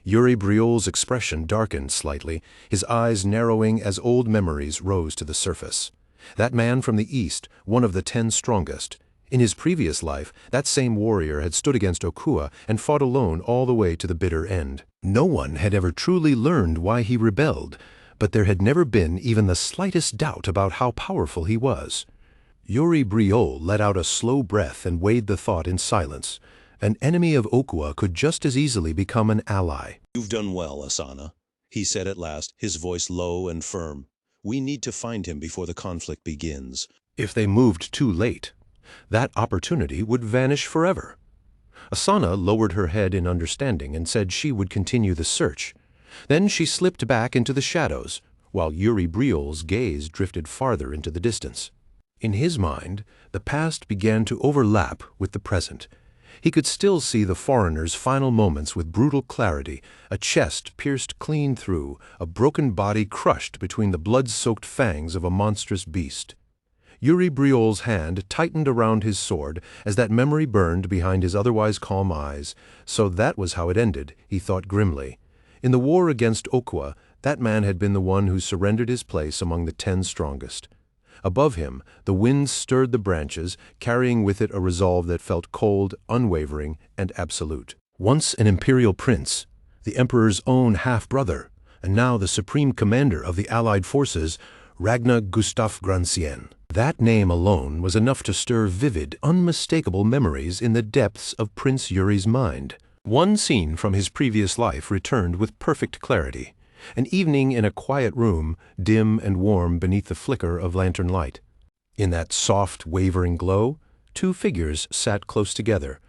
Yuri Briol's expression darkened slightly, his eyes narrowing as old memories rose to the surface. That man from the east, one of the 10 strongest. In his previous life, that same warrior had stood against Okua and fought alone all the way to the bitter end. No one had ever truly learned why he rebelled, but there had never been even the slightest doubt about how powerful he was. Yuri Briol let out a slow breath and weighed the thought in silence. An enemy of Okua could just as easily become an ally. "You've done well, Asana," he said at last, his voice low and firm. "We need to find him before the conflict begins." If they moved too late, that opportunity would vanish forever. Asana lowered her head in understanding and said she would continue the search. Then she slipped back into the shadows, while Yuri Briol's gaze drifted farther into the distance. In his mind, the past began to overlap with the present. He could still see the foreigner's final moments with brutal clarity, a chest pierced clean through, a broken body crushed between the blood-soaked fangs of a monstrous beast. Yuri Briol's hand tightened around his sword as that memory burned behind his otherwise calm eyes. So that was how it ended, he thought grimly. In the war against Okwa, that man had been the one who surrendered his place among the 10 strongest. Above him, the wind stirred the branches, carrying with it a resolve that felt cold, unwavering, and absolute. Once an imperial prince, the emperor's own half-brother, and now the supreme commander of the allied forces, Ragnar Gustaf Gransien. That name alone was enough to stir vivid, unmistakable memories in the depths of Prince Yuri's mind. One scene from his previous life returned with perfect clarity. An evening in a quiet room, dim and warm beneath the flicker of lantern light. In that soft, wavering glow, 2 figures sat close together.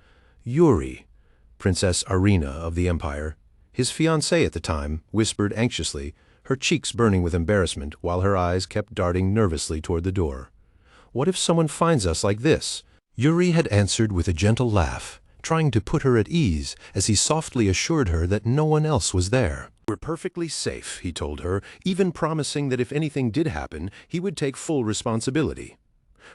Yuri, Princess Arena of the Empire, his fiancée at the time, whispered anxiously, her cheeks burning with embarrassment while her eyes kept darting nervously toward the door. "What if someone finds us like this?" Yuri had answered with a gentle laugh, trying to put her at ease as he softly assured her that no one else was there. "We're perfectly safe," he told her, even promising that if anything did happen, he would take full responsibility.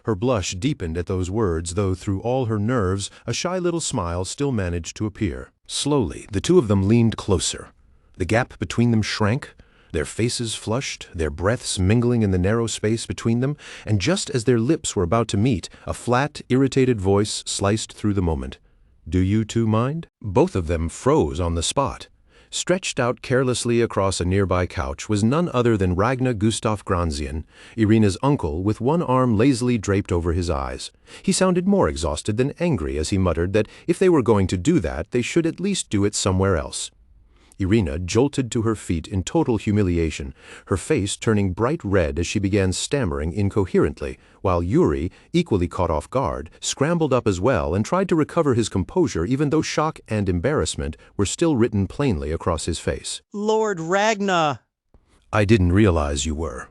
Her blush deepened at those words, though through all her nerves a shy little smile still managed to appear. Slowly, the 2 of them leaned closer. The gap between them shrank, their faces flushed, their breaths mingling in the narrow space between them, and just as their lips were about to meet, a flat, irritated voice sliced through the moment. "Do you 2 mind?" Both of them froze on the spot. Stretched out carelessly across a nearby couch was none other than Ragnar Gustaf Gransien, Irina's uncle, with one arm lazily draped over his eyes. He sounded more exhausted than angry as he muttered that if they were going to do that, they should at least do it somewhere else. Irina jolted to her feet in total humiliation, her face turning bright red as she began stammering incoherently, while Yuri, equally caught off guard, scrambled up as well and tried to recover his composure even though shock and embarrassment were still written plainly across his face. "Lord Ragnar!" "I didn't realize you were."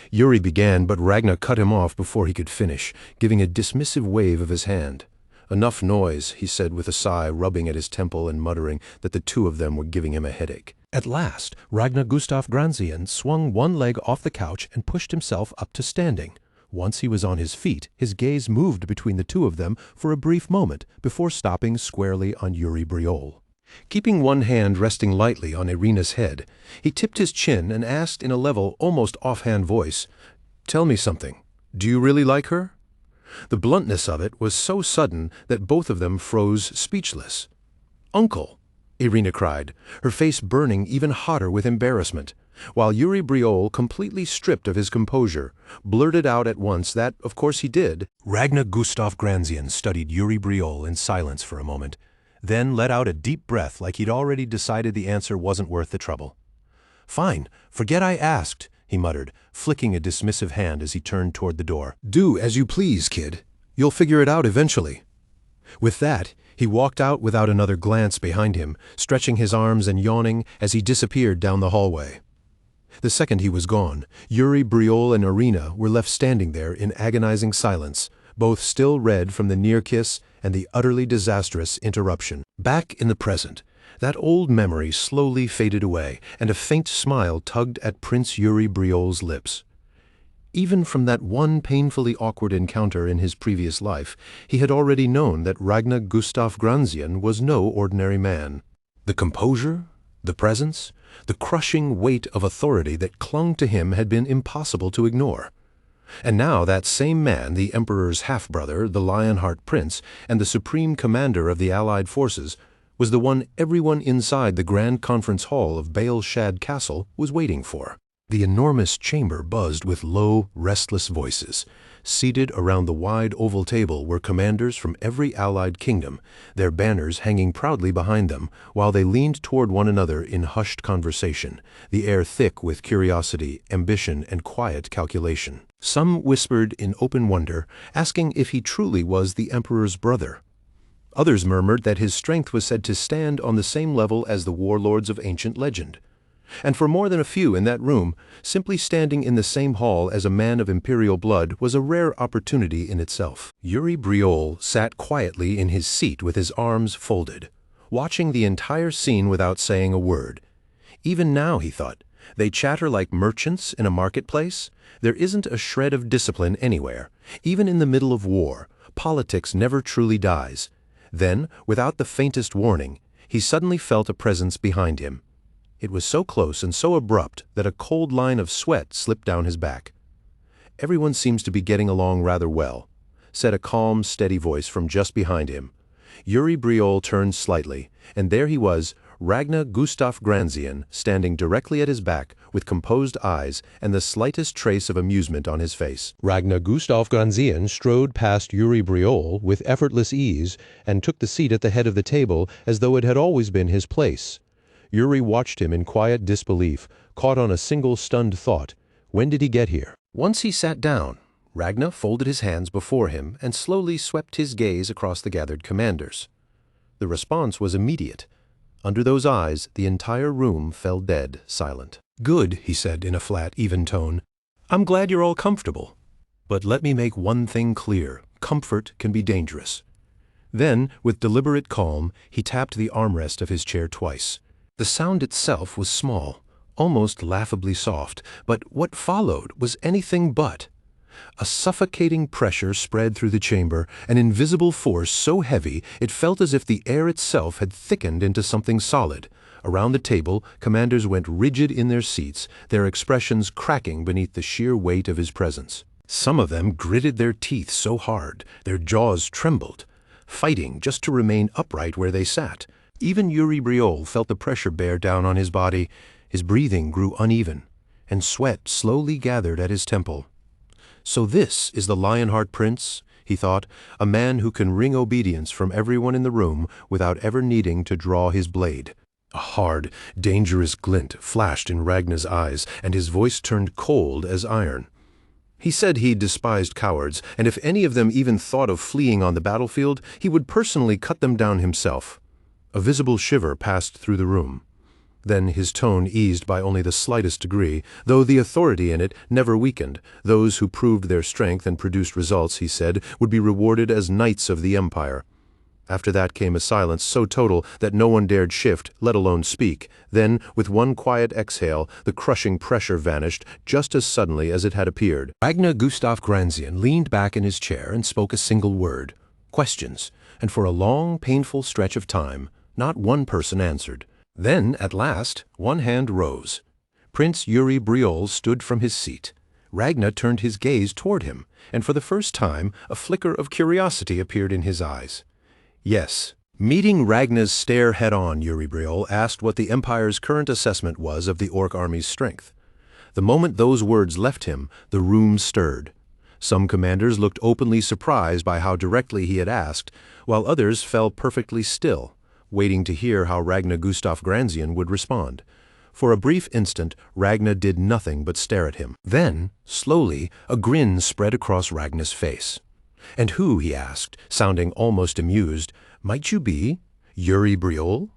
Yuri began, but Ragnar cut him off before he could finish, giving a dismissive wave of his hand. "Enough noise," he said with a sigh, rubbing at his temple and muttering that the 2 of them were giving him a headache. At last, Ragnar Gustaf Gransien swung one leg off the couch and pushed himself up to standing. Once he was on his feet, his gaze moved between the 2 of them for a brief moment before stopping squarely on Yuri Briol. Keeping one hand resting lightly on Irina's head, he tipped his chin and asked in a level, almost offhand voice, "Tell me something. Do you really like her?" The bluntness of it was so sudden that both of them froze speechless. "Uncle!" Irina cried, her face burning even hotter with embarrassment, while Yuri Briol, completely stripped of his composure, blurted out at once that, of course, he did. Ragnar Gustaf Gransien studied Yuri Briol in silence for a moment, then let out a deep breath like he'd already decided the answer wasn't worth the trouble. "Fine, forget I asked," he muttered, flicking a dismissive hand as he turned toward the door. "Do as you please, kid. You'll figure it out eventually." With that, he walked out without another glance behind him, stretching his arms and yawning as he disappeared down the hallway. The second he was gone, Yuri Briol and Irina were left standing there in agonizing silence, both still red from the near kiss and the utterly disastrous interruption. Back in the present, that old memory slowly faded away, and a faint smile tugged at Prince Yuri Briol's lips. Even from that one painfully awkward encounter in his previous life, he had already known that Ragnar Gustaf Gransien was no ordinary man. The composure, the presence, the crushing weight of authority that clung to him had been impossible to ignore. And now that same man, the Emperor's half-brother, the Lionheart Prince, and the supreme commander of the Allied forces, was the one everyone inside the Grand Conference Hall of Baal Shad Castle was waiting for. The enormous chamber buzzed with low, restless voices. Seated around the wide oval table were commanders from every allied kingdom, their banners hanging proudly behind them, while they leaned toward one another in hushed conversation, the air thick with curiosity, ambition, and quiet calculation. Some whispered in open wonder, asking if he truly was the Emperor's brother. Others murmured that his strength was said to stand on the same level as the warlords of ancient legend. And for more than a few in that room, simply standing in the same hall as a man of imperial blood was a rare opportunity in itself. Yuri Briol sat quietly in his seat with his arms folded, watching the entire scene without saying a word. Even now, he thought, they chatter like merchants in a marketplace. There isn't a shred of discipline anywhere. Even in the middle of war, politics never truly dies. Then, without the faintest warning, he suddenly felt a presence behind him. It was so close and so abrupt that a cold line of sweat slipped down his back. "Everyone seems to be getting along rather well," said a calm, steady voice from just behind him. Yuri Briol turned slightly, and there he was, Ragnar Gustaf Granzian, standing directly at his back, with composed eyes and the slightest trace of amusement on his face. Ragnar Gustaf Granzian strode past Yuri Briol with effortless ease and took the seat at the head of the table as though it had always been his place. Yuri watched him in quiet disbelief, caught on a single stunned thought. When did he get here? Once he sat down, Ragnar folded his hands before him and slowly swept his gaze across the gathered commanders. The response was immediate. Under those eyes, the entire room fell dead silent. "Good," he said in a flat, even tone. "I'm glad you're all comfortable. But let me make one thing clear. Comfort can be dangerous." Then, with deliberate calm, he tapped the armrest of his chair twice. The sound itself was small, almost laughably soft, but what followed was anything but. A suffocating pressure spread through the chamber, an invisible force so heavy it felt as if the air itself had thickened into something solid. Around the table, commanders went rigid in their seats, their expressions cracking beneath the sheer weight of his presence. Some of them gritted their teeth so hard, their jaws trembled, fighting just to remain upright where they sat. Even Yuri Briol felt the pressure bear down on his body. His breathing grew uneven, and sweat slowly gathered at his temple. "So this is the Lionheart Prince," he thought, "a man who can wring obedience from everyone in the room without ever needing to draw his blade." A hard, dangerous glint flashed in Ragnar's eyes, and his voice turned cold as iron. He said he despised cowards, and if any of them even thought of fleeing on the battlefield, he would personally cut them down himself. A visible shiver passed through the room. Then his tone eased by only the slightest degree, though the authority in it never weakened. Those who proved their strength and produced results, he said, would be rewarded as knights of the empire. After that came a silence so total that no one dared shift, let alone speak. Then, with one quiet exhale, the crushing pressure vanished just as suddenly as it had appeared. Ragnar Gustaf Granzian leaned back in his chair and spoke a single word. Questions. And for a long, painful stretch of time, not one person answered. Then, at last, one hand rose. Prince Yuri Briol stood from his seat. Ragnar turned his gaze toward him, and for the first time a flicker of curiosity appeared in his eyes. "Yes." Meeting Ragnar's stare head-on, Yuri Briol asked what the Empire's current assessment was of the Orc army's strength. The moment those words left him, the room stirred. Some commanders looked openly surprised by how directly he had asked, while others fell perfectly still, waiting to hear how Ragnar Gustaf Granzian would respond. For a brief instant, Ragnar did nothing but stare at him. Then, slowly, a grin spread across Ragnar's face. "And who," he asked, sounding almost amused, "might you be? Yuri Briol?"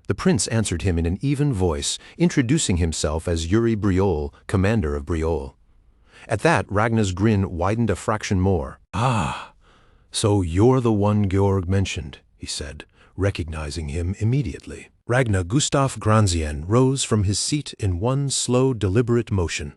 The prince answered him in an even voice, introducing himself as Yuri Briol, commander of Briol. At that, Ragnar's grin widened a fraction more. "Ah, so you're the one Georg mentioned," he said, recognizing him immediately. Ragnar Gustaf Granzian rose from his seat in one slow, deliberate motion.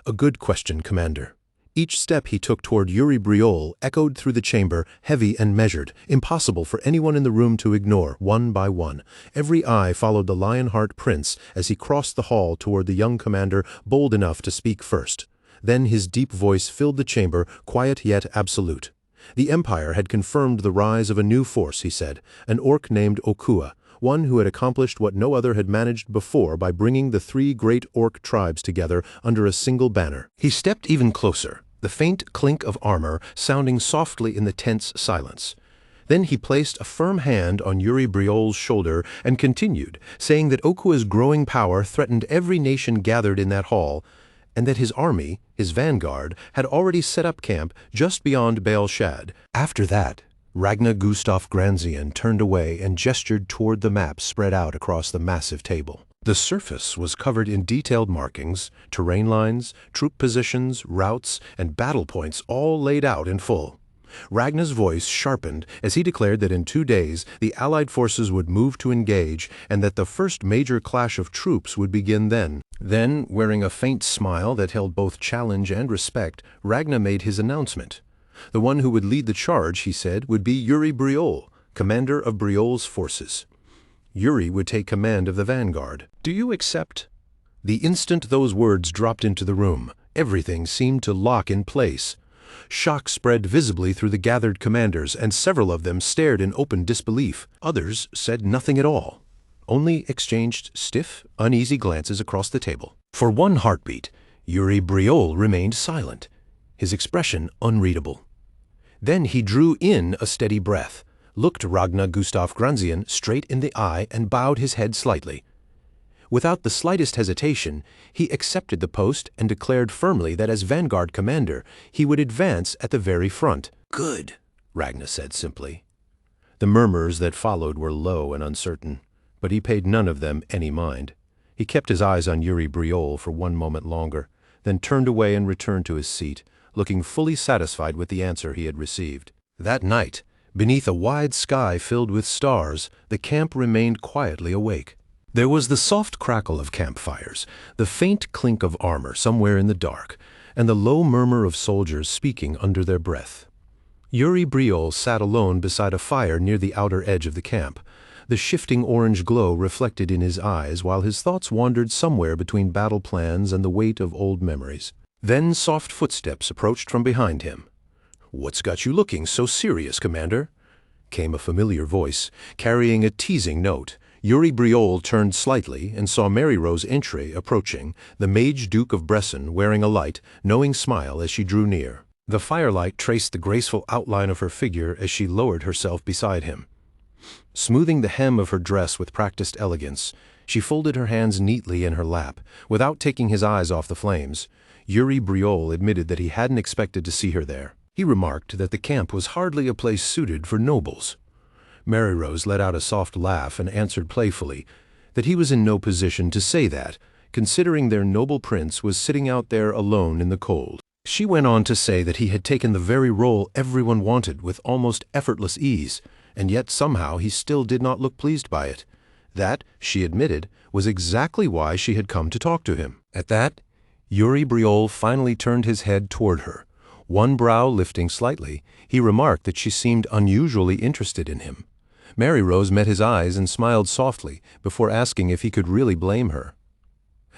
"A good question, Commander." Each step he took toward Yuri Briol echoed through the chamber, heavy and measured, impossible for anyone in the room to ignore, one by one. Every eye followed the Lionheart Prince as he crossed the hall toward the young commander, bold enough to speak first. Then his deep voice filled the chamber, quiet yet absolute. The Empire had confirmed the rise of a new force, he said, an orc named Okua, one who had accomplished what no other had managed before by bringing the three great orc tribes together under a single banner. He stepped even closer, the faint clink of armor sounding softly in the tense silence. Then he placed a firm hand on Yuri Briol's shoulder and continued, saying that Okua's growing power threatened every nation gathered in that hall, and that his army, his vanguard, had already set up camp just beyond Baal Shad. After that, Ragnar Gustaf Granzian turned away and gestured toward the map spread out across the massive table. The surface was covered in detailed markings, terrain lines, troop positions, routes, and battle points all laid out in full. Ragnar's voice sharpened as he declared that in 2 days the Allied forces would move to engage and that the first major clash of troops would begin then. Then, wearing a faint smile that held both challenge and respect, Ragnar made his announcement. The one who would lead the charge, he said, would be Yuri Briol, commander of Briol's forces. Yuri would take command of the vanguard. Do you accept? The instant those words dropped into the room, everything seemed to lock in place. Shock spread visibly through the gathered commanders, and several of them stared in open disbelief. Others said nothing at all, only exchanged stiff, uneasy glances across the table. For one heartbeat, Yuri Briol remained silent, his expression unreadable. Then he drew in a steady breath, looked Ragnar Gustav Granzian straight in the eye, and bowed his head slightly. Without the slightest hesitation, he accepted the post and declared firmly that as vanguard commander, he would advance at the very front. Good, Ragnar said simply. The murmurs that followed were low and uncertain, but he paid none of them any mind. He kept his eyes on Yuri Briol for one moment longer, then turned away and returned to his seat, looking fully satisfied with the answer he had received. That night, beneath a wide sky filled with stars, the camp remained quietly awake. There was the soft crackle of campfires, the faint clink of armor somewhere in the dark, and the low murmur of soldiers speaking under their breath. Yuri Briol sat alone beside a fire near the outer edge of the camp, the shifting orange glow reflected in his eyes while his thoughts wandered somewhere between battle plans and the weight of old memories. Then soft footsteps approached from behind him. "What's got you looking so serious, Commander?" came a familiar voice, carrying a teasing note. Yuri Briol turned slightly and saw Mary Rose Entry approaching, the Mage Duke of Bresson wearing a light, knowing smile as she drew near. The firelight traced the graceful outline of her figure as she lowered herself beside him. Smoothing the hem of her dress with practiced elegance, she folded her hands neatly in her lap, without taking his eyes off the flames. Yuri Briol admitted that he hadn't expected to see her there. He remarked that the camp was hardly a place suited for nobles. Mary Rose let out a soft laugh and answered playfully that he was in no position to say that, considering their noble prince was sitting out there alone in the cold. She went on to say that he had taken the very role everyone wanted with almost effortless ease, and yet somehow he still did not look pleased by it. That, she admitted, was exactly why she had come to talk to him. At that, Yuri Briol finally turned his head toward her. One brow lifting slightly, he remarked that she seemed unusually interested in him. Mary Rose met his eyes and smiled softly before asking if he could really blame her.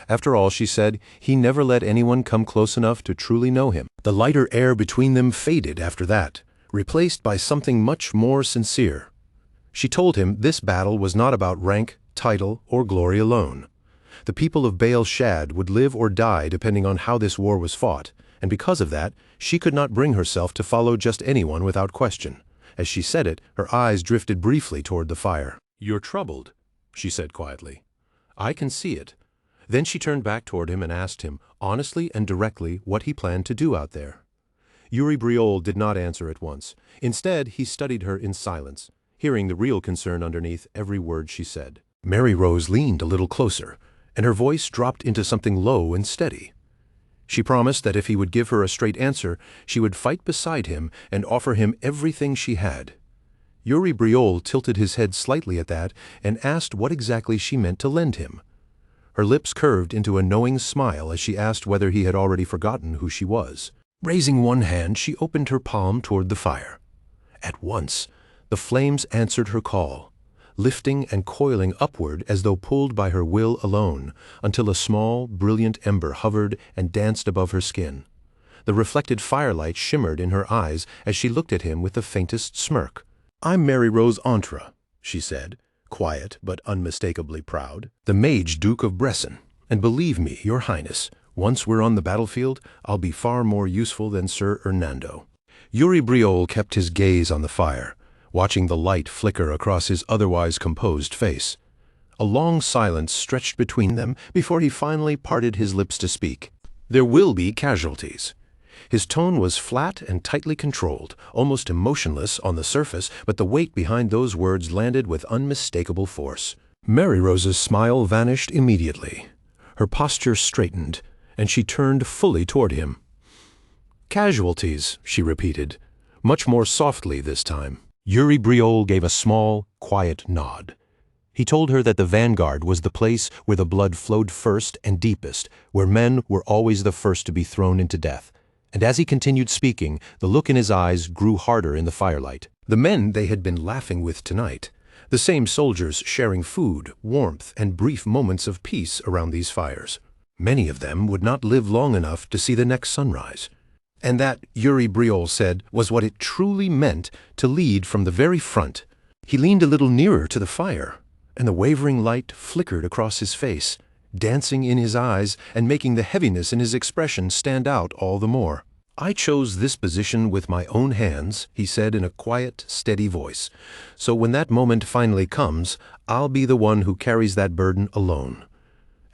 After all, she said, he never let anyone come close enough to truly know him. The lighter air between them faded after that, replaced by something much more sincere. She told him this battle was not about rank, title, or glory alone. The people of Baal Shad would live or die depending on how this war was fought, and because of that, she could not bring herself to follow just anyone without question. As she said it, her eyes drifted briefly toward the fire. "You're troubled," she said quietly. "I can see it." Then she turned back toward him and asked him, honestly and directly, what he planned to do out there. Yuri Briol did not answer at once. Instead, he studied her in silence, hearing the real concern underneath every word she said. Mary Rose leaned a little closer, and her voice dropped into something low and steady. She promised that if he would give her a straight answer, she would fight beside him and offer him everything she had. Yuri Briol tilted his head slightly at that and asked what exactly she meant to lend him. Her lips curved into a knowing smile as she asked whether he had already forgotten who she was. Raising one hand, she opened her palm toward the fire. At once, the flames answered her call, lifting and coiling upward as though pulled by her will alone, until a small, brilliant ember hovered and danced above her skin. The reflected firelight shimmered in her eyes as she looked at him with the faintest smirk. "I'm Mary Rose Entre," she said, quiet but unmistakably proud, "the Mage Duke of Bresson, and believe me, Your Highness, once we're on the battlefield, I'll be far more useful than Sir Hernando." Yuri Briol kept his gaze on the fire, watching the light flicker across his otherwise composed face. A long silence stretched between them before he finally parted his lips to speak. "There will be casualties." His tone was flat and tightly controlled, almost emotionless on the surface, but the weight behind those words landed with unmistakable force. Mary Rose's smile vanished immediately. Her posture straightened, and she turned fully toward him. "Casualties," she repeated, much more softly this time. Yuri Briol gave a small, quiet nod. He told her that the vanguard was the place where the blood flowed first and deepest, where men were always the first to be thrown into death. And as he continued speaking, the look in his eyes grew harder in the firelight. The men they had been laughing with tonight, the same soldiers sharing food, warmth, and brief moments of peace around these fires. Many of them would not live long enough to see the next sunrise. And that, Yuri Briol said, was what it truly meant to lead from the very front. He leaned a little nearer to the fire, and the wavering light flickered across his face, dancing in his eyes and making the heaviness in his expression stand out all the more. "I chose this position with my own hands," he said in a quiet, steady voice. "So when that moment finally comes, I'll be the one who carries that burden alone."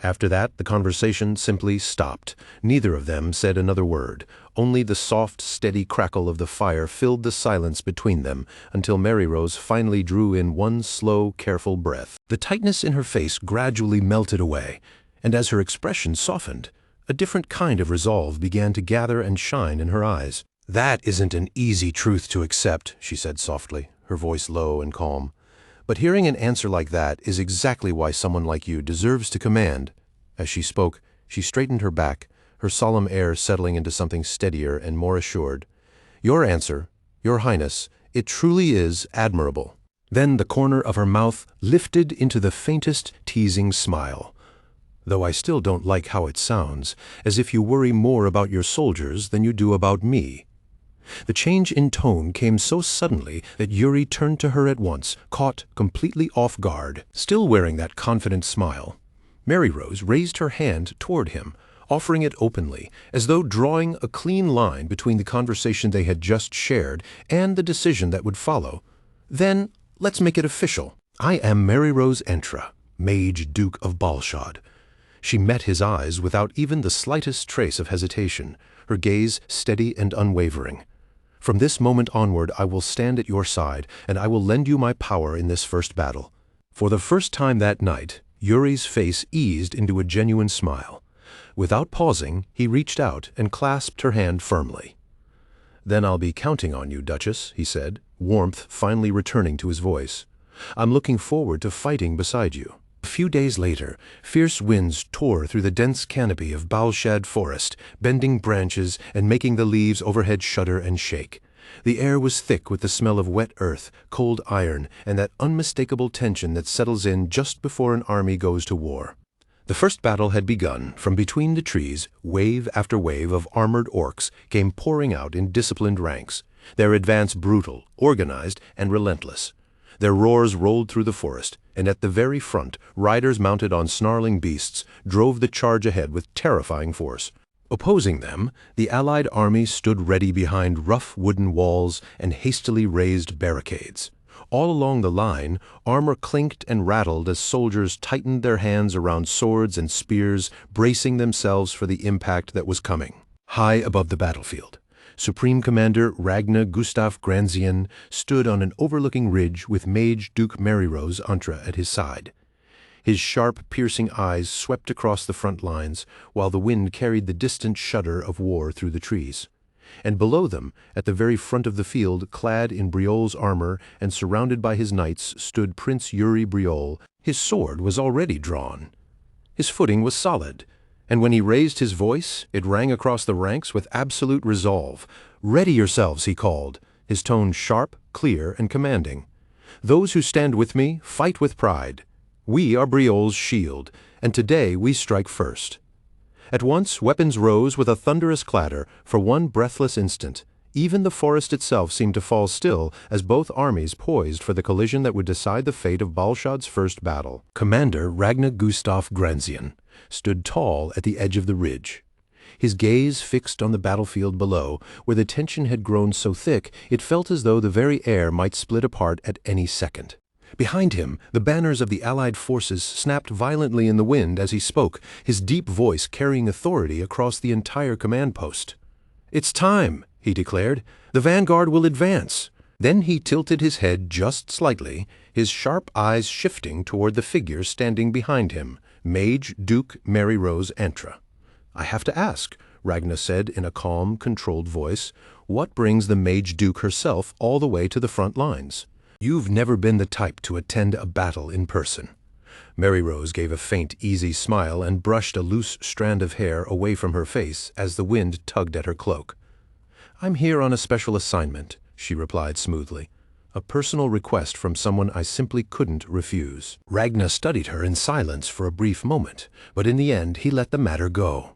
After that, the conversation simply stopped. Neither of them said another word. Only the soft, steady crackle of the fire filled the silence between them until Mary Rose finally drew in one slow, careful breath. The tightness in her face gradually melted away, and as her expression softened, a different kind of resolve began to gather and shine in her eyes. "That isn't an easy truth to accept," she said softly, her voice low and calm. "But hearing an answer like that is exactly why someone like you deserves to command." As she spoke, she straightened her back, her solemn air settling into something steadier and more assured. "Your answer, Your Highness, it truly is admirable." Then the corner of her mouth lifted into the faintest teasing smile. "Though I still don't like how it sounds, as if you worry more about your soldiers than you do about me." The change in tone came so suddenly that Yuri turned to her at once, caught completely off guard. Still wearing that confident smile, Mary Rose raised her hand toward him, offering it openly, as though drawing a clean line between the conversation they had just shared and the decision that would follow. "Then, let's make it official. I am Mary Rose Entra, Mage Duke of Balshad." She met his eyes without even the slightest trace of hesitation, her gaze steady and unwavering. "From this moment onward I will stand at your side, and I will lend you my power in this first battle." For the first time that night, Yuri's face eased into a genuine smile. Without pausing, he reached out and clasped her hand firmly. "Then I'll be counting on you, Duchess," he said, warmth finally returning to his voice. "I'm looking forward to fighting beside you." A few days later, fierce winds tore through the dense canopy of Balshad forest, bending branches and making the leaves overhead shudder and shake. The air was thick with the smell of wet earth, cold iron, and that unmistakable tension that settles in just before an army goes to war. The first battle had begun. From between the trees, wave after wave of armored orcs came pouring out in disciplined ranks, their advance brutal, organized, and relentless. Their roars rolled through the forest, and at the very front, riders mounted on snarling beasts drove the charge ahead with terrifying force. Opposing them, the Allied army stood ready behind rough wooden walls and hastily raised barricades. All along the line, armor clinked and rattled as soldiers tightened their hands around swords and spears, bracing themselves for the impact that was coming. High above the battlefield, Supreme Commander Ragnar Gustaf Granzian stood on an overlooking ridge with Mage Duke Mary Rose Entra at his side. His sharp, piercing eyes swept across the front lines, while the wind carried the distant shudder of war through the trees. And below them, at the very front of the field, clad in Briol's armor and surrounded by his knights, stood Prince Yuri Briol. His sword was already drawn. His footing was solid, and when he raised his voice, it rang across the ranks with absolute resolve. "Ready yourselves," he called, his tone sharp, clear, and commanding. "Those who stand with me, fight with pride. We are Briol's shield, and today we strike first." At once weapons rose with a thunderous clatter for one breathless instant. Even the forest itself seemed to fall still as both armies poised for the collision that would decide the fate of Balshad's first battle. Commander Ragnar Gustaf Granzian stood tall at the edge of the ridge, his gaze fixed on the battlefield below, where the tension had grown so thick it felt as though the very air might split apart at any second. Behind him, the banners of the Allied forces snapped violently in the wind as he spoke, his deep voice carrying authority across the entire command post. "It's time," he declared. "The vanguard will advance. Then he tilted his head just slightly, his sharp eyes shifting toward the figure standing behind him, Mage Duke Mary Rose Antra. "I have to ask," Ragna said in a calm, controlled voice, "what brings the Mage Duke herself all the way to the front lines? You've never been the type to attend a battle in person." Mary Rose gave a faint, easy smile and brushed a loose strand of hair away from her face as the wind tugged at her cloak. "I'm here on a special assignment," she replied smoothly. "A personal request from someone I simply couldn't refuse." Ragna studied her in silence for a brief moment, but in the end he let the matter go.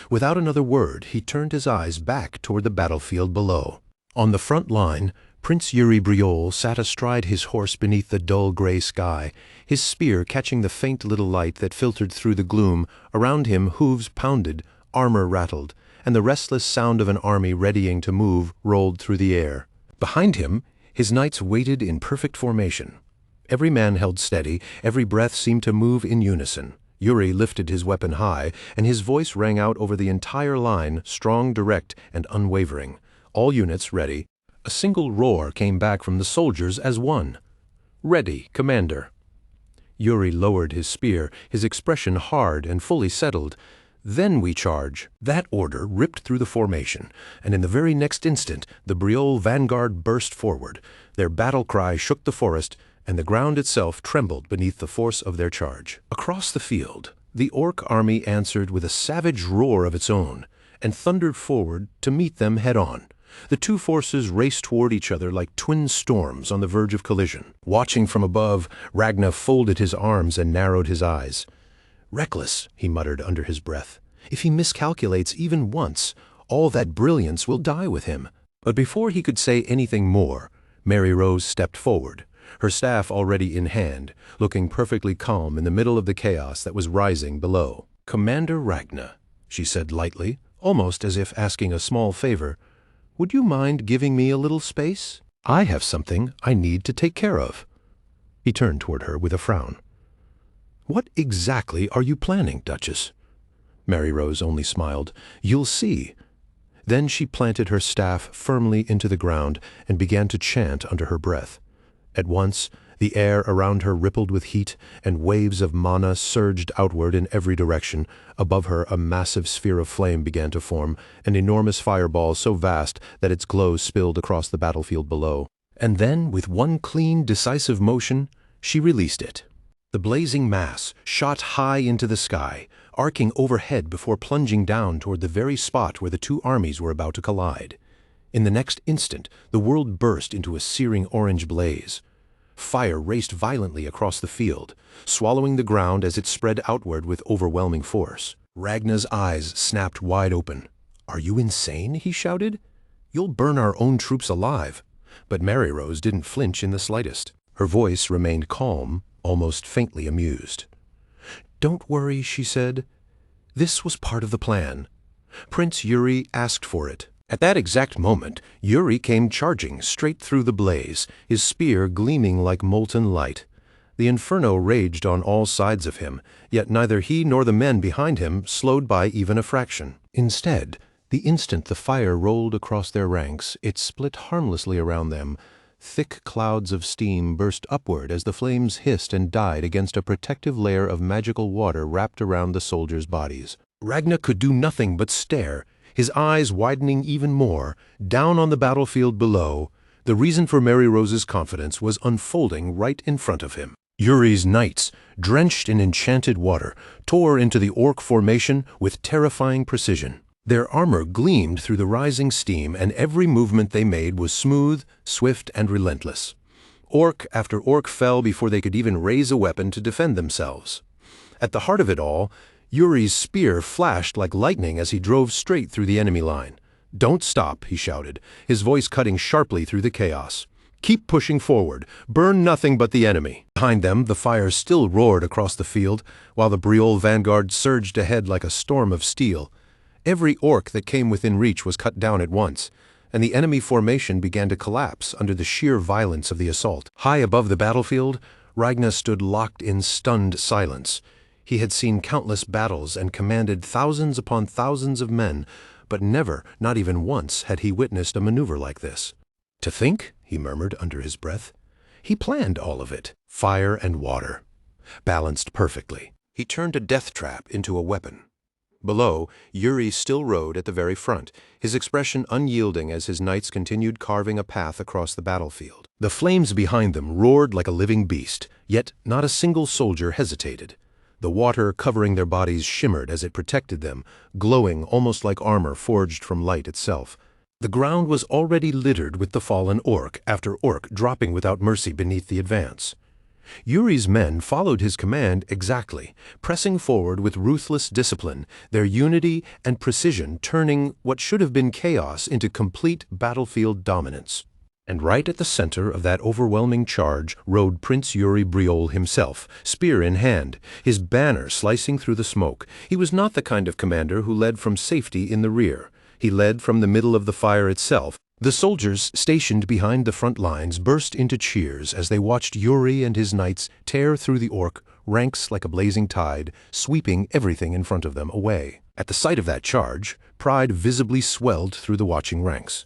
Without another word, he turned his eyes back toward the battlefield below. On the front line, Prince Yuri Briol sat astride his horse beneath the dull gray sky, his spear catching the faint little light that filtered through the gloom. Around him hooves pounded, armor rattled, and the restless sound of an army readying to move rolled through the air. Behind him, his knights waited in perfect formation. Every man held steady, every breath seemed to move in unison. Yuri lifted his weapon high, and his voice rang out over the entire line, strong, direct, and unwavering. All units ready. A single roar came back from the soldiers as one. "Ready, Commander." Yuri lowered his spear, his expression hard and fully settled. "Then we charge." That order ripped through the formation, and in the very next instant the Briol vanguard burst forward. Their battle cry shook the forest, and the ground itself trembled beneath the force of their charge. Across the field, the Orc army answered with a savage roar of its own, and thundered forward to meet them head-on. The two forces raced toward each other like twin storms on the verge of collision. Watching from above, Ragna folded his arms and narrowed his eyes. "Reckless," he muttered under his breath. "If he miscalculates even once, all that brilliance will die with him." But before he could say anything more, Mary Rose stepped forward, her staff already in hand, looking perfectly calm in the middle of the chaos that was rising below. "Commander Ragna," she said lightly, almost as if asking a small favor, "would you mind giving me a little space? I have something I need to take care of." He turned toward her with a frown. "What exactly are you planning, Duchess?" Mary Rose only smiled. "You'll see." Then she planted her staff firmly into the ground and began to chant under her breath. At once, the air around her rippled with heat, and waves of mana surged outward in every direction. Above her, a massive sphere of flame began to form, an enormous fireball so vast that its glow spilled across the battlefield below. And then, with one clean, decisive motion, she released it. The blazing mass shot high into the sky, arcing overhead before plunging down toward the very spot where the two armies were about to collide. In the next instant, the world burst into a searing orange blaze. Fire raced violently across the field, swallowing the ground as it spread outward with overwhelming force. Ragna's eyes snapped wide open. "Are you insane?" he shouted. "You'll burn our own troops alive." But Mary Rose didn't flinch in the slightest. Her voice remained calm, almost faintly amused. "Don't worry," she said. "This was part of the plan. Prince Yuri asked for it." At that exact moment, Yuri came charging straight through the blaze, his spear gleaming like molten light. The inferno raged on all sides of him, yet neither he nor the men behind him slowed by even a fraction. Instead, the instant the fire rolled across their ranks, it split harmlessly around them. Thick clouds of steam burst upward as the flames hissed and died against a protective layer of magical water wrapped around the soldiers' bodies. Ragna could do nothing but stare, his eyes widening even more. Down on the battlefield below, the reason for Mary Rose's confidence was unfolding right in front of him. Yuri's knights, drenched in enchanted water, tore into the Orc formation with terrifying precision. Their armor gleamed through the rising steam, and every movement they made was smooth, swift, and relentless. Orc after orc fell before they could even raise a weapon to defend themselves. At the heart of it all, Yuri's spear flashed like lightning as he drove straight through the enemy line. "Don't stop," he shouted, his voice cutting sharply through the chaos. "Keep pushing forward. Burn nothing but the enemy." Behind them, the fire still roared across the field, while the Briol vanguard surged ahead like a storm of steel. Every orc that came within reach was cut down at once, and the enemy formation began to collapse under the sheer violence of the assault. High above the battlefield, Ragna stood locked in stunned silence. He had seen countless battles and commanded thousands upon thousands of men, but never, not even once, had he witnessed a maneuver like this. To think, he murmured under his breath. He planned all of it. Fire and water. Balanced perfectly. He turned a death trap into a weapon. Below, Yuri still rode at the very front, his expression unyielding as his knights continued carving a path across the battlefield. The flames behind them roared like a living beast, yet not a single soldier hesitated. The water covering their bodies shimmered as it protected them, glowing almost like armor forged from light itself. The ground was already littered with the fallen orc after orc dropping without mercy beneath the advance. Yuri's men followed his command exactly, pressing forward with ruthless discipline, their unity and precision turning what should have been chaos into complete battlefield dominance. And right at the center of that overwhelming charge rode Prince Yuri Briol himself, spear in hand, his banner slicing through the smoke. He was not the kind of commander who led from safety in the rear. He led from the middle of the fire itself. The soldiers stationed behind the front lines burst into cheers as they watched Yuri and his knights tear through the orc ranks like a blazing tide, sweeping everything in front of them away. At the sight of that charge, pride visibly swelled through the watching ranks.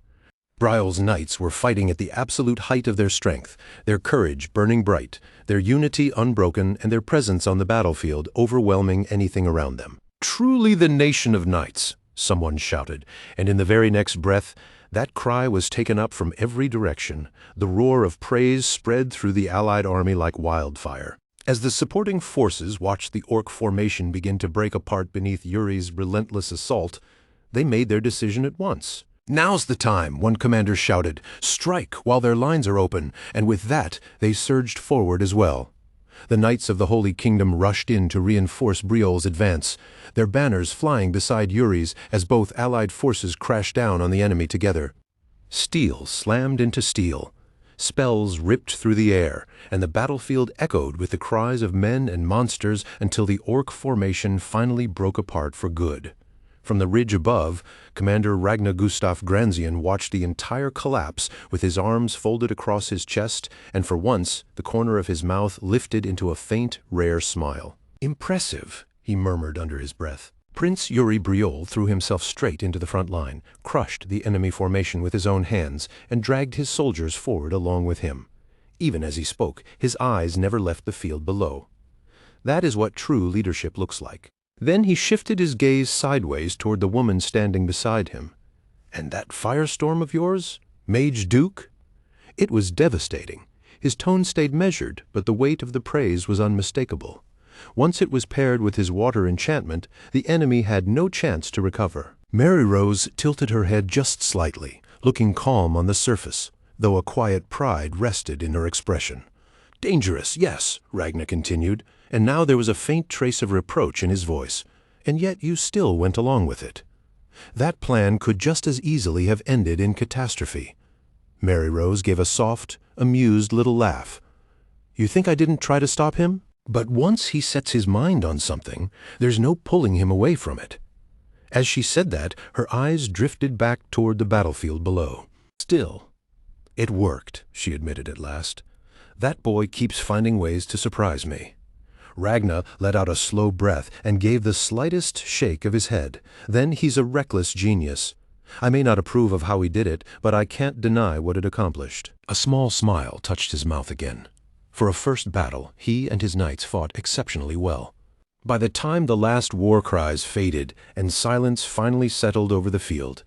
Briol's knights were fighting at the absolute height of their strength, their courage burning bright, their unity unbroken, and their presence on the battlefield overwhelming anything around them. "Truly the nation of knights," someone shouted, and in the very next breath, that cry was taken up from every direction. The roar of praise spread through the Allied army like wildfire. As the supporting forces watched the orc formation begin to break apart beneath Yuri's relentless assault, they made their decision at once. "Now's the time," one commander shouted. "Strike while their lines are open," and with that they surged forward as well. The knights of the Holy Kingdom rushed in to reinforce Briol's advance, their banners flying beside Yuri's as both allied forces crashed down on the enemy together. Steel slammed into steel. Spells ripped through the air, and the battlefield echoed with the cries of men and monsters until the orc formation finally broke apart for good. From the ridge above, Commander Ragnar Gustaf Granzian watched the entire collapse with his arms folded across his chest, and for once the corner of his mouth lifted into a faint, rare smile. "Impressive," he murmured under his breath. Prince Yuri Briol threw himself straight into the front line, crushed the enemy formation with his own hands, and dragged his soldiers forward along with him. Even as he spoke, his eyes never left the field below. That is what true leadership looks like. Then he shifted his gaze sideways toward the woman standing beside him. "And that firestorm of yours? Mage Duke?" It was devastating. His tone stayed measured, but the weight of the praise was unmistakable. Once it was paired with his water enchantment, the enemy had no chance to recover. Mary Rose tilted her head just slightly, looking calm on the surface, though a quiet pride rested in her expression. "Dangerous, yes," Ragnar continued, and now there was a faint trace of reproach in his voice. "And yet you still went along with it. That plan could just as easily have ended in catastrophe." Mary Rose gave a soft, amused little laugh. "You think I didn't try to stop him? But once he sets his mind on something, there's no pulling him away from it." As she said that, her eyes drifted back toward the battlefield below. "Still, it worked," she admitted at last. "That boy keeps finding ways to surprise me." Ragnar let out a slow breath and gave the slightest shake of his head. "Then he's a reckless genius. I may not approve of how he did it, but I can't deny what it accomplished." A small smile touched his mouth again. For a first battle, he and his knights fought exceptionally well. By the time the last war cries faded and silence finally settled over the field,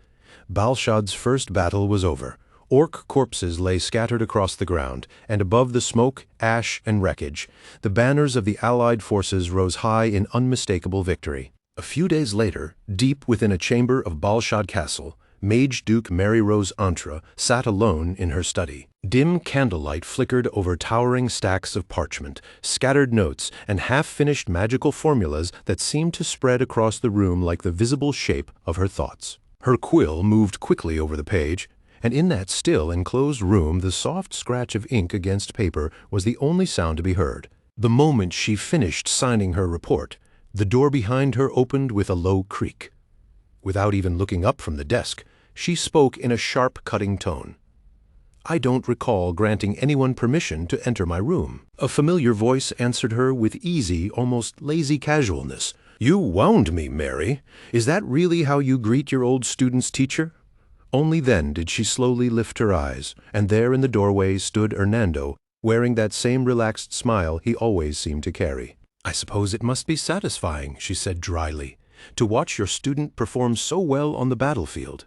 Balshad's first battle was over. Orc corpses lay scattered across the ground, and above the smoke, ash, and wreckage, the banners of the Allied forces rose high in unmistakable victory. A few days later, deep within a chamber of Balshad Castle, Mage Duke Mary Rose Antra sat alone in her study. Dim candlelight flickered over towering stacks of parchment, scattered notes, and half-finished magical formulas that seemed to spread across the room like the visible shape of her thoughts. Her quill moved quickly over the page, and in that still, enclosed room the soft scratch of ink against paper was the only sound to be heard. The moment she finished signing her report, the door behind her opened with a low creak. Without even looking up from the desk, she spoke in a sharp, cutting tone. "I don't recall granting anyone permission to enter my room." A familiar voice answered her with easy, almost lazy casualness. "You wound me, Mary. Is that really how you greet your old student's teacher?" Only then did she slowly lift her eyes, and there in the doorway stood Hernando, wearing that same relaxed smile he always seemed to carry. "I suppose it must be satisfying," she said dryly, "to watch your student perform so well on the battlefield."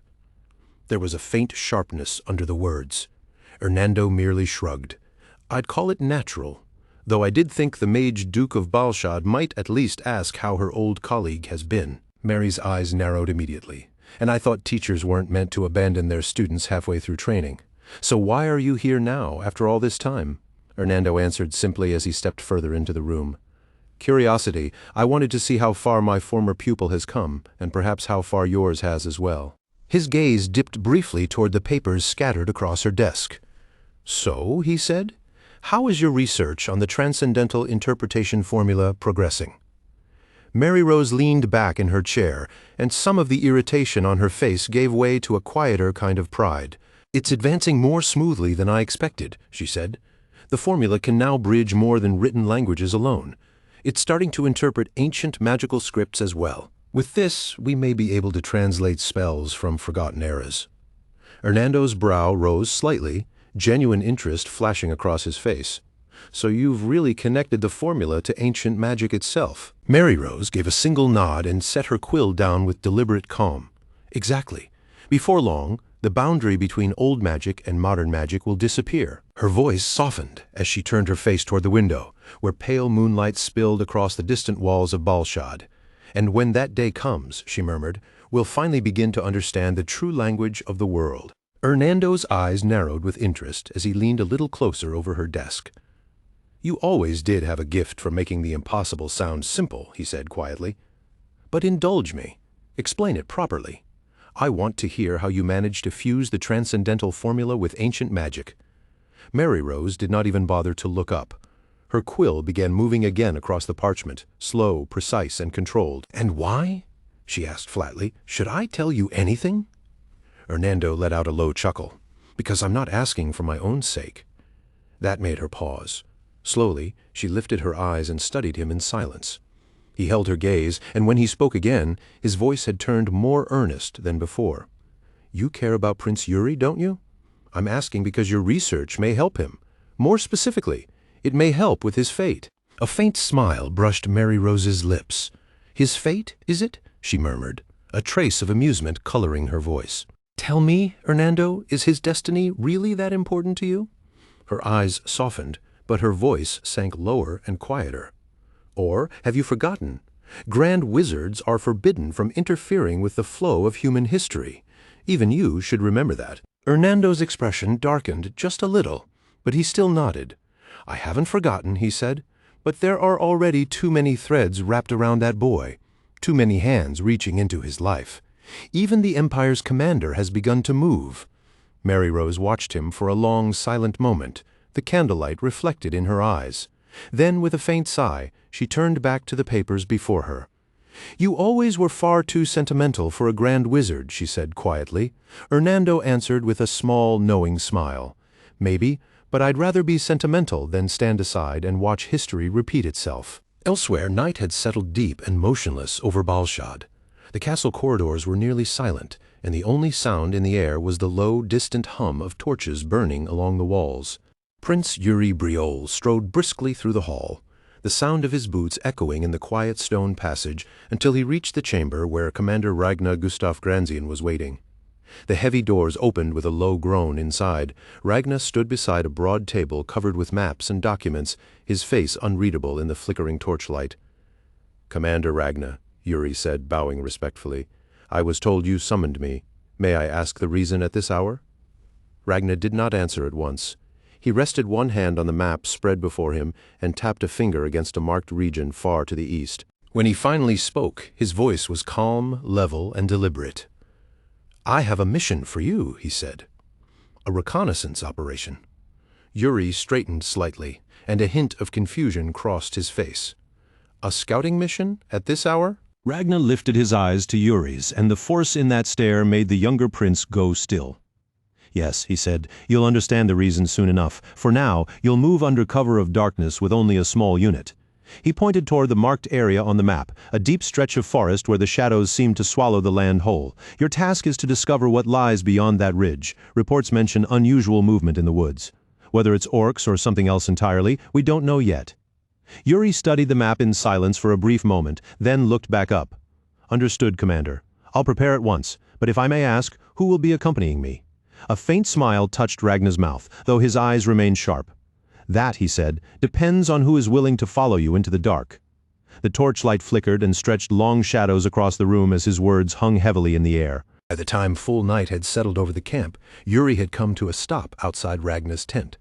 There was a faint sharpness under the words. Hernando merely shrugged. "I'd call it natural, though I did think the Mage Duke of Balshad might at least ask how her old colleague has been." Mary's eyes narrowed immediately. "And I thought teachers weren't meant to abandon their students halfway through training. So why are you here now, after all this time?" Hernando answered simply as he stepped further into the room. "Curiosity. I wanted to see how far my former pupil has come, and perhaps how far yours has as well." His gaze dipped briefly toward the papers scattered across her desk. "So," he said, "how is your research on the transcendental interpretation formula progressing?" Mary Rose leaned back in her chair, and some of the irritation on her face gave way to a quieter kind of pride. "It's advancing more smoothly than I expected," she said. "The formula can now bridge more than written languages alone. It's starting to interpret ancient magical scripts as well. With this, we may be able to translate spells from forgotten eras." Hernando's brow rose slightly, genuine interest flashing across his face. "So you've really connected the formula to ancient magic itself?" Mary Rose gave a single nod and set her quill down with deliberate calm. "Exactly. Before long, the boundary between old magic and modern magic will disappear." Her voice softened as she turned her face toward the window, where pale moonlight spilled across the distant walls of Balshad. "And when that day comes," she murmured, "we'll finally begin to understand the true language of the world." Hernando's eyes narrowed with interest as he leaned a little closer over her desk. "You always did have a gift for making the impossible sound simple," he said quietly. "But indulge me. Explain it properly. I want to hear how you managed to fuse the transcendental formula with ancient magic." Mary Rose did not even bother to look up. Her quill began moving again across the parchment, slow, precise, and controlled. "And why?" she asked flatly. "Should I tell you anything?" Hernando let out a low chuckle. "Because I'm not asking for my own sake." That made her pause. Slowly, she lifted her eyes and studied him in silence. He held her gaze, and when he spoke again, his voice had turned more earnest than before. "You care about Prince Yuri, don't you? I'm asking because your research may help him. More specifically, it may help with his fate." A faint smile brushed Mary Rose's lips. "His fate, is it?" she murmured, a trace of amusement coloring her voice. "Tell me, Hernando, is his destiny really that important to you?" Her eyes softened, but her voice sank lower and quieter. "Or have you forgotten? Grand wizards are forbidden from interfering with the flow of human history. Even you should remember that." Hernando's expression darkened just a little, but he still nodded. "I haven't forgotten," he said, "but there are already too many threads wrapped around that boy, too many hands reaching into his life. Even the Empire's commander has begun to move." Mary Rose watched him for a long, silent moment, the candlelight reflected in her eyes. Then, with a faint sigh, she turned back to the papers before her. "You always were far too sentimental for a grand wizard," she said quietly. Hernando answered with a small, knowing smile. "Maybe, but I'd rather be sentimental than stand aside and watch history repeat itself." Elsewhere, night had settled deep and motionless over Balshad. The castle corridors were nearly silent, and the only sound in the air was the low, distant hum of torches burning along the walls. Prince Yuri Briol strode briskly through the hall, the sound of his boots echoing in the quiet stone passage until he reached the chamber where Commander Ragnar Gustaf Granzian was waiting. The heavy doors opened with a low groan inside. Ragnar stood beside a broad table covered with maps and documents, his face unreadable in the flickering torchlight. "Commander Ragnar," Yuri said, bowing respectfully, "I was told you summoned me. May I ask the reason at this hour?" Ragnar did not answer at once. He rested one hand on the map spread before him and tapped a finger against a marked region far to the east. When he finally spoke, his voice was calm, level, and deliberate. "I have a mission for you," he said. "A reconnaissance operation." Yuri straightened slightly, and a hint of confusion crossed his face. "A scouting mission at this hour?" Ragnar lifted his eyes to Yuri's, and the force in that stare made the younger prince go still. "Yes," he said, "you'll understand the reason soon enough. For now, you'll move under cover of darkness with only a small unit. He pointed toward the marked area on the map, a deep stretch of forest where the shadows seemed to swallow the land whole. Your task is to discover what lies beyond that ridge. Reports mention unusual movement in the woods. Whether it's orcs or something else entirely, we don't know yet. Yuri studied the map in silence for a brief moment, then looked back up. Understood, Commander. I'll prepare at once, but if I may ask, who will be accompanying me? A faint smile touched Ragnar's mouth, though his eyes remained sharp. That, he said, depends on who is willing to follow you into the dark. The torchlight flickered and stretched long shadows across the room as his words hung heavily in the air. By the time full night had settled over the camp, Yuri had come to a stop outside Ragnar's tent.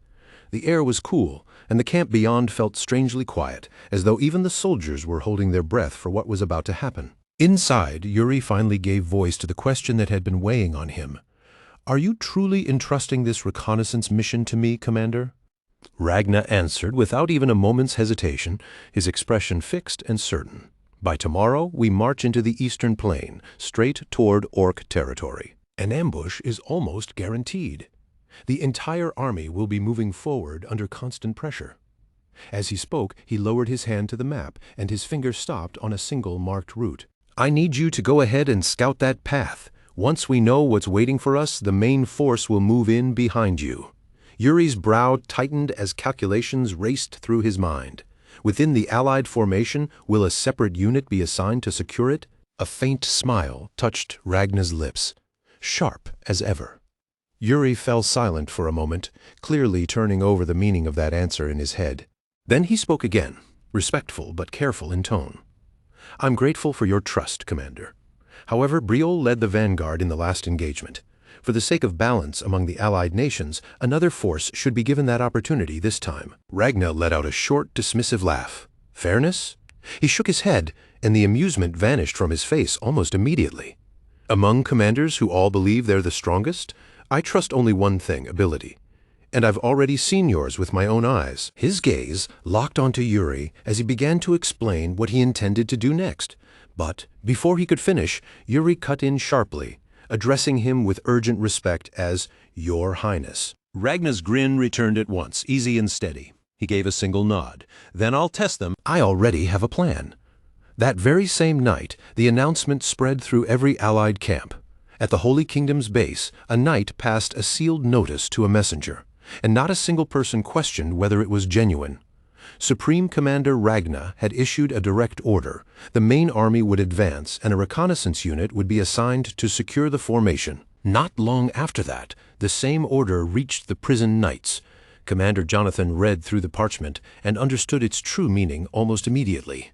The air was cool, and the camp beyond felt strangely quiet, as though even the soldiers were holding their breath for what was about to happen. Inside, Yuri finally gave voice to the question that had been weighing on him. "Are you truly entrusting this reconnaissance mission to me, Commander?" Ragnar answered without even a moment's hesitation, his expression fixed and certain. "By tomorrow, we march into the eastern plain, straight toward Orc territory. An ambush is almost guaranteed. The entire army will be moving forward under constant pressure." As he spoke, he lowered his hand to the map, and his finger stopped on a single marked route. "I need you to go ahead and scout that path. Once we know what's waiting for us, the main force will move in behind you." Yuri's brow tightened as calculations raced through his mind. Within the Allied formation, will a separate unit be assigned to secure it? A faint smile touched Ragnar's lips, sharp as ever. Yuri fell silent for a moment, clearly turning over the meaning of that answer in his head. Then he spoke again, respectful but careful in tone. "I'm grateful for your trust, Commander. However, Briol led the vanguard in the last engagement. For the sake of balance among the allied nations, another force should be given that opportunity this time." Ragnar let out a short, dismissive laugh. "Fairness?" He shook his head, and the amusement vanished from his face almost immediately. "Among commanders who all believe they're the strongest, I trust only one thing, ability. And I've already seen yours with my own eyes." His gaze locked onto Yuri as he began to explain what he intended to do next. But before he could finish, Yuri cut in sharply, addressing him with urgent respect as Your Highness. Ragnar's grin returned at once, easy and steady. He gave a single nod. "Then I'll test them. I already have a plan." That very same night, the announcement spread through every Allied camp. At the Holy Kingdom's base, a knight passed a sealed notice to a messenger, and not a single person questioned whether it was genuine. Supreme Commander Ragnar had issued a direct order. The main army would advance, and a reconnaissance unit would be assigned to secure the formation. Not long after that, the same order reached the prison knights. Commander Jonathan read through the parchment and understood its true meaning almost immediately.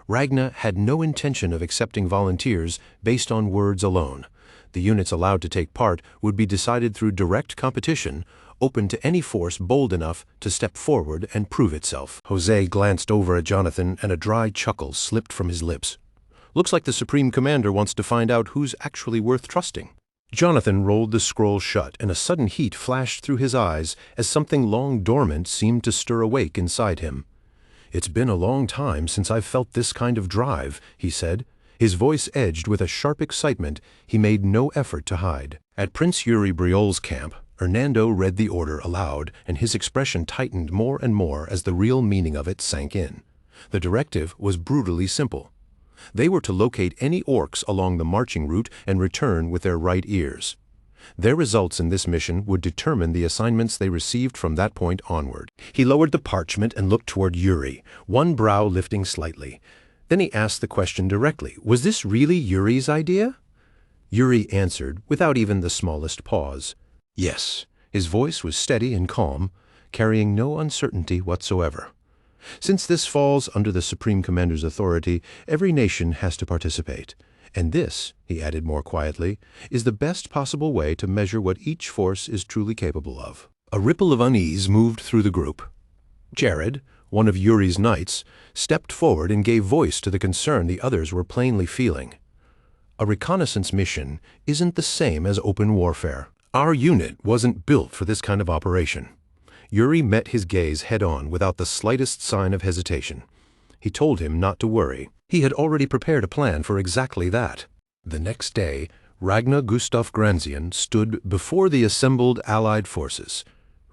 Ragnar had no intention of accepting volunteers based on words alone. The units allowed to take part would be decided through direct competition, open to any force bold enough to step forward and prove itself. Jose glanced over at Jonathan, and a dry chuckle slipped from his lips. "Looks like the Supreme Commander wants to find out who's actually worth trusting." Jonathan rolled the scroll shut, and a sudden heat flashed through his eyes as something long dormant seemed to stir awake inside him. "It's been a long time since I've felt this kind of drive," he said. His voice edged with a sharp excitement he made no effort to hide. At Prince Yuri Briol's camp, Hernando read the order aloud, and his expression tightened more and more as the real meaning of it sank in. The directive was brutally simple. They were to locate any orcs along the marching route and return with their right ears. Their results in this mission would determine the assignments they received from that point onward. He lowered the parchment and looked toward Yuri, one brow lifting slightly. Then he asked the question directly. Was this really Yuri's idea? Yuri answered without even the smallest pause. Yes. His voice was steady and calm, carrying no uncertainty whatsoever. Since this falls under the Supreme Commander's authority, every nation has to participate. And this, he added more quietly, is the best possible way to measure what each force is truly capable of. A ripple of unease moved through the group. Jared, one of Yuri's knights, stepped forward and gave voice to the concern the others were plainly feeling. A reconnaissance mission isn't the same as open warfare. Our unit wasn't built for this kind of operation. Yuri met his gaze head-on without the slightest sign of hesitation. He told him not to worry. He had already prepared a plan for exactly that. The next day, Ragnar Gustaf Granzian stood before the assembled Allied forces.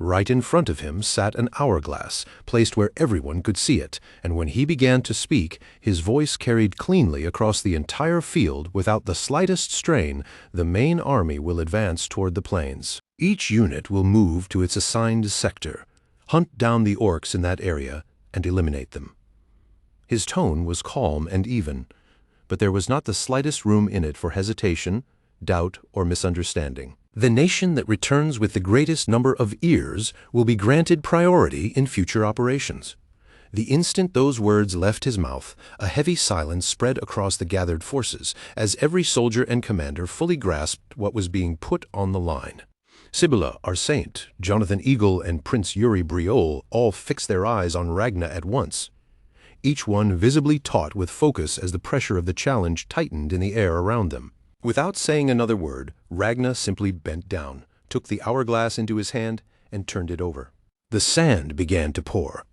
Right in front of him sat an hourglass, placed where everyone could see it, and when he began to speak, his voice carried cleanly across the entire field without the slightest strain. The main army will advance toward the plains. Each unit will move to its assigned sector, hunt down the orcs in that area, and eliminate them. His tone was calm and even, but there was not the slightest room in it for hesitation, doubt, or misunderstanding. The nation that returns with the greatest number of ears will be granted priority in future operations. The instant those words left his mouth, a heavy silence spread across the gathered forces, as every soldier and commander fully grasped what was being put on the line. Sibylla, our saint, Jonathan Eagle, and Prince Yuri Briol all fixed their eyes on Ragna at once, each one visibly taut with focus as the pressure of the challenge tightened in the air around them. Without saying another word, Ragna simply bent down, took the hourglass into his hand, and turned it over. The sand began to pour,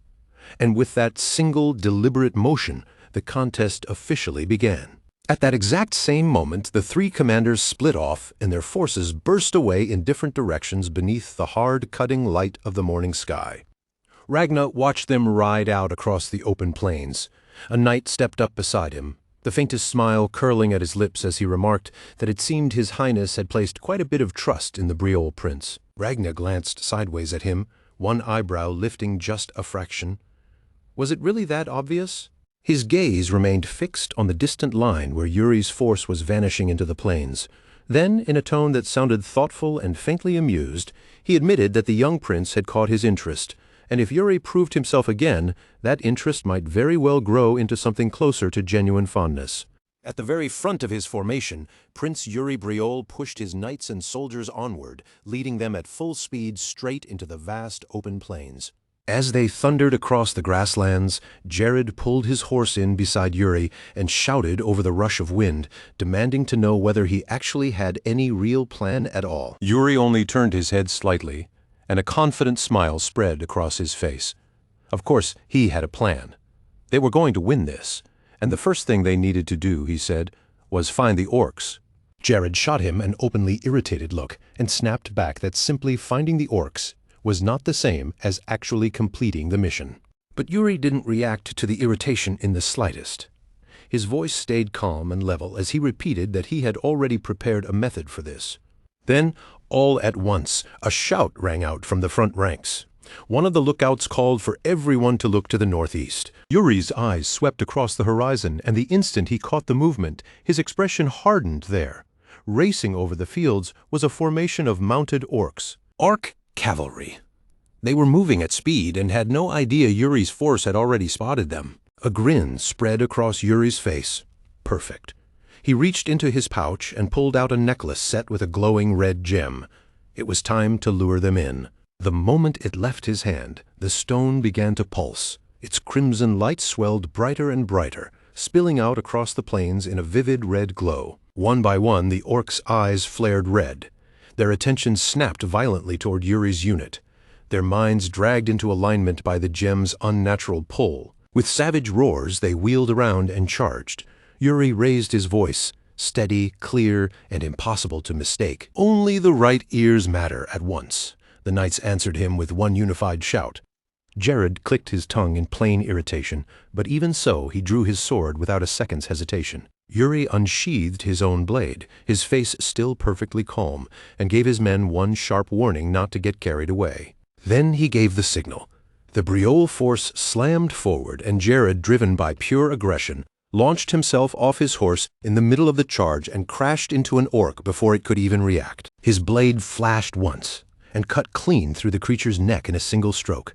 and with that single deliberate motion, the contest officially began. At that exact same moment, the three commanders split off, and their forces burst away in different directions beneath the hard, cutting light of the morning sky. Ragna watched them ride out across the open plains. A knight stepped up beside him, the faintest smile curling at his lips as he remarked that it seemed His Highness had placed quite a bit of trust in the Briol prince. Ragna glanced sideways at him, one eyebrow lifting just a fraction. Was it really that obvious? His gaze remained fixed on the distant line where Yuri's force was vanishing into the plains. Then, in a tone that sounded thoughtful and faintly amused, he admitted that the young prince had caught his interest, and if Yuri proved himself again, that interest might very well grow into something closer to genuine fondness. At the very front of his formation, Prince Yuri Briol pushed his knights and soldiers onward, leading them at full speed straight into the vast open plains. As they thundered across the grasslands, Jared pulled his horse in beside Yuri and shouted over the rush of wind, demanding to know whether he actually had any real plan at all. Yuri only turned his head slightly, and a confident smile spread across his face. Of course, he had a plan. They were going to win this, and the first thing they needed to do, he said, was find the orcs. Jared shot him an openly irritated look and snapped back that simply finding the orcs was not the same as actually completing the mission. But Yuri didn't react to the irritation in the slightest. His voice stayed calm and level as he repeated that he had already prepared a method for this. Then, all at once, a shout rang out from the front ranks. One of the lookouts called for everyone to look to the northeast. Yuri's eyes swept across the horizon, and the instant he caught the movement, his expression hardened there. Racing over the fields was a formation of mounted orcs. Orc cavalry. They were moving at speed and had no idea Yuri's force had already spotted them. A grin spread across Yuri's face. Perfect. He reached into his pouch and pulled out a necklace set with a glowing red gem. It was time to lure them in. The moment it left his hand, the stone began to pulse. Its crimson light swelled brighter and brighter, spilling out across the plains in a vivid red glow. One by one, the orcs' eyes flared red. Their attention snapped violently toward Yuri's unit, their minds dragged into alignment by the gem's unnatural pull. With savage roars, they wheeled around and charged. Yuri raised his voice, steady, clear, and impossible to mistake. Only the right ears matter at once. The knights answered him with one unified shout. Jared clicked his tongue in plain irritation, but even so he drew his sword without a second's hesitation. Yuri unsheathed his own blade, his face still perfectly calm, and gave his men one sharp warning not to get carried away. Then he gave the signal. The Briol force slammed forward, and Jared, driven by pure aggression, launched himself off his horse in the middle of the charge and crashed into an orc before it could even react. His blade flashed once, and cut clean through the creature's neck in a single stroke.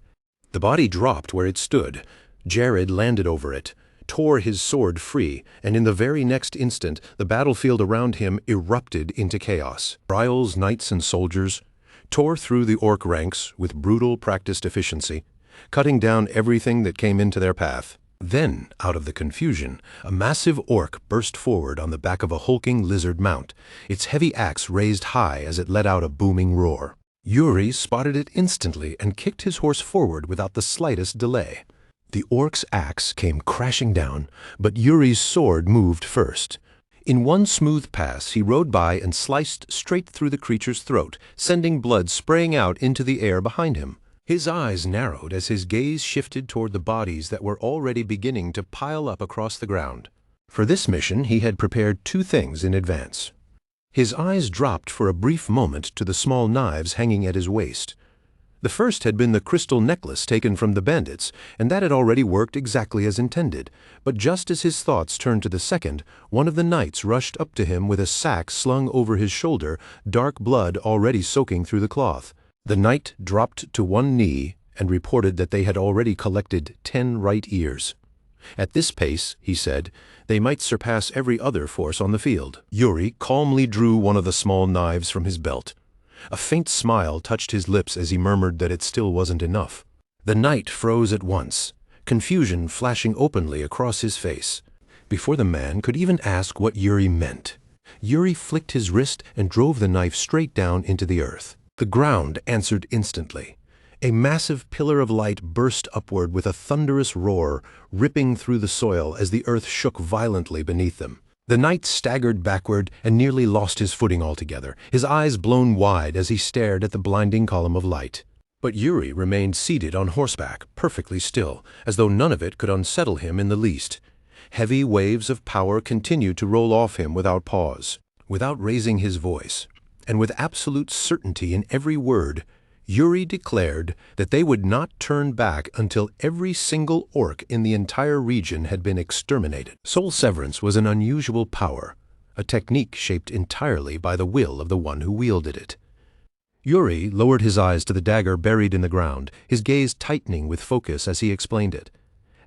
The body dropped where it stood. Jared landed over it, tore his sword free, and in the very next instant, the battlefield around him erupted into chaos. Briol's knights and soldiers tore through the orc ranks with brutal, practiced efficiency, cutting down everything that came into their path. Then, out of the confusion, a massive orc burst forward on the back of a hulking lizard mount, its heavy axe raised high as it let out a booming roar. Yuri spotted it instantly and kicked his horse forward without the slightest delay. The orc's axe came crashing down, but Yuri's sword moved first. In one smooth pass, he rode by and sliced straight through the creature's throat, sending blood spraying out into the air behind him. His eyes narrowed as his gaze shifted toward the bodies that were already beginning to pile up across the ground. For this mission, he had prepared two things in advance. His eyes dropped for a brief moment to the small knives hanging at his waist. The first had been the crystal necklace taken from the bandits, and that had already worked exactly as intended. But just as his thoughts turned to the second, one of the knights rushed up to him with a sack slung over his shoulder, dark blood already soaking through the cloth. The knight dropped to one knee and reported that they had already collected 10 right ears. At this pace, he said, they might surpass every other force on the field. Yuri calmly drew one of the small knives from his belt. A faint smile touched his lips as he murmured that it still wasn't enough. The knight froze at once, confusion flashing openly across his face. Before the man could even ask what Yuri meant, Yuri flicked his wrist and drove the knife straight down into the earth. The ground answered instantly. A massive pillar of light burst upward with a thunderous roar, ripping through the soil as the earth shook violently beneath them. The knight staggered backward and nearly lost his footing altogether, his eyes blown wide as he stared at the blinding column of light. But Yuri remained seated on horseback, perfectly still, as though none of it could unsettle him in the least. Heavy waves of power continued to roll off him without pause. Without raising his voice, and with absolute certainty in every word, Yuri declared that they would not turn back until every single orc in the entire region had been exterminated. Soul severance was an unusual power, a technique shaped entirely by the will of the one who wielded it. Yuri lowered his eyes to the dagger buried in the ground, his gaze tightening with focus as he explained it.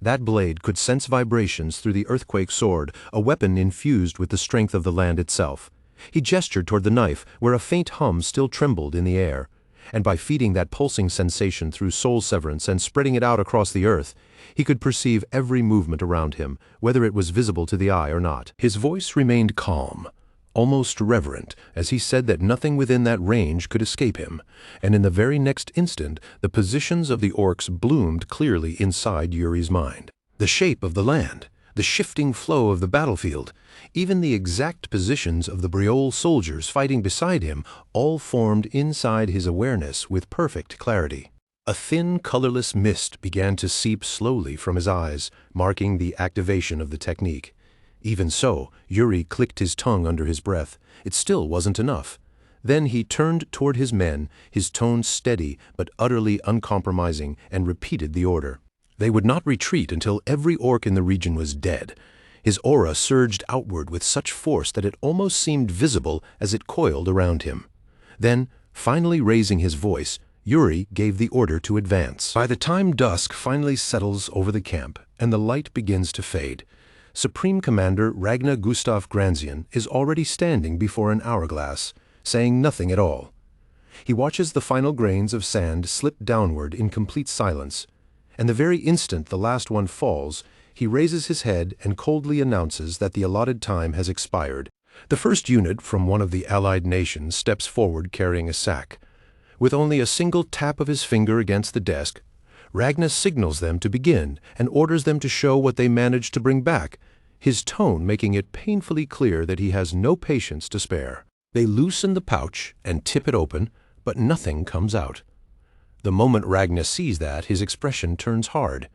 That blade could sense vibrations through the earthquake sword, a weapon infused with the strength of the land itself. He gestured toward the knife, where a faint hum still trembled in the air. And by feeding that pulsing sensation through soul severance and spreading it out across the earth, he could perceive every movement around him, whether it was visible to the eye or not. His voice remained calm, almost reverent, as he said that nothing within that range could escape him, and in the very next instant the positions of the orcs bloomed clearly inside Yuri's mind. The shape of the land, the shifting flow of the battlefield, even the exact positions of the Briol soldiers fighting beside him, all formed inside his awareness with perfect clarity. A thin, colorless mist began to seep slowly from his eyes, marking the activation of the technique. Even so, Yuri clicked his tongue under his breath. It still wasn't enough. Then he turned toward his men, his tone steady but utterly uncompromising, and repeated the order. They would not retreat until every orc in the region was dead. His aura surged outward with such force that it almost seemed visible as it coiled around him. Then, finally raising his voice, Yuri gave the order to advance. By the time dusk finally settles over the camp and the light begins to fade, Supreme Commander Ragnar Gustav Granzian is already standing before an hourglass, saying nothing at all. He watches the final grains of sand slip downward in complete silence, and the very instant the last one falls, he raises his head and coldly announces that the allotted time has expired. The first unit from one of the allied nations steps forward carrying a sack. With only a single tap of his finger against the desk, Ragnar signals them to begin and orders them to show what they managed to bring back, his tone making it painfully clear that he has no patience to spare. They loosen the pouch and tip it open, but nothing comes out. The moment Ragnar sees that, his expression turns hard.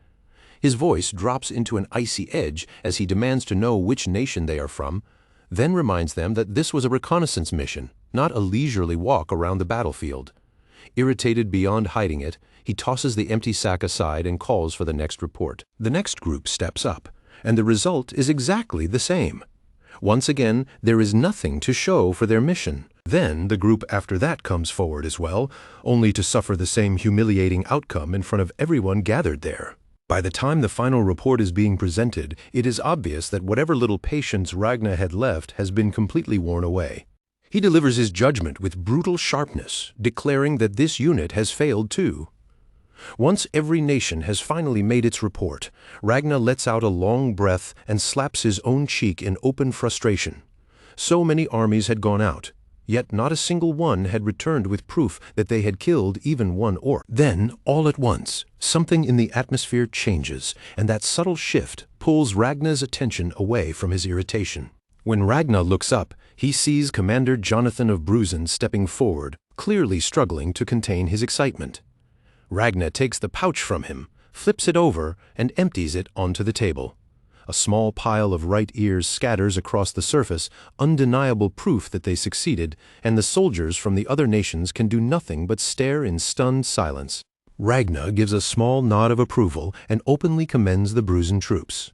His voice drops into an icy edge as he demands to know which nation they are from, then reminds them that this was a reconnaissance mission, not a leisurely walk around the battlefield. Irritated beyond hiding it, he tosses the empty sack aside and calls for the next report. The next group steps up, and the result is exactly the same. Once again, there is nothing to show for their mission. Then the group after that comes forward as well, only to suffer the same humiliating outcome in front of everyone gathered there. By the time the final report is being presented, it is obvious that whatever little patience Ragnar had left has been completely worn away. He delivers his judgment with brutal sharpness, declaring that this unit has failed too. Once every nation has finally made its report, Ragnar lets out a long breath and slaps his own cheek in open frustration. So many armies had gone out, yet not a single one had returned with proof that they had killed even one orc. Then, all at once, something in the atmosphere changes, and that subtle shift pulls Ragnar's attention away from his irritation. When Ragnar looks up, he sees Commander Jonathan of Brusen stepping forward, clearly struggling to contain his excitement. Ragnar takes the pouch from him, flips it over, and empties it onto the table. A small pile of right ears scatters across the surface, undeniable proof that they succeeded, and the soldiers from the other nations can do nothing but stare in stunned silence. Ragnar gives a small nod of approval and openly commends the Brusen troops.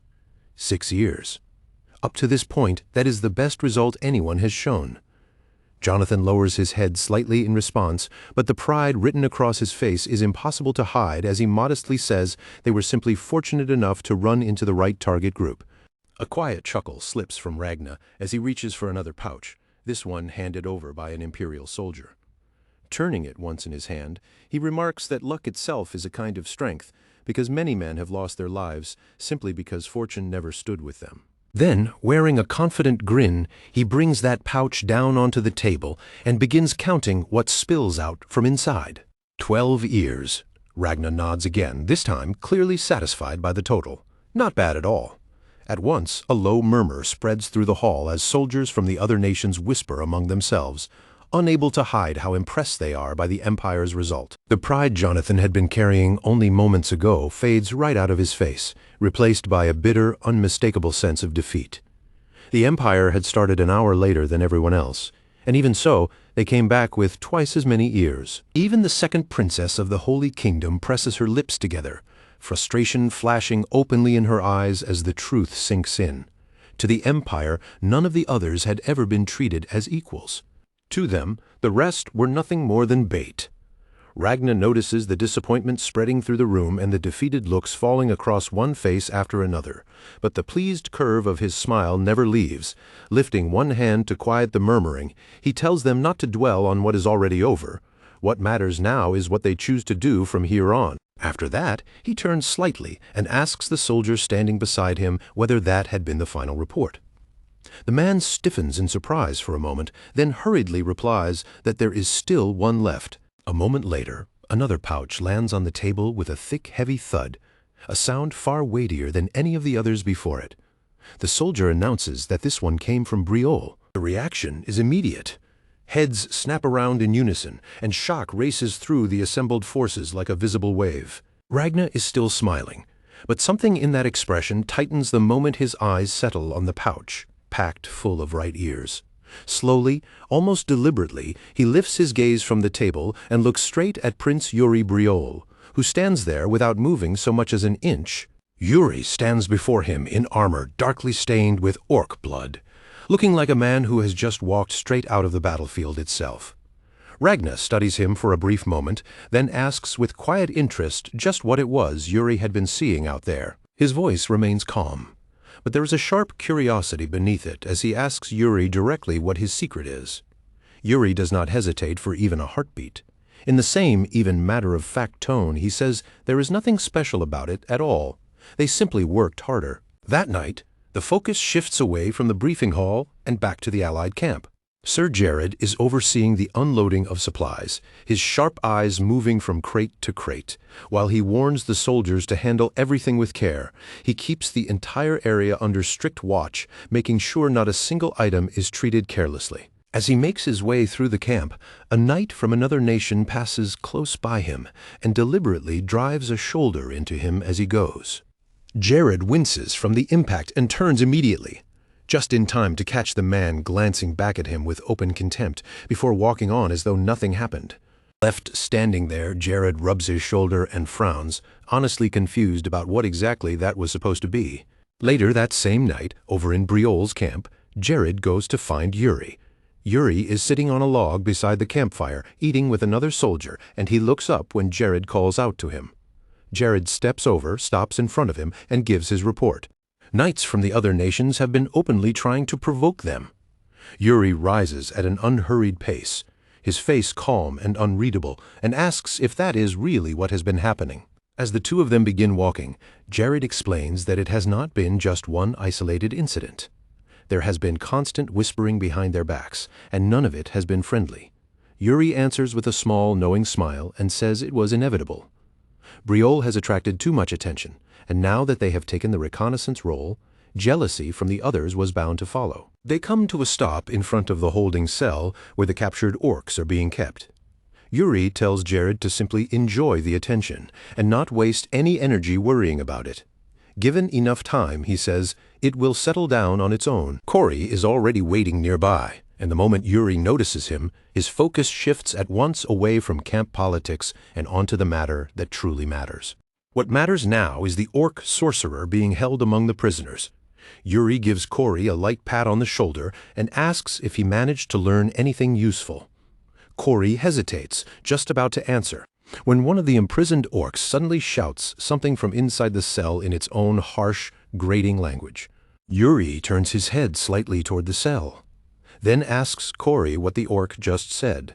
6 years. Up to this point, that is the best result anyone has shown. Jonathan lowers his head slightly in response, but the pride written across his face is impossible to hide as he modestly says they were simply fortunate enough to run into the right target group. A quiet chuckle slips from Ragnar as he reaches for another pouch, this one handed over by an imperial soldier. Turning it once in his hand, he remarks that luck itself is a kind of strength, because many men have lost their lives simply because fortune never stood with them. Then, wearing a confident grin, he brings that pouch down onto the table and begins counting what spills out from inside. 12 ears. Ragnar nods again, this time clearly satisfied by the total. Not bad at all. At once, a low murmur spreads through the hall as soldiers from the other nations whisper among themselves, unable to hide how impressed they are by the Empire's result. The pride Jonathan had been carrying only moments ago fades right out of his face, replaced by a bitter, unmistakable sense of defeat. The Empire had started an hour later than everyone else, and even so, they came back with twice as many ears. Even the second princess of the Holy Kingdom presses her lips together, frustration flashing openly in her eyes as the truth sinks in. To the Empire, none of the others had ever been treated as equals. To them, the rest were nothing more than bait. Ragnar notices the disappointment spreading through the room and the defeated looks falling across one face after another, but the pleased curve of his smile never leaves. Lifting one hand to quiet the murmuring, he tells them not to dwell on what is already over. What matters now is what they choose to do from here on. After that, he turns slightly and asks the soldier standing beside him whether that had been the final report. The man stiffens in surprise for a moment, then hurriedly replies that there is still one left. A moment later, another pouch lands on the table with a thick, heavy thud, a sound far weightier than any of the others before it. The soldier announces that this one came from Briol. The reaction is immediate. Heads snap around in unison, and shock races through the assembled forces like a visible wave. Ragnar is still smiling, but something in that expression tightens the moment his eyes settle on the pouch, packed full of right ears. Slowly, almost deliberately, he lifts his gaze from the table and looks straight at Prince Yuri Briol, who stands there without moving so much as an inch. Yuri stands before him in armor darkly stained with orc blood, looking like a man who has just walked straight out of the battlefield itself. Ragnar studies him for a brief moment, then asks with quiet interest just what it was Yuri had been seeing out there. His voice remains calm, but there is a sharp curiosity beneath it as he asks Yuri directly what his secret is. Yuri does not hesitate for even a heartbeat. In the same, even matter-of-fact tone, he says there is nothing special about it at all. They simply worked harder. That night, the focus shifts away from the briefing hall and back to the Allied camp. Sir Jared is overseeing the unloading of supplies, his sharp eyes moving from crate to crate. While he warns the soldiers to handle everything with care, he keeps the entire area under strict watch, making sure not a single item is treated carelessly. As he makes his way through the camp, a knight from another nation passes close by him and deliberately drives a shoulder into him as he goes. Jared winces from the impact and turns immediately, just in time to catch the man glancing back at him with open contempt before walking on as though nothing happened. Left standing there, Jared rubs his shoulder and frowns, honestly confused about what exactly that was supposed to be. Later that same night, over in Briol's camp, Jared goes to find Yuri. Yuri is sitting on a log beside the campfire, eating with another soldier, and he looks up when Jared calls out to him. Jared steps over, stops in front of him, and gives his report. Knights from the other nations have been openly trying to provoke them. Yuri rises at an unhurried pace, his face calm and unreadable, and asks if that is really what has been happening. As the two of them begin walking, Jared explains that it has not been just one isolated incident. There has been constant whispering behind their backs, and none of it has been friendly. Yuri answers with a small, knowing smile and says it was inevitable. Briol has attracted too much attention, and now that they have taken the reconnaissance role, jealousy from the others was bound to follow. They come to a stop in front of the holding cell where the captured orcs are being kept. Yuri tells Jared to simply enjoy the attention and not waste any energy worrying about it. Given enough time, he says, it will settle down on its own. Cory is already waiting nearby, and the moment Yuri notices him, his focus shifts at once away from camp politics and onto the matter that truly matters. What matters now is the orc sorcerer being held among the prisoners. Yuri gives Cory a light pat on the shoulder and asks if he managed to learn anything useful. Cory hesitates, just about to answer, when one of the imprisoned orcs suddenly shouts something from inside the cell in its own harsh, grating language. Yuri turns his head slightly toward the cell, then asks Cory what the orc just said.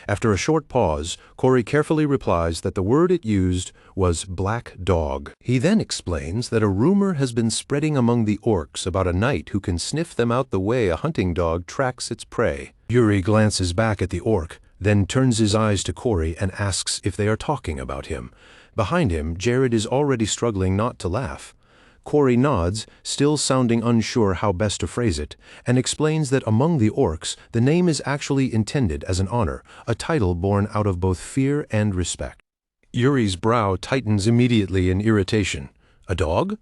After a short pause, Cory carefully replies that the word it used was black dog. He then explains that a rumor has been spreading among the orcs about a knight who can sniff them out the way a hunting dog tracks its prey. Yuri glances back at the orc, then turns his eyes to Cory and asks if they are talking about him. Behind him, Jared is already struggling not to laugh. Cory nods, still sounding unsure how best to phrase it, and explains that among the orcs, the name is actually intended as an honor, a title born out of both fear and respect. Yuri's brow tightens immediately in irritation. A dog?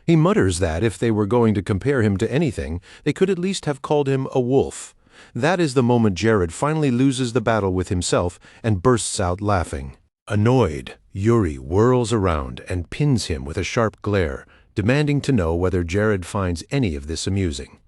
He mutters that if they were going to compare him to anything, they could at least have called him a wolf. That is the moment Jared finally loses the battle with himself and bursts out laughing. Annoyed, Yuri whirls around and pins him with a sharp glare, demanding to know whether Jared finds any of this amusing.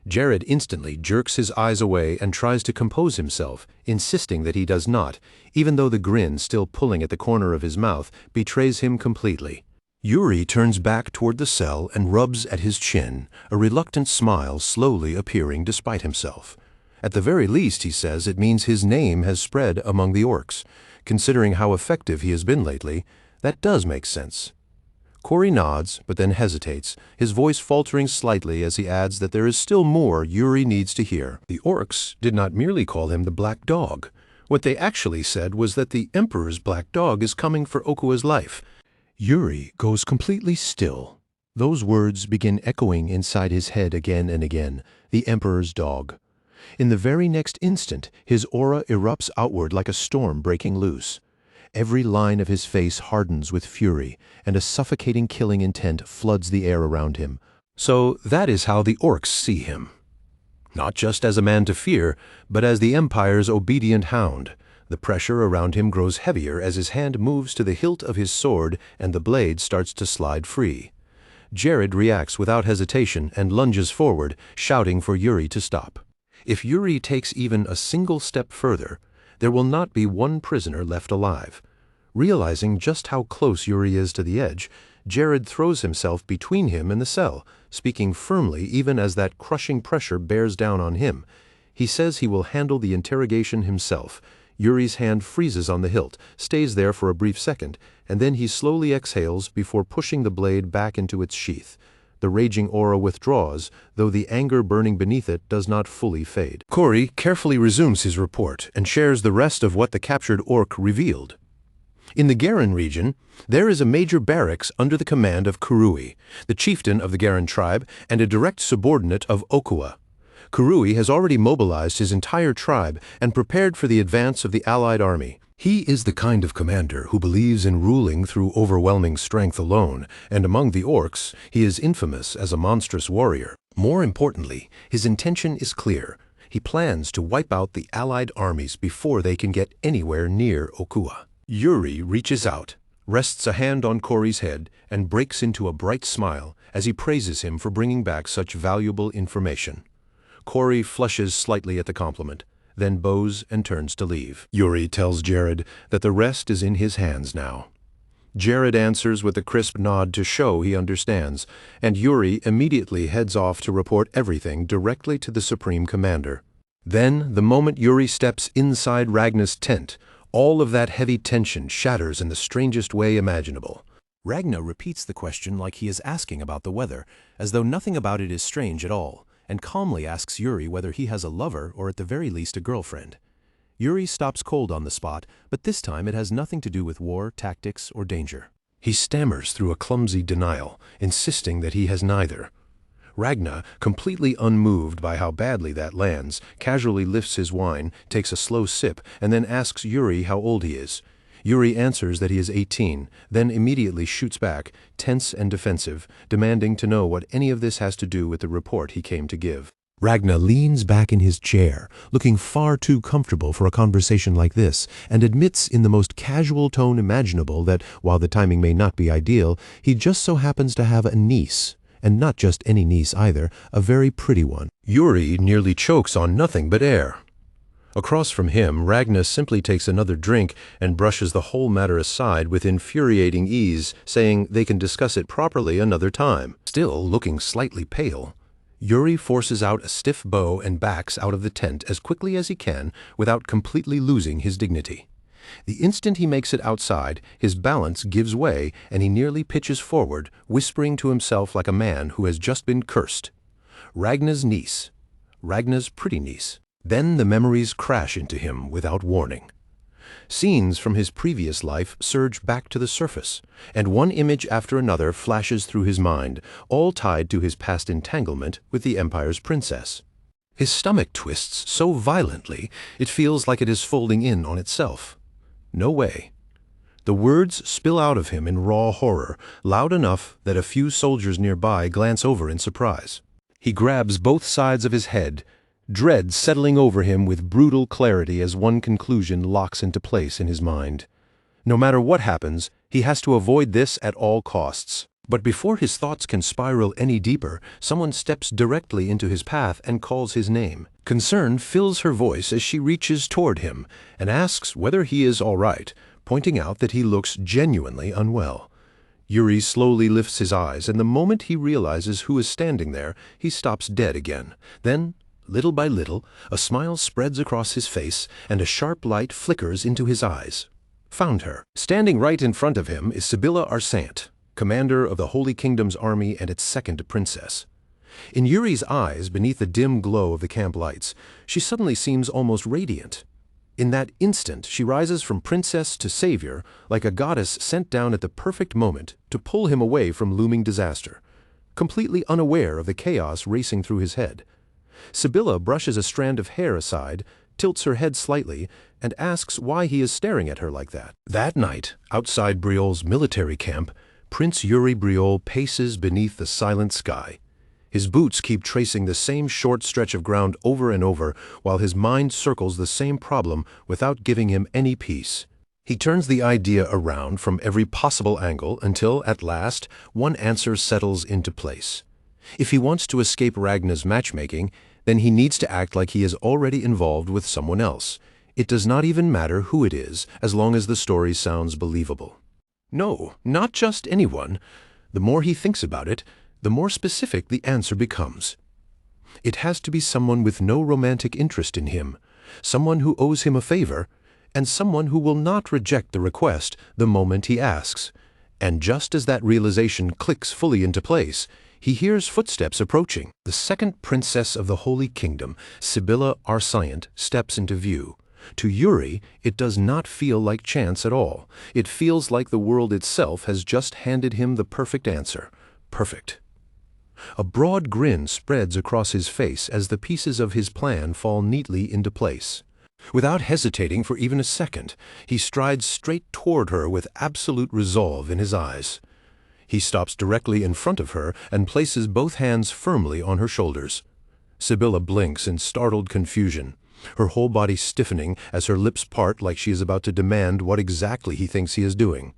Jared instantly jerks his eyes away and tries to compose himself, insisting that he does not, even though the grin still pulling at the corner of his mouth betrays him completely. Yuri turns back toward the cell and rubs at his chin, a reluctant smile slowly appearing despite himself. At the very least, he says, it means his name has spread among the orcs. Considering how effective he has been lately, that does make sense. Cory nods, but then hesitates, his voice faltering slightly as he adds that there is still more Yuri needs to hear. The orcs did not merely call him the Black Dog. What they actually said was that the Emperor's Black Dog is coming for Okua's life. Yuri goes completely still. Those words begin echoing inside his head again and again, the Emperor's dog. In the very next instant, his aura erupts outward like a storm breaking loose. Every line of his face hardens with fury, and a suffocating killing intent floods the air around him. So that is how the orcs see him. Not just as a man to fear, but as the Empire's obedient hound. The pressure around him grows heavier as his hand moves to the hilt of his sword and the blade starts to slide free. Jared reacts without hesitation and lunges forward, shouting for Yuri to stop. If Yuri takes even a single step further, there will not be one prisoner left alive. Realizing just how close Yuri is to the edge, Jared throws himself between him and the cell, speaking firmly even as that crushing pressure bears down on him. He says he will handle the interrogation himself. Yuri's hand freezes on the hilt, stays there for a brief second, and then he slowly exhales before pushing the blade back into its sheath. The raging aura withdraws, though the anger burning beneath it does not fully fade. Cory carefully resumes his report and shares the rest of what the captured orc revealed. In the Garen region, there is a major barracks under the command of Kurui, the chieftain of the Garen tribe and a direct subordinate of Okua. Kurui has already mobilized his entire tribe and prepared for the advance of the allied army. He is the kind of commander who believes in ruling through overwhelming strength alone, and among the orcs, he is infamous as a monstrous warrior. More importantly, his intention is clear. He plans to wipe out the allied armies before they can get anywhere near Okua. Yuri reaches out, rests a hand on Cory's head, and breaks into a bright smile as he praises him for bringing back such valuable information. Cory flushes slightly at the compliment, then bows and turns to leave. Yuri tells Jared that the rest is in his hands now. Jared answers with a crisp nod to show he understands, and Yuri immediately heads off to report everything directly to the Supreme Commander. Then, the moment Yuri steps inside Ragna's tent, all of that heavy tension shatters in the strangest way imaginable. Ragna repeats the question like he is asking about the weather, as though nothing about it is strange at all, and calmly asks Yuri whether he has a lover or at the very least a girlfriend. Yuri stops cold on the spot, but this time it has nothing to do with war, tactics, or danger. He stammers through a clumsy denial, insisting that he has neither. Ragna, completely unmoved by how badly that lands, casually lifts his wine, takes a slow sip, and then asks Yuri how old he is. Yuri answers that he is 18, then immediately shoots back, tense and defensive, demanding to know what any of this has to do with the report he came to give. Ragna leans back in his chair, looking far too comfortable for a conversation like this, and admits in the most casual tone imaginable that, while the timing may not be ideal, he just so happens to have a niece. And not just any niece either, a very pretty one. Yuri nearly chokes on nothing but air. Across from him, Ragna simply takes another drink and brushes the whole matter aside with infuriating ease, saying they can discuss it properly another time. Still looking slightly pale, Yuri forces out a stiff bow and backs out of the tent as quickly as he can without completely losing his dignity. The instant he makes it outside, his balance gives way and he nearly pitches forward, whispering to himself like a man who has just been cursed. Ragna's niece. Ragna's pretty niece. Then the memories crash into him without warning. Scenes from his previous life surge back to the surface, and one image after another flashes through his mind, all tied to his past entanglement with the Empire's princess. His stomach twists so violently, it feels like it is folding in on itself. No way. The words spill out of him in raw horror, loud enough that a few soldiers nearby glance over in surprise. He grabs both sides of his head, dread settling over him with brutal clarity as one conclusion locks into place in his mind. No matter what happens, he has to avoid this at all costs. But before his thoughts can spiral any deeper, someone steps directly into his path and calls his name. Concern fills her voice as she reaches toward him and asks whether he is all right, pointing out that he looks genuinely unwell. Yuri slowly lifts his eyes, and the moment he realizes who is standing there, he stops dead again. Then, little by little, a smile spreads across his face, and a sharp light flickers into his eyes. Found her. Standing right in front of him is Sibylla Arsant, commander of the Holy Kingdom's army and its second princess. In Yuri's eyes, beneath the dim glow of the camp lights, she suddenly seems almost radiant. In that instant, she rises from princess to savior, like a goddess sent down at the perfect moment to pull him away from looming disaster, completely unaware of the chaos racing through his head. Sibylla brushes a strand of hair aside, tilts her head slightly, and asks why he is staring at her like that. That night, outside Briol's military camp, Prince Yuri Briol paces beneath the silent sky. His boots keep tracing the same short stretch of ground over and over, while his mind circles the same problem without giving him any peace. He turns the idea around from every possible angle until, at last, one answer settles into place. If he wants to escape Ragna's matchmaking, then he needs to act like he is already involved with someone else. It does not even matter who it is, as long as the story sounds believable. No, not just anyone. The more he thinks about it, the more specific the answer becomes. It has to be someone with no romantic interest in him, someone who owes him a favor, and someone who will not reject the request the moment he asks. And just as that realization clicks fully into place, he hears footsteps approaching. The second princess of the Holy Kingdom, Sibylla Arsant, steps into view. To Yuri, it does not feel like chance at all. It feels like the world itself has just handed him the perfect answer. Perfect. A broad grin spreads across his face as the pieces of his plan fall neatly into place. Without hesitating for even a second, he strides straight toward her with absolute resolve in his eyes. He stops directly in front of her and places both hands firmly on her shoulders. Sibylla blinks in startled confusion, her whole body stiffening as her lips part like she is about to demand what exactly he thinks he is doing.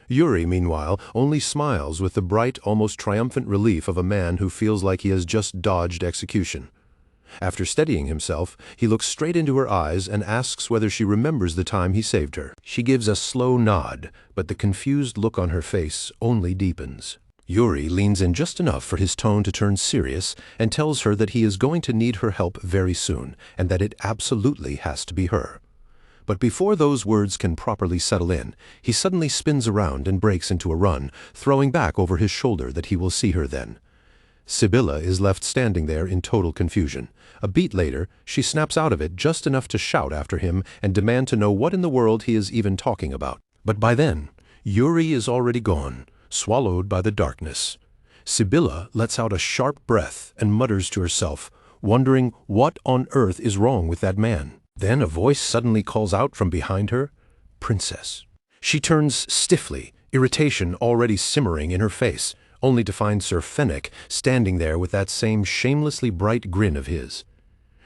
Yuri, meanwhile, only smiles with the bright, almost triumphant relief of a man who feels like he has just dodged execution. After steadying himself, he looks straight into her eyes and asks whether she remembers the time he saved her. She gives a slow nod, but the confused look on her face only deepens. Yuri leans in just enough for his tone to turn serious and tells her that he is going to need her help very soon, and that it absolutely has to be her. But before those words can properly settle in, he suddenly spins around and breaks into a run, throwing back over his shoulder that he will see her then. Sibylla is left standing there in total confusion. A beat later, she snaps out of it just enough to shout after him and demand to know what in the world he is even talking about. But by then, Yuri is already gone, swallowed by the darkness. Sibylla lets out a sharp breath and mutters to herself, wondering what on earth is wrong with that man. Then a voice suddenly calls out from behind her, "Princess." She turns stiffly, irritation already simmering in her face, only to find Sir Fennec standing there with that same shamelessly bright grin of his.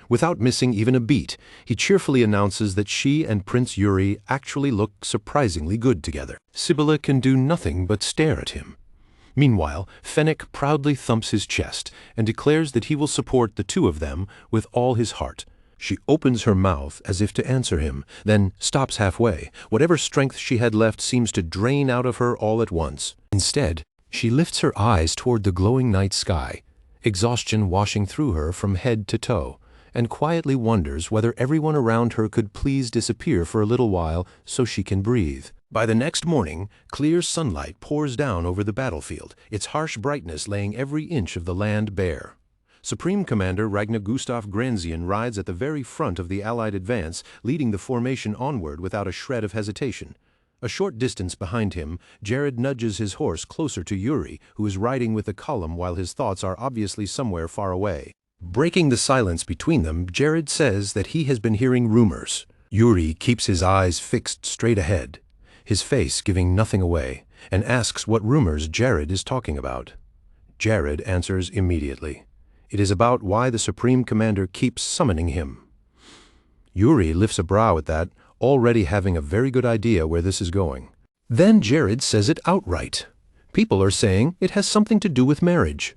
Without missing even a beat, he cheerfully announces that she and Prince Yuri actually look surprisingly good together. Sibylla can do nothing but stare at him. Meanwhile, Fennec proudly thumps his chest and declares that he will support the two of them with all his heart. She opens her mouth as if to answer him, then stops halfway. Whatever strength she had left seems to drain out of her all at once. Instead, she lifts her eyes toward the glowing night sky, exhaustion washing through her from head to toe, and quietly wonders whether everyone around her could please disappear for a little while so she can breathe. By the next morning, clear sunlight pours down over the battlefield, its harsh brightness laying every inch of the land bare. Supreme Commander Ragnar Gustaf Granzian rides at the very front of the Allied advance, leading the formation onward without a shred of hesitation. A short distance behind him, Jared nudges his horse closer to Yuri, who is riding with the column while his thoughts are obviously somewhere far away. Breaking the silence between them, Jared says that he has been hearing rumors. Yuri keeps his eyes fixed straight ahead, his face giving nothing away, and asks what rumors Jared is talking about. Jared answers immediately. It is about why the Supreme Commander keeps summoning him. Yuri lifts a brow at that, already having a very good idea where this is going. Then Jared says it outright. People are saying it has something to do with marriage.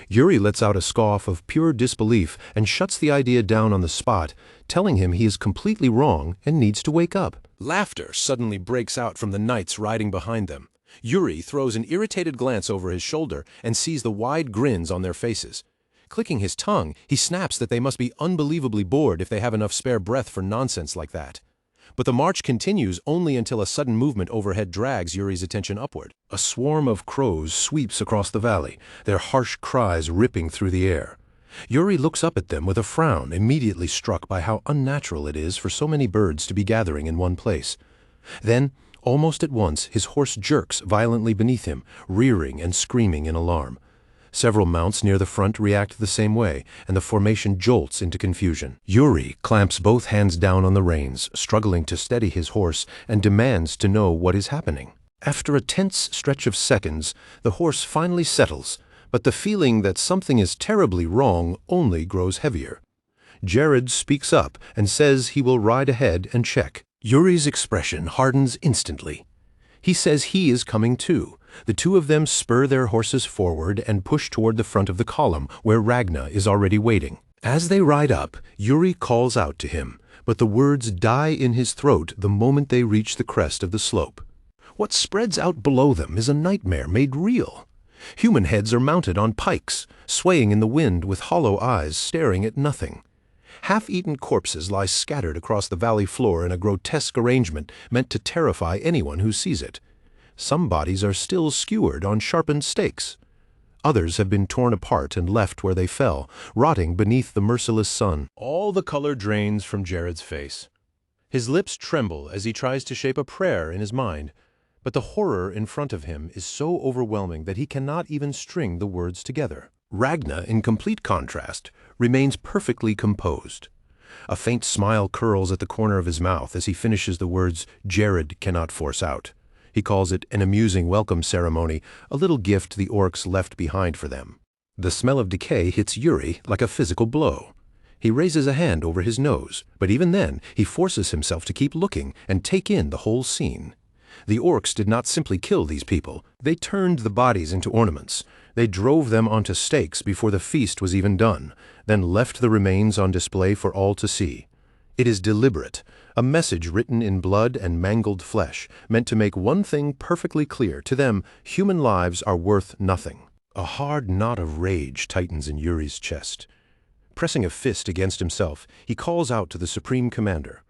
Yuri lets out a scoff of pure disbelief and shuts the idea down on the spot, telling him he is completely wrong and needs to wake up. Laughter suddenly breaks out from the knights riding behind them. Yuri throws an irritated glance over his shoulder and sees the wide grins on their faces. Clicking his tongue, he snaps that they must be unbelievably bored if they have enough spare breath for nonsense like that. But the march continues only until a sudden movement overhead drags Yuri's attention upward. A swarm of crows sweeps across the valley, their harsh cries ripping through the air. Yuri looks up at them with a frown, immediately struck by how unnatural it is for so many birds to be gathering in one place. Then, almost at once, his horse jerks violently beneath him, rearing and screaming in alarm. Several mounts near the front react the same way, and the formation jolts into confusion. Yuri clamps both hands down on the reins, struggling to steady his horse, and demands to know what is happening. After a tense stretch of seconds, the horse finally settles, but the feeling that something is terribly wrong only grows heavier. Jared speaks up and says he will ride ahead and check. Yuri's expression hardens instantly. He says he is coming too. The two of them spur their horses forward and push toward the front of the column, where Ragna is already waiting. As they ride up, Yuri calls out to him, but the words die in his throat the moment they reach the crest of the slope. What spreads out below them is a nightmare made real. Human heads are mounted on pikes, swaying in the wind with hollow eyes staring at nothing. Half-eaten corpses lie scattered across the valley floor in a grotesque arrangement meant to terrify anyone who sees it. Some bodies are still skewered on sharpened stakes. Others have been torn apart and left where they fell, rotting beneath the merciless sun. All the color drains from Jared's face. His lips tremble as he tries to shape a prayer in his mind, but the horror in front of him is so overwhelming that he cannot even string the words together. Ragna, in complete contrast, remains perfectly composed. A faint smile curls at the corner of his mouth as he finishes the words Jared cannot force out. He calls it an amusing welcome ceremony, a little gift the orcs left behind for them. The smell of decay hits Yuri like a physical blow. He raises a hand over his nose, but even then he forces himself to keep looking and take in the whole scene. The orcs did not simply kill these people, they turned the bodies into ornaments. They drove them onto stakes before the feast was even done, then left the remains on display for all to see. It is deliberate, a message written in blood and mangled flesh, meant to make one thing perfectly clear. To them, human lives are worth nothing. A hard knot of rage tightens in Yuri's chest. Pressing a fist against himself, he calls out to the Supreme Commander.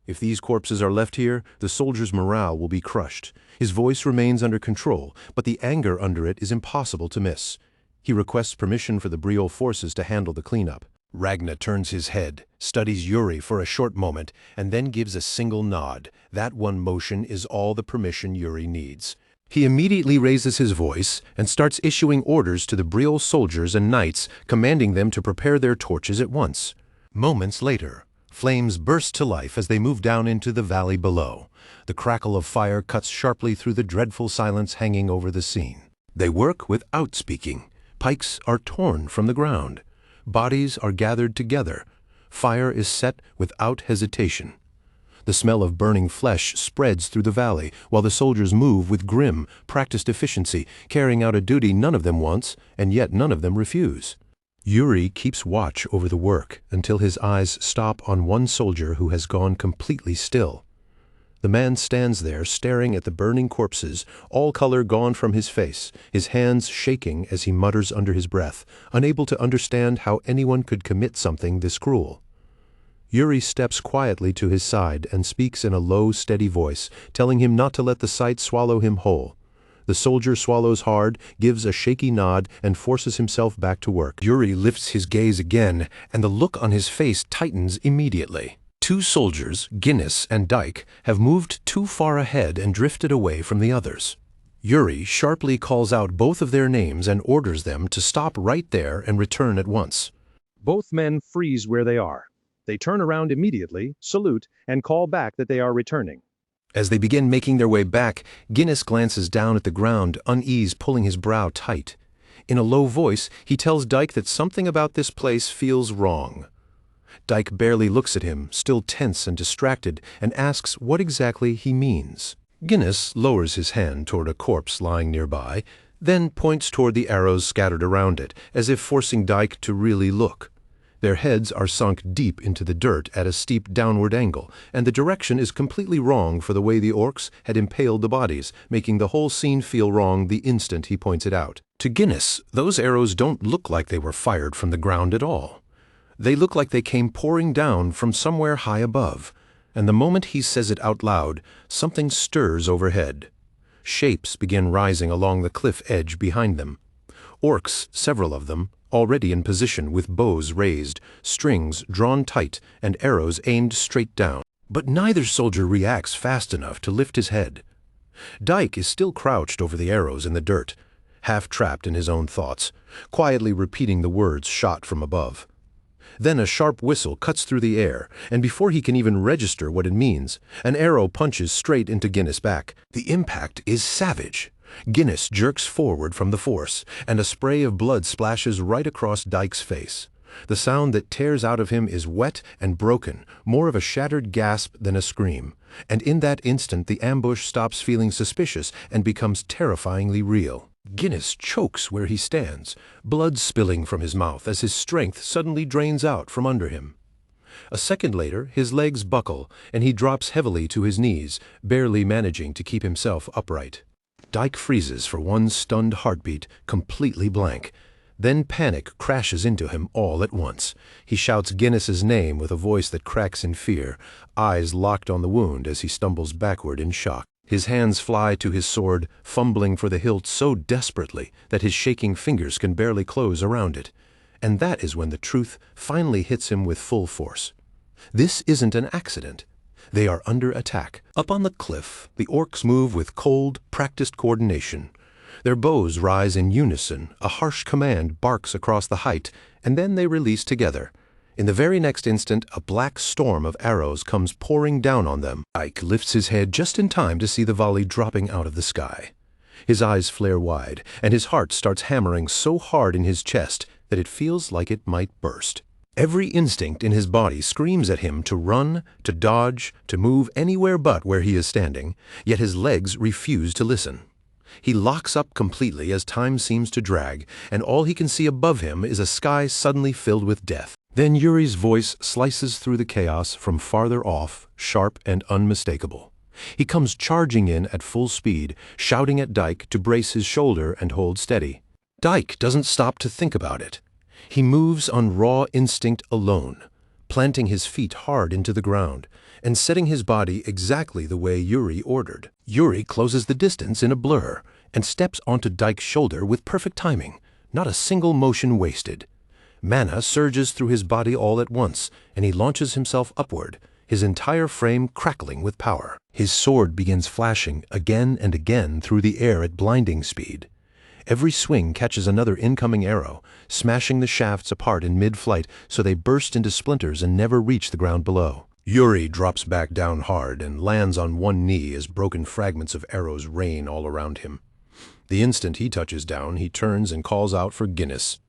If these corpses are left here, the soldiers' morale will be crushed. His voice remains under control, but the anger under it is impossible to miss. He requests permission for the Briol forces to handle the cleanup. Ragna turns his head, studies Yuri for a short moment, and then gives a single nod. That one motion is all the permission Yuri needs. He immediately raises his voice and starts issuing orders to the Briol soldiers and knights, commanding them to prepare their torches at once. Moments later, flames burst to life as they move down into the valley below. The crackle of fire cuts sharply through the dreadful silence hanging over the scene. They work without speaking. Pikes are torn from the ground. Bodies are gathered together. Fire is set without hesitation. The smell of burning flesh spreads through the valley, while the soldiers move with grim, practiced efficiency, carrying out a duty none of them wants, and yet none of them refuse. Yuri keeps watch over the work until his eyes stop on one soldier who has gone completely still. The man stands there staring at the burning corpses, all color gone from his face, his hands shaking as he mutters under his breath, unable to understand how anyone could commit something this cruel. Yuri steps quietly to his side and speaks in a low, steady voice, telling him not to let the sight swallow him whole. The soldier swallows hard, gives a shaky nod, and forces himself back to work. Yuri lifts his gaze again, and the look on his face tightens immediately. Two soldiers, Guinness and Dyke, have moved too far ahead and drifted away from the others. Yuri sharply calls out both of their names and orders them to stop right there and return at once. Both men freeze where they are. They turn around immediately, salute, and call back that they are returning. As they begin making their way back, Guinness glances down at the ground, unease pulling his brow tight. In a low voice, he tells Dyke that something about this place feels wrong. Dyke barely looks at him, still tense and distracted, and asks what exactly he means. Guinness lowers his hand toward a corpse lying nearby, then points toward the arrows scattered around it, as if forcing Dyke to really look. Their heads are sunk deep into the dirt at a steep downward angle, and the direction is completely wrong for the way the orcs had impaled the bodies, making the whole scene feel wrong the instant he points it out. To Guinness, those arrows don't look like they were fired from the ground at all. They look like they came pouring down from somewhere high above, and the moment he says it out loud, something stirs overhead. Shapes begin rising along the cliff edge behind them. Orcs, several of them, already in position with bows raised, strings drawn tight, and arrows aimed straight down. But neither soldier reacts fast enough to lift his head. Dyke is still crouched over the arrows in the dirt, half trapped in his own thoughts, quietly repeating the words shot from above. Then a sharp whistle cuts through the air, and before he can even register what it means, an arrow punches straight into Guinness' back. The impact is savage. Guinness jerks forward from the force, and a spray of blood splashes right across Dyke's face. The sound that tears out of him is wet and broken, more of a shattered gasp than a scream. And in that instant the ambush stops feeling suspicious and becomes terrifyingly real. Guinness chokes where he stands, blood spilling from his mouth as his strength suddenly drains out from under him. A second later, his legs buckle, and he drops heavily to his knees, barely managing to keep himself upright. Dyke freezes for one stunned heartbeat, completely blank. Then panic crashes into him all at once. He shouts Guinness's name with a voice that cracks in fear, eyes locked on the wound as he stumbles backward in shock. His hands fly to his sword, fumbling for the hilt so desperately that his shaking fingers can barely close around it. And that is when the truth finally hits him with full force. This isn't an accident. They are under attack. Up on the cliff, the orcs move with cold, practiced coordination. Their bows rise in unison, a harsh command barks across the height, and then they release together. In the very next instant, a black storm of arrows comes pouring down on them. Ike lifts his head just in time to see the volley dropping out of the sky. His eyes flare wide, and his heart starts hammering so hard in his chest that it feels like it might burst. Every instinct in his body screams at him to run, to dodge, to move anywhere but where he is standing, yet his legs refuse to listen. He locks up completely as time seems to drag, and all he can see above him is a sky suddenly filled with death. Then Yuri's voice slices through the chaos from farther off, sharp and unmistakable. He comes charging in at full speed, shouting at Dyke to brace his shoulder and hold steady. Dyke doesn't stop to think about it. He moves on raw instinct alone, planting his feet hard into the ground and setting his body exactly the way Yuri ordered. Yuri closes the distance in a blur and steps onto Dyke's shoulder with perfect timing, not a single motion wasted. Mana surges through his body all at once, and he launches himself upward, his entire frame crackling with power. His sword begins flashing again and again through the air at blinding speed. Every swing catches another incoming arrow, smashing the shafts apart in mid-flight so they burst into splinters and never reach the ground below. Yuri drops back down hard and lands on one knee as broken fragments of arrows rain all around him. The instant he touches down, he turns and calls out for Guinness.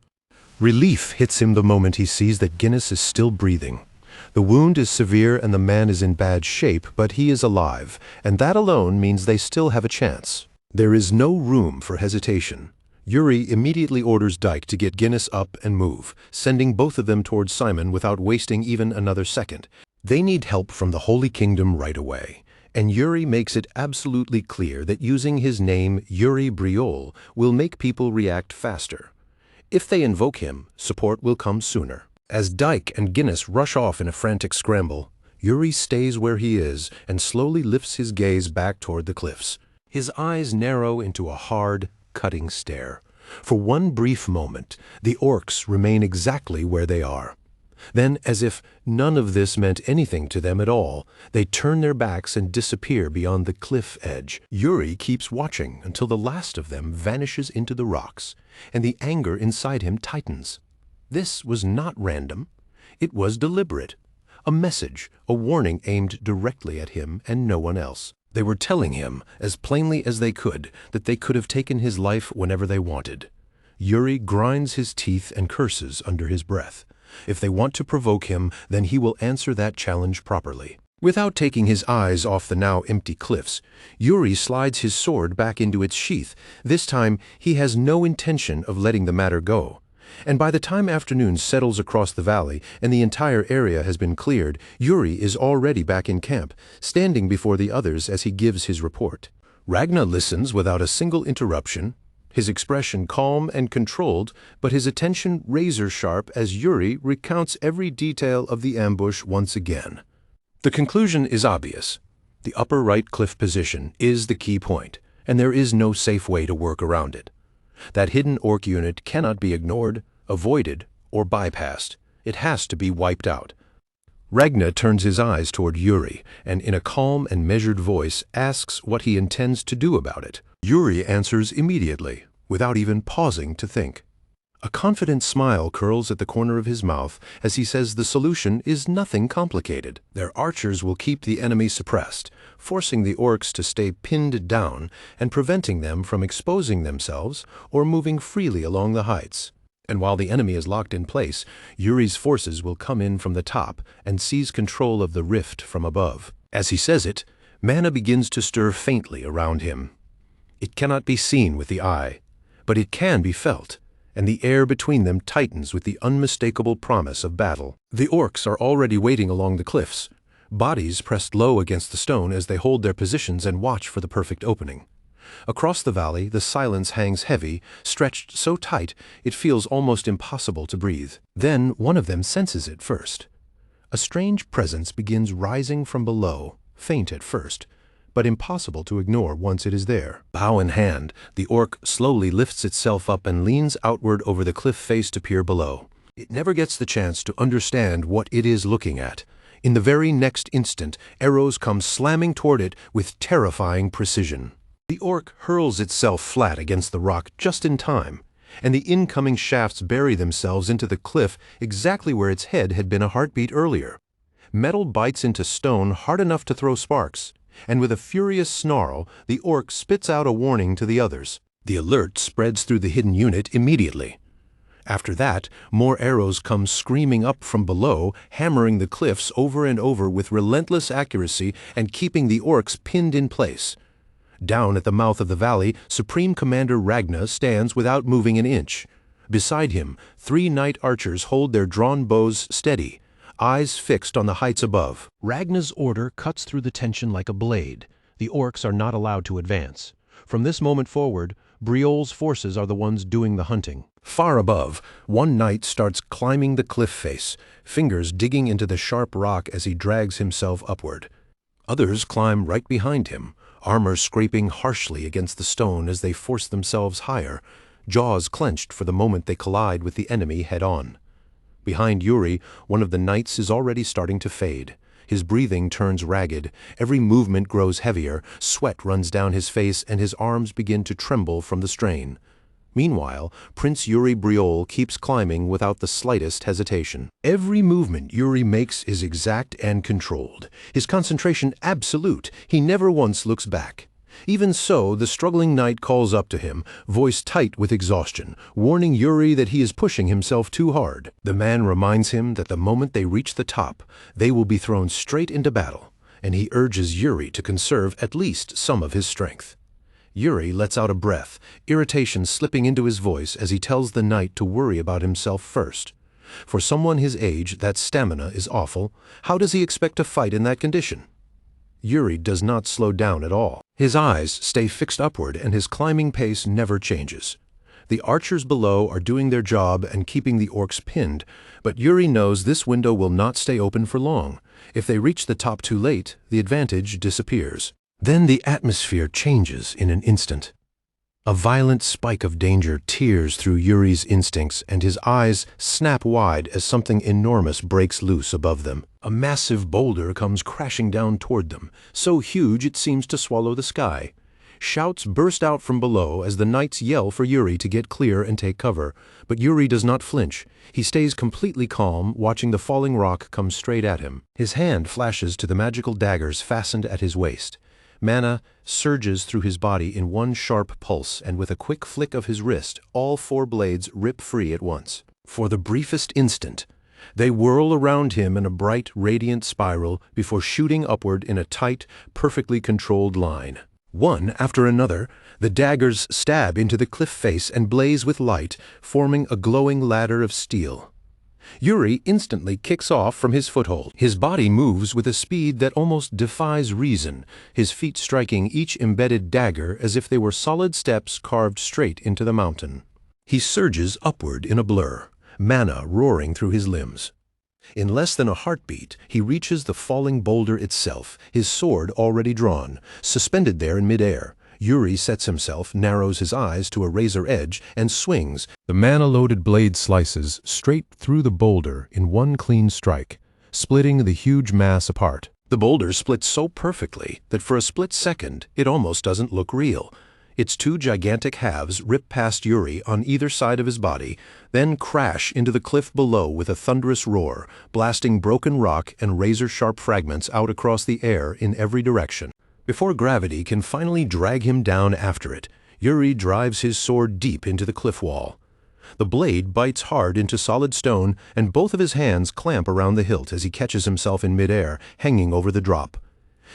Relief hits him the moment he sees that Guinness is still breathing. The wound is severe and the man is in bad shape, but he is alive, and that alone means they still have a chance. There is no room for hesitation. Yuri immediately orders Dyke to get Guinness up and move, sending both of them towards Simon without wasting even another second. They need help from the Holy Kingdom right away, and Yuri makes it absolutely clear that using his name Yuri Briol will make people react faster. If they invoke him, support will come sooner. As Dyke and Guinness rush off in a frantic scramble, Yuri stays where he is and slowly lifts his gaze back toward the cliffs. His eyes narrow into a hard, cutting stare. For one brief moment, the orcs remain exactly where they are. Then, as if none of this meant anything to them at all, they turn their backs and disappear beyond the cliff edge. Yuri keeps watching until the last of them vanishes into the rocks, and the anger inside him tightens. This was not random. It was deliberate. A message, a warning aimed directly at him and no one else. They were telling him, as plainly as they could, that they could have taken his life whenever they wanted. Yuri grinds his teeth and curses under his breath. If they want to provoke him, then he will answer that challenge properly. Without taking his eyes off the now empty cliffs, Yuri slides his sword back into its sheath. This time, he has no intention of letting the matter go. And by the time afternoon settles across the valley and the entire area has been cleared, Yuri is already back in camp, standing before the others as he gives his report. Ragnar listens without a single interruption, his expression calm and controlled, but his attention razor-sharp as Yuri recounts every detail of the ambush once again. The conclusion is obvious. The upper right cliff position is the key point, and there is no safe way to work around it. That hidden orc unit cannot be ignored, avoided, or bypassed. It has to be wiped out. Ragnar turns his eyes toward Yuri, and in a calm and measured voice asks what he intends to do about it. Yuri answers immediately, without even pausing to think. A confident smile curls at the corner of his mouth as he says the solution is nothing complicated. Their archers will keep the enemy suppressed, forcing the orcs to stay pinned down and preventing them from exposing themselves or moving freely along the heights. And while the enemy is locked in place, Yuri's forces will come in from the top and seize control of the rift from above. As he says it, mana begins to stir faintly around him. It cannot be seen with the eye, but it can be felt, and the air between them tightens with the unmistakable promise of battle. The orcs are already waiting along the cliffs, bodies pressed low against the stone as they hold their positions and watch for the perfect opening. Across the valley, the silence hangs heavy, stretched so tight it feels almost impossible to breathe. Then one of them senses it first. A strange presence begins rising from below, faint at first, but impossible to ignore once it is there. Bow in hand, the orc slowly lifts itself up and leans outward over the cliff face to peer below. It never gets the chance to understand what it is looking at. In the very next instant, arrows come slamming toward it with terrifying precision. The orc hurls itself flat against the rock just in time, and the incoming shafts bury themselves into the cliff exactly where its head had been a heartbeat earlier. Metal bites into stone hard enough to throw sparks, and with a furious snarl, the orc spits out a warning to the others. The alert spreads through the hidden unit immediately. After that, more arrows come screaming up from below, hammering the cliffs over and over with relentless accuracy and keeping the orcs pinned in place. Down at the mouth of the valley, Supreme Commander Ragnar stands without moving an inch. Beside him, 3 knight archers hold their drawn bows steady, eyes fixed on the heights above. Ragnar's order cuts through the tension like a blade. The orcs are not allowed to advance. From this moment forward, Briol's forces are the ones doing the hunting. Far above, one knight starts climbing the cliff face, fingers digging into the sharp rock as he drags himself upward. Others climb right behind him, armor scraping harshly against the stone as they force themselves higher, jaws clenched for the moment they collide with the enemy head-on. Behind Yuri, one of the knights is already starting to fade. His breathing turns ragged, every movement grows heavier, sweat runs down his face, and his arms begin to tremble from the strain. Meanwhile, Prince Yuri Briol keeps climbing without the slightest hesitation. Every movement Yuri makes is exact and controlled, his concentration absolute. He never once looks back. Even so, the struggling knight calls up to him, voice tight with exhaustion, warning Yuri that he is pushing himself too hard. The man reminds him that the moment they reach the top, they will be thrown straight into battle, and he urges Yuri to conserve at least some of his strength. Yuri lets out a breath, irritation slipping into his voice as he tells the knight to worry about himself first. For someone his age, that stamina is awful. How does he expect to fight in that condition? Yuri does not slow down at all. His eyes stay fixed upward and his climbing pace never changes. The archers below are doing their job and keeping the orcs pinned, but Yuri knows this window will not stay open for long. If they reach the top too late, the advantage disappears. Then the atmosphere changes in an instant. A violent spike of danger tears through Yuri's instincts, and his eyes snap wide as something enormous breaks loose above them. A massive boulder comes crashing down toward them, so huge it seems to swallow the sky. Shouts burst out from below as the knights yell for Yuri to get clear and take cover, but Yuri does not flinch. He stays completely calm, watching the falling rock come straight at him. His hand flashes to the magical daggers fastened at his waist. Mana surges through his body in one sharp pulse, and with a quick flick of his wrist, all 4 blades rip free at once. For the briefest instant, they whirl around him in a bright, radiant spiral before shooting upward in a tight, perfectly controlled line. One after another, the daggers stab into the cliff face and blaze with light, forming a glowing ladder of steel. Yuri instantly kicks off from his foothold. His body moves with a speed that almost defies reason, his feet striking each embedded dagger as if they were solid steps carved straight into the mountain. He surges upward in a blur, mana roaring through his limbs. In less than a heartbeat, he reaches the falling boulder itself, his sword already drawn, suspended there in midair. Yuri sets himself, narrows his eyes to a razor edge, and swings. The mana-loaded blade slices straight through the boulder in one clean strike, splitting the huge mass apart. The boulder splits so perfectly that for a split second it almost doesn't look real. Its 2 gigantic halves rip past Yuri on either side of his body, then crash into the cliff below with a thunderous roar, blasting broken rock and razor-sharp fragments out across the air in every direction. Before gravity can finally drag him down after it, Yuri drives his sword deep into the cliff wall. The blade bites hard into solid stone, and both of his hands clamp around the hilt as he catches himself in midair, hanging over the drop.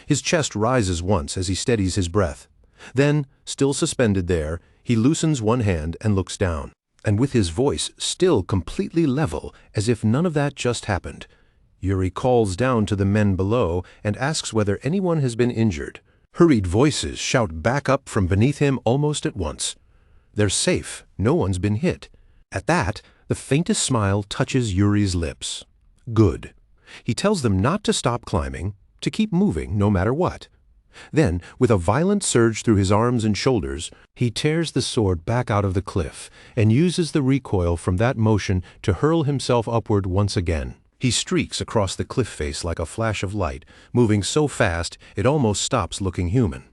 His chest rises once as he steadies his breath. Then, still suspended there, he loosens one hand and looks down. And with his voice still completely level, as if none of that just happened, Yuri calls down to the men below and asks whether anyone has been injured. Hurried voices shout back up from beneath him almost at once. They're safe. No one's been hit. At that, the faintest smile touches Yuri's lips. Good. He tells them not to stop climbing, to keep moving no matter what. Then, with a violent surge through his arms and shoulders, he tears the sword back out of the cliff and uses the recoil from that motion to hurl himself upward once again. He streaks across the cliff face like a flash of light, moving so fast it almost stops looking human.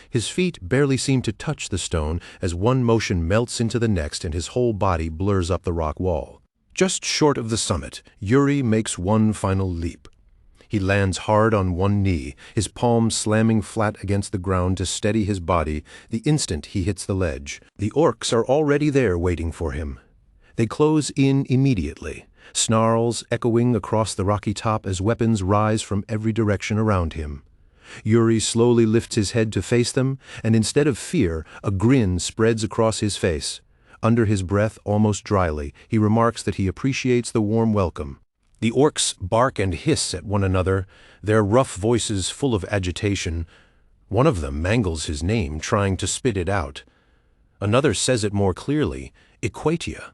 His feet barely seem to touch the stone as one motion melts into the next and his whole body blurs up the rock wall. Just short of the summit, Yuri makes one final leap. He lands hard on one knee, his palms slamming flat against the ground to steady his body the instant he hits the ledge. The orcs are already there waiting for him. They close in immediately, snarls echoing across the rocky top as weapons rise from every direction around him. Yuri slowly lifts his head to face them, and instead of fear, a grin spreads across his face. Under his breath, almost dryly, he remarks that he appreciates the warm welcome. The orcs bark and hiss at one another, their rough voices full of agitation. One of them mangles his name, trying to spit it out. Another says it more clearly, Equatia.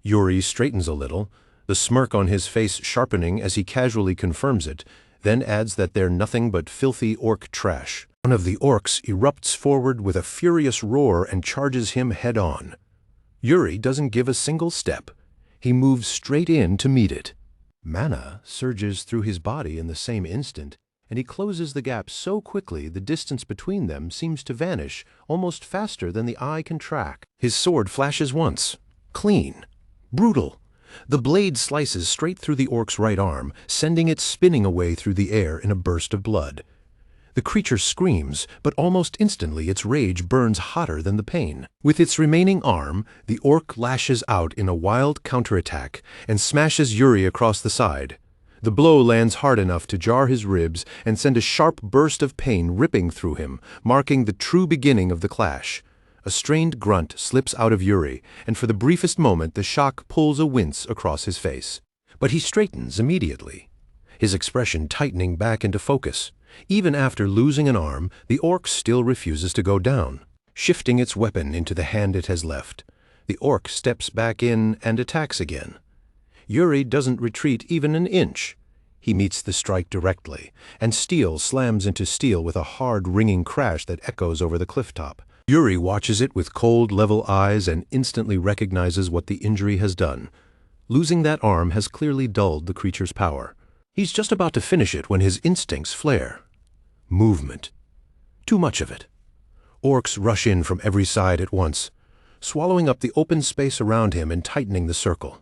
Yuri straightens a little, the smirk on his face sharpening as he casually confirms it, then adds that they're nothing but filthy orc trash. One of the orcs erupts forward with a furious roar and charges him head-on. Yuri doesn't give a single step. He moves straight in to meet it. Mana surges through his body in the same instant, and he closes the gap so quickly the distance between them seems to vanish almost faster than the eye can track. His sword flashes once. Clean. Brutal. The blade slices straight through the orc's right arm, sending it spinning away through the air in a burst of blood. The creature screams, but almost instantly its rage burns hotter than the pain. With its remaining arm, the orc lashes out in a wild counterattack and smashes Yuri across the side. The blow lands hard enough to jar his ribs and send a sharp burst of pain ripping through him, marking the true beginning of the clash. A strained grunt slips out of Yuri, and for the briefest moment the shock pulls a wince across his face. But he straightens immediately, his expression tightening back into focus. Even after losing an arm, the orc still refuses to go down, shifting its weapon into the hand it has left. The orc steps back in and attacks again. Yuri doesn't retreat even an inch. He meets the strike directly, and steel slams into steel with a hard, ringing crash that echoes over the cliff top. Yuri watches it with cold, level eyes and instantly recognizes what the injury has done. Losing that arm has clearly dulled the creature's power. He's just about to finish it when his instincts flare. Movement. Too much of it. Orcs rush in from every side at once, swallowing up the open space around him and tightening the circle.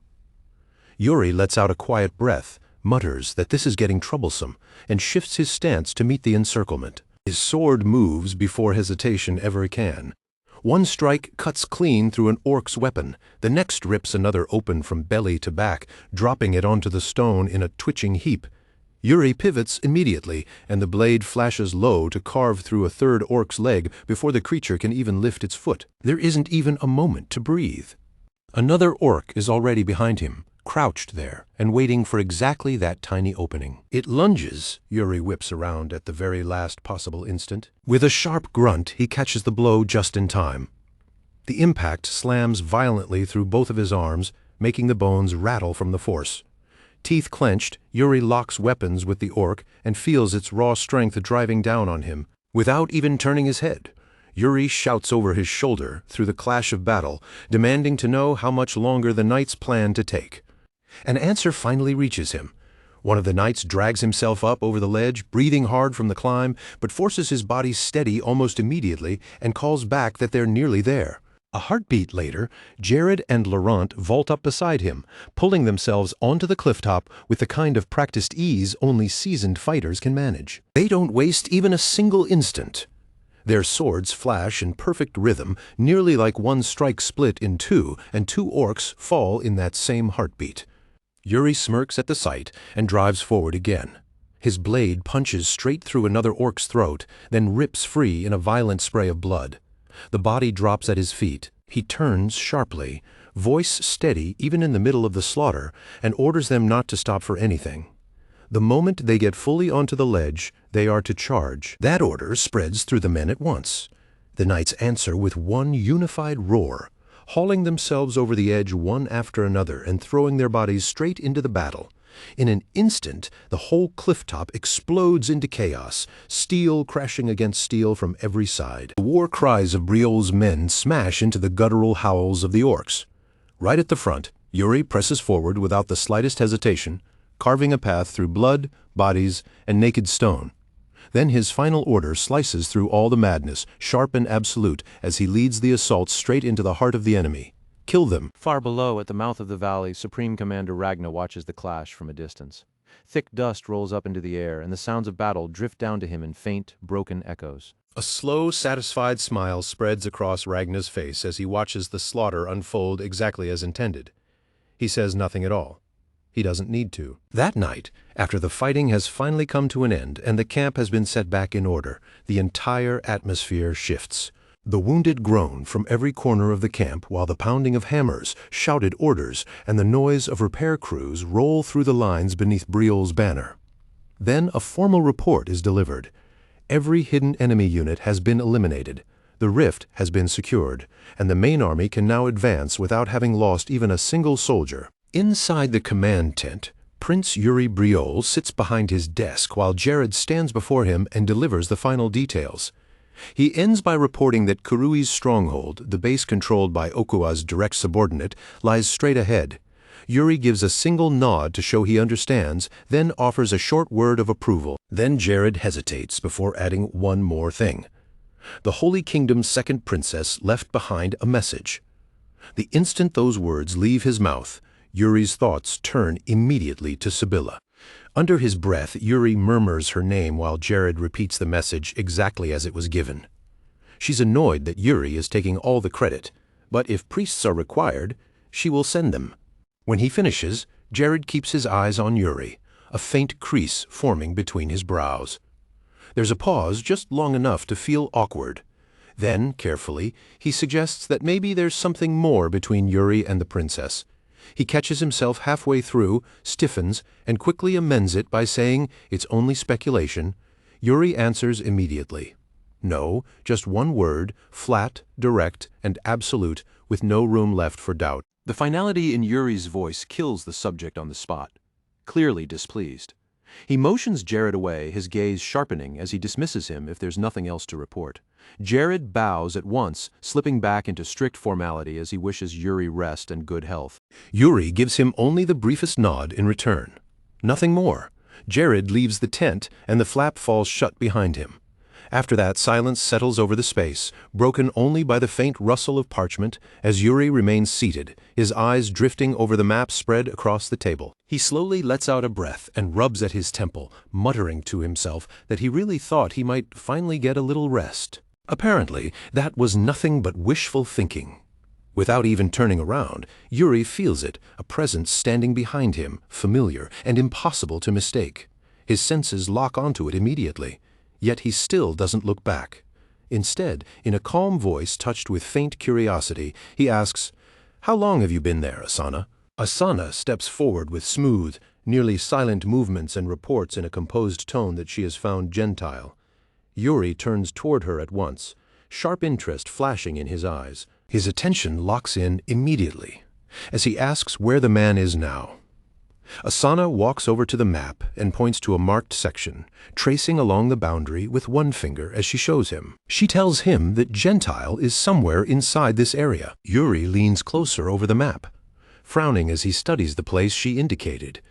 Yuri lets out a quiet breath, mutters that this is getting troublesome, and shifts his stance to meet the encirclement. His sword moves before hesitation ever can. One strike cuts clean through an orc's weapon. The next rips another open from belly to back, dropping it onto the stone in a twitching heap. Yuri pivots immediately, and the blade flashes low to carve through a third orc's leg before the creature can even lift its foot. There isn't even a moment to breathe. Another orc is already behind him, crouched there and waiting for exactly that tiny opening. It lunges. Yuri whips around at the very last possible instant. With a sharp grunt, he catches the blow just in time. The impact slams violently through both of his arms, making the bones rattle from the force. Teeth clenched, Yuri locks weapons with the orc and feels its raw strength driving down on him. Without even turning his head, Yuri shouts over his shoulder through the clash of battle, demanding to know how much longer the knights plan to take. An answer finally reaches him. One of the knights drags himself up over the ledge, breathing hard from the climb, but forces his body steady almost immediately and calls back that they're nearly there. A heartbeat later, Jared and Laurent vault up beside him, pulling themselves onto the clifftop with the kind of practiced ease only seasoned fighters can manage. They don't waste even a single instant. Their swords flash in perfect rhythm, nearly like one strike split in two, and two orcs fall in that same heartbeat. Yuri smirks at the sight and drives forward again. His blade punches straight through another orc's throat, then rips free in a violent spray of blood. The body drops at his feet. He turns sharply, voice steady even in the middle of the slaughter, and orders them not to stop for anything. The moment they get fully onto the ledge, they are to charge. That order spreads through the men at once. The knights answer with one unified roar, hauling themselves over the edge one after another and throwing their bodies straight into the battle. In an instant, the whole clifftop explodes into chaos, steel crashing against steel from every side. The war cries of Briol's men smash into the guttural howls of the orcs. Right at the front, Yuri presses forward without the slightest hesitation, carving a path through blood, bodies, and naked stone. Then his final order slices through all the madness, sharp and absolute, as he leads the assault straight into the heart of the enemy. Kill them. Far below, at the mouth of the valley, Supreme Commander Ragna watches the clash from a distance. Thick dust rolls up into the air, and the sounds of battle drift down to him in faint, broken echoes. A slow, satisfied smile spreads across Ragna's face as he watches the slaughter unfold exactly as intended. He says nothing at all. He doesn't need to. That night, after the fighting has finally come to an end and the camp has been set back in order, the entire atmosphere shifts. The wounded groan from every corner of the camp while the pounding of hammers, shouted orders, and the noise of repair crews roll through the lines beneath Briol's banner. Then a formal report is delivered. Every hidden enemy unit has been eliminated. The rift has been secured, and the main army can now advance without having lost even a single soldier. Inside the command tent, Prince Yuri Briol sits behind his desk while Jared stands before him and delivers the final details. He ends by reporting that Kurui's stronghold, the base controlled by Okua's direct subordinate, lies straight ahead. Yuri gives a single nod to show he understands, then offers a short word of approval. Then Jared hesitates before adding one more thing. The Holy Kingdom's second princess left behind a message. The instant those words leave his mouth, Yuri's thoughts turn immediately to Sibylla. Under his breath, Yuri murmurs her name while Jared repeats the message exactly as it was given. She's annoyed that Yuri is taking all the credit, but if priests are required, she will send them. When he finishes, Jared keeps his eyes on Yuri, a faint crease forming between his brows. There's a pause just long enough to feel awkward. Then, carefully, he suggests that maybe there's something more between Yuri and the princess. He catches himself halfway through, stiffens, and quickly amends it by saying it's only speculation. Yuri answers immediately. No, just one word, flat, direct, and absolute, with no room left for doubt. The finality in Yuri's voice kills the subject on the spot, clearly displeased. He motions Jared away, his gaze sharpening as he dismisses him if there's nothing else to report. Jared bows at once, slipping back into strict formality as he wishes Yuri rest and good health. Yuri gives him only the briefest nod in return. Nothing more. Jared leaves the tent, and the flap falls shut behind him. After that, silence settles over the space, broken only by the faint rustle of parchment, as Yuri remains seated, his eyes drifting over the map spread across the table. He slowly lets out a breath and rubs at his temple, muttering to himself that he really thought he might finally get a little rest. Apparently, that was nothing but wishful thinking. Without even turning around, Yuri feels it, a presence standing behind him, familiar and impossible to mistake. His senses lock onto it immediately. Yet he still doesn't look back. Instead, in a calm voice touched with faint curiosity, he asks, "How long have you been there, Asana?" Asana steps forward with smooth, nearly silent movements and reports in a composed tone that she has found gentile. Yuri turns toward her at once, sharp interest flashing in his eyes. His attention locks in immediately, as he asks where the man is now. Asana walks over to the map and points to a marked section, tracing along the boundary with one finger as she shows him. She tells him that Gentile is somewhere inside this area. Yuri leans closer over the map, frowning as he studies the place she indicated.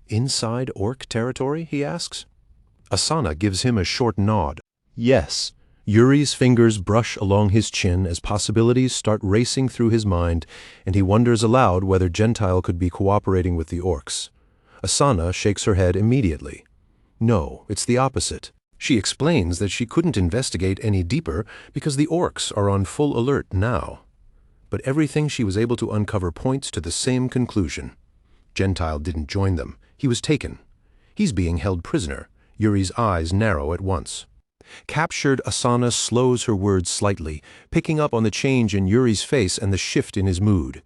"Inside Orc territory?" he asks. Asana gives him a short nod. "Yes." Yuri's fingers brush along his chin as possibilities start racing through his mind, and he wonders aloud whether Gentile could be cooperating with the Orcs. Asana shakes her head immediately. No, it's the opposite. She explains that she couldn't investigate any deeper because the Orcs are on full alert now. But everything she was able to uncover points to the same conclusion. Gentile didn't join them. He was taken. He's being held prisoner. Yuri's eyes narrow at once. Captured, Asana slows her words slightly, picking up on the change in Yuri's face and the shift in his mood.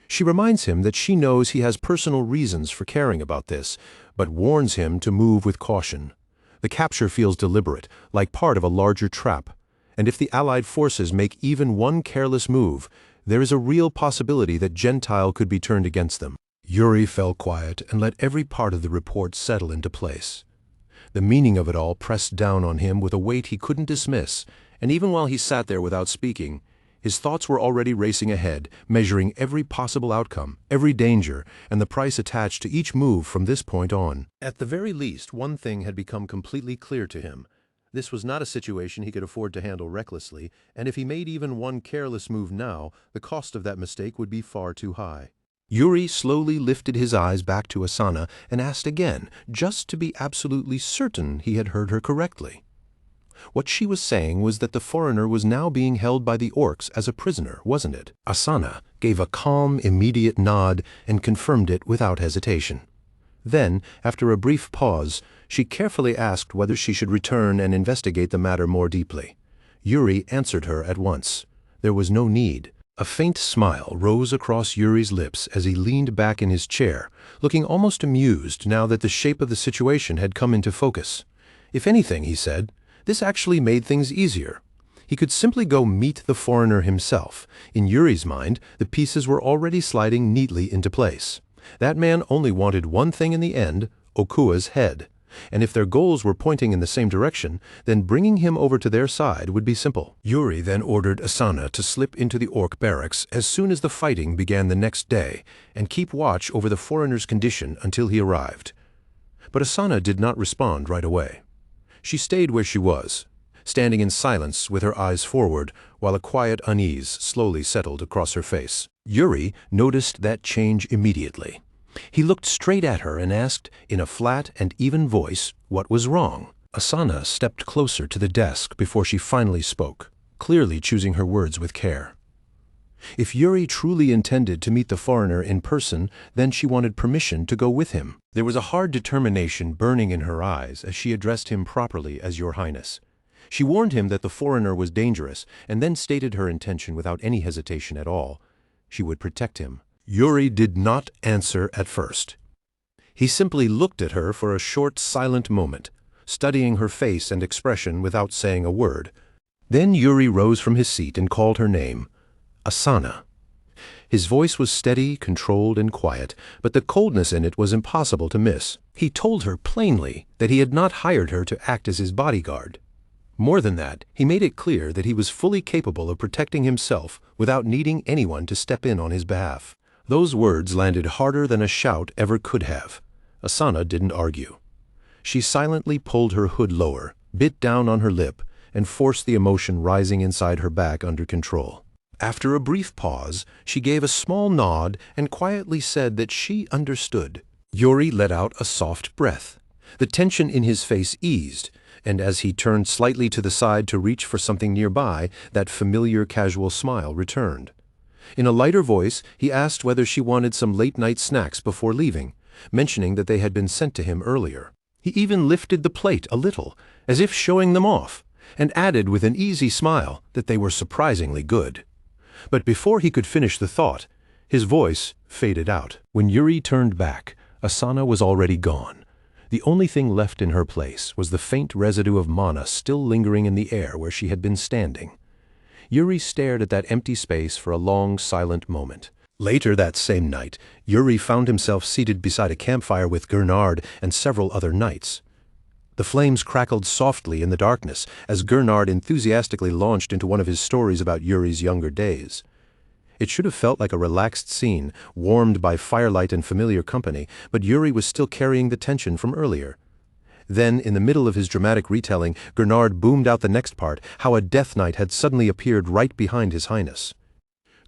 She reminds him that she knows he has personal reasons for caring about this, but warns him to move with caution. The capture feels deliberate, like part of a larger trap, and if the Allied forces make even one careless move, there is a real possibility that Gentile could be turned against them. Yuri fell quiet and let every part of the report settle into place. The meaning of it all pressed down on him with a weight he couldn't dismiss, and even while he sat there without speaking, his thoughts were already racing ahead, measuring every possible outcome, every danger, and the price attached to each move from this point on. At the very least, one thing had become completely clear to him. This was not a situation he could afford to handle recklessly, and if he made even one careless move now, the cost of that mistake would be far too high. Yuri slowly lifted his eyes back to Asana and asked again, just to be absolutely certain he had heard her correctly. What she was saying was that the foreigner was now being held by the Orcs as a prisoner, wasn't it? Asana gave a calm, immediate nod and confirmed it without hesitation. Then, after a brief pause, she carefully asked whether she should return and investigate the matter more deeply. Yuri answered her at once. There was no need. A faint smile rose across Yuri's lips as he leaned back in his chair, looking almost amused now that the shape of the situation had come into focus. If anything, he said, this actually made things easier. He could simply go meet the foreigner himself. In Yuri's mind, the pieces were already sliding neatly into place. That man only wanted one thing in the end, Okua's head. and if their goals were pointing in the same direction, then bringing him over to their side would be simple. Yuri then ordered Asana to slip into the orc barracks as soon as the fighting began the next day and keep watch over the foreigner's condition until he arrived. But Asana did not respond right away. She stayed where she was, standing in silence with her eyes forward while a quiet unease slowly settled across her face. Yuri noticed that change immediately. He looked straight at her and asked, in a flat and even voice, what was wrong. Asana stepped closer to the desk before she finally spoke, clearly choosing her words with care. If Yuri truly intended to meet the foreigner in person, then she wanted permission to go with him. There was a hard determination burning in her eyes as she addressed him properly as Your Highness. She warned him that the foreigner was dangerous and then stated her intention without any hesitation at all. She would protect him. Yuri did not answer at first. He simply looked at her for a short, silent moment, studying her face and expression without saying a word. Then Yuri rose from his seat and called her name, Asana. His voice was steady, controlled, and quiet, but the coldness in it was impossible to miss. He told her plainly that he had not hired her to act as his bodyguard. More than that, he made it clear that he was fully capable of protecting himself without needing anyone to step in on his behalf. Those words landed harder than a shout ever could have. Asana didn't argue. She silently pulled her hood lower, bit down on her lip, and forced the emotion rising inside her back under control. After a brief pause, she gave a small nod and quietly said that she understood. Yuri let out a soft breath. The tension in his face eased, and as he turned slightly to the side to reach for something nearby, that familiar casual smile returned. In a lighter voice, he asked whether she wanted some late-night snacks before leaving, mentioning that they had been sent to him earlier. He even lifted the plate a little, as if showing them off, and added with an easy smile that they were surprisingly good. But before he could finish the thought, his voice faded out. When Yuri turned back, Asana was already gone. The only thing left in her place was the faint residue of mana still lingering in the air where she had been standing. Yuri stared at that empty space for a long, silent moment. Later that same night, Yuri found himself seated beside a campfire with Gernard and several other knights. The flames crackled softly in the darkness as Gernard enthusiastically launched into one of his stories about Yuri's younger days. It should have felt like a relaxed scene, warmed by firelight and familiar company, but Yuri was still carrying the tension from earlier. Then, in the middle of his dramatic retelling, Gernard boomed out the next part, how a Death Knight had suddenly appeared right behind His Highness.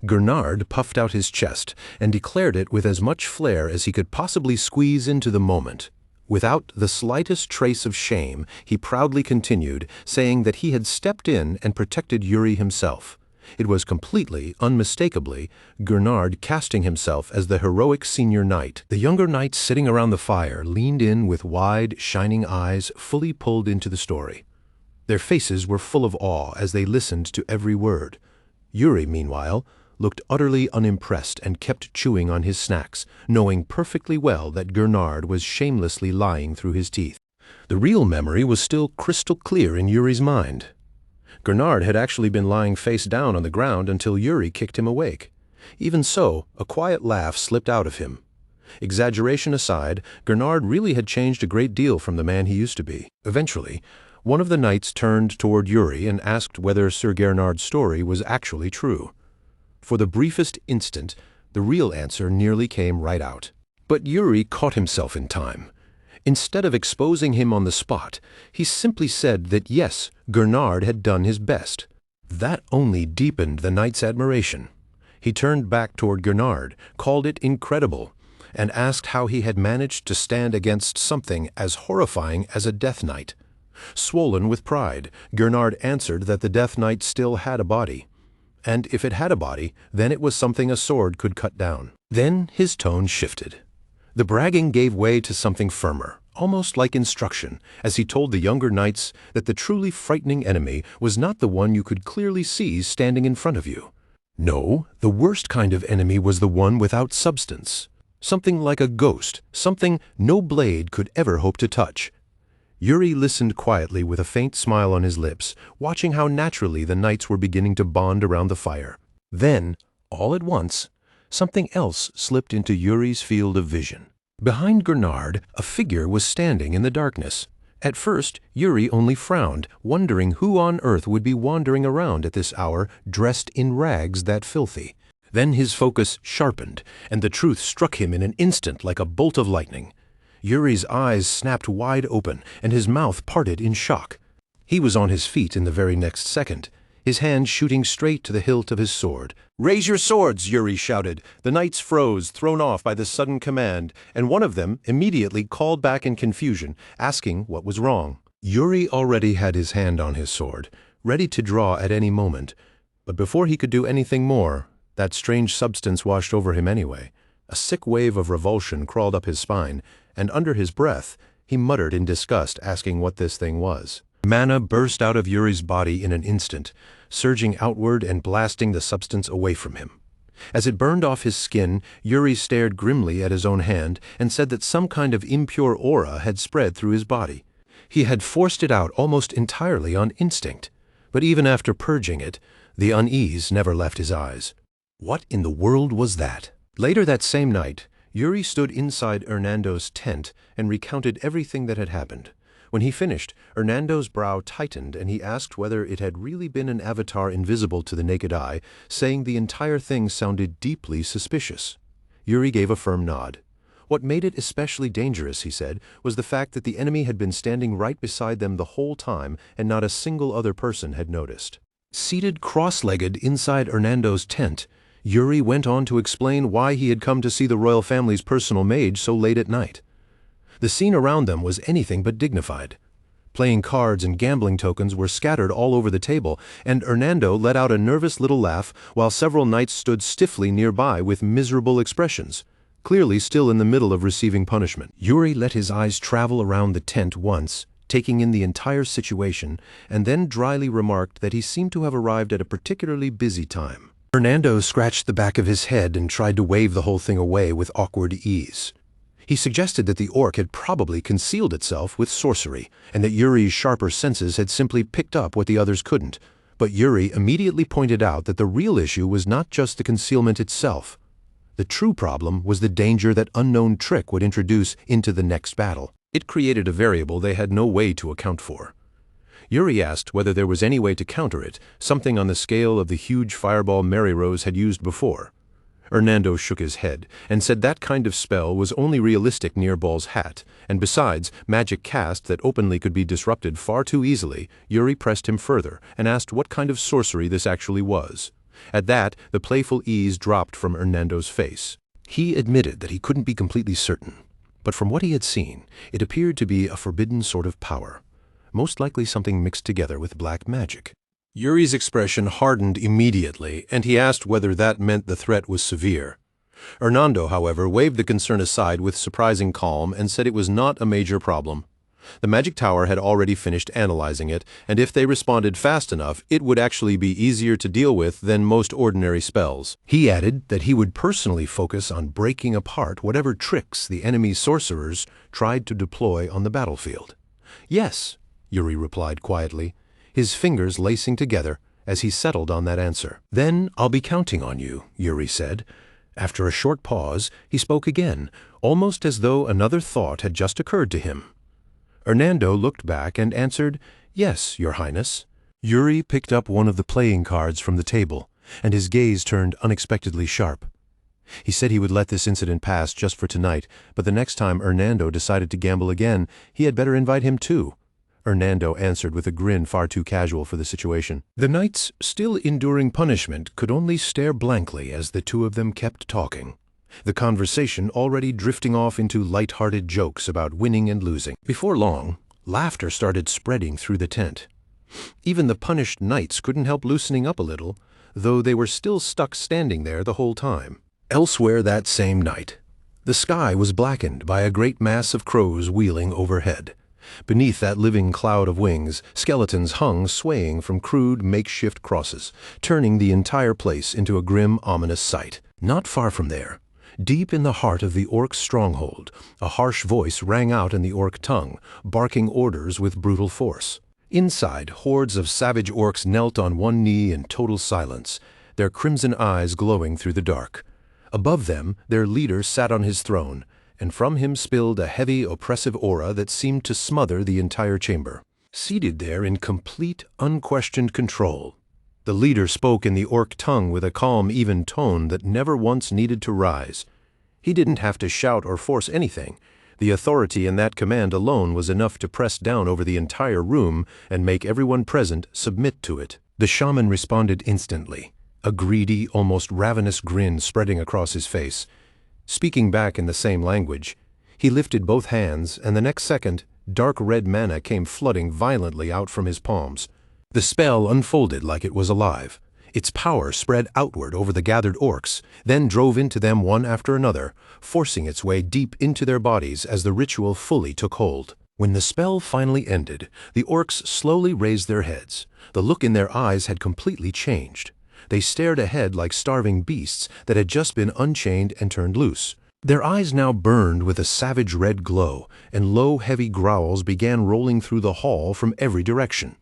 Gernard puffed out his chest and declared it with as much flair as he could possibly squeeze into the moment. Without the slightest trace of shame, he proudly continued, saying that he had stepped in and protected Yuri himself. It was completely, unmistakably, Gernard casting himself as the heroic senior knight. The younger knights sitting around the fire leaned in with wide, shining eyes fully pulled into the story. Their faces were full of awe as they listened to every word. Yuri, meanwhile, looked utterly unimpressed and kept chewing on his snacks, knowing perfectly well that Gernard was shamelessly lying through his teeth. The real memory was still crystal clear in Yuri's mind. Gernard had actually been lying face down on the ground until Yuri kicked him awake. Even so, a quiet laugh slipped out of him. Exaggeration aside, Gernard really had changed a great deal from the man he used to be. Eventually, one of the knights turned toward Yuri and asked whether Sir Gernard's story was actually true. For the briefest instant, the real answer nearly came right out. But Yuri caught himself in time. Instead of exposing him on the spot, he simply said that yes, Gernard had done his best. That only deepened the knight's admiration. He turned back toward Gernard, called it incredible, and asked how he had managed to stand against something as horrifying as a Death Knight. Swollen with pride, Gernard answered that the Death Knight still had a body. And if it had a body, then it was something a sword could cut down. Then his tone shifted. The bragging gave way to something firmer, almost like instruction, as he told the younger knights that the truly frightening enemy was not the one you could clearly see standing in front of you. No, the worst kind of enemy was the one without substance. Something like a ghost, something no blade could ever hope to touch. Yuri listened quietly with a faint smile on his lips, watching how naturally the knights were beginning to bond around the fire. Then, all at once, something else slipped into Yuri's field of vision. Behind Gernard, a figure was standing in the darkness. At first, Yuri only frowned, wondering who on earth would be wandering around at this hour dressed in rags that filthy. Then his focus sharpened, and the truth struck him in an instant like a bolt of lightning. Yuri's eyes snapped wide open, and his mouth parted in shock. He was on his feet in the very next second, his hand shooting straight to the hilt of his sword. "Raise your swords!" Yuri shouted. The knights froze, thrown off by this sudden command, and one of them immediately called back in confusion, asking what was wrong. Yuri already had his hand on his sword, ready to draw at any moment, but before he could do anything more, that strange substance washed over him anyway. A sick wave of revulsion crawled up his spine, and under his breath, he muttered in disgust, asking what this thing was. Mana burst out of Yuri's body in an instant, surging outward and blasting the substance away from him. As it burned off his skin, Yuri stared grimly at his own hand and said that some kind of impure aura had spread through his body. He had forced it out almost entirely on instinct, but even after purging it, the unease never left his eyes. What in the world was that? Later that same night, Yuri stood inside Hernando's tent and recounted everything that had happened. When he finished, Hernando's brow tightened and he asked whether it had really been an avatar invisible to the naked eye, saying the entire thing sounded deeply suspicious. Yuri gave a firm nod. What made it especially dangerous, he said, was the fact that the enemy had been standing right beside them the whole time and not a single other person had noticed. Seated cross-legged inside Hernando's tent, Yuri went on to explain why he had come to see the royal family's personal mage so late at night. The scene around them was anything but dignified. Playing cards and gambling tokens were scattered all over the table, and Hernando let out a nervous little laugh while several knights stood stiffly nearby with miserable expressions, clearly still in the middle of receiving punishment. Yuri let his eyes travel around the tent once, taking in the entire situation, and then dryly remarked that he seemed to have arrived at a particularly busy time. Hernando scratched the back of his head and tried to wave the whole thing away with awkward ease. He suggested that the orc had probably concealed itself with sorcery, and that Yuri's sharper senses had simply picked up what the others couldn't. But Yuri immediately pointed out that the real issue was not just the concealment itself. The true problem was the danger that unknown trick would introduce into the next battle. It created a variable they had no way to account for. Yuri asked whether there was any way to counter it, something on the scale of the huge fireball Mary Rose had used before. Hernando shook his head and said that kind of spell was only realistic near Ball's hat, and besides, magic cast that openly could be disrupted far too easily. Yuri pressed him further and asked what kind of sorcery this actually was. At that, the playful ease dropped from Hernando's face. He admitted that he couldn't be completely certain, but from what he had seen, it appeared to be a forbidden sort of power, most likely something mixed together with black magic. Yuri's expression hardened immediately, and he asked whether that meant the threat was severe. Hernando, however, waved the concern aside with surprising calm and said it was not a major problem. The magic tower had already finished analyzing it, and if they responded fast enough, it would actually be easier to deal with than most ordinary spells. He added that he would personally focus on breaking apart whatever tricks the enemy sorcerers tried to deploy on the battlefield. "Yes," Yuri replied quietly, his fingers lacing together as he settled on that answer. "Then I'll be counting on you," Yuri said. After a short pause, he spoke again, almost as though another thought had just occurred to him. Hernando looked back and answered, "Yes, Your Highness." Yuri picked up one of the playing cards from the table, and his gaze turned unexpectedly sharp. He said he would let this incident pass just for tonight, but the next time Hernando decided to gamble again, he had better invite him too. Hernando answered with a grin far too casual for the situation. The knights, still enduring punishment, could only stare blankly as the two of them kept talking, the conversation already drifting off into light-hearted jokes about winning and losing. Before long, laughter started spreading through the tent. Even the punished knights couldn't help loosening up a little, though they were still stuck standing there the whole time. Elsewhere that same night, the sky was blackened by a great mass of crows wheeling overhead. Beneath that living cloud of wings, skeletons hung swaying from crude makeshift crosses, turning the entire place into a grim, ominous sight. Not far from there, deep in the heart of the orc stronghold, a harsh voice rang out in the orc tongue, barking orders with brutal force. Inside, hordes of savage orcs knelt on one knee in total silence, their crimson eyes glowing through the dark. Above them, their leader sat on his throne, and from him spilled a heavy, oppressive aura that seemed to smother the entire chamber. Seated there in complete, unquestioned control, the leader spoke in the orc tongue with a calm, even tone that never once needed to rise. He didn't have to shout or force anything. The authority in that command alone was enough to press down over the entire room and make everyone present submit to it. The shaman responded instantly, a greedy, almost ravenous grin spreading across his face. Speaking back in the same language, he lifted both hands, and the next second, dark red mana came flooding violently out from his palms. The spell unfolded like it was alive. Its power spread outward over the gathered orcs, then drove into them one after another, forcing its way deep into their bodies as the ritual fully took hold. When the spell finally ended, the orcs slowly raised their heads. The look in their eyes had completely changed. They stared ahead like starving beasts that had just been unchained and turned loose. Their eyes now burned with a savage red glow, and low, heavy growls began rolling through the hall from every direction.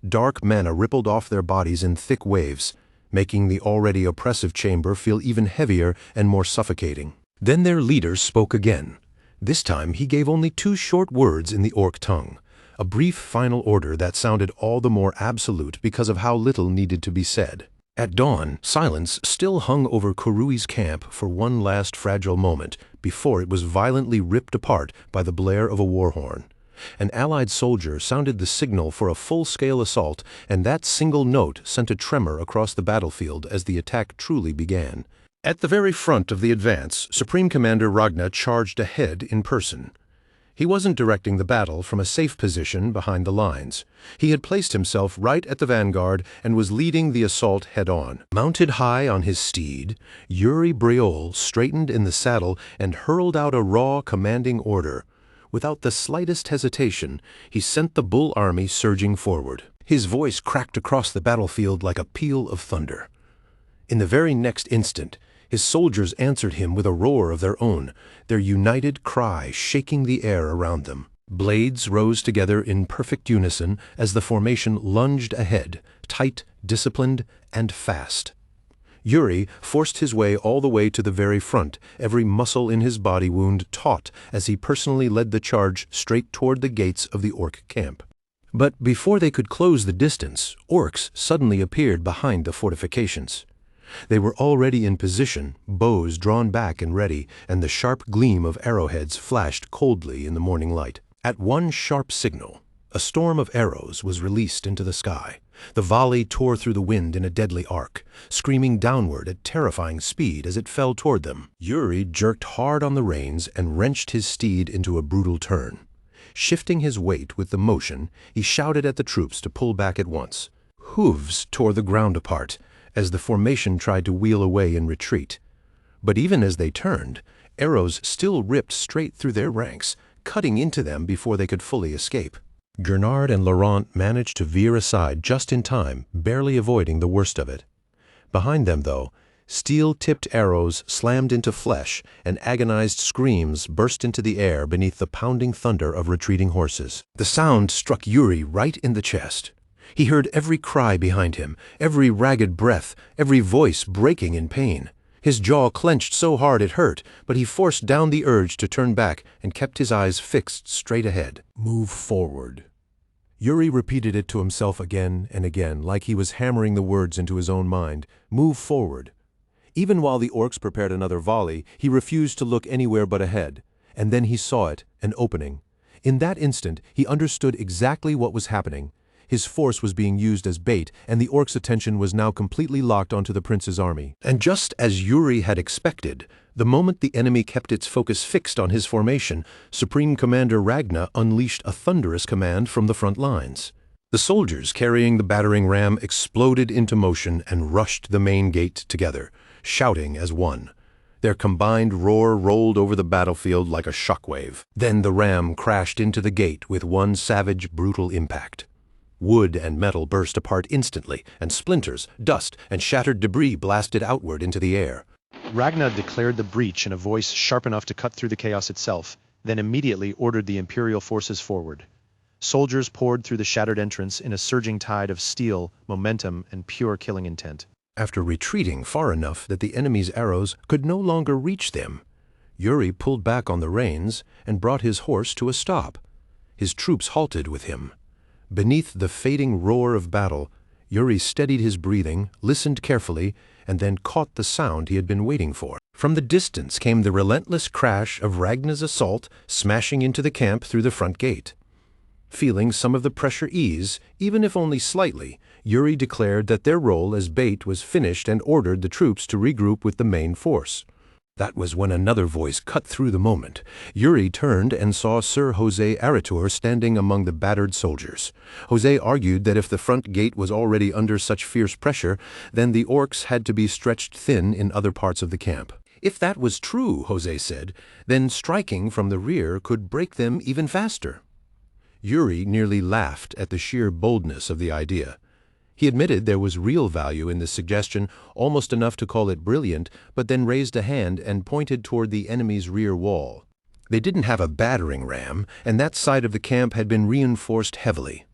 Dark mana rippled off their bodies in thick waves, making the already oppressive chamber feel even heavier and more suffocating. Then their leader spoke again. This time he gave only 2 short words in the orc tongue, a brief final order that sounded all the more absolute because of how little needed to be said. At dawn, silence still hung over Kurui's camp for one last fragile moment before it was violently ripped apart by the blare of a war horn. An allied soldier sounded the signal for a full-scale assault, and that single note sent a tremor across the battlefield as the attack truly began. At the very front of the advance, Supreme Commander Ragna charged ahead in person. He wasn't directing the battle from a safe position behind the lines. He had placed himself right at the vanguard and was leading the assault head-on. Mounted high on his steed, Yuri Briol straightened in the saddle and hurled out a raw, commanding order. Without the slightest hesitation, he sent the bull army surging forward. His voice cracked across the battlefield like a peal of thunder. In the very next instant, his soldiers answered him with a roar of their own, their united cry shaking the air around them. Blades rose together in perfect unison as the formation lunged ahead, tight, disciplined, and fast. Yuri forced his way all the way to the very front, every muscle in his body wound taut as he personally led the charge straight toward the gates of the orc camp. But before they could close the distance, orcs suddenly appeared behind the fortifications. They were already in position, bows drawn back and ready, and the sharp gleam of arrowheads flashed coldly in the morning light. At one sharp signal, a storm of arrows was released into the sky. The volley tore through the wind in a deadly arc, screaming downward at terrifying speed as it fell toward them. Yuri jerked hard on the reins and wrenched his steed into a brutal turn. Shifting his weight with the motion, he shouted at the troops to pull back at once. Hooves tore the ground apart as the formation tried to wheel away in retreat. But even as they turned, arrows still ripped straight through their ranks, cutting into them before they could fully escape. Gernard and Laurent managed to veer aside just in time, barely avoiding the worst of it. Behind them, though, steel-tipped arrows slammed into flesh, and agonized screams burst into the air beneath the pounding thunder of retreating horses. The sound struck Yuri right in the chest. He heard every cry behind him, every ragged breath, every voice breaking in pain. His jaw clenched so hard it hurt, but he forced down the urge to turn back and kept his eyes fixed straight ahead. Move forward. Yuri repeated it to himself again and again, like he was hammering the words into his own mind. Move forward. Even while the orcs prepared another volley, he refused to look anywhere but ahead. And then he saw it, an opening. In that instant, he understood exactly what was happening. His force was being used as bait, and the orcs' attention was now completely locked onto the prince's army. And just as Yuri had expected, the moment the enemy kept its focus fixed on his formation, Supreme Commander Ragna unleashed a thunderous command from the front lines. The soldiers carrying the battering ram exploded into motion and rushed the main gate together, shouting as one. Their combined roar rolled over the battlefield like a shockwave. Then the ram crashed into the gate with one savage, brutal impact. Wood and metal burst apart instantly, and splinters, dust, and shattered debris blasted outward into the air. Ragnar declared the breach in a voice sharp enough to cut through the chaos itself, then immediately ordered the Imperial forces forward. Soldiers poured through the shattered entrance in a surging tide of steel, momentum, and pure killing intent. After retreating far enough that the enemy's arrows could no longer reach them, Yuri pulled back on the reins and brought his horse to a stop. His troops halted with him. Beneath the fading roar of battle, Yuri steadied his breathing, listened carefully, and then caught the sound he had been waiting for. From the distance came the relentless crash of Ragnar's assault smashing into the camp through the front gate. Feeling some of the pressure ease, even if only slightly, Yuri declared that their role as bait was finished and ordered the troops to regroup with the main force. That was when another voice cut through the moment. Yuri turned and saw Sir Jose Aratur standing among the battered soldiers. Jose argued that if the front gate was already under such fierce pressure, then the orcs had to be stretched thin in other parts of the camp. If that was true, Jose said, then striking from the rear could break them even faster. Yuri nearly laughed at the sheer boldness of the idea. He admitted there was real value in the suggestion, almost enough to call it brilliant, but then raised a hand and pointed toward the enemy's rear wall. They didn't have a battering ram, and that side of the camp had been reinforced heavily.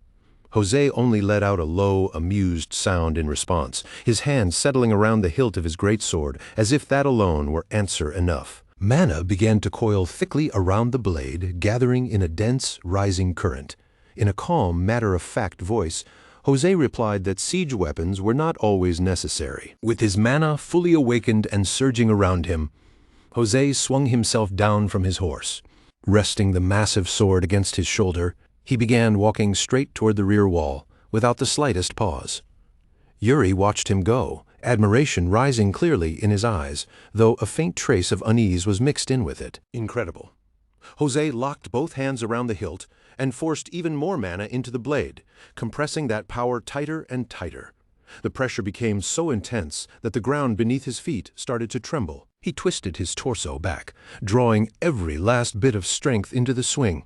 Jose only let out a low, amused sound in response, his hand settling around the hilt of his greatsword, as if that alone were answer enough. Mana began to coil thickly around the blade, gathering in a dense, rising current. In a calm, matter-of-fact voice, Jose replied that siege weapons were not always necessary. With his mana fully awakened and surging around him, Jose swung himself down from his horse. Resting the massive sword against his shoulder, he began walking straight toward the rear wall, without the slightest pause. Yuri watched him go, admiration rising clearly in his eyes, though a faint trace of unease was mixed in with it. Incredible. Jose locked both hands around the hilt and forced even more mana into the blade, compressing that power tighter and tighter. The pressure became so intense that the ground beneath his feet started to tremble. He twisted his torso back, drawing every last bit of strength into the swing.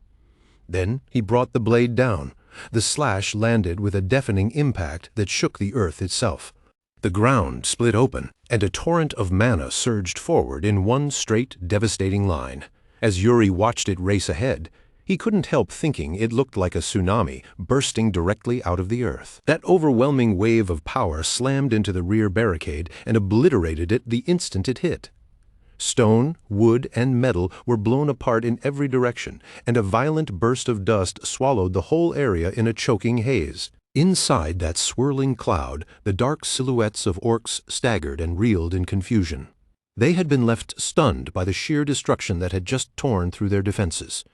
Then he brought the blade down. The slash landed with a deafening impact that shook the earth itself. The ground split open, and a torrent of mana surged forward in one straight, devastating line. As Yuri watched it race ahead, he couldn't help thinking it looked like a tsunami bursting directly out of the earth. That overwhelming wave of power slammed into the rear barricade and obliterated it the instant it hit. Stone, wood, and metal were blown apart in every direction, and a violent burst of dust swallowed the whole area in a choking haze. Inside that swirling cloud, the dark silhouettes of orcs staggered and reeled in confusion. They had been left stunned by the sheer destruction that had just torn through their defenses.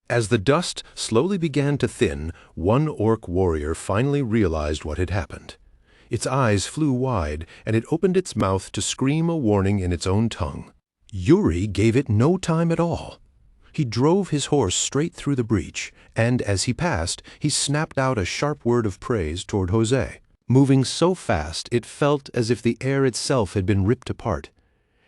As the dust slowly began to thin, one orc warrior finally realized what had happened. Its eyes flew wide, and it opened its mouth to scream a warning in its own tongue. Yuri gave it no time at all. He drove his horse straight through the breach, and as he passed, he snapped out a sharp word of praise toward Jose. Moving so fast it felt as if the air itself had been ripped apart.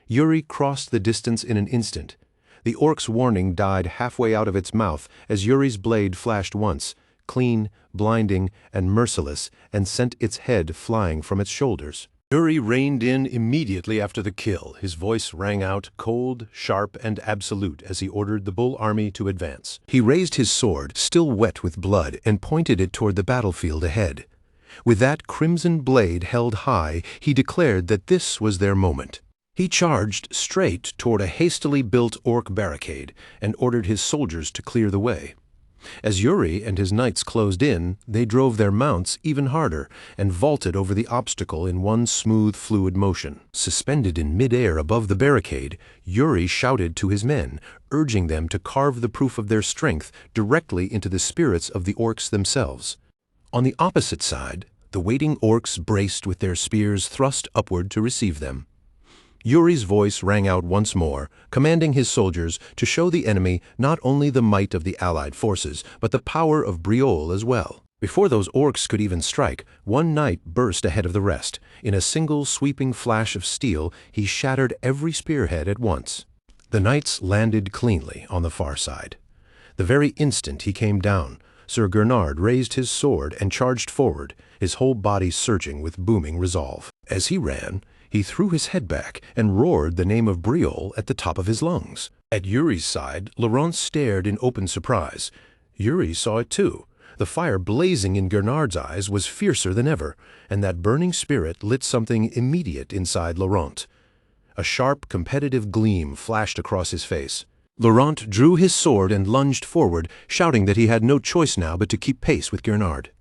Yuri crossed the distance in an instant. The orc's warning died halfway out of its mouth as Yuri's blade flashed once, clean, blinding, and merciless, and sent its head flying from its shoulders. Yuri reined in immediately after the kill. His voice rang out, cold, sharp, and absolute as he ordered the bull army to advance. He raised his sword, still wet with blood, and pointed it toward the battlefield ahead. With that crimson blade held high, he declared that this was their moment. He charged straight toward a hastily built orc barricade and ordered his soldiers to clear the way. As Yuri and his knights closed in, they drove their mounts even harder and vaulted over the obstacle in one smooth, fluid motion. Suspended in midair above the barricade, Yuri shouted to his men, urging them to carve the proof of their strength directly into the spirits of the orcs themselves. On the opposite side, the waiting orcs braced with their spears thrust upward to receive them. Yuri's voice rang out once more, commanding his soldiers to show the enemy not only the might of the allied forces, but the power of Briol as well. Before those orcs could even strike, one knight burst ahead of the rest. In a single sweeping flash of steel, he shattered every spearhead at once. The knights landed cleanly on the far side. The very instant he came down, Sir Gernard raised his sword and charged forward, his whole body surging with booming resolve. As he ran, he threw his head back and roared the name of Briol at the top of his lungs. At Yuri's side, Laurent stared in open surprise. Yuri saw it too. The fire blazing in Gernard's eyes was fiercer than ever, and that burning spirit lit something immediate inside Laurent. A sharp, competitive gleam flashed across his face. Laurent drew his sword and lunged forward, shouting that he had no choice now but to keep pace with Gernard.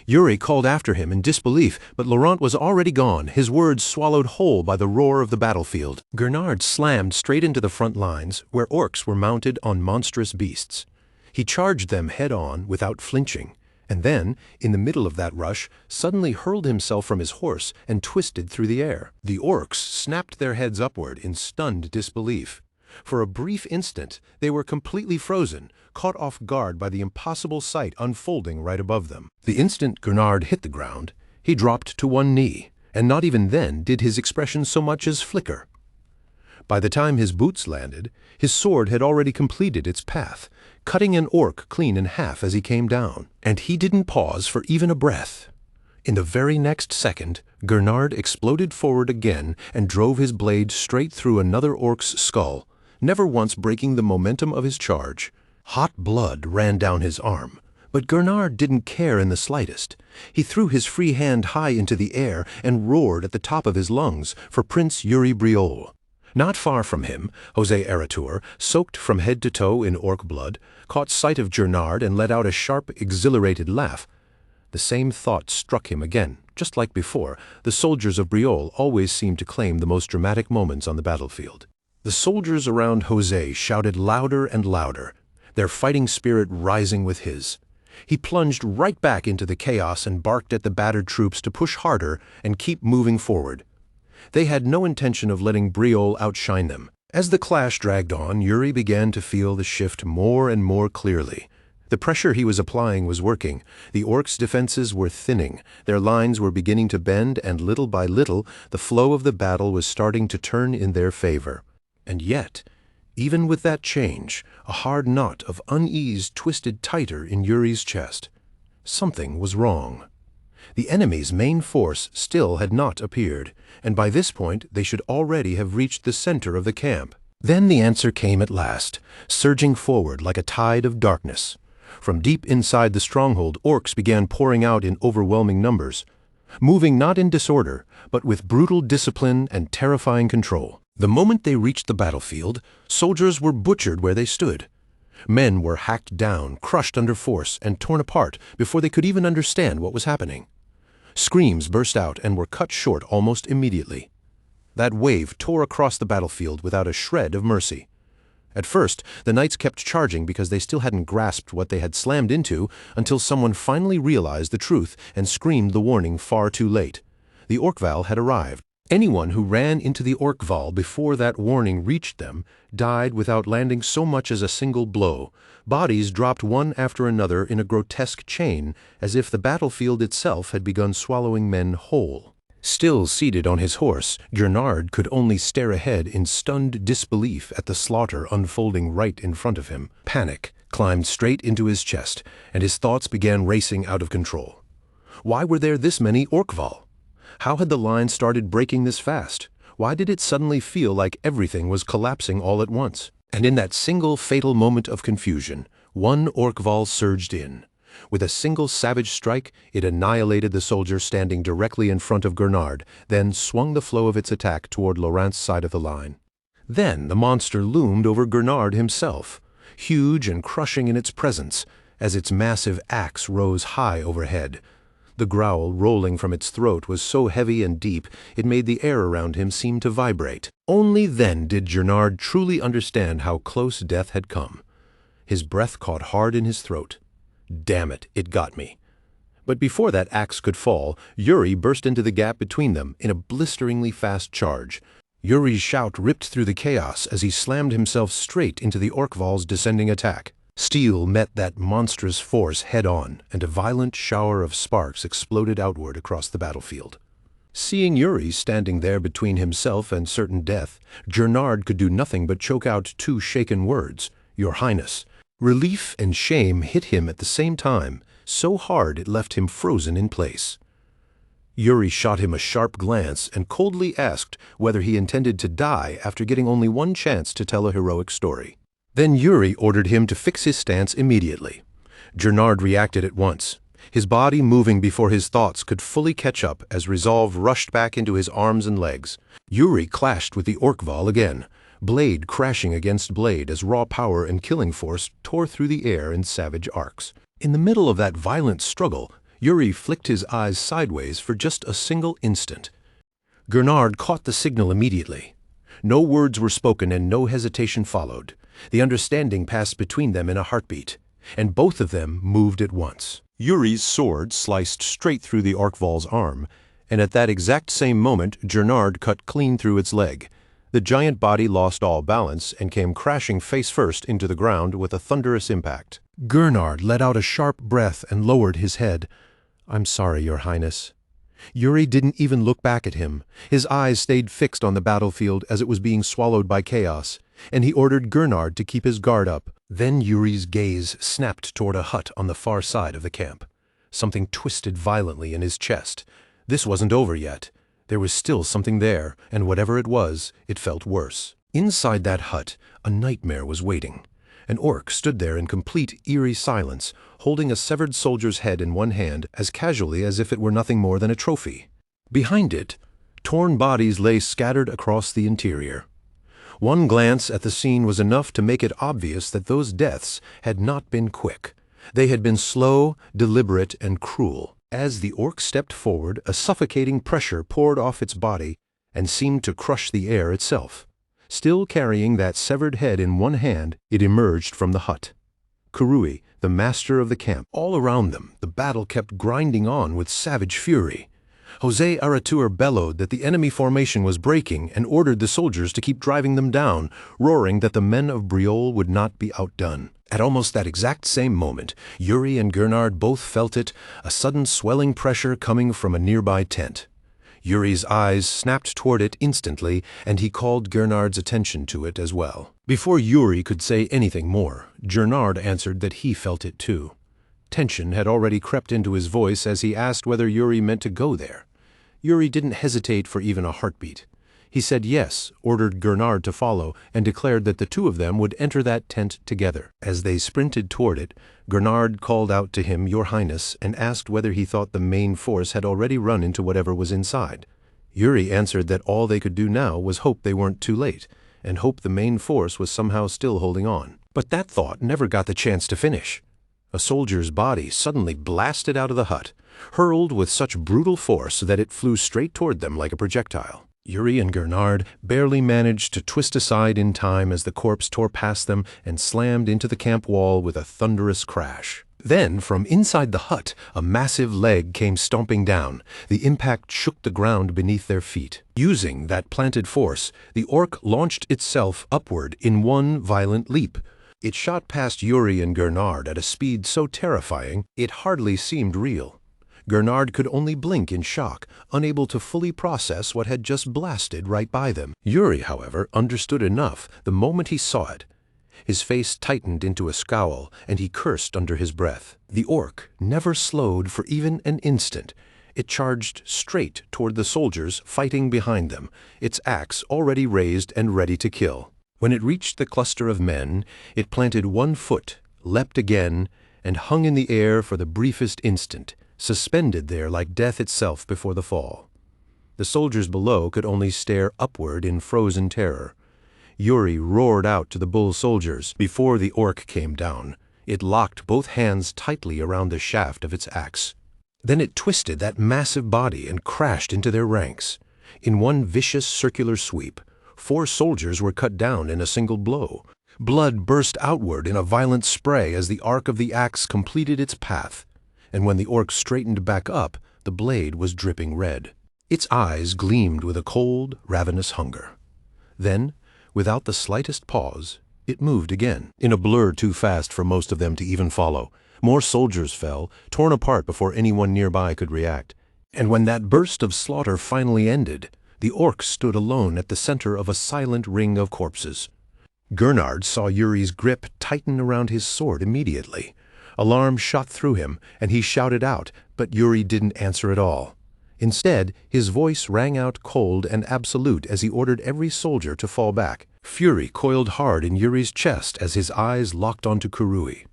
Yuri called after him in disbelief, but Laurent was already gone, his words swallowed whole by the roar of the battlefield. Gernard slammed straight into the front lines, where orcs were mounted on monstrous beasts. He charged them head-on without flinching, and then, in the middle of that rush, suddenly hurled himself from his horse and twisted through the air. The orcs snapped their heads upward in stunned disbelief. For a brief instant, they were completely frozen, caught off guard by the impossible sight unfolding right above them. The instant Gernard hit the ground, he dropped to one knee, and not even then did his expression so much as flicker. By the time his boots landed, his sword had already completed its path, cutting an orc clean in half as he came down, and he didn't pause for even a breath. In the very next second, Gernard exploded forward again and drove his blade straight through another orc's skull, never once breaking the momentum of his charge. Hot blood ran down his arm, but Gernard didn't care in the slightest. He threw his free hand high into the air and roared at the top of his lungs for Prince Yuri Briol. Not far from him, José Eratur, soaked from head to toe in orc blood, caught sight of Gernard and let out a sharp, exhilarated laugh. The same thought struck him again. Just like before, the soldiers of Briol always seemed to claim the most dramatic moments on the battlefield. The soldiers around José shouted louder and louder, their fighting spirit rising with his. He plunged right back into the chaos and barked at the battered troops to push harder and keep moving forward. They had no intention of letting Briol outshine them. As the clash dragged on, Yuri began to feel the shift more and more clearly. The pressure he was applying was working. The orcs' defenses were thinning, their lines were beginning to bend, and little by little, the flow of the battle was starting to turn in their favor. And yet, even with that change, a hard knot of unease twisted tighter in Yuri's chest. Something was wrong. The enemy's main force still had not appeared, and by this point they should already have reached the center of the camp. Then the answer came at last, surging forward like a tide of darkness. From deep inside the stronghold, orcs began pouring out in overwhelming numbers, moving not in disorder, but with brutal discipline and terrifying control. The moment they reached the battlefield, soldiers were butchered where they stood. Men were hacked down, crushed under force, and torn apart before they could even understand what was happening. Screams burst out and were cut short almost immediately. That wave tore across the battlefield without a shred of mercy. At first, the knights kept charging because they still hadn't grasped what they had slammed into until someone finally realized the truth and screamed the warning far too late. The Orkval had arrived. Anyone who ran into the Orkval before that warning reached them died without landing so much as a single blow. Bodies dropped one after another in a grotesque chain, as if the battlefield itself had begun swallowing men whole. Still seated on his horse, Gernard could only stare ahead in stunned disbelief at the slaughter unfolding right in front of him. Panic climbed straight into his chest, and his thoughts began racing out of control. Why were there this many Orkval? How had the line started breaking this fast? Why did it suddenly feel like everything was collapsing all at once? And in that single fatal moment of confusion, one Orkval surged in. With a single savage strike, it annihilated the soldier standing directly in front of Gernard, then swung the flow of its attack toward Laurent's side of the line. Then the monster loomed over Gernard himself, huge and crushing in its presence, as its massive axe rose high overhead. The growl rolling from its throat was so heavy and deep it made the air around him seem to vibrate. Only then did Gernard truly understand how close death had come. His breath caught hard in his throat. Damn it, it got me. But before that axe could fall, Yuri burst into the gap between them in a blisteringly fast charge. Yuri's shout ripped through the chaos as he slammed himself straight into the Orkval's descending attack. Steel met that monstrous force head-on, and a violent shower of sparks exploded outward across the battlefield. Seeing Yuri standing there between himself and certain death, Gernard could do nothing but choke out two shaken words, "Your Highness." Relief and shame hit him at the same time, so hard it left him frozen in place. Yuri shot him a sharp glance and coldly asked whether he intended to die after getting only one chance to tell a heroic story. Then Yuri ordered him to fix his stance immediately. Gernard reacted at once. his body moving before his thoughts could fully catch up as resolve rushed back into his arms and legs. Yuri clashed with the Orkval again, blade crashing against blade as raw power and killing force tore through the air in savage arcs. In the middle of that violent struggle, Yuri flicked his eyes sideways for just a single instant. Gernard caught the signal immediately. No words were spoken and no hesitation followed. The understanding passed between them in a heartbeat, and both of them moved at once. Yuri's sword sliced straight through the Orkval's arm, and at that exact same moment Gernard cut clean through its leg. The giant body lost all balance and came crashing face first into the ground with a thunderous impact. Gernard let out a sharp breath and lowered his head. "I'm sorry, Your Highness." Yuri didn't even look back at him. His eyes stayed fixed on the battlefield as it was being swallowed by chaos, and he ordered Gernard to keep his guard up. Then Yuri's gaze snapped toward a hut on the far side of the camp. Something twisted violently in his chest. This wasn't over yet. There was still something there, and whatever it was, it felt worse. Inside that hut, a nightmare was waiting. An orc stood there in complete, eerie silence, holding a severed soldier's head in one hand as casually as if it were nothing more than a trophy. Behind it, torn bodies lay scattered across the interior. One glance at the scene was enough to make it obvious that those deaths had not been quick. They had been slow, deliberate, and cruel. As the orc stepped forward, a suffocating pressure poured off its body and seemed to crush the air itself. Still carrying that severed head in one hand, it emerged from the hut. Kurui, the master of the camp. All around them, the battle kept grinding on with savage fury. José Aratur bellowed that the enemy formation was breaking and ordered the soldiers to keep driving them down, roaring that the men of Briol would not be outdone. At almost that exact same moment, Yuri and Gernard both felt it, a sudden swelling pressure coming from a nearby tent. Yuri's eyes snapped toward it instantly, and he called Gernard's attention to it as well. Before Yuri could say anything more, Gernard answered that he felt it too. Tension had already crept into his voice as he asked whether Yuri meant to go there. Yuri didn't hesitate for even a heartbeat. He said yes, ordered Gernard to follow, and declared that the two of them would enter that tent together. As they sprinted toward it, Gernard called out to him, "Your Highness," and asked whether he thought the main force had already run into whatever was inside. Yuri answered that all they could do now was hope they weren't too late, and hope the main force was somehow still holding on. But that thought never got the chance to finish. A soldier's body suddenly blasted out of the hut, hurled with such brutal force that it flew straight toward them like a projectile. Yuri and Gernard barely managed to twist aside in time as the corpse tore past them and slammed into the camp wall with a thunderous crash. Then, from inside the hut, a massive leg came stomping down. The impact shook the ground beneath their feet. Using that planted force, the orc launched itself upward in one violent leap. It shot past Yuri and Gernard at a speed so terrifying it hardly seemed real. Gernard could only blink in shock, unable to fully process what had just blasted right by them. Yuri, however, understood enough the moment he saw it. His face tightened into a scowl, and he cursed under his breath. The orc never slowed for even an instant. It charged straight toward the soldiers fighting behind them, its axe already raised and ready to kill. When it reached the cluster of men, it planted one foot, leapt again, and hung in the air for the briefest instant, suspended there like death itself before the fall. The soldiers below could only stare upward in frozen terror. Yuri roared out to the bull soldiers. Before the orc came down, it locked both hands tightly around the shaft of its axe. Then it twisted that massive body and crashed into their ranks. In one vicious circular sweep, 4 soldiers were cut down in a single blow. Blood burst outward in a violent spray as the arc of the axe completed its path, and when the orc straightened back up, the blade was dripping red. Its eyes gleamed with a cold, ravenous hunger. Then, without the slightest pause, it moved again. In a blur too fast for most of them to even follow, more soldiers fell, torn apart before anyone nearby could react. And when that burst of slaughter finally ended, the orc stood alone at the center of a silent ring of corpses. Gernard saw Yuri's grip tighten around his sword immediately. Alarm shot through him, and he shouted out, but Yuri didn't answer at all. Instead, his voice rang out cold and absolute as he ordered every soldier to fall back. Fury coiled hard in Yuri's chest as his eyes locked onto Kurui.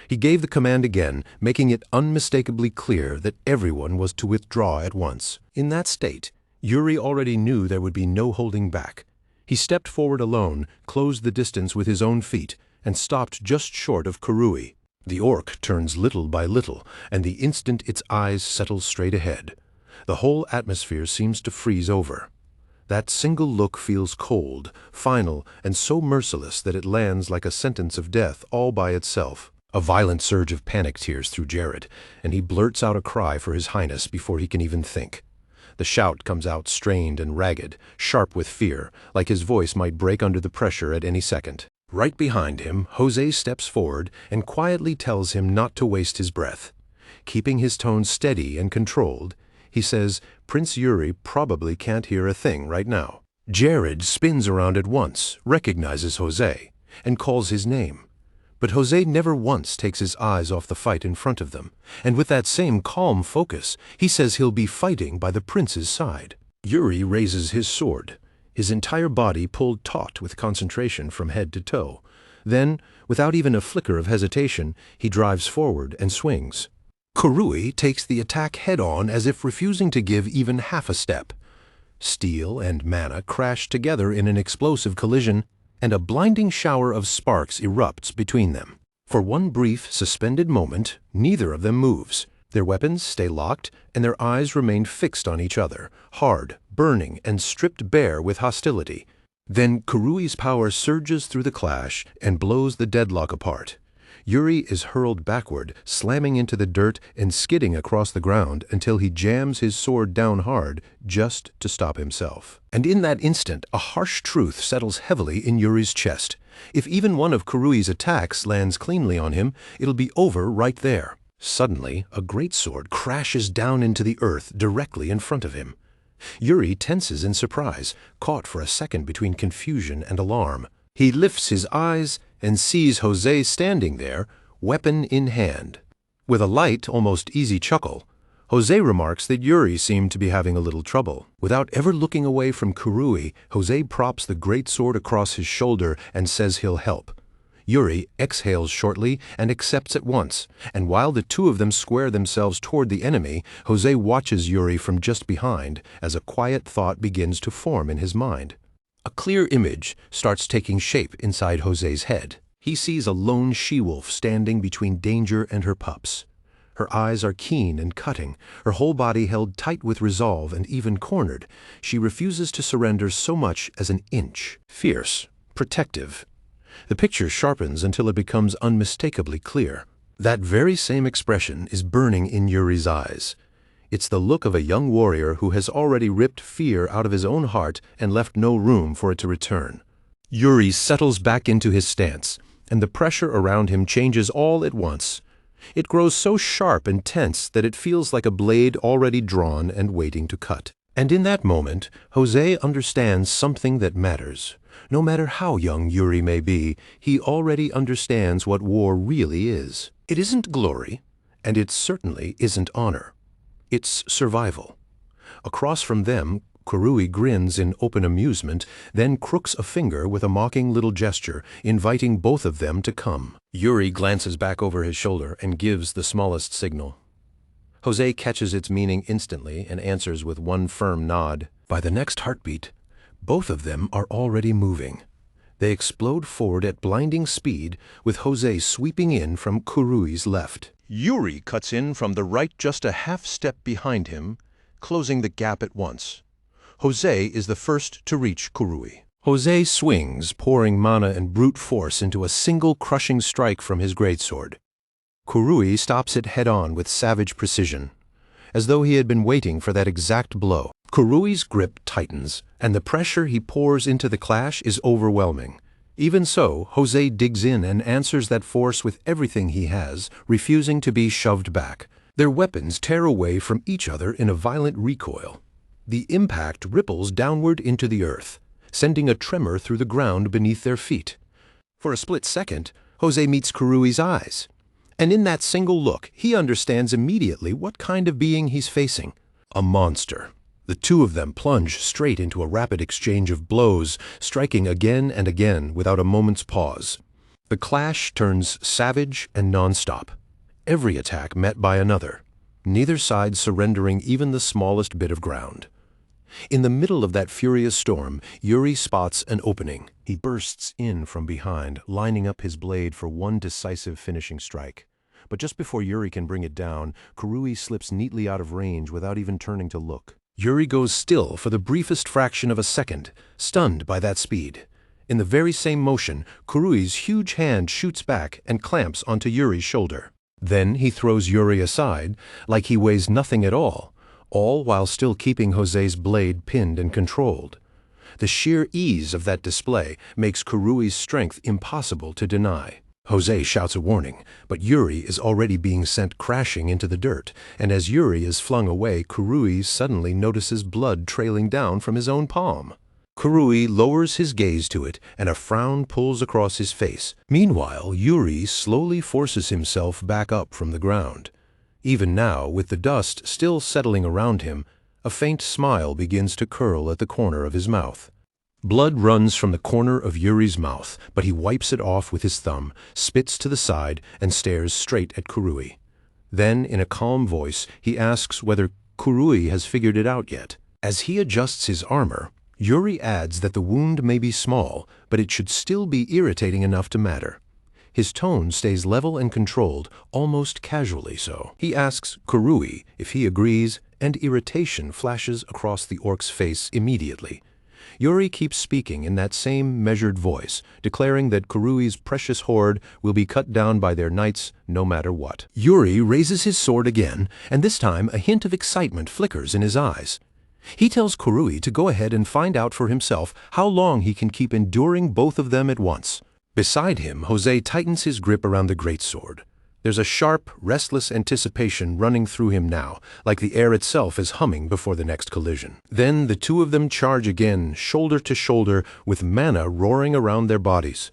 He gave the command again, making it unmistakably clear that everyone was to withdraw at once. In that state, Yuri already knew there would be no holding back. He stepped forward alone, closed the distance with his own feet, and stopped just short of Kurui. The orc turns little by little, and the instant its eyes settle straight ahead, the whole atmosphere seems to freeze over. That single look feels cold, final, and so merciless that it lands like a sentence of death all by itself. A violent surge of panic tears through Jared, and he blurts out a cry for his highness before he can even think. The shout comes out strained and ragged, sharp with fear, like his voice might break under the pressure at any second. Right behind him, Jose steps forward and quietly tells him not to waste his breath. Keeping his tone steady and controlled, he says Prince Yuri probably can't hear a thing right now. Jared spins around at once, recognizes Jose, and calls his name. But Jose never once takes his eyes off the fight in front of them, and with that same calm focus, he says he'll be fighting by the prince's side. Yuri raises his sword, his entire body pulled taut with concentration from head to toe. Then, without even a flicker of hesitation, he drives forward and swings. Kurui takes the attack head-on as if refusing to give even half a step. Steel and mana crash together in an explosive collision, and a blinding shower of sparks erupts between them. For one brief, suspended moment, neither of them moves. Their weapons stay locked, and their eyes remain fixed on each other, hard, burning, and stripped bare with hostility. Then Kurui's power surges through the clash and blows the deadlock apart. Yuri is hurled backward, slamming into the dirt and skidding across the ground until he jams his sword down hard just to stop himself. And in that instant, a harsh truth settles heavily in Yuri's chest. If even one of Kurui's attacks lands cleanly on him, it'll be over right there. Suddenly, a greatsword crashes down into the earth directly in front of him. Yuri tenses in surprise, caught for a second between confusion and alarm. He lifts his eyes and sees Jose standing there, weapon in hand. With a light, almost easy chuckle, Jose remarks that Yuri seemed to be having a little trouble. Without ever looking away from Kurui, Jose props the greatsword across his shoulder and says he'll help. Yuri exhales shortly and accepts at once, and while the two of them square themselves toward the enemy, Jose watches Yuri from just behind as a quiet thought begins to form in his mind. A clear image starts taking shape inside Jose's head. He sees a lone she-wolf standing between danger and her pups. Her eyes are keen and cutting, her whole body held tight with resolve and even cornered. She refuses to surrender so much as an inch. Fierce, protective. The picture sharpens until it becomes unmistakably clear. That very same expression is burning in Yuri's eyes. It's the look of a young warrior who has already ripped fear out of his own heart and left no room for it to return. Yuri settles back into his stance, and the pressure around him changes all at once. It grows so sharp and tense that it feels like a blade already drawn and waiting to cut. And in that moment, Jose understands something that matters. No matter how young Yuri may be, he already understands what war really is. It isn't glory, and it certainly isn't honor. It's survival. Across from them, Kurui grins in open amusement, then crooks a finger with a mocking little gesture, inviting both of them to come. Yuri glances back over his shoulder and gives the smallest signal. Jose catches its meaning instantly and answers with one firm nod. By the next heartbeat, both of them are already moving. They explode forward at blinding speed, with Jose sweeping in from Kurui's left. Yuri cuts in from the right just a half step behind him, closing the gap at once. Jose is the first to reach Kurui. Jose swings, pouring mana and brute force into a single crushing strike from his greatsword. Kurui stops it head-on with savage precision, as though he had been waiting for that exact blow. Kurui's grip tightens, and the pressure he pours into the clash is overwhelming. Even so, Jose digs in and answers that force with everything he has, refusing to be shoved back. Their weapons tear away from each other in a violent recoil. The impact ripples downward into the earth, sending a tremor through the ground beneath their feet. For a split second, Jose meets Kurui's eyes, and in that single look, he understands immediately what kind of being he's facing. A monster. The two of them plunge straight into a rapid exchange of blows, striking again and again without a moment's pause. The clash turns savage and non-stop. Every attack met by another, neither side surrendering even the smallest bit of ground. In the middle of that furious storm, Yuri spots an opening. He bursts in from behind, lining up his blade for one decisive finishing strike. But just before Yuri can bring it down, Kurui slips neatly out of range without even turning to look. Yuri goes still for the briefest fraction of a second, stunned by that speed. In the very same motion, Kurui's huge hand shoots back and clamps onto Yuri's shoulder. Then he throws Yuri aside, like he weighs nothing at all while still keeping Jose's blade pinned and controlled. The sheer ease of that display makes Kurui's strength impossible to deny. Jose shouts a warning, but Yuri is already being sent crashing into the dirt, and as Yuri is flung away, Kurui suddenly notices blood trailing down from his own palm. Kurui lowers his gaze to it, and a frown pulls across his face. Meanwhile, Yuri slowly forces himself back up from the ground. Even now, with the dust still settling around him, a faint smile begins to curl at the corner of his mouth. Blood runs from the corner of Yuri's mouth, but he wipes it off with his thumb, spits to the side, and stares straight at Kurui. Then, in a calm voice, he asks whether Kurui has figured it out yet. As he adjusts his armor, Yuri adds that the wound may be small, but it should still be irritating enough to matter. His tone stays level and controlled, almost casually so. He asks Kurui if he agrees, and irritation flashes across the orc's face immediately. Yuri keeps speaking in that same measured voice, declaring that Kurui's precious horde will be cut down by their knights no matter what. Yuri raises his sword again, and this time a hint of excitement flickers in his eyes. He tells Kurui to go ahead and find out for himself how long he can keep enduring both of them at once. Beside him, Jose tightens his grip around the greatsword. There's a sharp, restless anticipation running through him now, like the air itself is humming before the next collision. Then the two of them charge again, shoulder to shoulder, with mana roaring around their bodies.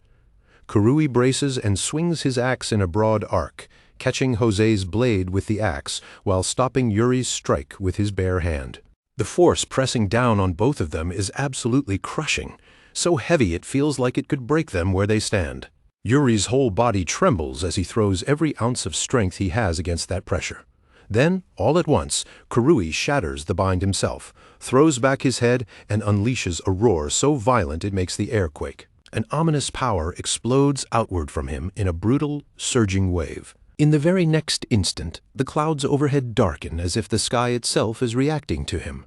Kurui braces and swings his axe in a broad arc, catching Jose's blade with the axe while stopping Yuri's strike with his bare hand. The force pressing down on both of them is absolutely crushing, so heavy it feels like it could break them where they stand. Yuri's whole body trembles as he throws every ounce of strength he has against that pressure. Then, all at once, Kurui shatters the bind himself, throws back his head, and unleashes a roar so violent it makes the air quake. An ominous power explodes outward from him in a brutal, surging wave. In the very next instant, the clouds overhead darken as if the sky itself is reacting to him.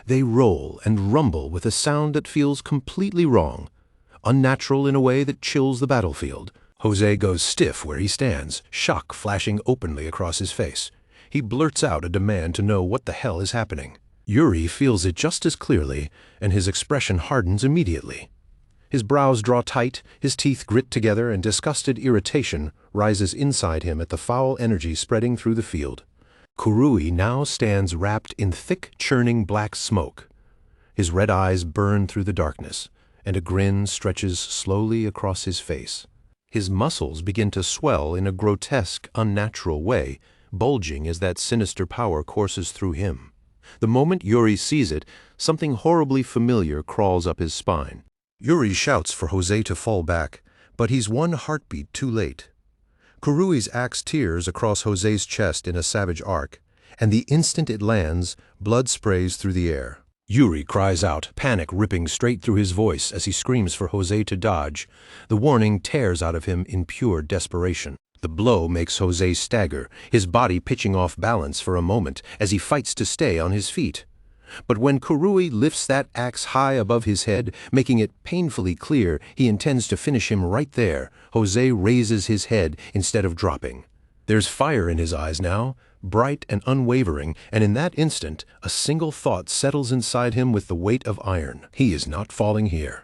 They roll and rumble with a sound that feels completely wrong, unnatural in a way that chills the battlefield. Jose goes stiff where he stands, shock flashing openly across his face. He blurts out a demand to know what the hell is happening. Yuri feels it just as clearly, and his expression hardens immediately. His brows draw tight, his teeth grit together, and disgusted irritation rises inside him at the foul energy spreading through the field. Kurui now stands wrapped in thick, churning black smoke. His red eyes burn through the darkness, and a grin stretches slowly across his face. His muscles begin to swell in a grotesque, unnatural way, bulging as that sinister power courses through him. The moment Yuri sees it, something horribly familiar crawls up his spine. Yuri shouts for Jose to fall back, but he's one heartbeat too late. Kurui's axe tears across Jose's chest in a savage arc, and the instant it lands, blood sprays through the air. Yuri cries out, panic ripping straight through his voice as he screams for Jose to dodge. The warning tears out of him in pure desperation. The blow makes Jose stagger, his body pitching off balance for a moment as he fights to stay on his feet. But when Kurui lifts that axe high above his head, making it painfully clear he intends to finish him right there, Jose raises his head instead of dropping. There's fire in his eyes now, bright and unwavering, and in that instant, a single thought settles inside him with the weight of iron. He is not falling here.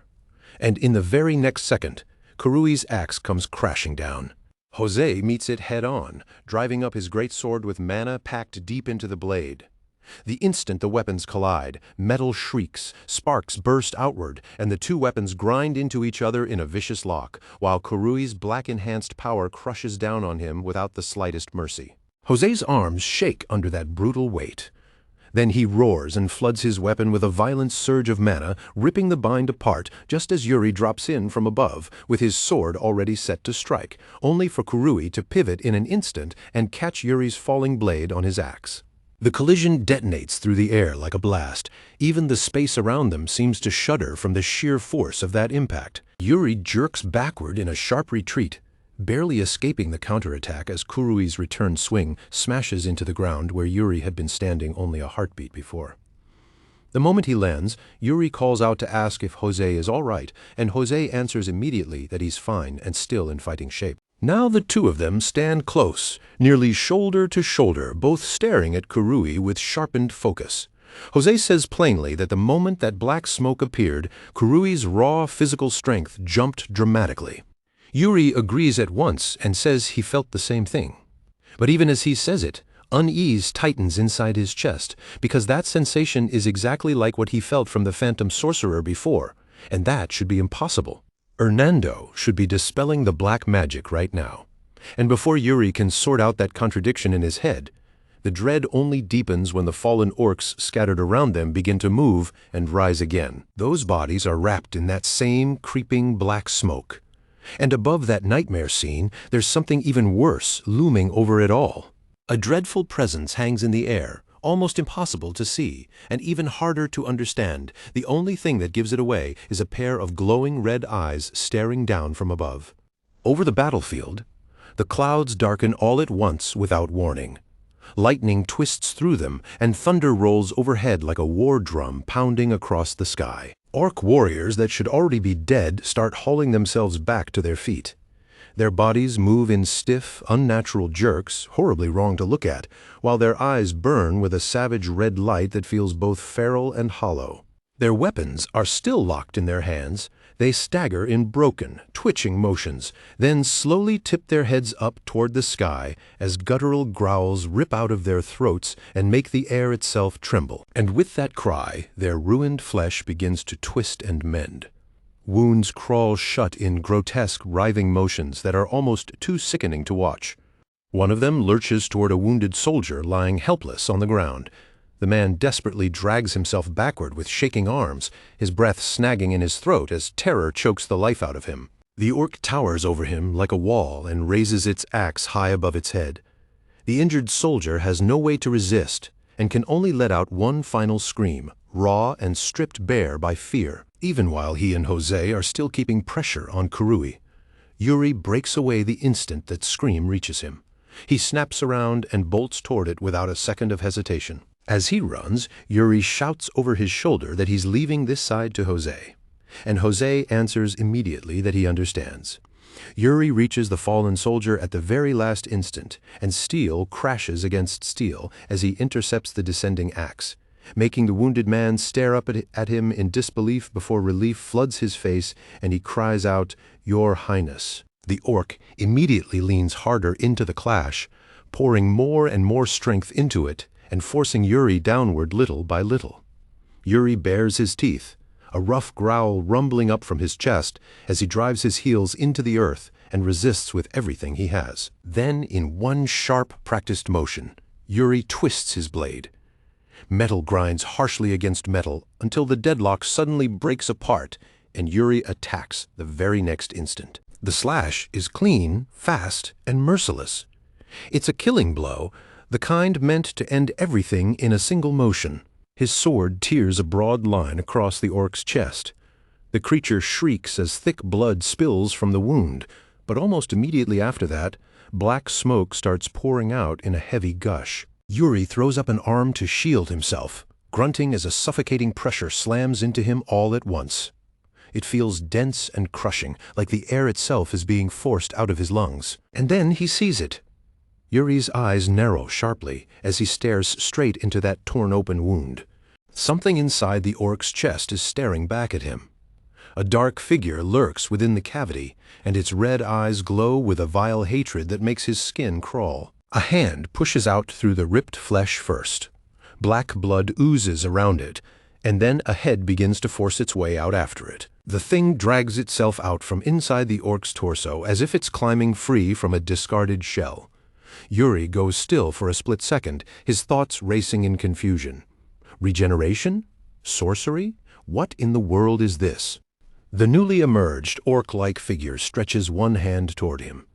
And in the very next second, Kurui's axe comes crashing down. Jose meets it head-on, driving up his greatsword with mana packed deep into the blade. The instant the weapons collide, metal shrieks, sparks burst outward, and the two weapons grind into each other in a vicious lock, while Kurui's black-enhanced power crushes down on him without the slightest mercy. Jose's arms shake under that brutal weight. Then he roars and floods his weapon with a violent surge of mana, ripping the bind apart just as Yuri drops in from above, with his sword already set to strike, only for Kurui to pivot in an instant and catch Yuri's falling blade on his axe. The collision detonates through the air like a blast. Even the space around them seems to shudder from the sheer force of that impact. Yuri jerks backward in a sharp retreat, barely escaping the counterattack as Kurui's return swing smashes into the ground where Yuri had been standing only a heartbeat before. The moment he lands, Yuri calls out to ask if Jose is all right, and Jose answers immediately that he's fine and still in fighting shape. Now the two of them stand close, nearly shoulder to shoulder, both staring at Kurui with sharpened focus. Jose says plainly that the moment that black smoke appeared, Kurui's raw physical strength jumped dramatically. Yuri agrees at once and says he felt the same thing. But even as he says it, unease tightens inside his chest, because that sensation is exactly like what he felt from the Phantom Sorcerer before, and that should be impossible. Hernando should be dispelling the black magic right now. And before Yuri can sort out that contradiction in his head, the dread only deepens when the fallen orcs scattered around them begin to move and rise again. Those bodies are wrapped in that same creeping black smoke. And above that nightmare scene, there's something even worse looming over it all. A dreadful presence hangs in the air, almost impossible to see, and even harder to understand. The only thing that gives it away is a pair of glowing red eyes staring down from above. Over the battlefield, the clouds darken all at once without warning. Lightning twists through them, and thunder rolls overhead like a war drum pounding across the sky. Orc warriors that should already be dead start hauling themselves back to their feet. Their bodies move in stiff, unnatural jerks, horribly wrong to look at, while their eyes burn with a savage red light that feels both feral and hollow. Their weapons are still locked in their hands. They stagger in broken, twitching motions, then slowly tip their heads up toward the sky as guttural growls rip out of their throats and make the air itself tremble. And with that cry, their ruined flesh begins to twist and mend. Wounds crawl shut in grotesque, writhing motions that are almost too sickening to watch. One of them lurches toward a wounded soldier lying helpless on the ground. The man desperately drags himself backward with shaking arms, his breath snagging in his throat as terror chokes the life out of him. The orc towers over him like a wall and raises its axe high above its head. The injured soldier has no way to resist and can only let out one final scream, raw and stripped bare by fear. Even while he and Jose are still keeping pressure on Kurui, Yuri breaks away the instant that scream reaches him. He snaps around and bolts toward it without a second of hesitation. As he runs, Yuri shouts over his shoulder that he's leaving this side to Jose, and Jose answers immediately that he understands. Yuri reaches the fallen soldier at the very last instant, and steel crashes against steel as he intercepts the descending axe, making the wounded man stare up at him in disbelief before relief floods his face and he cries out, "Your Highness." The orc immediately leans harder into the clash, pouring more and more strength into it and forcing Yuri downward little by little. Yuri bares his teeth, a rough growl rumbling up from his chest as he drives his heels into the earth and resists with everything he has. Then, in one sharp, practiced motion, Yuri twists his blade. Metal grinds harshly against metal until the deadlock suddenly breaks apart and Yuri attacks the very next instant. The slash is clean, fast, and merciless. It's a killing blow, the kind meant to end everything in a single motion. His sword tears a broad line across the orc's chest. The creature shrieks as thick blood spills from the wound, but almost immediately after that, black smoke starts pouring out in a heavy gush. Yuri throws up an arm to shield himself, grunting as a suffocating pressure slams into him all at once. It feels dense and crushing, like the air itself is being forced out of his lungs. And then he sees it. Yuri's eyes narrow sharply as he stares straight into that torn-open wound. Something inside the orc's chest is staring back at him. A dark figure lurks within the cavity, and its red eyes glow with a vile hatred that makes his skin crawl. A hand pushes out through the ripped flesh first. Black blood oozes around it, and then a head begins to force its way out after it. The thing drags itself out from inside the orc's torso as if it's climbing free from a discarded shell. Yuri goes still for a split second, his thoughts racing in confusion. Regeneration? Sorcery? What in the world is this? The newly emerged orc-like figure stretches one hand toward him.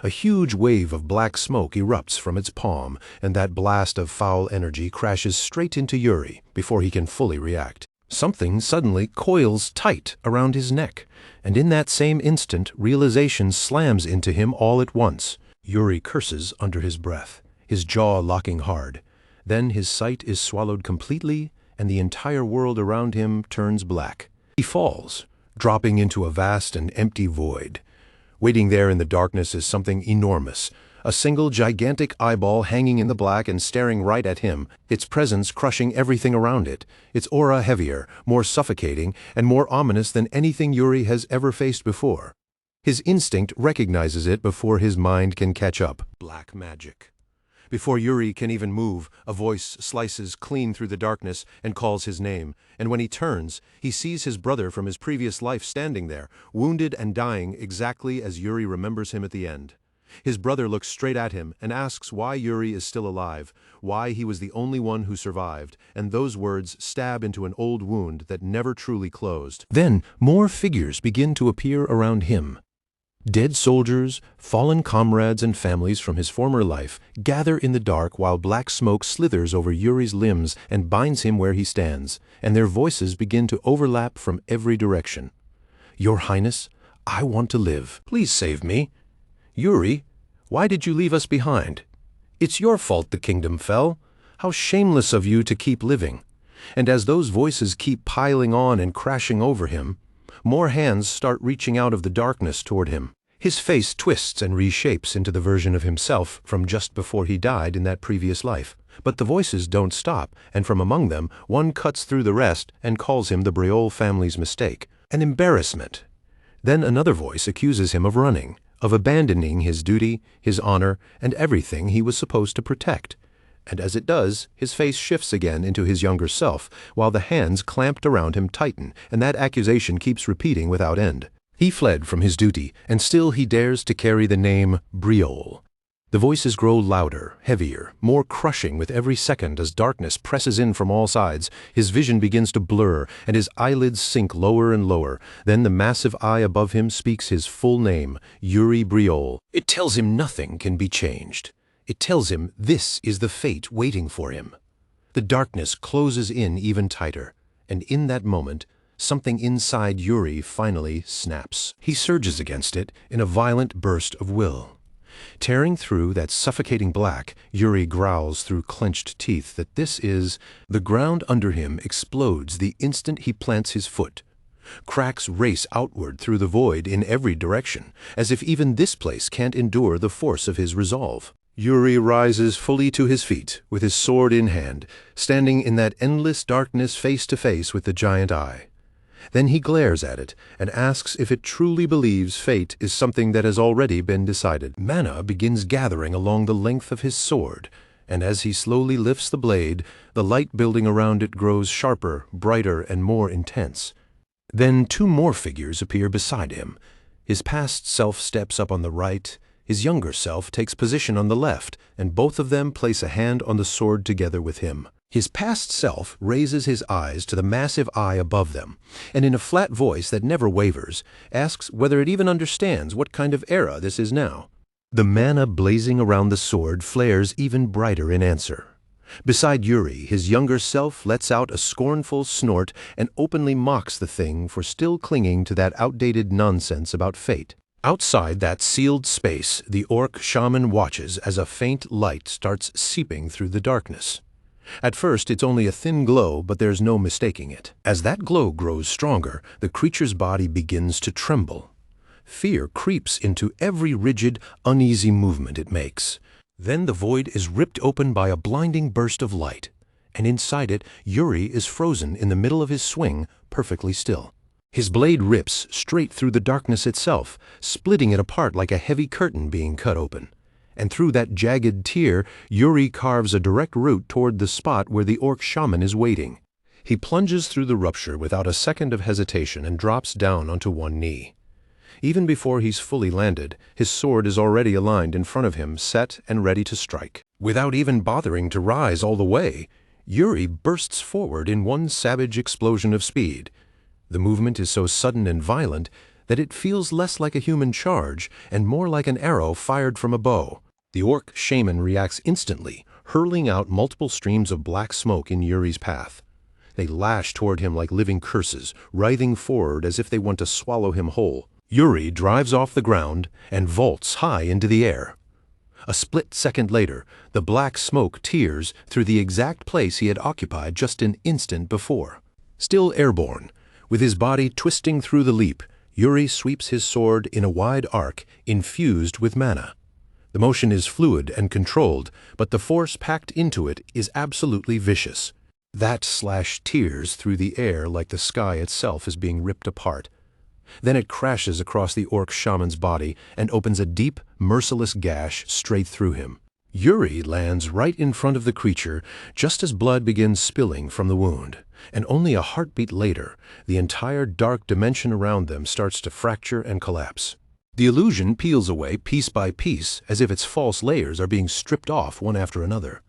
A huge wave of black smoke erupts from its palm, and that blast of foul energy crashes straight into Yuri before he can fully react. Something suddenly coils tight around his neck, and in that same instant realization slams into him all at once. Yuri curses under his breath, his jaw locking hard. Then his sight is swallowed completely, and the entire world around him turns black. He falls, dropping into a vast and empty void. Waiting there in the darkness is something enormous, a single gigantic eyeball hanging in the black and staring right at him, its presence crushing everything around it, its aura heavier, more suffocating, and more ominous than anything Yuri has ever faced before. His instinct recognizes it before his mind can catch up. Black magic. Before Yuri can even move, a voice slices clean through the darkness and calls his name, and when he turns, he sees his brother from his previous life standing there, wounded and dying exactly as Yuri remembers him at the end. His brother looks straight at him and asks why Yuri is still alive, why he was the only one who survived, and those words stab into an old wound that never truly closed. Then more figures begin to appear around him. Dead soldiers, fallen comrades and families from his former life gather in the dark while black smoke slithers over Yuri's limbs and binds him where he stands, and their voices begin to overlap from every direction. Your Highness, I want to live. Please save me. Yuri, why did you leave us behind? It's your fault the kingdom fell. How shameless of you to keep living. And as those voices keep piling on and crashing over him, more hands start reaching out of the darkness toward him. His face twists and reshapes into the version of himself from just before he died in that previous life. But the voices don't stop, and from among them, one cuts through the rest and calls him the Briol family's mistake, an embarrassment. Then another voice accuses him of running, of abandoning his duty, his honor, and everything he was supposed to protect. And as it does, his face shifts again into his younger self, while the hands clamped around him tighten, and that accusation keeps repeating without end. He fled from his duty, and still he dares to carry the name Briol. The voices grow louder, heavier, more crushing with every second as darkness presses in from all sides. His vision begins to blur, and his eyelids sink lower and lower. Then the massive eye above him speaks his full name, Yuri Briol. It tells him nothing can be changed. It tells him this is the fate waiting for him. The darkness closes in even tighter, and in that moment, something inside Yuri finally snaps. He surges against it in a violent burst of will. Tearing through that suffocating black, Yuri growls through clenched teeth that this is... The ground under him explodes the instant he plants his foot. Cracks race outward through the void in every direction, as if even this place can't endure the force of his resolve. Yuri rises fully to his feet, with his sword in hand, standing in that endless darkness face to face with the giant eye. Then he glares at it and asks if it truly believes fate is something that has already been decided. Mana begins gathering along the length of his sword, and as he slowly lifts the blade, the light building around it grows sharper, brighter, and more intense. Then two more figures appear beside him. His past self steps up on the right, his younger self takes position on the left, and both of them place a hand on the sword together with him. His past self raises his eyes to the massive eye above them, and in a flat voice that never wavers, asks whether it even understands what kind of era this is now. The mana blazing around the sword flares even brighter in answer. Beside Yuri, his younger self lets out a scornful snort and openly mocks the thing for still clinging to that outdated nonsense about fate. Outside that sealed space, the orc shaman watches as a faint light starts seeping through the darkness. At first, it's only a thin glow, but there's no mistaking it. As that glow grows stronger, the creature's body begins to tremble. Fear creeps into every rigid, uneasy movement it makes. Then the void is ripped open by a blinding burst of light, and inside it, Yuri is frozen in the middle of his swing, perfectly still. His blade rips straight through the darkness itself, splitting it apart like a heavy curtain being cut open. And through that jagged tear, Yuri carves a direct route toward the spot where the orc shaman is waiting. He plunges through the rupture without a second of hesitation and drops down onto one knee. Even before he's fully landed, his sword is already aligned in front of him, set and ready to strike. Without even bothering to rise all the way, Yuri bursts forward in one savage explosion of speed. The movement is so sudden and violent that it feels less like a human charge and more like an arrow fired from a bow. The orc shaman reacts instantly, hurling out multiple streams of black smoke in Yuri's path. They lash toward him like living curses, writhing forward as if they want to swallow him whole. Yuri drives off the ground and vaults high into the air. A split second later, the black smoke tears through the exact place he had occupied just an instant before. Still airborne, with his body twisting through the leap, Yuri sweeps his sword in a wide arc, infused with mana. The motion is fluid and controlled, but the force packed into it is absolutely vicious. That slash tears through the air like the sky itself is being ripped apart. Then it crashes across the orc shaman's body and opens a deep, merciless gash straight through him. Yuri lands right in front of the creature just as blood begins spilling from the wound, and only a heartbeat later, the entire dark dimension around them starts to fracture and collapse. The illusion peels away piece by piece as if its false layers are being stripped off one after another.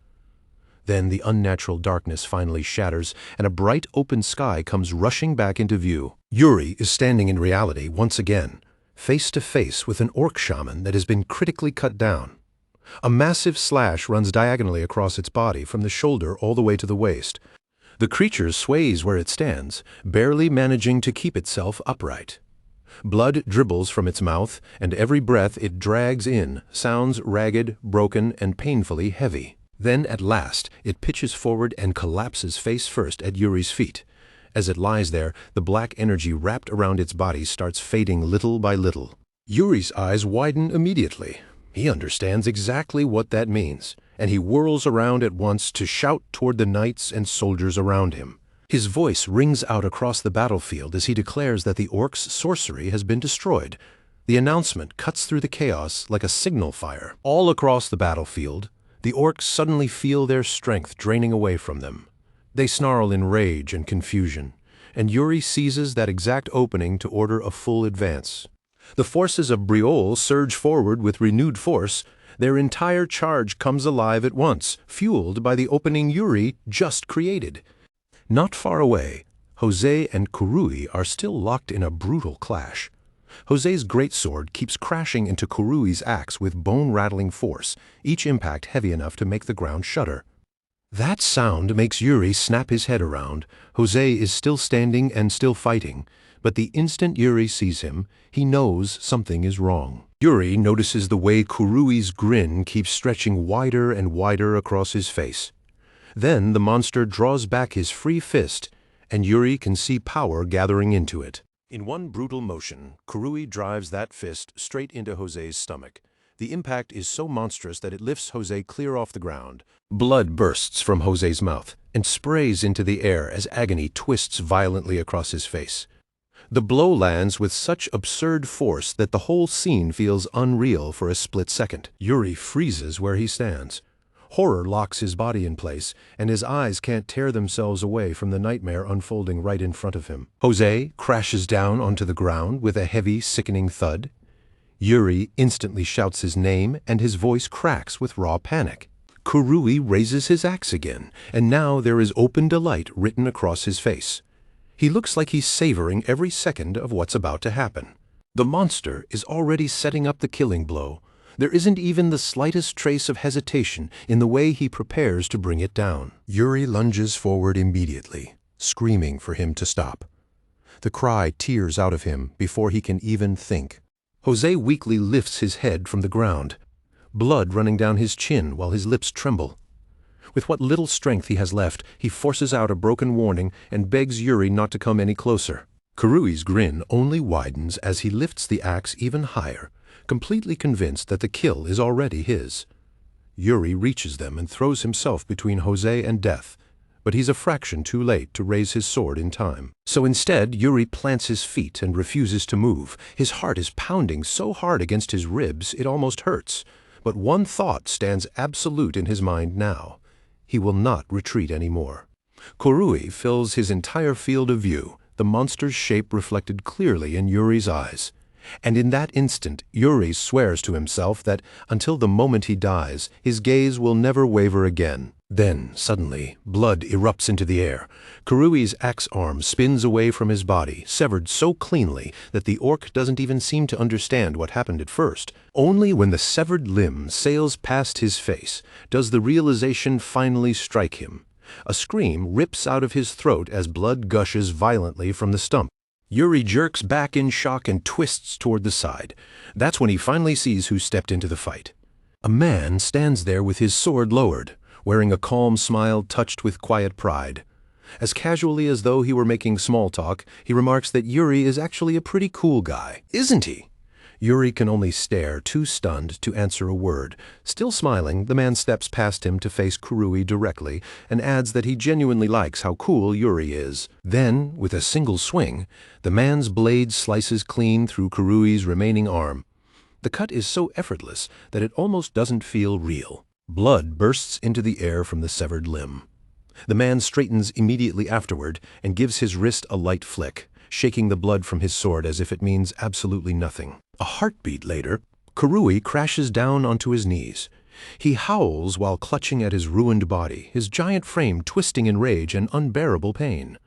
Then the unnatural darkness finally shatters, and a bright open sky comes rushing back into view. Yuri is standing in reality once again, face to face with an orc shaman that has been critically cut down. A massive slash runs diagonally across its body from the shoulder all the way to the waist. The creature sways where it stands, barely managing to keep itself upright. Blood dribbles from its mouth, and every breath it drags in sounds ragged, broken, and painfully heavy. Then, at last, it pitches forward and collapses face first at Yuri's feet. As it lies there, the black energy wrapped around its body starts fading little by little. Yuri's eyes widen immediately. He understands exactly what that means, and he whirls around at once to shout toward the knights and soldiers around him. His voice rings out across the battlefield as he declares that the orc's sorcery has been destroyed. The announcement cuts through the chaos like a signal fire. All across the battlefield, the orcs suddenly feel their strength draining away from them. They snarl in rage and confusion, and Yuri seizes that exact opening to order a full advance. The forces of Briol surge forward with renewed force. Their entire charge comes alive at once, fueled by the opening Yuri just created. Not far away, Jose and Kurui are still locked in a brutal clash. Jose's greatsword keeps crashing into Kurui's axe with bone-rattling force, each impact heavy enough to make the ground shudder. That sound makes Yuri snap his head around. Jose is still standing and still fighting, but the instant Yuri sees him, he knows something is wrong. Yuri notices the way Kurui's grin keeps stretching wider and wider across his face. Then the monster draws back his free fist, and Yuri can see power gathering into it. In one brutal motion, Kurui drives that fist straight into Jose's stomach. The impact is so monstrous that it lifts Jose clear off the ground. Blood bursts from Jose's mouth and sprays into the air as agony twists violently across his face. The blow lands with such absurd force that the whole scene feels unreal for a split second. Yuri freezes where he stands. Horror locks his body in place, and his eyes can't tear themselves away from the nightmare unfolding right in front of him. Jose crashes down onto the ground with a heavy, sickening thud. Yuri instantly shouts his name, and his voice cracks with raw panic. Kurui raises his axe again, and now there is open delight written across his face. He looks like he's savoring every second of what's about to happen. The monster is already setting up the killing blow. There isn't even the slightest trace of hesitation in the way he prepares to bring it down. Yuri lunges forward immediately, screaming for him to stop. The cry tears out of him before he can even think. Jose weakly lifts his head from the ground, blood running down his chin while his lips tremble. With what little strength he has left, he forces out a broken warning and begs Yuri not to come any closer. Kurui's grin only widens as he lifts the axe even higher, completely convinced that the kill is already his. Yuri reaches them and throws himself between Jose and death, but he's a fraction too late to raise his sword in time. So instead, Yuri plants his feet and refuses to move. His heart is pounding so hard against his ribs it almost hurts. But one thought stands absolute in his mind now. He will not retreat anymore. Kurui fills his entire field of view, the monster's shape reflected clearly in Yuri's eyes. And in that instant, Yuri swears to himself that until the moment he dies, his gaze will never waver again. Then, suddenly, blood erupts into the air. Kurui's axe arm spins away from his body, severed so cleanly that the orc doesn't even seem to understand what happened at first. Only when the severed limb sails past his face does the realization finally strike him. A scream rips out of his throat as blood gushes violently from the stump. Yuri jerks back in shock and twists toward the side. That's when he finally sees who stepped into the fight. A man stands there with his sword lowered, wearing a calm smile touched with quiet pride. As casually as though he were making small talk, he remarks that Yuri is actually a pretty cool guy, isn't he? Yuri can only stare, too stunned to answer a word. Still smiling, the man steps past him to face Kurui directly and adds that he genuinely likes how cool Yuri is. Then, with a single swing, the man's blade slices clean through Kurui's remaining arm. The cut is so effortless that it almost doesn't feel real. Blood bursts into the air from the severed limb. The man straightens immediately afterward and gives his wrist a light flick, shaking the blood from his sword as if it means absolutely nothing. A heartbeat later, Kurui crashes down onto his knees. He howls while clutching at his ruined body, his giant frame twisting in rage and unbearable pain.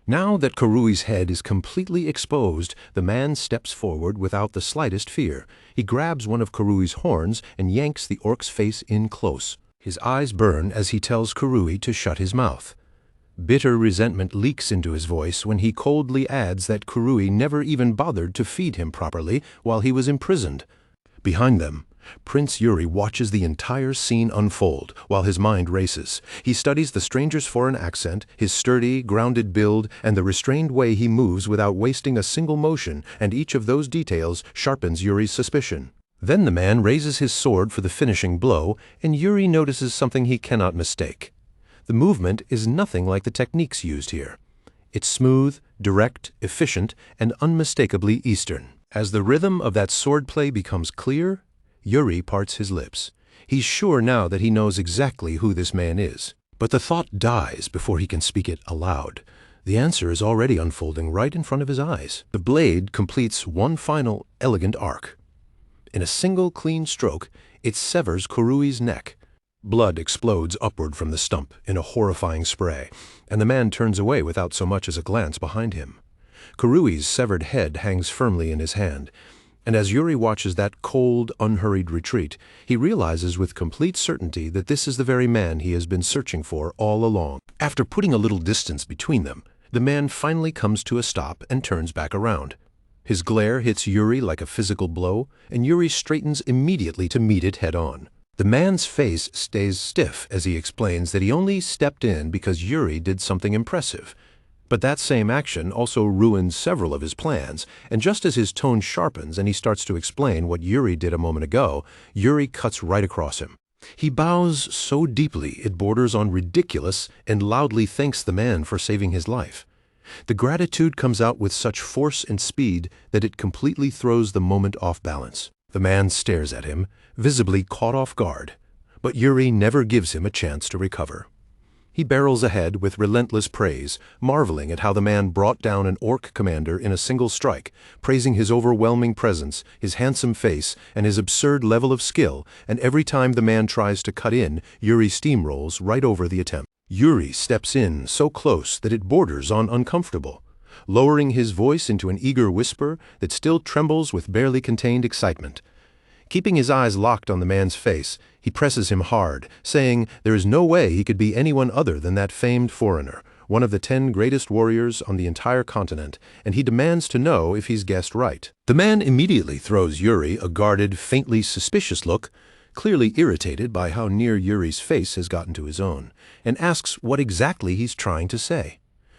Now that Kurui's head is completely exposed, the man steps forward without the slightest fear. He grabs one of Kurui's horns and yanks the orc's face in close. His eyes burn as he tells Kurui to shut his mouth. Bitter resentment leaks into his voice when he coldly adds that Kurui never even bothered to feed him properly while he was imprisoned. Behind them, Prince Yuri watches the entire scene unfold while his mind races. He studies the stranger's foreign accent, his sturdy, grounded build, and the restrained way he moves without wasting a single motion, and each of those details sharpens Yuri's suspicion. Then the man raises his sword for the finishing blow, and Yuri notices something he cannot mistake. The movement is nothing like the techniques used here. It's smooth, direct, efficient, and unmistakably Eastern. As the rhythm of that swordplay becomes clear, Yuri parts his lips. He's sure now that he knows exactly who this man is. But the thought dies before he can speak it aloud. The answer is already unfolding right in front of his eyes. The blade completes one final, elegant arc. In a single clean stroke, it severs Kurui's neck. Blood explodes upward from the stump in a horrifying spray, and the man turns away without so much as a glance behind him. Kurui's severed head hangs firmly in his hand, and as Yuri watches that cold, unhurried retreat, he realizes with complete certainty that this is the very man he has been searching for all along. After putting a little distance between them, the man finally comes to a stop and turns back around. His glare hits Yuri like a physical blow, and Yuri straightens immediately to meet it head-on. The man's face stays stiff as he explains that he only stepped in because Yuri did something impressive. But that same action also ruins several of his plans, and just as his tone sharpens and he starts to explain what Yuri did a moment ago, Yuri cuts right across him. He bows so deeply it borders on ridiculous and loudly thanks the man for saving his life. The gratitude comes out with such force and speed that it completely throws the moment off balance. The man stares at him, visibly caught off guard, but Yuri never gives him a chance to recover. He barrels ahead with relentless praise, marveling at how the man brought down an orc commander in a single strike, praising his overwhelming presence, his handsome face, and his absurd level of skill, and every time the man tries to cut in, Yuri steamrolls right over the attempt. Yuri steps in so close that it borders on uncomfortable, lowering his voice into an eager whisper that still trembles with barely contained excitement. Keeping his eyes locked on the man's face, he presses him hard, saying there is no way he could be anyone other than that famed foreigner, one of the 10 greatest warriors on the entire continent, and he demands to know if he's guessed right. The man immediately throws Yuri a guarded, faintly suspicious look, clearly irritated by how near Yuri's face has gotten to his own, and asks what exactly he's trying to say.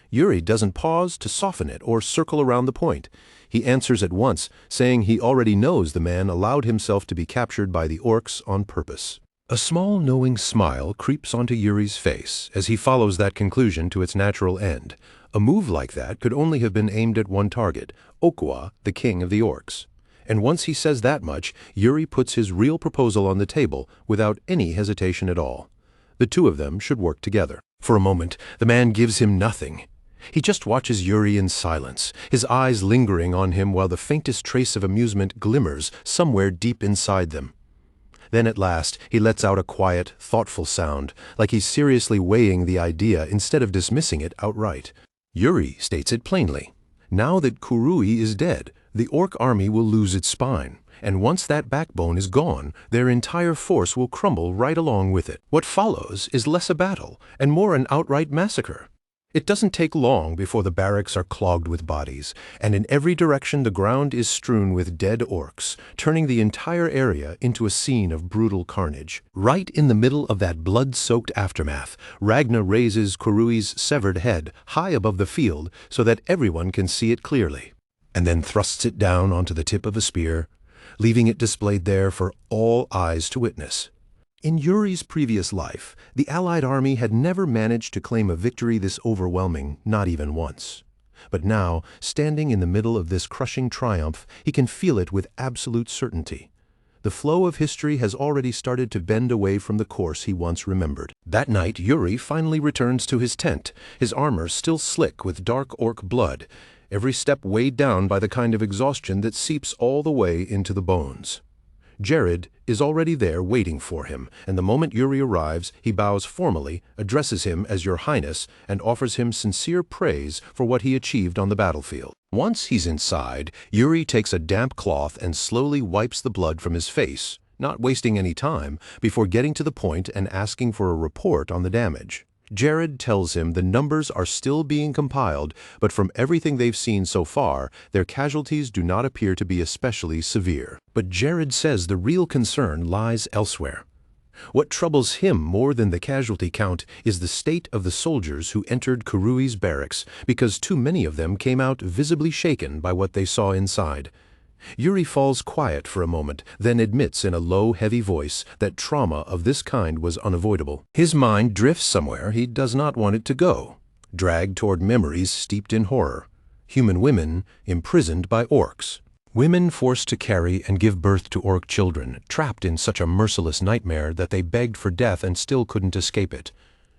Yuri doesn't pause to soften it or circle around the point. He answers at once, saying he already knows the man allowed himself to be captured by the orcs on purpose. A small knowing smile creeps onto Yuri's face as he follows that conclusion to its natural end. A move like that could only have been aimed at one target, Okwa, the king of the orcs. And once he says that much, Yuri puts his real proposal on the table without any hesitation at all. The two of them should work together. For a moment, the man gives him nothing. He just watches Yuri in silence, his eyes lingering on him while the faintest trace of amusement glimmers somewhere deep inside them. Then at last he lets out a quiet, thoughtful sound, like he's seriously weighing the idea instead of dismissing it outright. Yuri states it plainly. Now that Kurui is dead, the orc army will lose its spine, and once that backbone is gone, their entire force will crumble right along with it. What follows is less a battle and more an outright massacre. It doesn't take long before the barracks are clogged with bodies, and in every direction the ground is strewn with dead orcs, turning the entire area into a scene of brutal carnage. Right in the middle of that blood-soaked aftermath, Ragna raises Kurui's severed head high above the field so that everyone can see it clearly, and then thrusts it down onto the tip of a spear, leaving it displayed there for all eyes to witness. In Yuri's previous life, the Allied army had never managed to claim a victory this overwhelming, not even once. But now, standing in the middle of this crushing triumph, he can feel it with absolute certainty. The flow of history has already started to bend away from the course he once remembered. That night, Yuri finally returns to his tent, his armor still slick with dark orc blood, every step weighed down by the kind of exhaustion that seeps all the way into the bones. Jared is already there waiting for him, and the moment Yuri arrives, he bows formally, addresses him as Your Highness, and offers him sincere praise for what he achieved on the battlefield. Once he's inside, Yuri takes a damp cloth and slowly wipes the blood from his face, not wasting any time, before getting to the point and asking for a report on the damage. Jared tells him the numbers are still being compiled, but from everything they've seen so far, their casualties do not appear to be especially severe. But Jared says the real concern lies elsewhere. What troubles him more than the casualty count is the state of the soldiers who entered Kurui's barracks, because too many of them came out visibly shaken by what they saw inside. Yuri falls quiet for a moment, then admits in a low, heavy voice that trauma of this kind was unavoidable. His mind drifts somewhere he does not want it to go, dragged toward memories steeped in horror. Human women imprisoned by orcs. Women forced to carry and give birth to orc children, trapped in such a merciless nightmare that they begged for death and still couldn't escape it.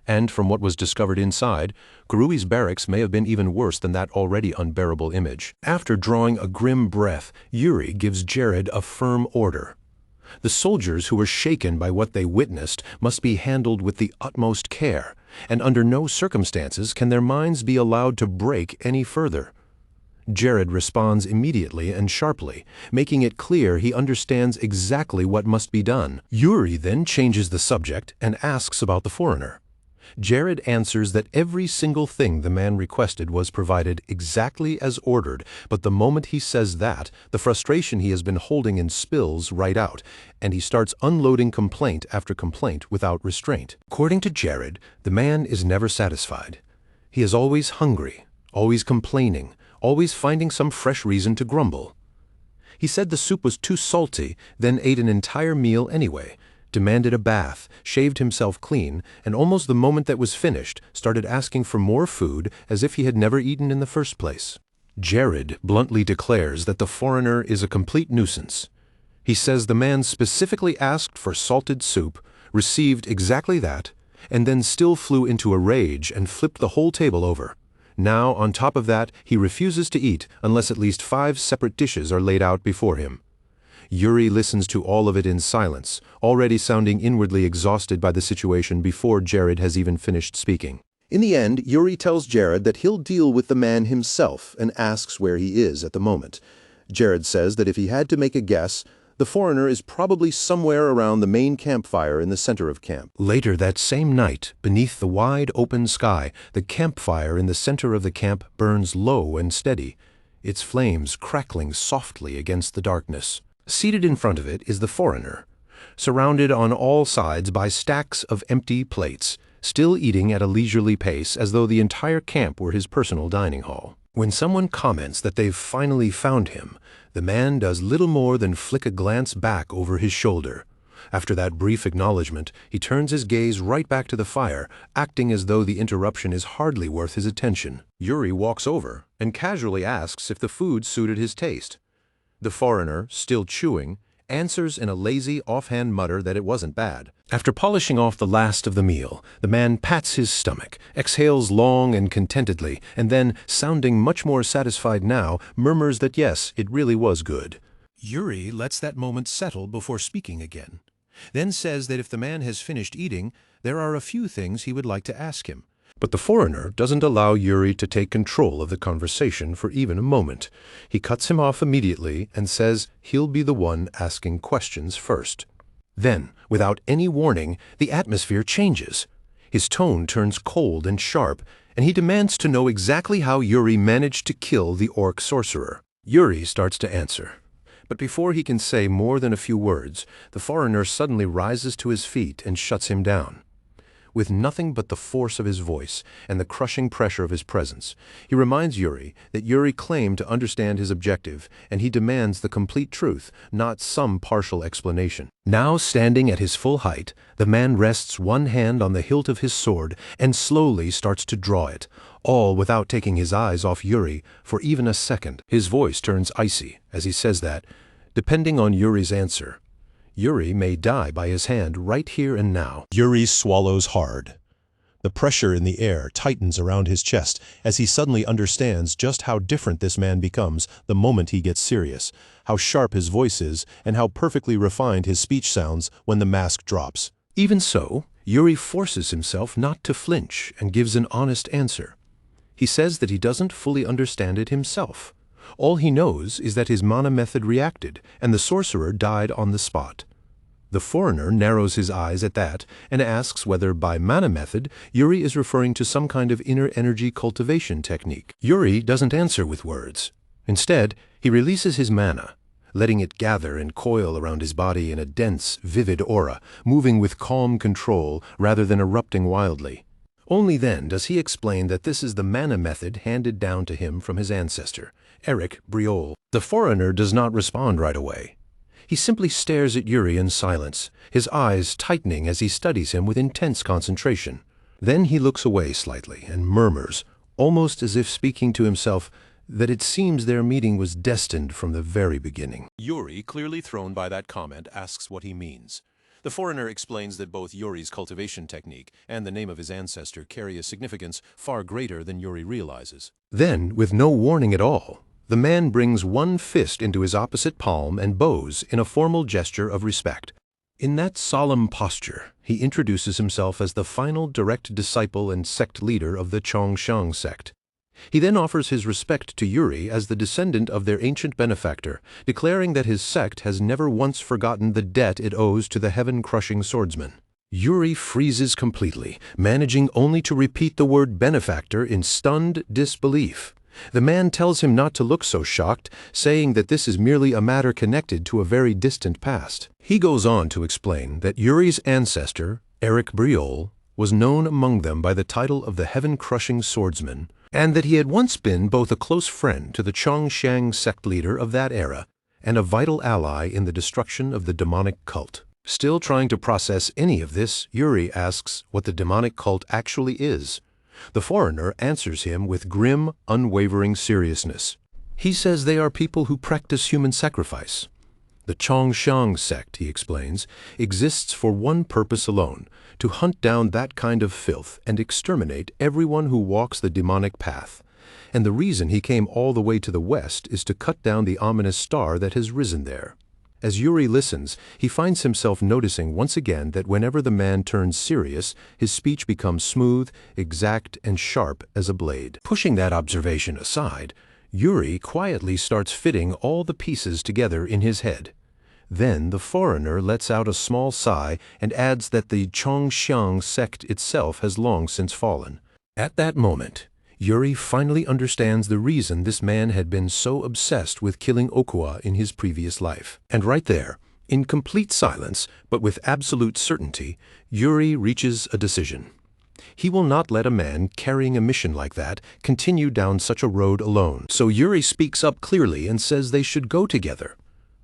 And from what was discovered inside, Kurui's barracks may have been even worse than that already unbearable image. After drawing a grim breath, Yuri gives Jared a firm order. The soldiers who were shaken by what they witnessed must be handled with the utmost care, and under no circumstances can their minds be allowed to break any further. Jared responds immediately and sharply, making it clear he understands exactly what must be done. Yuri then changes the subject and asks about the foreigner. Jared answers that every single thing the man requested was provided exactly as ordered, but the moment he says that, the frustration he has been holding in spills right out, and he starts unloading complaint after complaint without restraint. According to Jared, the man is never satisfied. He is always hungry, always complaining, always finding some fresh reason to grumble. He said the soup was too salty, then ate an entire meal anyway, demanded a bath, shaved himself clean, and almost the moment that was finished, started asking for more food as if he had never eaten in the first place. Jared bluntly declares that the foreigner is a complete nuisance. He says the man specifically asked for salted soup, received exactly that, and then still flew into a rage and flipped the whole table over. Now, on top of that, he refuses to eat unless at least 5 separate dishes are laid out before him. Yuri listens to all of it in silence, already sounding inwardly exhausted by the situation before Jared has even finished speaking. In the end, Yuri tells Jared that he'll deal with the man himself and asks where he is at the moment. Jared says that if he had to make a guess, the foreigner is probably somewhere around the main campfire in the center of camp. Later that same night, beneath the wide open sky, the campfire in the center of the camp burns low and steady, its flames crackling softly against the darkness. Seated in front of it is the foreigner, surrounded on all sides by stacks of empty plates, still eating at a leisurely pace as though the entire camp were his personal dining hall. When someone comments that they've finally found him, the man does little more than flick a glance back over his shoulder. After that brief acknowledgement, he turns his gaze right back to the fire, acting as though the interruption is hardly worth his attention. Yuri walks over and casually asks if the food suited his taste. The foreigner, still chewing, answers in a lazy, offhand mutter that it wasn't bad. After polishing off the last of the meal, the man pats his stomach, exhales long and contentedly, and then, sounding much more satisfied now, murmurs that yes, it really was good. Yuri lets that moment settle before speaking again, then says that if the man has finished eating, there are a few things he would like to ask him. But the foreigner doesn't allow Yuri to take control of the conversation for even a moment. He cuts him off immediately and says he'll be the one asking questions first. Then, without any warning, the atmosphere changes. His tone turns cold and sharp, and he demands to know exactly how Yuri managed to kill the orc sorcerer. Yuri starts to answer. But before he can say more than a few words, the foreigner suddenly rises to his feet and shuts him down. With nothing but the force of his voice and the crushing pressure of his presence, he reminds Yuri that Yuri claimed to understand his objective, and he demands the complete truth, not some partial explanation. Now standing at his full height, the man rests one hand on the hilt of his sword and slowly starts to draw it, all without taking his eyes off Yuri for even a second. His voice turns icy as he says that, depending on Yuri's answer, Yuri may die by his hand right here and now. Yuri swallows hard. The pressure in the air tightens around his chest as he suddenly understands just how different this man becomes the moment he gets serious, how sharp his voice is, and how perfectly refined his speech sounds when the mask drops. Even so, Yuri forces himself not to flinch and gives an honest answer. He says that he doesn't fully understand it himself. All he knows is that his mana method reacted, and the sorcerer died on the spot. The foreigner narrows his eyes at that and asks whether by mana method Yuri is referring to some kind of inner energy cultivation technique. Yuri doesn't answer with words. Instead, he releases his mana, letting it gather and coil around his body in a dense, vivid aura, moving with calm control rather than erupting wildly. Only then does he explain that this is the mana method handed down to him from his ancestor, Epic Manhwa. The foreigner does not respond right away. He simply stares at Yuri in silence, his eyes tightening as he studies him with intense concentration. Then he looks away slightly and murmurs, almost as if speaking to himself, that it seems their meeting was destined from the very beginning. Yuri, clearly thrown by that comment, asks what he means. The foreigner explains that both Yuri's cultivation technique and the name of his ancestor carry a significance far greater than Yuri realizes. Then, with no warning at all, the man brings one fist into his opposite palm and bows in a formal gesture of respect. In that solemn posture, he introduces himself as the final direct disciple and sect leader of the Chongshang sect. He then offers his respect to Yuri as the descendant of their ancient benefactor, declaring that his sect has never once forgotten the debt it owes to the heaven-crushing swordsman. Yuri freezes completely, managing only to repeat the word benefactor in stunned disbelief. The man tells him not to look so shocked, saying that this is merely a matter connected to a very distant past. He goes on to explain that Yuri's ancestor, Epic Manhwa, was known among them by the title of the heaven-crushing swordsman, and that he had once been both a close friend to the Chongshang sect leader of that era and a vital ally in the destruction of the demonic cult. Still trying to process any of this, Yuri asks what the demonic cult actually is. The foreigner answers him with grim, unwavering seriousness. He says they are people who practice human sacrifice. The Chongshang sect, he explains, exists for one purpose alone, to hunt down that kind of filth and exterminate everyone who walks the demonic path. And the reason he came all the way to the west is to cut down the ominous star that has risen there. As Yuri listens, he finds himself noticing once again that whenever the man turns serious, his speech becomes smooth, exact, and sharp as a blade. Pushing that observation aside, Yuri quietly starts fitting all the pieces together in his head. Then the foreigner lets out a small sigh and adds that the Chongshang sect itself has long since fallen. At that moment, Yuri finally understands the reason this man had been so obsessed with killing Okua in his previous life. And right there, in complete silence, but with absolute certainty, Yuri reaches a decision. He will not let a man carrying a mission like that continue down such a road alone. So Yuri speaks up clearly and says they should go together.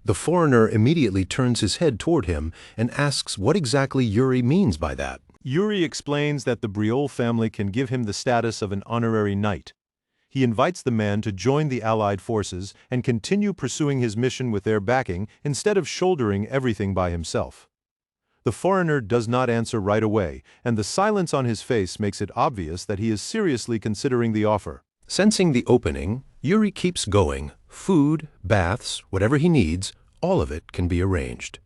The foreigner immediately turns his head toward him and asks what exactly Yuri means by that. Yuri explains that the Briol family can give him the status of an honorary knight. He invites the man to join the Allied forces and continue pursuing his mission with their backing instead of shouldering everything by himself. The foreigner does not answer right away, and the silence on his face makes it obvious that he is seriously considering the offer. Sensing the opening, Yuri keeps going. Food, baths, whatever he needs, all of it can be arranged.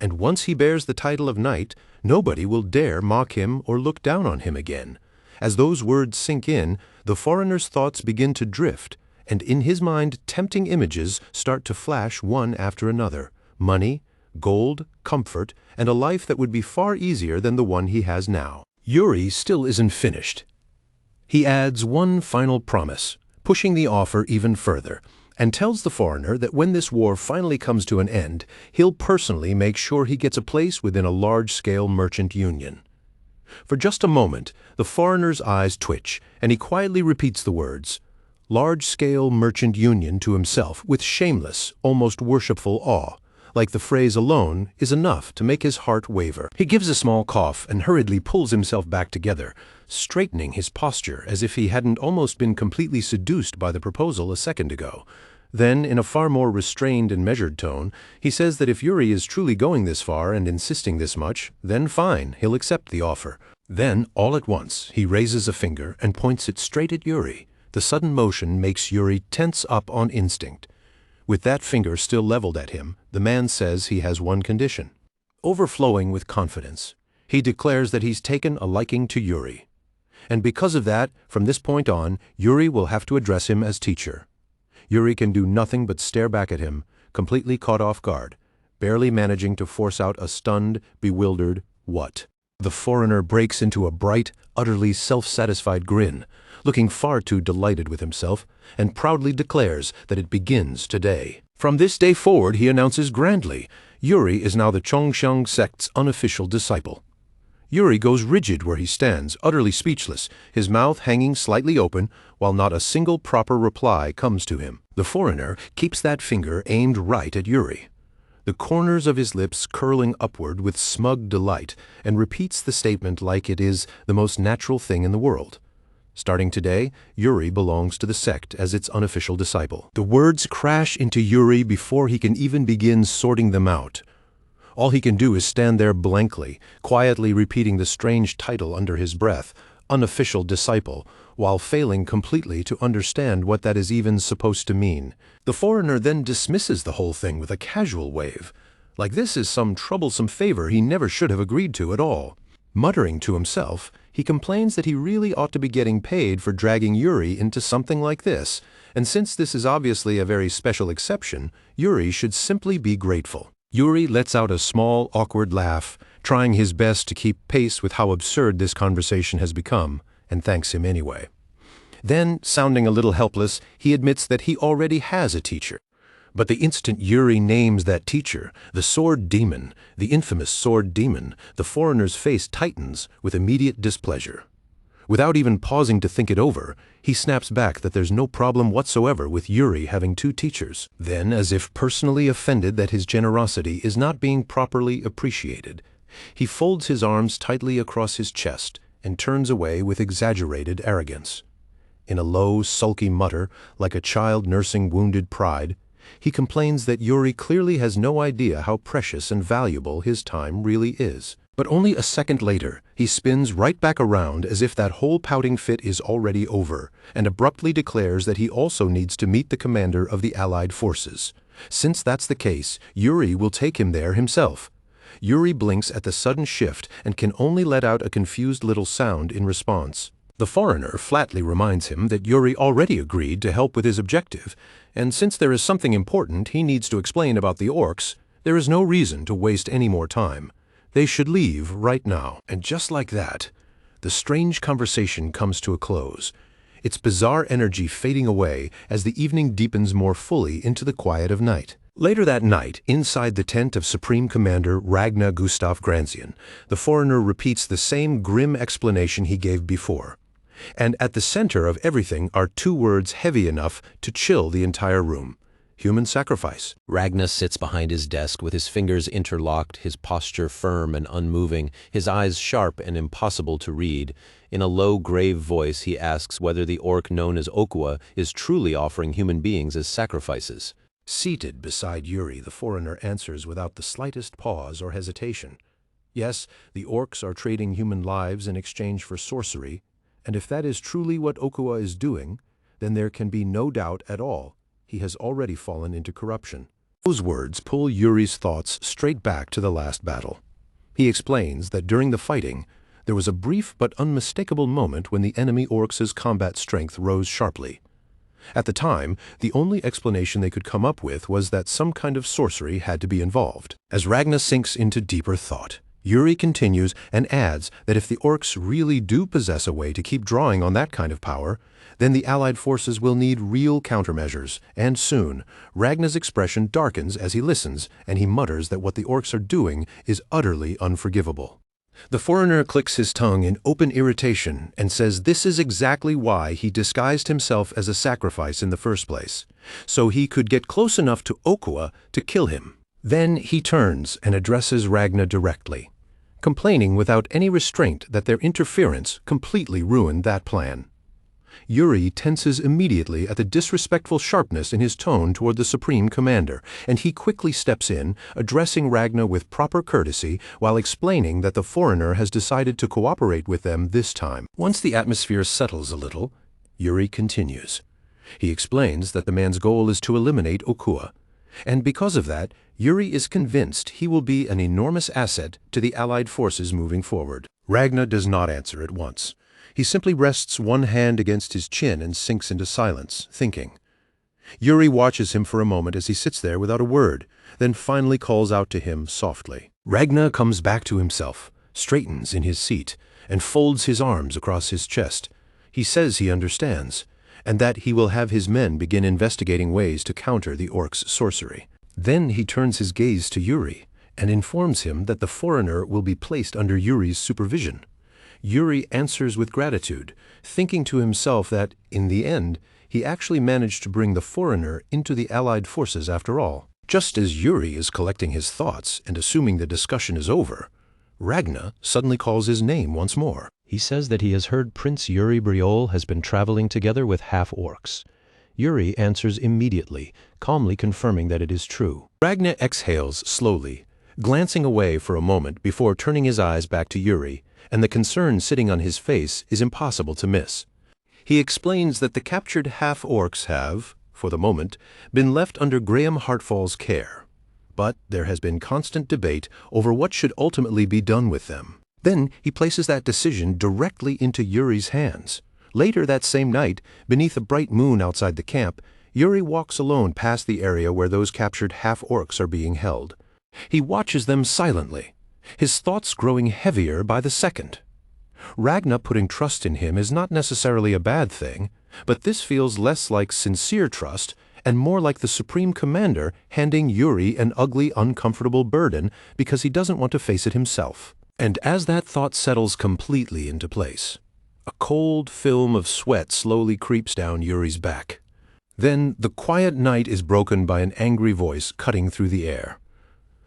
And once he bears the title of knight, nobody will dare mock him or look down on him again. As those words sink in, the foreigner's thoughts begin to drift, and in his mind tempting images start to flash one after another. Money, gold, comfort, and a life that would be far easier than the one he has now. Yuri still isn't finished. He adds one final promise, pushing the offer even further, and tells the foreigner that when this war finally comes to an end, he'll personally make sure he gets a place within a large-scale merchant union. For just a moment, the foreigner's eyes twitch, and he quietly repeats the words, large-scale merchant union, to himself with shameless, almost worshipful awe. Like the phrase alone is enough to make his heart waver. He gives a small cough and hurriedly pulls himself back together, straightening his posture as if he hadn't almost been completely seduced by the proposal a second ago. Then, in a far more restrained and measured tone, he says that if Yuri is truly going this far and insisting this much, then fine, he'll accept the offer. Then, all at once, he raises a finger and points it straight at Yuri. The sudden motion makes Yuri tense up on instinct. With that finger still leveled at him, the man says he has one condition. Overflowing with confidence, he declares that he's taken a liking to Yuri. And because of that, from this point on, Yuri will have to address him as teacher. Yuri can do nothing but stare back at him, completely caught off guard, barely managing to force out a stunned, bewildered, "What?" The foreigner breaks into a bright, utterly self-satisfied grin, looking far too delighted with himself, and proudly declares that it begins today. From this day forward, he announces grandly, Yuri is now the Chongsheng sect's unofficial disciple. Yuri goes rigid where he stands, utterly speechless, his mouth hanging slightly open, while not a single proper reply comes to him. The foreigner keeps that finger aimed right at Yuri, the corners of his lips curling upward with smug delight, and repeats the statement like it is the most natural thing in the world. Starting today, Yuri belongs to the sect as its unofficial disciple. The words crash into Yuri before he can even begin sorting them out. All he can do is stand there blankly, quietly repeating the strange title under his breath, unofficial disciple, while failing completely to understand what that is even supposed to mean. The foreigner then dismisses the whole thing with a casual wave, like this is some troublesome favor he never should have agreed to at all. Muttering to himself, he complains that he really ought to be getting paid for dragging Yuri into something like this, and since this is obviously a very special exception, Yuri should simply be grateful. Yuri lets out a small, awkward laugh, trying his best to keep pace with how absurd this conversation has become, and thanks him anyway. Then, sounding a little helpless, he admits that he already has a teacher. But the instant Yuri names that teacher, the sword demon, the infamous sword demon, the foreigner's face tightens with immediate displeasure. Without even pausing to think it over, he snaps back that there's no problem whatsoever with Yuri having two teachers. Then, as if personally offended that his generosity is not being properly appreciated, he folds his arms tightly across his chest and turns away with exaggerated arrogance. In a low, sulky mutter, like a child nursing wounded pride, he complains that Yuri clearly has no idea how precious and valuable his time really is. But only a second later, he spins right back around as if that whole pouting fit is already over, and abruptly declares that he also needs to meet the commander of the Allied forces. Since that's the case, Yuri will take him there himself. Yuri blinks at the sudden shift and can only let out a confused little sound in response. The foreigner flatly reminds him that Yuri already agreed to help with his objective, and since there is something important he needs to explain about the orcs, there is no reason to waste any more time. They should leave right now. And just like that, the strange conversation comes to a close, its bizarre energy fading away as the evening deepens more fully into the quiet of night. Later that night, inside the tent of Supreme Commander Ragnar Gustav Granzian, the foreigner repeats the same grim explanation he gave before. And at the center of everything are two words heavy enough to chill the entire room: human sacrifice. Ragnar sits behind his desk with his fingers interlocked, his posture firm and unmoving, his eyes sharp and impossible to read. In a low, grave voice, he asks whether the orc known as Okwa is truly offering human beings as sacrifices. Seated beside Yuri, the foreigner answers without the slightest pause or hesitation. Yes, the orcs are trading human lives in exchange for sorcery, and if that is truly what Okuwa is doing, then there can be no doubt at all he has already fallen into corruption. Those words pull Yuri's thoughts straight back to the last battle. He explains that during the fighting, there was a brief but unmistakable moment when the enemy orcs' combat strength rose sharply. At the time, the only explanation they could come up with was that some kind of sorcery had to be involved. As Ragna sinks into deeper thought, Yuri continues and adds that if the orcs really do possess a way to keep drawing on that kind of power, then the Allied forces will need real countermeasures, and soon. Ragna's expression darkens as he listens, and he mutters that what the orcs are doing is utterly unforgivable. The foreigner clicks his tongue in open irritation and says this is exactly why he disguised himself as a sacrifice in the first place, so he could get close enough to Okuwa to kill him. Then he turns and addresses Ragna directly, complaining without any restraint that their interference completely ruined that plan. Yuri tenses immediately at the disrespectful sharpness in his tone toward the Supreme Commander, and he quickly steps in, addressing Ragna with proper courtesy while explaining that the foreigner has decided to cooperate with them this time. Once the atmosphere settles a little, Yuri continues. He explains that the man's goal is to eliminate Okuwa, and because of that, Yuri is convinced he will be an enormous asset to the Allied forces moving forward. Ragna does not answer at once. He simply rests one hand against his chin and sinks into silence, thinking. Yuri watches him for a moment as he sits there without a word, then finally calls out to him softly. Ragna comes back to himself, straightens in his seat, and folds his arms across his chest. He says he understands, and that he will have his men begin investigating ways to counter the orcs' sorcery. Then he turns his gaze to Yuri and informs him that the foreigner will be placed under Yuri's supervision. Yuri answers with gratitude, thinking to himself that, in the end, he actually managed to bring the foreigner into the Allied forces after all. Just as Yuri is collecting his thoughts and assuming the discussion is over, Ragna suddenly calls his name once more. He says that he has heard Prince Yuri Briol has been traveling together with half-orcs. Yuri answers immediately, calmly confirming that it is true. Ragna exhales slowly, glancing away for a moment before turning his eyes back to Yuri, and the concern sitting on his face is impossible to miss. He explains that the captured half-orcs have, for the moment, been left under Graham Hartfall's care. But there has been constant debate over what should ultimately be done with them. Then he places that decision directly into Yuri's hands. Later that same night, beneath a bright moon outside the camp, Yuri walks alone past the area where those captured half-orcs are being held. He watches them silently, his thoughts growing heavier by the second. Ragna putting trust in him is not necessarily a bad thing, but this feels less like sincere trust and more like the Supreme Commander handing Yuri an ugly, uncomfortable burden because he doesn't want to face it himself. And as that thought settles completely into place, a cold film of sweat slowly creeps down Yuri's back. Then the quiet night is broken by an angry voice cutting through the air.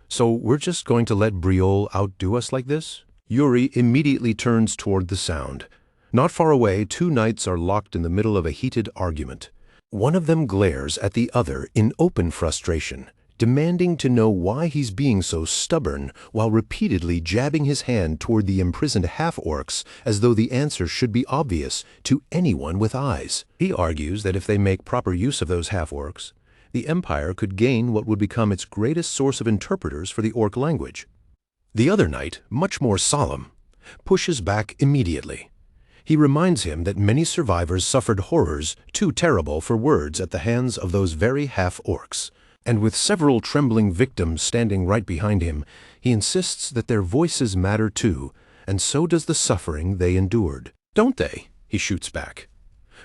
So we're just going to let Briol outdo us like this? Yuri immediately turns toward the sound. Not far away, two knights are locked in the middle of a heated argument. One of them glares at the other in open frustration, demanding to know why he's being so stubborn while repeatedly jabbing his hand toward the imprisoned half-orcs as though the answer should be obvious to anyone with eyes. He argues that if they make proper use of those half-orcs, the Empire could gain what would become its greatest source of interpreters for the orc language. The other knight, much more solemn, pushes back immediately. He reminds him that many survivors suffered horrors too terrible for words at the hands of those very half-orcs, and with several trembling victims standing right behind him, he insists that their voices matter too, and so does the suffering they endured. Don't they? He shoots back.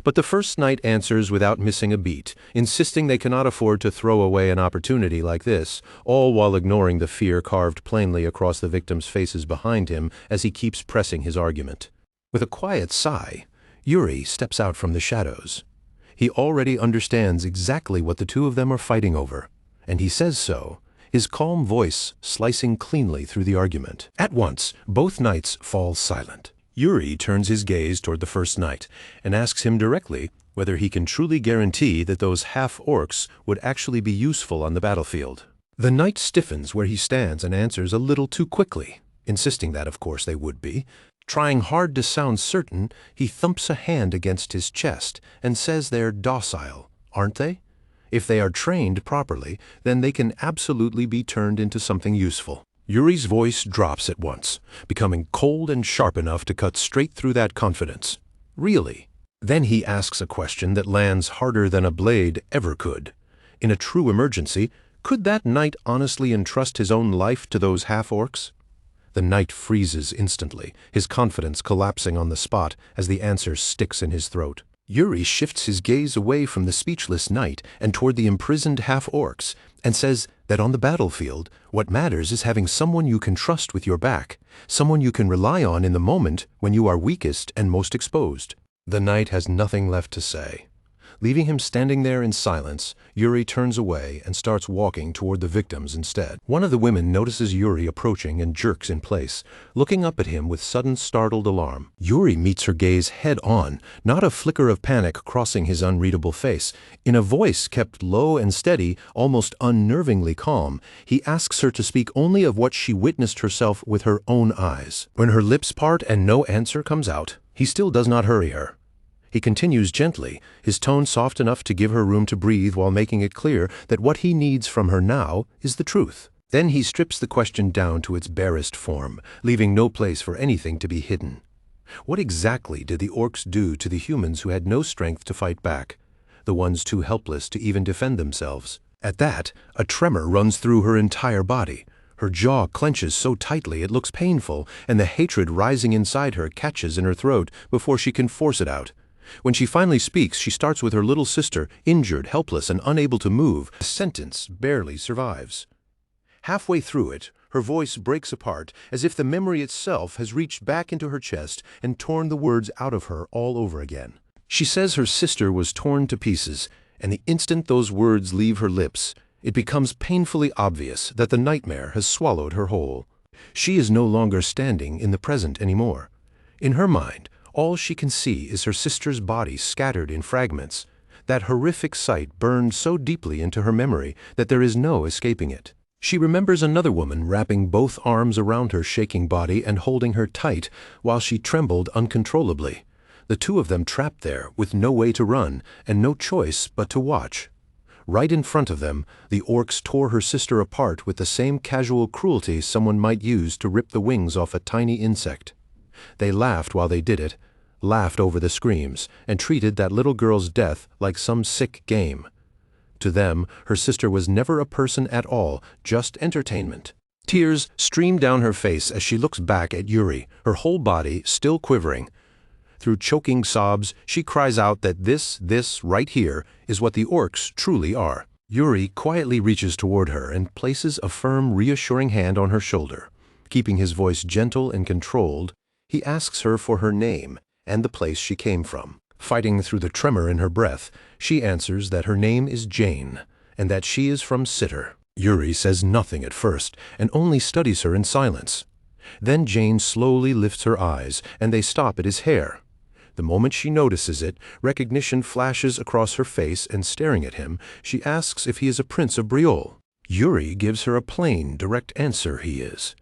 But the first knight answers without missing a beat, insisting they cannot afford to throw away an opportunity like this, all while ignoring the fear carved plainly across the victims' faces behind him as he keeps pressing his argument. With a quiet sigh, Yuri steps out from the shadows. He already understands exactly what the two of them are fighting over, and he says so, his calm voice slicing cleanly through the argument. At once, both knights fall silent. Yuri turns his gaze toward the first knight and asks him directly whether he can truly guarantee that those half-orcs would actually be useful on the battlefield. The knight stiffens where he stands and answers a little too quickly. insisting that, of course, they would be. Trying hard to sound certain, he thumps a hand against his chest and says they're docile, aren't they? If they are trained properly, then they can absolutely be turned into something useful. Yuri's voice drops at once, becoming cold and sharp enough to cut straight through that confidence. Really? Then he asks a question that lands harder than a blade ever could. In a true emergency, could that knight honestly entrust his own life to those half-orcs? The knight freezes instantly, his confidence collapsing on the spot as the answer sticks in his throat. Yuri shifts his gaze away from the speechless knight and toward the imprisoned half-orcs, and says that on the battlefield, what matters is having someone you can trust with your back, someone you can rely on in the moment when you are weakest and most exposed. The knight has nothing left to say. Leaving him standing there in silence, Yuri turns away and starts walking toward the victims instead. One of the women notices Yuri approaching and jerks in place, looking up at him with sudden startled alarm. Yuri meets her gaze head-on, not a flicker of panic crossing his unreadable face. In a voice kept low and steady, almost unnervingly calm, he asks her to speak only of what she witnessed herself with her own eyes. When her lips part and no answer comes out, he still does not hurry her. He continues gently, his tone soft enough to give her room to breathe while making it clear that what he needs from her now is the truth. Then he strips the question down to its barest form, leaving no place for anything to be hidden. What exactly did the orcs do to the humans who had no strength to fight back, the ones too helpless to even defend themselves? At that, a tremor runs through her entire body. Her jaw clenches so tightly it looks painful, and the hatred rising inside her catches in her throat before she can force it out. When she finally speaks, she starts with her little sister, injured, helpless, and unable to move. The sentence barely survives. Halfway through it, her voice breaks apart, as if the memory itself has reached back into her chest and torn the words out of her all over again. She says her sister was torn to pieces, and the instant those words leave her lips, it becomes painfully obvious that the nightmare has swallowed her whole. She is no longer standing in the present anymore. In her mind, all she can see is her sister's body scattered in fragments. That horrific sight burned so deeply into her memory that there is no escaping it. She remembers another woman wrapping both arms around her shaking body and holding her tight while she trembled uncontrollably. The two of them trapped there with no way to run and no choice but to watch. Right in front of them, the orcs tore her sister apart with the same casual cruelty someone might use to rip the wings off a tiny insect. They laughed while they did it, laughed over the screams, and treated that little girl's death like some sick game. To them, her sister was never a person at all, just entertainment. Tears stream down her face as she looks back at Yuri, her whole body still quivering. Through choking sobs, she cries out that this right here is what the orcs truly are. Yuri quietly reaches toward her and places a firm, reassuring hand on her shoulder. Keeping his voice gentle and controlled, he asks her for her name and the place she came from. Fighting through the tremor in her breath, she answers that her name is Jane, and that she is from Sitter. Yuri says nothing at first, and only studies her in silence. Then Jane slowly lifts her eyes, and they stop at his hair. The moment she notices it, recognition flashes across her face, and staring at him, she asks if he is a prince of Briol. Yuri gives her a plain, direct answer he is.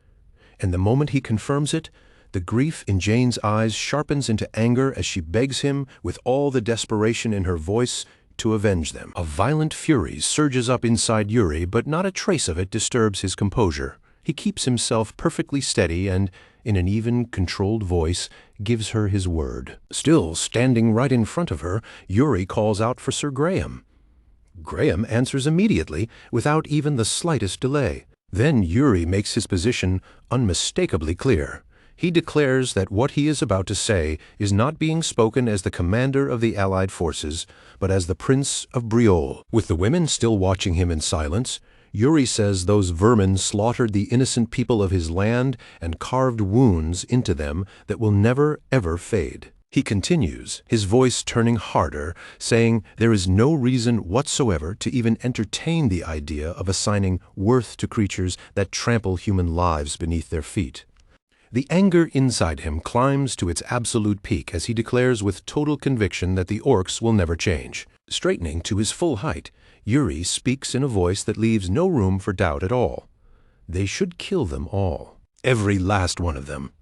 And the moment he confirms it, the grief in Jane's eyes sharpens into anger as she begs him, with all the desperation in her voice, to avenge them. A violent fury surges up inside Yuri, but not a trace of it disturbs his composure. He keeps himself perfectly steady and, in an even, controlled voice, gives her his word. Still standing right in front of her, Yuri calls out for Sir Graham. Graham answers immediately, without even the slightest delay. Then Yuri makes his position unmistakably clear. He declares that what he is about to say is not being spoken as the commander of the Allied forces, but as the Prince of Briol. With the women still watching him in silence, Yuri says those vermin slaughtered the innocent people of his land and carved wounds into them that will never, ever fade. He continues, his voice turning harder, saying there is no reason whatsoever to even entertain the idea of assigning worth to creatures that trample human lives beneath their feet. The anger inside him climbs to its absolute peak as he declares with total conviction that the orcs will never change. Straightening to his full height, Yuri speaks in a voice that leaves no room for doubt at all. They should kill them all. Every last one of them.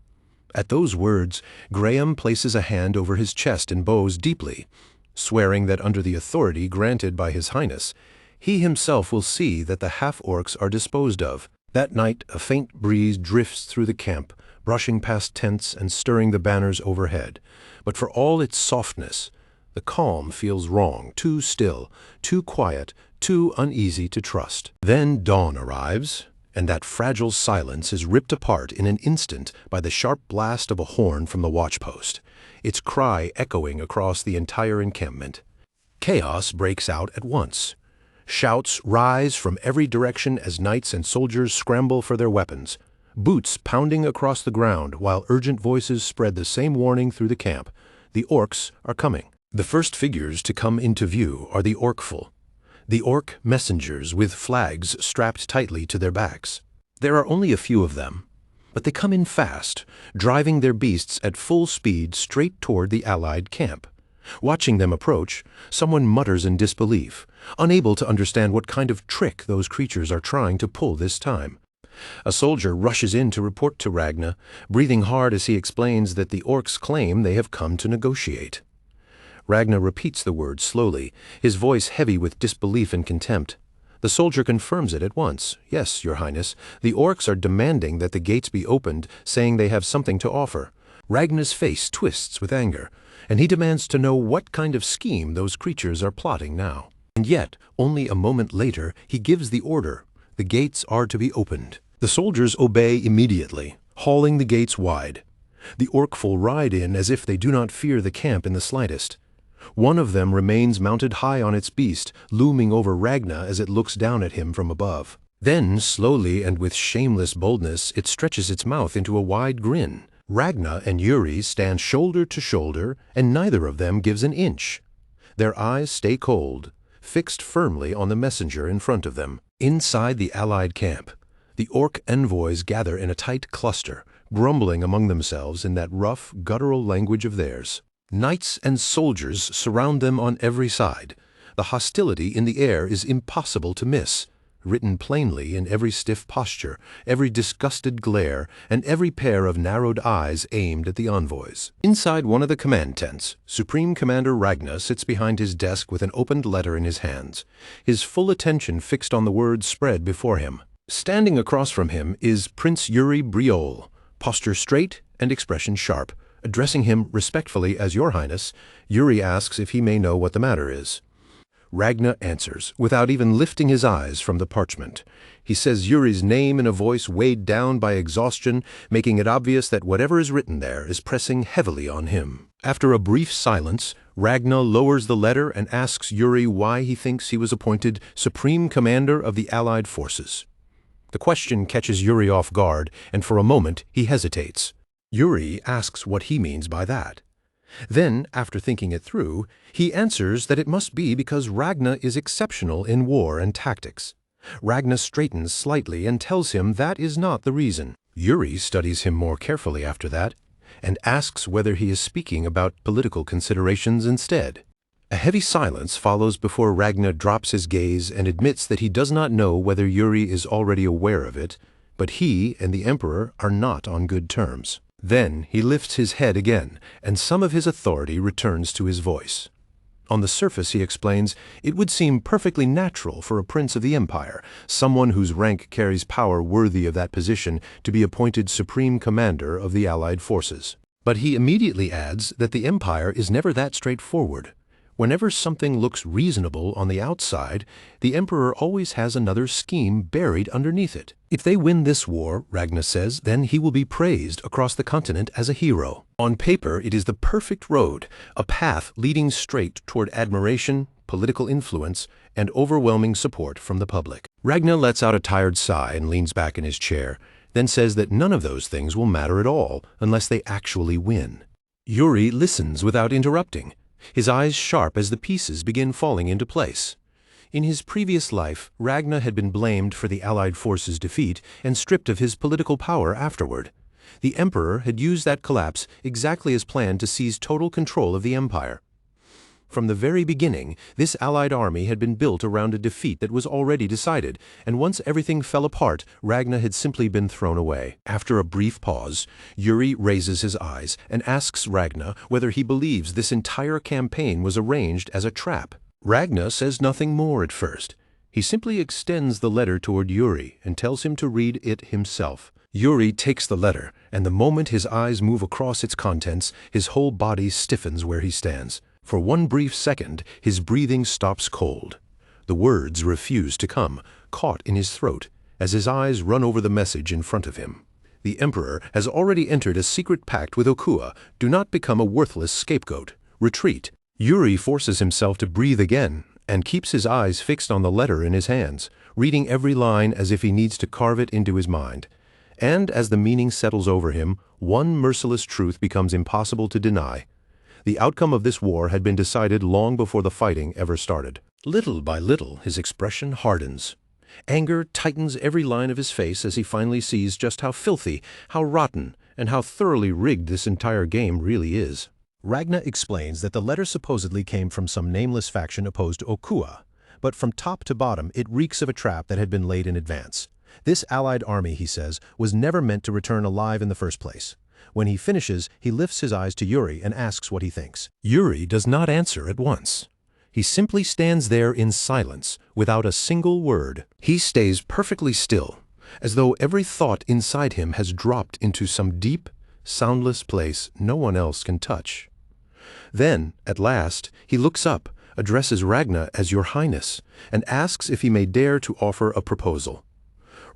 At those words, Graham places a hand over his chest and bows deeply, swearing that under the authority granted by His Highness, he himself will see that the half-orcs are disposed of. That night, a faint breeze drifts through the camp, brushing past tents and stirring the banners overhead. But for all its softness, the calm feels wrong, too still, too quiet, too uneasy to trust. Then dawn arrives, and that fragile silence is ripped apart in an instant by the sharp blast of a horn from the watchpost, its cry echoing across the entire encampment. Chaos breaks out at once. Shouts rise from every direction as knights and soldiers scramble for their weapons, boots pounding across the ground while urgent voices spread the same warning through the camp. The orcs are coming. The first figures to come into view are the orcful, the orc messengers with flags strapped tightly to their backs. There are only a few of them, but they come in fast, driving their beasts at full speed straight toward the allied camp. Watching them approach, someone mutters in disbelief, unable to understand what kind of trick those creatures are trying to pull this time. A soldier rushes in to report to Ragnar, breathing hard as he explains that the orcs claim they have come to negotiate. Ragnar repeats the words slowly, his voice heavy with disbelief and contempt. The soldier confirms it at once. Yes, Your Highness, the orcs are demanding that the gates be opened, saying they have something to offer. Ragnar's face twists with anger, and he demands to know what kind of scheme those creatures are plotting now. And yet, only a moment later, he gives the order. The gates are to be opened. The soldiers obey immediately, hauling the gates wide. The orcful ride in as if they do not fear the camp in the slightest. One of them remains mounted high on its beast, looming over Ragnar as it looks down at him from above. Then, slowly and with shameless boldness, it stretches its mouth into a wide grin. Ragnar and Yuri stand shoulder to shoulder, and neither of them gives an inch. Their eyes stay cold, fixed firmly on the messenger in front of them. Inside the allied camp, the orc envoys gather in a tight cluster, grumbling among themselves in that rough, guttural language of theirs. Knights and soldiers surround them on every side. The hostility in the air is impossible to miss, written plainly in every stiff posture, every disgusted glare, and every pair of narrowed eyes aimed at the envoys. Inside one of the command tents, Supreme Commander Ragnar sits behind his desk with an opened letter in his hands, his full attention fixed on the words spread before him. Standing across from him is Prince Yuri Briol, posture straight and expression sharp. Addressing him respectfully as Your Highness, Yuri asks if he may know what the matter is. Ragnar answers, without even lifting his eyes from the parchment. He says Yuri's name in a voice weighed down by exhaustion, making it obvious that whatever is written there is pressing heavily on him. After a brief silence, Ragnar lowers the letter and asks Yuri why he thinks he was appointed Supreme Commander of the Allied Forces. The question catches Yuri off guard, and for a moment he hesitates. Yuri asks what he means by that. Then, after thinking it through, he answers that it must be because Ragnar is exceptional in war and tactics. Ragnar straightens slightly and tells him that is not the reason. Yuri studies him more carefully after that, and asks whether he is speaking about political considerations instead. A heavy silence follows before Ragnar drops his gaze and admits that he does not know whether Yuri is already aware of it, but he and the Emperor are not on good terms. Then he lifts his head again, and some of his authority returns to his voice. On the surface, he explains, it would seem perfectly natural for a prince of the empire, someone whose rank carries power worthy of that position, to be appointed supreme commander of the allied forces. But he immediately adds that the empire is never that straightforward. Whenever something looks reasonable on the outside, the emperor always has another scheme buried underneath it. If they win this war, Ragnar says, then he will be praised across the continent as a hero. On paper, it is the perfect road, a path leading straight toward admiration, political influence, and overwhelming support from the public. Ragnar lets out a tired sigh and leans back in his chair, then says that none of those things will matter at all unless they actually win. Yuri listens without interrupting, his eyes sharp as the pieces begin falling into place. In his previous life, Ragnar had been blamed for the Allied forces' defeat and stripped of his political power afterward. The Emperor had used that collapse exactly as planned to seize total control of the empire. From the very beginning, this allied army had been built around a defeat that was already decided, and once everything fell apart, Ragna had simply been thrown away. After a brief pause, Yuri raises his eyes and asks Ragna whether he believes this entire campaign was arranged as a trap. Ragna says nothing more at first. He simply extends the letter toward Yuri and tells him to read it himself. Yuri takes the letter, and the moment his eyes move across its contents, his whole body stiffens where he stands. For one brief second, his breathing stops cold. The words refuse to come, caught in his throat, as his eyes run over the message in front of him. The Emperor has already entered a secret pact with Okua. Do not become a worthless scapegoat. Retreat. Yuri forces himself to breathe again and keeps his eyes fixed on the letter in his hands, reading every line as if he needs to carve it into his mind. And as the meaning settles over him, one merciless truth becomes impossible to deny. The outcome of this war had been decided long before the fighting ever started. Little by little, his expression hardens. Anger tightens every line of his face as he finally sees just how filthy, how rotten, and how thoroughly rigged this entire game really is. Ragna explains that the letter supposedly came from some nameless faction opposed to Okua, but from top to bottom it reeks of a trap that had been laid in advance. This allied army, he says, was never meant to return alive in the first place. When he finishes, he lifts his eyes to Yuri and asks what he thinks. Yuri does not answer at once. He simply stands there in silence, without a single word. He stays perfectly still, as though every thought inside him has dropped into some deep, soundless place no one else can touch. Then, at last, he looks up, addresses Ragna as Your Highness, and asks if he may dare to offer a proposal.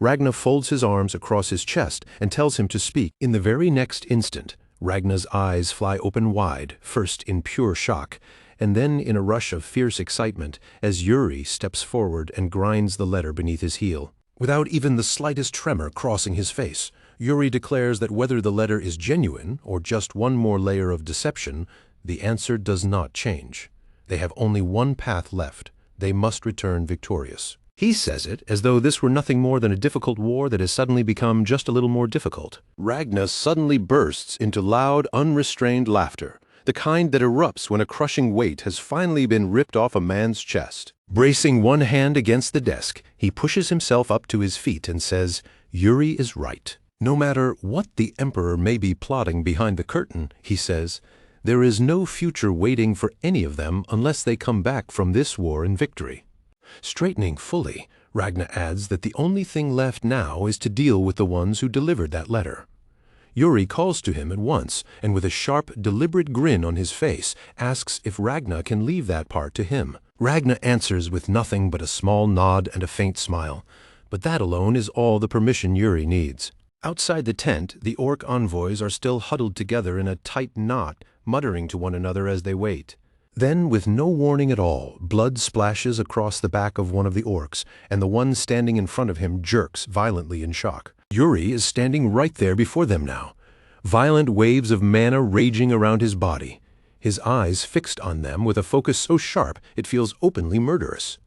Ragna folds his arms across his chest and tells him to speak. In the very next instant, Ragna's eyes fly open wide, first in pure shock, and then in a rush of fierce excitement as Yuri steps forward and grinds the letter beneath his heel. Without even the slightest tremor crossing his face, Yuri declares that whether the letter is genuine or just one more layer of deception, the answer does not change. They have only one path left. They must return victorious. He says it as though this were nothing more than a difficult war that has suddenly become just a little more difficult. Ragna suddenly bursts into loud, unrestrained laughter, the kind that erupts when a crushing weight has finally been ripped off a man's chest. Bracing one hand against the desk, he pushes himself up to his feet and says, Yuri is right. No matter what the Emperor may be plotting behind the curtain, he says, there is no future waiting for any of them unless they come back from this war in victory. Straightening fully, Ragna adds that the only thing left now is to deal with the ones who delivered that letter. Yuri calls to him at once, and with a sharp, deliberate grin on his face, asks if Ragna can leave that part to him. Ragna answers with nothing but a small nod and a faint smile, but that alone is all the permission Yuri needs. Outside the tent, the orc envoys are still huddled together in a tight knot, muttering to one another as they wait. Then, with no warning at all, blood splashes across the back of one of the orcs, and the one standing in front of him jerks violently in shock. Yuri is standing right there before them now, violent waves of mana raging around his body, his eyes fixed on them with a focus so sharp it feels openly murderous.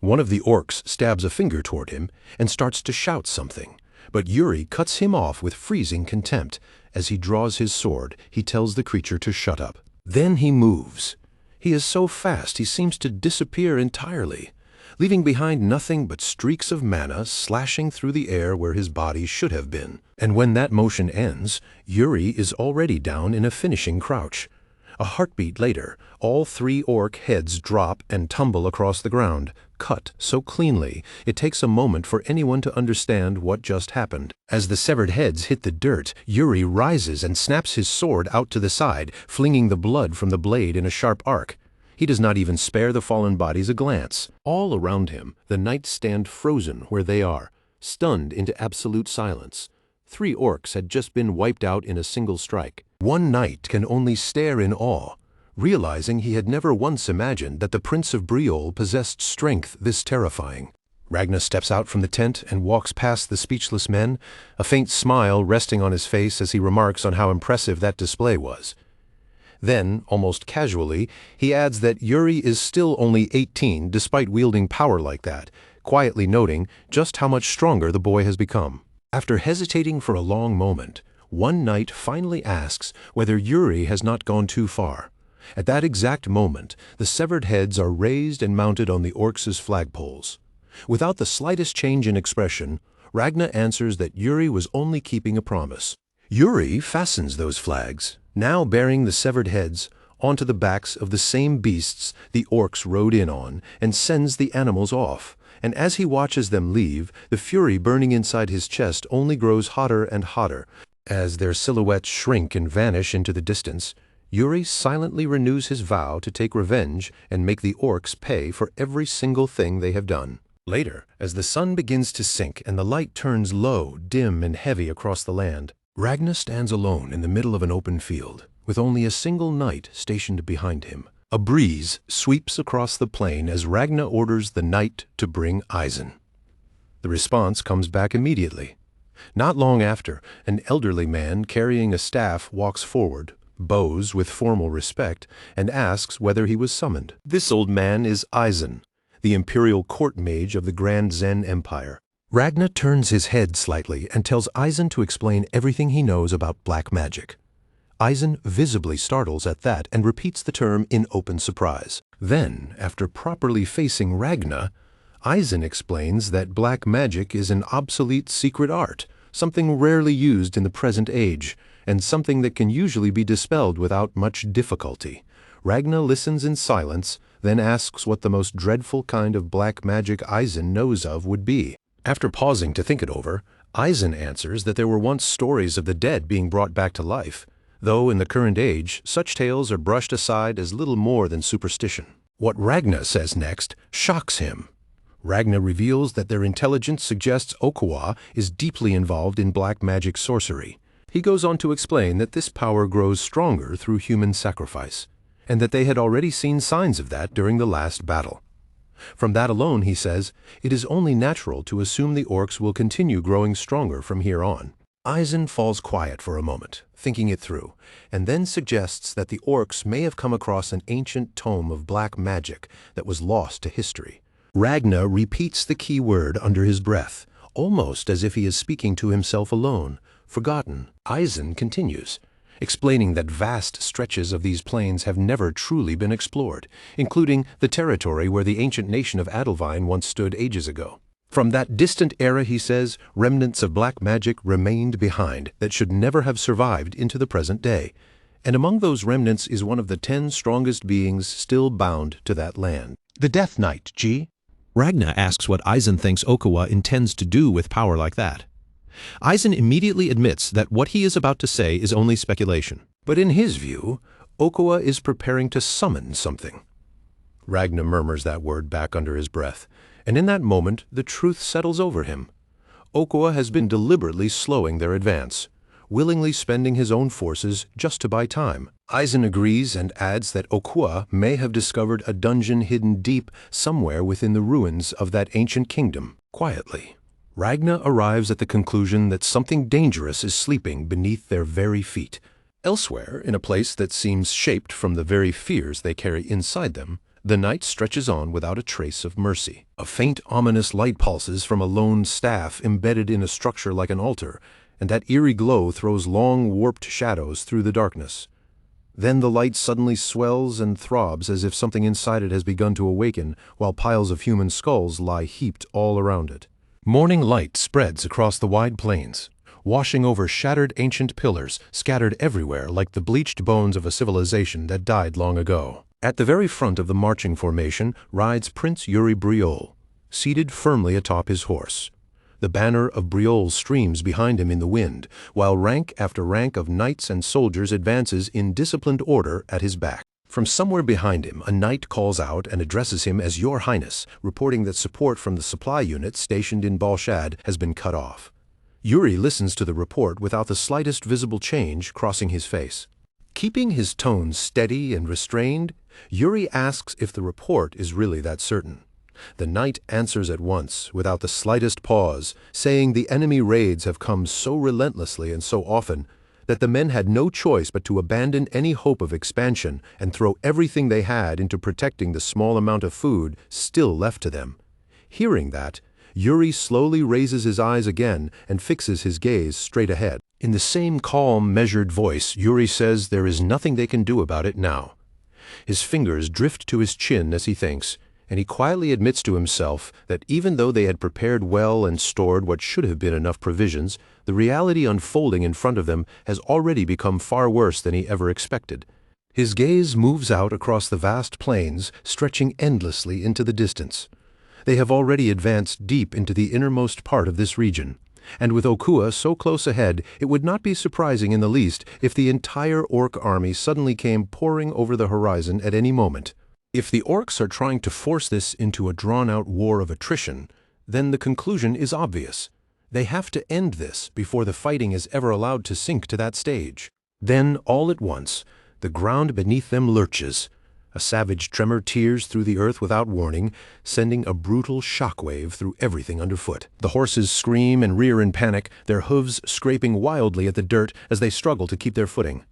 One of the orcs stabs a finger toward him and starts to shout something, but Yuri cuts him off with freezing contempt. As he draws his sword, he tells the creature to shut up. Then he moves. He is so fast he seems to disappear entirely, leaving behind nothing but streaks of mana slashing through the air where his body should have been. And when that motion ends, Yuri is already down in a finishing crouch. A heartbeat later, all three orc heads drop and tumble across the ground, cut so cleanly it takes a moment for anyone to understand what just happened. As the severed heads hit the dirt, Yuri rises and snaps his sword out to the side, flinging the blood from the blade in a sharp arc. He does not even spare the fallen bodies a glance. All around him, the knights stand frozen where they are, stunned into absolute silence. 3 orcs had just been wiped out in a single strike. One knight can only stare in awe, realizing he had never once imagined that the Prince of Briol possessed strength this terrifying. Ragna steps out from the tent and walks past the speechless men, a faint smile resting on his face as he remarks on how impressive that display was. Then, almost casually, he adds that Yuri is still only 18 despite wielding power like that, quietly noting just how much stronger the boy has become. After hesitating for a long moment, one knight finally asks whether Yuri has not gone too far. At that exact moment, the severed heads are raised and mounted on the orcs' flagpoles. Without the slightest change in expression, Ragna answers that Yuri was only keeping a promise. Yuri fastens those flags, now bearing the severed heads, onto the backs of the same beasts the orcs rode in on, and sends the animals off. And as he watches them leave, the fury burning inside his chest only grows hotter and hotter. As their silhouettes shrink and vanish into the distance, Yuri silently renews his vow to take revenge and make the orcs pay for every single thing they have done. Later, as the sun begins to sink and the light turns low, dim, and heavy across the land, Ragna stands alone in the middle of an open field, with only a single knight stationed behind him. A breeze sweeps across the plain as Ragna orders the knight to bring Eisen. The response comes back immediately. Not long after, an elderly man carrying a staff walks forward, bows with formal respect, and asks whether he was summoned. This old man is Eisen, the imperial court mage of the Grand Zen Empire. Ragna turns his head slightly and tells Eisen to explain everything he knows about black magic. Eisen visibly startles at that and repeats the term in open surprise. Then, after properly facing Ragna, Eisen explains that black magic is an obsolete secret art, something rarely used in the present age, and something that can usually be dispelled without much difficulty. Ragna listens in silence, then asks what the most dreadful kind of black magic Eisen knows of would be. After pausing to think it over, Eisen answers that there were once stories of the dead being brought back to life, though in the current age, such tales are brushed aside as little more than superstition. What Ragna says next shocks him. Ragna reveals that their intelligence suggests Okawa is deeply involved in black magic sorcery. He goes on to explain that this power grows stronger through human sacrifice, and that they had already seen signs of that during the last battle. From that alone, he says, it is only natural to assume the orcs will continue growing stronger from here on. Eisen falls quiet for a moment, thinking it through, and then suggests that the orcs may have come across an ancient tome of black magic that was lost to history. Ragna repeats the key word under his breath, almost as if he is speaking to himself alone, forgotten. Eisen continues, explaining that vast stretches of these plains have never truly been explored, including the territory where the ancient nation of Adelvine once stood ages ago. From that distant era, he says, remnants of black magic remained behind that should never have survived into the present day, and among those remnants is one of the 10 strongest beings still bound to that land. The Death Knight, G. Ragna asks what Eisen thinks Okawa intends to do with power like that. Eisen immediately admits that what he is about to say is only speculation. But in his view, Okawa is preparing to summon something. Ragna murmurs that word back under his breath, and in that moment the truth settles over him. Okawa has been deliberately slowing their advance, willingly spending his own forces just to buy time. Eisen agrees and adds that Okawa may have discovered a dungeon hidden deep somewhere within the ruins of that ancient kingdom. Quietly, Ragna arrives at the conclusion that something dangerous is sleeping beneath their very feet. Elsewhere, in a place that seems shaped from the very fears they carry inside them, the night stretches on without a trace of mercy. A faint, ominous light pulses from a lone staff embedded in a structure like an altar, and that eerie glow throws long, warped shadows through the darkness. Then the light suddenly swells and throbs as if something inside it has begun to awaken, while piles of human skulls lie heaped all around it. Morning light spreads across the wide plains, washing over shattered ancient pillars scattered everywhere like the bleached bones of a civilization that died long ago. At the very front of the marching formation rides Prince Yuri Briol, seated firmly atop his horse. The banner of Briol streams behind him in the wind, while rank after rank of knights and soldiers advances in disciplined order at his back. From somewhere behind him, a knight calls out and addresses him as Your Highness, reporting that support from the supply unit stationed in Balshad has been cut off. Yuri listens to the report without the slightest visible change crossing his face. Keeping his tone steady and restrained, Yuri asks if the report is really that certain. The knight answers at once, without the slightest pause, saying the enemy raids have come so relentlessly and so often that the men had no choice but to abandon any hope of expansion and throw everything they had into protecting the small amount of food still left to them. Hearing that, Yuri slowly raises his eyes again and fixes his gaze straight ahead. In the same calm, measured voice, Yuri says there is nothing they can do about it now. His fingers drift to his chin as he thinks, and he quietly admits to himself that even though they had prepared well and stored what should have been enough provisions, the reality unfolding in front of them has already become far worse than he ever expected. His gaze moves out across the vast plains, stretching endlessly into the distance. They have already advanced deep into the innermost part of this region, and with Okua so close ahead, it would not be surprising in the least if the entire orc army suddenly came pouring over the horizon at any moment. If the orcs are trying to force this into a drawn-out war of attrition, then the conclusion is obvious. They have to end this before the fighting is ever allowed to sink to that stage. Then, all at once, the ground beneath them lurches. A savage tremor tears through the earth without warning, sending a brutal shockwave through everything underfoot. The horses scream and rear in panic, their hooves scraping wildly at the dirt as they struggle to keep their footing.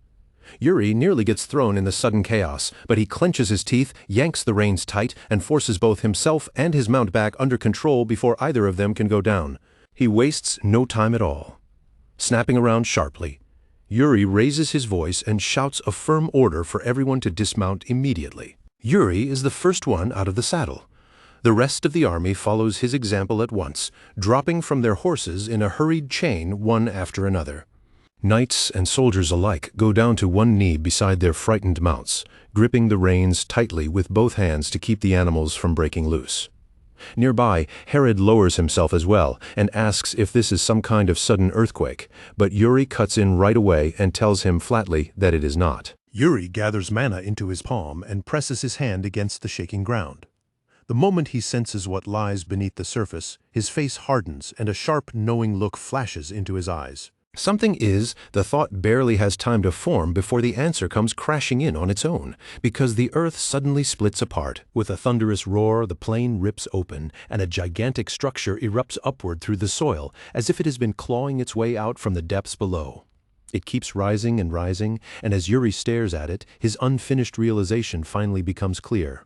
Yuri nearly gets thrown in the sudden chaos, but he clenches his teeth, yanks the reins tight, and forces both himself and his mount back under control before either of them can go down. He wastes no time at all. Snapping around sharply, Yuri raises his voice and shouts a firm order for everyone to dismount immediately. Yuri is the first one out of the saddle. The rest of the army follows his example at once, dropping from their horses in a hurried chain one after another. Knights and soldiers alike go down to one knee beside their frightened mounts, gripping the reins tightly with both hands to keep the animals from breaking loose. Nearby, Herod lowers himself as well and asks if this is some kind of sudden earthquake, but Yuri cuts in right away and tells him flatly that it is not. Yuri gathers mana into his palm and presses his hand against the shaking ground. The moment he senses what lies beneath the surface, his face hardens and a sharp, knowing look flashes into his eyes. Something is, the thought barely has time to form before the answer comes crashing in on its own, because the earth suddenly splits apart. With a thunderous roar, the plain rips open, and a gigantic structure erupts upward through the soil, as if it has been clawing its way out from the depths below. It keeps rising and rising, and as Yuri stares at it, his unfinished realization finally becomes clear.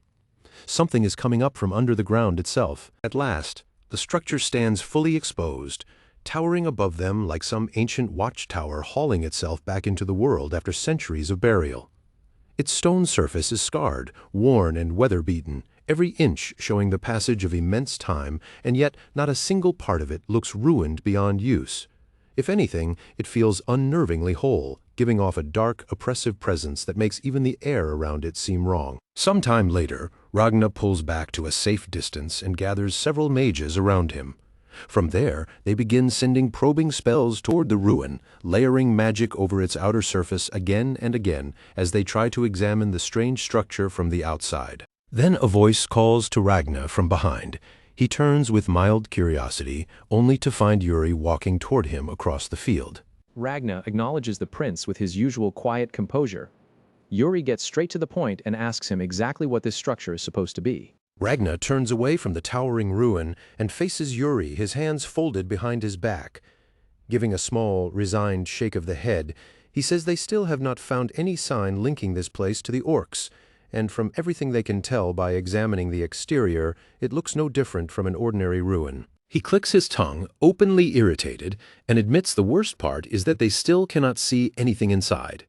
Something is coming up from under the ground itself. At last, the structure stands fully exposed, towering above them like some ancient watchtower hauling itself back into the world after centuries of burial. Its stone surface is scarred, worn and weather-beaten, every inch showing the passage of immense time, and yet not a single part of it looks ruined beyond use. If anything, it feels unnervingly whole, giving off a dark, oppressive presence that makes even the air around it seem wrong. Some time later, Ragna pulls back to a safe distance and gathers several mages around him. From there, they begin sending probing spells toward the ruin, layering magic over its outer surface again and again as they try to examine the strange structure from the outside. Then a voice calls to Ragna from behind. He turns with mild curiosity, only to find Yuri walking toward him across the field. Ragna acknowledges the prince with his usual quiet composure. Yuri gets straight to the point and asks him exactly what this structure is supposed to be. Ragna turns away from the towering ruin and faces Yuri, his hands folded behind his back. Giving a small, resigned shake of the head, he says they still have not found any sign linking this place to the orcs, and from everything they can tell by examining the exterior, it looks no different from an ordinary ruin. He clicks his tongue, openly irritated, and admits the worst part is that they still cannot see anything inside.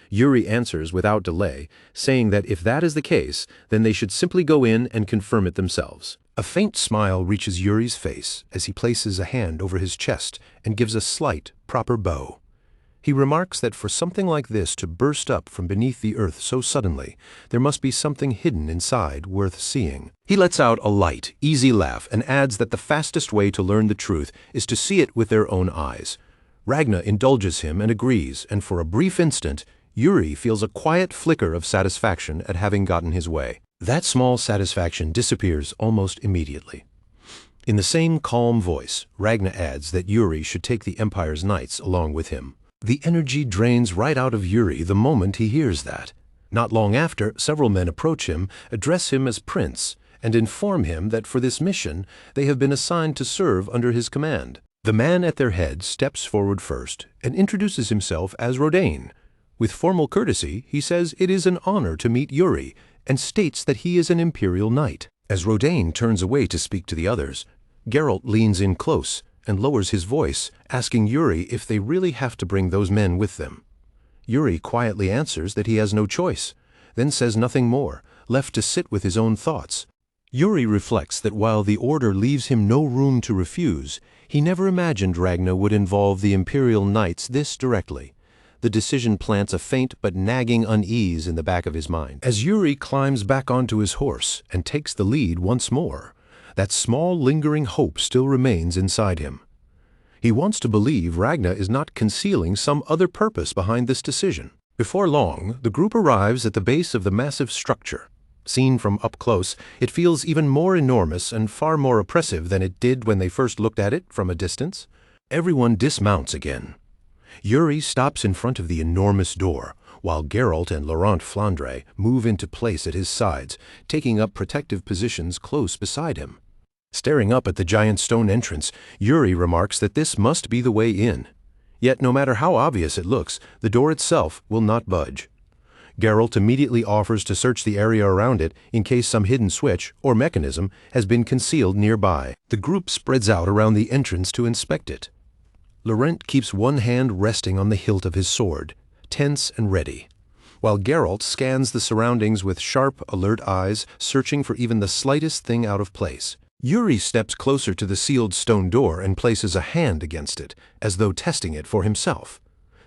Yuri answers without delay, saying that if that is the case, then they should simply go in and confirm it themselves. A faint smile reaches Yuri's face as he places a hand over his chest and gives a slight, proper bow. He remarks that for something like this to burst up from beneath the earth so suddenly, there must be something hidden inside worth seeing. He lets out a light, easy laugh and adds that the fastest way to learn the truth is to see it with their own eyes. Ragna indulges him and agrees, and for a brief instant, Yuri feels a quiet flicker of satisfaction at having gotten his way. That small satisfaction disappears almost immediately. In the same calm voice, Ragna adds that Yuri should take the Empire's knights along with him. The energy drains right out of Yuri the moment he hears that. Not long after, several men approach him, address him as Prince, and inform him that for this mission they have been assigned to serve under his command. The man at their head steps forward first and introduces himself as Rodain. With formal courtesy, he says it is an honor to meet Yuri, and states that he is an Imperial Knight. As Rodain turns away to speak to the others, Geralt leans in close and lowers his voice, asking Yuri if they really have to bring those men with them. Yuri quietly answers that he has no choice. then says nothing more, left to sit with his own thoughts. Yuri reflects that while the order leaves him no room to refuse, he never imagined Ragna would involve the Imperial Knights this directly. The decision plants a faint but nagging unease in the back of his mind. As Yuri climbs back onto his horse and takes the lead once more, that small lingering hope still remains inside him. He wants to believe Ragna is not concealing some other purpose behind this decision. Before long, the group arrives at the base of the massive structure. Seen from up close, it feels even more enormous and far more oppressive than it did when they first looked at it from a distance. Everyone dismounts again. Yuri stops in front of the enormous door, while Geralt and Laurent Flandre move into place at his sides, taking up protective positions close beside him. Staring up at the giant stone entrance, Yuri remarks that this must be the way in. Yet no matter how obvious it looks, the door itself will not budge. Geralt immediately offers to search the area around it in case some hidden switch or mechanism has been concealed nearby. The group spreads out around the entrance to inspect it. Laurent keeps one hand resting on the hilt of his sword, tense and ready, while Geralt scans the surroundings with sharp, alert eyes, searching for even the slightest thing out of place. Yuri steps closer to the sealed stone door and places a hand against it, as though testing it for himself.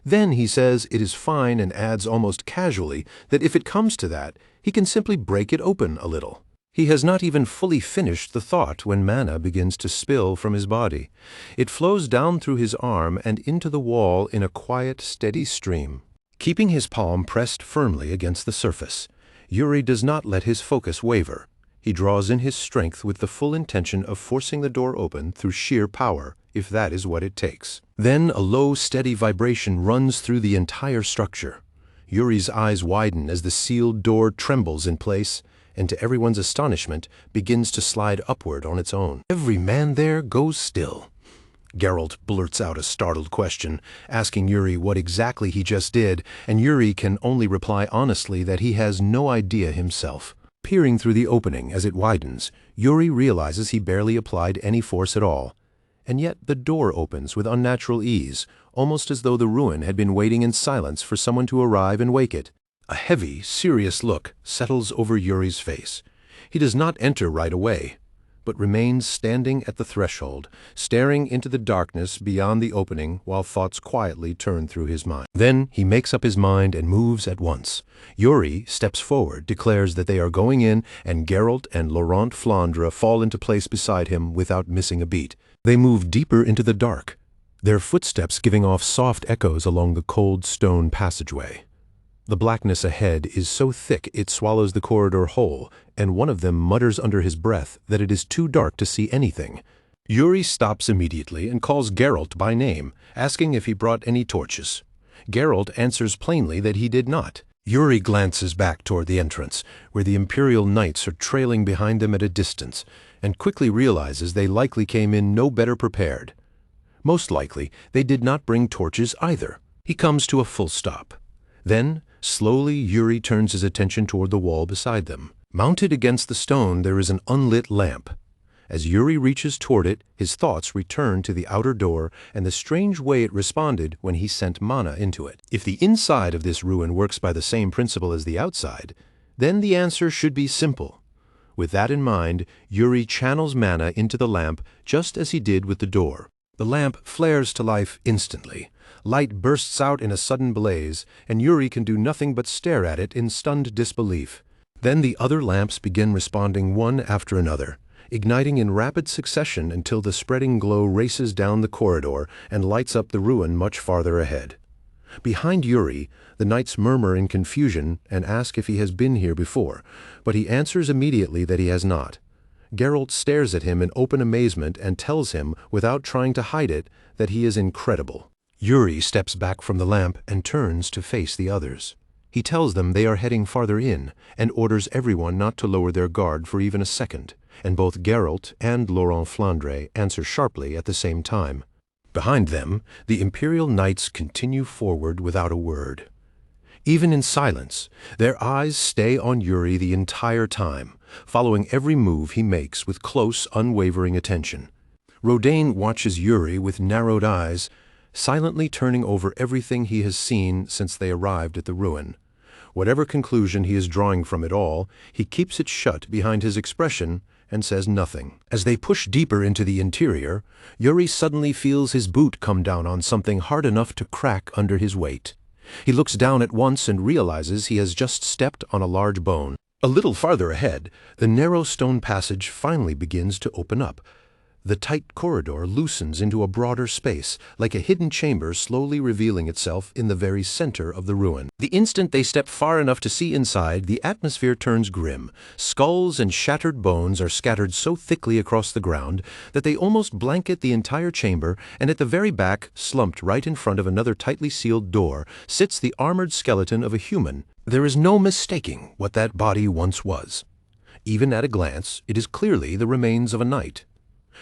Then he says it is fine and adds almost casually that if it comes to that, he can simply break it open a little. He has not even fully finished the thought when mana begins to spill from his body. It flows down through his arm and into the wall in a quiet, steady stream. Keeping his palm pressed firmly against the surface, Yuri does not let his focus waver. He draws in his strength with the full intention of forcing the door open through sheer power, if that is what it takes. Then a low, steady vibration runs through the entire structure. Yuri's eyes widen as the sealed door trembles in place, and to everyone's astonishment, begins to slide upward on its own. Every man there goes still. Geralt blurts out a startled question, asking Yuri what exactly he just did, and Yuri can only reply honestly that he has no idea himself. Peering through the opening as it widens, Yuri realizes he barely applied any force at all. And yet the door opens with unnatural ease, almost as though the ruin had been waiting in silence for someone to arrive and wake it. A heavy, serious look settles over Yuri's face. He does not enter right away, but remains standing at the threshold, staring into the darkness beyond the opening while thoughts quietly turn through his mind. Then he makes up his mind and moves at once. Yuri steps forward, declares that they are going in, and Geralt and Laurent Flandre fall into place beside him without missing a beat. They move deeper into the dark, their footsteps giving off soft echoes along the cold stone passageway. The blackness ahead is so thick it swallows the corridor whole, and one of them mutters under his breath that it is too dark to see anything. Yuri stops immediately and calls Geralt by name, asking if he brought any torches. Geralt answers plainly that he did not. Yuri glances back toward the entrance, where the Imperial Knights are trailing behind them at a distance, and quickly realizes they likely came in no better prepared. Most likely, they did not bring torches either. He comes to a full stop. Then, slowly, Yuri turns his attention toward the wall beside them. Mounted against the stone, there is an unlit lamp. As Yuri reaches toward it, his thoughts return to the outer door and the strange way it responded when he sent mana into it. If the inside of this ruin works by the same principle as the outside, then the answer should be simple. With that in mind, Yuri channels mana into the lamp just as he did with the door. The lamp flares to life instantly. Light bursts out in a sudden blaze, and Yuri can do nothing but stare at it in stunned disbelief. Then the other lamps begin responding one after another, igniting in rapid succession until the spreading glow races down the corridor and lights up the ruin much farther ahead. Behind Yuri, the knights murmur in confusion and ask if he has been here before, but he answers immediately that he has not. Geralt stares at him in open amazement and tells him, without trying to hide it, that he is incredible. Yuri steps back from the lamp and turns to face the others. He tells them they are heading farther in and orders everyone not to lower their guard for even a second, and both Geralt and Laurent Flandre answer sharply at the same time. Behind them, the Imperial Knights continue forward without a word. Even in silence, their eyes stay on Yuri the entire time, following every move he makes with close, unwavering attention. Rodain watches Yuri with narrowed eyes, silently turning over everything he has seen since they arrived at the ruin. Whatever conclusion he is drawing from it all, he keeps it shut behind his expression and says nothing. As they push deeper into the interior, Yuri suddenly feels his boot come down on something hard enough to crack under his weight. He looks down at once and realizes he has just stepped on a large bone. A little farther ahead, the narrow stone passage finally begins to open up. The tight corridor loosens into a broader space, like a hidden chamber slowly revealing itself in the very center of the ruin. The instant they step far enough to see inside, the atmosphere turns grim. Skulls and shattered bones are scattered so thickly across the ground that they almost blanket the entire chamber, and at the very back, slumped right in front of another tightly sealed door, sits the armored skeleton of a human. There is no mistaking what that body once was. Even at a glance, it is clearly the remains of a knight.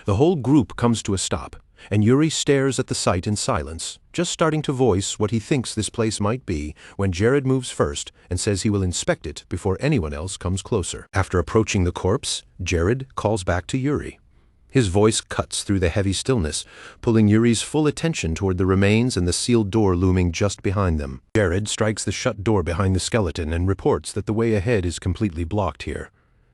The whole group comes to a stop, and Yuri stares at the sight in silence, just starting to voice what he thinks this place might be, when Jared moves first and says he will inspect it before anyone else comes closer. After approaching the corpse, Jared calls back to Yuri. His voice cuts through the heavy stillness, pulling Yuri's full attention toward the remains and the sealed door looming just behind them. Jared strikes the shut door behind the skeleton and reports that the way ahead is completely blocked here.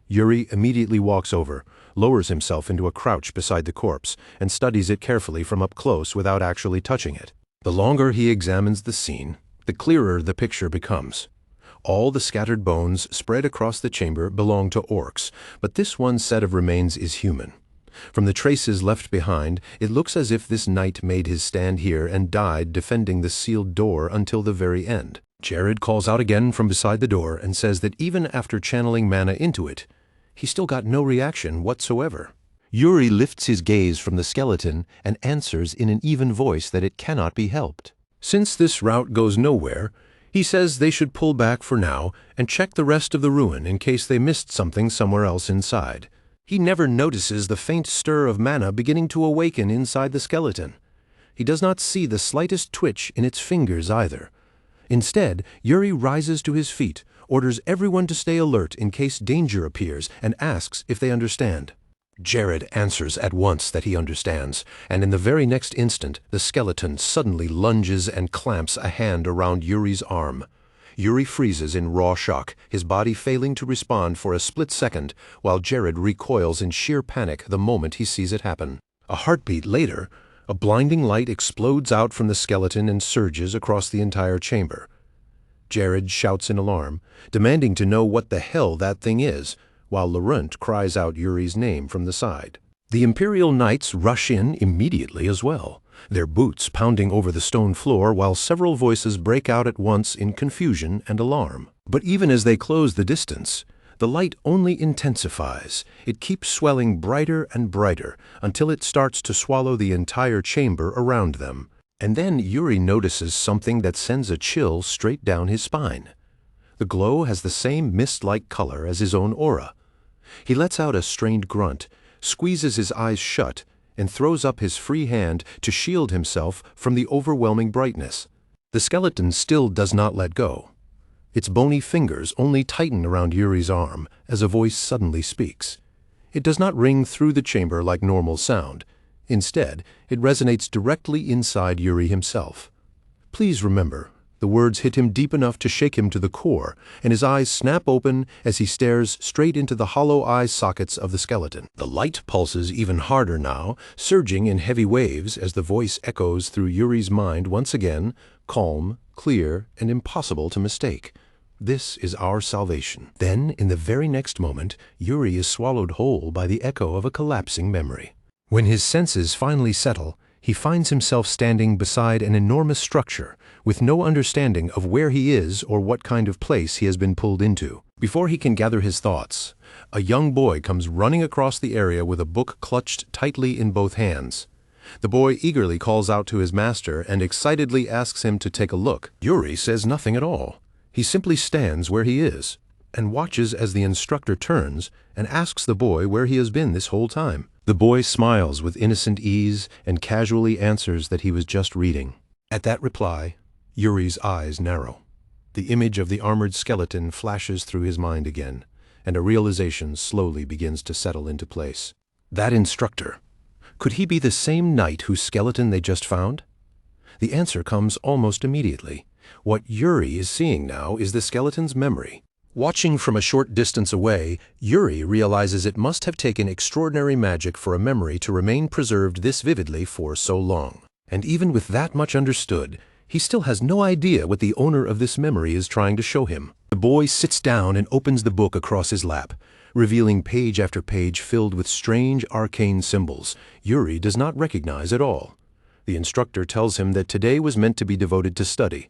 Yuri immediately walks over, lowers himself into a crouch beside the corpse, and studies it carefully from up close without actually touching it. The longer he examines the scene, the clearer the picture becomes. All the scattered bones spread across the chamber belong to orcs, but this one set of remains is human. From the traces left behind, it looks as if this knight made his stand here and died defending the sealed door until the very end. Jared calls out again from beside the door and says that even after channeling mana into it, he still got no reaction whatsoever. Yuri lifts his gaze from the skeleton and answers in an even voice that it cannot be helped. Since this route goes nowhere, he says they should pull back for now and check the rest of the ruin in case they missed something somewhere else inside. He never notices the faint stir of mana beginning to awaken inside the skeleton. He does not see the slightest twitch in its fingers either. Instead, Yuri rises to his feet, orders everyone to stay alert in case danger appears, and asks if they understand. Jared answers at once that he understands, and in the very next instant, the skeleton suddenly lunges and clamps a hand around Yuri's arm. Yuri freezes in raw shock, his body failing to respond for a split second, while Jared recoils in sheer panic the moment he sees it happen. A heartbeat later, a blinding light explodes out from the skeleton and surges across the entire chamber. Jared shouts in alarm, demanding to know what the hell that thing is, while Laurent cries out Yuri's name from the side. The Imperial Knights rush in immediately as well, their boots pounding over the stone floor while several voices break out at once in confusion and alarm. But even as they close the distance, the light only intensifies. It keeps swelling brighter and brighter until it starts to swallow the entire chamber around them. And then Yuri notices something that sends a chill straight down his spine. The glow has the same mist-like color as his own aura. He lets out a strained grunt, squeezes his eyes shut, and throws up his free hand to shield himself from the overwhelming brightness. The skeleton still does not let go. Its bony fingers only tighten around Yuri's arm as a voice suddenly speaks. It does not ring through the chamber like normal sound. Instead, it resonates directly inside Yuri himself. Please remember, the words hit him deep enough to shake him to the core, and his eyes snap open as he stares straight into the hollow eye sockets of the skeleton. The light pulses even harder now, surging in heavy waves as the voice echoes through Yuri's mind once again, calm, clear, and impossible to mistake. This is our salvation. Then, in the very next moment, Yuri is swallowed whole by the echo of a collapsing memory. When his senses finally settle, he finds himself standing beside an enormous structure, with no understanding of where he is or what kind of place he has been pulled into. Before he can gather his thoughts, a young boy comes running across the area with a book clutched tightly in both hands. The boy eagerly calls out to his master and excitedly asks him to take a look. Yuri says nothing at all. He simply stands where he is, and watches as the instructor turns and asks the boy where he has been this whole time. The boy smiles with innocent ease and casually answers that he was just reading. At that reply, Yuri's eyes narrow. The image of the armored skeleton flashes through his mind again, and a realization slowly begins to settle into place. That instructor, could he be the same knight whose skeleton they just found? The answer comes almost immediately. What Yuri is seeing now is the skeleton's memory. Watching from a short distance away, Yuri realizes it must have taken extraordinary magic for a memory to remain preserved this vividly for so long. And even with that much understood, he still has no idea what the owner of this memory is trying to show him. The boy sits down and opens the book across his lap, revealing page after page filled with strange arcane symbols Yuri does not recognize at all. The instructor tells him that today was meant to be devoted to study,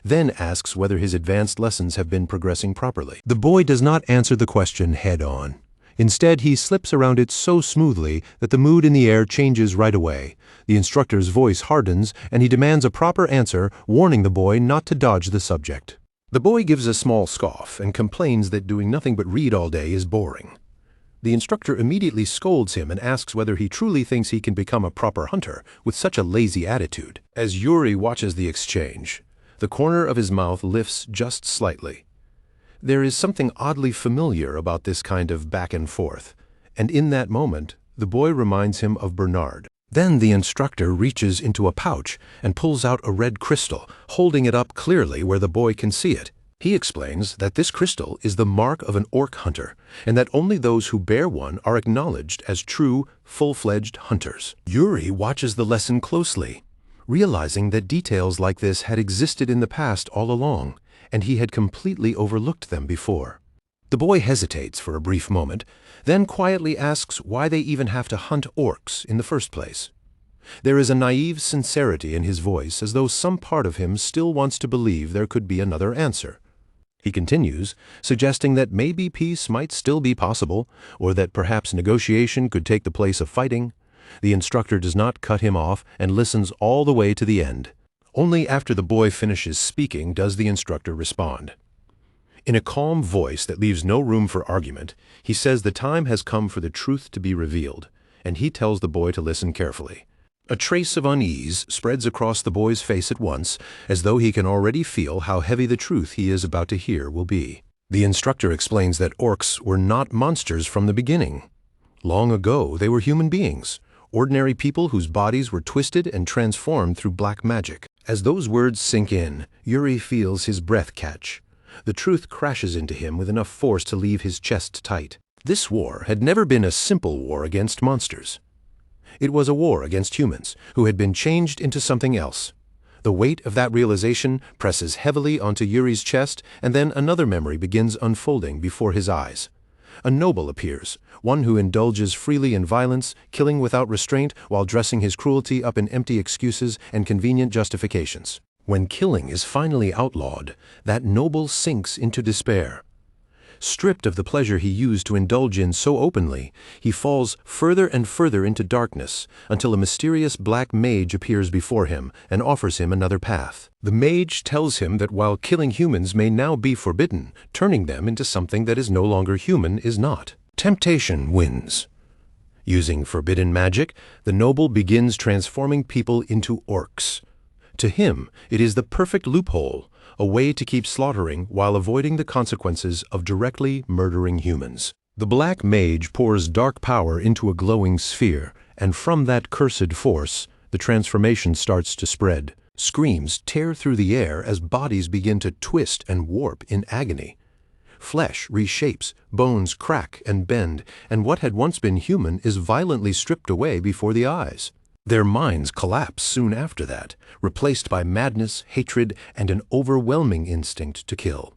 then asks whether his advanced lessons have been progressing properly. The boy does not answer the question head-on. Instead, he slips around it so smoothly that the mood in the air changes right away. The instructor's voice hardens, and he demands a proper answer, warning the boy not to dodge the subject. The boy gives a small scoff and complains that doing nothing but read all day is boring. The instructor immediately scolds him and asks whether he truly thinks he can become a proper hunter with such a lazy attitude. As Yuri watches the exchange, the corner of his mouth lifts just slightly. There is something oddly familiar about this kind of back and forth, and in that moment, the boy reminds him of Bernard. Then the instructor reaches into a pouch and pulls out a red crystal, holding it up clearly where the boy can see it. He explains that this crystal is the mark of an orc hunter, and that only those who bear one are acknowledged as true, full-fledged hunters. Yuri watches the lesson closely, realizing that details like this had existed in the past all along, and he had completely overlooked them before. The boy hesitates for a brief moment, then quietly asks why they even have to hunt orcs in the first place. There is a naive sincerity in his voice, as though some part of him still wants to believe there could be another answer. He continues, suggesting that maybe peace might still be possible, or that perhaps negotiation could take the place of fighting. The instructor does not cut him off and listens all the way to the end. Only after the boy finishes speaking does the instructor respond. In a calm voice that leaves no room for argument, he says the time has come for the truth to be revealed, and he tells the boy to listen carefully. A trace of unease spreads across the boy's face at once, as though he can already feel how heavy the truth he is about to hear will be. The instructor explains that orcs were not monsters from the beginning. Long ago, they were human beings, ordinary people whose bodies were twisted and transformed through black magic. As those words sink in, Yuri feels his breath catch. The truth crashes into him with enough force to leave his chest tight. This war had never been a simple war against monsters. It was a war against humans, who had been changed into something else. The weight of that realization presses heavily onto Yuri's chest, and then another memory begins unfolding before his eyes. A noble appears, one who indulges freely in violence, killing without restraint while dressing his cruelty up in empty excuses and convenient justifications. When killing is finally outlawed, that noble sinks into despair. Stripped of the pleasure he used to indulge in so openly, he falls further and further into darkness until a mysterious black mage appears before him and offers him another path. The mage tells him that while killing humans may now be forbidden, turning them into something that is no longer human is not. Temptation wins. Using forbidden magic, the noble begins transforming people into orcs. To him, it is the perfect loophole, a way to keep slaughtering while avoiding the consequences of directly murdering humans. The black mage pours dark power into a glowing sphere, and from that cursed force, the transformation starts to spread. Screams tear through the air as bodies begin to twist and warp in agony. Flesh reshapes, bones crack and bend, and what had once been human is violently stripped away before the eyes. Their minds collapse soon after that, replaced by madness, hatred, and an overwhelming instinct to kill.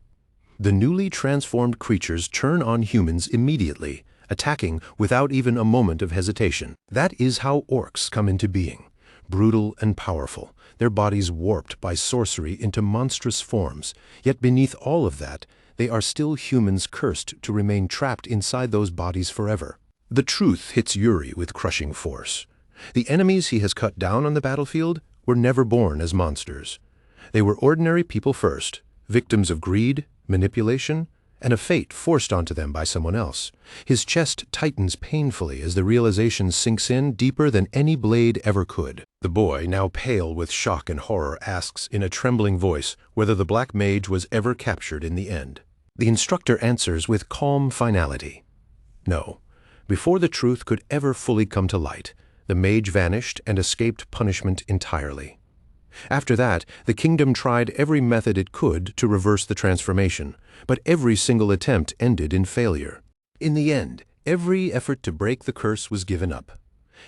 The newly transformed creatures turn on humans immediately, attacking without even a moment of hesitation. That is how orcs come into being, brutal and powerful, their bodies warped by sorcery into monstrous forms, yet beneath all of that, they are still humans cursed to remain trapped inside those bodies forever. The truth hits Yuri with crushing force. The enemies he has cut down on the battlefield were never born as monsters. They were ordinary people first, victims of greed, manipulation, and a fate forced onto them by someone else. His chest tightens painfully as the realization sinks in deeper than any blade ever could. The boy, now pale with shock and horror, asks in a trembling voice whether the black mage was ever captured in the end. The instructor answers with calm finality. No. Before the truth could ever fully come to light, the mage vanished and escaped punishment entirely. After that, the kingdom tried every method it could to reverse the transformation, but every single attempt ended in failure. In the end, every effort to break the curse was given up.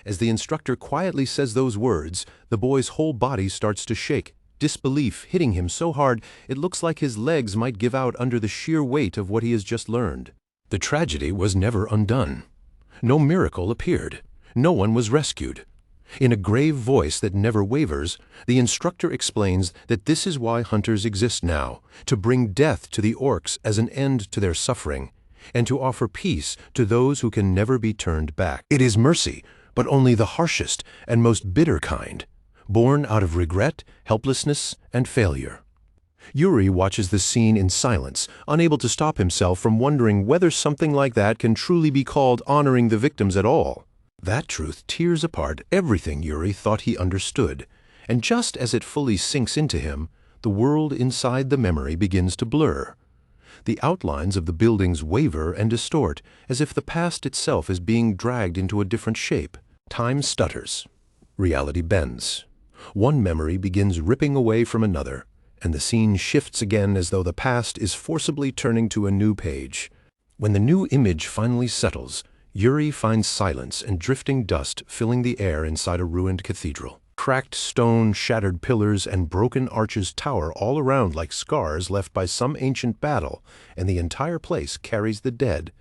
As the instructor quietly says those words, the boy's whole body starts to shake, disbelief hitting him so hard it looks like his legs might give out under the sheer weight of what he has just learned. The tragedy was never undone. No miracle appeared. No one was rescued. In a grave voice that never wavers, the instructor explains that this is why hunters exist now, to bring death to the orcs as an end to their suffering, and to offer peace to those who can never be turned back. It is mercy, but only the harshest and most bitter kind, born out of regret, helplessness, and failure. Yuri watches the scene in silence, unable to stop himself from wondering whether something like that can truly be called honoring the victims at all. That truth tears apart everything Yuri thought he understood, and just as it fully sinks into him, the world inside the memory begins to blur. The outlines of the buildings waver and distort, as if the past itself is being dragged into a different shape. Time stutters. Reality bends. One memory begins ripping away from another, and the scene shifts again as though the past is forcibly turning to a new page. When the new image finally settles, Yuri finds silence and drifting dust filling the air inside a ruined cathedral. Cracked stone, shattered pillars, and broken arches tower all around like scars left by some ancient battle, and the entire place carries the dead,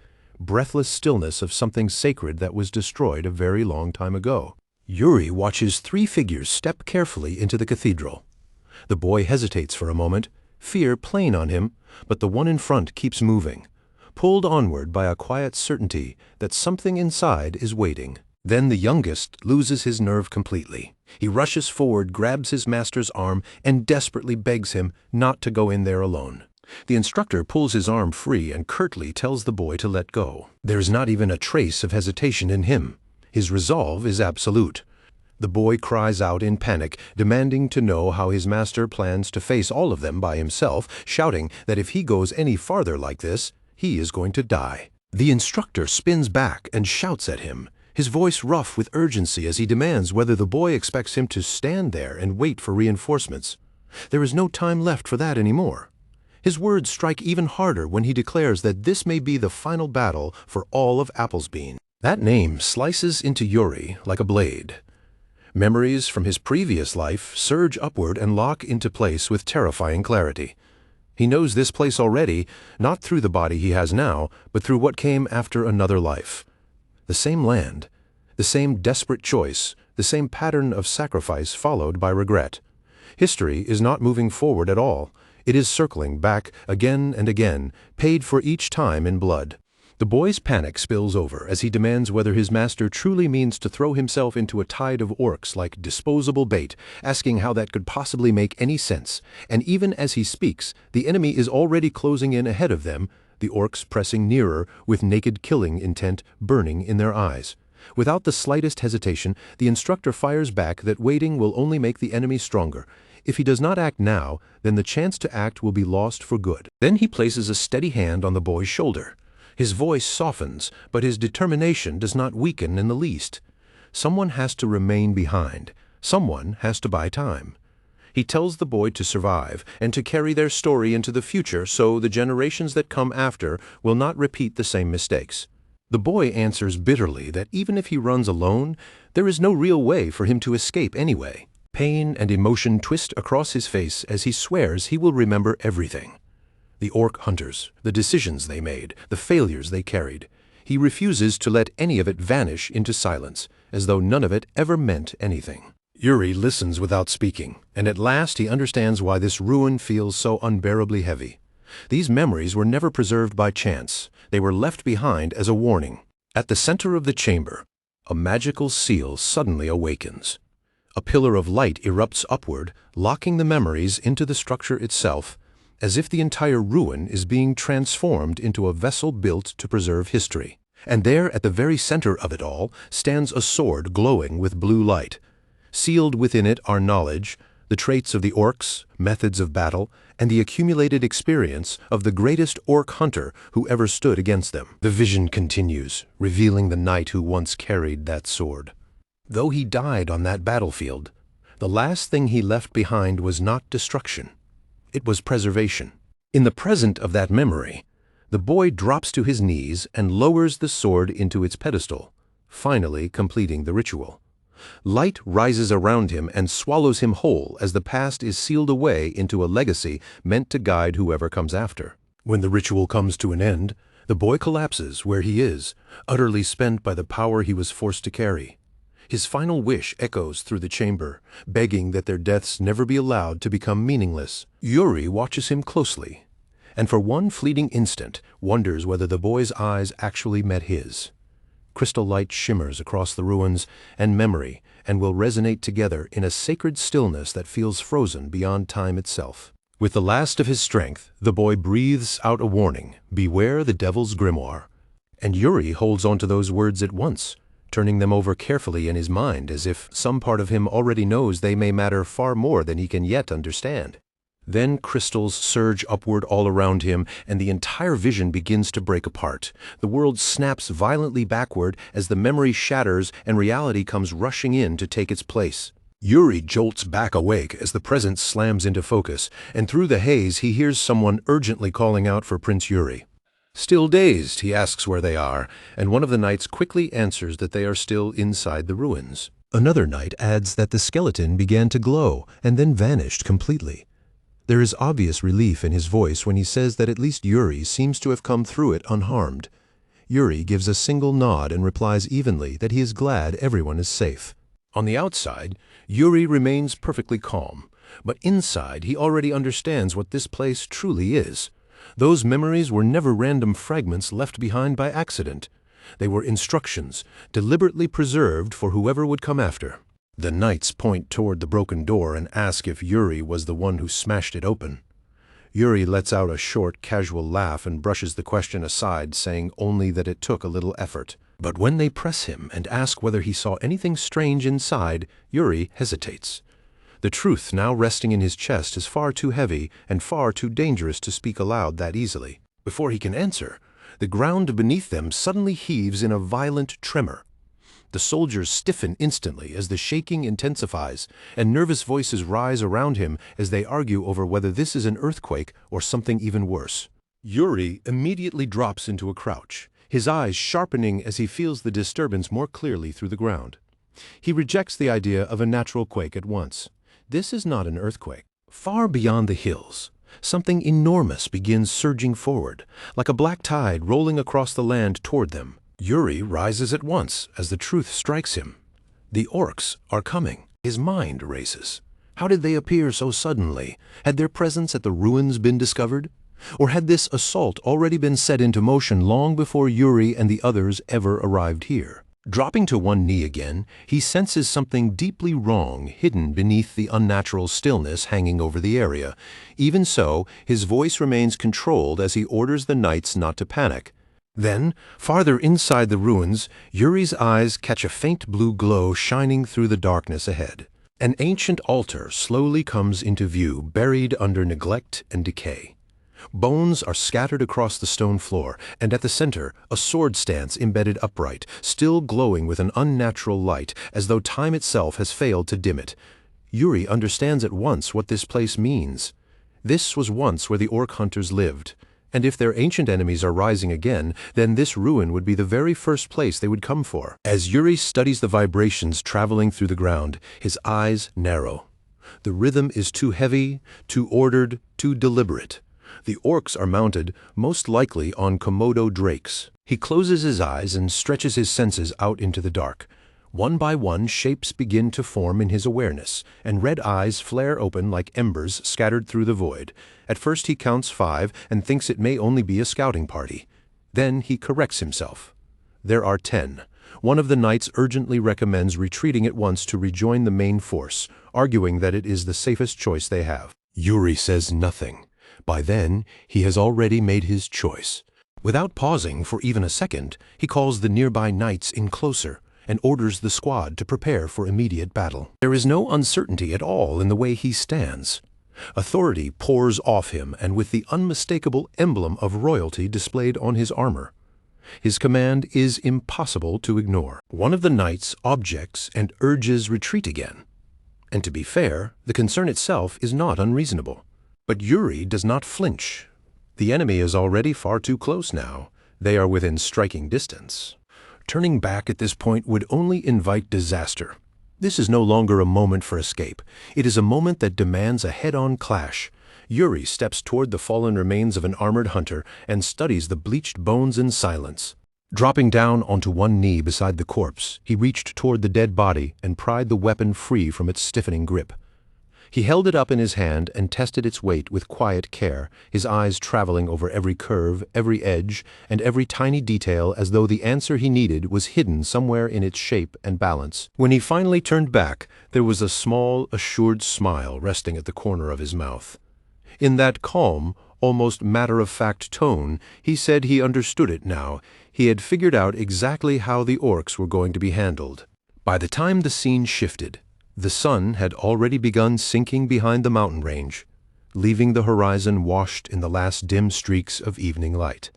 breathless stillness of something sacred that was destroyed a very long time ago. Yuri watches three figures step carefully into the cathedral. The boy hesitates for a moment, fear plain on him, but the one in front keeps moving, pulled onward by a quiet certainty that something inside is waiting. Then the youngest loses his nerve completely. He rushes forward, grabs his master's arm, and desperately begs him not to go in there alone. The instructor pulls his arm free and curtly tells the boy to let go. There's not even a trace of hesitation in him. His resolve is absolute. The boy cries out in panic, demanding to know how his master plans to face all of them by himself, shouting that if he goes any farther like this, he is going to die. The instructor spins back and shouts at him, his voice rough with urgency as he demands whether the boy expects him to stand there and wait for reinforcements. There is no time left for that anymore. His words strike even harder when he declares that this may be the final battle for all of Applesbean. That name slices into Yuri like a blade. Memories from his previous life surge upward and lock into place with terrifying clarity. He knows this place already, not through the body he has now, but through what came after another life. The same land, the same desperate choice, the same pattern of sacrifice followed by regret. History is not moving forward at all. It is circling back again and again, paid for each time in blood. The boy's panic spills over as he demands whether his master truly means to throw himself into a tide of orcs like disposable bait, asking how that could possibly make any sense. And even as he speaks, the enemy is already closing in ahead of them, the orcs pressing nearer with naked killing intent burning in their eyes. Without the slightest hesitation, the instructor fires back that waiting will only make the enemy stronger. If he does not act now, then the chance to act will be lost for good. Then he places a steady hand on the boy's shoulder. His voice softens, but his determination does not weaken in the least. Someone has to remain behind. Someone has to buy time. He tells the boy to survive and to carry their story into the future so the generations that come after will not repeat the same mistakes. The boy answers bitterly that even if he runs alone, there is no real way for him to escape anyway. Pain and emotion twist across his face as he swears he will remember everything. The orc hunters, the decisions they made, the failures they carried. He refuses to let any of it vanish into silence, as though none of it ever meant anything. Yuri listens without speaking, and at last he understands why this ruin feels so unbearably heavy. These memories were never preserved by chance. They were left behind as a warning. At the center of the chamber, a magical seal suddenly awakens. A pillar of light erupts upward, locking the memories into the structure itself, as if the entire ruin is being transformed into a vessel built to preserve history. And there, at the very center of it all, stands a sword glowing with blue light. Sealed within it are knowledge, the traits of the orcs, methods of battle, and the accumulated experience of the greatest orc hunter who ever stood against them. The vision continues, revealing the knight who once carried that sword. Though he died on that battlefield, The last thing he left behind was not destruction. It was preservation. In the present of that memory, the boy drops to his knees and lowers the sword into its pedestal, finally completing the ritual. Light rises around him and swallows him whole as the past is sealed away into a legacy meant to guide whoever comes after. When the ritual comes to an end, the boy collapses where he is, utterly spent by the power he was forced to carry. His final wish echoes through the chamber, begging that their deaths never be allowed to become meaningless. Yuri watches him closely, and for one fleeting instant wonders whether the boy's eyes actually met his. Crystal light shimmers across the ruins and memory and will resonate together in a sacred stillness that feels frozen beyond time itself. With the last of his strength, the boy breathes out a warning, "Beware the devil's grimoire." And Yuri holds on to those words at once, turning them over carefully in his mind as if some part of him already knows they may matter far more than he can yet understand. Then crystals surge upward all around him, and the entire vision begins to break apart. The world snaps violently backward as the memory shatters and reality comes rushing in to take its place. Yuri jolts back awake as the present slams into focus, and through the haze he hears someone urgently calling out for Prince Yuri. Still dazed, he asks where they are, and one of the knights quickly answers that they are still inside the ruins. Another knight adds that the skeleton began to glow and then vanished completely. There is obvious relief in his voice when he says that at least Yuri seems to have come through it unharmed. Yuri gives a single nod and replies evenly that he is glad everyone is safe. On the outside, Yuri remains perfectly calm, but inside he already understands what this place truly is. Those memories were never random fragments left behind by accident. They were instructions, deliberately preserved for whoever would come after. The knights point toward the broken door and ask if Yuri was the one who smashed it open. Yuri lets out a short, casual laugh and brushes the question aside, saying only that it took a little effort. But when they press him and ask whether he saw anything strange inside, Yuri hesitates. The truth now resting in his chest is far too heavy and far too dangerous to speak aloud that easily. Before he can answer, the ground beneath them suddenly heaves in a violent tremor. The soldiers stiffen instantly as the shaking intensifies, and nervous voices rise around him as they argue over whether this is an earthquake or something even worse. Yuri immediately drops into a crouch, his eyes sharpening as he feels the disturbance more clearly through the ground. He rejects the idea of a natural quake at once. This is not an earthquake. Far beyond the hills, something enormous begins surging forward, like a black tide rolling across the land toward them. Yuri rises at once as the truth strikes him. The orcs are coming. His mind races. How did they appear so suddenly? Had their presence at the ruins been discovered? Or had this assault already been set into motion long before Yuri and the others ever arrived here? Dropping to one knee again, he senses something deeply wrong hidden beneath the unnatural stillness hanging over the area. Even so, his voice remains controlled as he orders the knights not to panic. Then, farther inside the ruins, Yuri's eyes catch a faint blue glow shining through the darkness ahead. An ancient altar slowly comes into view, buried under neglect and decay. Bones are scattered across the stone floor, and at the center, a sword stance embedded upright, still glowing with an unnatural light, as though time itself has failed to dim it. Yuri understands at once what this place means. This was once where the orc hunters lived. And if their ancient enemies are rising again, then this ruin would be the very first place they would come for. As Yuri studies the vibrations traveling through the ground, his eyes narrow. The rhythm is too heavy, too ordered, too deliberate. The orcs are mounted, most likely on Komodo drakes. He closes his eyes and stretches his senses out into the dark. One by one, shapes begin to form in his awareness, and red eyes flare open like embers scattered through the void. At first he counts 5 and thinks it may only be a scouting party. Then he corrects himself. There are 10. One of the knights urgently recommends retreating at once to rejoin the main force, arguing that it is the safest choice they have. Yuri says nothing. By then, he has already made his choice. Without pausing for even a second, he calls the nearby knights in closer and orders the squad to prepare for immediate battle. There is no uncertainty at all in the way he stands. Authority pours off him, and with the unmistakable emblem of royalty displayed on his armor. His command is impossible to ignore. One of the knights objects and urges retreat again. And to be fair, the concern itself is not unreasonable. But Yuri does not flinch. The enemy is already far too close now. They are within striking distance. Turning back at this point would only invite disaster. This is no longer a moment for escape. It is a moment that demands a head-on clash. Yuri steps toward the fallen remains of an armored hunter and studies the bleached bones in silence. Dropping down onto one knee beside the corpse, he reached toward the dead body and pried the weapon free from its stiffening grip. He held it up in his hand and tested its weight with quiet care, his eyes traveling over every curve, every edge, and every tiny detail as though the answer he needed was hidden somewhere in its shape and balance. When he finally turned back, there was a small, assured smile resting at the corner of his mouth. In that calm, almost matter-of-fact tone, he said he understood it now. He had figured out exactly how the orcs were going to be handled. By the time the scene shifted, the sun had already begun sinking behind the mountain range, leaving the horizon washed in the last dim streaks of evening light.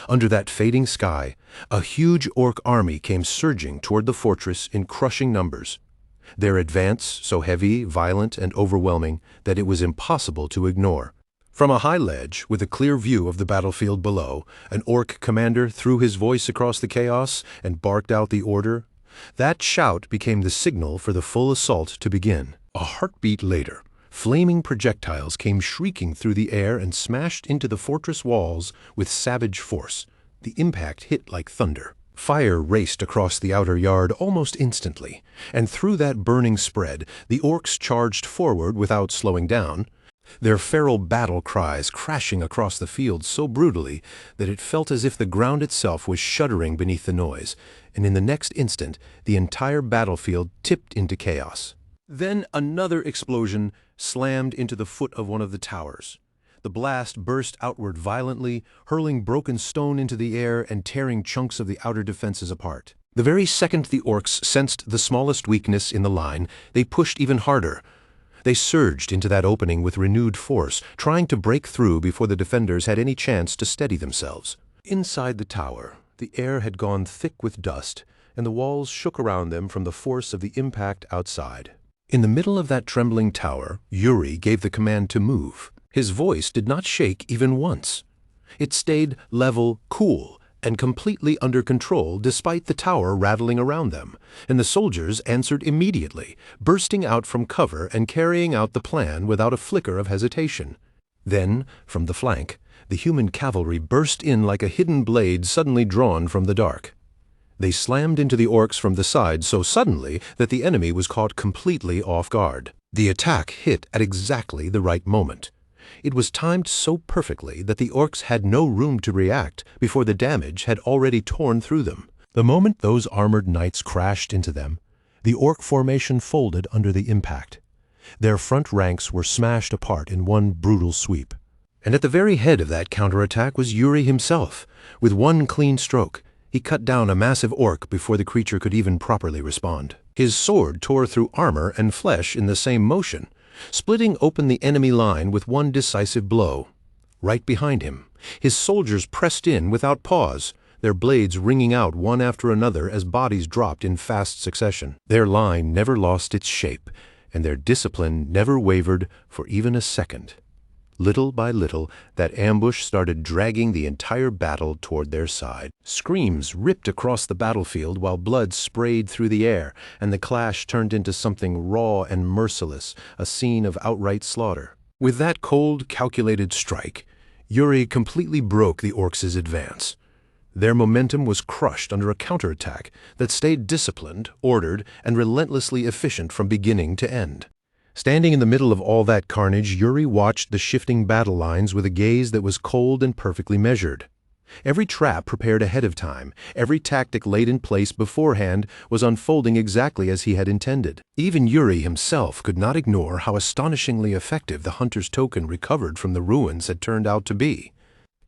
Under that fading sky, a huge orc army came surging toward the fortress in crushing numbers. Their advance so heavy, violent, and overwhelming that it was impossible to ignore. From a high ledge, with a clear view of the battlefield below, an orc commander threw his voice across the chaos and barked out the order. That shout became the signal for the full assault to begin. A heartbeat later, flaming projectiles came shrieking through the air and smashed into the fortress walls with savage force. The impact hit like thunder. Fire raced across the outer yard almost instantly, and through that burning spread, the orcs charged forward without slowing down, their feral battle cries crashing across the field so brutally that it felt as if the ground itself was shuddering beneath the noise, and in the next instant, the entire battlefield tipped into chaos. Then another explosion slammed into the foot of one of the towers. The blast burst outward violently, hurling broken stone into the air and tearing chunks of the outer defenses apart. The very second the orcs sensed the smallest weakness in the line, they pushed even harder. They surged into that opening with renewed force, trying to break through before the defenders had any chance to steady themselves. Inside the tower, the air had gone thick with dust, and the walls shook around them from the force of the impact outside. In the middle of that trembling tower, Yuri gave the command to move. His voice did not shake even once. It stayed level, cool, and completely under control despite the tower rattling around them, and the soldiers answered immediately, bursting out from cover and carrying out the plan without a flicker of hesitation. Then, from the flank, the human cavalry burst in like a hidden blade suddenly drawn from the dark. They slammed into the orcs from the side so suddenly that the enemy was caught completely off guard. The attack hit at exactly the right moment. It was timed so perfectly that the orcs had no room to react before the damage had already torn through them. The moment those armored knights crashed into them, the orc formation folded under the impact. Their front ranks were smashed apart in one brutal sweep. And at the very head of that counterattack was Yuri himself. With one clean stroke, he cut down a massive orc before the creature could even properly respond. His sword tore through armor and flesh in the same motion, splitting open the enemy line with one decisive blow. Right behind him, his soldiers pressed in without pause, their blades ringing out one after another as bodies dropped in fast succession. Their line never lost its shape, and their discipline never wavered for even a second. Little by little, that ambush started dragging the entire battle toward their side. Screams ripped across the battlefield while blood sprayed through the air, and the clash turned into something raw and merciless, a scene of outright slaughter. With that cold, calculated strike, Yuri completely broke the orcs' advance. Their momentum was crushed under a counterattack that stayed disciplined, ordered, and relentlessly efficient from beginning to end. Standing in the middle of all that carnage, Yuri watched the shifting battle lines with a gaze that was cold and perfectly measured. Every trap prepared ahead of time, every tactic laid in place beforehand was unfolding exactly as he had intended. Even Yuri himself could not ignore how astonishingly effective the hunter's token recovered from the ruins had turned out to be.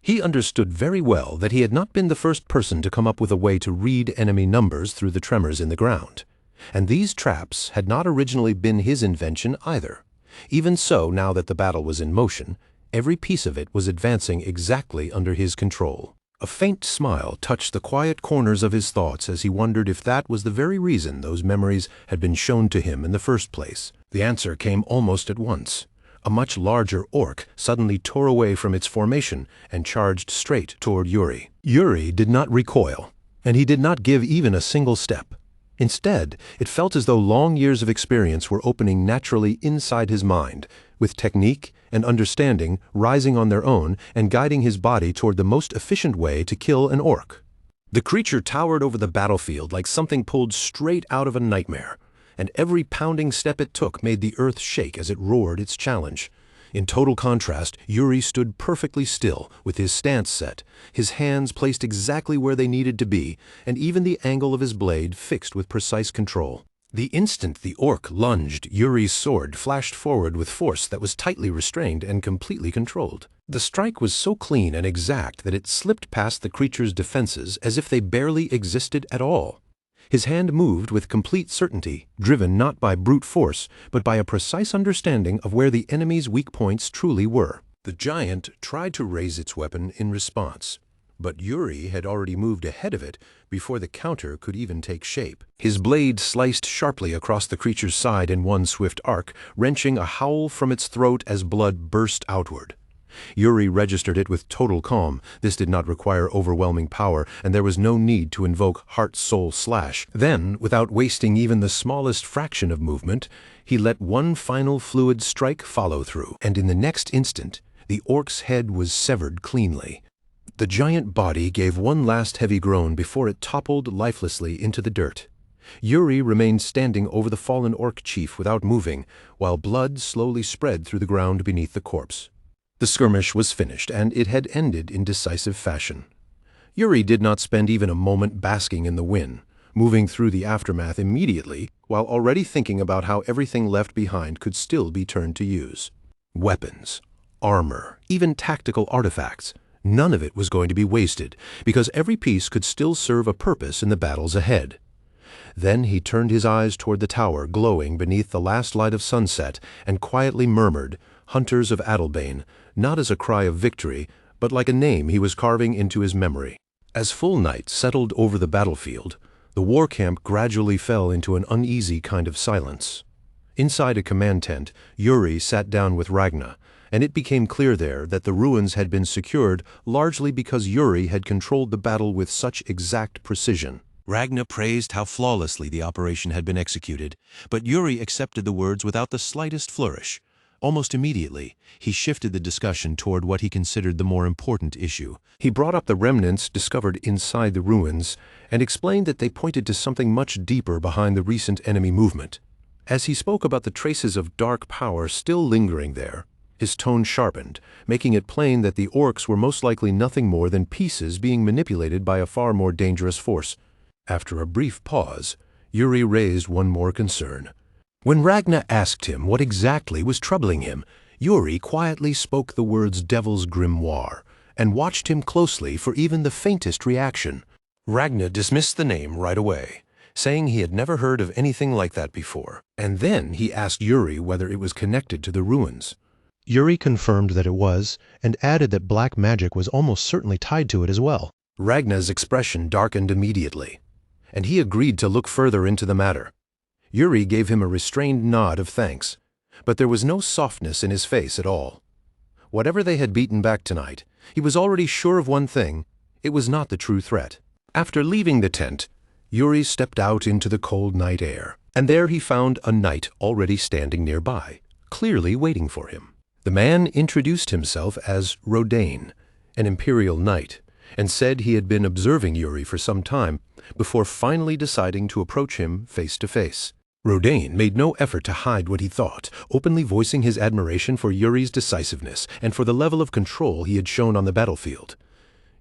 He understood very well that he had not been the first person to come up with a way to read enemy numbers through the tremors in the ground. And these traps had not originally been his invention either. Even so, now that the battle was in motion, every piece of it was advancing exactly under his control. A faint smile touched the quiet corners of his thoughts as he wondered if that was the very reason those memories had been shown to him in the first place. The answer came almost at once. A much larger orc suddenly tore away from its formation and charged straight toward Yuri. Yuri did not recoil, and he did not give even a single step. Instead, it felt as though long years of experience were opening naturally inside his mind, with technique and understanding rising on their own and guiding his body toward the most efficient way to kill an orc. The creature towered over the battlefield like something pulled straight out of a nightmare, and every pounding step it took made the earth shake as it roared its challenge. In total contrast, Yuri stood perfectly still, with his stance set, his hands placed exactly where they needed to be, and even the angle of his blade fixed with precise control. The instant the orc lunged, Yuri's sword flashed forward with force that was tightly restrained and completely controlled. The strike was so clean and exact that it slipped past the creature's defenses as if they barely existed at all. His hand moved with complete certainty, driven not by brute force, but by a precise understanding of where the enemy's weak points truly were. The giant tried to raise its weapon in response, but Yuri had already moved ahead of it before the counter could even take shape. His blade sliced sharply across the creature's side in one swift arc, wrenching a howl from its throat as blood burst outward. Yuri registered it with total calm. This did not require overwhelming power, and there was no need to invoke heart-soul slash. Then, without wasting even the smallest fraction of movement, he let one final fluid strike follow through, and in the next instant, the orc's head was severed cleanly. The giant body gave one last heavy groan before it toppled lifelessly into the dirt. Yuri remained standing over the fallen orc chief without moving, while blood slowly spread through the ground beneath the corpse. The skirmish was finished, and it had ended in decisive fashion. Yuri did not spend even a moment basking in the win, moving through the aftermath immediately, while already thinking about how everything left behind could still be turned to use. Weapons, armor, even tactical artifacts. None of it was going to be wasted, because every piece could still serve a purpose in the battles ahead. Then he turned his eyes toward the tower glowing beneath the last light of sunset and quietly murmured, "Hunters of Adalbane," not as a cry of victory, but like a name he was carving into his memory. As full night settled over the battlefield, the war camp gradually fell into an uneasy kind of silence. Inside a command tent, Yuri sat down with Ragna, and it became clear there that the ruins had been secured largely because Yuri had controlled the battle with such exact precision. Ragna praised how flawlessly the operation had been executed, but Yuri accepted the words without the slightest flourish. Almost immediately, he shifted the discussion toward what he considered the more important issue. He brought up the remnants discovered inside the ruins and explained that they pointed to something much deeper behind the recent enemy movement. As he spoke about the traces of dark power still lingering there, his tone sharpened, making it plain that the orcs were most likely nothing more than pieces being manipulated by a far more dangerous force. After a brief pause, Yuri raised one more concern. When Ragna asked him what exactly was troubling him, Yuri quietly spoke the words Devil's Grimoire and watched him closely for even the faintest reaction. Ragna dismissed the name right away, saying he had never heard of anything like that before, and then he asked Yuri whether it was connected to the ruins. Yuri confirmed that it was, and added that black magic was almost certainly tied to it as well. Ragna's expression darkened immediately, and he agreed to look further into the matter. Yuri gave him a restrained nod of thanks, but there was no softness in his face at all. Whatever they had beaten back tonight, he was already sure of one thing: it was not the true threat. After leaving the tent, Yuri stepped out into the cold night air, and there he found a knight already standing nearby, clearly waiting for him. The man introduced himself as Rodain, an imperial knight, and said he had been observing Yuri for some time before finally deciding to approach him face to face. Rodain made no effort to hide what he thought, openly voicing his admiration for Yuri's decisiveness and for the level of control he had shown on the battlefield.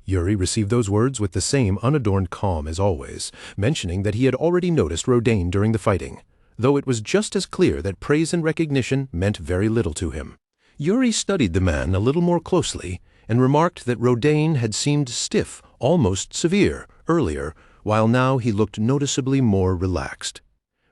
Yuri received those words with the same unadorned calm as always, mentioning that he had already noticed Rodain during the fighting, though it was just as clear that praise and recognition meant very little to him. Yuri studied the man a little more closely and remarked that Rodain had seemed stiff, almost severe, earlier, while now he looked noticeably more relaxed.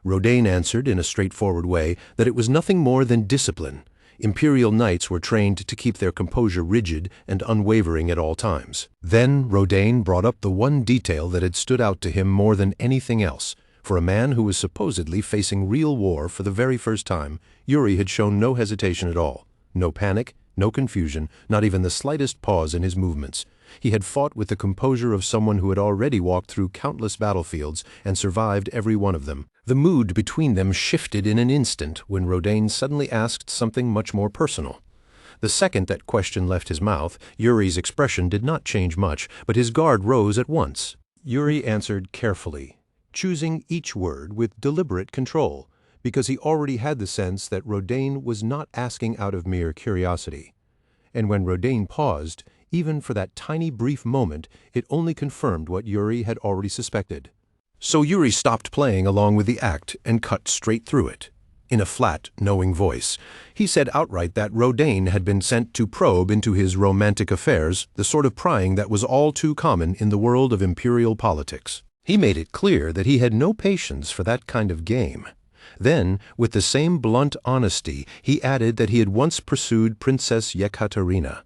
Rodain answered in a straightforward way that it was nothing more than discipline, Imperial knights were trained to keep their composure rigid and unwavering at all times. Then Rodain brought up the one detail that had stood out to him more than anything else. For a man who was supposedly facing real war for the very first time, Yuri had shown no hesitation at all. No panic, no confusion, not even the slightest pause in his movements. He had fought with the composure of someone who had already walked through countless battlefields and survived every one of them. The mood between them shifted in an instant when Rodain suddenly asked something much more personal. The second that question left his mouth, Yuri's expression did not change much, but his guard rose at once. Yuri answered carefully, choosing each word with deliberate control, because he already had the sense that Rodain was not asking out of mere curiosity. And when Rodain paused, even for that tiny brief moment, it only confirmed what Yuri had already suspected. So Yuri stopped playing along with the act and cut straight through it. In a flat, knowing voice, he said outright that Rodain had been sent to probe into his romantic affairs, the sort of prying that was all too common in the world of imperial politics. He made it clear that he had no patience for that kind of game. Then, with the same blunt honesty, he added that he had once pursued Princess Yekaterina,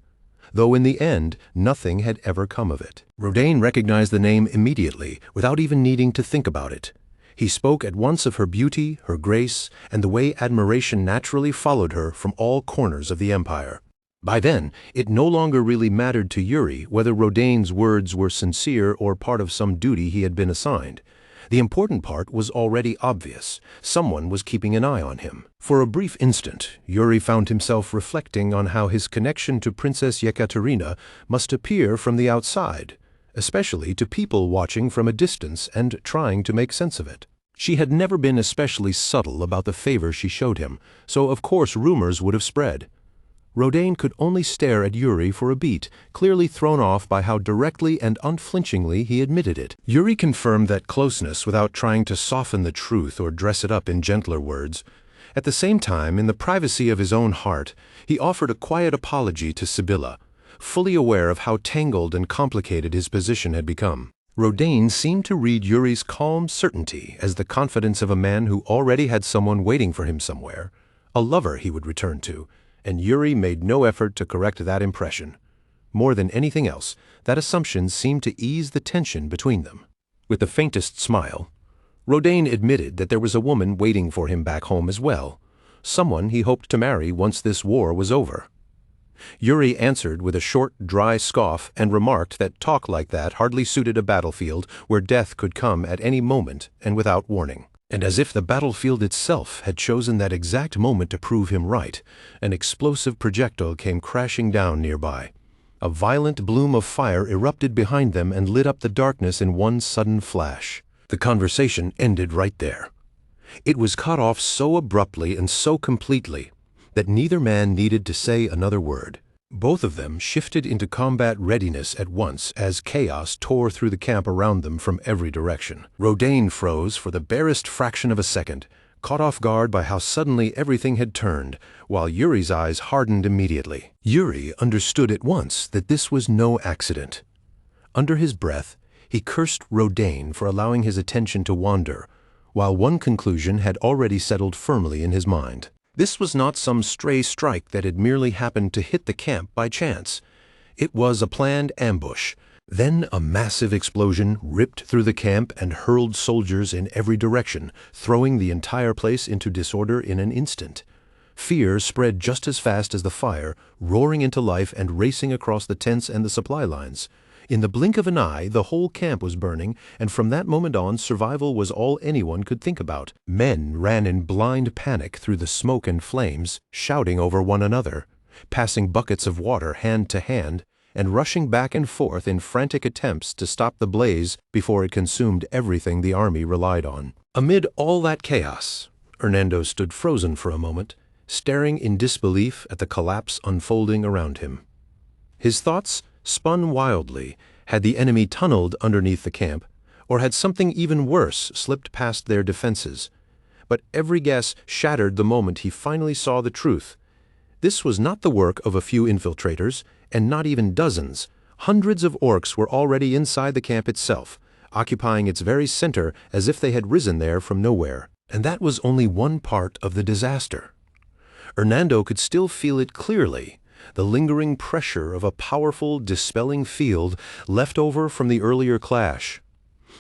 though in the end nothing had ever come of it. Rodain recognized the name immediately, without even needing to think about it. He spoke at once of her beauty, her grace, and the way admiration naturally followed her from all corners of the empire. By then, it no longer really mattered to Yuri whether Rodain's words were sincere or part of some duty he had been assigned. The important part was already obvious. Someone was keeping an eye on him. For a brief instant, Yuri found himself reflecting on how his connection to Princess Yekaterina must appear from the outside, especially to people watching from a distance and trying to make sense of it. She had never been especially subtle about the favor she showed him, so of course rumors would have spread. Rodain could only stare at Yuri for a beat, clearly thrown off by how directly and unflinchingly he admitted it. Yuri confirmed that closeness without trying to soften the truth or dress it up in gentler words. At the same time, in the privacy of his own heart, he offered a quiet apology to Sibylla, fully aware of how tangled and complicated his position had become. Rodain seemed to read Yuri's calm certainty as the confidence of a man who already had someone waiting for him somewhere, a lover he would return to, and Yuri made no effort to correct that impression. More than anything else, that assumption seemed to ease the tension between them. With the faintest smile, Rodain admitted that there was a woman waiting for him back home as well, someone he hoped to marry once this war was over. Yuri answered with a short, dry scoff and remarked that talk like that hardly suited a battlefield where death could come at any moment and without warning. And as if the battlefield itself had chosen that exact moment to prove him right, an explosive projectile came crashing down nearby. A violent bloom of fire erupted behind them and lit up the darkness in one sudden flash. The conversation ended right there. It was cut off so abruptly and so completely that neither man needed to say another word. Both of them shifted into combat readiness at once as chaos tore through the camp around them from every direction. Rodain froze for the barest fraction of a second, caught off guard by how suddenly everything had turned, while Yuri's eyes hardened immediately. Yuri understood at once that this was no accident. Under his breath, he cursed Rodain for allowing his attention to wander, while one conclusion had already settled firmly in his mind. This was not some stray strike that had merely happened to hit the camp by chance. It was a planned ambush. Then a massive explosion ripped through the camp and hurled soldiers in every direction, throwing the entire place into disorder in an instant. Fear spread just as fast as the fire, roaring into life and racing across the tents and the supply lines. In the blink of an eye, the whole camp was burning, and from that moment on, survival was all anyone could think about. Men ran in blind panic through the smoke and flames, shouting over one another, passing buckets of water hand to hand, and rushing back and forth in frantic attempts to stop the blaze before it consumed everything the army relied on. Amid all that chaos, Hernando stood frozen for a moment, staring in disbelief at the collapse unfolding around him. His thoughts spun wildly. Had the enemy tunneled underneath the camp, or had something even worse slipped past their defenses? But every guess shattered the moment he finally saw the truth. This was not the work of a few infiltrators, and not even dozens. Hundreds of orcs were already inside the camp itself, occupying its very center as if they had risen there from nowhere. And that was only one part of the disaster. Hernando could still feel it clearly, the lingering pressure of a powerful, dispelling field left over from the earlier clash.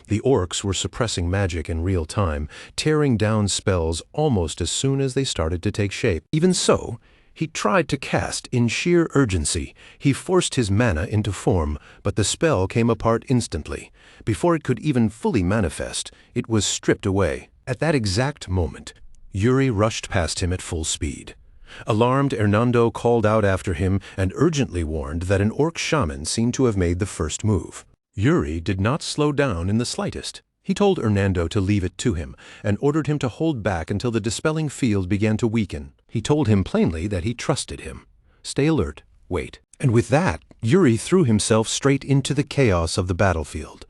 The orcs were suppressing magic in real time, tearing down spells almost as soon as they started to take shape. Even so, he tried to cast in sheer urgency. He forced his mana into form, but the spell came apart instantly. Before it could even fully manifest, it was stripped away. At that exact moment, Yuri rushed past him at full speed. Alarmed, Hernando called out after him and urgently warned that an orc shaman seemed to have made the first move. Yuri did not slow down in the slightest. He told Hernando to leave it to him and ordered him to hold back until the dispelling field began to weaken. He told him plainly that he trusted him. Stay alert, wait. And with that, Yuri threw himself straight into the chaos of the battlefield.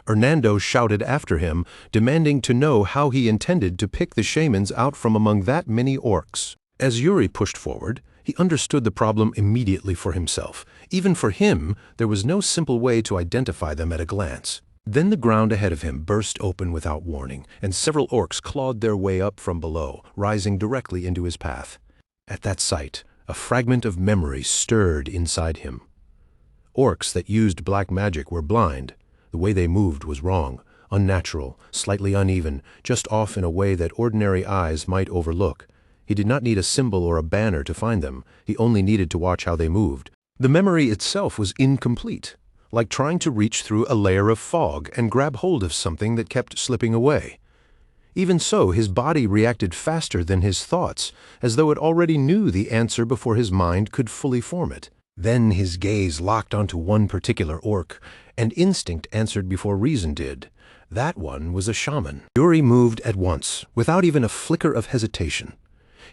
Hernando shouted after him, demanding to know how he intended to pick the shamans out from among that many orcs. As Yuri pushed forward, he understood the problem immediately for himself. Even for him, there was no simple way to identify them at a glance. Then the ground ahead of him burst open without warning, and several orcs clawed their way up from below, rising directly into his path. At that sight, a fragment of memory stirred inside him. Orcs that used black magic were blind. The way they moved was wrong, unnatural, slightly uneven, just off in a way that ordinary eyes might overlook. He did not need a symbol or a banner to find them. He only needed to watch how they moved. The memory itself was incomplete, like trying to reach through a layer of fog and grab hold of something that kept slipping away. Even so, his body reacted faster than his thoughts, as though it already knew the answer before his mind could fully form it. Then his gaze locked onto one particular orc, and instinct answered before reason did. That one was a shaman. Yuri moved at once, without even a flicker of hesitation.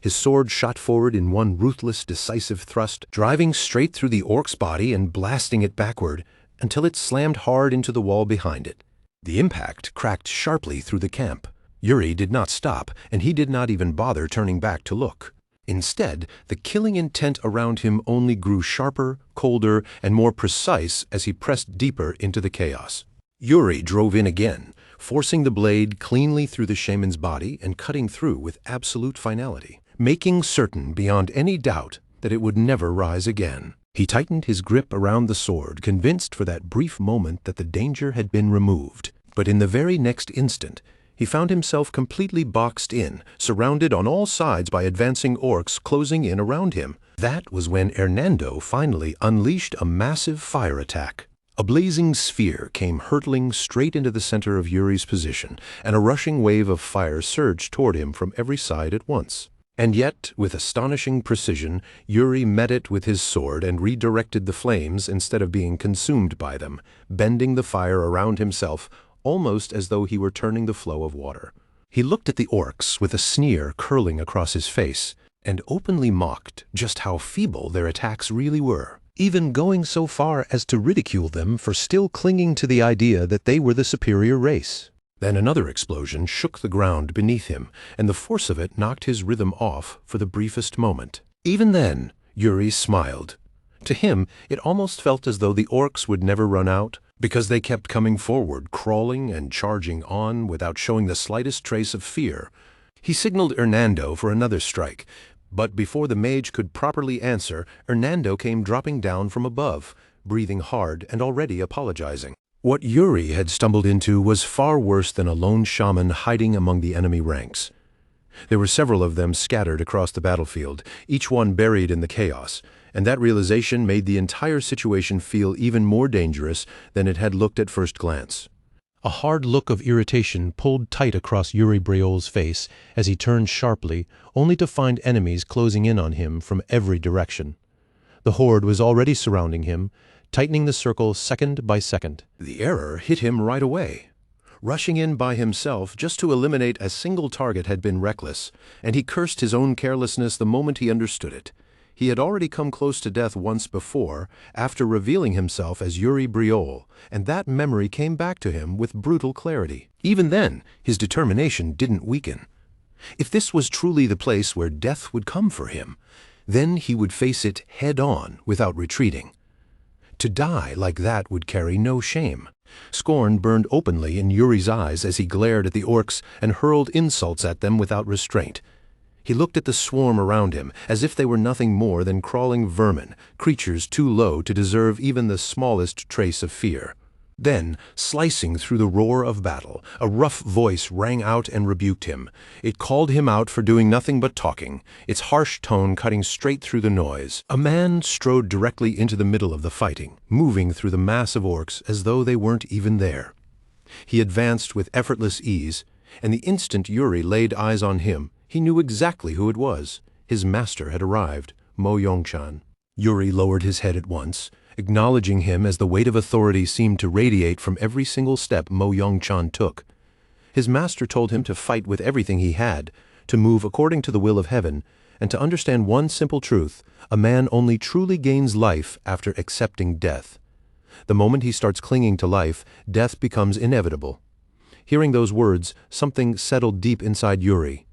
His sword shot forward in one ruthless, decisive thrust, driving straight through the orc's body and blasting it backward until it slammed hard into the wall behind it. The impact cracked sharply through the camp. Yuri did not stop, and he did not even bother turning back to look. Instead, the killing intent around him only grew sharper, colder, and more precise as he pressed deeper into the chaos. Yuri drove in again, forcing the blade cleanly through the shaman's body and cutting through with absolute finality, making certain beyond any doubt that it would never rise again. He tightened his grip around the sword, convinced for that brief moment that the danger had been removed. But in the very next instant, he found himself completely boxed in, surrounded on all sides by advancing orcs closing in around him. That was when Hernando finally unleashed a massive fire attack. A blazing sphere came hurtling straight into the center of Yuri's position, and a rushing wave of fire surged toward him from every side at once. And yet, with astonishing precision, Yuri met it with his sword and redirected the flames instead of being consumed by them, bending the fire around himself almost as though he were turning the flow of water. He looked at the orcs with a sneer curling across his face, and openly mocked just how feeble their attacks really were, even going so far as to ridicule them for still clinging to the idea that they were the superior race. Then another explosion shook the ground beneath him, and the force of it knocked his rhythm off for the briefest moment. Even then, Yuri smiled. To him, it almost felt as though the orcs would never run out, because they kept coming forward, crawling and charging on without showing the slightest trace of fear. He signaled Hernando for another strike, but before the mage could properly answer, Hernando came dropping down from above, breathing hard and already apologizing. What Yuri had stumbled into was far worse than a lone shaman hiding among the enemy ranks. There were several of them scattered across the battlefield, each one buried in the chaos, and that realization made the entire situation feel even more dangerous than it had looked at first glance. A hard look of irritation pulled tight across Yuri Briol's face as he turned sharply, only to find enemies closing in on him from every direction. The horde was already surrounding him, tightening the circle second by second. The error hit him right away. Rushing in by himself just to eliminate a single target had been reckless, and he cursed his own carelessness the moment he understood it. He had already come close to death once before, after revealing himself as Yuri Briol, and that memory came back to him with brutal clarity. Even then, his determination didn't weaken. If this was truly the place where death would come for him, then he would face it head-on without retreating. To die like that would carry no shame. Scorn burned openly in Yuri's eyes as he glared at the orcs and hurled insults at them without restraint. He looked at the swarm around him as if they were nothing more than crawling vermin, creatures too low to deserve even the smallest trace of fear. Then, slicing through the roar of battle, a rough voice rang out and rebuked him. It called him out for doing nothing but talking, its harsh tone cutting straight through the noise. A man strode directly into the middle of the fighting, moving through the mass of orcs as though they weren't even there. He advanced with effortless ease, and the instant Yuri laid eyes on him, he knew exactly who it was. His master had arrived, Mo Yongchan. Yuri lowered his head at once, acknowledging him as the weight of authority seemed to radiate from every single step Mo Yongchan took. His master told him to fight with everything he had, to move according to the will of heaven, and to understand one simple truth: a man only truly gains life after accepting death. The moment he starts clinging to life, death becomes inevitable. Hearing those words, something settled deep inside Yuri.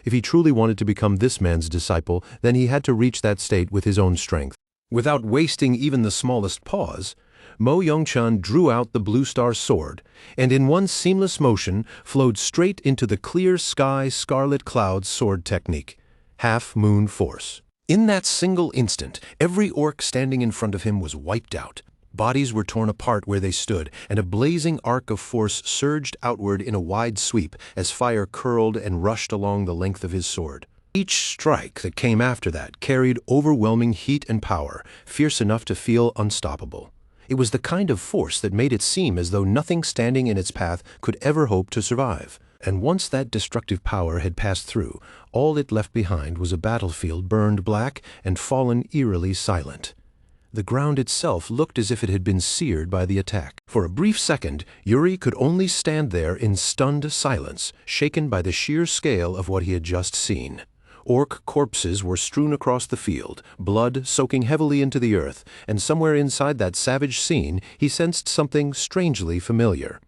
If he truly wanted to become this man's disciple, then he had to reach that state with his own strength. Without wasting even the smallest pause, Mo Yongchan drew out the Blue Star sword, and in one seamless motion flowed straight into the clear sky scarlet cloud sword technique, half-moon force. In that single instant, every orc standing in front of him was wiped out. Bodies were torn apart where they stood, and a blazing arc of force surged outward in a wide sweep as fire curled and rushed along the length of his sword. Each strike that came after that carried overwhelming heat and power, fierce enough to feel unstoppable. It was the kind of force that made it seem as though nothing standing in its path could ever hope to survive. And once that destructive power had passed through, all it left behind was a battlefield burned black and fallen eerily silent. The ground itself looked as if it had been seared by the attack. For a brief second, Yuri could only stand there in stunned silence, shaken by the sheer scale of what he had just seen. Orc corpses were strewn across the field, blood soaking heavily into the earth, and somewhere inside that savage scene he sensed something strangely familiar.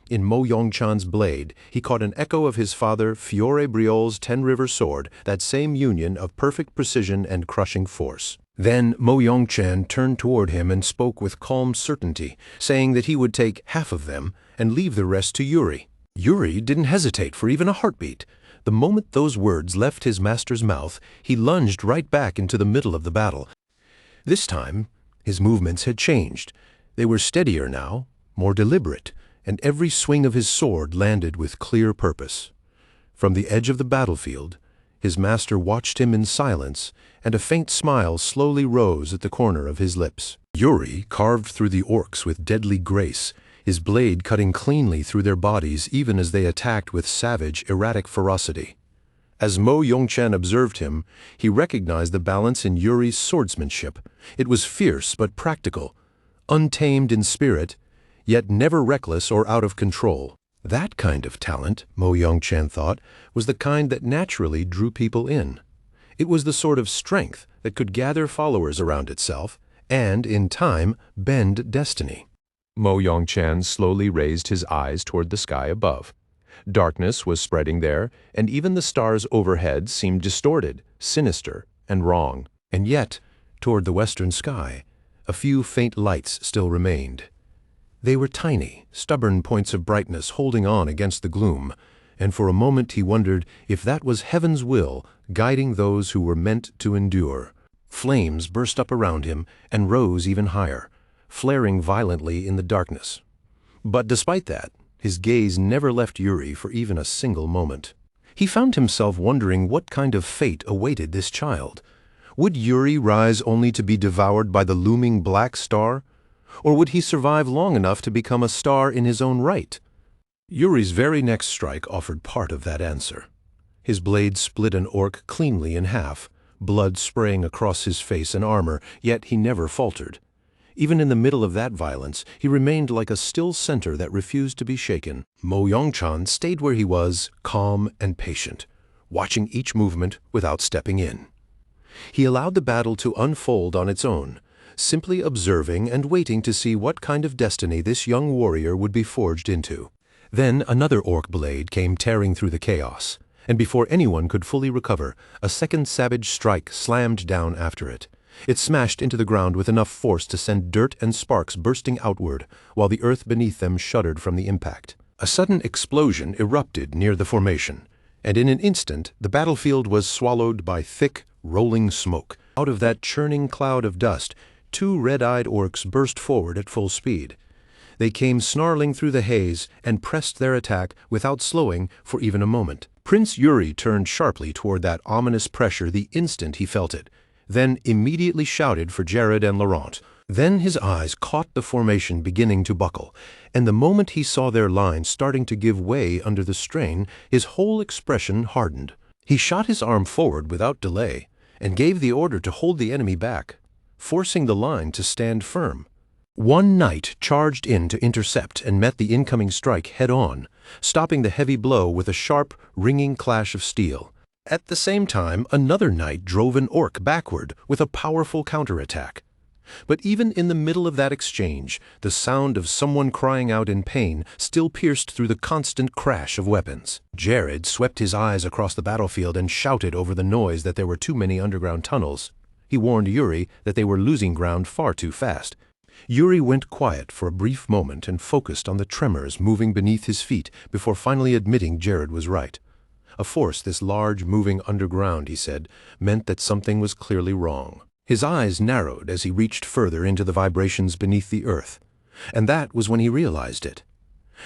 In Mo Yongchan's blade, he caught an echo of his father Fiore Briol's Ten-River sword, that same union of perfect precision and crushing force. Then Mo Yongchan turned toward him and spoke with calm certainty, saying that he would take half of them and leave the rest to Yuri. Yuri didn't hesitate for even a heartbeat. The moment those words left his master's mouth, he lunged right back into the middle of the battle. This time, his movements had changed. They were steadier now, more deliberate, and every swing of his sword landed with clear purpose. From the edge of the battlefield, his master watched him in silence, and a faint smile slowly rose at the corner of his lips. Yuri carved through the orcs with deadly grace, his blade cutting cleanly through their bodies even as they attacked with savage, erratic ferocity. As Mo Yongchan observed him, he recognized the balance in Yuri's swordsmanship. It was fierce but practical, untamed in spirit, yet never reckless or out of control. That kind of talent, Mo Yongchan thought, was the kind that naturally drew people in. It was the sort of strength that could gather followers around itself and, in time, bend destiny. Mo Yongchan slowly raised his eyes toward the sky above. Darkness was spreading there, and even the stars overhead seemed distorted, sinister, and wrong. And yet, toward the western sky, a few faint lights still remained. They were tiny, stubborn points of brightness holding on against the gloom, and for a moment he wondered if that was heaven's will guiding those who were meant to endure. Flames burst up around him and rose even higher, flaring violently in the darkness. But despite that, his gaze never left Yuri for even a single moment. He found himself wondering what kind of fate awaited this child. Would Yuri rise only to be devoured by the looming black star? Or would he survive long enough to become a star in his own right? Yuri's very next strike offered part of that answer. His blade split an orc cleanly in half, blood spraying across his face and armor, yet he never faltered. Even in the middle of that violence, he remained like a still center that refused to be shaken. Mo Yongchan stayed where he was, calm and patient, watching each movement without stepping in. He allowed the battle to unfold on its own, simply observing and waiting to see what kind of destiny this young warrior would be forged into. Then another orc blade came tearing through the chaos, and before anyone could fully recover, a second savage strike slammed down after it. It smashed into the ground with enough force to send dirt and sparks bursting outward, while the earth beneath them shuddered from the impact. A sudden explosion erupted near the formation. and in an instant the battlefield was swallowed by thick, rolling smoke. Out of that churning cloud of dust, two red-eyed orcs burst forward at full speed. They came snarling through the haze and pressed their attack without slowing for even a moment. Prince Yuri turned sharply toward that ominous pressure the instant he felt it, then immediately shouted for Jared and Laurent. Then his eyes caught the formation beginning to buckle, and the moment he saw their line starting to give way under the strain, his whole expression hardened. He shot his arm forward without delay, and gave the order to hold the enemy back, forcing the line to stand firm. One knight charged in to intercept and met the incoming strike head-on, stopping the heavy blow with a sharp, ringing clash of steel. At the same time, another knight drove an orc backward with a powerful counterattack. But even in the middle of that exchange, the sound of someone crying out in pain still pierced through the constant crash of weapons. Jared swept his eyes across the battlefield and shouted over the noise that there were too many underground tunnels. He warned Yuri that they were losing ground far too fast. Yuri went quiet for a brief moment and focused on the tremors moving beneath his feet before finally admitting Jared was right. A force this large moving underground, he said, meant that something was clearly wrong. His eyes narrowed as he reached further into the vibrations beneath the earth, and that was when he realized it.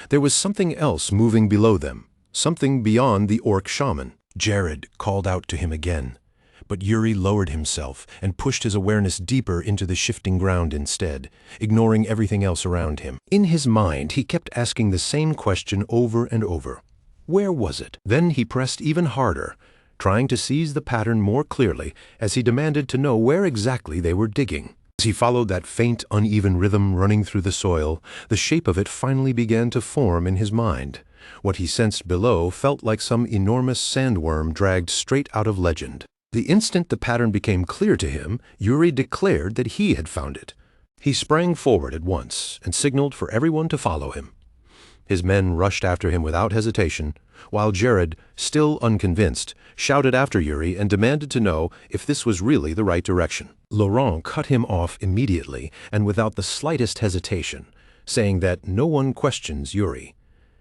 There was something else moving below them, something beyond the orc shaman. Jared called out to him again, but Yuri lowered himself and pushed his awareness deeper into the shifting ground instead, ignoring everything else around him. In his mind, he kept asking the same question over and over. Where was it? Then he pressed even harder, trying to seize the pattern more clearly as he demanded to know where exactly they were digging. As he followed that faint, uneven rhythm running through the soil, the shape of it finally began to form in his mind. What he sensed below felt like some enormous sandworm dragged straight out of legend. The instant the pattern became clear to him, Yuri declared that he had found it. He sprang forward at once and signaled for everyone to follow him. His men rushed after him without hesitation, while Jared, still unconvinced, shouted after Yuri and demanded to know if this was really the right direction. Laurent cut him off immediately and without the slightest hesitation, saying that no one questions Yuri.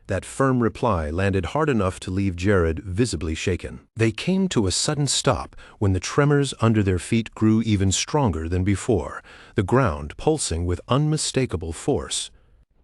That firm reply landed hard enough to leave Jared visibly shaken. They came to a sudden stop when the tremors under their feet grew even stronger than before, the ground pulsing with unmistakable force.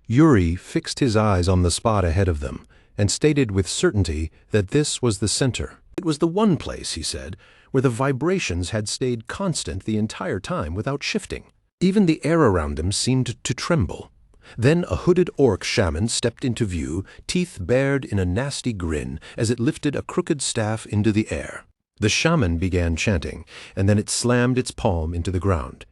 Yuri fixed his eyes on the spot ahead of them and stated with certainty that this was the center. It was the one place, he said, where the vibrations had stayed constant the entire time without shifting. Even the air around them seemed to tremble. Then a hooded orc shaman stepped into view, teeth bared in a nasty grin as it lifted a crooked staff into the air. The shaman began chanting, and then it slammed its palm into the ground.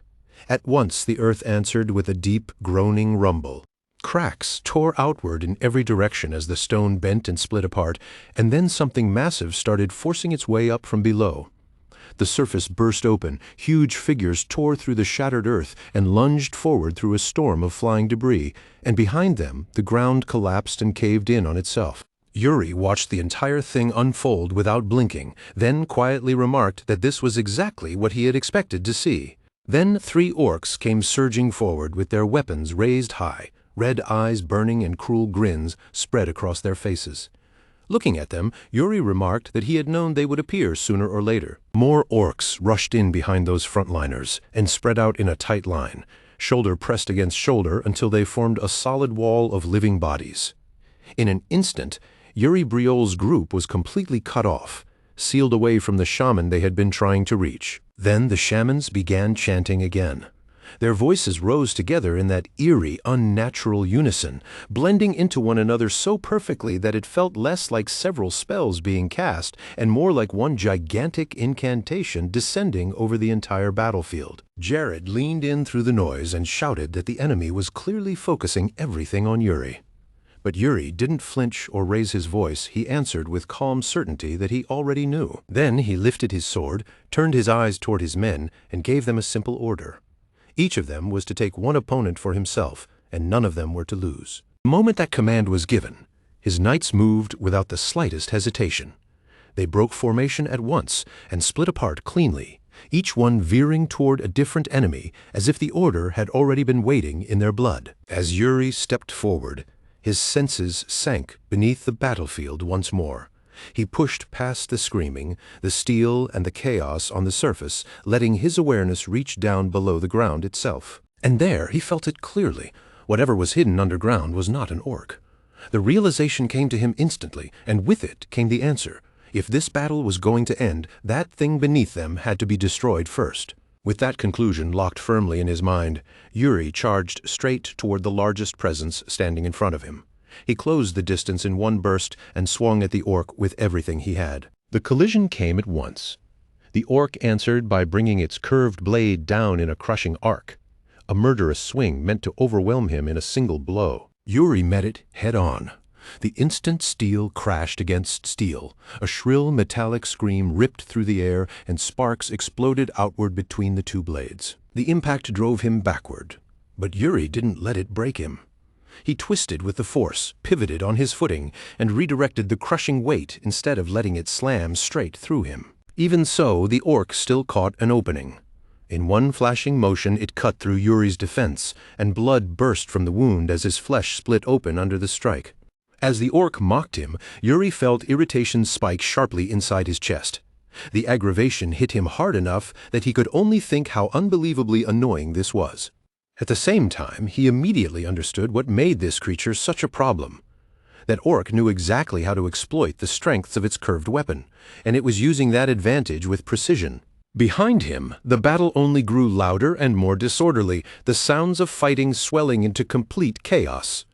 At once the earth answered with a deep, groaning rumble. Cracks tore outward in every direction as the stone bent and split apart, and then something massive started forcing its way up from below. The surface burst open, huge figures tore through the shattered earth and lunged forward through a storm of flying debris, and behind them the ground collapsed and caved in on itself. Yuri watched the entire thing unfold without blinking, then quietly remarked that this was exactly what he had expected to see. Then 3 orcs came surging forward with their weapons raised high, red eyes burning and cruel grins spread across their faces. Looking at them, Yuri remarked that he had known they would appear sooner or later. More orcs rushed in behind those frontliners and spread out in a tight line, shoulder pressed against shoulder until they formed a solid wall of living bodies. In an instant, Yuri Briol's group was completely cut off, sealed away from the shaman they had been trying to reach. Then the shamans began chanting again. Their voices rose together in that eerie, unnatural unison, blending into one another so perfectly that it felt less like several spells being cast and more like one gigantic incantation descending over the entire battlefield. Jared leaned in through the noise and shouted that the enemy was clearly focusing everything on Yuri. But Yuri didn't flinch or raise his voice. He answered with calm certainty that he already knew. Then he lifted his sword, turned his eyes toward his men, and gave them a simple order. Each of them was to take one opponent for himself, and none of them were to lose. The moment that command was given, his knights moved without the slightest hesitation. They broke formation at once and split apart cleanly, each one veering toward a different enemy as if the order had already been waiting in their blood. As Yuri stepped forward, his senses sank beneath the battlefield once more, He pushed past the screaming, the steel, and the chaos on the surface, letting his awareness reach down below the ground itself. And there he felt it clearly. Whatever was hidden underground was not an orc. The realization came to him instantly, and with it came the answer. If this battle was going to end, that thing beneath them had to be destroyed first. With that conclusion locked firmly in his mind, Yuri charged straight toward the largest presence standing in front of him. He closed the distance in one burst and swung at the orc with everything he had. The collision came at once. The orc answered by bringing its curved blade down in a crushing arc, a murderous swing meant to overwhelm him in a single blow. Yuri met it head-on. The instant steel crashed against steel. A shrill metallic scream ripped through the air, and sparks exploded outward between the two blades. The impact drove him backward, but Yuri didn't let it break him. He twisted with the force, pivoted on his footing, and redirected the crushing weight instead of letting it slam straight through him. Even so, the orc still caught an opening. In one flashing motion it cut through Yuri's defense, and blood burst from the wound as his flesh split open under the strike. As the orc mocked him, Yuri felt irritation spike sharply inside his chest. The aggravation hit him hard enough that he could only think how unbelievably annoying this was. At the same time, he immediately understood what made this creature such a problem. That orc knew exactly how to exploit the strengths of its curved weapon, and it was using that advantage with precision. Behind him, the battle only grew louder and more disorderly, the sounds of fighting swelling into complete chaos.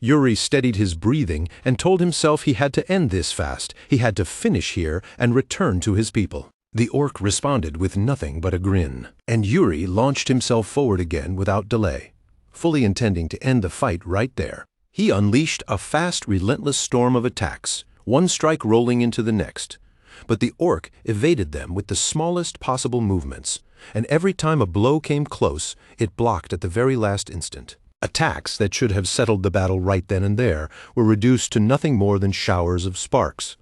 Yuri steadied his breathing and told himself he had to end this fast. He had to finish here and return to his people. The orc responded with nothing but a grin, and Yuri launched himself forward again without delay, fully intending to end the fight right there. He unleashed a fast, relentless storm of attacks, one strike rolling into the next. But the orc evaded them with the smallest possible movements, and every time a blow came close, it blocked at the very last instant. Attacks that should have settled the battle right then and there were reduced to nothing more than showers of sparks.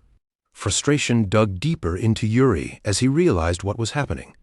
Frustration dug deeper into Yuri as he realized what was happening.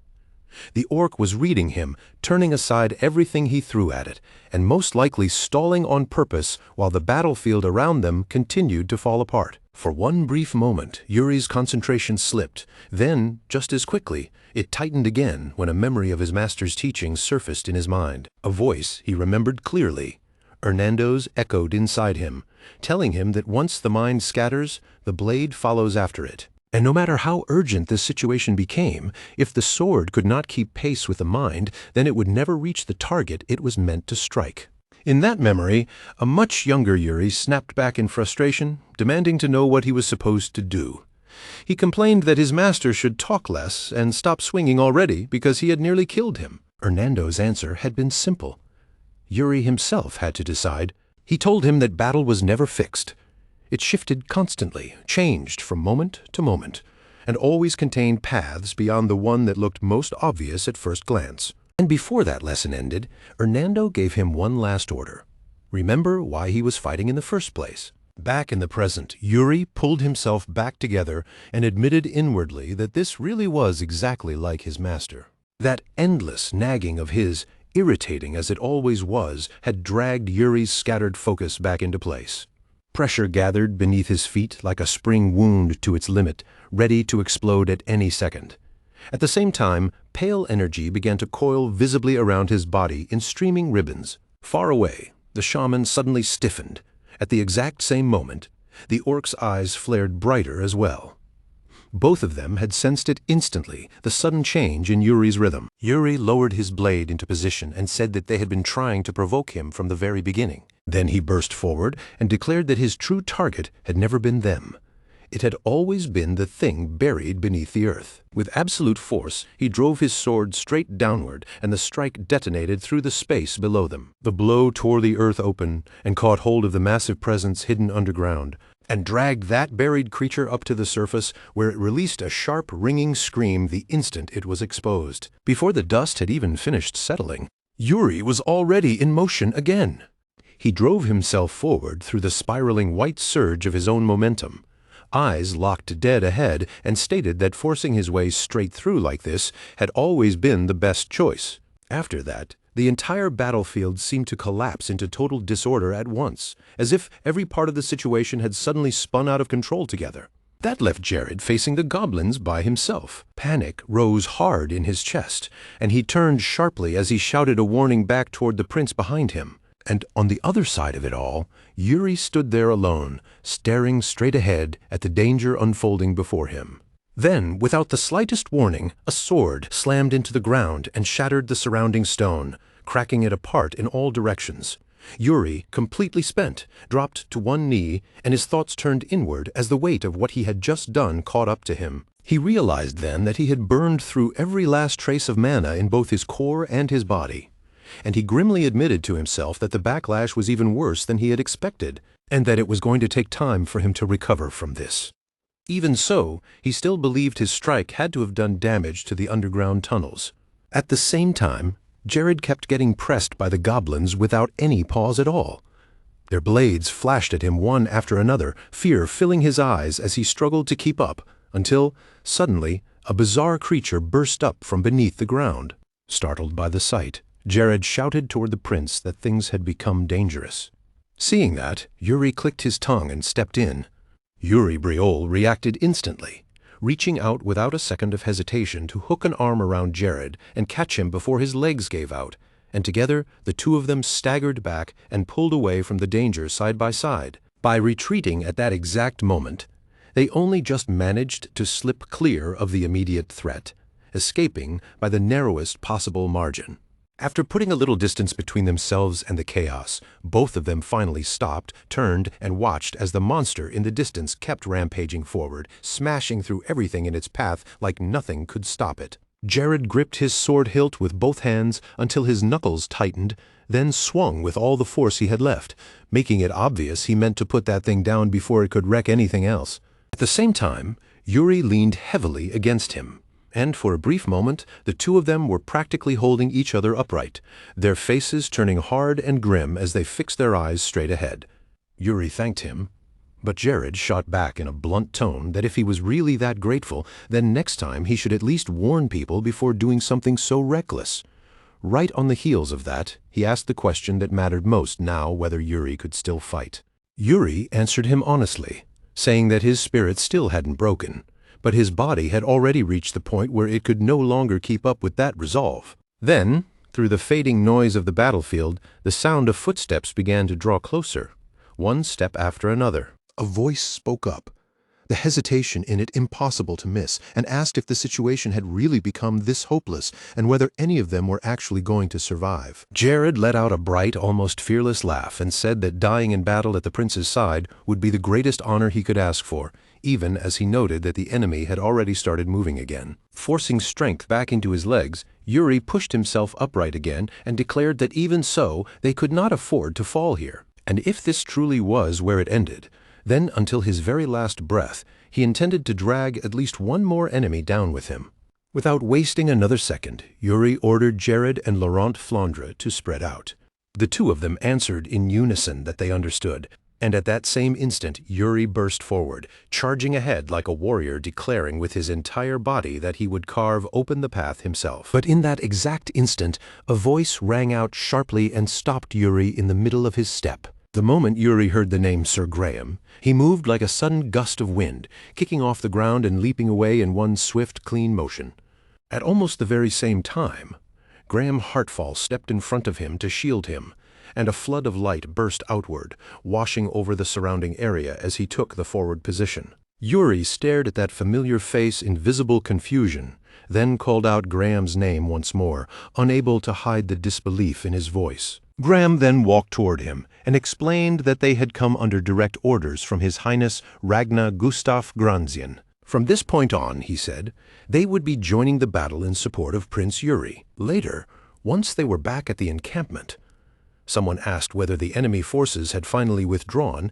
The orc was reading him, turning aside everything he threw at it, and most likely stalling on purpose while the battlefield around them continued to fall apart. For one brief moment, Yuri's concentration slipped. Then, just as quickly, it tightened again when a memory of his master's teaching surfaced in his mind. A voice he remembered clearly. Hernando's echoed inside him, telling him that once the mind scatters, the blade follows after it. And no matter how urgent this situation became, if the sword could not keep pace with the mind, then it would never reach the target it was meant to strike. In that memory, a much younger Yuri snapped back in frustration, demanding to know what he was supposed to do. He complained that his master should talk less and stop swinging already because he had nearly killed him. Hernando's answer had been simple. Yuri himself had to decide. He told him that battle was never fixed. It shifted constantly, changed from moment to moment, and always contained paths beyond the one that looked most obvious at first glance. And before that lesson ended, Hernando gave him one last order. Remember why he was fighting in the first place. Back in the present, Yuri pulled himself back together and admitted inwardly that this really was exactly like his master. That endless nagging of his, irritating as it always was, had dragged Yuri's scattered focus back into place. Pressure gathered beneath his feet like a spring wound to its limit, ready to explode at any second. At the same time, pale energy began to coil visibly around his body in streaming ribbons. Far away, the shaman suddenly stiffened. At the exact same moment, the orc's eyes flared brighter as well. Both of them had sensed it instantly, the sudden change in Yuri's rhythm. Yuri lowered his blade into position and said that they had been trying to provoke him from the very beginning. Then he burst forward and declared that his true target had never been them. It had always been the thing buried beneath the earth. With absolute force, he drove his sword straight downward, and the strike detonated through the space below them. The blow tore the earth open and caught hold of the massive presence hidden underground, and dragged that buried creature up to the surface, where it released a sharp, ringing scream the instant it was exposed. Before the dust had even finished settling, Yuri was already in motion again. He drove himself forward through the spiraling white surge of his own momentum, eyes locked dead ahead, and stated that forcing his way straight through like this had always been the best choice. After that, the entire battlefield seemed to collapse into total disorder at once, as if every part of the situation had suddenly spun out of control together. That left Jared facing the goblins by himself. Panic rose hard in his chest, and he turned sharply as he shouted a warning back toward the prince behind him. And on the other side of it all, Yuri stood there alone, staring straight ahead at the danger unfolding before him. Then, without the slightest warning, a sword slammed into the ground and shattered the surrounding stone, cracking it apart in all directions. Yuri, completely spent, dropped to one knee, and his thoughts turned inward as the weight of what he had just done caught up to him. He realized then that he had burned through every last trace of mana in both his core and his body. And he grimly admitted to himself that the backlash was even worse than he had expected, and that it was going to take time for him to recover from this. Even so, he still believed his strike had to have done damage to the underground tunnels. At the same time, Jared kept getting pressed by the goblins without any pause at all. Their blades flashed at him one after another, fear filling his eyes as he struggled to keep up, until, suddenly, a bizarre creature burst up from beneath the ground. Startled by the sight, Jared shouted toward the prince that things had become dangerous. Seeing that, Yuri clicked his tongue and stepped in. Yuri Briol reacted instantly, reaching out without a second of hesitation to hook an arm around Jared and catch him before his legs gave out, and together the two of them staggered back and pulled away from the danger side by side. By retreating at that exact moment, they only just managed to slip clear of the immediate threat, escaping by the narrowest possible margin. After putting a little distance between themselves and the chaos, both of them finally stopped, turned, and watched as the monster in the distance kept rampaging forward, smashing through everything in its path like nothing could stop it. Jared gripped his sword hilt with both hands until his knuckles tightened, then swung with all the force he had left, making it obvious he meant to put that thing down before it could wreck anything else. At the same time, Yuri leaned heavily against him, and for a brief moment the two of them were practically holding each other upright, their faces turning hard and grim as they fixed their eyes straight ahead. Yuri thanked him, but Jared shot back in a blunt tone that if he was really that grateful, then next time he should at least warn people before doing something so reckless. Right on the heels of that, he asked the question that mattered most now, whether Yuri could still fight. Yuri answered him honestly, saying that his spirit still hadn't broken, but his body had already reached the point where it could no longer keep up with that resolve. Then, through the fading noise of the battlefield, the sound of footsteps began to draw closer, one step after another. A voice spoke up, the hesitation in it impossible to miss, and asked if the situation had really become this hopeless, and whether any of them were actually going to survive. Jared let out a bright, almost fearless laugh and said that dying in battle at the prince's side would be the greatest honor he could ask for, even as he noted that the enemy had already started moving again. Forcing strength back into his legs, Yuri pushed himself upright again and declared that even so, they could not afford to fall here. And if this truly was where it ended, then until his very last breath, he intended to drag at least one more enemy down with him. Without wasting another second, Yuri ordered Jared and Laurent Flandre to spread out. The two of them answered in unison that they understood, and at that same instant Yuri burst forward, charging ahead like a warrior declaring with his entire body that he would carve open the path himself. But in that exact instant, a voice rang out sharply and stopped Yuri in the middle of his step. The moment Yuri heard the name Sir Graham, he moved like a sudden gust of wind, kicking off the ground and leaping away in one swift, clean motion. At almost the very same time, Graham Hartfall stepped in front of him to shield him, and a flood of light burst outward, washing over the surrounding area as he took the forward position. Yuri stared at that familiar face in visible confusion, then called out Graham's name once more, unable to hide the disbelief in his voice. Graham then walked toward him and explained that they had come under direct orders from His Highness Ragnar Gustaf Granzien. From this point on, he said, they would be joining the battle in support of Prince Yuri. Later, once they were back at the encampment, someone asked whether the enemy forces had finally withdrawn,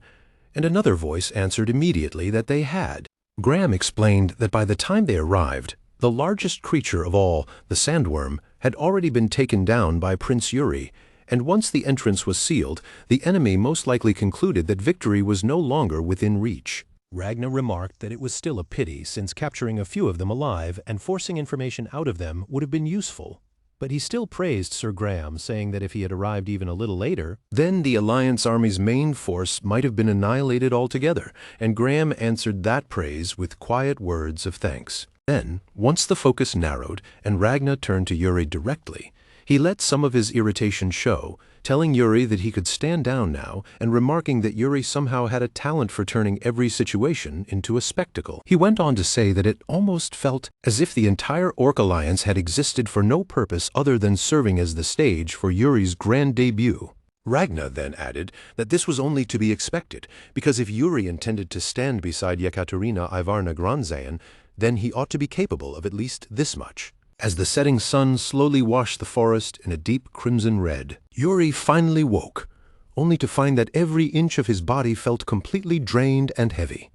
and another voice answered immediately that they had. Graham explained that by the time they arrived, the largest creature of all, the sandworm, had already been taken down by Prince Yuri, and once the entrance was sealed, the enemy most likely concluded that victory was no longer within reach. Ragnar remarked that it was still a pity, since capturing a few of them alive and forcing information out of them would have been useful. But he still praised Sir Graham, saying that if he had arrived even a little later, Then the Alliance Army's main force might have been annihilated altogether, and Graham answered that praise with quiet words of thanks. Then, once the focus narrowed and Ragnar turned to Yuri directly, he let some of his irritation show, telling Yuri that he could stand down now and remarking that Yuri somehow had a talent for turning every situation into a spectacle. He went on to say that it almost felt as if the entire Orc Alliance had existed for no purpose other than serving as the stage for Yuri's grand debut. Ragnar then added that this was only to be expected, because if Yuri intended to stand beside Yekaterina Ivarna Granzayan, then he ought to be capable of at least this much. As the setting sun slowly washed the forest in a deep crimson red, Yuri finally woke, only to find that every inch of his body felt completely drained and heavy.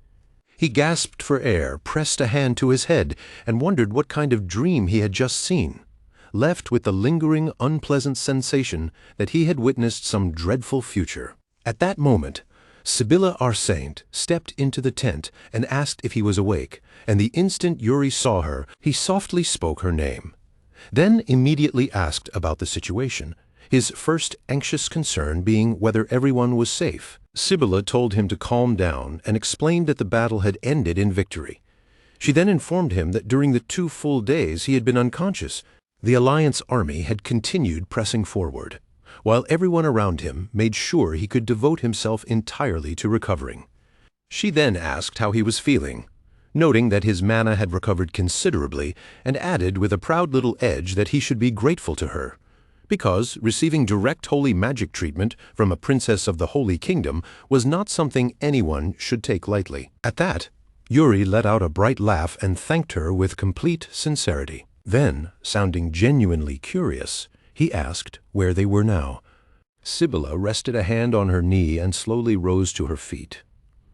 He gasped for air, pressed a hand to his head, and wondered what kind of dream he had just seen, left with the lingering, unpleasant sensation that he had witnessed some dreadful future. At that moment, Sibylla Arsaint stepped into the tent and asked if he was awake, and the instant Yuri saw her, he softly spoke her name. Then immediately asked about the situation, his first anxious concern being whether everyone was safe. Sibylla told him to calm down and explained that the battle had ended in victory. She then informed him that during the 2 full days he had been unconscious, the Alliance army had continued pressing forward, while everyone around him made sure he could devote himself entirely to recovering. She then asked how he was feeling, noting that his mana had recovered considerably, and added with a proud little edge that he should be grateful to her, because receiving direct holy magic treatment from a princess of the Holy Kingdom was not something anyone should take lightly. At that, Yuri let out a bright laugh and thanked her with complete sincerity. Then, sounding genuinely curious, he asked where they were now. Sibylla rested a hand on her knee and slowly rose to her feet,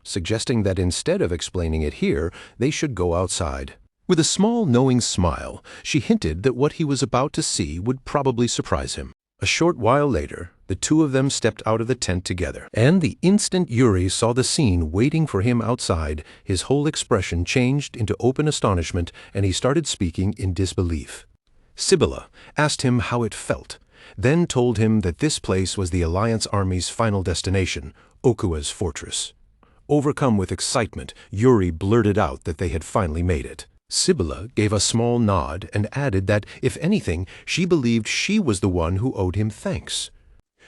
suggesting that instead of explaining it here, they should go outside. With a small knowing smile, she hinted that what he was about to see would probably surprise him. A short while later, the two of them stepped out of the tent together, and the instant Yuri saw the scene waiting for him outside, his whole expression changed into open astonishment, and he started speaking in disbelief. Sibylla asked him how it felt, then told him that this place was the Alliance Army's final destination, Okua's fortress. Overcome with excitement, Yuri blurted out that they had finally made it. Sibylla gave a small nod and added that, if anything, she believed she was the one who owed him thanks.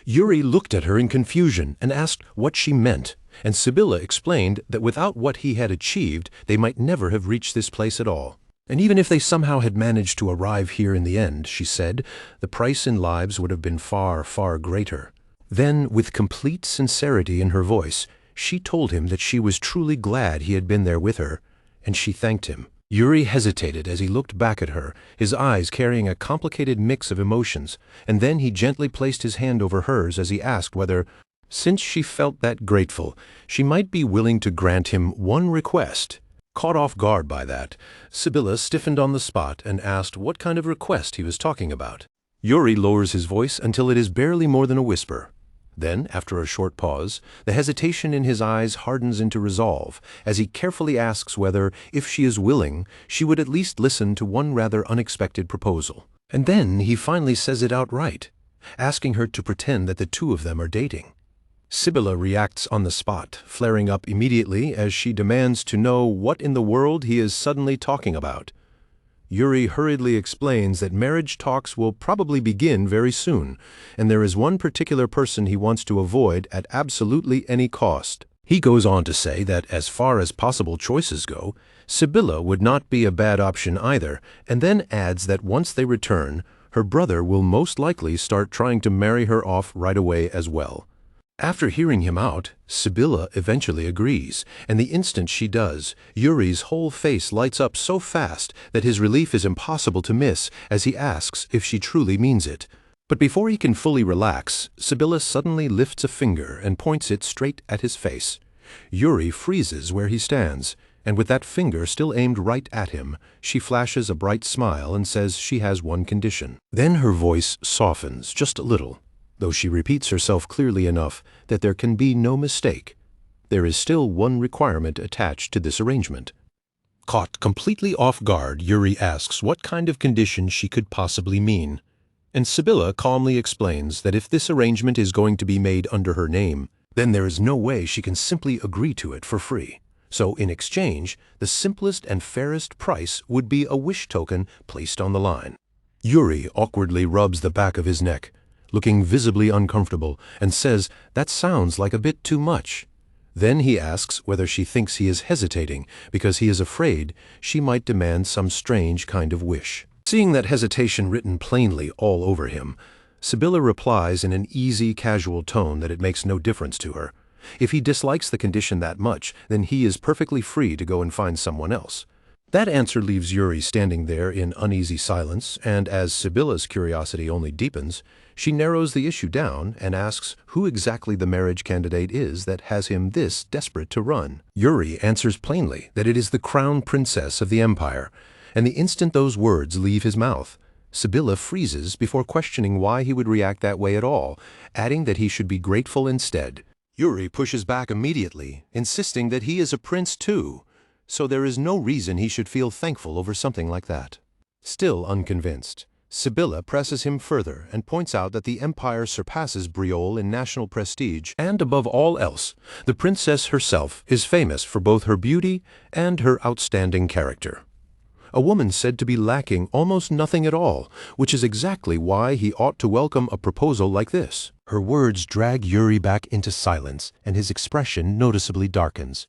Yuri looked at her in confusion and asked what she meant, and Sibylla explained that without what he had achieved, they might never have reached this place at all. And even if they somehow had managed to arrive here in the end, she said, the price in lives would have been far, far greater. Then, with complete sincerity in her voice, she told him that she was truly glad he had been there with her, and she thanked him. Yuri hesitated as he looked back at her, his eyes carrying a complicated mix of emotions, and then he gently placed his hand over hers as he asked whether, since she felt that grateful, she might be willing to grant him one request. Caught off guard by that, Sibylla stiffened on the spot and asked what kind of request he was talking about. Yuri lowers his voice until it is barely more than a whisper. Then, after a short pause, the hesitation in his eyes hardens into resolve, as he carefully asks whether, if she is willing, she would at least listen to one rather unexpected proposal. And then he finally says it outright, asking her to pretend that the two of them are dating. Sibylla reacts on the spot, flaring up immediately as she demands to know what in the world he is suddenly talking about. Yuri hurriedly explains that marriage talks will probably begin very soon, and there is one particular person he wants to avoid at absolutely any cost. He goes on to say that as far as possible choices go, Sibylla would not be a bad option either, and then adds that once they return, her brother will most likely start trying to marry her off right away as well. After hearing him out, Sibylla eventually agrees, and the instant she does, Yuri's whole face lights up so fast that his relief is impossible to miss as he asks if she truly means it. But before he can fully relax, Sibylla suddenly lifts a finger and points it straight at his face. Yuri freezes where he stands, and with that finger still aimed right at him, she flashes a bright smile and says she has one condition. Then her voice softens just a little, though she repeats herself clearly enough that there can be no mistake. There is still one requirement attached to this arrangement. Caught completely off guard, Yuri asks what kind of condition she could possibly mean. And Sibylla calmly explains that if this arrangement is going to be made under her name, then there is no way she can simply agree to it for free. So in exchange, the simplest and fairest price would be a wish token placed on the line. Yuri awkwardly rubs the back of his neck, looking visibly uncomfortable, and says that sounds like a bit too much. Then he asks whether she thinks he is hesitating because he is afraid she might demand some strange kind of wish. Seeing that hesitation written plainly all over him, Sibylla replies in an easy, casual tone that it makes no difference to her. If he dislikes the condition that much, then he is perfectly free to go and find someone else. That answer leaves Yuri standing there in uneasy silence, and as Sibylla's curiosity only deepens, she narrows the issue down and asks who exactly the marriage candidate is that has him this desperate to run. Yuri answers plainly that it is the crown princess of the empire, and the instant those words leave his mouth, Sibylla freezes before questioning why he would react that way at all, adding that he should be grateful instead. Yuri pushes back immediately, insisting that he is a prince too, so there is no reason he should feel thankful over something like that. Still unconvinced, Sibylla presses him further and points out that the empire surpasses Briol in national prestige, and above all else, the princess herself is famous for both her beauty and her outstanding character. A woman said to be lacking almost nothing at all, which is exactly why he ought to welcome a proposal like this. Her words drag Yuri back into silence, and his expression noticeably darkens.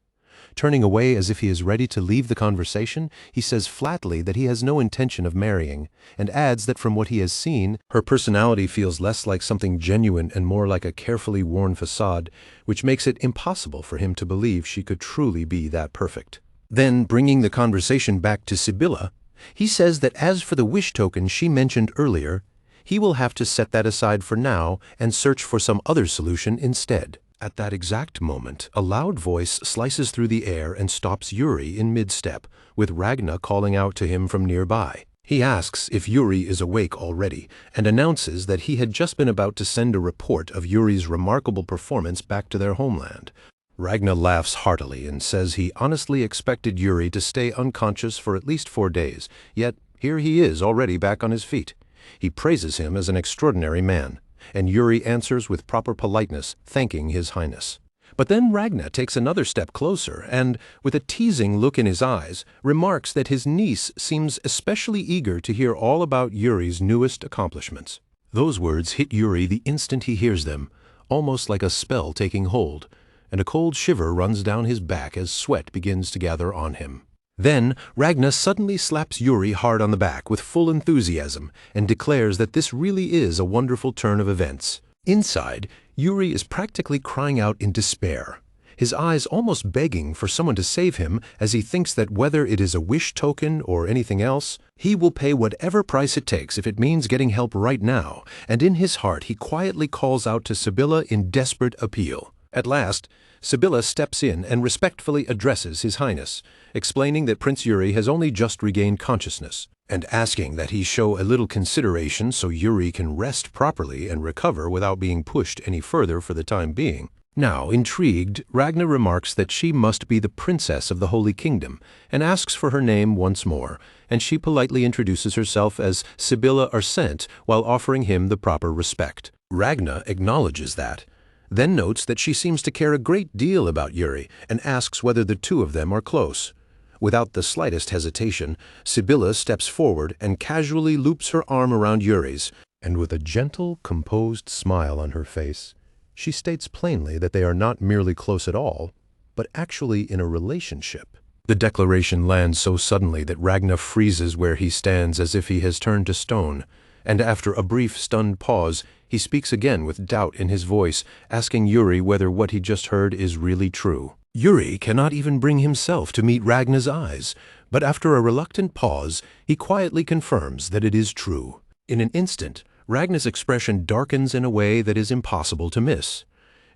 Turning away as if he is ready to leave the conversation, he says flatly that he has no intention of marrying, and adds that from what he has seen, her personality feels less like something genuine and more like a carefully worn facade, which makes it impossible for him to believe she could truly be that perfect. Then, bringing the conversation back to Sibylla, he says that as for the wish token she mentioned earlier, he will have to set that aside for now and search for some other solution instead. At that exact moment, a loud voice slices through the air and stops Yuri in mid-step, with Ragna calling out to him from nearby. He asks if Yuri is awake already, and announces that he had just been about to send a report of Yuri's remarkable performance back to their homeland. Ragna laughs heartily and says he honestly expected Yuri to stay unconscious for at least 4 days, yet here he is already back on his feet. He praises him as an extraordinary man, and Yuri answers with proper politeness, thanking His Highness. But then Ragna takes another step closer and, with a teasing look in his eyes, remarks that his niece seems especially eager to hear all about Yuri's newest accomplishments. Those words hit Yuri the instant he hears them, almost like a spell taking hold, and a cold shiver runs down his back as sweat begins to gather on him. Then Ragna suddenly slaps Yuri hard on the back with full enthusiasm and declares that this really is a wonderful turn of events. Inside, Yuri is practically crying out in despair, his eyes almost begging for someone to save him as he thinks that whether it is a wish token or anything else, he will pay whatever price it takes if it means getting help right now, and in his heart he quietly calls out to Sibylla in desperate appeal. At last, Sibylla steps in and respectfully addresses His Highness, explaining that Prince Yuri has only just regained consciousness, and asking that he show a little consideration so Yuri can rest properly and recover without being pushed any further for the time being. Now, intrigued, Ragna remarks that she must be the princess of the Holy Kingdom, and asks for her name once more, and she politely introduces herself as Sibylla Arsent while offering him the proper respect. Ragna acknowledges that, then notes that she seems to care a great deal about Yuri and asks whether the two of them are close. Without the slightest hesitation, Sibylla steps forward and casually loops her arm around Yuri's, and with a gentle, composed smile on her face, she states plainly that they are not merely close at all, but actually in a relationship. The declaration lands so suddenly that Ragna freezes where he stands as if he has turned to stone, and after a brief, stunned pause, he speaks again with doubt in his voice, asking Yuri whether what he just heard is really true. Yuri cannot even bring himself to meet Ragna's eyes, but after a reluctant pause, he quietly confirms that it is true. In an instant, Ragna's expression darkens in a way that is impossible to miss,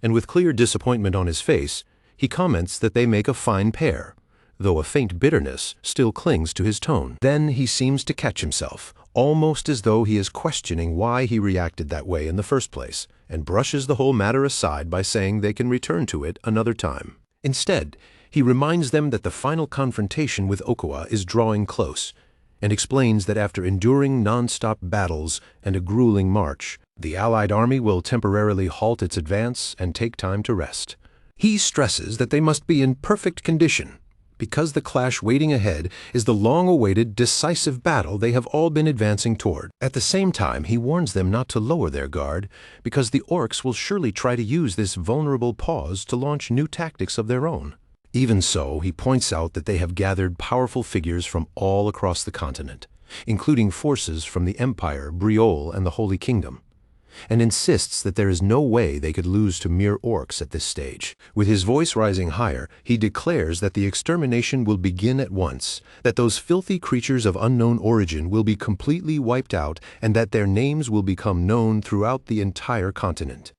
and with clear disappointment on his face, he comments that they make a fine pair, though a faint bitterness still clings to his tone. Then he seems to catch himself, almost as though he is questioning why he reacted that way in the first place, and brushes the whole matter aside by saying they can return to it another time. Instead, he reminds them that the final confrontation with Okowa is drawing close, and explains that after enduring non-stop battles and a grueling march, the Allied army will temporarily halt its advance and take time to rest. He stresses that they must be in perfect condition, because the clash waiting ahead is the long-awaited decisive battle they have all been advancing toward. At the same time, he warns them not to lower their guard, because the orcs will surely try to use this vulnerable pause to launch new tactics of their own. Even so, he points out that they have gathered powerful figures from all across the continent, including forces from the Empire, Briol, and the Holy Kingdom, and insists that there is no way they could lose to mere orcs at this stage. With his voice rising higher, he declares that the extermination will begin at once, that those filthy creatures of unknown origin will be completely wiped out, and that their names will become known throughout the entire continent.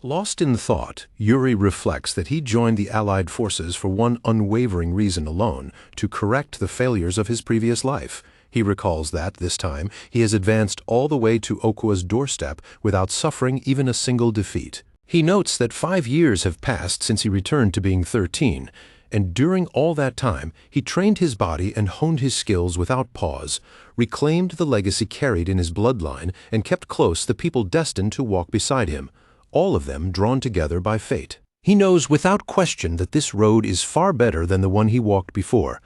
Lost in thought, Yuri reflects that he joined the Allied forces for one unwavering reason alone: to correct the failures of his previous life. He recalls that, this time, he has advanced all the way to Okua's doorstep without suffering even a single defeat. He notes that 5 years have passed since he returned to being 13, and during all that time, he trained his body and honed his skills without pause, reclaimed the legacy carried in his bloodline, and kept close the people destined to walk beside him, all of them drawn together by fate. He knows without question that this road is far better than the one he walked before,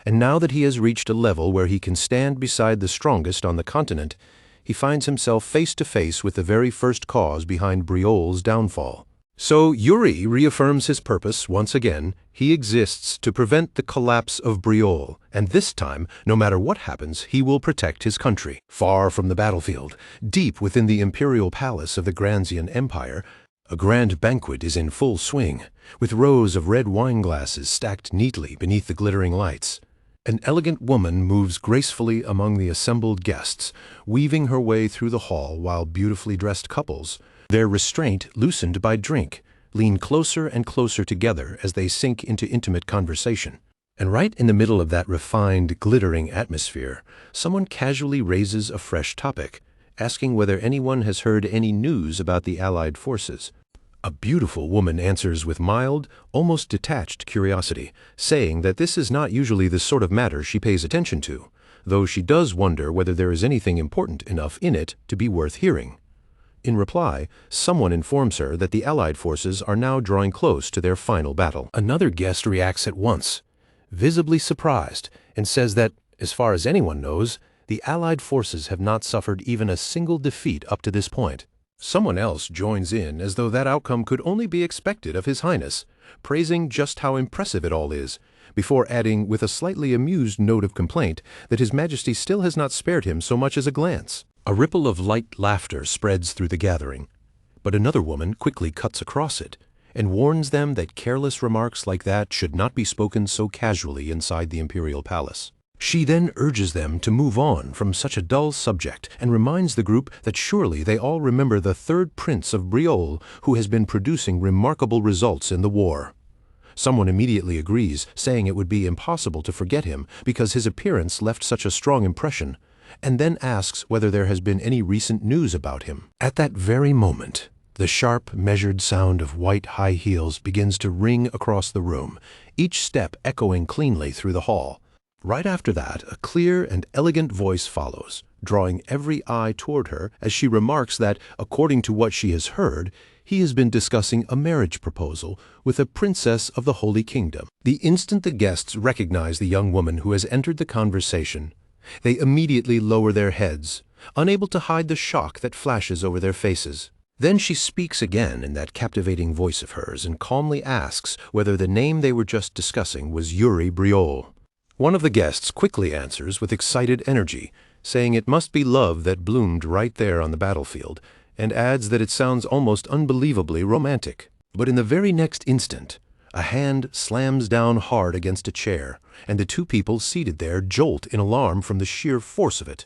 and now that he has reached a level where he can stand beside the strongest on the continent, he finds himself face to face with the very first cause behind Briol's downfall. So Yuri reaffirms his purpose once again. He exists to prevent the collapse of Briol, and this time, no matter what happens, he will protect his country. Far from the battlefield, deep within the imperial palace of the Granzian Empire, a grand banquet is in full swing, with rows of red wine glasses stacked neatly beneath the glittering lights. An elegant woman moves gracefully among the assembled guests, weaving her way through the hall while beautifully dressed couples, their restraint loosened by drink, lean closer and closer together as they sink into intimate conversation. And right in the middle of that refined, glittering atmosphere, someone casually raises a fresh topic, asking whether anyone has heard any news about the Allied forces. A beautiful woman answers with mild, almost detached curiosity, saying that this is not usually the sort of matter she pays attention to, though she does wonder whether there is anything important enough in it to be worth hearing. In reply, someone informs her that the Allied forces are now drawing close to their final battle. Another guest reacts at once, visibly surprised, and says that, as far as anyone knows, the Allied forces have not suffered even a single defeat up to this point. Someone else joins in as though that outcome could only be expected of His Highness, praising just how impressive it all is, before adding with a slightly amused note of complaint that His Majesty still has not spared him so much as a glance. A ripple of light laughter spreads through the gathering, but another woman quickly cuts across it and warns them that careless remarks like that should not be spoken so casually inside the imperial palace. She then urges them to move on from such a dull subject and reminds the group that surely they all remember the third prince of Briol, who has been producing remarkable results in the war. Someone immediately agrees, saying it would be impossible to forget him because his appearance left such a strong impression, and then asks whether there has been any recent news about him. At that very moment, the sharp, measured sound of white high heels begins to ring across the room, each step echoing cleanly through the hall. Right after that, a clear and elegant voice follows, drawing every eye toward her as she remarks that, according to what she has heard, he has been discussing a marriage proposal with a princess of the Holy Kingdom. The instant the guests recognize the young woman who has entered the conversation, they immediately lower their heads, unable to hide the shock that flashes over their faces. Then she speaks again in that captivating voice of hers and calmly asks whether the name they were just discussing was Yuri Briol. One of the guests quickly answers with excited energy, saying it must be love that bloomed right there on the battlefield, and adds that it sounds almost unbelievably romantic. But in the very next instant, a hand slams down hard against a chair, and the two people seated there jolt in alarm from the sheer force of it.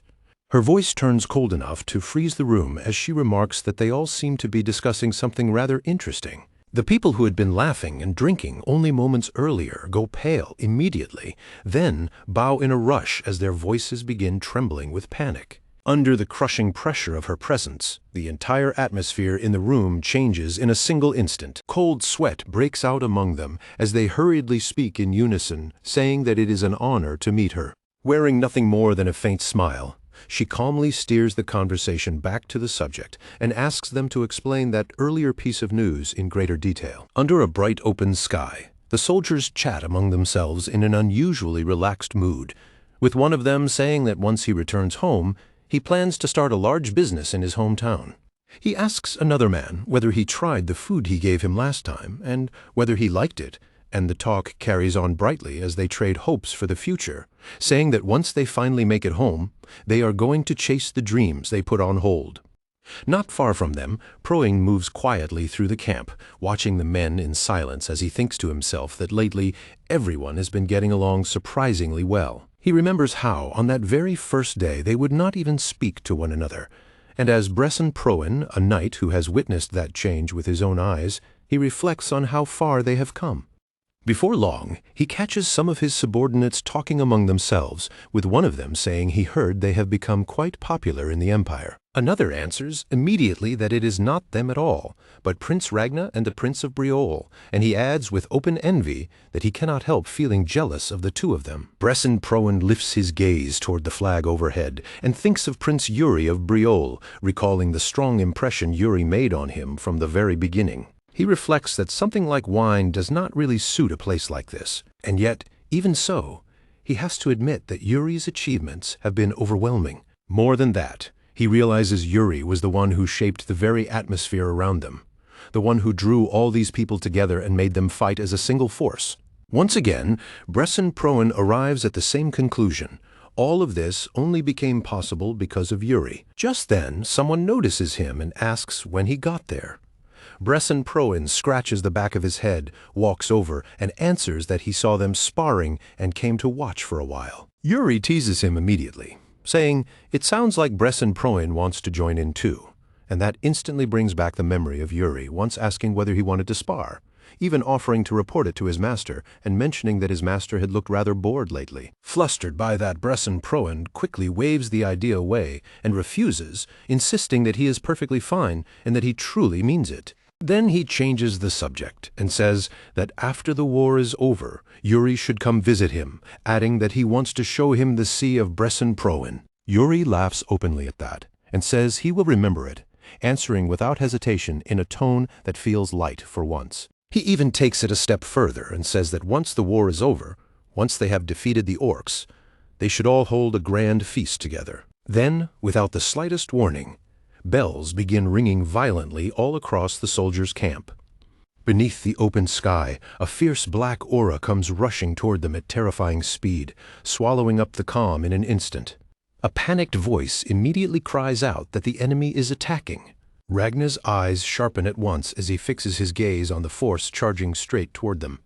Her voice turns cold enough to freeze the room as she remarks that they all seem to be discussing something rather interesting. The people who had been laughing and drinking only moments earlier go pale immediately, then bow in a rush as their voices begin trembling with panic. Under the crushing pressure of her presence, the entire atmosphere in the room changes in a single instant. Cold sweat breaks out among them as they hurriedly speak in unison, saying that it is an honor to meet her. Wearing nothing more than a faint smile, she calmly steers the conversation back to the subject and asks them to explain that earlier piece of news in greater detail. Under a bright open sky, the soldiers chat among themselves in an unusually relaxed mood, with one of them saying that once he returns home, he plans to start a large business in his hometown. He asks another man whether he tried the food he gave him last time and whether he liked it, and the talk carries on brightly as they trade hopes for the future, saying that once they finally make it home, they are going to chase the dreams they put on hold. Not far from them, Proing moves quietly through the camp, watching the men in silence as he thinks to himself that lately everyone has been getting along surprisingly well. He remembers how, on that very first day, they would not even speak to one another, and as Bresson Proin, a knight who has witnessed that change with his own eyes, he reflects on how far they have come. Before long, he catches some of his subordinates talking among themselves, with one of them saying he heard they have become quite popular in the empire. Another answers immediately that it is not them at all, but Prince Ragna and the Prince of Briol, and he adds with open envy that he cannot help feeling jealous of the two of them. Bresson Proin lifts his gaze toward the flag overhead and thinks of Prince Yuri of Briol, recalling the strong impression Yuri made on him from the very beginning. He reflects that something like wine does not really suit a place like this, and yet, even so, he has to admit that Yuri's achievements have been overwhelming. More than that, he realizes Yuri was the one who shaped the very atmosphere around them, the one who drew all these people together and made them fight as a single force. Once again, Bresson Proin arrives at the same conclusion. All of this only became possible because of Yuri. Just then, someone notices him and asks when he got there. Bresson Proin scratches the back of his head, walks over, and answers that he saw them sparring and came to watch for a while. Yuri teases him immediately, saying it sounds like Bresson Proin wants to join in too, and that instantly brings back the memory of Yuri once asking whether he wanted to spar, even offering to report it to his master and mentioning that his master had looked rather bored lately. Flustered by that, Bresson Proin quickly waves the idea away and refuses, insisting that he is perfectly fine and that he truly means it. Then he changes the subject and says that after the war is over, Yuri should come visit him, adding that he wants to show him the sea of Bresson Proin. Yuri laughs openly at that and says he will remember it, answering without hesitation in a tone that feels light for once. He even takes it a step further and says that once the war is over, once they have defeated the orcs, they should all hold a grand feast together. Then, without the slightest warning, bells begin ringing violently all across the soldiers' camp. Beneath the open sky, a fierce black aura comes rushing toward them at terrifying speed, swallowing up the calm in an instant. A panicked voice immediately cries out that the enemy is attacking. Ragna's eyes sharpen at once as he fixes his gaze on the force charging straight toward them.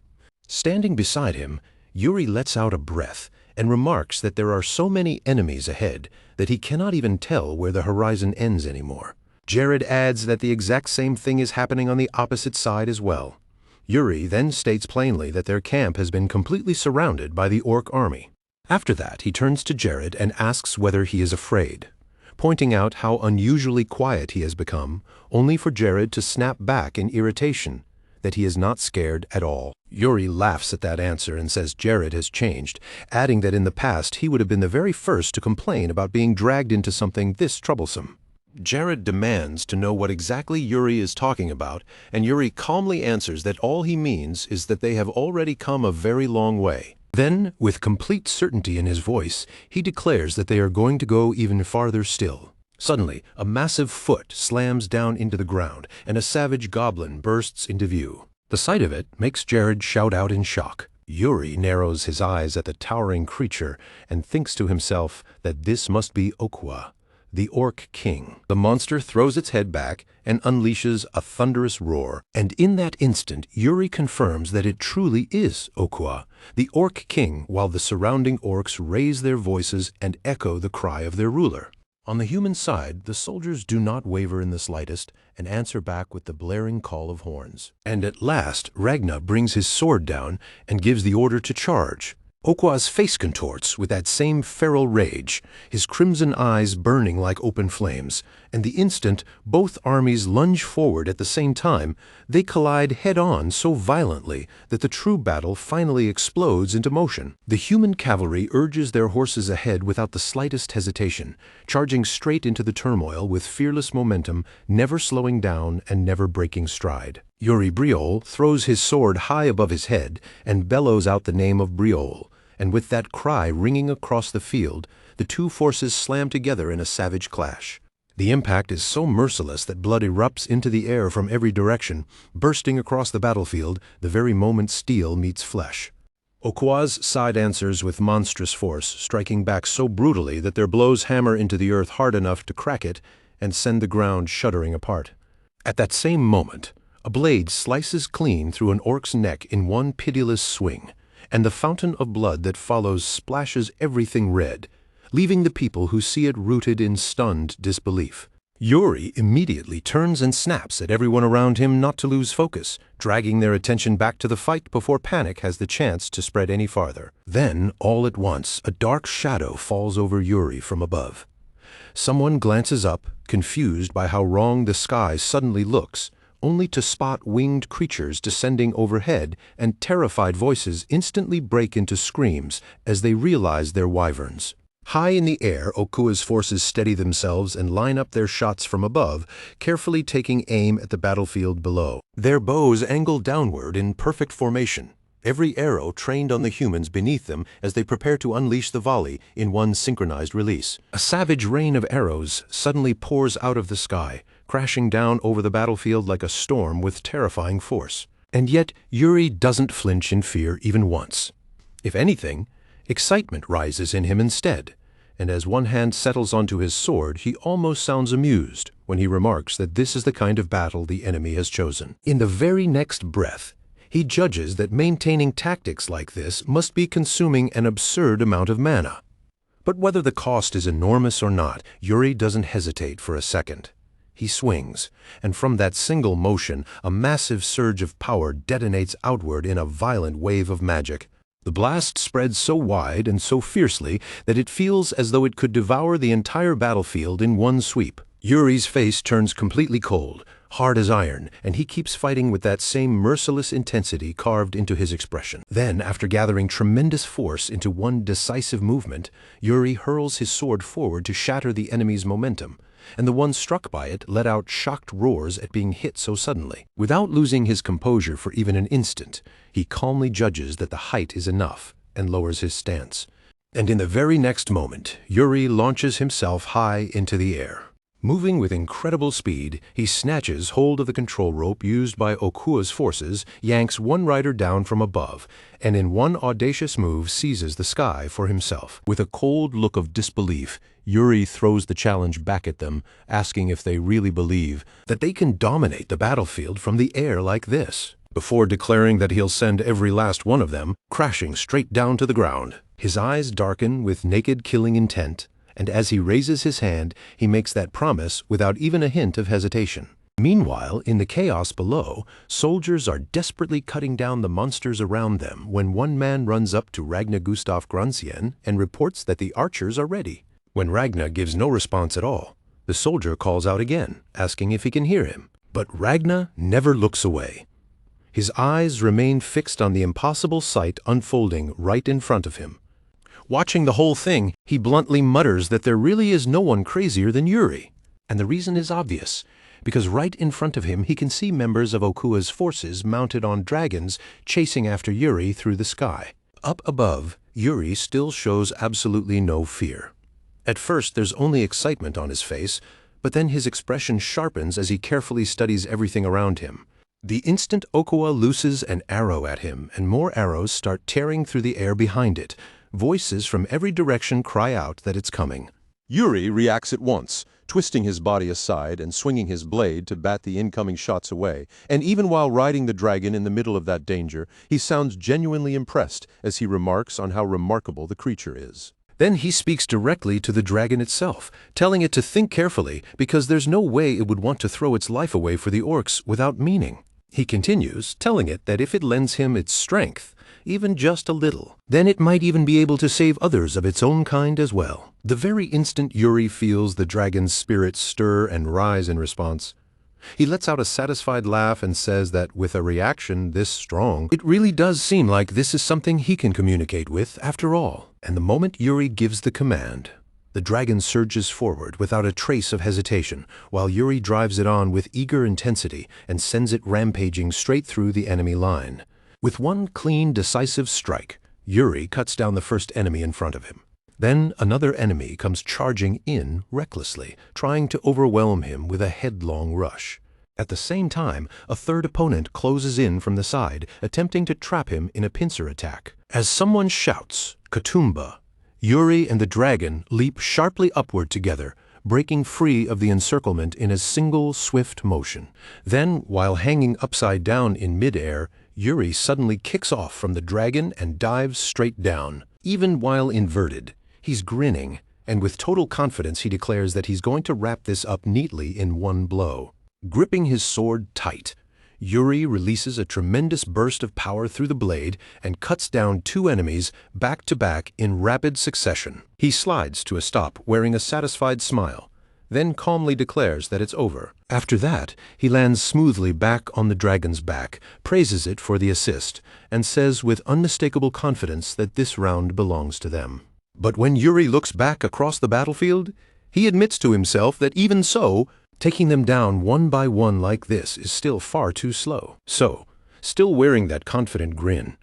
Standing beside him, Yuri lets out a breath and remarks that there are so many enemies ahead that he cannot even tell where the horizon ends anymore. Jared adds that the exact same thing is happening on the opposite side as well. Yuri then states plainly that their camp has been completely surrounded by the orc army. After that, he turns to Jared and asks whether he is afraid, pointing out how unusually quiet he has become, only for Jared to snap back in irritation, that he is not scared at all. Yuri laughs at that answer and says Jared has changed, adding that in the past he would have been the very first to complain about being dragged into something this troublesome. Jared demands to know what exactly Yuri is talking about, and Yuri calmly answers that all he means is that they have already come a very long way. Then, with complete certainty in his voice, he declares that they are going to go even farther still. Suddenly, a massive foot slams down into the ground, and a savage goblin bursts into view. The sight of it makes Jared shout out in shock. Yuri narrows his eyes at the towering creature and thinks to himself that this must be Okwa, the Orc King. The monster throws its head back and unleashes a thunderous roar, and in that instant Yuri confirms that it truly is Okwa, the Orc King, while the surrounding orcs raise their voices and echo the cry of their ruler. On the human side, the soldiers do not waver in the slightest and answer back with the blaring call of horns. And at last, Ragna brings his sword down and gives the order to charge. Okwa's face contorts with that same feral rage, his crimson eyes burning like open flames, and the instant both armies lunge forward at the same time, they collide head-on so violently that the true battle finally explodes into motion. The human cavalry urges their horses ahead without the slightest hesitation, charging straight into the turmoil with fearless momentum, never slowing down and never breaking stride. Yuri Briol throws his sword high above his head and bellows out the name of Briol, and with that cry ringing across the field, the two forces slam together in a savage clash. The impact is so merciless that blood erupts into the air from every direction, bursting across the battlefield the very moment steel meets flesh. Okwa's side answers with monstrous force, striking back so brutally that their blows hammer into the earth hard enough to crack it and send the ground shuddering apart. At that same moment, a blade slices clean through an orc's neck in one pitiless swing, and the fountain of blood that follows splashes everything red, leaving the people who see it rooted in stunned disbelief. Yuri immediately turns and snaps at everyone around him not to lose focus, dragging their attention back to the fight before panic has the chance to spread any farther. Then, all at once, a dark shadow falls over Yuri from above. Someone glances up, confused by how wrong the sky suddenly looks, only to spot winged creatures descending overhead, and terrified voices instantly break into screams as they realize they're wyverns. High in the air, Okua's forces steady themselves and line up their shots from above, carefully taking aim at the battlefield below. Their bows angle downward in perfect formation, every arrow trained on the humans beneath them as they prepare to unleash the volley in one synchronized release. A savage rain of arrows suddenly pours out of the sky, crashing down over the battlefield like a storm with terrifying force. And yet Yuri doesn't flinch in fear even once. If anything, excitement rises in him instead, and as one hand settles onto his sword, he almost sounds amused when he remarks that this is the kind of battle the enemy has chosen. In the very next breath, he judges that maintaining tactics like this must be consuming an absurd amount of mana. But whether the cost is enormous or not, Yuri doesn't hesitate for a second. He swings, and from that single motion, a massive surge of power detonates outward in a violent wave of magic. The blast spreads so wide and so fiercely that it feels as though it could devour the entire battlefield in one sweep. Yuri's face turns completely cold, hard as iron, and he keeps fighting with that same merciless intensity carved into his expression. Then, after gathering tremendous force into one decisive movement, Yuri hurls his sword forward to shatter the enemy's momentum, and the one struck by it let out shocked roars at being hit so suddenly. Without losing his composure for even an instant, he calmly judges that the height is enough and lowers his stance. And in the very next moment, Yuri launches himself high into the air. Moving with incredible speed, he snatches hold of the control rope used by Okua's forces, yanks one rider down from above, and in one audacious move seizes the sky for himself. With a cold look of disbelief, Yuri throws the challenge back at them, asking if they really believe that they can dominate the battlefield from the air like this, before declaring that he'll send every last one of them crashing straight down to the ground. His eyes darken with naked killing intent, and as he raises his hand, he makes that promise without even a hint of hesitation. Meanwhile, in the chaos below, soldiers are desperately cutting down the monsters around them when one man runs up to Ragnar Gustav Gransien and reports that the archers are ready. When Ragnar gives no response at all, the soldier calls out again, asking if he can hear him. But Ragnar never looks away. His eyes remain fixed on the impossible sight unfolding right in front of him. Watching the whole thing, he bluntly mutters that there really is no one crazier than Yuri. And the reason is obvious, because right in front of him he can see members of Okua's forces mounted on dragons chasing after Yuri through the sky. Up above, Yuri still shows absolutely no fear. At first there's only excitement on his face, but then his expression sharpens as he carefully studies everything around him. The instant Okua looses an arrow at him, and more arrows start tearing through the air behind it, voices from every direction cry out that it's coming. Yuri reacts at once, twisting his body aside and swinging his blade to bat the incoming shots away, and even while riding the dragon in the middle of that danger, he sounds genuinely impressed as he remarks on how remarkable the creature is. Then he speaks directly to the dragon itself, telling it to think carefully because there's no way it would want to throw its life away for the orcs without meaning. He continues, telling it that if it lends him its strength, even just a little. Then it might even be able to save others of its own kind as well. The very instant Yuri feels the dragon's spirit stir and rise in response, he lets out a satisfied laugh and says that with a reaction this strong, it really does seem like this is something he can communicate with after all. And the moment Yuri gives the command, the dragon surges forward without a trace of hesitation, while Yuri drives it on with eager intensity and sends it rampaging straight through the enemy line. With one clean, decisive strike, Yuri cuts down the first enemy in front of him. Then another enemy comes charging in recklessly, trying to overwhelm him with a headlong rush. At the same time, a third opponent closes in from the side, attempting to trap him in a pincer attack. As someone shouts, "Katumba!" Yuri and the dragon leap sharply upward together, breaking free of the encirclement in a single swift motion. Then, while hanging upside down in midair, Yuri suddenly kicks off from the dragon and dives straight down. Even while inverted, he's grinning, and with total confidence he declares that he's going to wrap this up neatly in one blow. Gripping his sword tight, Yuri releases a tremendous burst of power through the blade and cuts down two enemies back to back in rapid succession. He slides to a stop wearing a satisfied smile, then calmly declares that it's over. After that, he lands smoothly back on the dragon's back, praises it for the assist, and says with unmistakable confidence that this round belongs to them. But when Yuri looks back across the battlefield, he admits to himself that even so, taking them down one by one like this is still far too slow. So, still wearing that confident grin,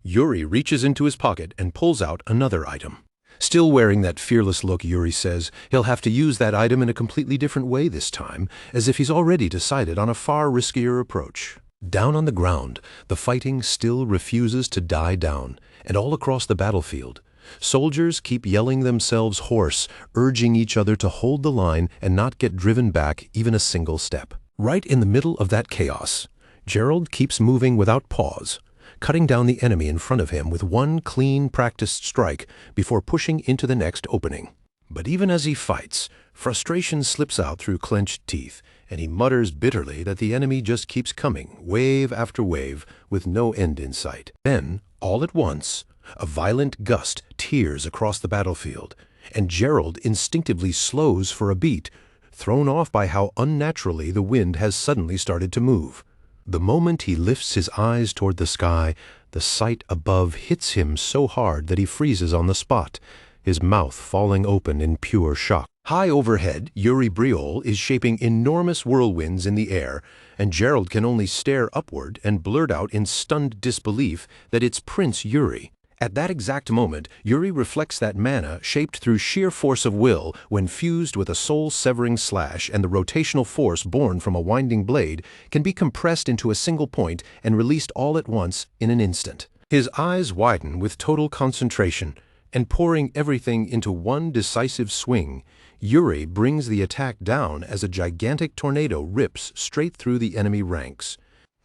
Yuri reaches into his pocket and pulls out another item. Still wearing that fearless look, Yuri says he'll have to use that item in a completely different way this time, as if he's already decided on a far riskier approach. Down on the ground, the fighting still refuses to die down, and all across the battlefield, soldiers keep yelling themselves hoarse, urging each other to hold the line and not get driven back even a single step. Right in the middle of that chaos, Gerald keeps moving without pause, cutting down the enemy in front of him with one clean, practiced strike before pushing into the next opening. But even as he fights, frustration slips out through clenched teeth, and he mutters bitterly that the enemy just keeps coming, wave after wave, with no end in sight. Then, all at once, a violent gust tears across the battlefield, and Gerald instinctively slows for a beat, thrown off by how unnaturally the wind has suddenly started to move. The moment he lifts his eyes toward the sky, the sight above hits him so hard that he freezes on the spot, his mouth falling open in pure shock. High overhead, Yuri Briol is shaping enormous whirlwinds in the air, and Gerald can only stare upward and blurt out in stunned disbelief that it's Prince Yuri. At that exact moment, Yuri reflects that mana shaped through sheer force of will when fused with a soul-severing slash, and the rotational force born from a winding blade can be compressed into a single point and released all at once in an instant. His eyes widen with total concentration, and pouring everything into one decisive swing, Yuri brings the attack down as a gigantic tornado rips straight through the enemy ranks.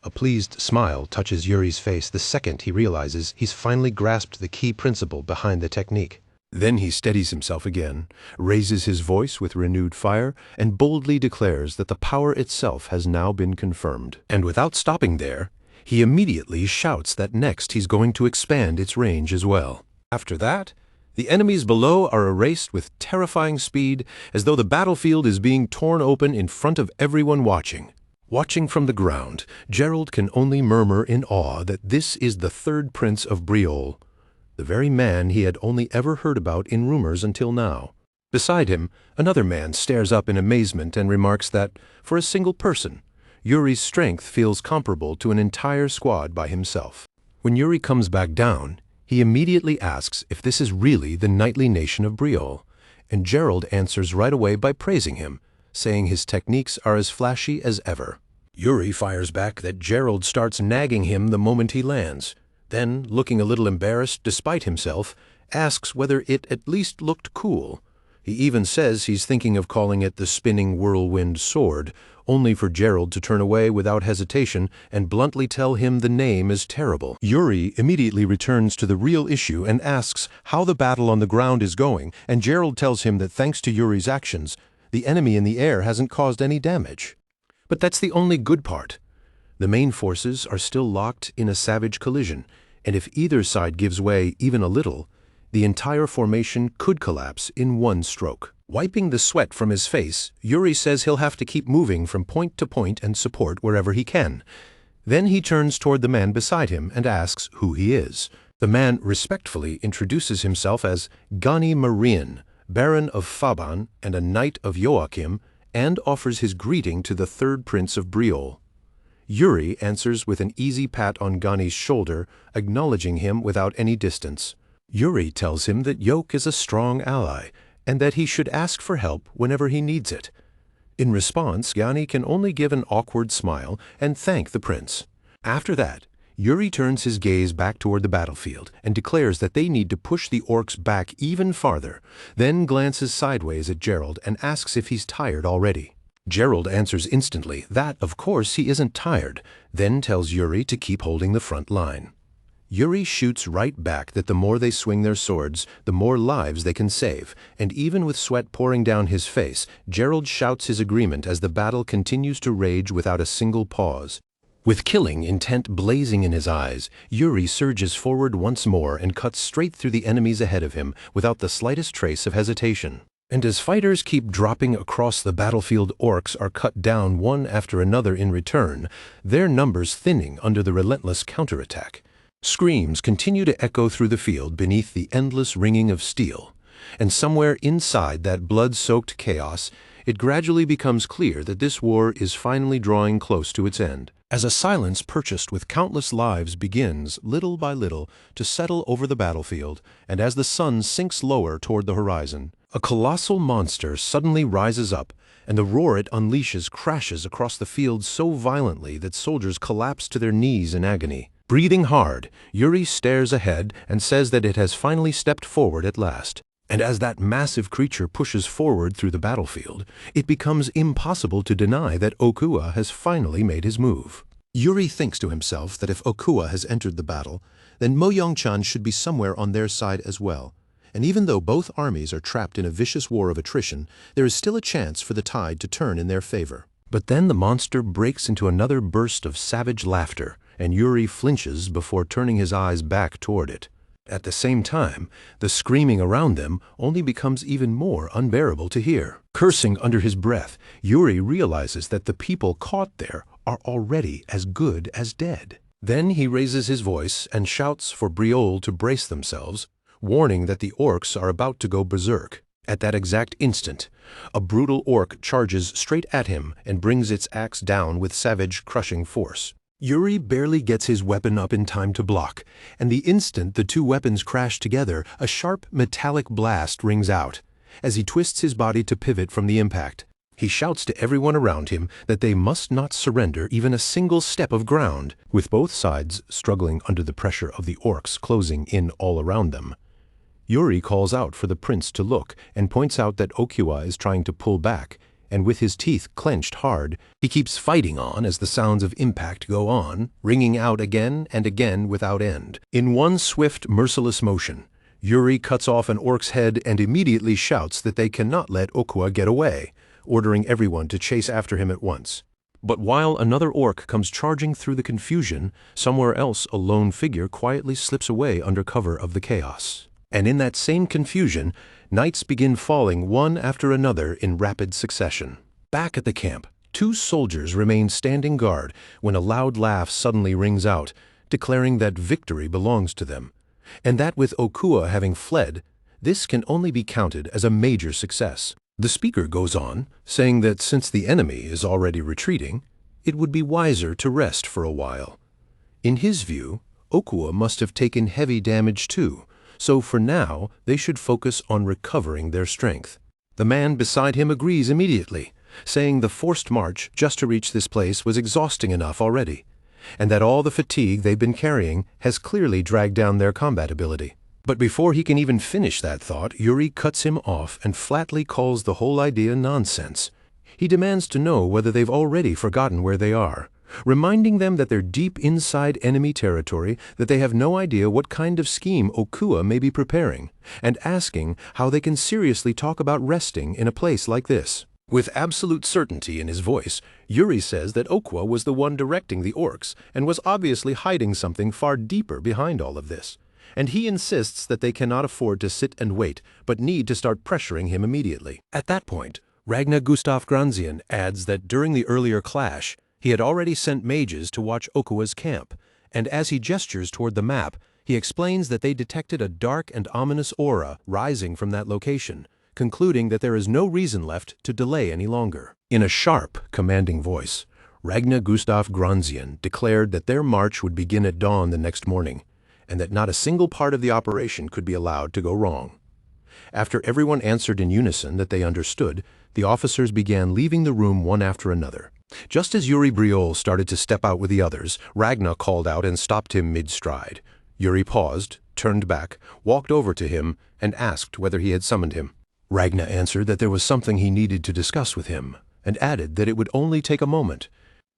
A pleased smile touches Yuri's face the second he realizes he's finally grasped the key principle behind the technique. Then he steadies himself again, raises his voice with renewed fire, and boldly declares that the power itself has now been confirmed. And without stopping there, he immediately shouts that next he's going to expand its range as well. After that, the enemies below are erased with terrifying speed, as though the battlefield is being torn open in front of everyone watching. Watching from the ground, Gerald can only murmur in awe that this is the third Prince of Briol, the very man he had only ever heard about in rumors until now. Beside him, another man stares up in amazement and remarks that, for a single person, Yuri's strength feels comparable to an entire squad by himself. When Yuri comes back down, he immediately asks if this is really the knightly nation of Briol, and Gerald answers right away by praising him, saying his techniques are as flashy as ever. Yuri fires back that Gerald starts nagging him the moment he lands, then, looking a little embarrassed despite himself, asks whether it at least looked cool. He even says he's thinking of calling it the Spinning Whirlwind Sword, only for Gerald to turn away without hesitation and bluntly tell him the name is terrible. Yuri immediately returns to the real issue and asks how the battle on the ground is going, and Gerald tells him that thanks to Yuri's actions, the enemy in the air hasn't caused any damage. But that's the only good part. The main forces are still locked in a savage collision, and if either side gives way even a little, the entire formation could collapse in one stroke. Wiping the sweat from his face, Yuri says he'll have to keep moving from point to point and support wherever he can. Then he turns toward the man beside him and asks who he is. The man respectfully introduces himself as Gani Marian, Baron of Faban and a Knight of Joachim, and offers his greeting to the third Prince of Briol. Yuri answers with an easy pat on Gani's shoulder, acknowledging him without any distance. Yuri tells him that Yoke is a strong ally, and that he should ask for help whenever he needs it. In response, Gani can only give an awkward smile and thank the prince. After that, Yuri turns his gaze back toward the battlefield and declares that they need to push the orcs back even farther, then glances sideways at Gerald and asks if he's tired already. Gerald answers instantly that, of course, he isn't tired, then tells Yuri to keep holding the front line. Yuri shoots right back that the more they swing their swords, the more lives they can save, and even with sweat pouring down his face, Gerald shouts his agreement as the battle continues to rage without a single pause. With killing intent blazing in his eyes, Yuri surges forward once more and cuts straight through the enemies ahead of him without the slightest trace of hesitation. And as fighters keep dropping across the battlefield, orcs are cut down one after another in return, their numbers thinning under the relentless counterattack. Screams continue to echo through the field beneath the endless ringing of steel, and somewhere inside that blood-soaked chaos, it gradually becomes clear that this war is finally drawing close to its end. As a silence purchased with countless lives begins, little by little, to settle over the battlefield, and as the sun sinks lower toward the horizon, a colossal monster suddenly rises up, and the roar it unleashes crashes across the field so violently that soldiers collapse to their knees in agony. Breathing hard, Yuri stares ahead and says that it has finally stepped forward at last. And as that massive creature pushes forward through the battlefield, it becomes impossible to deny that Okuwa has finally made his move. Yuri thinks to himself that if Okuwa has entered the battle, then Mo Yongchan should be somewhere on their side as well. And even though both armies are trapped in a vicious war of attrition, there is still a chance for the tide to turn in their favor. But then the monster breaks into another burst of savage laughter, and Yuri flinches before turning his eyes back toward it. At the same time, the screaming around them only becomes even more unbearable to hear. Cursing under his breath, Yuri realizes that the people caught there are already as good as dead. Then he raises his voice and shouts for Briol to brace themselves, warning that the orcs are about to go berserk. At that exact instant, a brutal orc charges straight at him and brings its axe down with savage, crushing force. Yuri barely gets his weapon up in time to block, and the instant the two weapons crash together, a sharp, metallic blast rings out. As he twists his body to pivot from the impact, he shouts to everyone around him that they must not surrender even a single step of ground, with both sides struggling under the pressure of the orcs closing in all around them. Yuri calls out for the prince to look and points out that Okuwa is trying to pull back, and with his teeth clenched hard, he keeps fighting on as the sounds of impact go on, ringing out again and again without end. In one swift, merciless motion, Yuri cuts off an orc's head and immediately shouts that they cannot let Okuwa get away, ordering everyone to chase after him at once. But while another orc comes charging through the confusion, somewhere else a lone figure quietly slips away under cover of the chaos. And in that same confusion, knights begin falling one after another in rapid succession. Back at the camp, two soldiers remain standing guard when a loud laugh suddenly rings out, declaring that victory belongs to them, and that with Okuwa having fled, this can only be counted as a major success. The speaker goes on, saying that since the enemy is already retreating, it would be wiser to rest for a while. In his view, Okuwa must have taken heavy damage too, so for now they should focus on recovering their strength. The man beside him agrees immediately, saying the forced march just to reach this place was exhausting enough already, and that all the fatigue they've been carrying has clearly dragged down their combat ability. But before he can even finish that thought, Yuri cuts him off and flatly calls the whole idea nonsense. He demands to know whether they've already forgotten where they are, reminding them that they're deep inside enemy territory, that they have no idea what kind of scheme Okuwa may be preparing, and asking how they can seriously talk about resting in a place like this. With absolute certainty in his voice, Yuri says that Okwa was the one directing the orcs and was obviously hiding something far deeper behind all of this. And he insists that they cannot afford to sit and wait, but need to start pressuring him immediately. At that point, Ragnar Gustaf Granzian adds that during the earlier clash, he had already sent mages to watch Okwa's camp, and as he gestures toward the map, he explains that they detected a dark and ominous aura rising from that location, concluding that there is no reason left to delay any longer. In a sharp, commanding voice, Ragnar Gustaf Granzian declared that their march would begin at dawn the next morning, and that not a single part of the operation could be allowed to go wrong. After everyone answered in unison that they understood, the officers began leaving the room one after another. Just as Yuri Briol started to step out with the others, Ragnar called out and stopped him mid-stride. Yuri paused, turned back, walked over to him, and asked whether he had summoned him. Ragnar answered that there was something he needed to discuss with him, and added that it would only take a moment.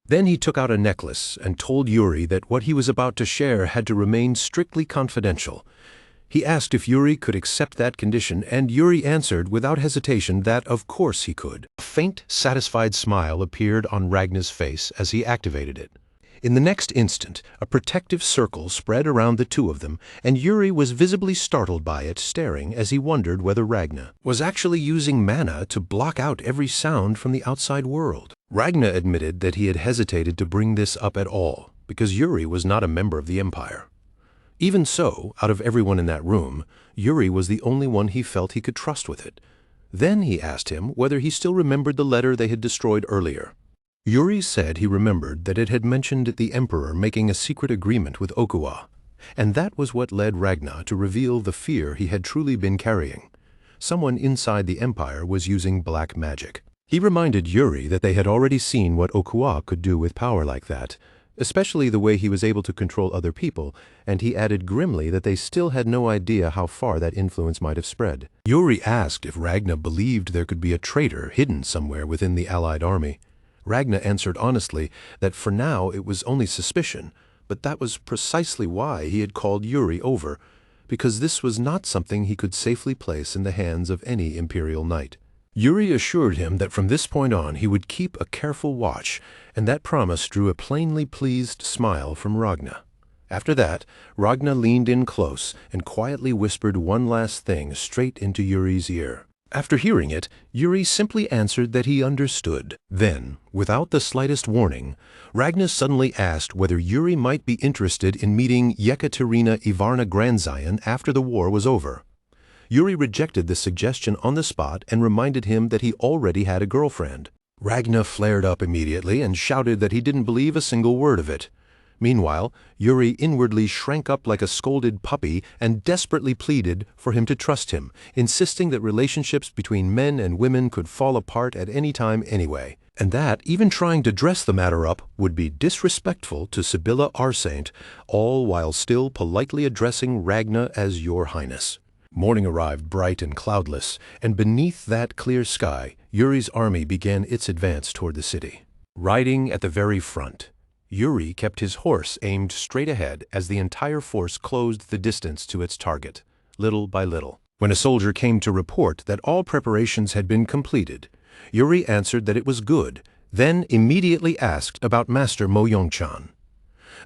Then he took out a necklace and told Yuri that what he was about to share had to remain strictly confidential. He asked if Yuri could accept that condition, and Yuri answered without hesitation that of course he could. A faint, satisfied smile appeared on Ragnar's face as he activated it. In the next instant, a protective circle spread around the two of them, and Yuri was visibly startled by it, staring as he wondered whether Ragnar was actually using mana to block out every sound from the outside world. Ragnar admitted that he had hesitated to bring this up at all, because Yuri was not a member of the Empire. Even so, out of everyone in that room, Yuri was the only one he felt he could trust with it. Then he asked him whether he still remembered the letter they had destroyed earlier. Yuri said he remembered that it had mentioned the Emperor making a secret agreement with Okwa, and that was what led Ragnar to reveal the fear he had truly been carrying. Someone inside the Empire was using black magic. He reminded Yuri that they had already seen what Okwa could do with power like that, especially the way he was able to control other people, and he added grimly that they still had no idea how far that influence might have spread. Yuri asked if Ragnar believed there could be a traitor hidden somewhere within the Allied army. Ragnar answered honestly that for now it was only suspicion, but that was precisely why he had called Yuri over, because this was not something he could safely place in the hands of any Imperial knight. Yuri assured him that from this point on he would keep a careful watch, and that promise drew a plainly pleased smile from Ragnar. After that, Ragnar leaned in close and quietly whispered one last thing straight into Yuri's ear. After hearing it, Yuri simply answered that he understood. Then, without the slightest warning, Ragnar suddenly asked whether Yuri might be interested in meeting Yekaterina Ivarna Granzian after the war was over. Yuri rejected the suggestion on the spot and reminded him that he already had a girlfriend. Ragnar flared up immediately and shouted that he didn't believe a single word of it. Meanwhile, Yuri inwardly shrank up like a scolded puppy and desperately pleaded for him to trust him, insisting that relationships between men and women could fall apart at any time anyway, and that even trying to dress the matter up would be disrespectful to Sibylla Arsaint, all while still politely addressing Ragnar as Your Highness. Morning arrived bright and cloudless, and beneath that clear sky, Yuri's army began its advance toward the city. Riding at the very front, Yuri kept his horse aimed straight ahead as the entire force closed the distance to its target, little by little. When a soldier came to report that all preparations had been completed, Yuri answered that it was good, then immediately asked about Master Mo Yongchan.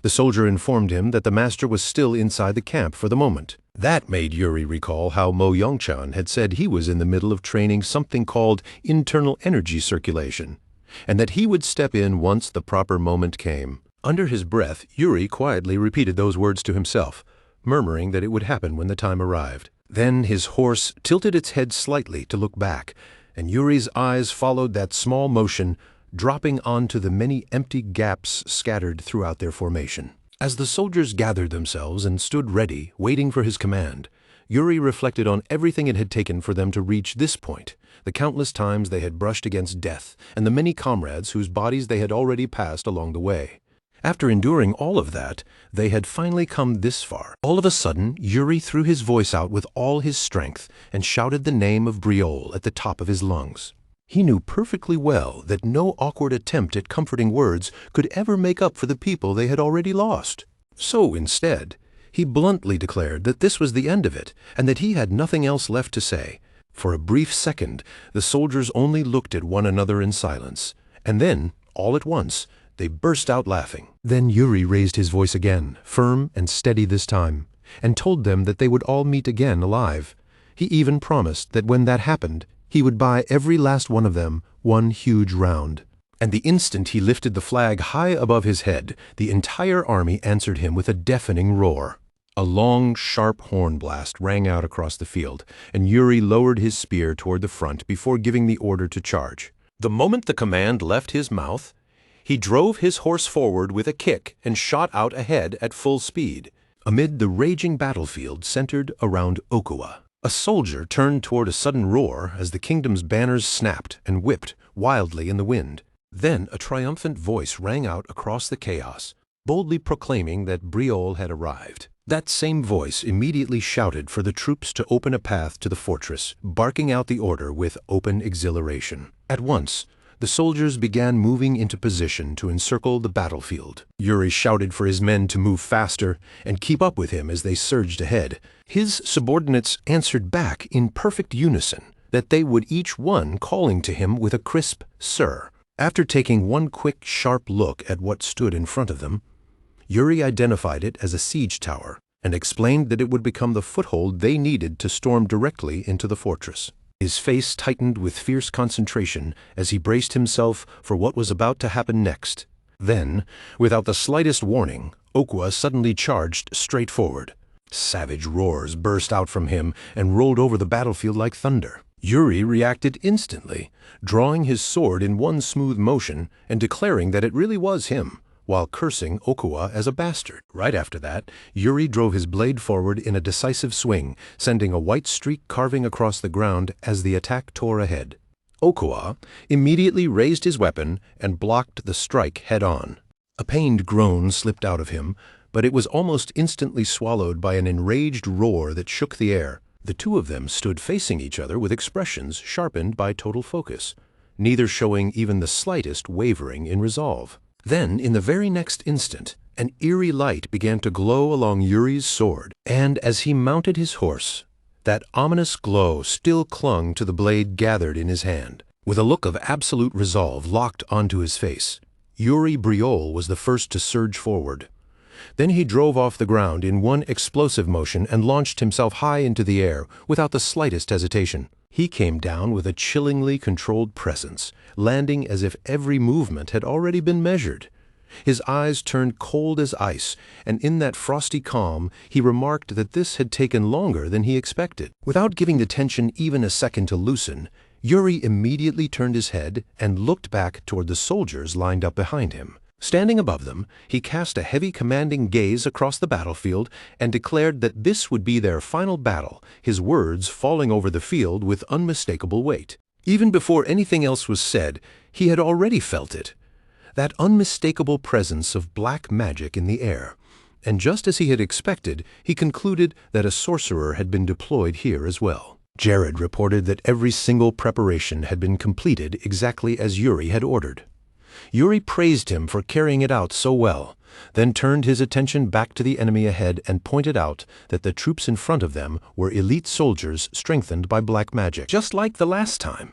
The soldier informed him that the master was still inside the camp for the moment. That made Yuri recall how Mo Yongchan had said he was in the middle of training something called internal energy circulation, and that he would step in once the proper moment came. Under his breath, Yuri quietly repeated those words to himself, murmuring that it would happen when the time arrived. Then his horse tilted its head slightly to look back, and Yuri's eyes followed that small motion, dropping onto the many empty gaps scattered throughout their formation. As the soldiers gathered themselves and stood ready, waiting for his command, Yuri reflected on everything it had taken for them to reach this point, the countless times they had brushed against death, and the many comrades whose bodies they had already passed along the way. After enduring all of that, they had finally come this far. All of a sudden, Yuri threw his voice out with all his strength and shouted the name of Briol at the top of his lungs. He knew perfectly well that no awkward attempt at comforting words could ever make up for the people they had already lost. So instead, he bluntly declared that this was the end of it, and that he had nothing else left to say. For a brief second, the soldiers only looked at one another in silence, and then, all at once, they burst out laughing. Then Yuri raised his voice again, firm and steady this time, and told them that they would all meet again alive. He even promised that when that happened, he would buy every last one of them one huge round. And the instant he lifted the flag high above his head, the entire army answered him with a deafening roar. A long, sharp horn blast rang out across the field, and Yuri lowered his spear toward the front before giving the order to charge. The moment the command left his mouth, he drove his horse forward with a kick and shot out ahead at full speed, amid the raging battlefield centered around Okuwa. A soldier turned toward a sudden roar as the kingdom's banners snapped and whipped wildly in the wind. Then a triumphant voice rang out across the chaos, boldly proclaiming that Briol had arrived. That same voice immediately shouted for the troops to open a path to the fortress, barking out the order with open exhilaration. At once, the soldiers began moving into position to encircle the battlefield. Yuri shouted for his men to move faster and keep up with him as they surged ahead. His subordinates answered back in perfect unison, that they would each one calling to him with a crisp "Sir." After taking one quick, sharp look at what stood in front of them, Yuri identified it as a siege tower and explained that it would become the foothold they needed to storm directly into the fortress. His face tightened with fierce concentration as he braced himself for what was about to happen next. Then, without the slightest warning, Okuwa suddenly charged straight forward. Savage roars burst out from him and rolled over the battlefield like thunder. Yuri reacted instantly, drawing his sword in one smooth motion and declaring that it really was him, while cursing Okuwa as a bastard. Right after that, Yuri drove his blade forward in a decisive swing, sending a white streak carving across the ground as the attack tore ahead. Okuwa immediately raised his weapon and blocked the strike head-on. A pained groan slipped out of him, but it was almost instantly swallowed by an enraged roar that shook the air. The two of them stood facing each other with expressions sharpened by total focus, neither showing even the slightest wavering in resolve. Then, in the very next instant, an eerie light began to glow along Yuri's sword, and as he mounted his horse, that ominous glow still clung to the blade gathered in his hand. With a look of absolute resolve locked onto his face, Yuri Briol was the first to surge forward. Then he drove off the ground in one explosive motion and launched himself high into the air without the slightest hesitation. He came down with a chillingly controlled presence, landing as if every movement had already been measured. His eyes turned cold as ice, and in that frosty calm he remarked that this had taken longer than he expected. Without giving the tension even a second to loosen, Yuri immediately turned his head and looked back toward the soldiers lined up behind him. Standing above them, he cast a heavy commanding gaze across the battlefield and declared that this would be their final battle, his words falling over the field with unmistakable weight. Even before anything else was said, he had already felt it, that unmistakable presence of black magic in the air, and just as he had expected, he concluded that a sorcerer had been deployed here as well. Jared reported that every single preparation had been completed exactly as Yuri had ordered. Yuri praised him for carrying it out so well, then turned his attention back to the enemy ahead and pointed out that the troops in front of them were elite soldiers strengthened by black magic, just like the last time.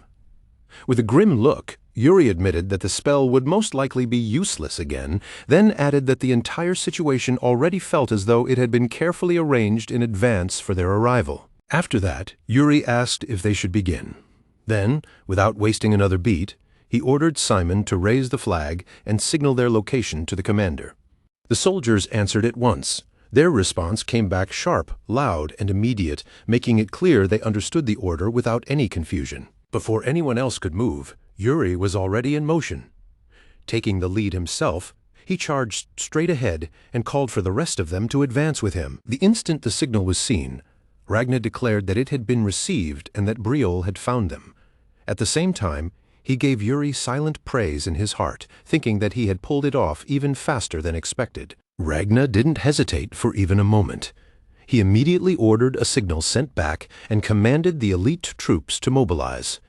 With a grim look, Yuri admitted that the spell would most likely be useless again, then added that the entire situation already felt as though it had been carefully arranged in advance for their arrival. After that, Yuri asked if they should begin. Then, without wasting another beat, he ordered Simon to raise the flag and signal their location to the commander. The soldiers answered at once. Their response came back sharp, loud, and immediate, making it clear they understood the order without any confusion. Before anyone else could move, Yuri was already in motion. Taking the lead himself, he charged straight ahead and called for the rest of them to advance with him. The instant the signal was seen, Ragnar declared that it had been received and that Briol had found them. At the same time, he gave Yuri silent praise in his heart, thinking that he had pulled it off even faster than expected. Ragnar didn't hesitate for even a moment. He immediately ordered a signal sent back and commanded the elite troops to mobilize.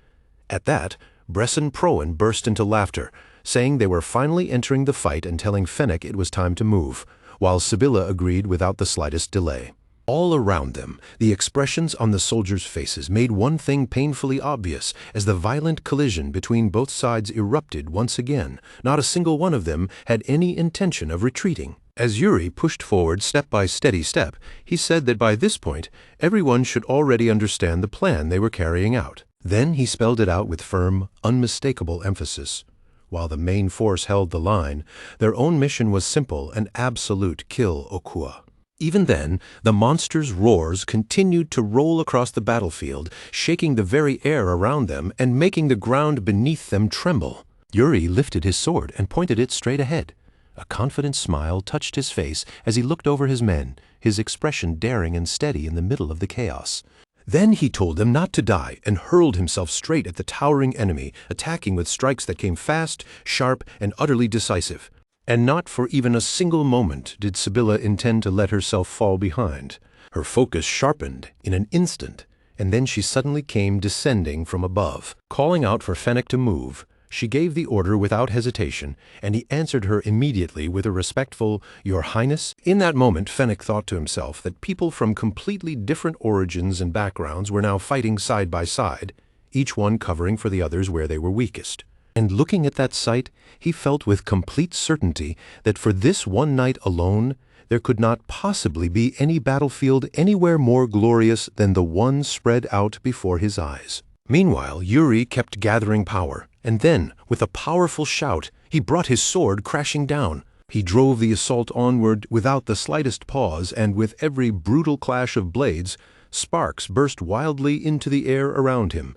At that, Bresson Proen burst into laughter, saying they were finally entering the fight and telling Fennec it was time to move, while Sibylla agreed without the slightest delay. All around them, the expressions on the soldiers' faces made one thing painfully obvious as the violent collision between both sides erupted once again. Not a single one of them had any intention of retreating. As Yuri pushed forward step by steady step, he said that by this point, everyone should already understand the plan they were carrying out. Then he spelled it out with firm, unmistakable emphasis. While the main force held the line, their own mission was simple and absolute: kill Okuwa. Even then, the monster's roars continued to roll across the battlefield, shaking the very air around them and making the ground beneath them tremble. Yuri lifted his sword and pointed it straight ahead. A confident smile touched his face as he looked over his men, his expression daring and steady in the middle of the chaos. Then he told them not to die and hurled himself straight at the towering enemy, attacking with strikes that came fast, sharp, and utterly decisive. And not for even a single moment did Sibylla intend to let herself fall behind. Her focus sharpened in an instant, and then she suddenly came descending from above. Calling out for Fennec to move, she gave the order without hesitation, and he answered her immediately with a respectful, "Your Highness." In that moment, Fennec thought to himself that people from completely different origins and backgrounds were now fighting side by side, each one covering for the others where they were weakest. And looking at that sight, he felt with complete certainty that for this one night alone, there could not possibly be any battlefield anywhere more glorious than the one spread out before his eyes. Meanwhile, Yuri kept gathering power, and then, with a powerful shout, he brought his sword crashing down. He drove the assault onward without the slightest pause, and with every brutal clash of blades, sparks burst wildly into the air around him.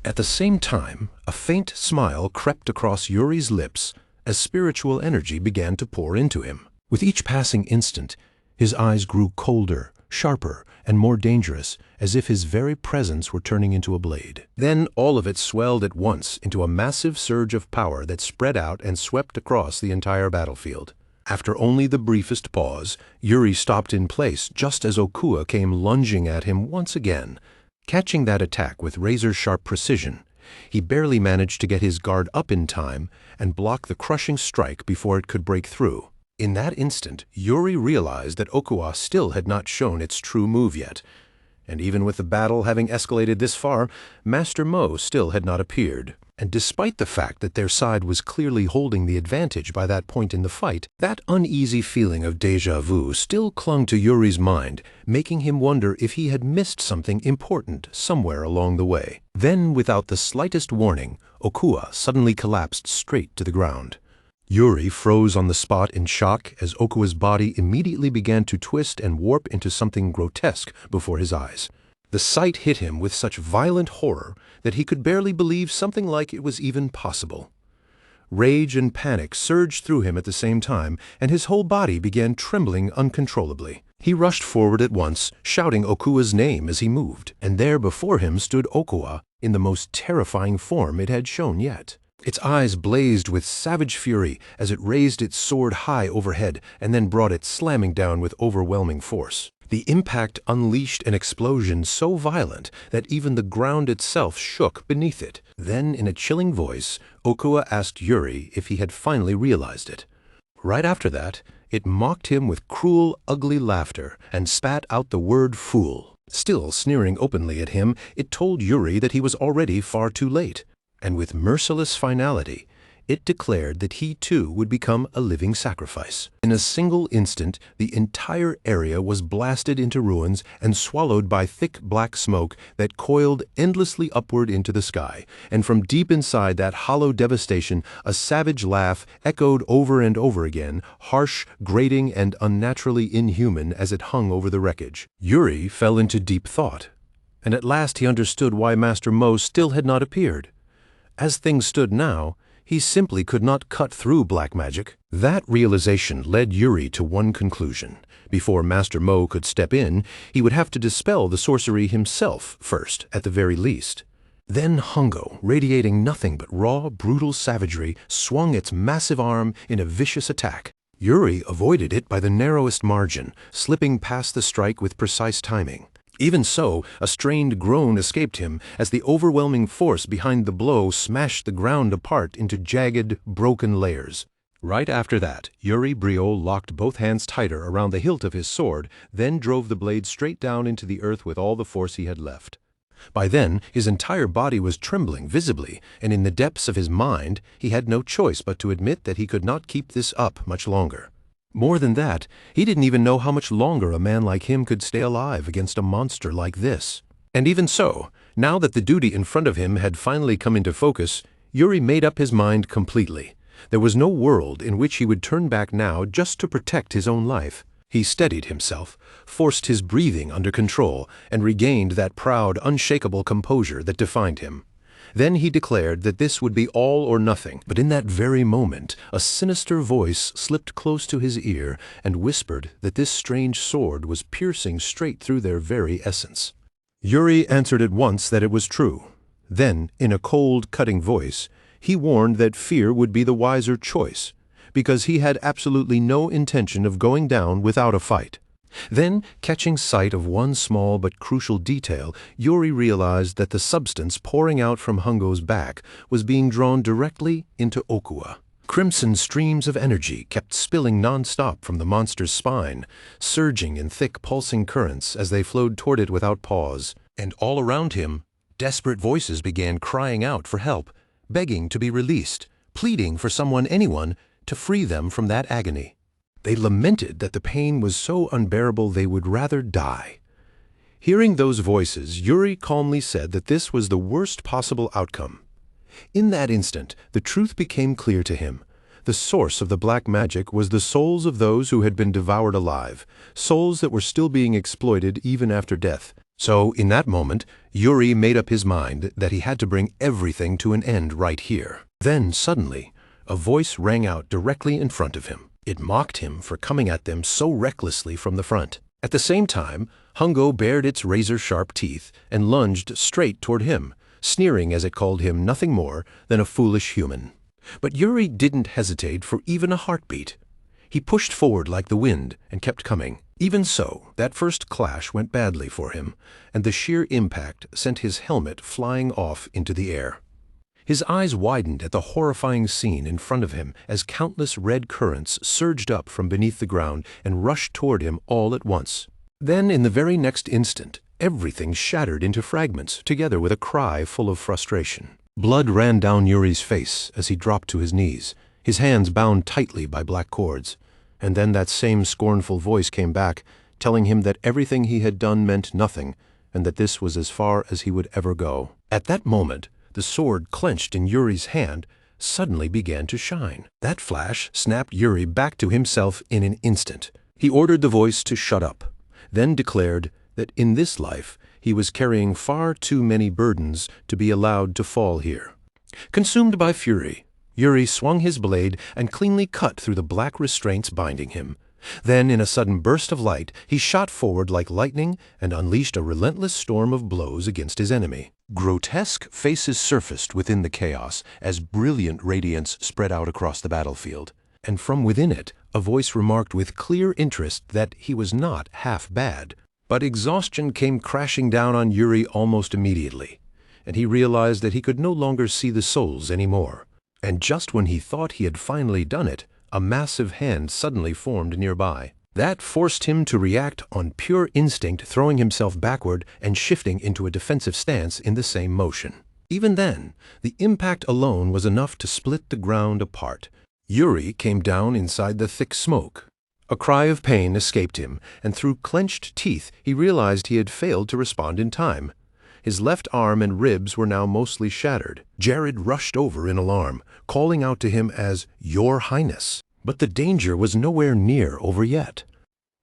At the same time, a faint smile crept across Yuri's lips as spiritual energy began to pour into him. With each passing instant, his eyes grew colder, sharper, and more dangerous, as if his very presence were turning into a blade. Then all of it swelled at once into a massive surge of power that spread out and swept across the entire battlefield. After only the briefest pause, Yuri stopped in place just as Okuwa came lunging at him once again. Catching that attack with razor-sharp precision, he barely managed to get his guard up in time and block the crushing strike before it could break through. In that instant, Yuri realized that Okuwa still had not shown its true move yet. And even with the battle having escalated this far, Master Mo still had not appeared. And despite the fact that their side was clearly holding the advantage by that point in the fight, that uneasy feeling of déjà vu still clung to Yuri's mind, making him wonder if he had missed something important somewhere along the way. Then, without the slightest warning, Okuwa suddenly collapsed straight to the ground. Yuri froze on the spot in shock as Okuwa's body immediately began to twist and warp into something grotesque before his eyes. The sight hit him with such violent horror that he could barely believe something like it was even possible. Rage and panic surged through him at the same time, and his whole body began trembling uncontrollably. He rushed forward at once, shouting Okuwa's name as he moved, and there before him stood Okuwa in the most terrifying form it had shown yet. Its eyes blazed with savage fury as it raised its sword high overhead and then brought it slamming down with overwhelming force. The impact unleashed an explosion so violent that even the ground itself shook beneath it. Then, in a chilling voice, Okuwa asked Yuri if he had finally realized it. Right after that, it mocked him with cruel, ugly laughter and spat out the word fool. Still sneering openly at him, it told Yuri that he was already far too late. And with merciless finality, it declared that he too would become a living sacrifice. In a single instant, the entire area was blasted into ruins and swallowed by thick black smoke that coiled endlessly upward into the sky, and from deep inside that hollow devastation, a savage laugh echoed over and over again, harsh, grating, and unnaturally inhuman as it hung over the wreckage. Yuri fell into deep thought, and at last he understood why Master Mo still had not appeared. As things stood now, he simply could not cut through black magic. That realization led Yuri to one conclusion. Before Master Mo could step in, he would have to dispel the sorcery himself first, at the very least. Then Hungo, radiating nothing but raw, brutal savagery, swung its massive arm in a vicious attack. Yuri avoided it by the narrowest margin, slipping past the strike with precise timing. Even so, a strained groan escaped him as the overwhelming force behind the blow smashed the ground apart into jagged, broken layers. Right after that, Yuri Briol locked both hands tighter around the hilt of his sword, then drove the blade straight down into the earth with all the force he had left. By then, his entire body was trembling visibly, and in the depths of his mind, he had no choice but to admit that he could not keep this up much longer. More than that, he didn't even know how much longer a man like him could stay alive against a monster like this. And even so, now that the duty in front of him had finally come into focus, Yuri made up his mind completely. There was no world in which he would turn back now just to protect his own life. He steadied himself, forced his breathing under control, and regained that proud, unshakable composure that defined him. Then he declared that this would be all or nothing, but in that very moment, a sinister voice slipped close to his ear and whispered that this strange sword was piercing straight through their very essence. Yuri answered at once that it was true. Then, in a cold, cutting voice, he warned that fear would be the wiser choice, because he had absolutely no intention of going down without a fight. Then, catching sight of one small but crucial detail, Yuri realized that the substance pouring out from Hungo's back was being drawn directly into Okuwa. Crimson streams of energy kept spilling non-stop from the monster's spine, surging in thick pulsing currents as they flowed toward it without pause. And all around him, desperate voices began crying out for help, begging to be released, pleading for anyone, to free them from that agony. They lamented that the pain was so unbearable they would rather die. Hearing those voices, Yuri calmly said that this was the worst possible outcome. In that instant, the truth became clear to him. The source of the black magic was the souls of those who had been devoured alive, souls that were still being exploited even after death. So, in that moment, Yuri made up his mind that he had to bring everything to an end right here. Then, suddenly, a voice rang out directly in front of him. It mocked him for coming at them so recklessly from the front. At the same time, Hungo bared its razor-sharp teeth and lunged straight toward him, sneering as it called him nothing more than a foolish human. But Yuri didn't hesitate for even a heartbeat. He pushed forward like the wind and kept coming. Even so, that first clash went badly for him, and the sheer impact sent his helmet flying off into the air. His eyes widened at the horrifying scene in front of him as countless red currents surged up from beneath the ground and rushed toward him all at once. Then, in the very next instant, everything shattered into fragments, together with a cry full of frustration. Blood ran down Yuri's face as he dropped to his knees, his hands bound tightly by black cords. And then that same scornful voice came back, telling him that everything he had done meant nothing, and that this was as far as he would ever go. At that moment, the sword clenched in Yuri's hand suddenly began to shine. That flash snapped Yuri back to himself in an instant. He ordered the voice to shut up, then declared that in this life he was carrying far too many burdens to be allowed to fall here. Consumed by fury, Yuri swung his blade and cleanly cut through the black restraints binding him. Then, in a sudden burst of light, he shot forward like lightning and unleashed a relentless storm of blows against his enemy. Grotesque faces surfaced within the chaos as brilliant radiance spread out across the battlefield. And from within it, a voice remarked with clear interest that he was not half bad. But exhaustion came crashing down on Yuri almost immediately, and he realized that he could no longer see the souls anymore. And just when he thought he had finally done it, a massive hand suddenly formed nearby. That forced him to react on pure instinct, throwing himself backward and shifting into a defensive stance in the same motion. Even then, the impact alone was enough to split the ground apart. Yuri came down inside the thick smoke. A cry of pain escaped him, and through clenched teeth he realized he had failed to respond in time. His left arm and ribs were now mostly shattered. Jared rushed over in alarm, calling out to him as "Your Highness." But the danger was nowhere near over yet.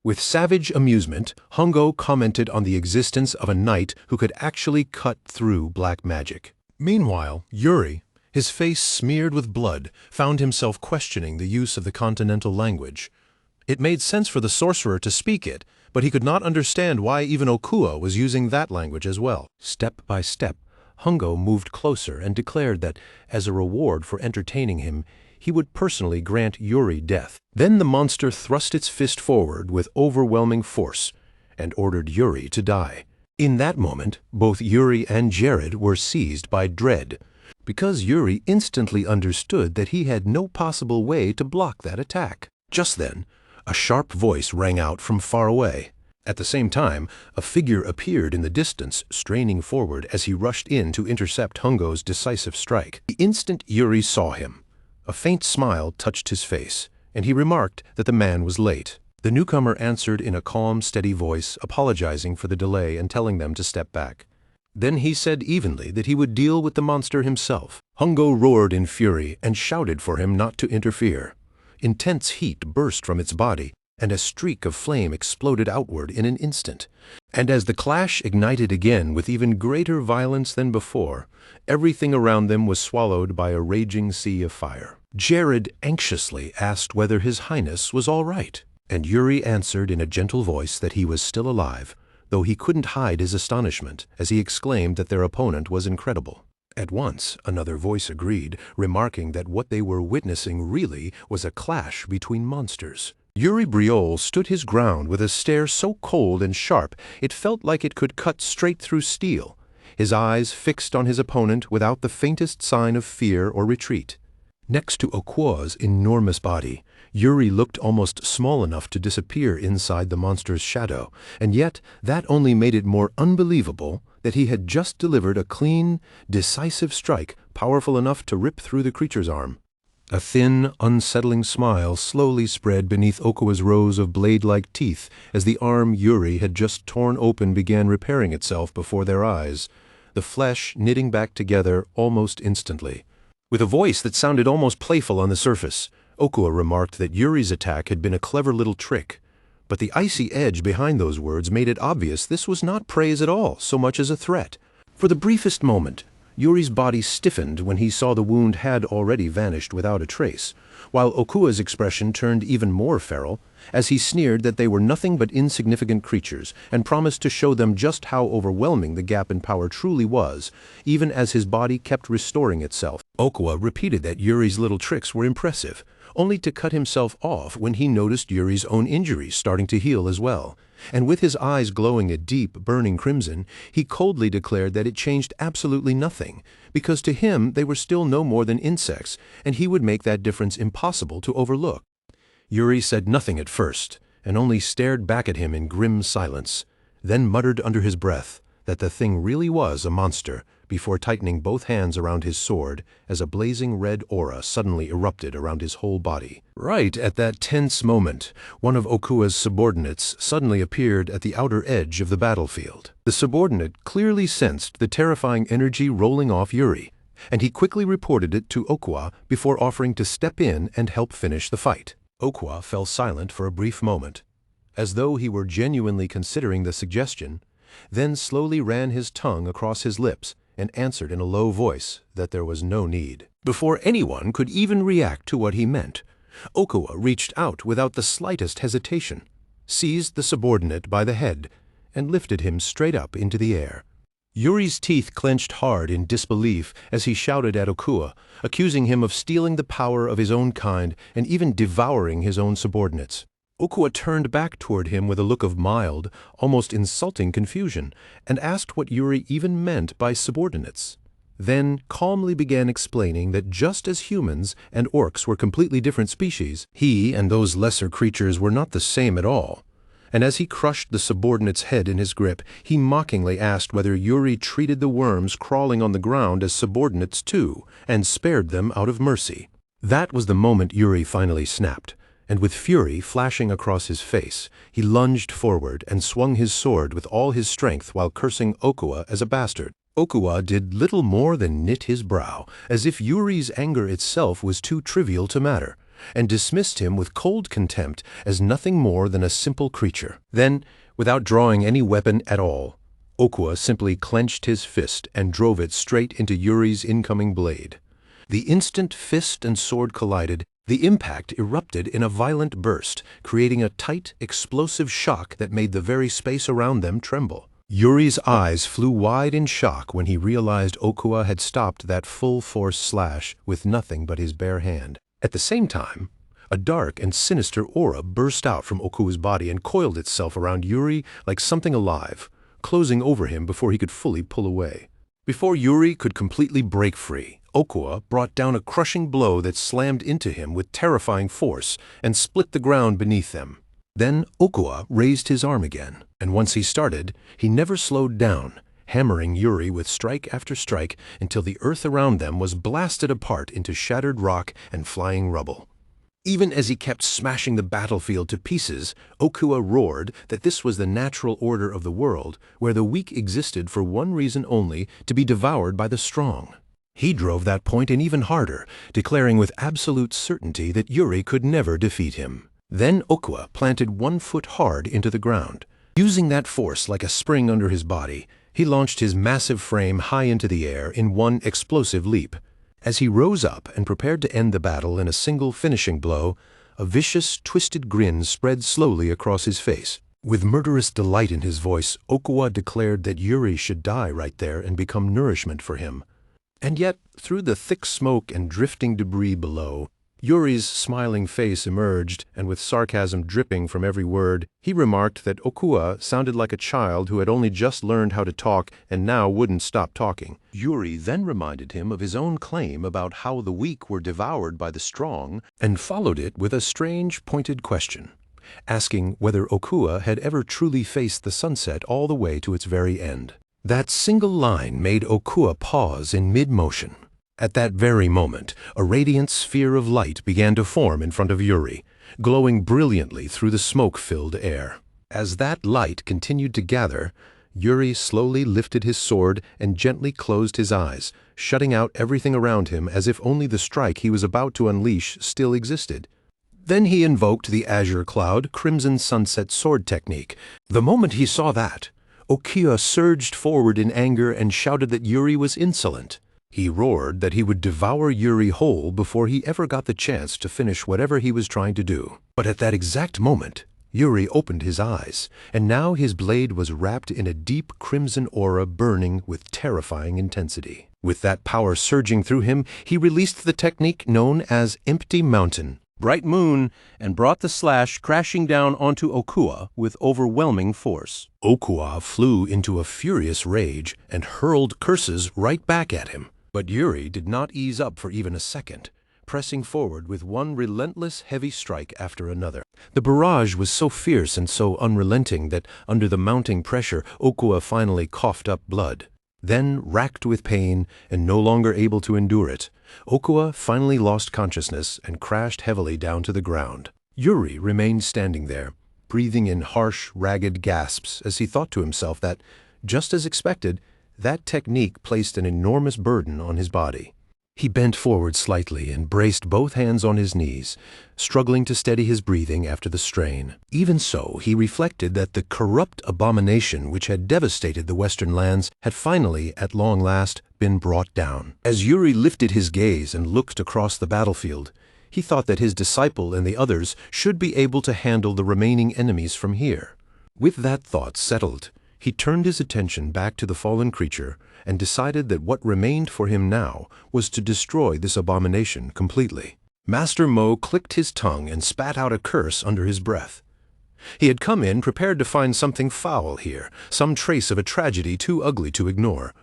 With savage amusement, Hungo commented on the existence of a knight who could actually cut through black magic. Meanwhile, Yuri, his face smeared with blood, found himself questioning the use of the continental language. It made sense for the sorcerer to speak it, but he could not understand why even Okuwa was using that language as well. Step by step, Hungo moved closer and declared that, as a reward for entertaining him, he would personally grant Yuri death. Then the monster thrust its fist forward with overwhelming force and ordered Yuri to die. In that moment, both Yuri and Jared were seized by dread. because Yuri instantly understood that he had no possible way to block that attack. Just then, a sharp voice rang out from far away. At the same time, a figure appeared in the distance, straining forward as he rushed in to intercept Hongo's decisive strike. The instant Yuri saw him, a faint smile touched his face, and he remarked that the man was late. The newcomer answered in a calm, steady voice, apologizing for the delay and telling them to step back. Then he said evenly that he would deal with the monster himself. Hongo roared in fury and shouted for him not to interfere. Intense heat burst from its body, and a streak of flame exploded outward in an instant. And as the clash ignited again with even greater violence than before, everything around them was swallowed by a raging sea of fire. Jared anxiously asked whether His Highness was all right, and Yuri answered in a gentle voice that he was still alive, though he couldn't hide his astonishment as he exclaimed that their opponent was incredible. At once, another voice agreed, remarking that what they were witnessing really was a clash between monsters. Yuri Briol stood his ground with a stare so cold and sharp it felt like it could cut straight through steel, his eyes fixed on his opponent without the faintest sign of fear or retreat. Next to Okua's enormous body, Yuri looked almost small enough to disappear inside the monster's shadow, and yet that only made it more unbelievable that he had just delivered a clean, decisive strike powerful enough to rip through the creature's arm. A thin, unsettling smile slowly spread beneath Okua's rows of blade-like teeth as the arm Yuri had just torn open began repairing itself before their eyes, the flesh knitting back together almost instantly. With a voice that sounded almost playful on the surface, Okua remarked that Yuri's attack had been a clever little trick, but the icy edge behind those words made it obvious this was not praise at all so much as a threat. For the briefest moment, Yuri's body stiffened when he saw the wound had already vanished without a trace, while Okua's expression turned even more feral as he sneered that they were nothing but insignificant creatures and promised to show them just how overwhelming the gap in power truly was, even as his body kept restoring itself. Okua repeated that Yuri's little tricks were impressive, only to cut himself off when he noticed Yuri's own injuries starting to heal as well. And with his eyes glowing a deep, burning crimson, he coldly declared that it changed absolutely nothing, because to him they were still no more than insects, and he would make that difference impossible to overlook. Yuri said nothing at first, and only stared back at him in grim silence, then muttered under his breath that the thing really was a monster, before tightening both hands around his sword as a blazing red aura suddenly erupted around his whole body. Right at that tense moment, one of Okua's subordinates suddenly appeared at the outer edge of the battlefield. The subordinate clearly sensed the terrifying energy rolling off Yuri, and he quickly reported it to Okua before offering to step in and help finish the fight. Okua fell silent for a brief moment, as though he were genuinely considering the suggestion, then slowly ran his tongue across his lips and answered in a low voice that there was no need. Before anyone could even react to what he meant, Okua reached out without the slightest hesitation, seized the subordinate by the head, and lifted him straight up into the air. Yuri's teeth clenched hard in disbelief as he shouted at Okua, accusing him of stealing the power of his own kind and even devouring his own subordinates. Okua turned back toward him with a look of mild, almost insulting confusion, and asked what Yuri even meant by subordinates. Then calmly began explaining that just as humans and orcs were completely different species, he and those lesser creatures were not the same at all. And as he crushed the subordinate's head in his grip, he mockingly asked whether Yuri treated the worms crawling on the ground as subordinates too, and spared them out of mercy. That was the moment Yuri finally snapped, and with fury flashing across his face, he lunged forward and swung his sword with all his strength while cursing Okua as a bastard. Okua did little more than knit his brow, as if Yuri's anger itself was too trivial to matter, and dismissed him with cold contempt as nothing more than a simple creature. Then, without drawing any weapon at all, Okua simply clenched his fist and drove it straight into Yuri's incoming blade. The instant fist and sword collided, the impact erupted in a violent burst, creating a tight, explosive shock that made the very space around them tremble. Yuri's eyes flew wide in shock when he realized Okua had stopped that full-force slash with nothing but his bare hand. At the same time, a dark and sinister aura burst out from Okua's body and coiled itself around Yuri like something alive, closing over him before he could fully pull away. Before Yuri could completely break free, Okuwa brought down a crushing blow that slammed into him with terrifying force and split the ground beneath them. Then Okuwa raised his arm again, and once he started, he never slowed down, hammering Yuri with strike after strike until the earth around them was blasted apart into shattered rock and flying rubble. Even as he kept smashing the battlefield to pieces, Okuwa roared that this was the natural order of the world, where the weak existed for one reason only, to be devoured by the strong. He drove that point in even harder, declaring with absolute certainty that Yuri could never defeat him. Then Okuwa planted one foot hard into the ground. Using that force like a spring under his body, he launched his massive frame high into the air in one explosive leap. As he rose up and prepared to end the battle in a single finishing blow, a vicious, twisted grin spread slowly across his face. With murderous delight in his voice, Okuwa declared that Yuri should die right there and become nourishment for him. And yet, through the thick smoke and drifting debris below, Yuri's smiling face emerged, and with sarcasm dripping from every word, he remarked that Okuwa sounded like a child who had only just learned how to talk and now wouldn't stop talking. Yuri then reminded him of his own claim about how the weak were devoured by the strong, and followed it with a strange, pointed question, asking whether Okuwa had ever truly faced the sunset all the way to its very end. That single line made Okuwa pause in mid-motion. At that very moment, a radiant sphere of light began to form in front of Yuri, glowing brilliantly through the smoke-filled air. As that light continued to gather, Yuri slowly lifted his sword and gently closed his eyes, shutting out everything around him as if only the strike he was about to unleash still existed. Then he invoked the Azure Cloud Crimson Sunset Sword technique. The moment he saw that, Okuwa surged forward in anger and shouted that Yuri was insolent. He roared that he would devour Yuri whole before he ever got the chance to finish whatever he was trying to do. But at that exact moment, Yuri opened his eyes, and now his blade was wrapped in a deep crimson aura burning with terrifying intensity. With that power surging through him, he released the technique known as Empty Mountain, Bright Moon, and brought the slash crashing down onto Okuwa with overwhelming force. Okuwa flew into a furious rage and hurled curses right back at him. But Yuri did not ease up for even a second, pressing forward with one relentless heavy strike after another. The barrage was so fierce and so unrelenting that under the mounting pressure, Okuwa finally coughed up blood. Then, racked with pain and no longer able to endure it, Okuwa finally lost consciousness and crashed heavily down to the ground. Yuri remained standing there, breathing in harsh, ragged gasps as he thought to himself that, just as expected, that technique placed an enormous burden on his body. He bent forward slightly and braced both hands on his knees, struggling to steady his breathing after the strain. Even so, he reflected that the corrupt abomination which had devastated the Western lands had finally, at long last, been brought down. As Yuri lifted his gaze and looked across the battlefield, he thought that his disciple and the others should be able to handle the remaining enemies from here. With that thought settled, he turned his attention back to the fallen creature and decided that what remained for him now was to destroy this abomination completely. Master Mo clicked his tongue and spat out a curse under his breath. He had come in prepared to find something foul here, some trace of a tragedy too ugly to ignore.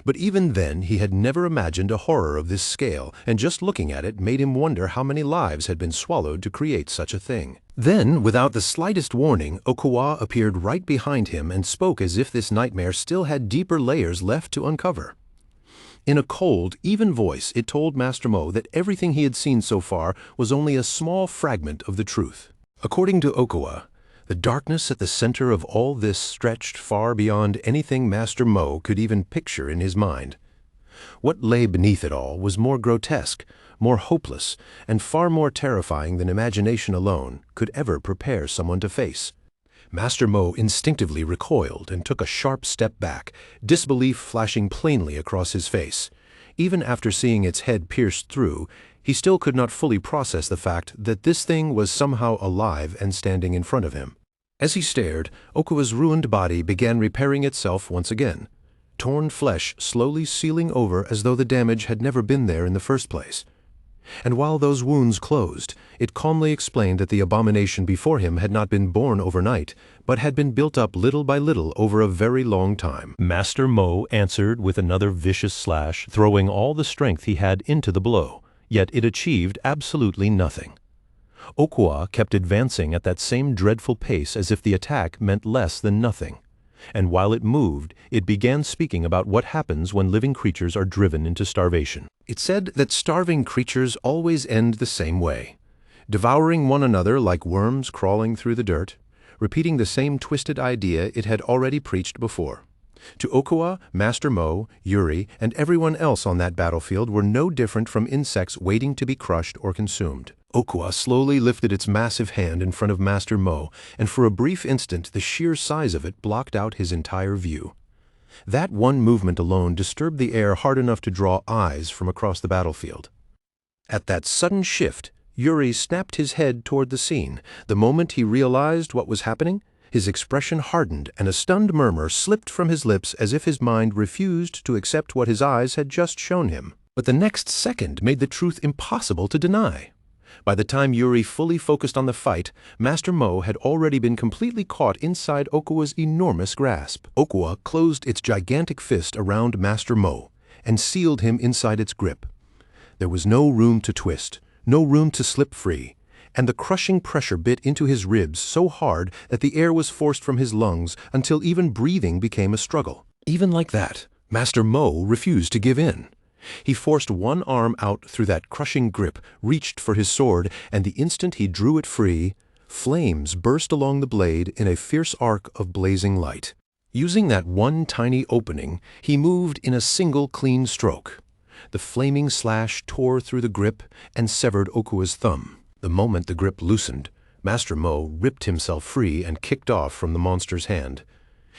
But even then he had never imagined a horror of this scale, and just looking at it made him wonder how many lives had been swallowed to create such a thing. Then, without the slightest warning, Okuwa appeared right behind him and spoke as if this nightmare still had deeper layers left to uncover. In a cold, even voice, it told Master Mo that everything he had seen so far was only a small fragment of the truth. According to Okuwa, the darkness at the center of all this stretched far beyond anything Master Mo could even picture in his mind. What lay beneath it all was more grotesque, more hopeless, and far more terrifying than imagination alone could ever prepare someone to face. Master Mo instinctively recoiled and took a sharp step back, disbelief flashing plainly across his face. Even after seeing its head pierced through, he still could not fully process the fact that this thing was somehow alive and standing in front of him. As he stared, Okuwa's ruined body began repairing itself once again, torn flesh slowly sealing over as though the damage had never been there in the first place. And while those wounds closed, it calmly explained that the abomination before him had not been born overnight, but had been built up little by little over a very long time. Master Mo answered with another vicious slash, throwing all the strength he had into the blow, yet it achieved absolutely nothing. Okuwa kept advancing at that same dreadful pace as if the attack meant less than nothing. And while it moved, it began speaking about what happens when living creatures are driven into starvation. It said that starving creatures always end the same way, devouring one another like worms crawling through the dirt, repeating the same twisted idea it had already preached before. To Okuwa, Master Mo, Yuri, and everyone else on that battlefield were no different from insects waiting to be crushed or consumed. Okuwa slowly lifted its massive hand in front of Master Mo, and for a brief instant the sheer size of it blocked out his entire view. That one movement alone disturbed the air hard enough to draw eyes from across the battlefield. At that sudden shift, Yuri snapped his head toward the scene. The moment he realized what was happening, his expression hardened and a stunned murmur slipped from his lips as if his mind refused to accept what his eyes had just shown him. But the next second made the truth impossible to deny. By the time Yuri fully focused on the fight, Master Mo had already been completely caught inside Okuwa's enormous grasp. Okuwa closed its gigantic fist around Master Mo and sealed him inside its grip. There was no room to twist, no room to slip free, and the crushing pressure bit into his ribs so hard that the air was forced from his lungs until even breathing became a struggle. Even like that, Master Mo refused to give in. He forced one arm out through that crushing grip, reached for his sword, and the instant he drew it free, flames burst along the blade in a fierce arc of blazing light. Using that one tiny opening, he moved in a single clean stroke. The flaming slash tore through the grip and severed Okuwa's thumb. The moment the grip loosened, Master Mo ripped himself free and kicked off from the monster's hand.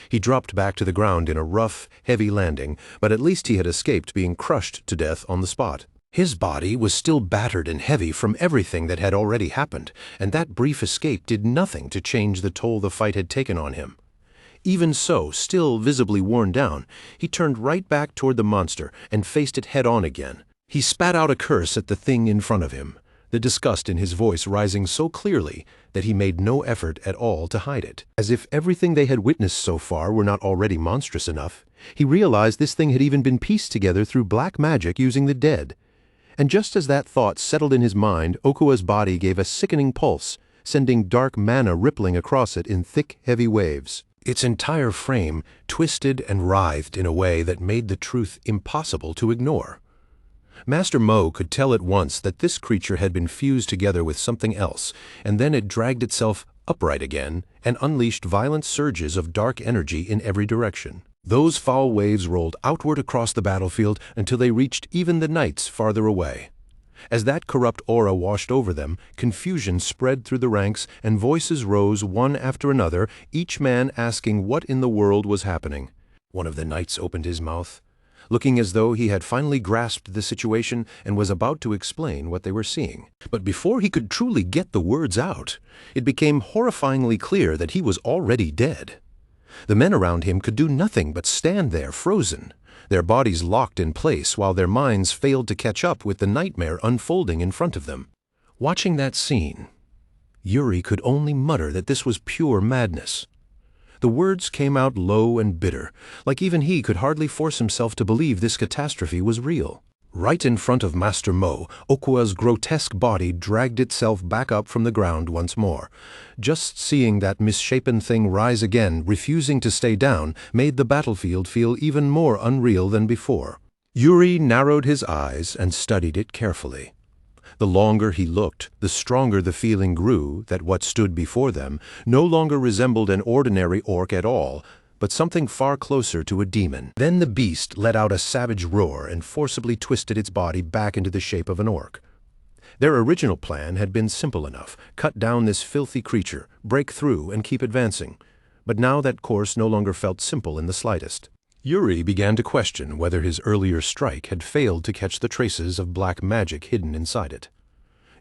He dropped back to the ground in a rough, heavy landing, but at least he had escaped being crushed to death on the spot. His body was still battered and heavy from everything that had already happened, and that brief escape did nothing to change the toll the fight had taken on him. Even so, still visibly worn down, he turned right back toward the monster and faced it head-on again. He spat out a curse at the thing in front of him, the disgust in his voice rising so clearly that he made no effort at all to hide it. As if everything they had witnessed so far were not already monstrous enough, he realized this thing had even been pieced together through black magic using the dead. And just as that thought settled in his mind, Okuwa's body gave a sickening pulse, sending dark mana rippling across it in thick, heavy waves. Its entire frame twisted and writhed in a way that made the truth impossible to ignore. Master Mo could tell at once that this creature had been fused together with something else, and then it dragged itself upright again and unleashed violent surges of dark energy in every direction. Those foul waves rolled outward across the battlefield until they reached even the knights farther away. As that corrupt aura washed over them, confusion spread through the ranks and voices rose one after another, each man asking what in the world was happening. One of the knights opened his mouth, looking as though he had finally grasped the situation and was about to explain what they were seeing. But before he could truly get the words out, it became horrifyingly clear that he was already dead. The men around him could do nothing but stand there frozen, their bodies locked in place while their minds failed to catch up with the nightmare unfolding in front of them. Watching that scene, Yuri could only mutter that this was pure madness. The words came out low and bitter, like even he could hardly force himself to believe this catastrophe was real. Right in front of Master Mo, Okuwa's grotesque body dragged itself back up from the ground once more. Just seeing that misshapen thing rise again, refusing to stay down, made the battlefield feel even more unreal than before. Yuri narrowed his eyes and studied it carefully. The longer he looked, the stronger the feeling grew that what stood before them no longer resembled an ordinary orc at all, but something far closer to a demon. Then the beast let out a savage roar and forcibly twisted its body back into the shape of an orc. Their original plan had been simple enough: cut down this filthy creature, break through, and keep advancing. But now that course no longer felt simple in the slightest. Yuri began to question whether his earlier strike had failed to catch the traces of black magic hidden inside it.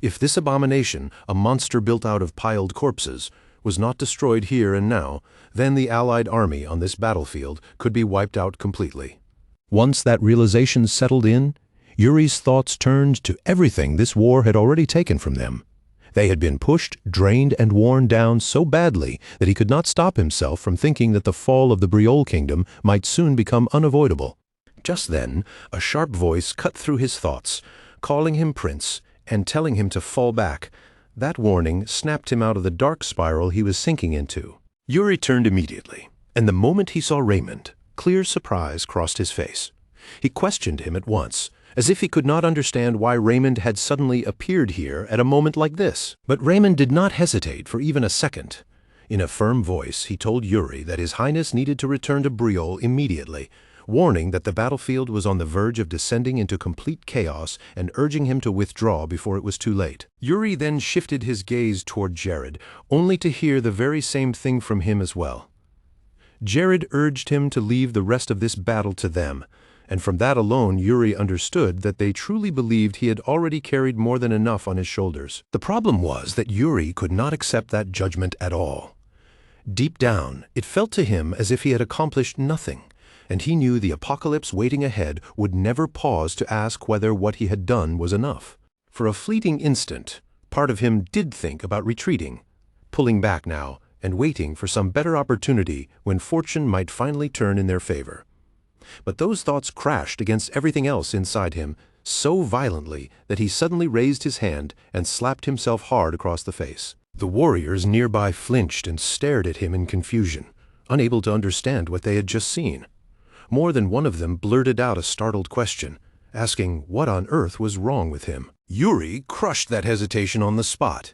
If this abomination, a monster built out of piled corpses, was not destroyed here and now, then the Allied army on this battlefield could be wiped out completely. Once that realization settled in, Yuri's thoughts turned to everything this war had already taken from them. They had been pushed, drained, and worn down so badly that he could not stop himself from thinking that the fall of the Briol kingdom might soon become unavoidable. Just then, a sharp voice cut through his thoughts, calling him prince and telling him to fall back. That warning snapped him out of the dark spiral he was sinking into. Yuri turned immediately, and the moment he saw Raymond, clear surprise crossed his face. He questioned him at once, as if he could not understand why Raymond had suddenly appeared here at a moment like this. But Raymond did not hesitate for even a second. In a firm voice, he told Yuri that His Highness needed to return to Briol immediately, warning that the battlefield was on the verge of descending into complete chaos and urging him to withdraw before it was too late. Yuri then shifted his gaze toward Jared, only to hear the very same thing from him as well. Jared urged him to leave the rest of this battle to them, and from that alone Yuri understood that they truly believed he had already carried more than enough on his shoulders. The problem was that Yuri could not accept that judgment at all. Deep down, it felt to him as if he had accomplished nothing, and he knew the apocalypse waiting ahead would never pause to ask whether what he had done was enough. For a fleeting instant, part of him did think about retreating, pulling back now and waiting for some better opportunity when fortune might finally turn in their favor. But those thoughts crashed against everything else inside him so violently that he suddenly raised his hand and slapped himself hard across the face. The warriors nearby flinched and stared at him in confusion, unable to understand what they had just seen. More than one of them blurted out a startled question, asking what on earth was wrong with him. Yuri crushed that hesitation on the spot.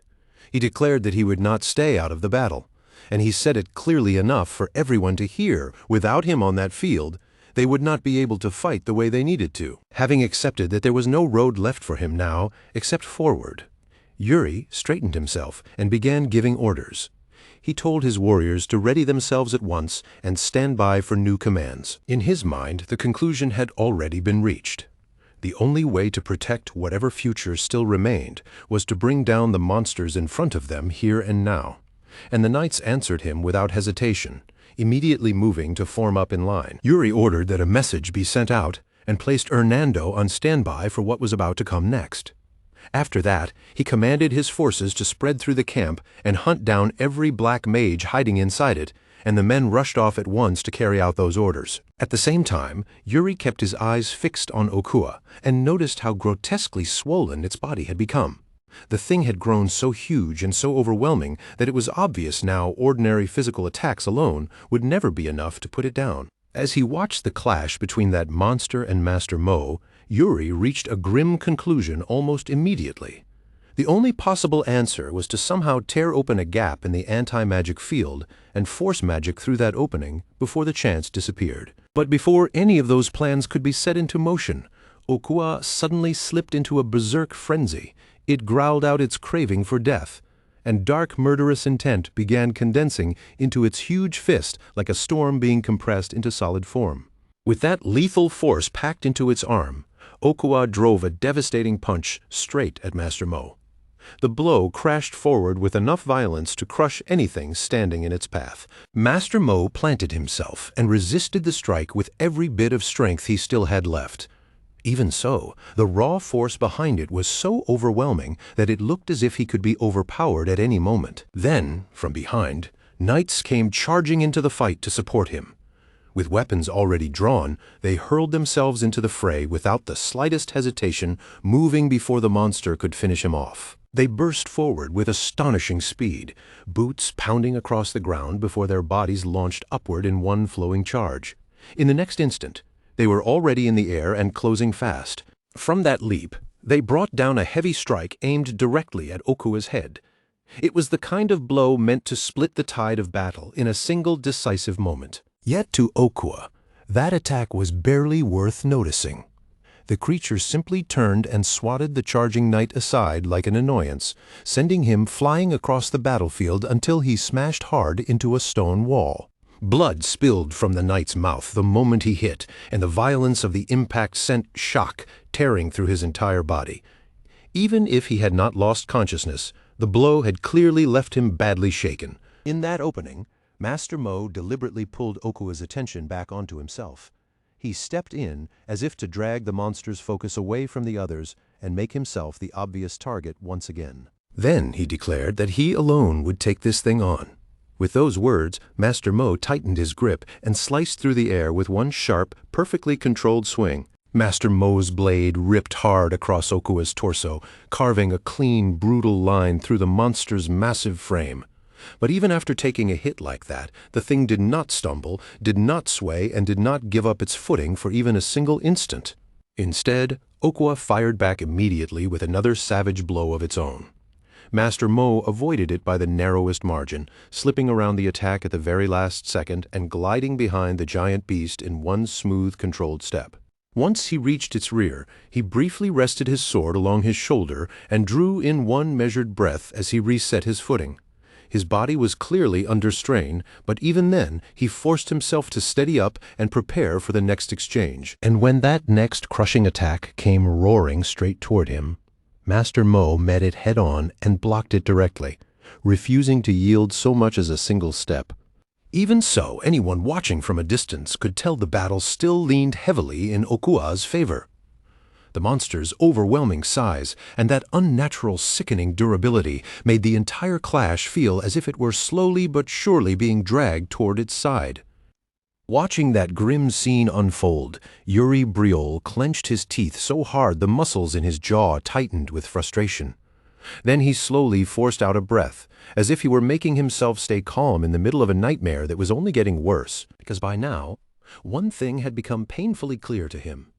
He declared that he would not stay out of the battle, and he said it clearly enough for everyone to hear. Without him on that field, they would not be able to fight the way they needed to. Having accepted that there was no road left for him now except forward, Yuri straightened himself and began giving orders. He told his warriors to ready themselves at once and stand by for new commands. In his mind, the conclusion had already been reached. The only way to protect whatever future still remained was to bring down the monsters in front of them here and now. And the knights answered him without hesitation, immediately moving to form up in line. Yuri ordered that a message be sent out and placed Hernando on standby for what was about to come next. After that, he commanded his forces to spread through the camp and hunt down every black mage hiding inside it, and the men rushed off at once to carry out those orders. At the same time, Yuri kept his eyes fixed on Okua and noticed how grotesquely swollen its body had become. The thing had grown so huge and so overwhelming that it was obvious now ordinary physical attacks alone would never be enough to put it down. As he watched the clash between that monster and Master Mo, Yuri reached a grim conclusion almost immediately. The only possible answer was to somehow tear open a gap in the anti-magic field and force magic through that opening before the chance disappeared. But before any of those plans could be set into motion, Okua suddenly slipped into a berserk frenzy. It growled out its craving for death, and dark murderous intent began condensing into its huge fist like a storm being compressed into solid form. With that lethal force packed into its arm, Okua drove a devastating punch straight at Master Mo. The blow crashed forward with enough violence to crush anything standing in its path. Master Mo planted himself and resisted the strike with every bit of strength he still had left. Even so, the raw force behind it was so overwhelming that it looked as if he could be overpowered at any moment. Then, from behind, knights came charging into the fight to support him. With weapons already drawn, they hurled themselves into the fray without the slightest hesitation, moving before the monster could finish him off. They burst forward with astonishing speed, boots pounding across the ground before their bodies launched upward in one flowing charge. In the next instant, they were already in the air and closing fast. From that leap, they brought down a heavy strike aimed directly at Okua's head. It was the kind of blow meant to split the tide of battle in a single decisive moment. Yet to Okua, that attack was barely worth noticing. The creature simply turned and swatted the charging knight aside like an annoyance, sending him flying across the battlefield until he smashed hard into a stone wall. Blood spilled from the knight's mouth the moment he hit, and the violence of the impact sent shock tearing through his entire body. Even if he had not lost consciousness, the blow had clearly left him badly shaken. In that opening, Master Mo deliberately pulled Okua's attention back onto himself. He stepped in as if to drag the monster's focus away from the others and make himself the obvious target once again. Then he declared that he alone would take this thing on. With those words, Master Mo tightened his grip and sliced through the air with one sharp, perfectly controlled swing. Master Mo's blade ripped hard across Okua's torso, carving a clean, brutal line through the monster's massive frame. But even after taking a hit like that, the thing did not stumble, did not sway, and did not give up its footing for even a single instant. Instead, Okua fired back immediately with another savage blow of its own. Master Mo avoided it by the narrowest margin, slipping around the attack at the very last second and gliding behind the giant beast in one smooth, controlled step. Once he reached its rear, he briefly rested his sword along his shoulder and drew in one measured breath as he reset his footing. His body was clearly under strain, but even then he forced himself to steady up and prepare for the next exchange. And when that next crushing attack came roaring straight toward him, Master Mo met it head-on and blocked it directly, refusing to yield so much as a single step. Even so, anyone watching from a distance could tell the battle still leaned heavily in Okua's favor. The monster's overwhelming size and that unnatural, sickening durability made the entire clash feel as if it were slowly but surely being dragged toward its side. Watching that grim scene unfold, Yuri Briol clenched his teeth so hard the muscles in his jaw tightened with frustration. Then he slowly forced out a breath, as if he were making himself stay calm in the middle of a nightmare that was only getting worse, because by now, one thing had become painfully clear to him.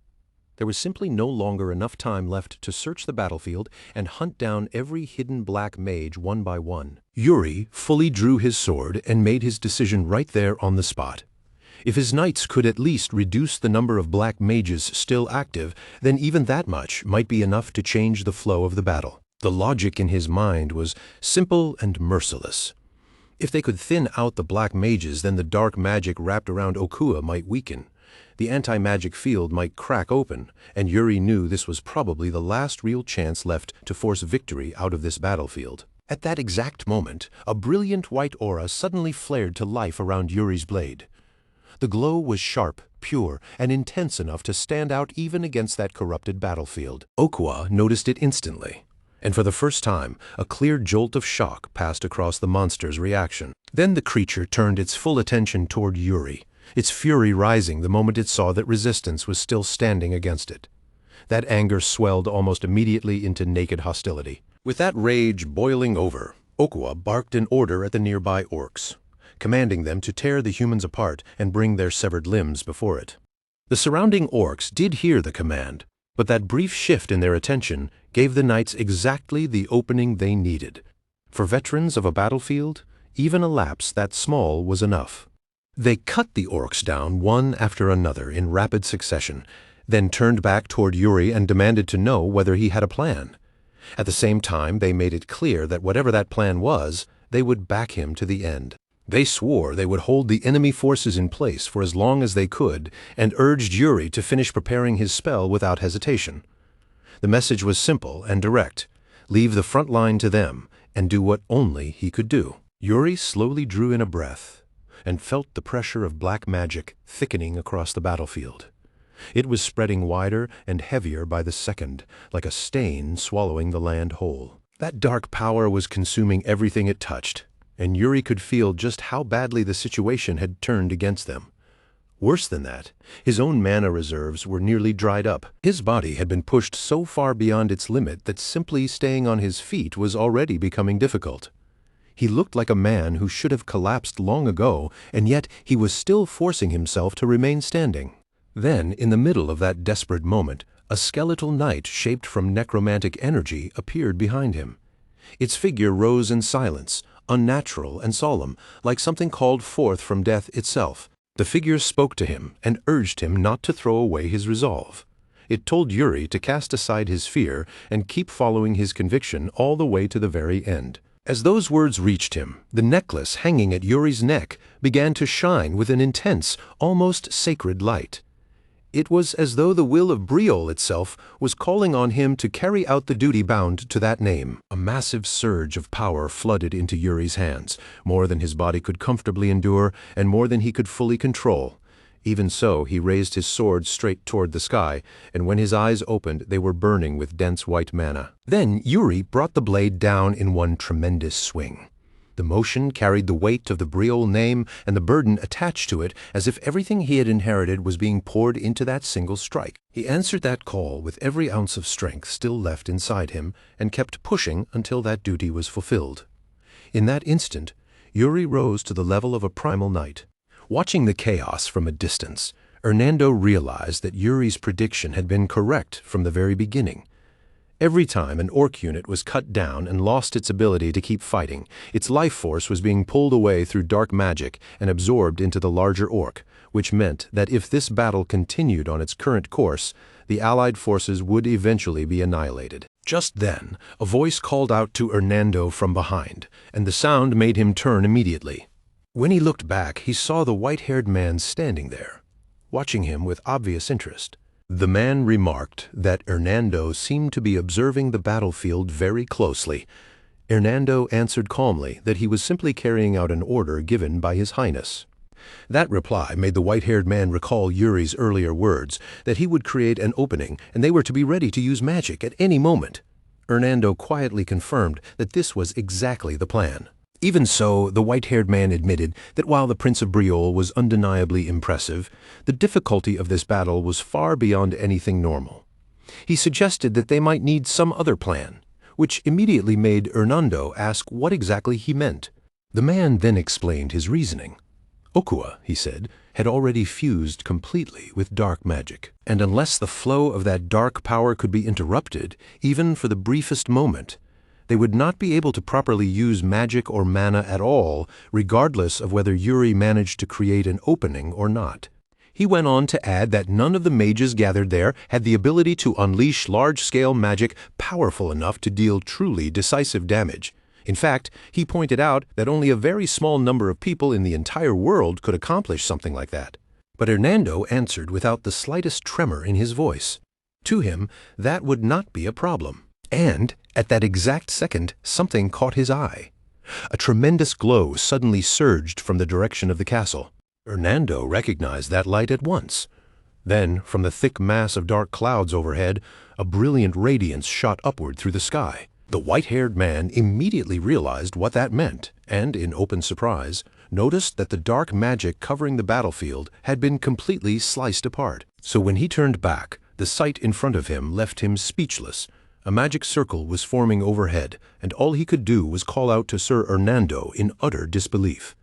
There was simply no longer enough time left to search the battlefield and hunt down every hidden black mage one by one. Yuri fully drew his sword and made his decision right there on the spot. If his knights could at least reduce the number of black mages still active, then even that much might be enough to change the flow of the battle. The logic in his mind was simple and merciless. If they could thin out the black mages, then the dark magic wrapped around Okua might weaken. The anti-magic field might crack open, and Yuri knew this was probably the last real chance left to force victory out of this battlefield. At that exact moment, a brilliant white aura suddenly flared to life around Yuri's blade. The glow was sharp, pure, and intense enough to stand out even against that corrupted battlefield. Okua noticed it instantly, and for the first time, a clear jolt of shock passed across the monster's reaction. Then the creature turned its full attention toward Yuri, its fury rising the moment it saw that resistance was still standing against it. That anger swelled almost immediately into naked hostility. With that rage boiling over, Okua barked an order at the nearby orcs, commanding them to tear the humans apart and bring their severed limbs before it. The surrounding orcs did hear the command, but that brief shift in their attention gave the knights exactly the opening they needed. For veterans of a battlefield, even a lapse that small was enough. They cut the orcs down one after another in rapid succession, then turned back toward Yuri and demanded to know whether he had a plan. At the same time, they made it clear that whatever that plan was, they would back him to the end. They swore they would hold the enemy forces in place for as long as they could and urged Yuri to finish preparing his spell without hesitation. The message was simple and direct. Leave the front line to them and do what only he could do. Yuri slowly drew in a breath and felt the pressure of black magic thickening across the battlefield. It was spreading wider and heavier by the second, like a stain swallowing the land whole. That dark power was consuming everything it touched, and Yuri could feel just how badly the situation had turned against them. Worse than that, his own mana reserves were nearly dried up. His body had been pushed so far beyond its limit that simply staying on his feet was already becoming difficult. He looked like a man who should have collapsed long ago, and yet he was still forcing himself to remain standing. Then, in the middle of that desperate moment, a skeletal knight shaped from necromantic energy appeared behind him. Its figure rose in silence, unnatural and solemn, like something called forth from death itself. The figure spoke to him and urged him not to throw away his resolve. It told Yuri to cast aside his fear and keep following his conviction all the way to the very end. As those words reached him, the necklace hanging at Yuri's neck began to shine with an intense, almost sacred light. It was as though the will of Briol itself was calling on him to carry out the duty bound to that name. A massive surge of power flooded into Yuri's hands, more than his body could comfortably endure and more than he could fully control. Even so, he raised his sword straight toward the sky, and when his eyes opened, they were burning with dense white mana. Then Yuri brought the blade down in one tremendous swing. The motion carried the weight of the Briol name and the burden attached to it as if everything he had inherited was being poured into that single strike. He answered that call with every ounce of strength still left inside him and kept pushing until that duty was fulfilled. In that instant, Yuri rose to the level of a primal knight. Watching the chaos from a distance, Hernando realized that Yuri's prediction had been correct from the very beginning. Every time an orc unit was cut down and lost its ability to keep fighting, its life force was being pulled away through dark magic and absorbed into the larger orc, which meant that if this battle continued on its current course, the allied forces would eventually be annihilated. Just then, a voice called out to Hernando from behind, and the sound made him turn immediately. When he looked back, he saw the white-haired man standing there, watching him with obvious interest. The man remarked that Hernando seemed to be observing the battlefield very closely. Hernando answered calmly that he was simply carrying out an order given by His Highness. That reply made the white-haired man recall Yuri's earlier words, that he would create an opening and they were to be ready to use magic at any moment. Hernando quietly confirmed that this was exactly the plan. Even so, the white-haired man admitted that while the Prince of Briol was undeniably impressive, the difficulty of this battle was far beyond anything normal. He suggested that they might need some other plan, which immediately made Hernando ask what exactly he meant. The man then explained his reasoning. Okua, he said, had already fused completely with dark magic, and unless the flow of that dark power could be interrupted, even for the briefest moment, they would not be able to properly use magic or mana at all, regardless of whether Yuri managed to create an opening or not. He went on to add that none of the mages gathered there had the ability to unleash large-scale magic powerful enough to deal truly decisive damage. In fact, he pointed out that only a very small number of people in the entire world could accomplish something like that. But Hernando answered without the slightest tremor in his voice. To him, that would not be a problem. And, at that exact second, something caught his eye. A tremendous glow suddenly surged from the direction of the castle. Hernando recognized that light at once. Then, from the thick mass of dark clouds overhead, a brilliant radiance shot upward through the sky. The white-haired man immediately realized what that meant, and, in open surprise, noticed that the dark magic covering the battlefield had been completely sliced apart. So when he turned back, the sight in front of him left him speechless. A magic circle was forming overhead, and all he could do was call out to Sir Hernando in utter disbelief.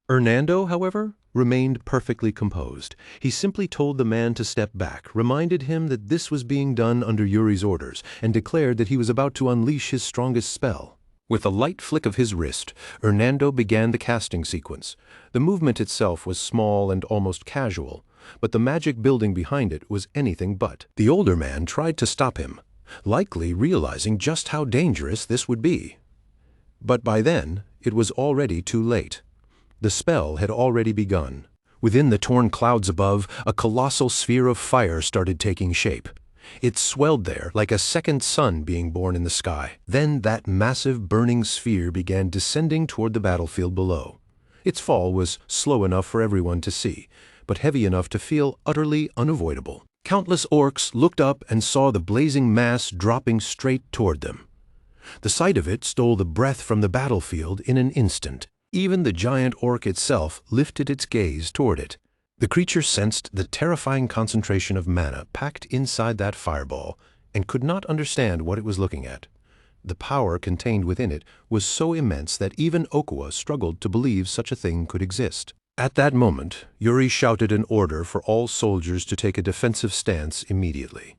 Hernando, however, remained perfectly composed. He simply told the man to step back, reminded him that this was being done under Yuri's orders, and declared that he was about to unleash his strongest spell. With a light flick of his wrist, Hernando began the casting sequence. The movement itself was small and almost casual, but the magic building behind it was anything but. The older man tried to stop him, likely realizing just how dangerous this would be. But by then, it was already too late. The spell had already begun. Within the torn clouds above, a colossal sphere of fire started taking shape. It swelled there like a second sun being born in the sky. Then that massive burning sphere began descending toward the battlefield below. Its fall was slow enough for everyone to see, but heavy enough to feel utterly unavoidable. Countless orcs looked up and saw the blazing mass dropping straight toward them. The sight of it stole the breath from the battlefield in an instant. Even the giant orc itself lifted its gaze toward it. The creature sensed the terrifying concentration of mana packed inside that fireball and could not understand what it was looking at. The power contained within it was so immense that even Okua struggled to believe such a thing could exist. At that moment, Yuri shouted an order for all soldiers to take a defensive stance immediately.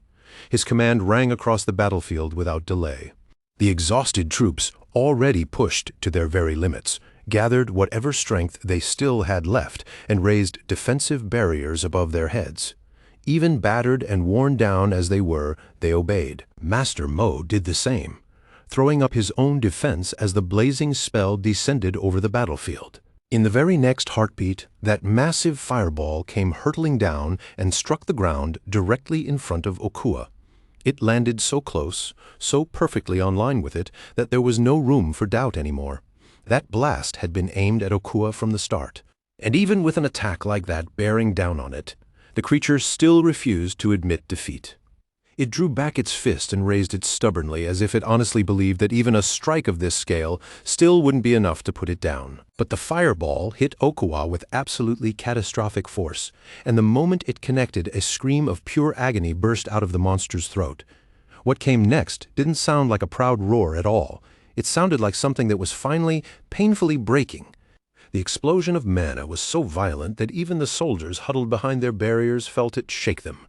His command rang across the battlefield without delay. The exhausted troops, already pushed to their very limits, gathered whatever strength they still had left and raised defensive barriers above their heads. Even battered and worn down as they were, they obeyed. Master Mo did the same, throwing up his own defense as the blazing spell descended over the battlefield. In the very next heartbeat, that massive fireball came hurtling down and struck the ground directly in front of Okua. It landed so close, so perfectly on line with it, that there was no room for doubt anymore. That blast had been aimed at Okua from the start. And even with an attack like that bearing down on it, the creature still refused to admit defeat. It drew back its fist and raised it stubbornly, as if it honestly believed that even a strike of this scale still wouldn't be enough to put it down. But the fireball hit Okuwa with absolutely catastrophic force, and the moment it connected, a scream of pure agony burst out of the monster's throat. What came next didn't sound like a proud roar at all. It sounded like something that was finally, painfully breaking. The explosion of mana was so violent that even the soldiers huddled behind their barriers felt it shake them.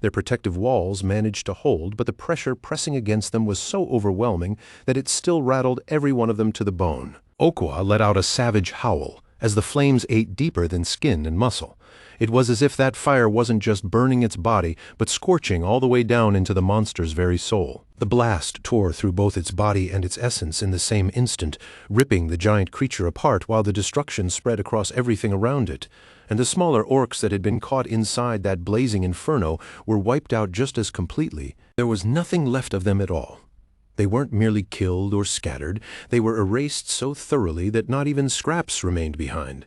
Their protective walls managed to hold, but the pressure pressing against them was so overwhelming that it still rattled every one of them to the bone. Okuwa let out a savage howl, as the flames ate deeper than skin and muscle. It was as if that fire wasn't just burning its body, but scorching all the way down into the monster's very soul. The blast tore through both its body and its essence in the same instant, ripping the giant creature apart while the destruction spread across everything around it. And the smaller orcs that had been caught inside that blazing inferno were wiped out just as completely. There was nothing left of them at all. They weren't merely killed or scattered, they were erased so thoroughly that not even scraps remained behind.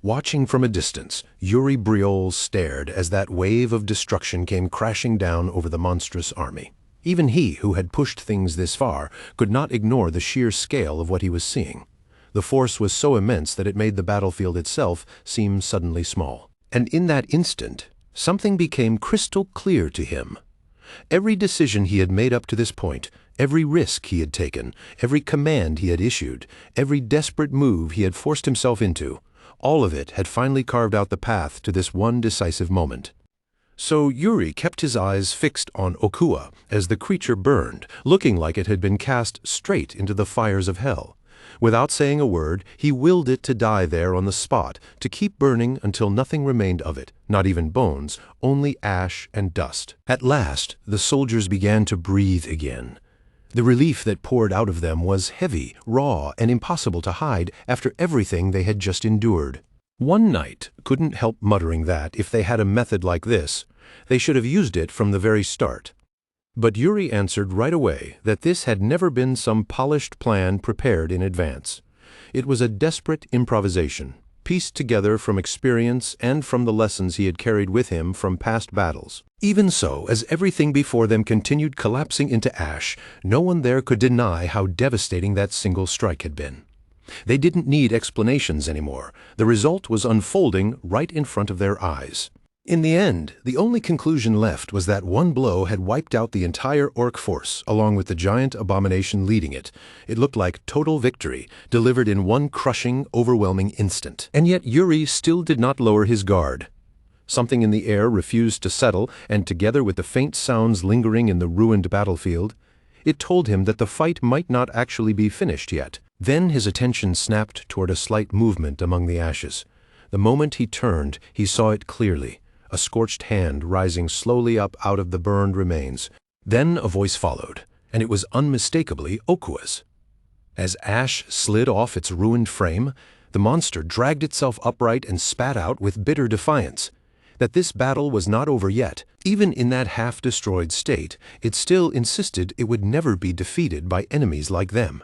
Watching from a distance, Yuri Briol stared as that wave of destruction came crashing down over the monstrous army. Even he, who had pushed things this far, could not ignore the sheer scale of what he was seeing. The force was so immense that it made the battlefield itself seem suddenly small. And in that instant, something became crystal clear to him. Every decision he had made up to this point, every risk he had taken, every command he had issued, every desperate move he had forced himself into, all of it had finally carved out the path to this one decisive moment. So Yuri kept his eyes fixed on Okuwa as the creature burned, looking like it had been cast straight into the fires of hell. Without saying a word, he willed it to die there on the spot, to keep burning until nothing remained of it, not even bones, only ash and dust. At last, the soldiers began to breathe again. The relief that poured out of them was heavy, raw, and impossible to hide after everything they had just endured. One Knight couldn't help muttering that, if they had a method like this, they should have used it from the very start. But Yuri answered right away that this had never been some polished plan prepared in advance. It was a desperate improvisation, pieced together from experience and from the lessons he had carried with him from past battles. Even so, as everything before them continued collapsing into ash, no one there could deny how devastating that single strike had been. They didn't need explanations anymore. The result was unfolding right in front of their eyes. In the end, the only conclusion left was that one blow had wiped out the entire orc force, along with the giant abomination leading it. It looked like total victory, delivered in one crushing, overwhelming instant. And yet Yuri still did not lower his guard. Something in the air refused to settle, and together with the faint sounds lingering in the ruined battlefield, it told him that the fight might not actually be finished yet. Then his attention snapped toward a slight movement among the ashes. The moment he turned, he saw it clearly. A scorched hand rising slowly up out of the burned remains. Then a voice followed, and it was unmistakably Okuwa's. As ash slid off its ruined frame, the monster dragged itself upright and spat out with bitter defiance that this battle was not over yet. Even in that half-destroyed state, it still insisted it would never be defeated by enemies like them.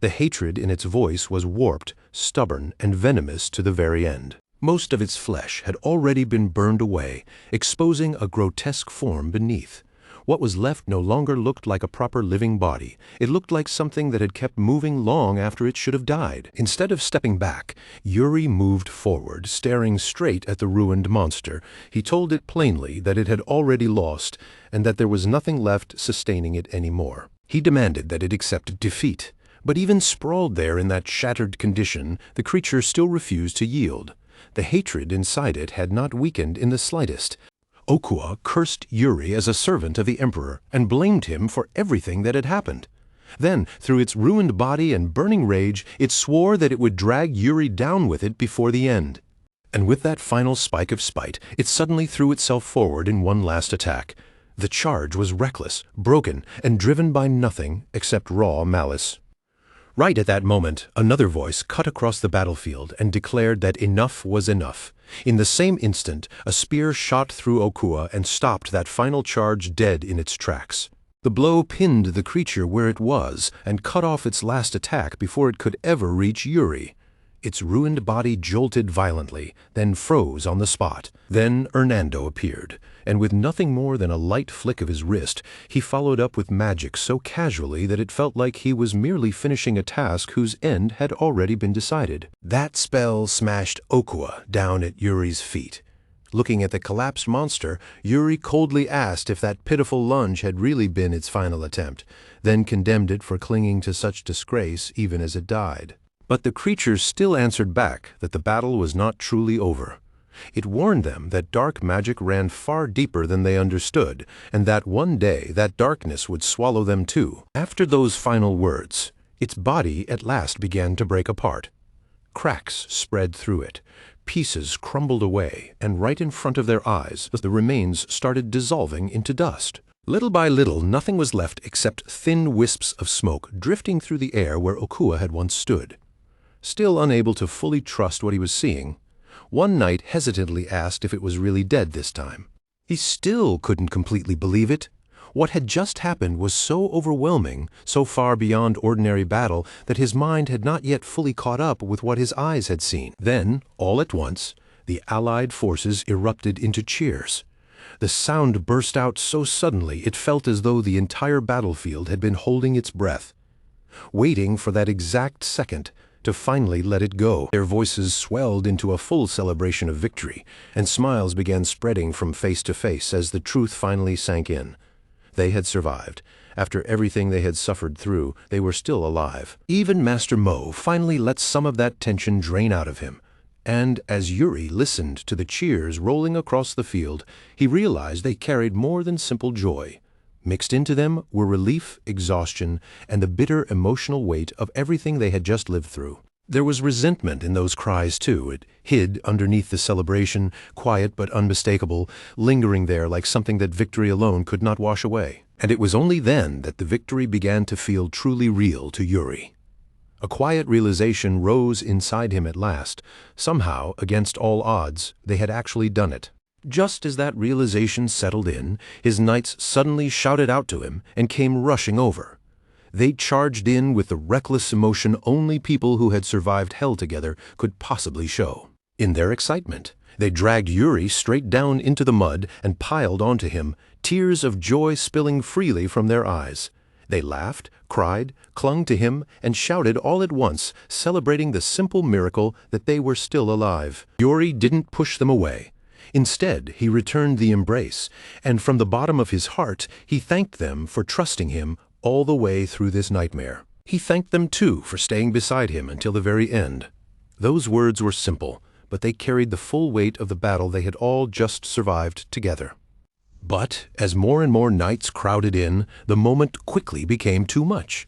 The hatred in its voice was warped, stubborn, and venomous to the very end. Most of its flesh had already been burned away, exposing a grotesque form beneath. What was left no longer looked like a proper living body. It looked like something that had kept moving long after it should have died. Instead of stepping back, Yuri moved forward, staring straight at the ruined monster. He told it plainly that it had already lost, and that there was nothing left sustaining it anymore. He demanded that it accept defeat. But even sprawled there in that shattered condition, the creature still refused to yield. The hatred inside it had not weakened in the slightest. Okuwa cursed Yuri as a servant of the Emperor and blamed him for everything that had happened. Then, through its ruined body and burning rage, it swore that it would drag Yuri down with it before the end. And with that final spike of spite, it suddenly threw itself forward in one last attack. The charge was reckless, broken, and driven by nothing except raw malice. Right at that moment, another voice cut across the battlefield and declared that enough was enough. In the same instant, a spear shot through Okuwa and stopped that final charge dead in its tracks. The blow pinned the creature where it was and cut off its last attack before it could ever reach Yuri. Its ruined body jolted violently, then froze on the spot. Then Hernando appeared, and with nothing more than a light flick of his wrist, he followed up with magic so casually that it felt like he was merely finishing a task whose end had already been decided. That spell smashed Okua down at Yuri's feet. Looking at the collapsed monster, Yuri coldly asked if that pitiful lunge had really been its final attempt, then condemned it for clinging to such disgrace even as it died. But the creature still answered back that the battle was not truly over. It warned them that dark magic ran far deeper than they understood, and that one day that darkness would swallow them too. After those final words, its body at last began to break apart. Cracks spread through it. Pieces crumbled away, and right in front of their eyes, the remains started dissolving into dust. Little by little, nothing was left except thin wisps of smoke drifting through the air where Okua had once stood. Still unable to fully trust what he was seeing, one knight hesitantly asked if it was really dead this time. He still couldn't completely believe it. What had just happened was so overwhelming, so far beyond ordinary battle, that his mind had not yet fully caught up with what his eyes had seen. Then, all at once, the Allied forces erupted into cheers. The sound burst out so suddenly it felt as though the entire battlefield had been holding its breath, waiting for that exact second to finally let it go. Their voices swelled into a full celebration of victory, and smiles began spreading from face to face as the truth finally sank in. They had survived. After everything they had suffered through, they were still alive. Even Master Mo finally let some of that tension drain out of him. And as Yuri listened to the cheers rolling across the field, he realized they carried more than simple joy. Mixed into them were relief, exhaustion, and the bitter emotional weight of everything they had just lived through. There was resentment in those cries, too. It hid underneath the celebration, quiet but unmistakable, lingering there like something that victory alone could not wash away. And it was only then that the victory began to feel truly real to Yuri. A quiet realization rose inside him at last. Somehow, against all odds, they had actually done it. Just as that realization settled in, his knights suddenly shouted out to him and came rushing over. They charged in with the reckless emotion only people who had survived hell together could possibly show. In their excitement, they dragged Yuri straight down into the mud and piled onto him, tears of joy spilling freely from their eyes. They laughed, cried, clung to him, and shouted all at once, celebrating the simple miracle that they were still alive. Yuri didn't push them away. Instead, he returned the embrace, and from the bottom of his heart, he thanked them for trusting him all the way through this nightmare. He thanked them, too, for staying beside him until the very end. Those words were simple, but they carried the full weight of the battle they had all just survived together. But as more and more knights crowded in, the moment quickly became too much.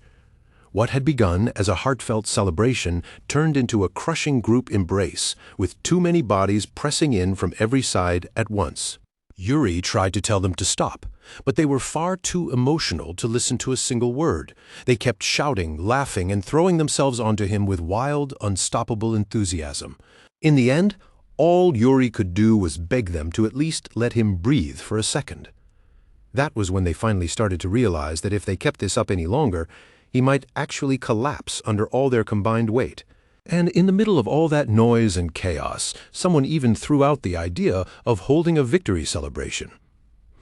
What had begun as a heartfelt celebration turned into a crushing group embrace, with too many bodies pressing in from every side at once. Yuri tried to tell them to stop, but they were far too emotional to listen to a single word. They kept shouting, laughing, and throwing themselves onto him with wild, unstoppable enthusiasm. In the end, all Yuri could do was beg them to at least let him breathe for a second. That was when they finally started to realize that if they kept this up any longer, he might actually collapse under all their combined weight. And in the middle of all that noise and chaos, someone even threw out the idea of holding a victory celebration.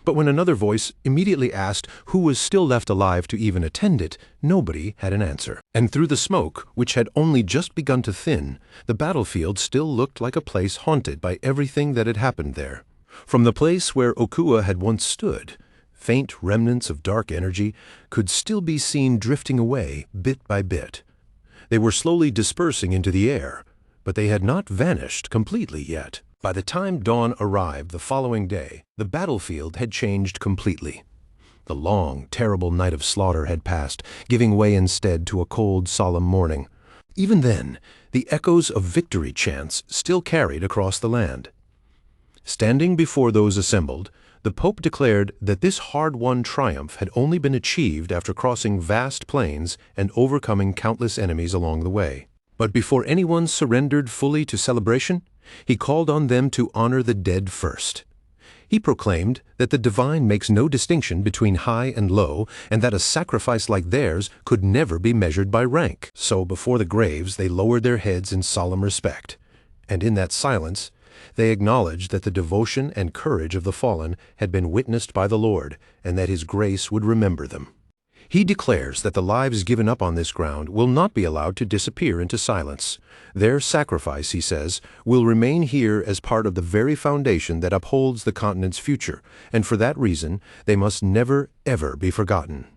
But when another voice immediately asked who was still left alive to even attend it, nobody had an answer. And through the smoke, which had only just begun to thin, the battlefield still looked like a place haunted by everything that had happened there. From the place where Okua had once stood, faint remnants of dark energy could still be seen drifting away bit by bit. They were slowly dispersing into the air, but they had not vanished completely yet. By the time dawn arrived the following day, the battlefield had changed completely. The long, terrible night of slaughter had passed, giving way instead to a cold, solemn morning. Even then, the echoes of victory chants still carried across the land. Standing before those assembled, the Pope declared that this hard-won triumph had only been achieved after crossing vast plains and overcoming countless enemies along the way. But before anyone surrendered fully to celebration, he called on them to honor the dead first. He proclaimed that the divine makes no distinction between high and low, and that a sacrifice like theirs could never be measured by rank. So before the graves they lowered their heads in solemn respect, and in that silence they acknowledged that the devotion and courage of the fallen had been witnessed by the Lord, and that His grace would remember them. He declares that the lives given up on this ground will not be allowed to disappear into silence. Their sacrifice, he says, will remain here as part of the very foundation that upholds the continent's future, and for that reason they must never, ever be forgotten.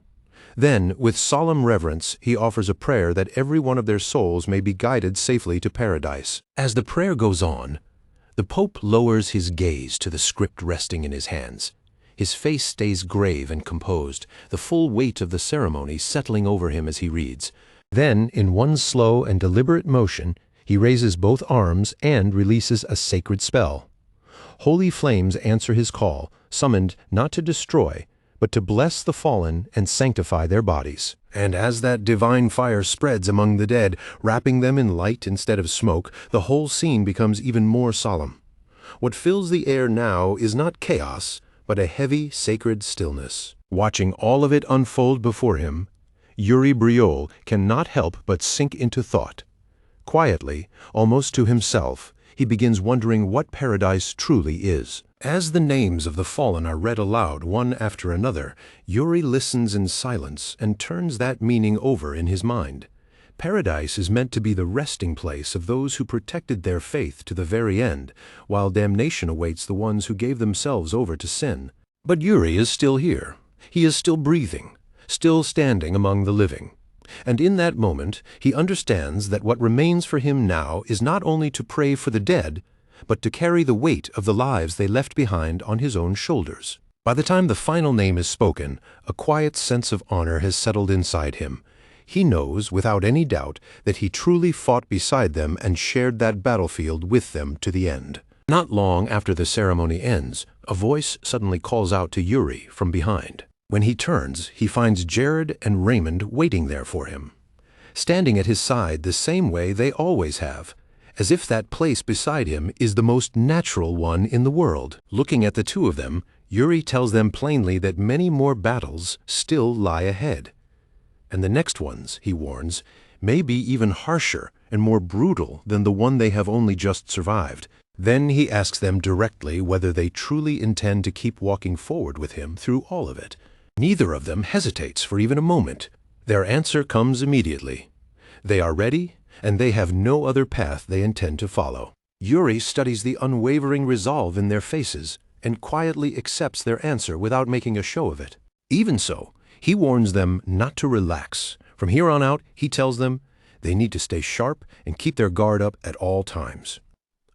Then, with solemn reverence, he offers a prayer that every one of their souls may be guided safely to paradise. As the prayer goes on, the Pope lowers his gaze to the script resting in his hands. His face stays grave and composed, the full weight of the ceremony settling over him as he reads. Then, in one slow and deliberate motion, he raises both arms and releases a sacred spell. Holy flames answer his call, summoned not to destroy, but to bless the fallen and sanctify their bodies. And as that divine fire spreads among the dead, wrapping them in light instead of smoke, the whole scene becomes even more solemn. What fills the air now is not chaos, but a heavy, sacred stillness. Watching all of it unfold before him, Yuri Briol cannot help but sink into thought. Quietly, almost to himself, he begins wondering what paradise truly is. As the names of the fallen are read aloud one after another, Yuri listens in silence and turns that meaning over in his mind. Paradise is meant to be the resting place of those who protected their faith to the very end, while damnation awaits the ones who gave themselves over to sin. But Yuri is still here. He is still breathing, still standing among the living. And in that moment, he understands that what remains for him now is not only to pray for the dead, but to carry the weight of the lives they left behind on his own shoulders. By the time the final name is spoken, a quiet sense of honor has settled inside him. He knows, without any doubt, that he truly fought beside them and shared that battlefield with them to the end. Not long after the ceremony ends, a voice suddenly calls out to Yuri from behind. When he turns, he finds Jared and Raymond waiting there for him, standing at his side the same way they always have, as if that place beside him is the most natural one in the world. Looking at the two of them, Yuri tells them plainly that many more battles still lie ahead. And the next ones, he warns, may be even harsher and more brutal than the one they have only just survived. Then he asks them directly whether they truly intend to keep walking forward with him through all of it. Neither of them hesitates for even a moment. Their answer comes immediately. They are ready, and they have no other path they intend to follow. Yuri studies the unwavering resolve in their faces and quietly accepts their answer without making a show of it. Even so, he warns them not to relax. From here on out, he tells them they need to stay sharp and keep their guard up at all times.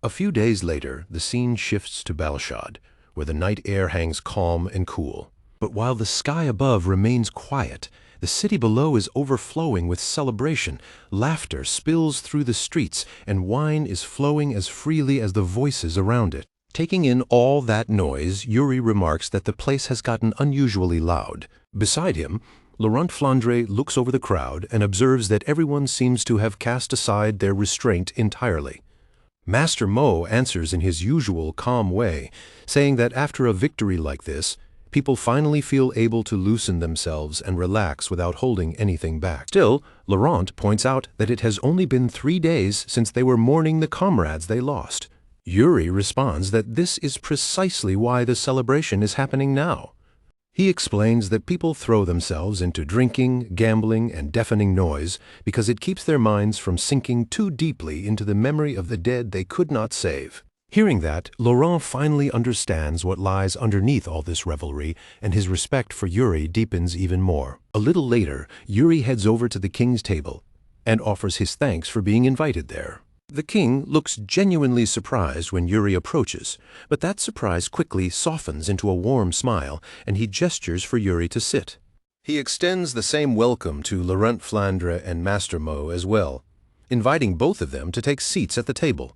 A few days later, the scene shifts to Balshad, where the night air hangs calm and cool. But while the sky above remains quiet, the city below is overflowing with celebration. Laughter spills through the streets, and wine is flowing as freely as the voices around it. Taking in all that noise, Yuri remarks that the place has gotten unusually loud. Beside him, Laurent Flandre looks over the crowd and observes that everyone seems to have cast aside their restraint entirely. Master Mo answers in his usual calm way, saying that after a victory like this, people finally feel able to loosen themselves and relax without holding anything back. Still, Laurent points out that it has only been 3 days since they were mourning the comrades they lost. Yuri responds that this is precisely why the celebration is happening now. He explains that people throw themselves into drinking, gambling, and deafening noise because it keeps their minds from sinking too deeply into the memory of the dead they could not save. Hearing that, Laurent finally understands what lies underneath all this revelry, and his respect for Yuri deepens even more. A little later, Yuri heads over to the king's table and offers his thanks for being invited there. The king looks genuinely surprised when Yuri approaches, but that surprise quickly softens into a warm smile, and he gestures for Yuri to sit. He extends the same welcome to Laurent Flandre and Master Mo as well, inviting both of them to take seats at the table.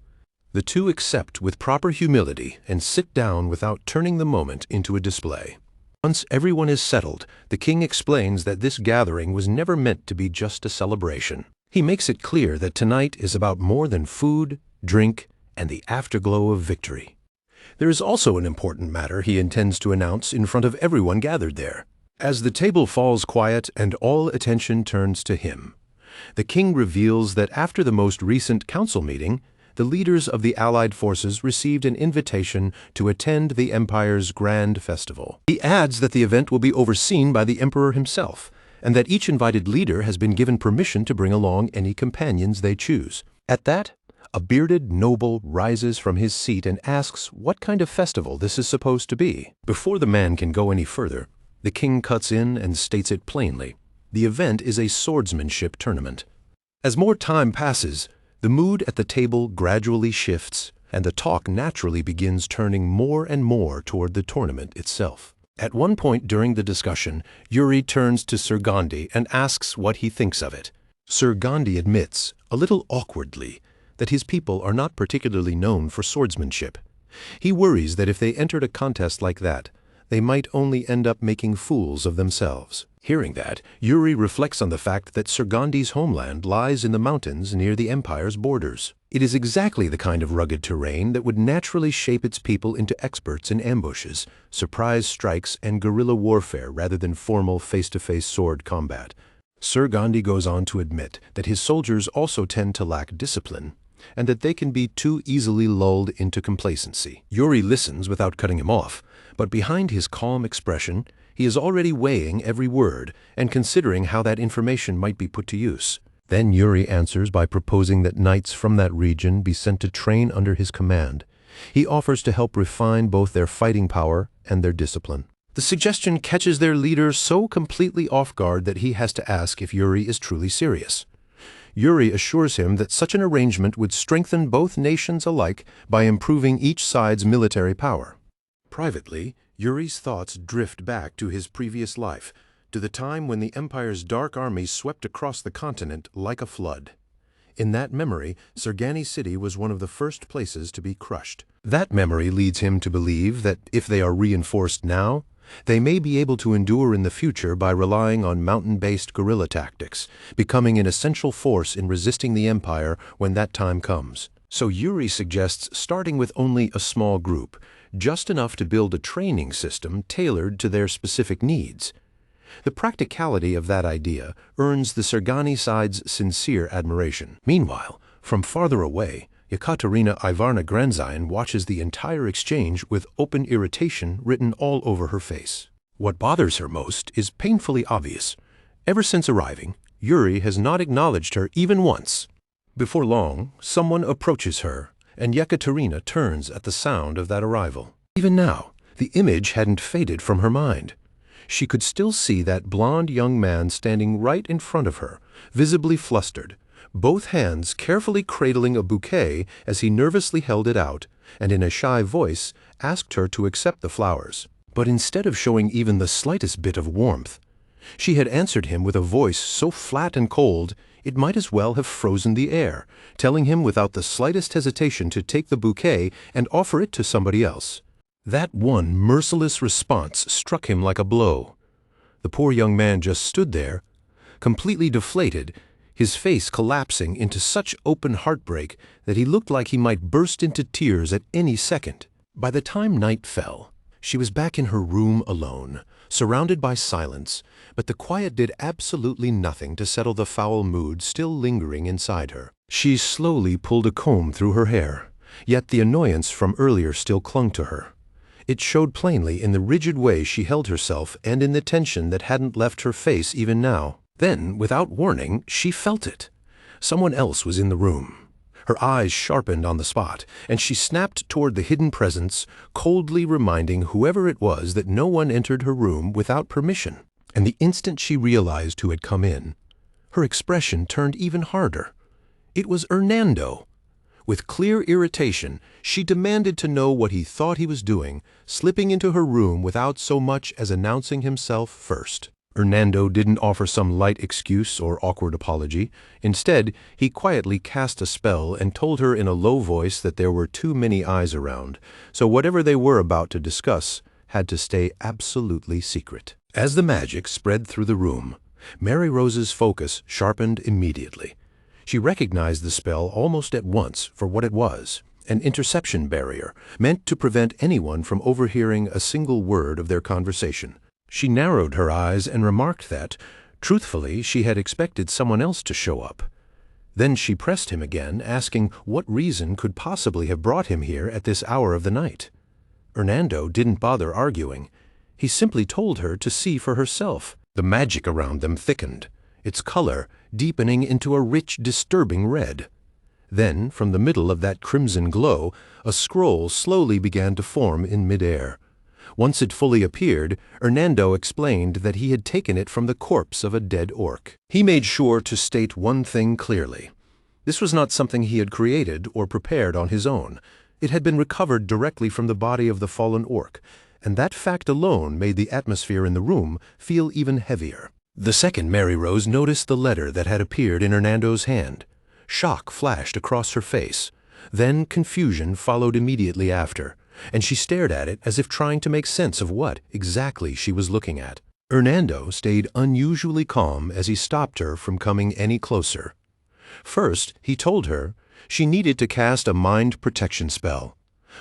The two accept with proper humility and sit down without turning the moment into a display. Once everyone is settled, the king explains that this gathering was never meant to be just a celebration. He makes it clear that tonight is about more than food, drink, and the afterglow of victory. There is also an important matter he intends to announce in front of everyone gathered there. As the table falls quiet and all attention turns to him, the king reveals that after the most recent council meeting, the leaders of the allied forces received an invitation to attend the empire's grand festival. He adds that the event will be overseen by the emperor himself, and that each invited leader has been given permission to bring along any companions they choose. At that, a bearded noble rises from his seat and asks what kind of festival this is supposed to be. Before the man can go any further, the king cuts in and states it plainly. The event is a swordsmanship tournament. As more time passes, the mood at the table gradually shifts, and the talk naturally begins turning more and more toward the tournament itself. At one point during the discussion, Yuri turns to Sir Gandhi and asks what he thinks of it. Sir Gandhi admits, a little awkwardly, that his people are not particularly known for swordsmanship. He worries that if they entered a contest like that, they might only end up making fools of themselves. Hearing that, Yuri reflects on the fact that Sir Gandhi's homeland lies in the mountains near the empire's borders. It is exactly the kind of rugged terrain that would naturally shape its people into experts in ambushes, surprise strikes, and guerrilla warfare rather than formal face-to-face sword combat. Sir Gandhi goes on to admit that his soldiers also tend to lack discipline, and that they can be too easily lulled into complacency. Yuri listens without cutting him off, but behind his calm expression, he is already weighing every word and considering how that information might be put to use. Then Yuri answers by proposing that knights from that region be sent to train under his command. He offers to help refine both their fighting power and their discipline. The suggestion catches their leader so completely off guard that he has to ask if Yuri is truly serious. Yuri assures him that such an arrangement would strengthen both nations alike by improving each side's military power. Privately, Yuri's thoughts drift back to his previous life, to the time when the Empire's dark army swept across the continent like a flood. In that memory, Sargani City was one of the first places to be crushed. That memory leads him to believe that if they are reinforced now, they may be able to endure in the future by relying on mountain-based guerrilla tactics, becoming an essential force in resisting the Empire when that time comes. So Yuri suggests starting with only a small group, just enough to build a training system tailored to their specific needs. The practicality of that idea earns the Sargani side's sincere admiration. Meanwhile, from farther away, Yekaterina Ivarna Granzine watches the entire exchange with open irritation written all over her face. What bothers her most is painfully obvious. Ever since arriving, Yuri has not acknowledged her even once. Before long, someone approaches her, and Yekaterina turns at the sound of that arrival. Even now, the image hadn't faded from her mind. She could still see that blond young man standing right in front of her, visibly flustered, both hands carefully cradling a bouquet as he nervously held it out, and in a shy voice asked her to accept the flowers. But instead of showing even the slightest bit of warmth, she had answered him with a voice so flat and cold it might as well have frozen the air, telling him without the slightest hesitation to take the bouquet and offer it to somebody else. That one merciless response struck him like a blow. The poor young man just stood there, completely deflated, his face collapsing into such open heartbreak that he looked like he might burst into tears at any second. By the time night fell, she was back in her room alone, surrounded by silence, but the quiet did absolutely nothing to settle the foul mood still lingering inside her. She slowly pulled a comb through her hair, yet the annoyance from earlier still clung to her. It showed plainly in the rigid way she held herself and in the tension that hadn't left her face even now. Then, without warning, she felt it. Someone else was in the room. Her eyes sharpened on the spot, and she snapped toward the hidden presence, coldly reminding whoever it was that no one entered her room without permission. And the instant she realized who had come in, her expression turned even harder. It was Hernando. With clear irritation, she demanded to know what he thought he was doing, slipping into her room without so much as announcing himself first. Hernando didn't offer some light excuse or awkward apology. Instead, he quietly cast a spell and told her in a low voice that there were too many eyes around, so whatever they were about to discuss had to stay absolutely secret. As the magic spread through the room, Mary Rose's focus sharpened immediately. She recognized the spell almost at once for what it was, an interception barrier, meant to prevent anyone from overhearing a single word of their conversation. She narrowed her eyes and remarked that, truthfully, she had expected someone else to show up. Then she pressed him again, asking what reason could possibly have brought him here at this hour of the night. Hernando didn't bother arguing. He simply told her to see for herself. The magic around them thickened, its color deepening into a rich, disturbing red. Then, from the middle of that crimson glow, a scroll slowly began to form in midair. Once it fully appeared, Hernando explained that he had taken it from the corpse of a dead orc. He made sure to state one thing clearly. This was not something he had created or prepared on his own. It had been recovered directly from the body of the fallen orc, and that fact alone made the atmosphere in the room feel even heavier. The second Mary Rose noticed the letter that had appeared in Hernando's hand. Shock flashed across her face. Then confusion followed immediately after, and she stared at it as if trying to make sense of what exactly she was looking at. Hernando stayed unusually calm as he stopped her from coming any closer. First, he told her she needed to cast a mind protection spell.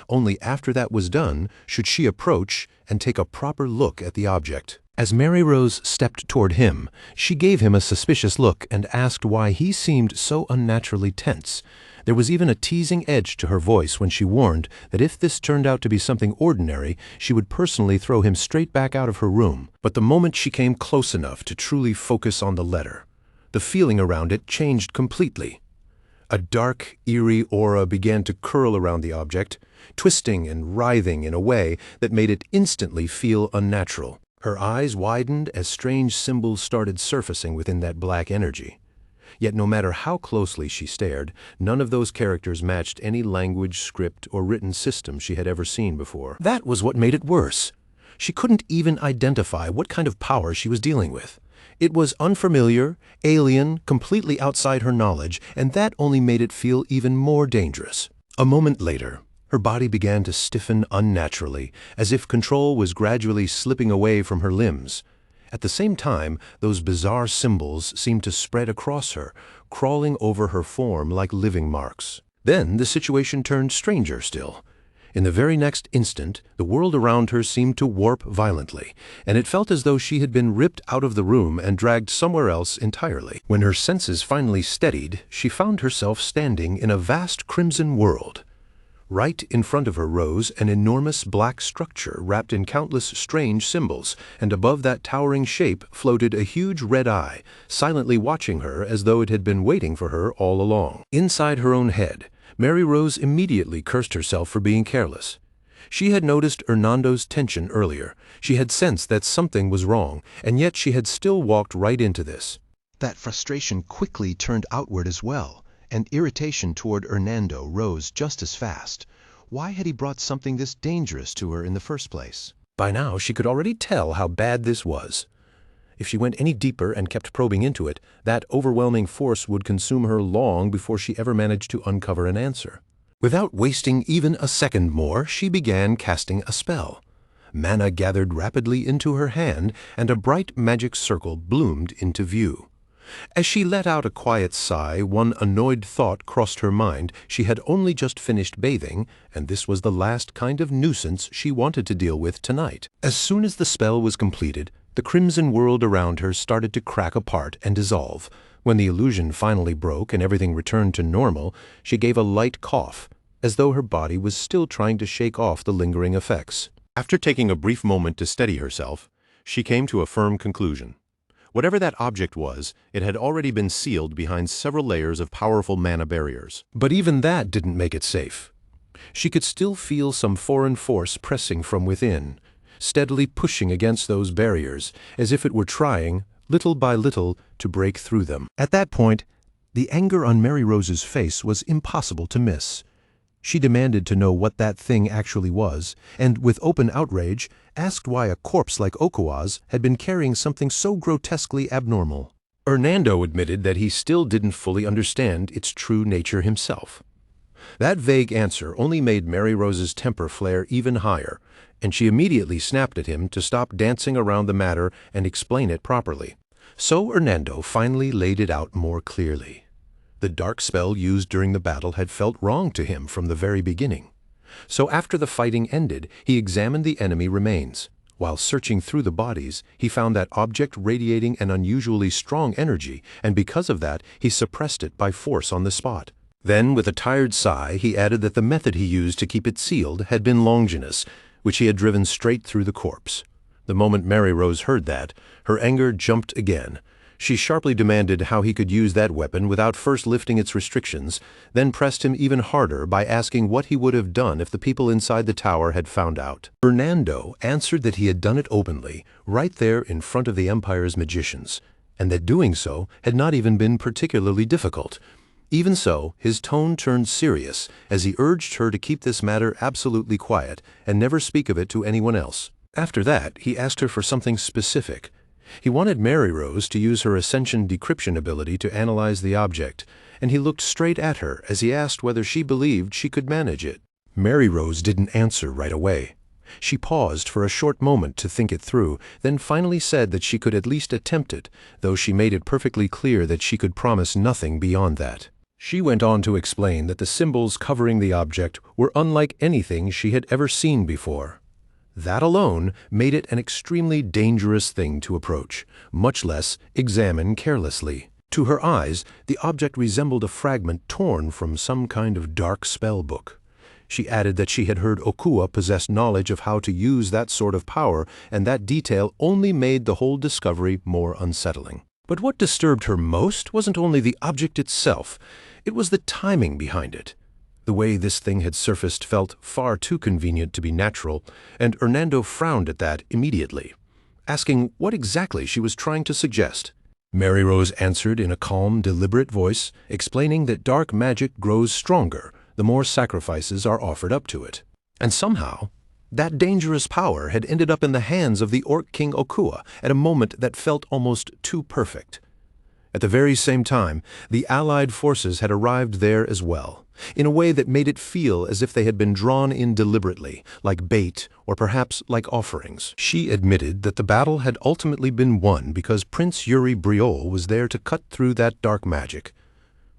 Only after that was done should she approach and take a proper look at the object. As Mary Rose stepped toward him, she gave him a suspicious look and asked why he seemed so unnaturally tense. There was even a teasing edge to her voice when she warned that if this turned out to be something ordinary, she would personally throw him straight back out of her room. But the moment she came close enough to truly focus on the letter, the feeling around it changed completely. A dark, eerie aura began to curl around the object, twisting and writhing in a way that made it instantly feel unnatural. Her eyes widened as strange symbols started surfacing within that black energy. Yet no matter how closely she stared, none of those characters matched any language, script, or written system she had ever seen before. That was what made it worse. She couldn't even identify what kind of power she was dealing with. It was unfamiliar, alien, completely outside her knowledge, and that only made it feel even more dangerous. A moment later, her body began to stiffen unnaturally, as if control was gradually slipping away from her limbs. At the same time, those bizarre symbols seemed to spread across her, crawling over her form like living marks. Then the situation turned stranger still. In the very next instant, the world around her seemed to warp violently, and it felt as though she had been ripped out of the room and dragged somewhere else entirely. When her senses finally steadied, she found herself standing in a vast crimson world. Right in front of her rose an enormous black structure wrapped in countless strange symbols, and above that towering shape floated a huge red eye, silently watching her as though it had been waiting for her all along. Inside her own head, Mary Rose immediately cursed herself for being careless. She had noticed Hernando's tension earlier. She had sensed that something was wrong, and yet she had still walked right into this. That frustration quickly turned outward as well, and irritation toward Hernando rose just as fast. Why had he brought something this dangerous to her in the first place? By now she could already tell how bad this was. If she went any deeper and kept probing into it, that overwhelming force would consume her long before she ever managed to uncover an answer. Without wasting even a second more, she began casting a spell. Mana gathered rapidly into her hand, and a bright magic circle bloomed into view. As she let out a quiet sigh, one annoyed thought crossed her mind. She had only just finished bathing, and this was the last kind of nuisance she wanted to deal with tonight. As soon as the spell was completed, the crimson world around her started to crack apart and dissolve. When the illusion finally broke and everything returned to normal, she gave a light cough, as though her body was still trying to shake off the lingering effects. After taking a brief moment to steady herself, she came to a firm conclusion. Whatever that object was, it had already been sealed behind several layers of powerful mana barriers. But even that didn't make it safe. She could still feel some foreign force pressing from within, steadily pushing against those barriers, as if it were trying, little by little, to break through them. At that point, the anger on Mary Rose's face was impossible to miss. She demanded to know what that thing actually was, and with open outrage, asked why a corpse like Okua's had been carrying something so grotesquely abnormal. Hernando admitted that he still didn't fully understand its true nature himself. That vague answer only made Mary Rose's temper flare even higher, and she immediately snapped at him to stop dancing around the matter and explain it properly. So Hernando finally laid it out more clearly. The dark spell used during the battle had felt wrong to him from the very beginning. So after the fighting ended, he examined the enemy remains. While searching through the bodies, he found that object radiating an unusually strong energy, and because of that, he suppressed it by force on the spot. Then, with a tired sigh, he added that the method he used to keep it sealed had been Longinus, which he had driven straight through the corpse. The moment Mary Rose heard that, her anger jumped again. She sharply demanded how he could use that weapon without first lifting its restrictions, then pressed him even harder by asking what he would have done if the people inside the tower had found out. Hernando answered that he had done it openly, right there in front of the Empire's magicians, and that doing so had not even been particularly difficult. Even so, his tone turned serious as he urged her to keep this matter absolutely quiet and never speak of it to anyone else. After that, he asked her for something specific. He wanted Mary Rose to use her Ascension decryption ability to analyze the object, and he looked straight at her as he asked whether she believed she could manage it. Mary Rose didn't answer right away. She paused for a short moment to think it through, then finally said that she could at least attempt it, though she made it perfectly clear that she could promise nothing beyond that. She went on to explain that the symbols covering the object were unlike anything she had ever seen before. That alone made it an extremely dangerous thing to approach, much less examine carelessly. To her eyes, the object resembled a fragment torn from some kind of dark spell book. She added that she had heard Okuwa possessed knowledge of how to use that sort of power, and that detail only made the whole discovery more unsettling. But what disturbed her most wasn't only the object itself, it was the timing behind it. The way this thing had surfaced felt far too convenient to be natural, and Hernando frowned at that immediately, asking what exactly she was trying to suggest. Mary Rose answered in a calm, deliberate voice, explaining that dark magic grows stronger the more sacrifices are offered up to it. And somehow, that dangerous power had ended up in the hands of the Orc King Okuwa at a moment that felt almost too perfect. At the very same time, the Allied forces had arrived there as well, in a way that made it feel as if they had been drawn in deliberately, like bait or perhaps like offerings. She admitted that the battle had ultimately been won because Prince Yuri Briol was there to cut through that dark magic.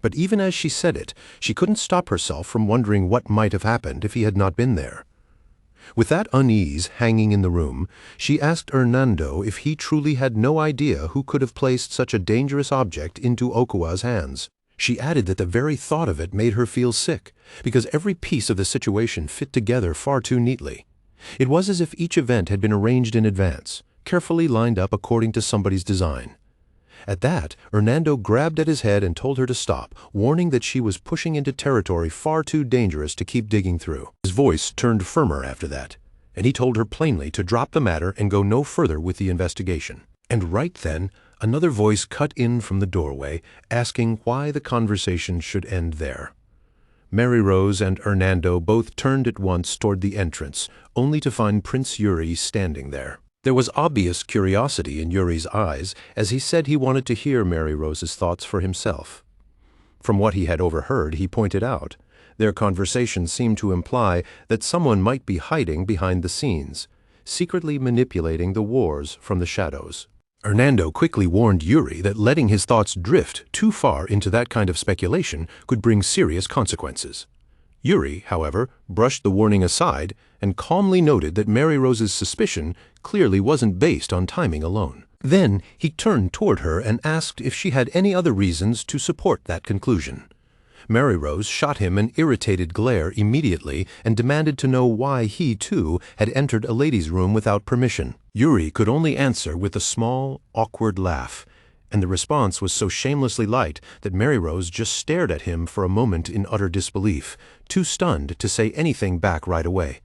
But even as she said it, she couldn't stop herself from wondering what might have happened if he had not been there. With that unease hanging in the room, she asked Hernando if he truly had no idea who could have placed such a dangerous object into Okuwa's hands. She added that the very thought of it made her feel sick, because every piece of the situation fit together far too neatly. It was as if each event had been arranged in advance, carefully lined up according to somebody's design. At that, Hernando grabbed at his head and told her to stop, warning that she was pushing into territory far too dangerous to keep digging through. His voice turned firmer after that, and he told her plainly to drop the matter and go no further with the investigation. And right then, another voice cut in from the doorway, asking why the conversation should end there. Mary Rose and Hernando both turned at once toward the entrance, only to find Prince Yuri standing there. There was obvious curiosity in Yuri's eyes as he said he wanted to hear Mary Rose's thoughts for himself. From what he had overheard, he pointed out, their conversation seemed to imply that someone might be hiding behind the scenes, secretly manipulating the wars from the shadows. Hernando quickly warned Yuri that letting his thoughts drift too far into that kind of speculation could bring serious consequences. Yuri, however, brushed the warning aside and calmly noted that Mary Rose's suspicion clearly wasn't based on timing alone. Then he turned toward her and asked if she had any other reasons to support that conclusion. Mary Rose shot him an irritated glare immediately and demanded to know why he, too, had entered a lady's room without permission. Yuri could only answer with a small, awkward laugh, and the response was so shamelessly light that Mary Rose just stared at him for a moment in utter disbelief, too stunned to say anything back right away.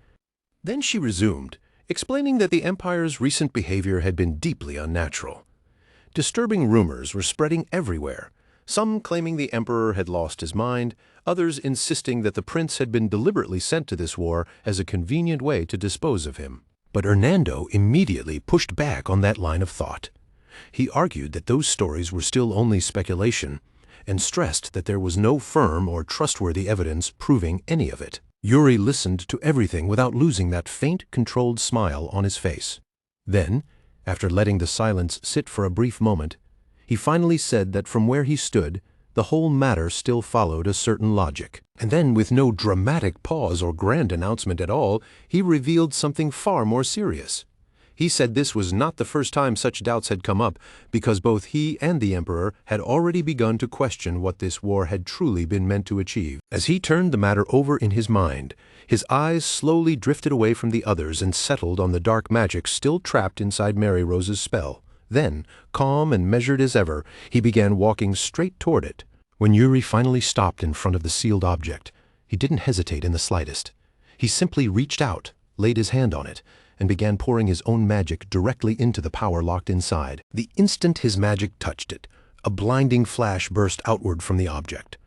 Then she resumed, explaining that the Empire's recent behavior had been deeply unnatural. Disturbing rumors were spreading everywhere, some claiming the Emperor had lost his mind, others insisting that the prince had been deliberately sent to this war as a convenient way to dispose of him. But Hernando immediately pushed back on that line of thought. He argued that those stories were still only speculation, and stressed that there was no firm or trustworthy evidence proving any of it. Yuri listened to everything without losing that faint, controlled smile on his face. Then, after letting the silence sit for a brief moment, he finally said that from where he stood, the whole matter still followed a certain logic. And then, with no dramatic pause or grand announcement at all, he revealed something far more serious. He said this was not the first time such doubts had come up, because both he and the Emperor had already begun to question what this war had truly been meant to achieve. As he turned the matter over in his mind, his eyes slowly drifted away from the others and settled on the dark magic still trapped inside Mary Rose's spell. Then, calm and measured as ever, he began walking straight toward it. When Yuri finally stopped in front of the sealed object, he didn't hesitate in the slightest. He simply reached out, laid his hand on it, and began pouring his own magic directly into the power locked inside. The instant his magic touched it, a blinding flash burst outward from the object.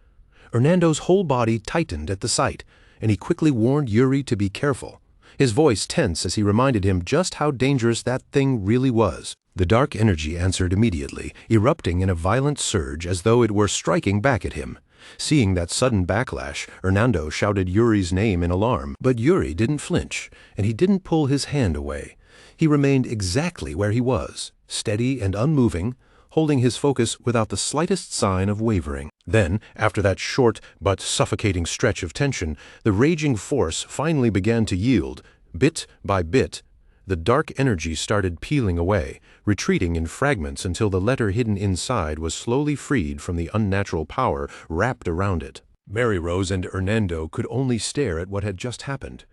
Hernando's whole body tightened at the sight, and he quickly warned Yuri to be careful, his voice tense as he reminded him just how dangerous that thing really was. The dark energy answered immediately, erupting in a violent surge as though it were striking back at him. Seeing that sudden backlash, Hernando shouted Yuri's name in alarm, but Yuri didn't flinch, and he didn't pull his hand away. He remained exactly where he was, steady and unmoving, holding his focus without the slightest sign of wavering. Then, after that short but suffocating stretch of tension, the raging force finally began to yield. Bit by bit, the dark energy started peeling away, retreating in fragments until the letter hidden inside was slowly freed from the unnatural power wrapped around it. Mary Rose and Hernando could only stare at what had just happened.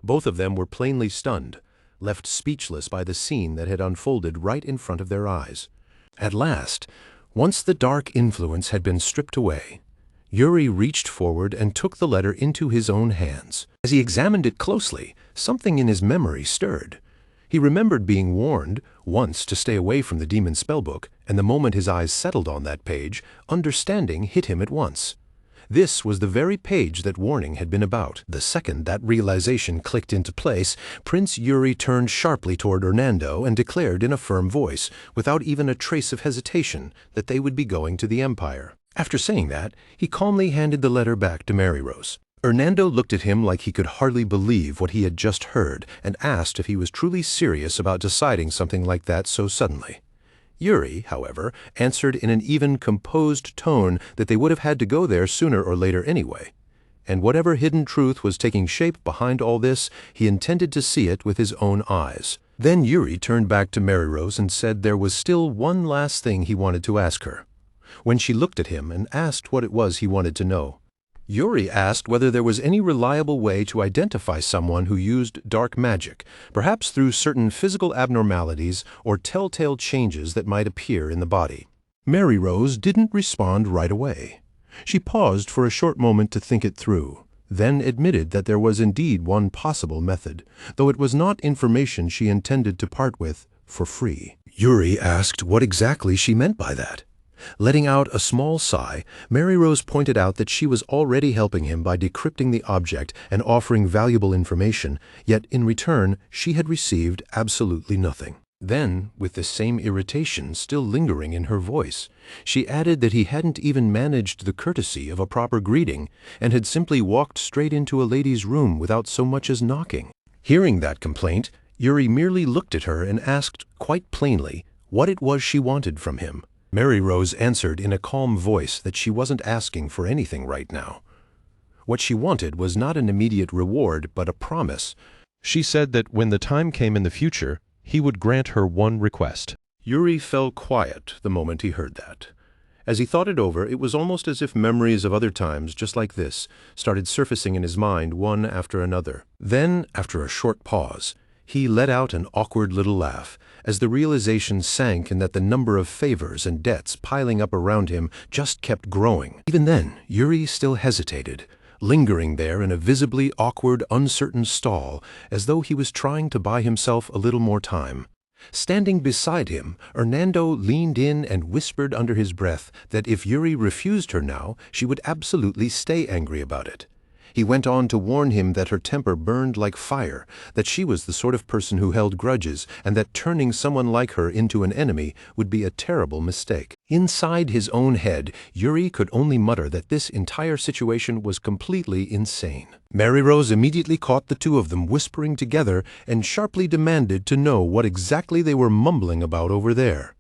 Both of them were plainly stunned, left speechless by the scene that had unfolded right in front of their eyes. At last, once the dark influence had been stripped away, Yuri reached forward and took the letter into his own hands. As he examined it closely, something in his memory stirred. He remembered being warned once to stay away from the demon spellbook, and the moment his eyes settled on that page, understanding hit him at once. This was the very page that warning had been about. The second that realization clicked into place, Prince Yuri turned sharply toward Hernando and declared in a firm voice, without even a trace of hesitation, that they would be going to the Empire. After saying that, he calmly handed the letter back to Mary Rose. Hernando looked at him like he could hardly believe what he had just heard and asked if he was truly serious about deciding something like that so suddenly. Yuri, however, answered in an even, composed tone that they would have had to go there sooner or later anyway. And whatever hidden truth was taking shape behind all this, he intended to see it with his own eyes. Then Yuri turned back to Mary Rose and said there was still one last thing he wanted to ask her. When she looked at him and asked what it was he wanted to know, Yuri asked whether there was any reliable way to identify someone who used dark magic, perhaps through certain physical abnormalities or telltale changes that might appear in the body. Mary Rose didn't respond right away. She paused for a short moment to think it through, then admitted that there was indeed one possible method, though it was not information she intended to part with for free. Yuri asked what exactly she meant by that. Letting out a small sigh, Mary Rose pointed out that she was already helping him by decrypting the object and offering valuable information, yet in return she had received absolutely nothing. Then, with the same irritation still lingering in her voice, she added that he hadn't even managed the courtesy of a proper greeting and had simply walked straight into a lady's room without so much as knocking. Hearing that complaint, Yuri merely looked at her and asked quite plainly what it was she wanted from him. Mary Rose answered in a calm voice that she wasn't asking for anything right now. What she wanted was not an immediate reward, but a promise. She said that when the time came in the future, he would grant her one request. Yuri fell quiet the moment he heard that. As he thought it over, it was almost as if memories of other times just like this started surfacing in his mind one after another. Then, after a short pause, he let out an awkward little laugh, as the realization sank in that the number of favors and debts piling up around him just kept growing. Even then, Yuri still hesitated, lingering there in a visibly awkward, uncertain stall, as though he was trying to buy himself a little more time. Standing beside him, Hernando leaned in and whispered under his breath that if Yuri refused her now, she would absolutely stay angry about it. He went on to warn him that her temper burned like fire, that she was the sort of person who held grudges, and that turning someone like her into an enemy would be a terrible mistake. Inside his own head, Yuri could only mutter that this entire situation was completely insane. Mary Rose immediately caught the two of them whispering together and sharply demanded to know what exactly they were mumbling about over there.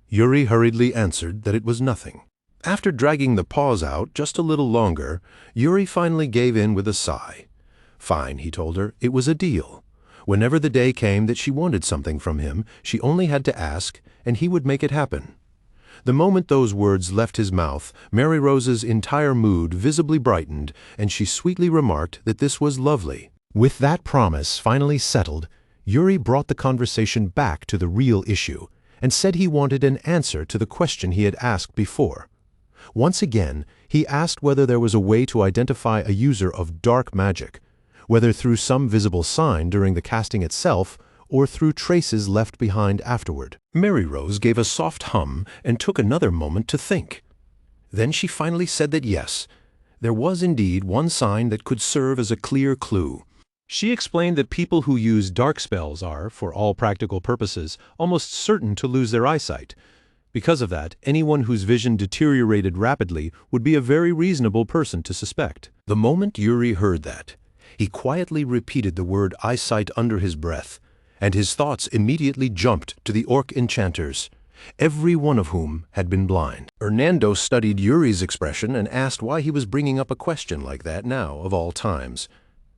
Yuri hurriedly answered that it was nothing. After dragging the pause out just a little longer, Yuri finally gave in with a sigh. Fine, he told her, it was a deal. Whenever the day came that she wanted something from him, she only had to ask, and he would make it happen. The moment those words left his mouth, Mary Rose's entire mood visibly brightened, and she sweetly remarked that this was lovely. With that promise finally settled, Yuri brought the conversation back to the real issue and said he wanted an answer to the question he had asked before. Once again, he asked whether there was a way to identify a user of dark magic, whether through some visible sign during the casting itself or through traces left behind afterward. Mary Rose gave a soft hum and took another moment to think. Then she finally said that yes, there was indeed one sign that could serve as a clear clue. She explained that people who use dark spells are, for all practical purposes, almost certain to lose their eyesight. Because of that, anyone whose vision deteriorated rapidly would be a very reasonable person to suspect. The moment Yuri heard that, he quietly repeated the word eyesight under his breath, and his thoughts immediately jumped to the orc enchanters, every one of whom had been blind. Hernando studied Yuri's expression and asked why he was bringing up a question like that now, of all times.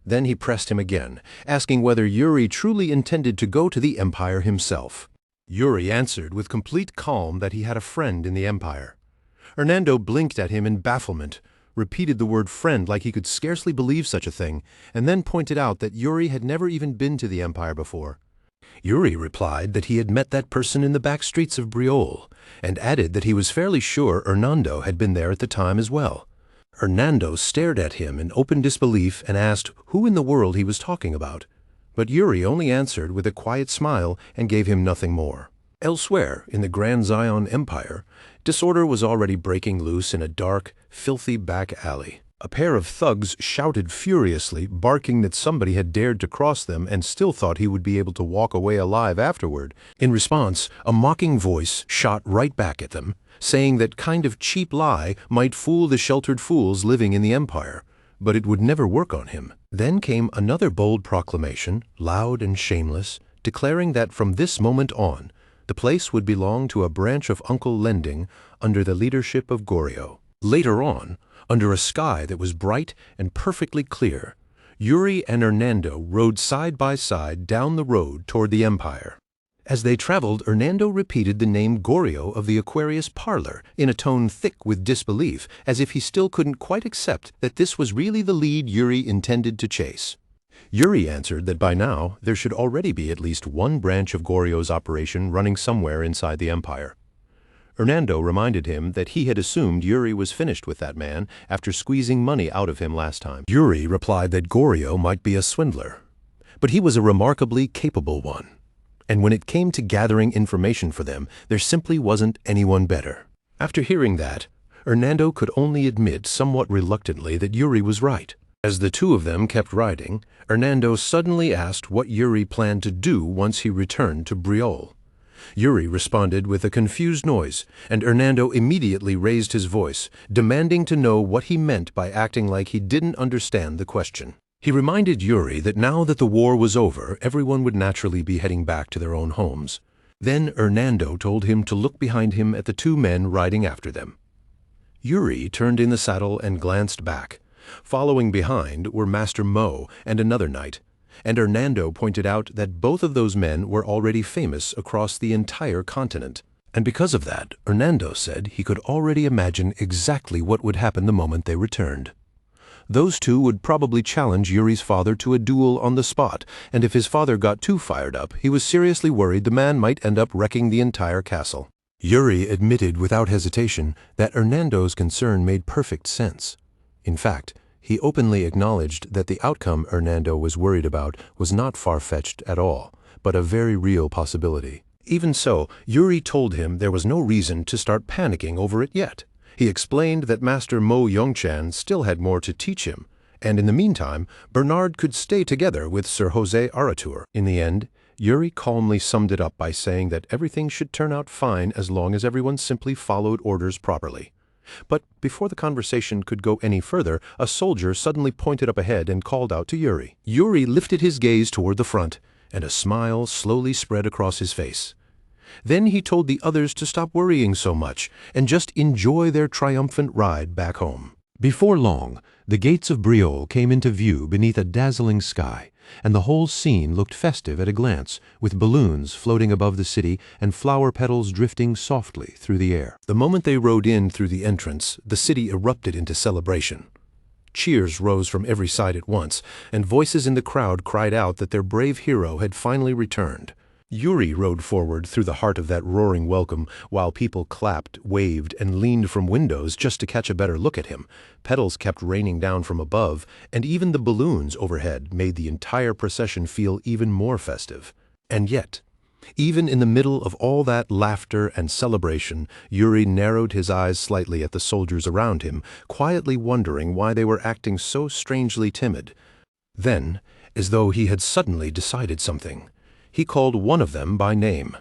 Then he pressed him again, asking whether Yuri truly intended to go to the Empire himself. Yuri answered with complete calm that he had a friend in the Empire. Hernando blinked at him in bafflement, repeated the word friend like he could scarcely believe such a thing, and then pointed out that Yuri had never even been to the Empire before. Yuri replied that he had met that person in the back streets of Briolle, and added that he was fairly sure Hernando had been there at the time as well. Hernando stared at him in open disbelief and asked who in the world he was talking about, but Yuri only answered with a quiet smile and gave him nothing more. Elsewhere, in the Grand Zion Empire, disorder was already breaking loose in a dark, filthy back alley. A pair of thugs shouted furiously, barking that somebody had dared to cross them and still thought he would be able to walk away alive afterward. In response, a mocking voice shot right back at them, saying that kind of cheap lie might fool the sheltered fools living in the Empire, but it would never work on him. Then came another bold proclamation, loud and shameless, declaring that from this moment on, the place would belong to a branch of Uncle Lending under the leadership of Goryo. Later on, under a sky that was bright and perfectly clear, Yuri and Hernando rode side by side down the road toward the Empire. As they traveled, Hernando repeated the name Goryo of the Aquarius parlor in a tone thick with disbelief, as if he still couldn't quite accept that this was really the lead Yuri intended to chase. Yuri answered that by now there should already be at least one branch of Goryo's operation running somewhere inside the Empire. Hernando reminded him that he had assumed Yuri was finished with that man after squeezing money out of him last time. Yuri replied that Goryo might be a swindler, but he was a remarkably capable one. And when it came to gathering information for them, there simply wasn't anyone better. After hearing that, Hernando could only admit somewhat reluctantly that Yuri was right. As the two of them kept riding, Hernando suddenly asked what Yuri planned to do once he returned to Briolle. Yuri responded with a confused noise, and Hernando immediately raised his voice, demanding to know what he meant by acting like he didn't understand the question. He reminded Yuri that now that the war was over, everyone would naturally be heading back to their own homes. Then Hernando told him to look behind him at the two men riding after them. Yuri turned in the saddle and glanced back. Following behind were Master Mo and another knight, and Hernando pointed out that both of those men were already famous across the entire continent. And because of that, Hernando said he could already imagine exactly what would happen the moment they returned. Those two would probably challenge Yuri's father to a duel on the spot, and if his father got too fired up, he was seriously worried the man might end up wrecking the entire castle. Yuri admitted without hesitation that Hernando's concern made perfect sense. In fact, he openly acknowledged that the outcome Hernando was worried about was not far-fetched at all, but a very real possibility. Even so, Yuri told him there was no reason to start panicking over it yet. He explained that Master Mo Yongchan still had more to teach him, and in the meantime, Bernard could stay together with Sir Jose Aratur. In the end, Yuri calmly summed it up by saying that everything should turn out fine as long as everyone simply followed orders properly. But before the conversation could go any further, a soldier suddenly pointed up ahead and called out to Yuri. Yuri lifted his gaze toward the front, and a smile slowly spread across his face. Then he told the others to stop worrying so much and just enjoy their triumphant ride back home. Before long, the gates of Brioles came into view beneath a dazzling sky, and the whole scene looked festive at a glance, with balloons floating above the city and flower petals drifting softly through the air. The moment they rode in through the entrance, the city erupted into celebration. Cheers rose from every side at once, and voices in the crowd cried out that their brave hero had finally returned. Yuri rode forward through the heart of that roaring welcome, while people clapped, waved, and leaned from windows just to catch a better look at him. Petals kept raining down from above, and even the balloons overhead made the entire procession feel even more festive. And yet, even in the middle of all that laughter and celebration, Yuri narrowed his eyes slightly at the soldiers around him, quietly wondering why they were acting so strangely timid. Then, as though he had suddenly decided something, he called one of them by name.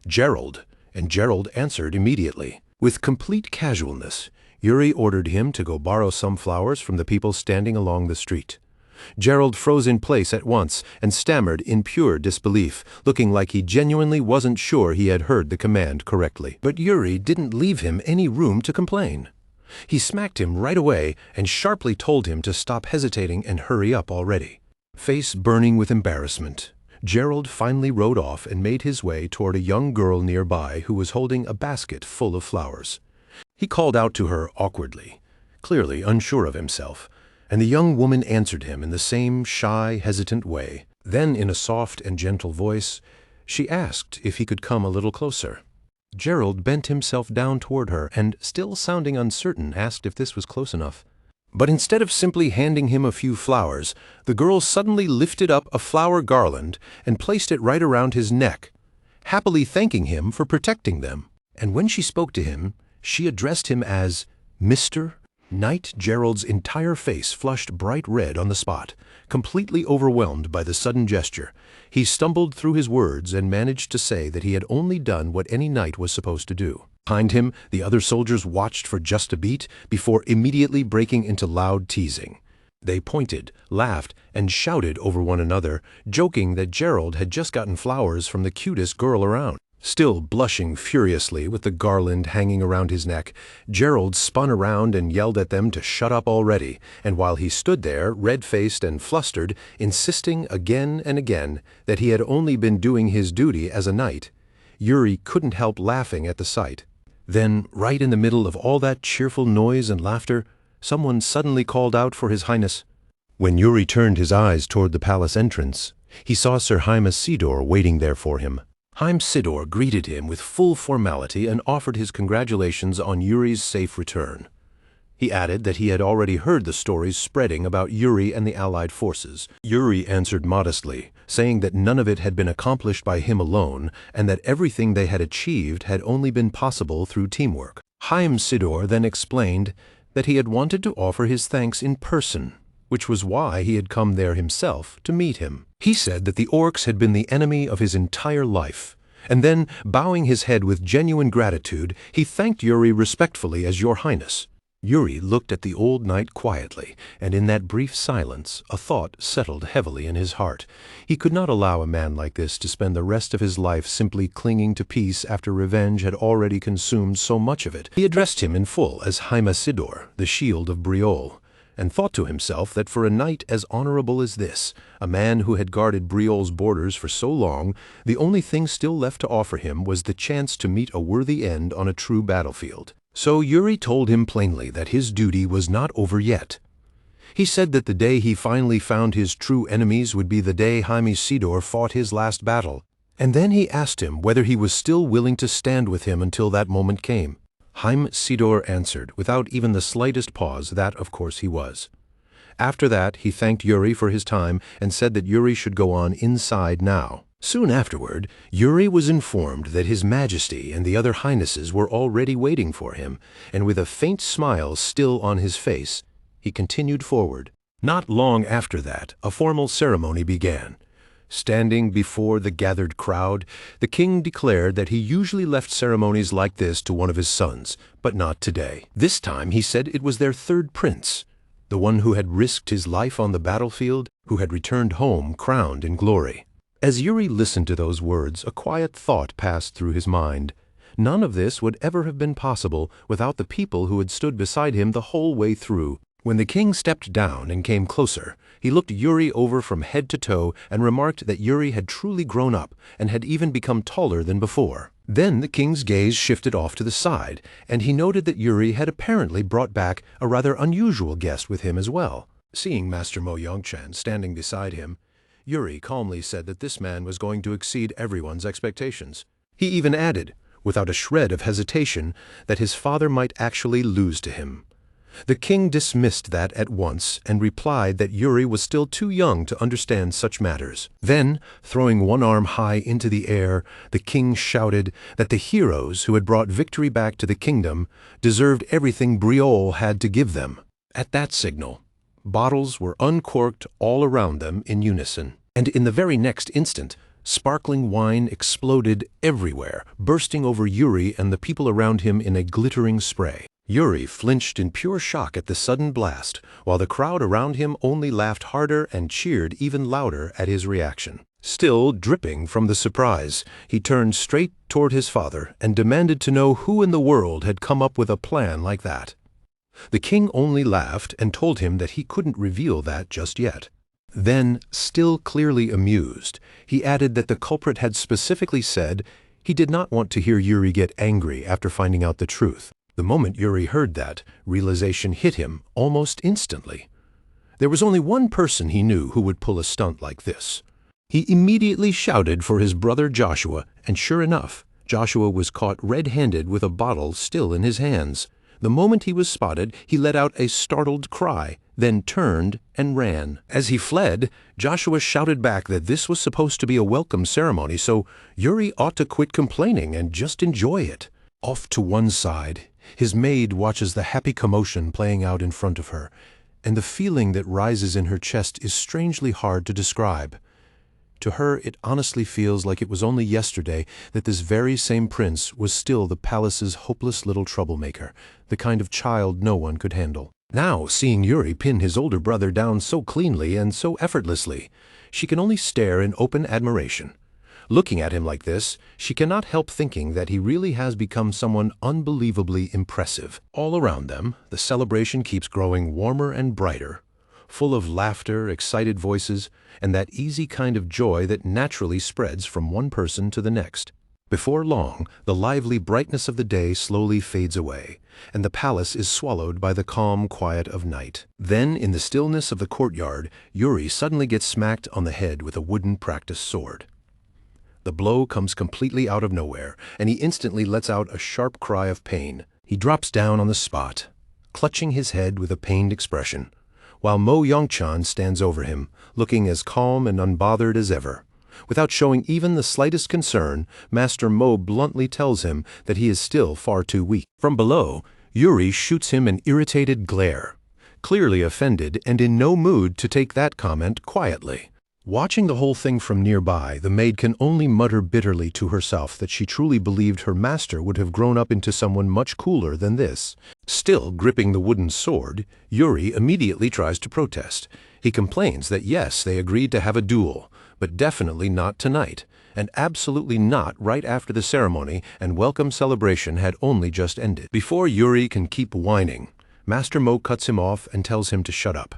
Gerald, and Gerald answered immediately. With complete casualness, Yuri ordered him to go borrow some flowers from the people standing along the street. Gerald froze in place at once and stammered in pure disbelief, looking like he genuinely wasn't sure he had heard the command correctly. But Yuri didn't leave him any room to complain. He smacked him right away and sharply told him to stop hesitating and hurry up already. Face burning with embarrassment, Gerald finally rode off and made his way toward a young girl nearby who was holding a basket full of flowers. He called out to her awkwardly, clearly unsure of himself, and the young woman answered him in the same shy, hesitant way. Then, in a soft and gentle voice, she asked if he could come a little closer. Gerald bent himself down toward her and, still sounding uncertain, asked if this was close enough. But instead of simply handing him a few flowers, the girl suddenly lifted up a flower garland and placed it right around his neck, happily thanking him for protecting them. And when she spoke to him, she addressed him as Mr. Knight. Gerald's entire face flushed bright red on the spot, completely overwhelmed by the sudden gesture. He stumbled through his words and managed to say that he had only done what any knight was supposed to do. Behind him, the other soldiers watched for just a beat before immediately breaking into loud teasing. They pointed, laughed, and shouted over one another, joking that Gerald had just gotten flowers from the cutest girl around. Still blushing furiously with the garland hanging around his neck, Gerald spun around and yelled at them to shut up already, and while he stood there, red-faced and flustered, insisting again and again that he had only been doing his duty as a knight, Yuri couldn't help laughing at the sight. Then, right in the middle of all that cheerful noise and laughter, someone suddenly called out for His Highness. When Yuri turned his eyes toward the palace entrance, he saw Sir Haim Sidor waiting there for him. Haim Sidor greeted him with full formality and offered his congratulations on Yuri's safe return. He added that he had already heard the stories spreading about Yuri and the Allied forces. Yuri answered modestly, saying that none of it had been accomplished by him alone, and that everything they had achieved had only been possible through teamwork. Haim Sidor then explained that he had wanted to offer his thanks in person, which was why he had come there himself to meet him. He said that the orcs had been the enemy of his entire life, and then, bowing his head with genuine gratitude, he thanked Yuri respectfully as Your Highness. Yuri looked at the old knight quietly, and in that brief silence a thought settled heavily in his heart. He could not allow a man like this to spend the rest of his life simply clinging to peace after revenge had already consumed so much of it. He addressed him in full as Haim Sidor, the Shield of Brioles, and thought to himself that for a knight as honorable as this, a man who had guarded Brioles' borders for so long, the only thing still left to offer him was the chance to meet a worthy end on a true battlefield. So Yuri told him plainly that his duty was not over yet. He said that the day he finally found his true enemies would be the day Haim Sidor fought his last battle, and then he asked him whether he was still willing to stand with him until that moment came. Haim Sidor answered, without even the slightest pause, that of course he was. After that, he thanked Yuri for his time and said that Yuri should go on inside now. Soon afterward, Yuri was informed that His Majesty and the other highnesses were already waiting for him, and with a faint smile still on his face, he continued forward. Not long after that, a formal ceremony began. Standing before the gathered crowd, the king declared that he usually left ceremonies like this to one of his sons, but not today. This time he said it was their third prince, the one who had risked his life on the battlefield, who had returned home crowned in glory. As Yuri listened to those words, a quiet thought passed through his mind. None of this would ever have been possible without the people who had stood beside him the whole way through. When the king stepped down and came closer, he looked Yuri over from head to toe and remarked that Yuri had truly grown up and had even become taller than before. Then the king's gaze shifted off to the side, and he noted that Yuri had apparently brought back a rather unusual guest with him as well. Seeing Master Mo Yongchan standing beside him, Yuri calmly said that this man was going to exceed everyone's expectations. He even added, without a shred of hesitation, that his father might actually lose to him. The king dismissed that at once and replied that Yuri was still too young to understand such matters. Then, throwing one arm high into the air, the king shouted that the heroes who had brought victory back to the kingdom deserved everything Briol had to give them. At that signal, bottles were uncorked all around them in unison, and in the very next instant, sparkling wine exploded everywhere, bursting over Yuri and the people around him in a glittering spray. Yuri flinched in pure shock at the sudden blast, while the crowd around him only laughed harder and cheered even louder at his reaction. Still dripping from the surprise, he turned straight toward his father and demanded to know who in the world had come up with a plan like that. The king only laughed and told him that he couldn't reveal that just yet. Then, still clearly amused, he added that the culprit had specifically said he did not want to hear Yuri get angry after finding out the truth. The moment Yuri heard that, realization hit him almost instantly. There was only one person he knew who would pull a stunt like this. He immediately shouted for his brother Joshua, and sure enough, Joshua was caught red-handed with a bottle still in his hands. The moment he was spotted, he let out a startled cry, then turned and ran. As he fled, Joshua shouted back that this was supposed to be a welcome ceremony, so Yuri ought to quit complaining and just enjoy it. Off to one side, his maid watches the happy commotion playing out in front of her, and the feeling that rises in her chest is strangely hard to describe. To her, it honestly feels like it was only yesterday that this very same prince was still the palace's hopeless little troublemaker, the kind of child no one could handle. Now, seeing Yuri pin his older brother down so cleanly and so effortlessly, she can only stare in open admiration. Looking at him like this, she cannot help thinking that he really has become someone unbelievably impressive. All around them, the celebration keeps growing warmer and brighter, full of laughter, excited voices, and that easy kind of joy that naturally spreads from one person to the next. Before long, the lively brightness of the day slowly fades away, and the palace is swallowed by the calm quiet of night. Then, in the stillness of the courtyard, Yuri suddenly gets smacked on the head with a wooden practice sword. The blow comes completely out of nowhere, and he instantly lets out a sharp cry of pain. He drops down on the spot, clutching his head with a pained expression, while Mo Yongchan stands over him, looking as calm and unbothered as ever. Without showing even the slightest concern, Master Mo bluntly tells him that he is still far too weak. From below, Yuri shoots him an irritated glare, clearly offended and in no mood to take that comment quietly. Watching the whole thing from nearby, the maid can only mutter bitterly to herself that she truly believed her master would have grown up into someone much cooler than this. Still gripping the wooden sword, Yuri immediately tries to protest. He complains that yes, they agreed to have a duel, but definitely not tonight, and absolutely not right after the ceremony and welcome celebration had only just ended. Before Yuri can keep whining, Master Mo cuts him off and tells him to shut up.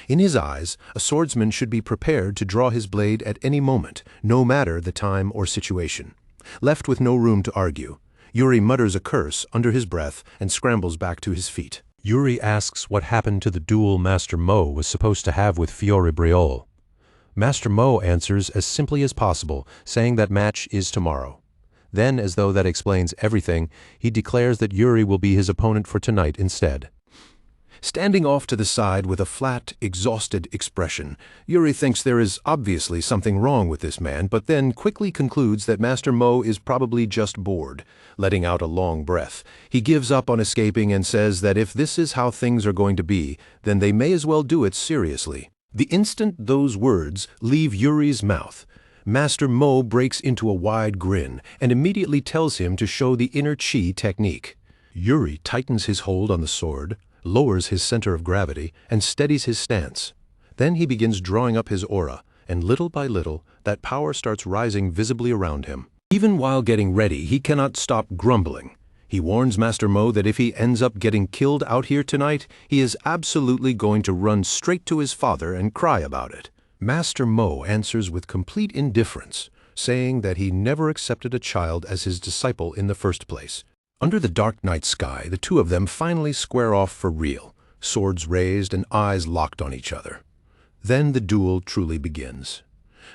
In his eyes, a swordsman should be prepared to draw his blade at any moment, no matter the time or situation. Left with no room to argue, Yuri mutters a curse under his breath and scrambles back to his feet. Yuri asks what happened to the duel Master Mo was supposed to have with Fiore Briol. Master Mo answers as simply as possible, saying that match is tomorrow. Then, as though that explains everything, he declares that Yuri will be his opponent for tonight instead. Standing off to the side with a flat, exhausted expression, Yuri thinks there is obviously something wrong with this man, but then quickly concludes that Master Mo is probably just bored. Letting out a long breath, he gives up on escaping and says that if this is how things are going to be, then they may as well do it seriously. The instant those words leave Yuri's mouth, Master Mo breaks into a wide grin and immediately tells him to show the inner chi technique. Yuri tightens his hold on the sword, lowers his center of gravity, and steadies his stance. Then he begins drawing up his aura, and little by little, that power starts rising visibly around him. Even while getting ready, he cannot stop grumbling. He warns Master Mo that if he ends up getting killed out here tonight, he is absolutely going to run straight to his father and cry about it. Master Mo answers with complete indifference, saying that he never accepted a child as his disciple in the first place. Under the dark night sky, the two of them finally square off for real, swords raised and eyes locked on each other. Then the duel truly begins.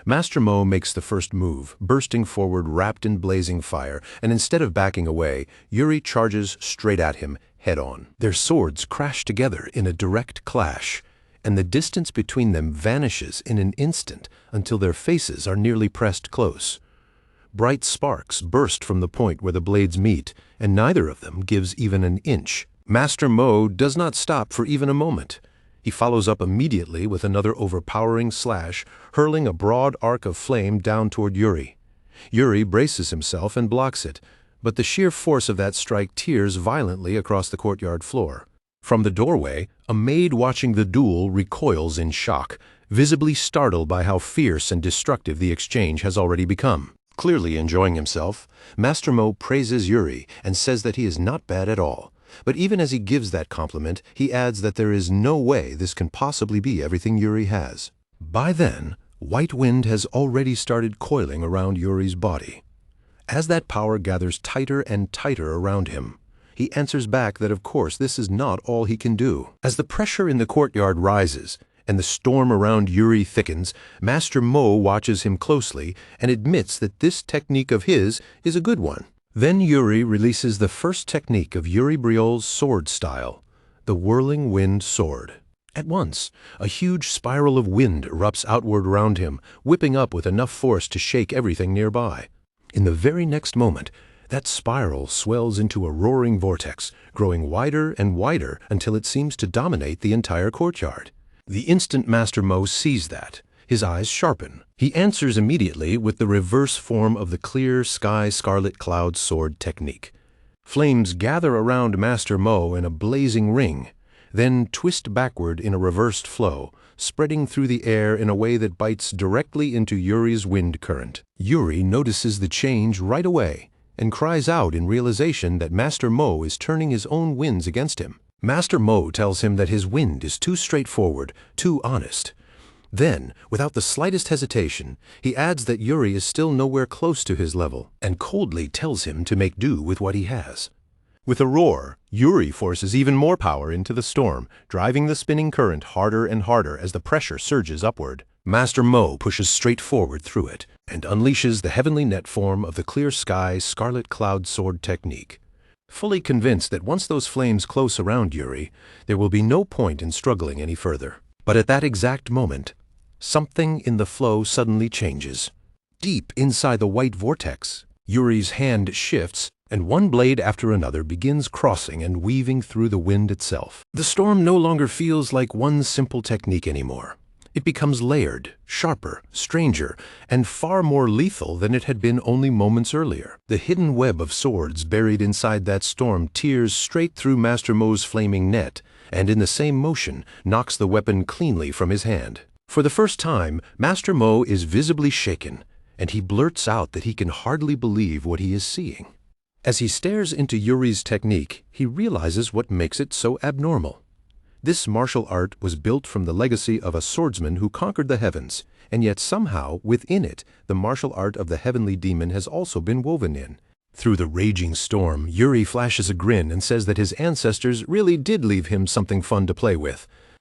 Master Mo makes the first move, bursting forward wrapped in blazing fire, and instead of backing away, Yuri charges straight at him, head-on. Their swords crash together in a direct clash, and the distance between them vanishes in an instant until their faces are nearly pressed close. Bright sparks burst from the point where the blades meet, and neither of them gives even an inch. Master Mo does not stop for even a moment. He follows up immediately with another overpowering slash, hurling a broad arc of flame down toward Yuri. Yuri braces himself and blocks it, but the sheer force of that strike tears violently across the courtyard floor. From the doorway, a maid watching the duel recoils in shock, visibly startled by how fierce and destructive the exchange has already become. Clearly enjoying himself, Master Mo praises Yuri and says that he is not bad at all. But even as he gives that compliment, he adds that there is no way this can possibly be everything Yuri has. By then, white wind has already started coiling around Yuri's body. As that power gathers tighter and tighter around him, he answers back that of course this is not all he can do. As the pressure in the courtyard rises, and the storm around Yuri thickens, Master Mo watches him closely and admits that this technique of his is a good one. Then Yuri releases the first technique of Yuri Briol's sword style, the whirling wind sword. At once, a huge spiral of wind erupts outward around him, whipping up with enough force to shake everything nearby. In the very next moment, that spiral swells into a roaring vortex, growing wider and wider until it seems to dominate the entire courtyard. The instant Master Mo sees that, his eyes sharpen. He answers immediately with the reverse form of the clear sky scarlet cloud sword technique. Flames gather around Master Mo in a blazing ring, then twist backward in a reversed flow, spreading through the air in a way that bites directly into Yuri's wind current. Yuri notices the change right away and cries out in realization that Master Mo is turning his own winds against him. Master Mo tells him that his wind is too straightforward, too honest. Then, without the slightest hesitation, he adds that Yuri is still nowhere close to his level, and coldly tells him to make do with what he has. With a roar, Yuri forces even more power into the storm, driving the spinning current harder and harder as the pressure surges upward. Master Mo pushes straight forward through it, and unleashes the heavenly net form of the clear sky scarlet cloud sword technique. Fully convinced that once those flames close around Yuri, there will be no point in struggling any further. But at that exact moment, something in the flow suddenly changes. Deep inside the white vortex, Yuri's hand shifts, and one blade after another begins crossing and weaving through the wind itself. The storm no longer feels like one simple technique anymore. It becomes layered, sharper, stranger, and far more lethal than it had been only moments earlier. The hidden web of swords buried inside that storm tears straight through Master Mo's flaming net, and in the same motion knocks the weapon cleanly from his hand. For the first time, Master Mo is visibly shaken, and he blurts out that he can hardly believe what he is seeing. As he stares into Yuri's technique, he realizes what makes it so abnormal. This martial art was built from the legacy of a swordsman who conquered the heavens, and yet somehow, within it, the martial art of the heavenly demon has also been woven in. Through the raging storm, Yuri flashes a grin and says that his ancestors really did leave him something fun to play with,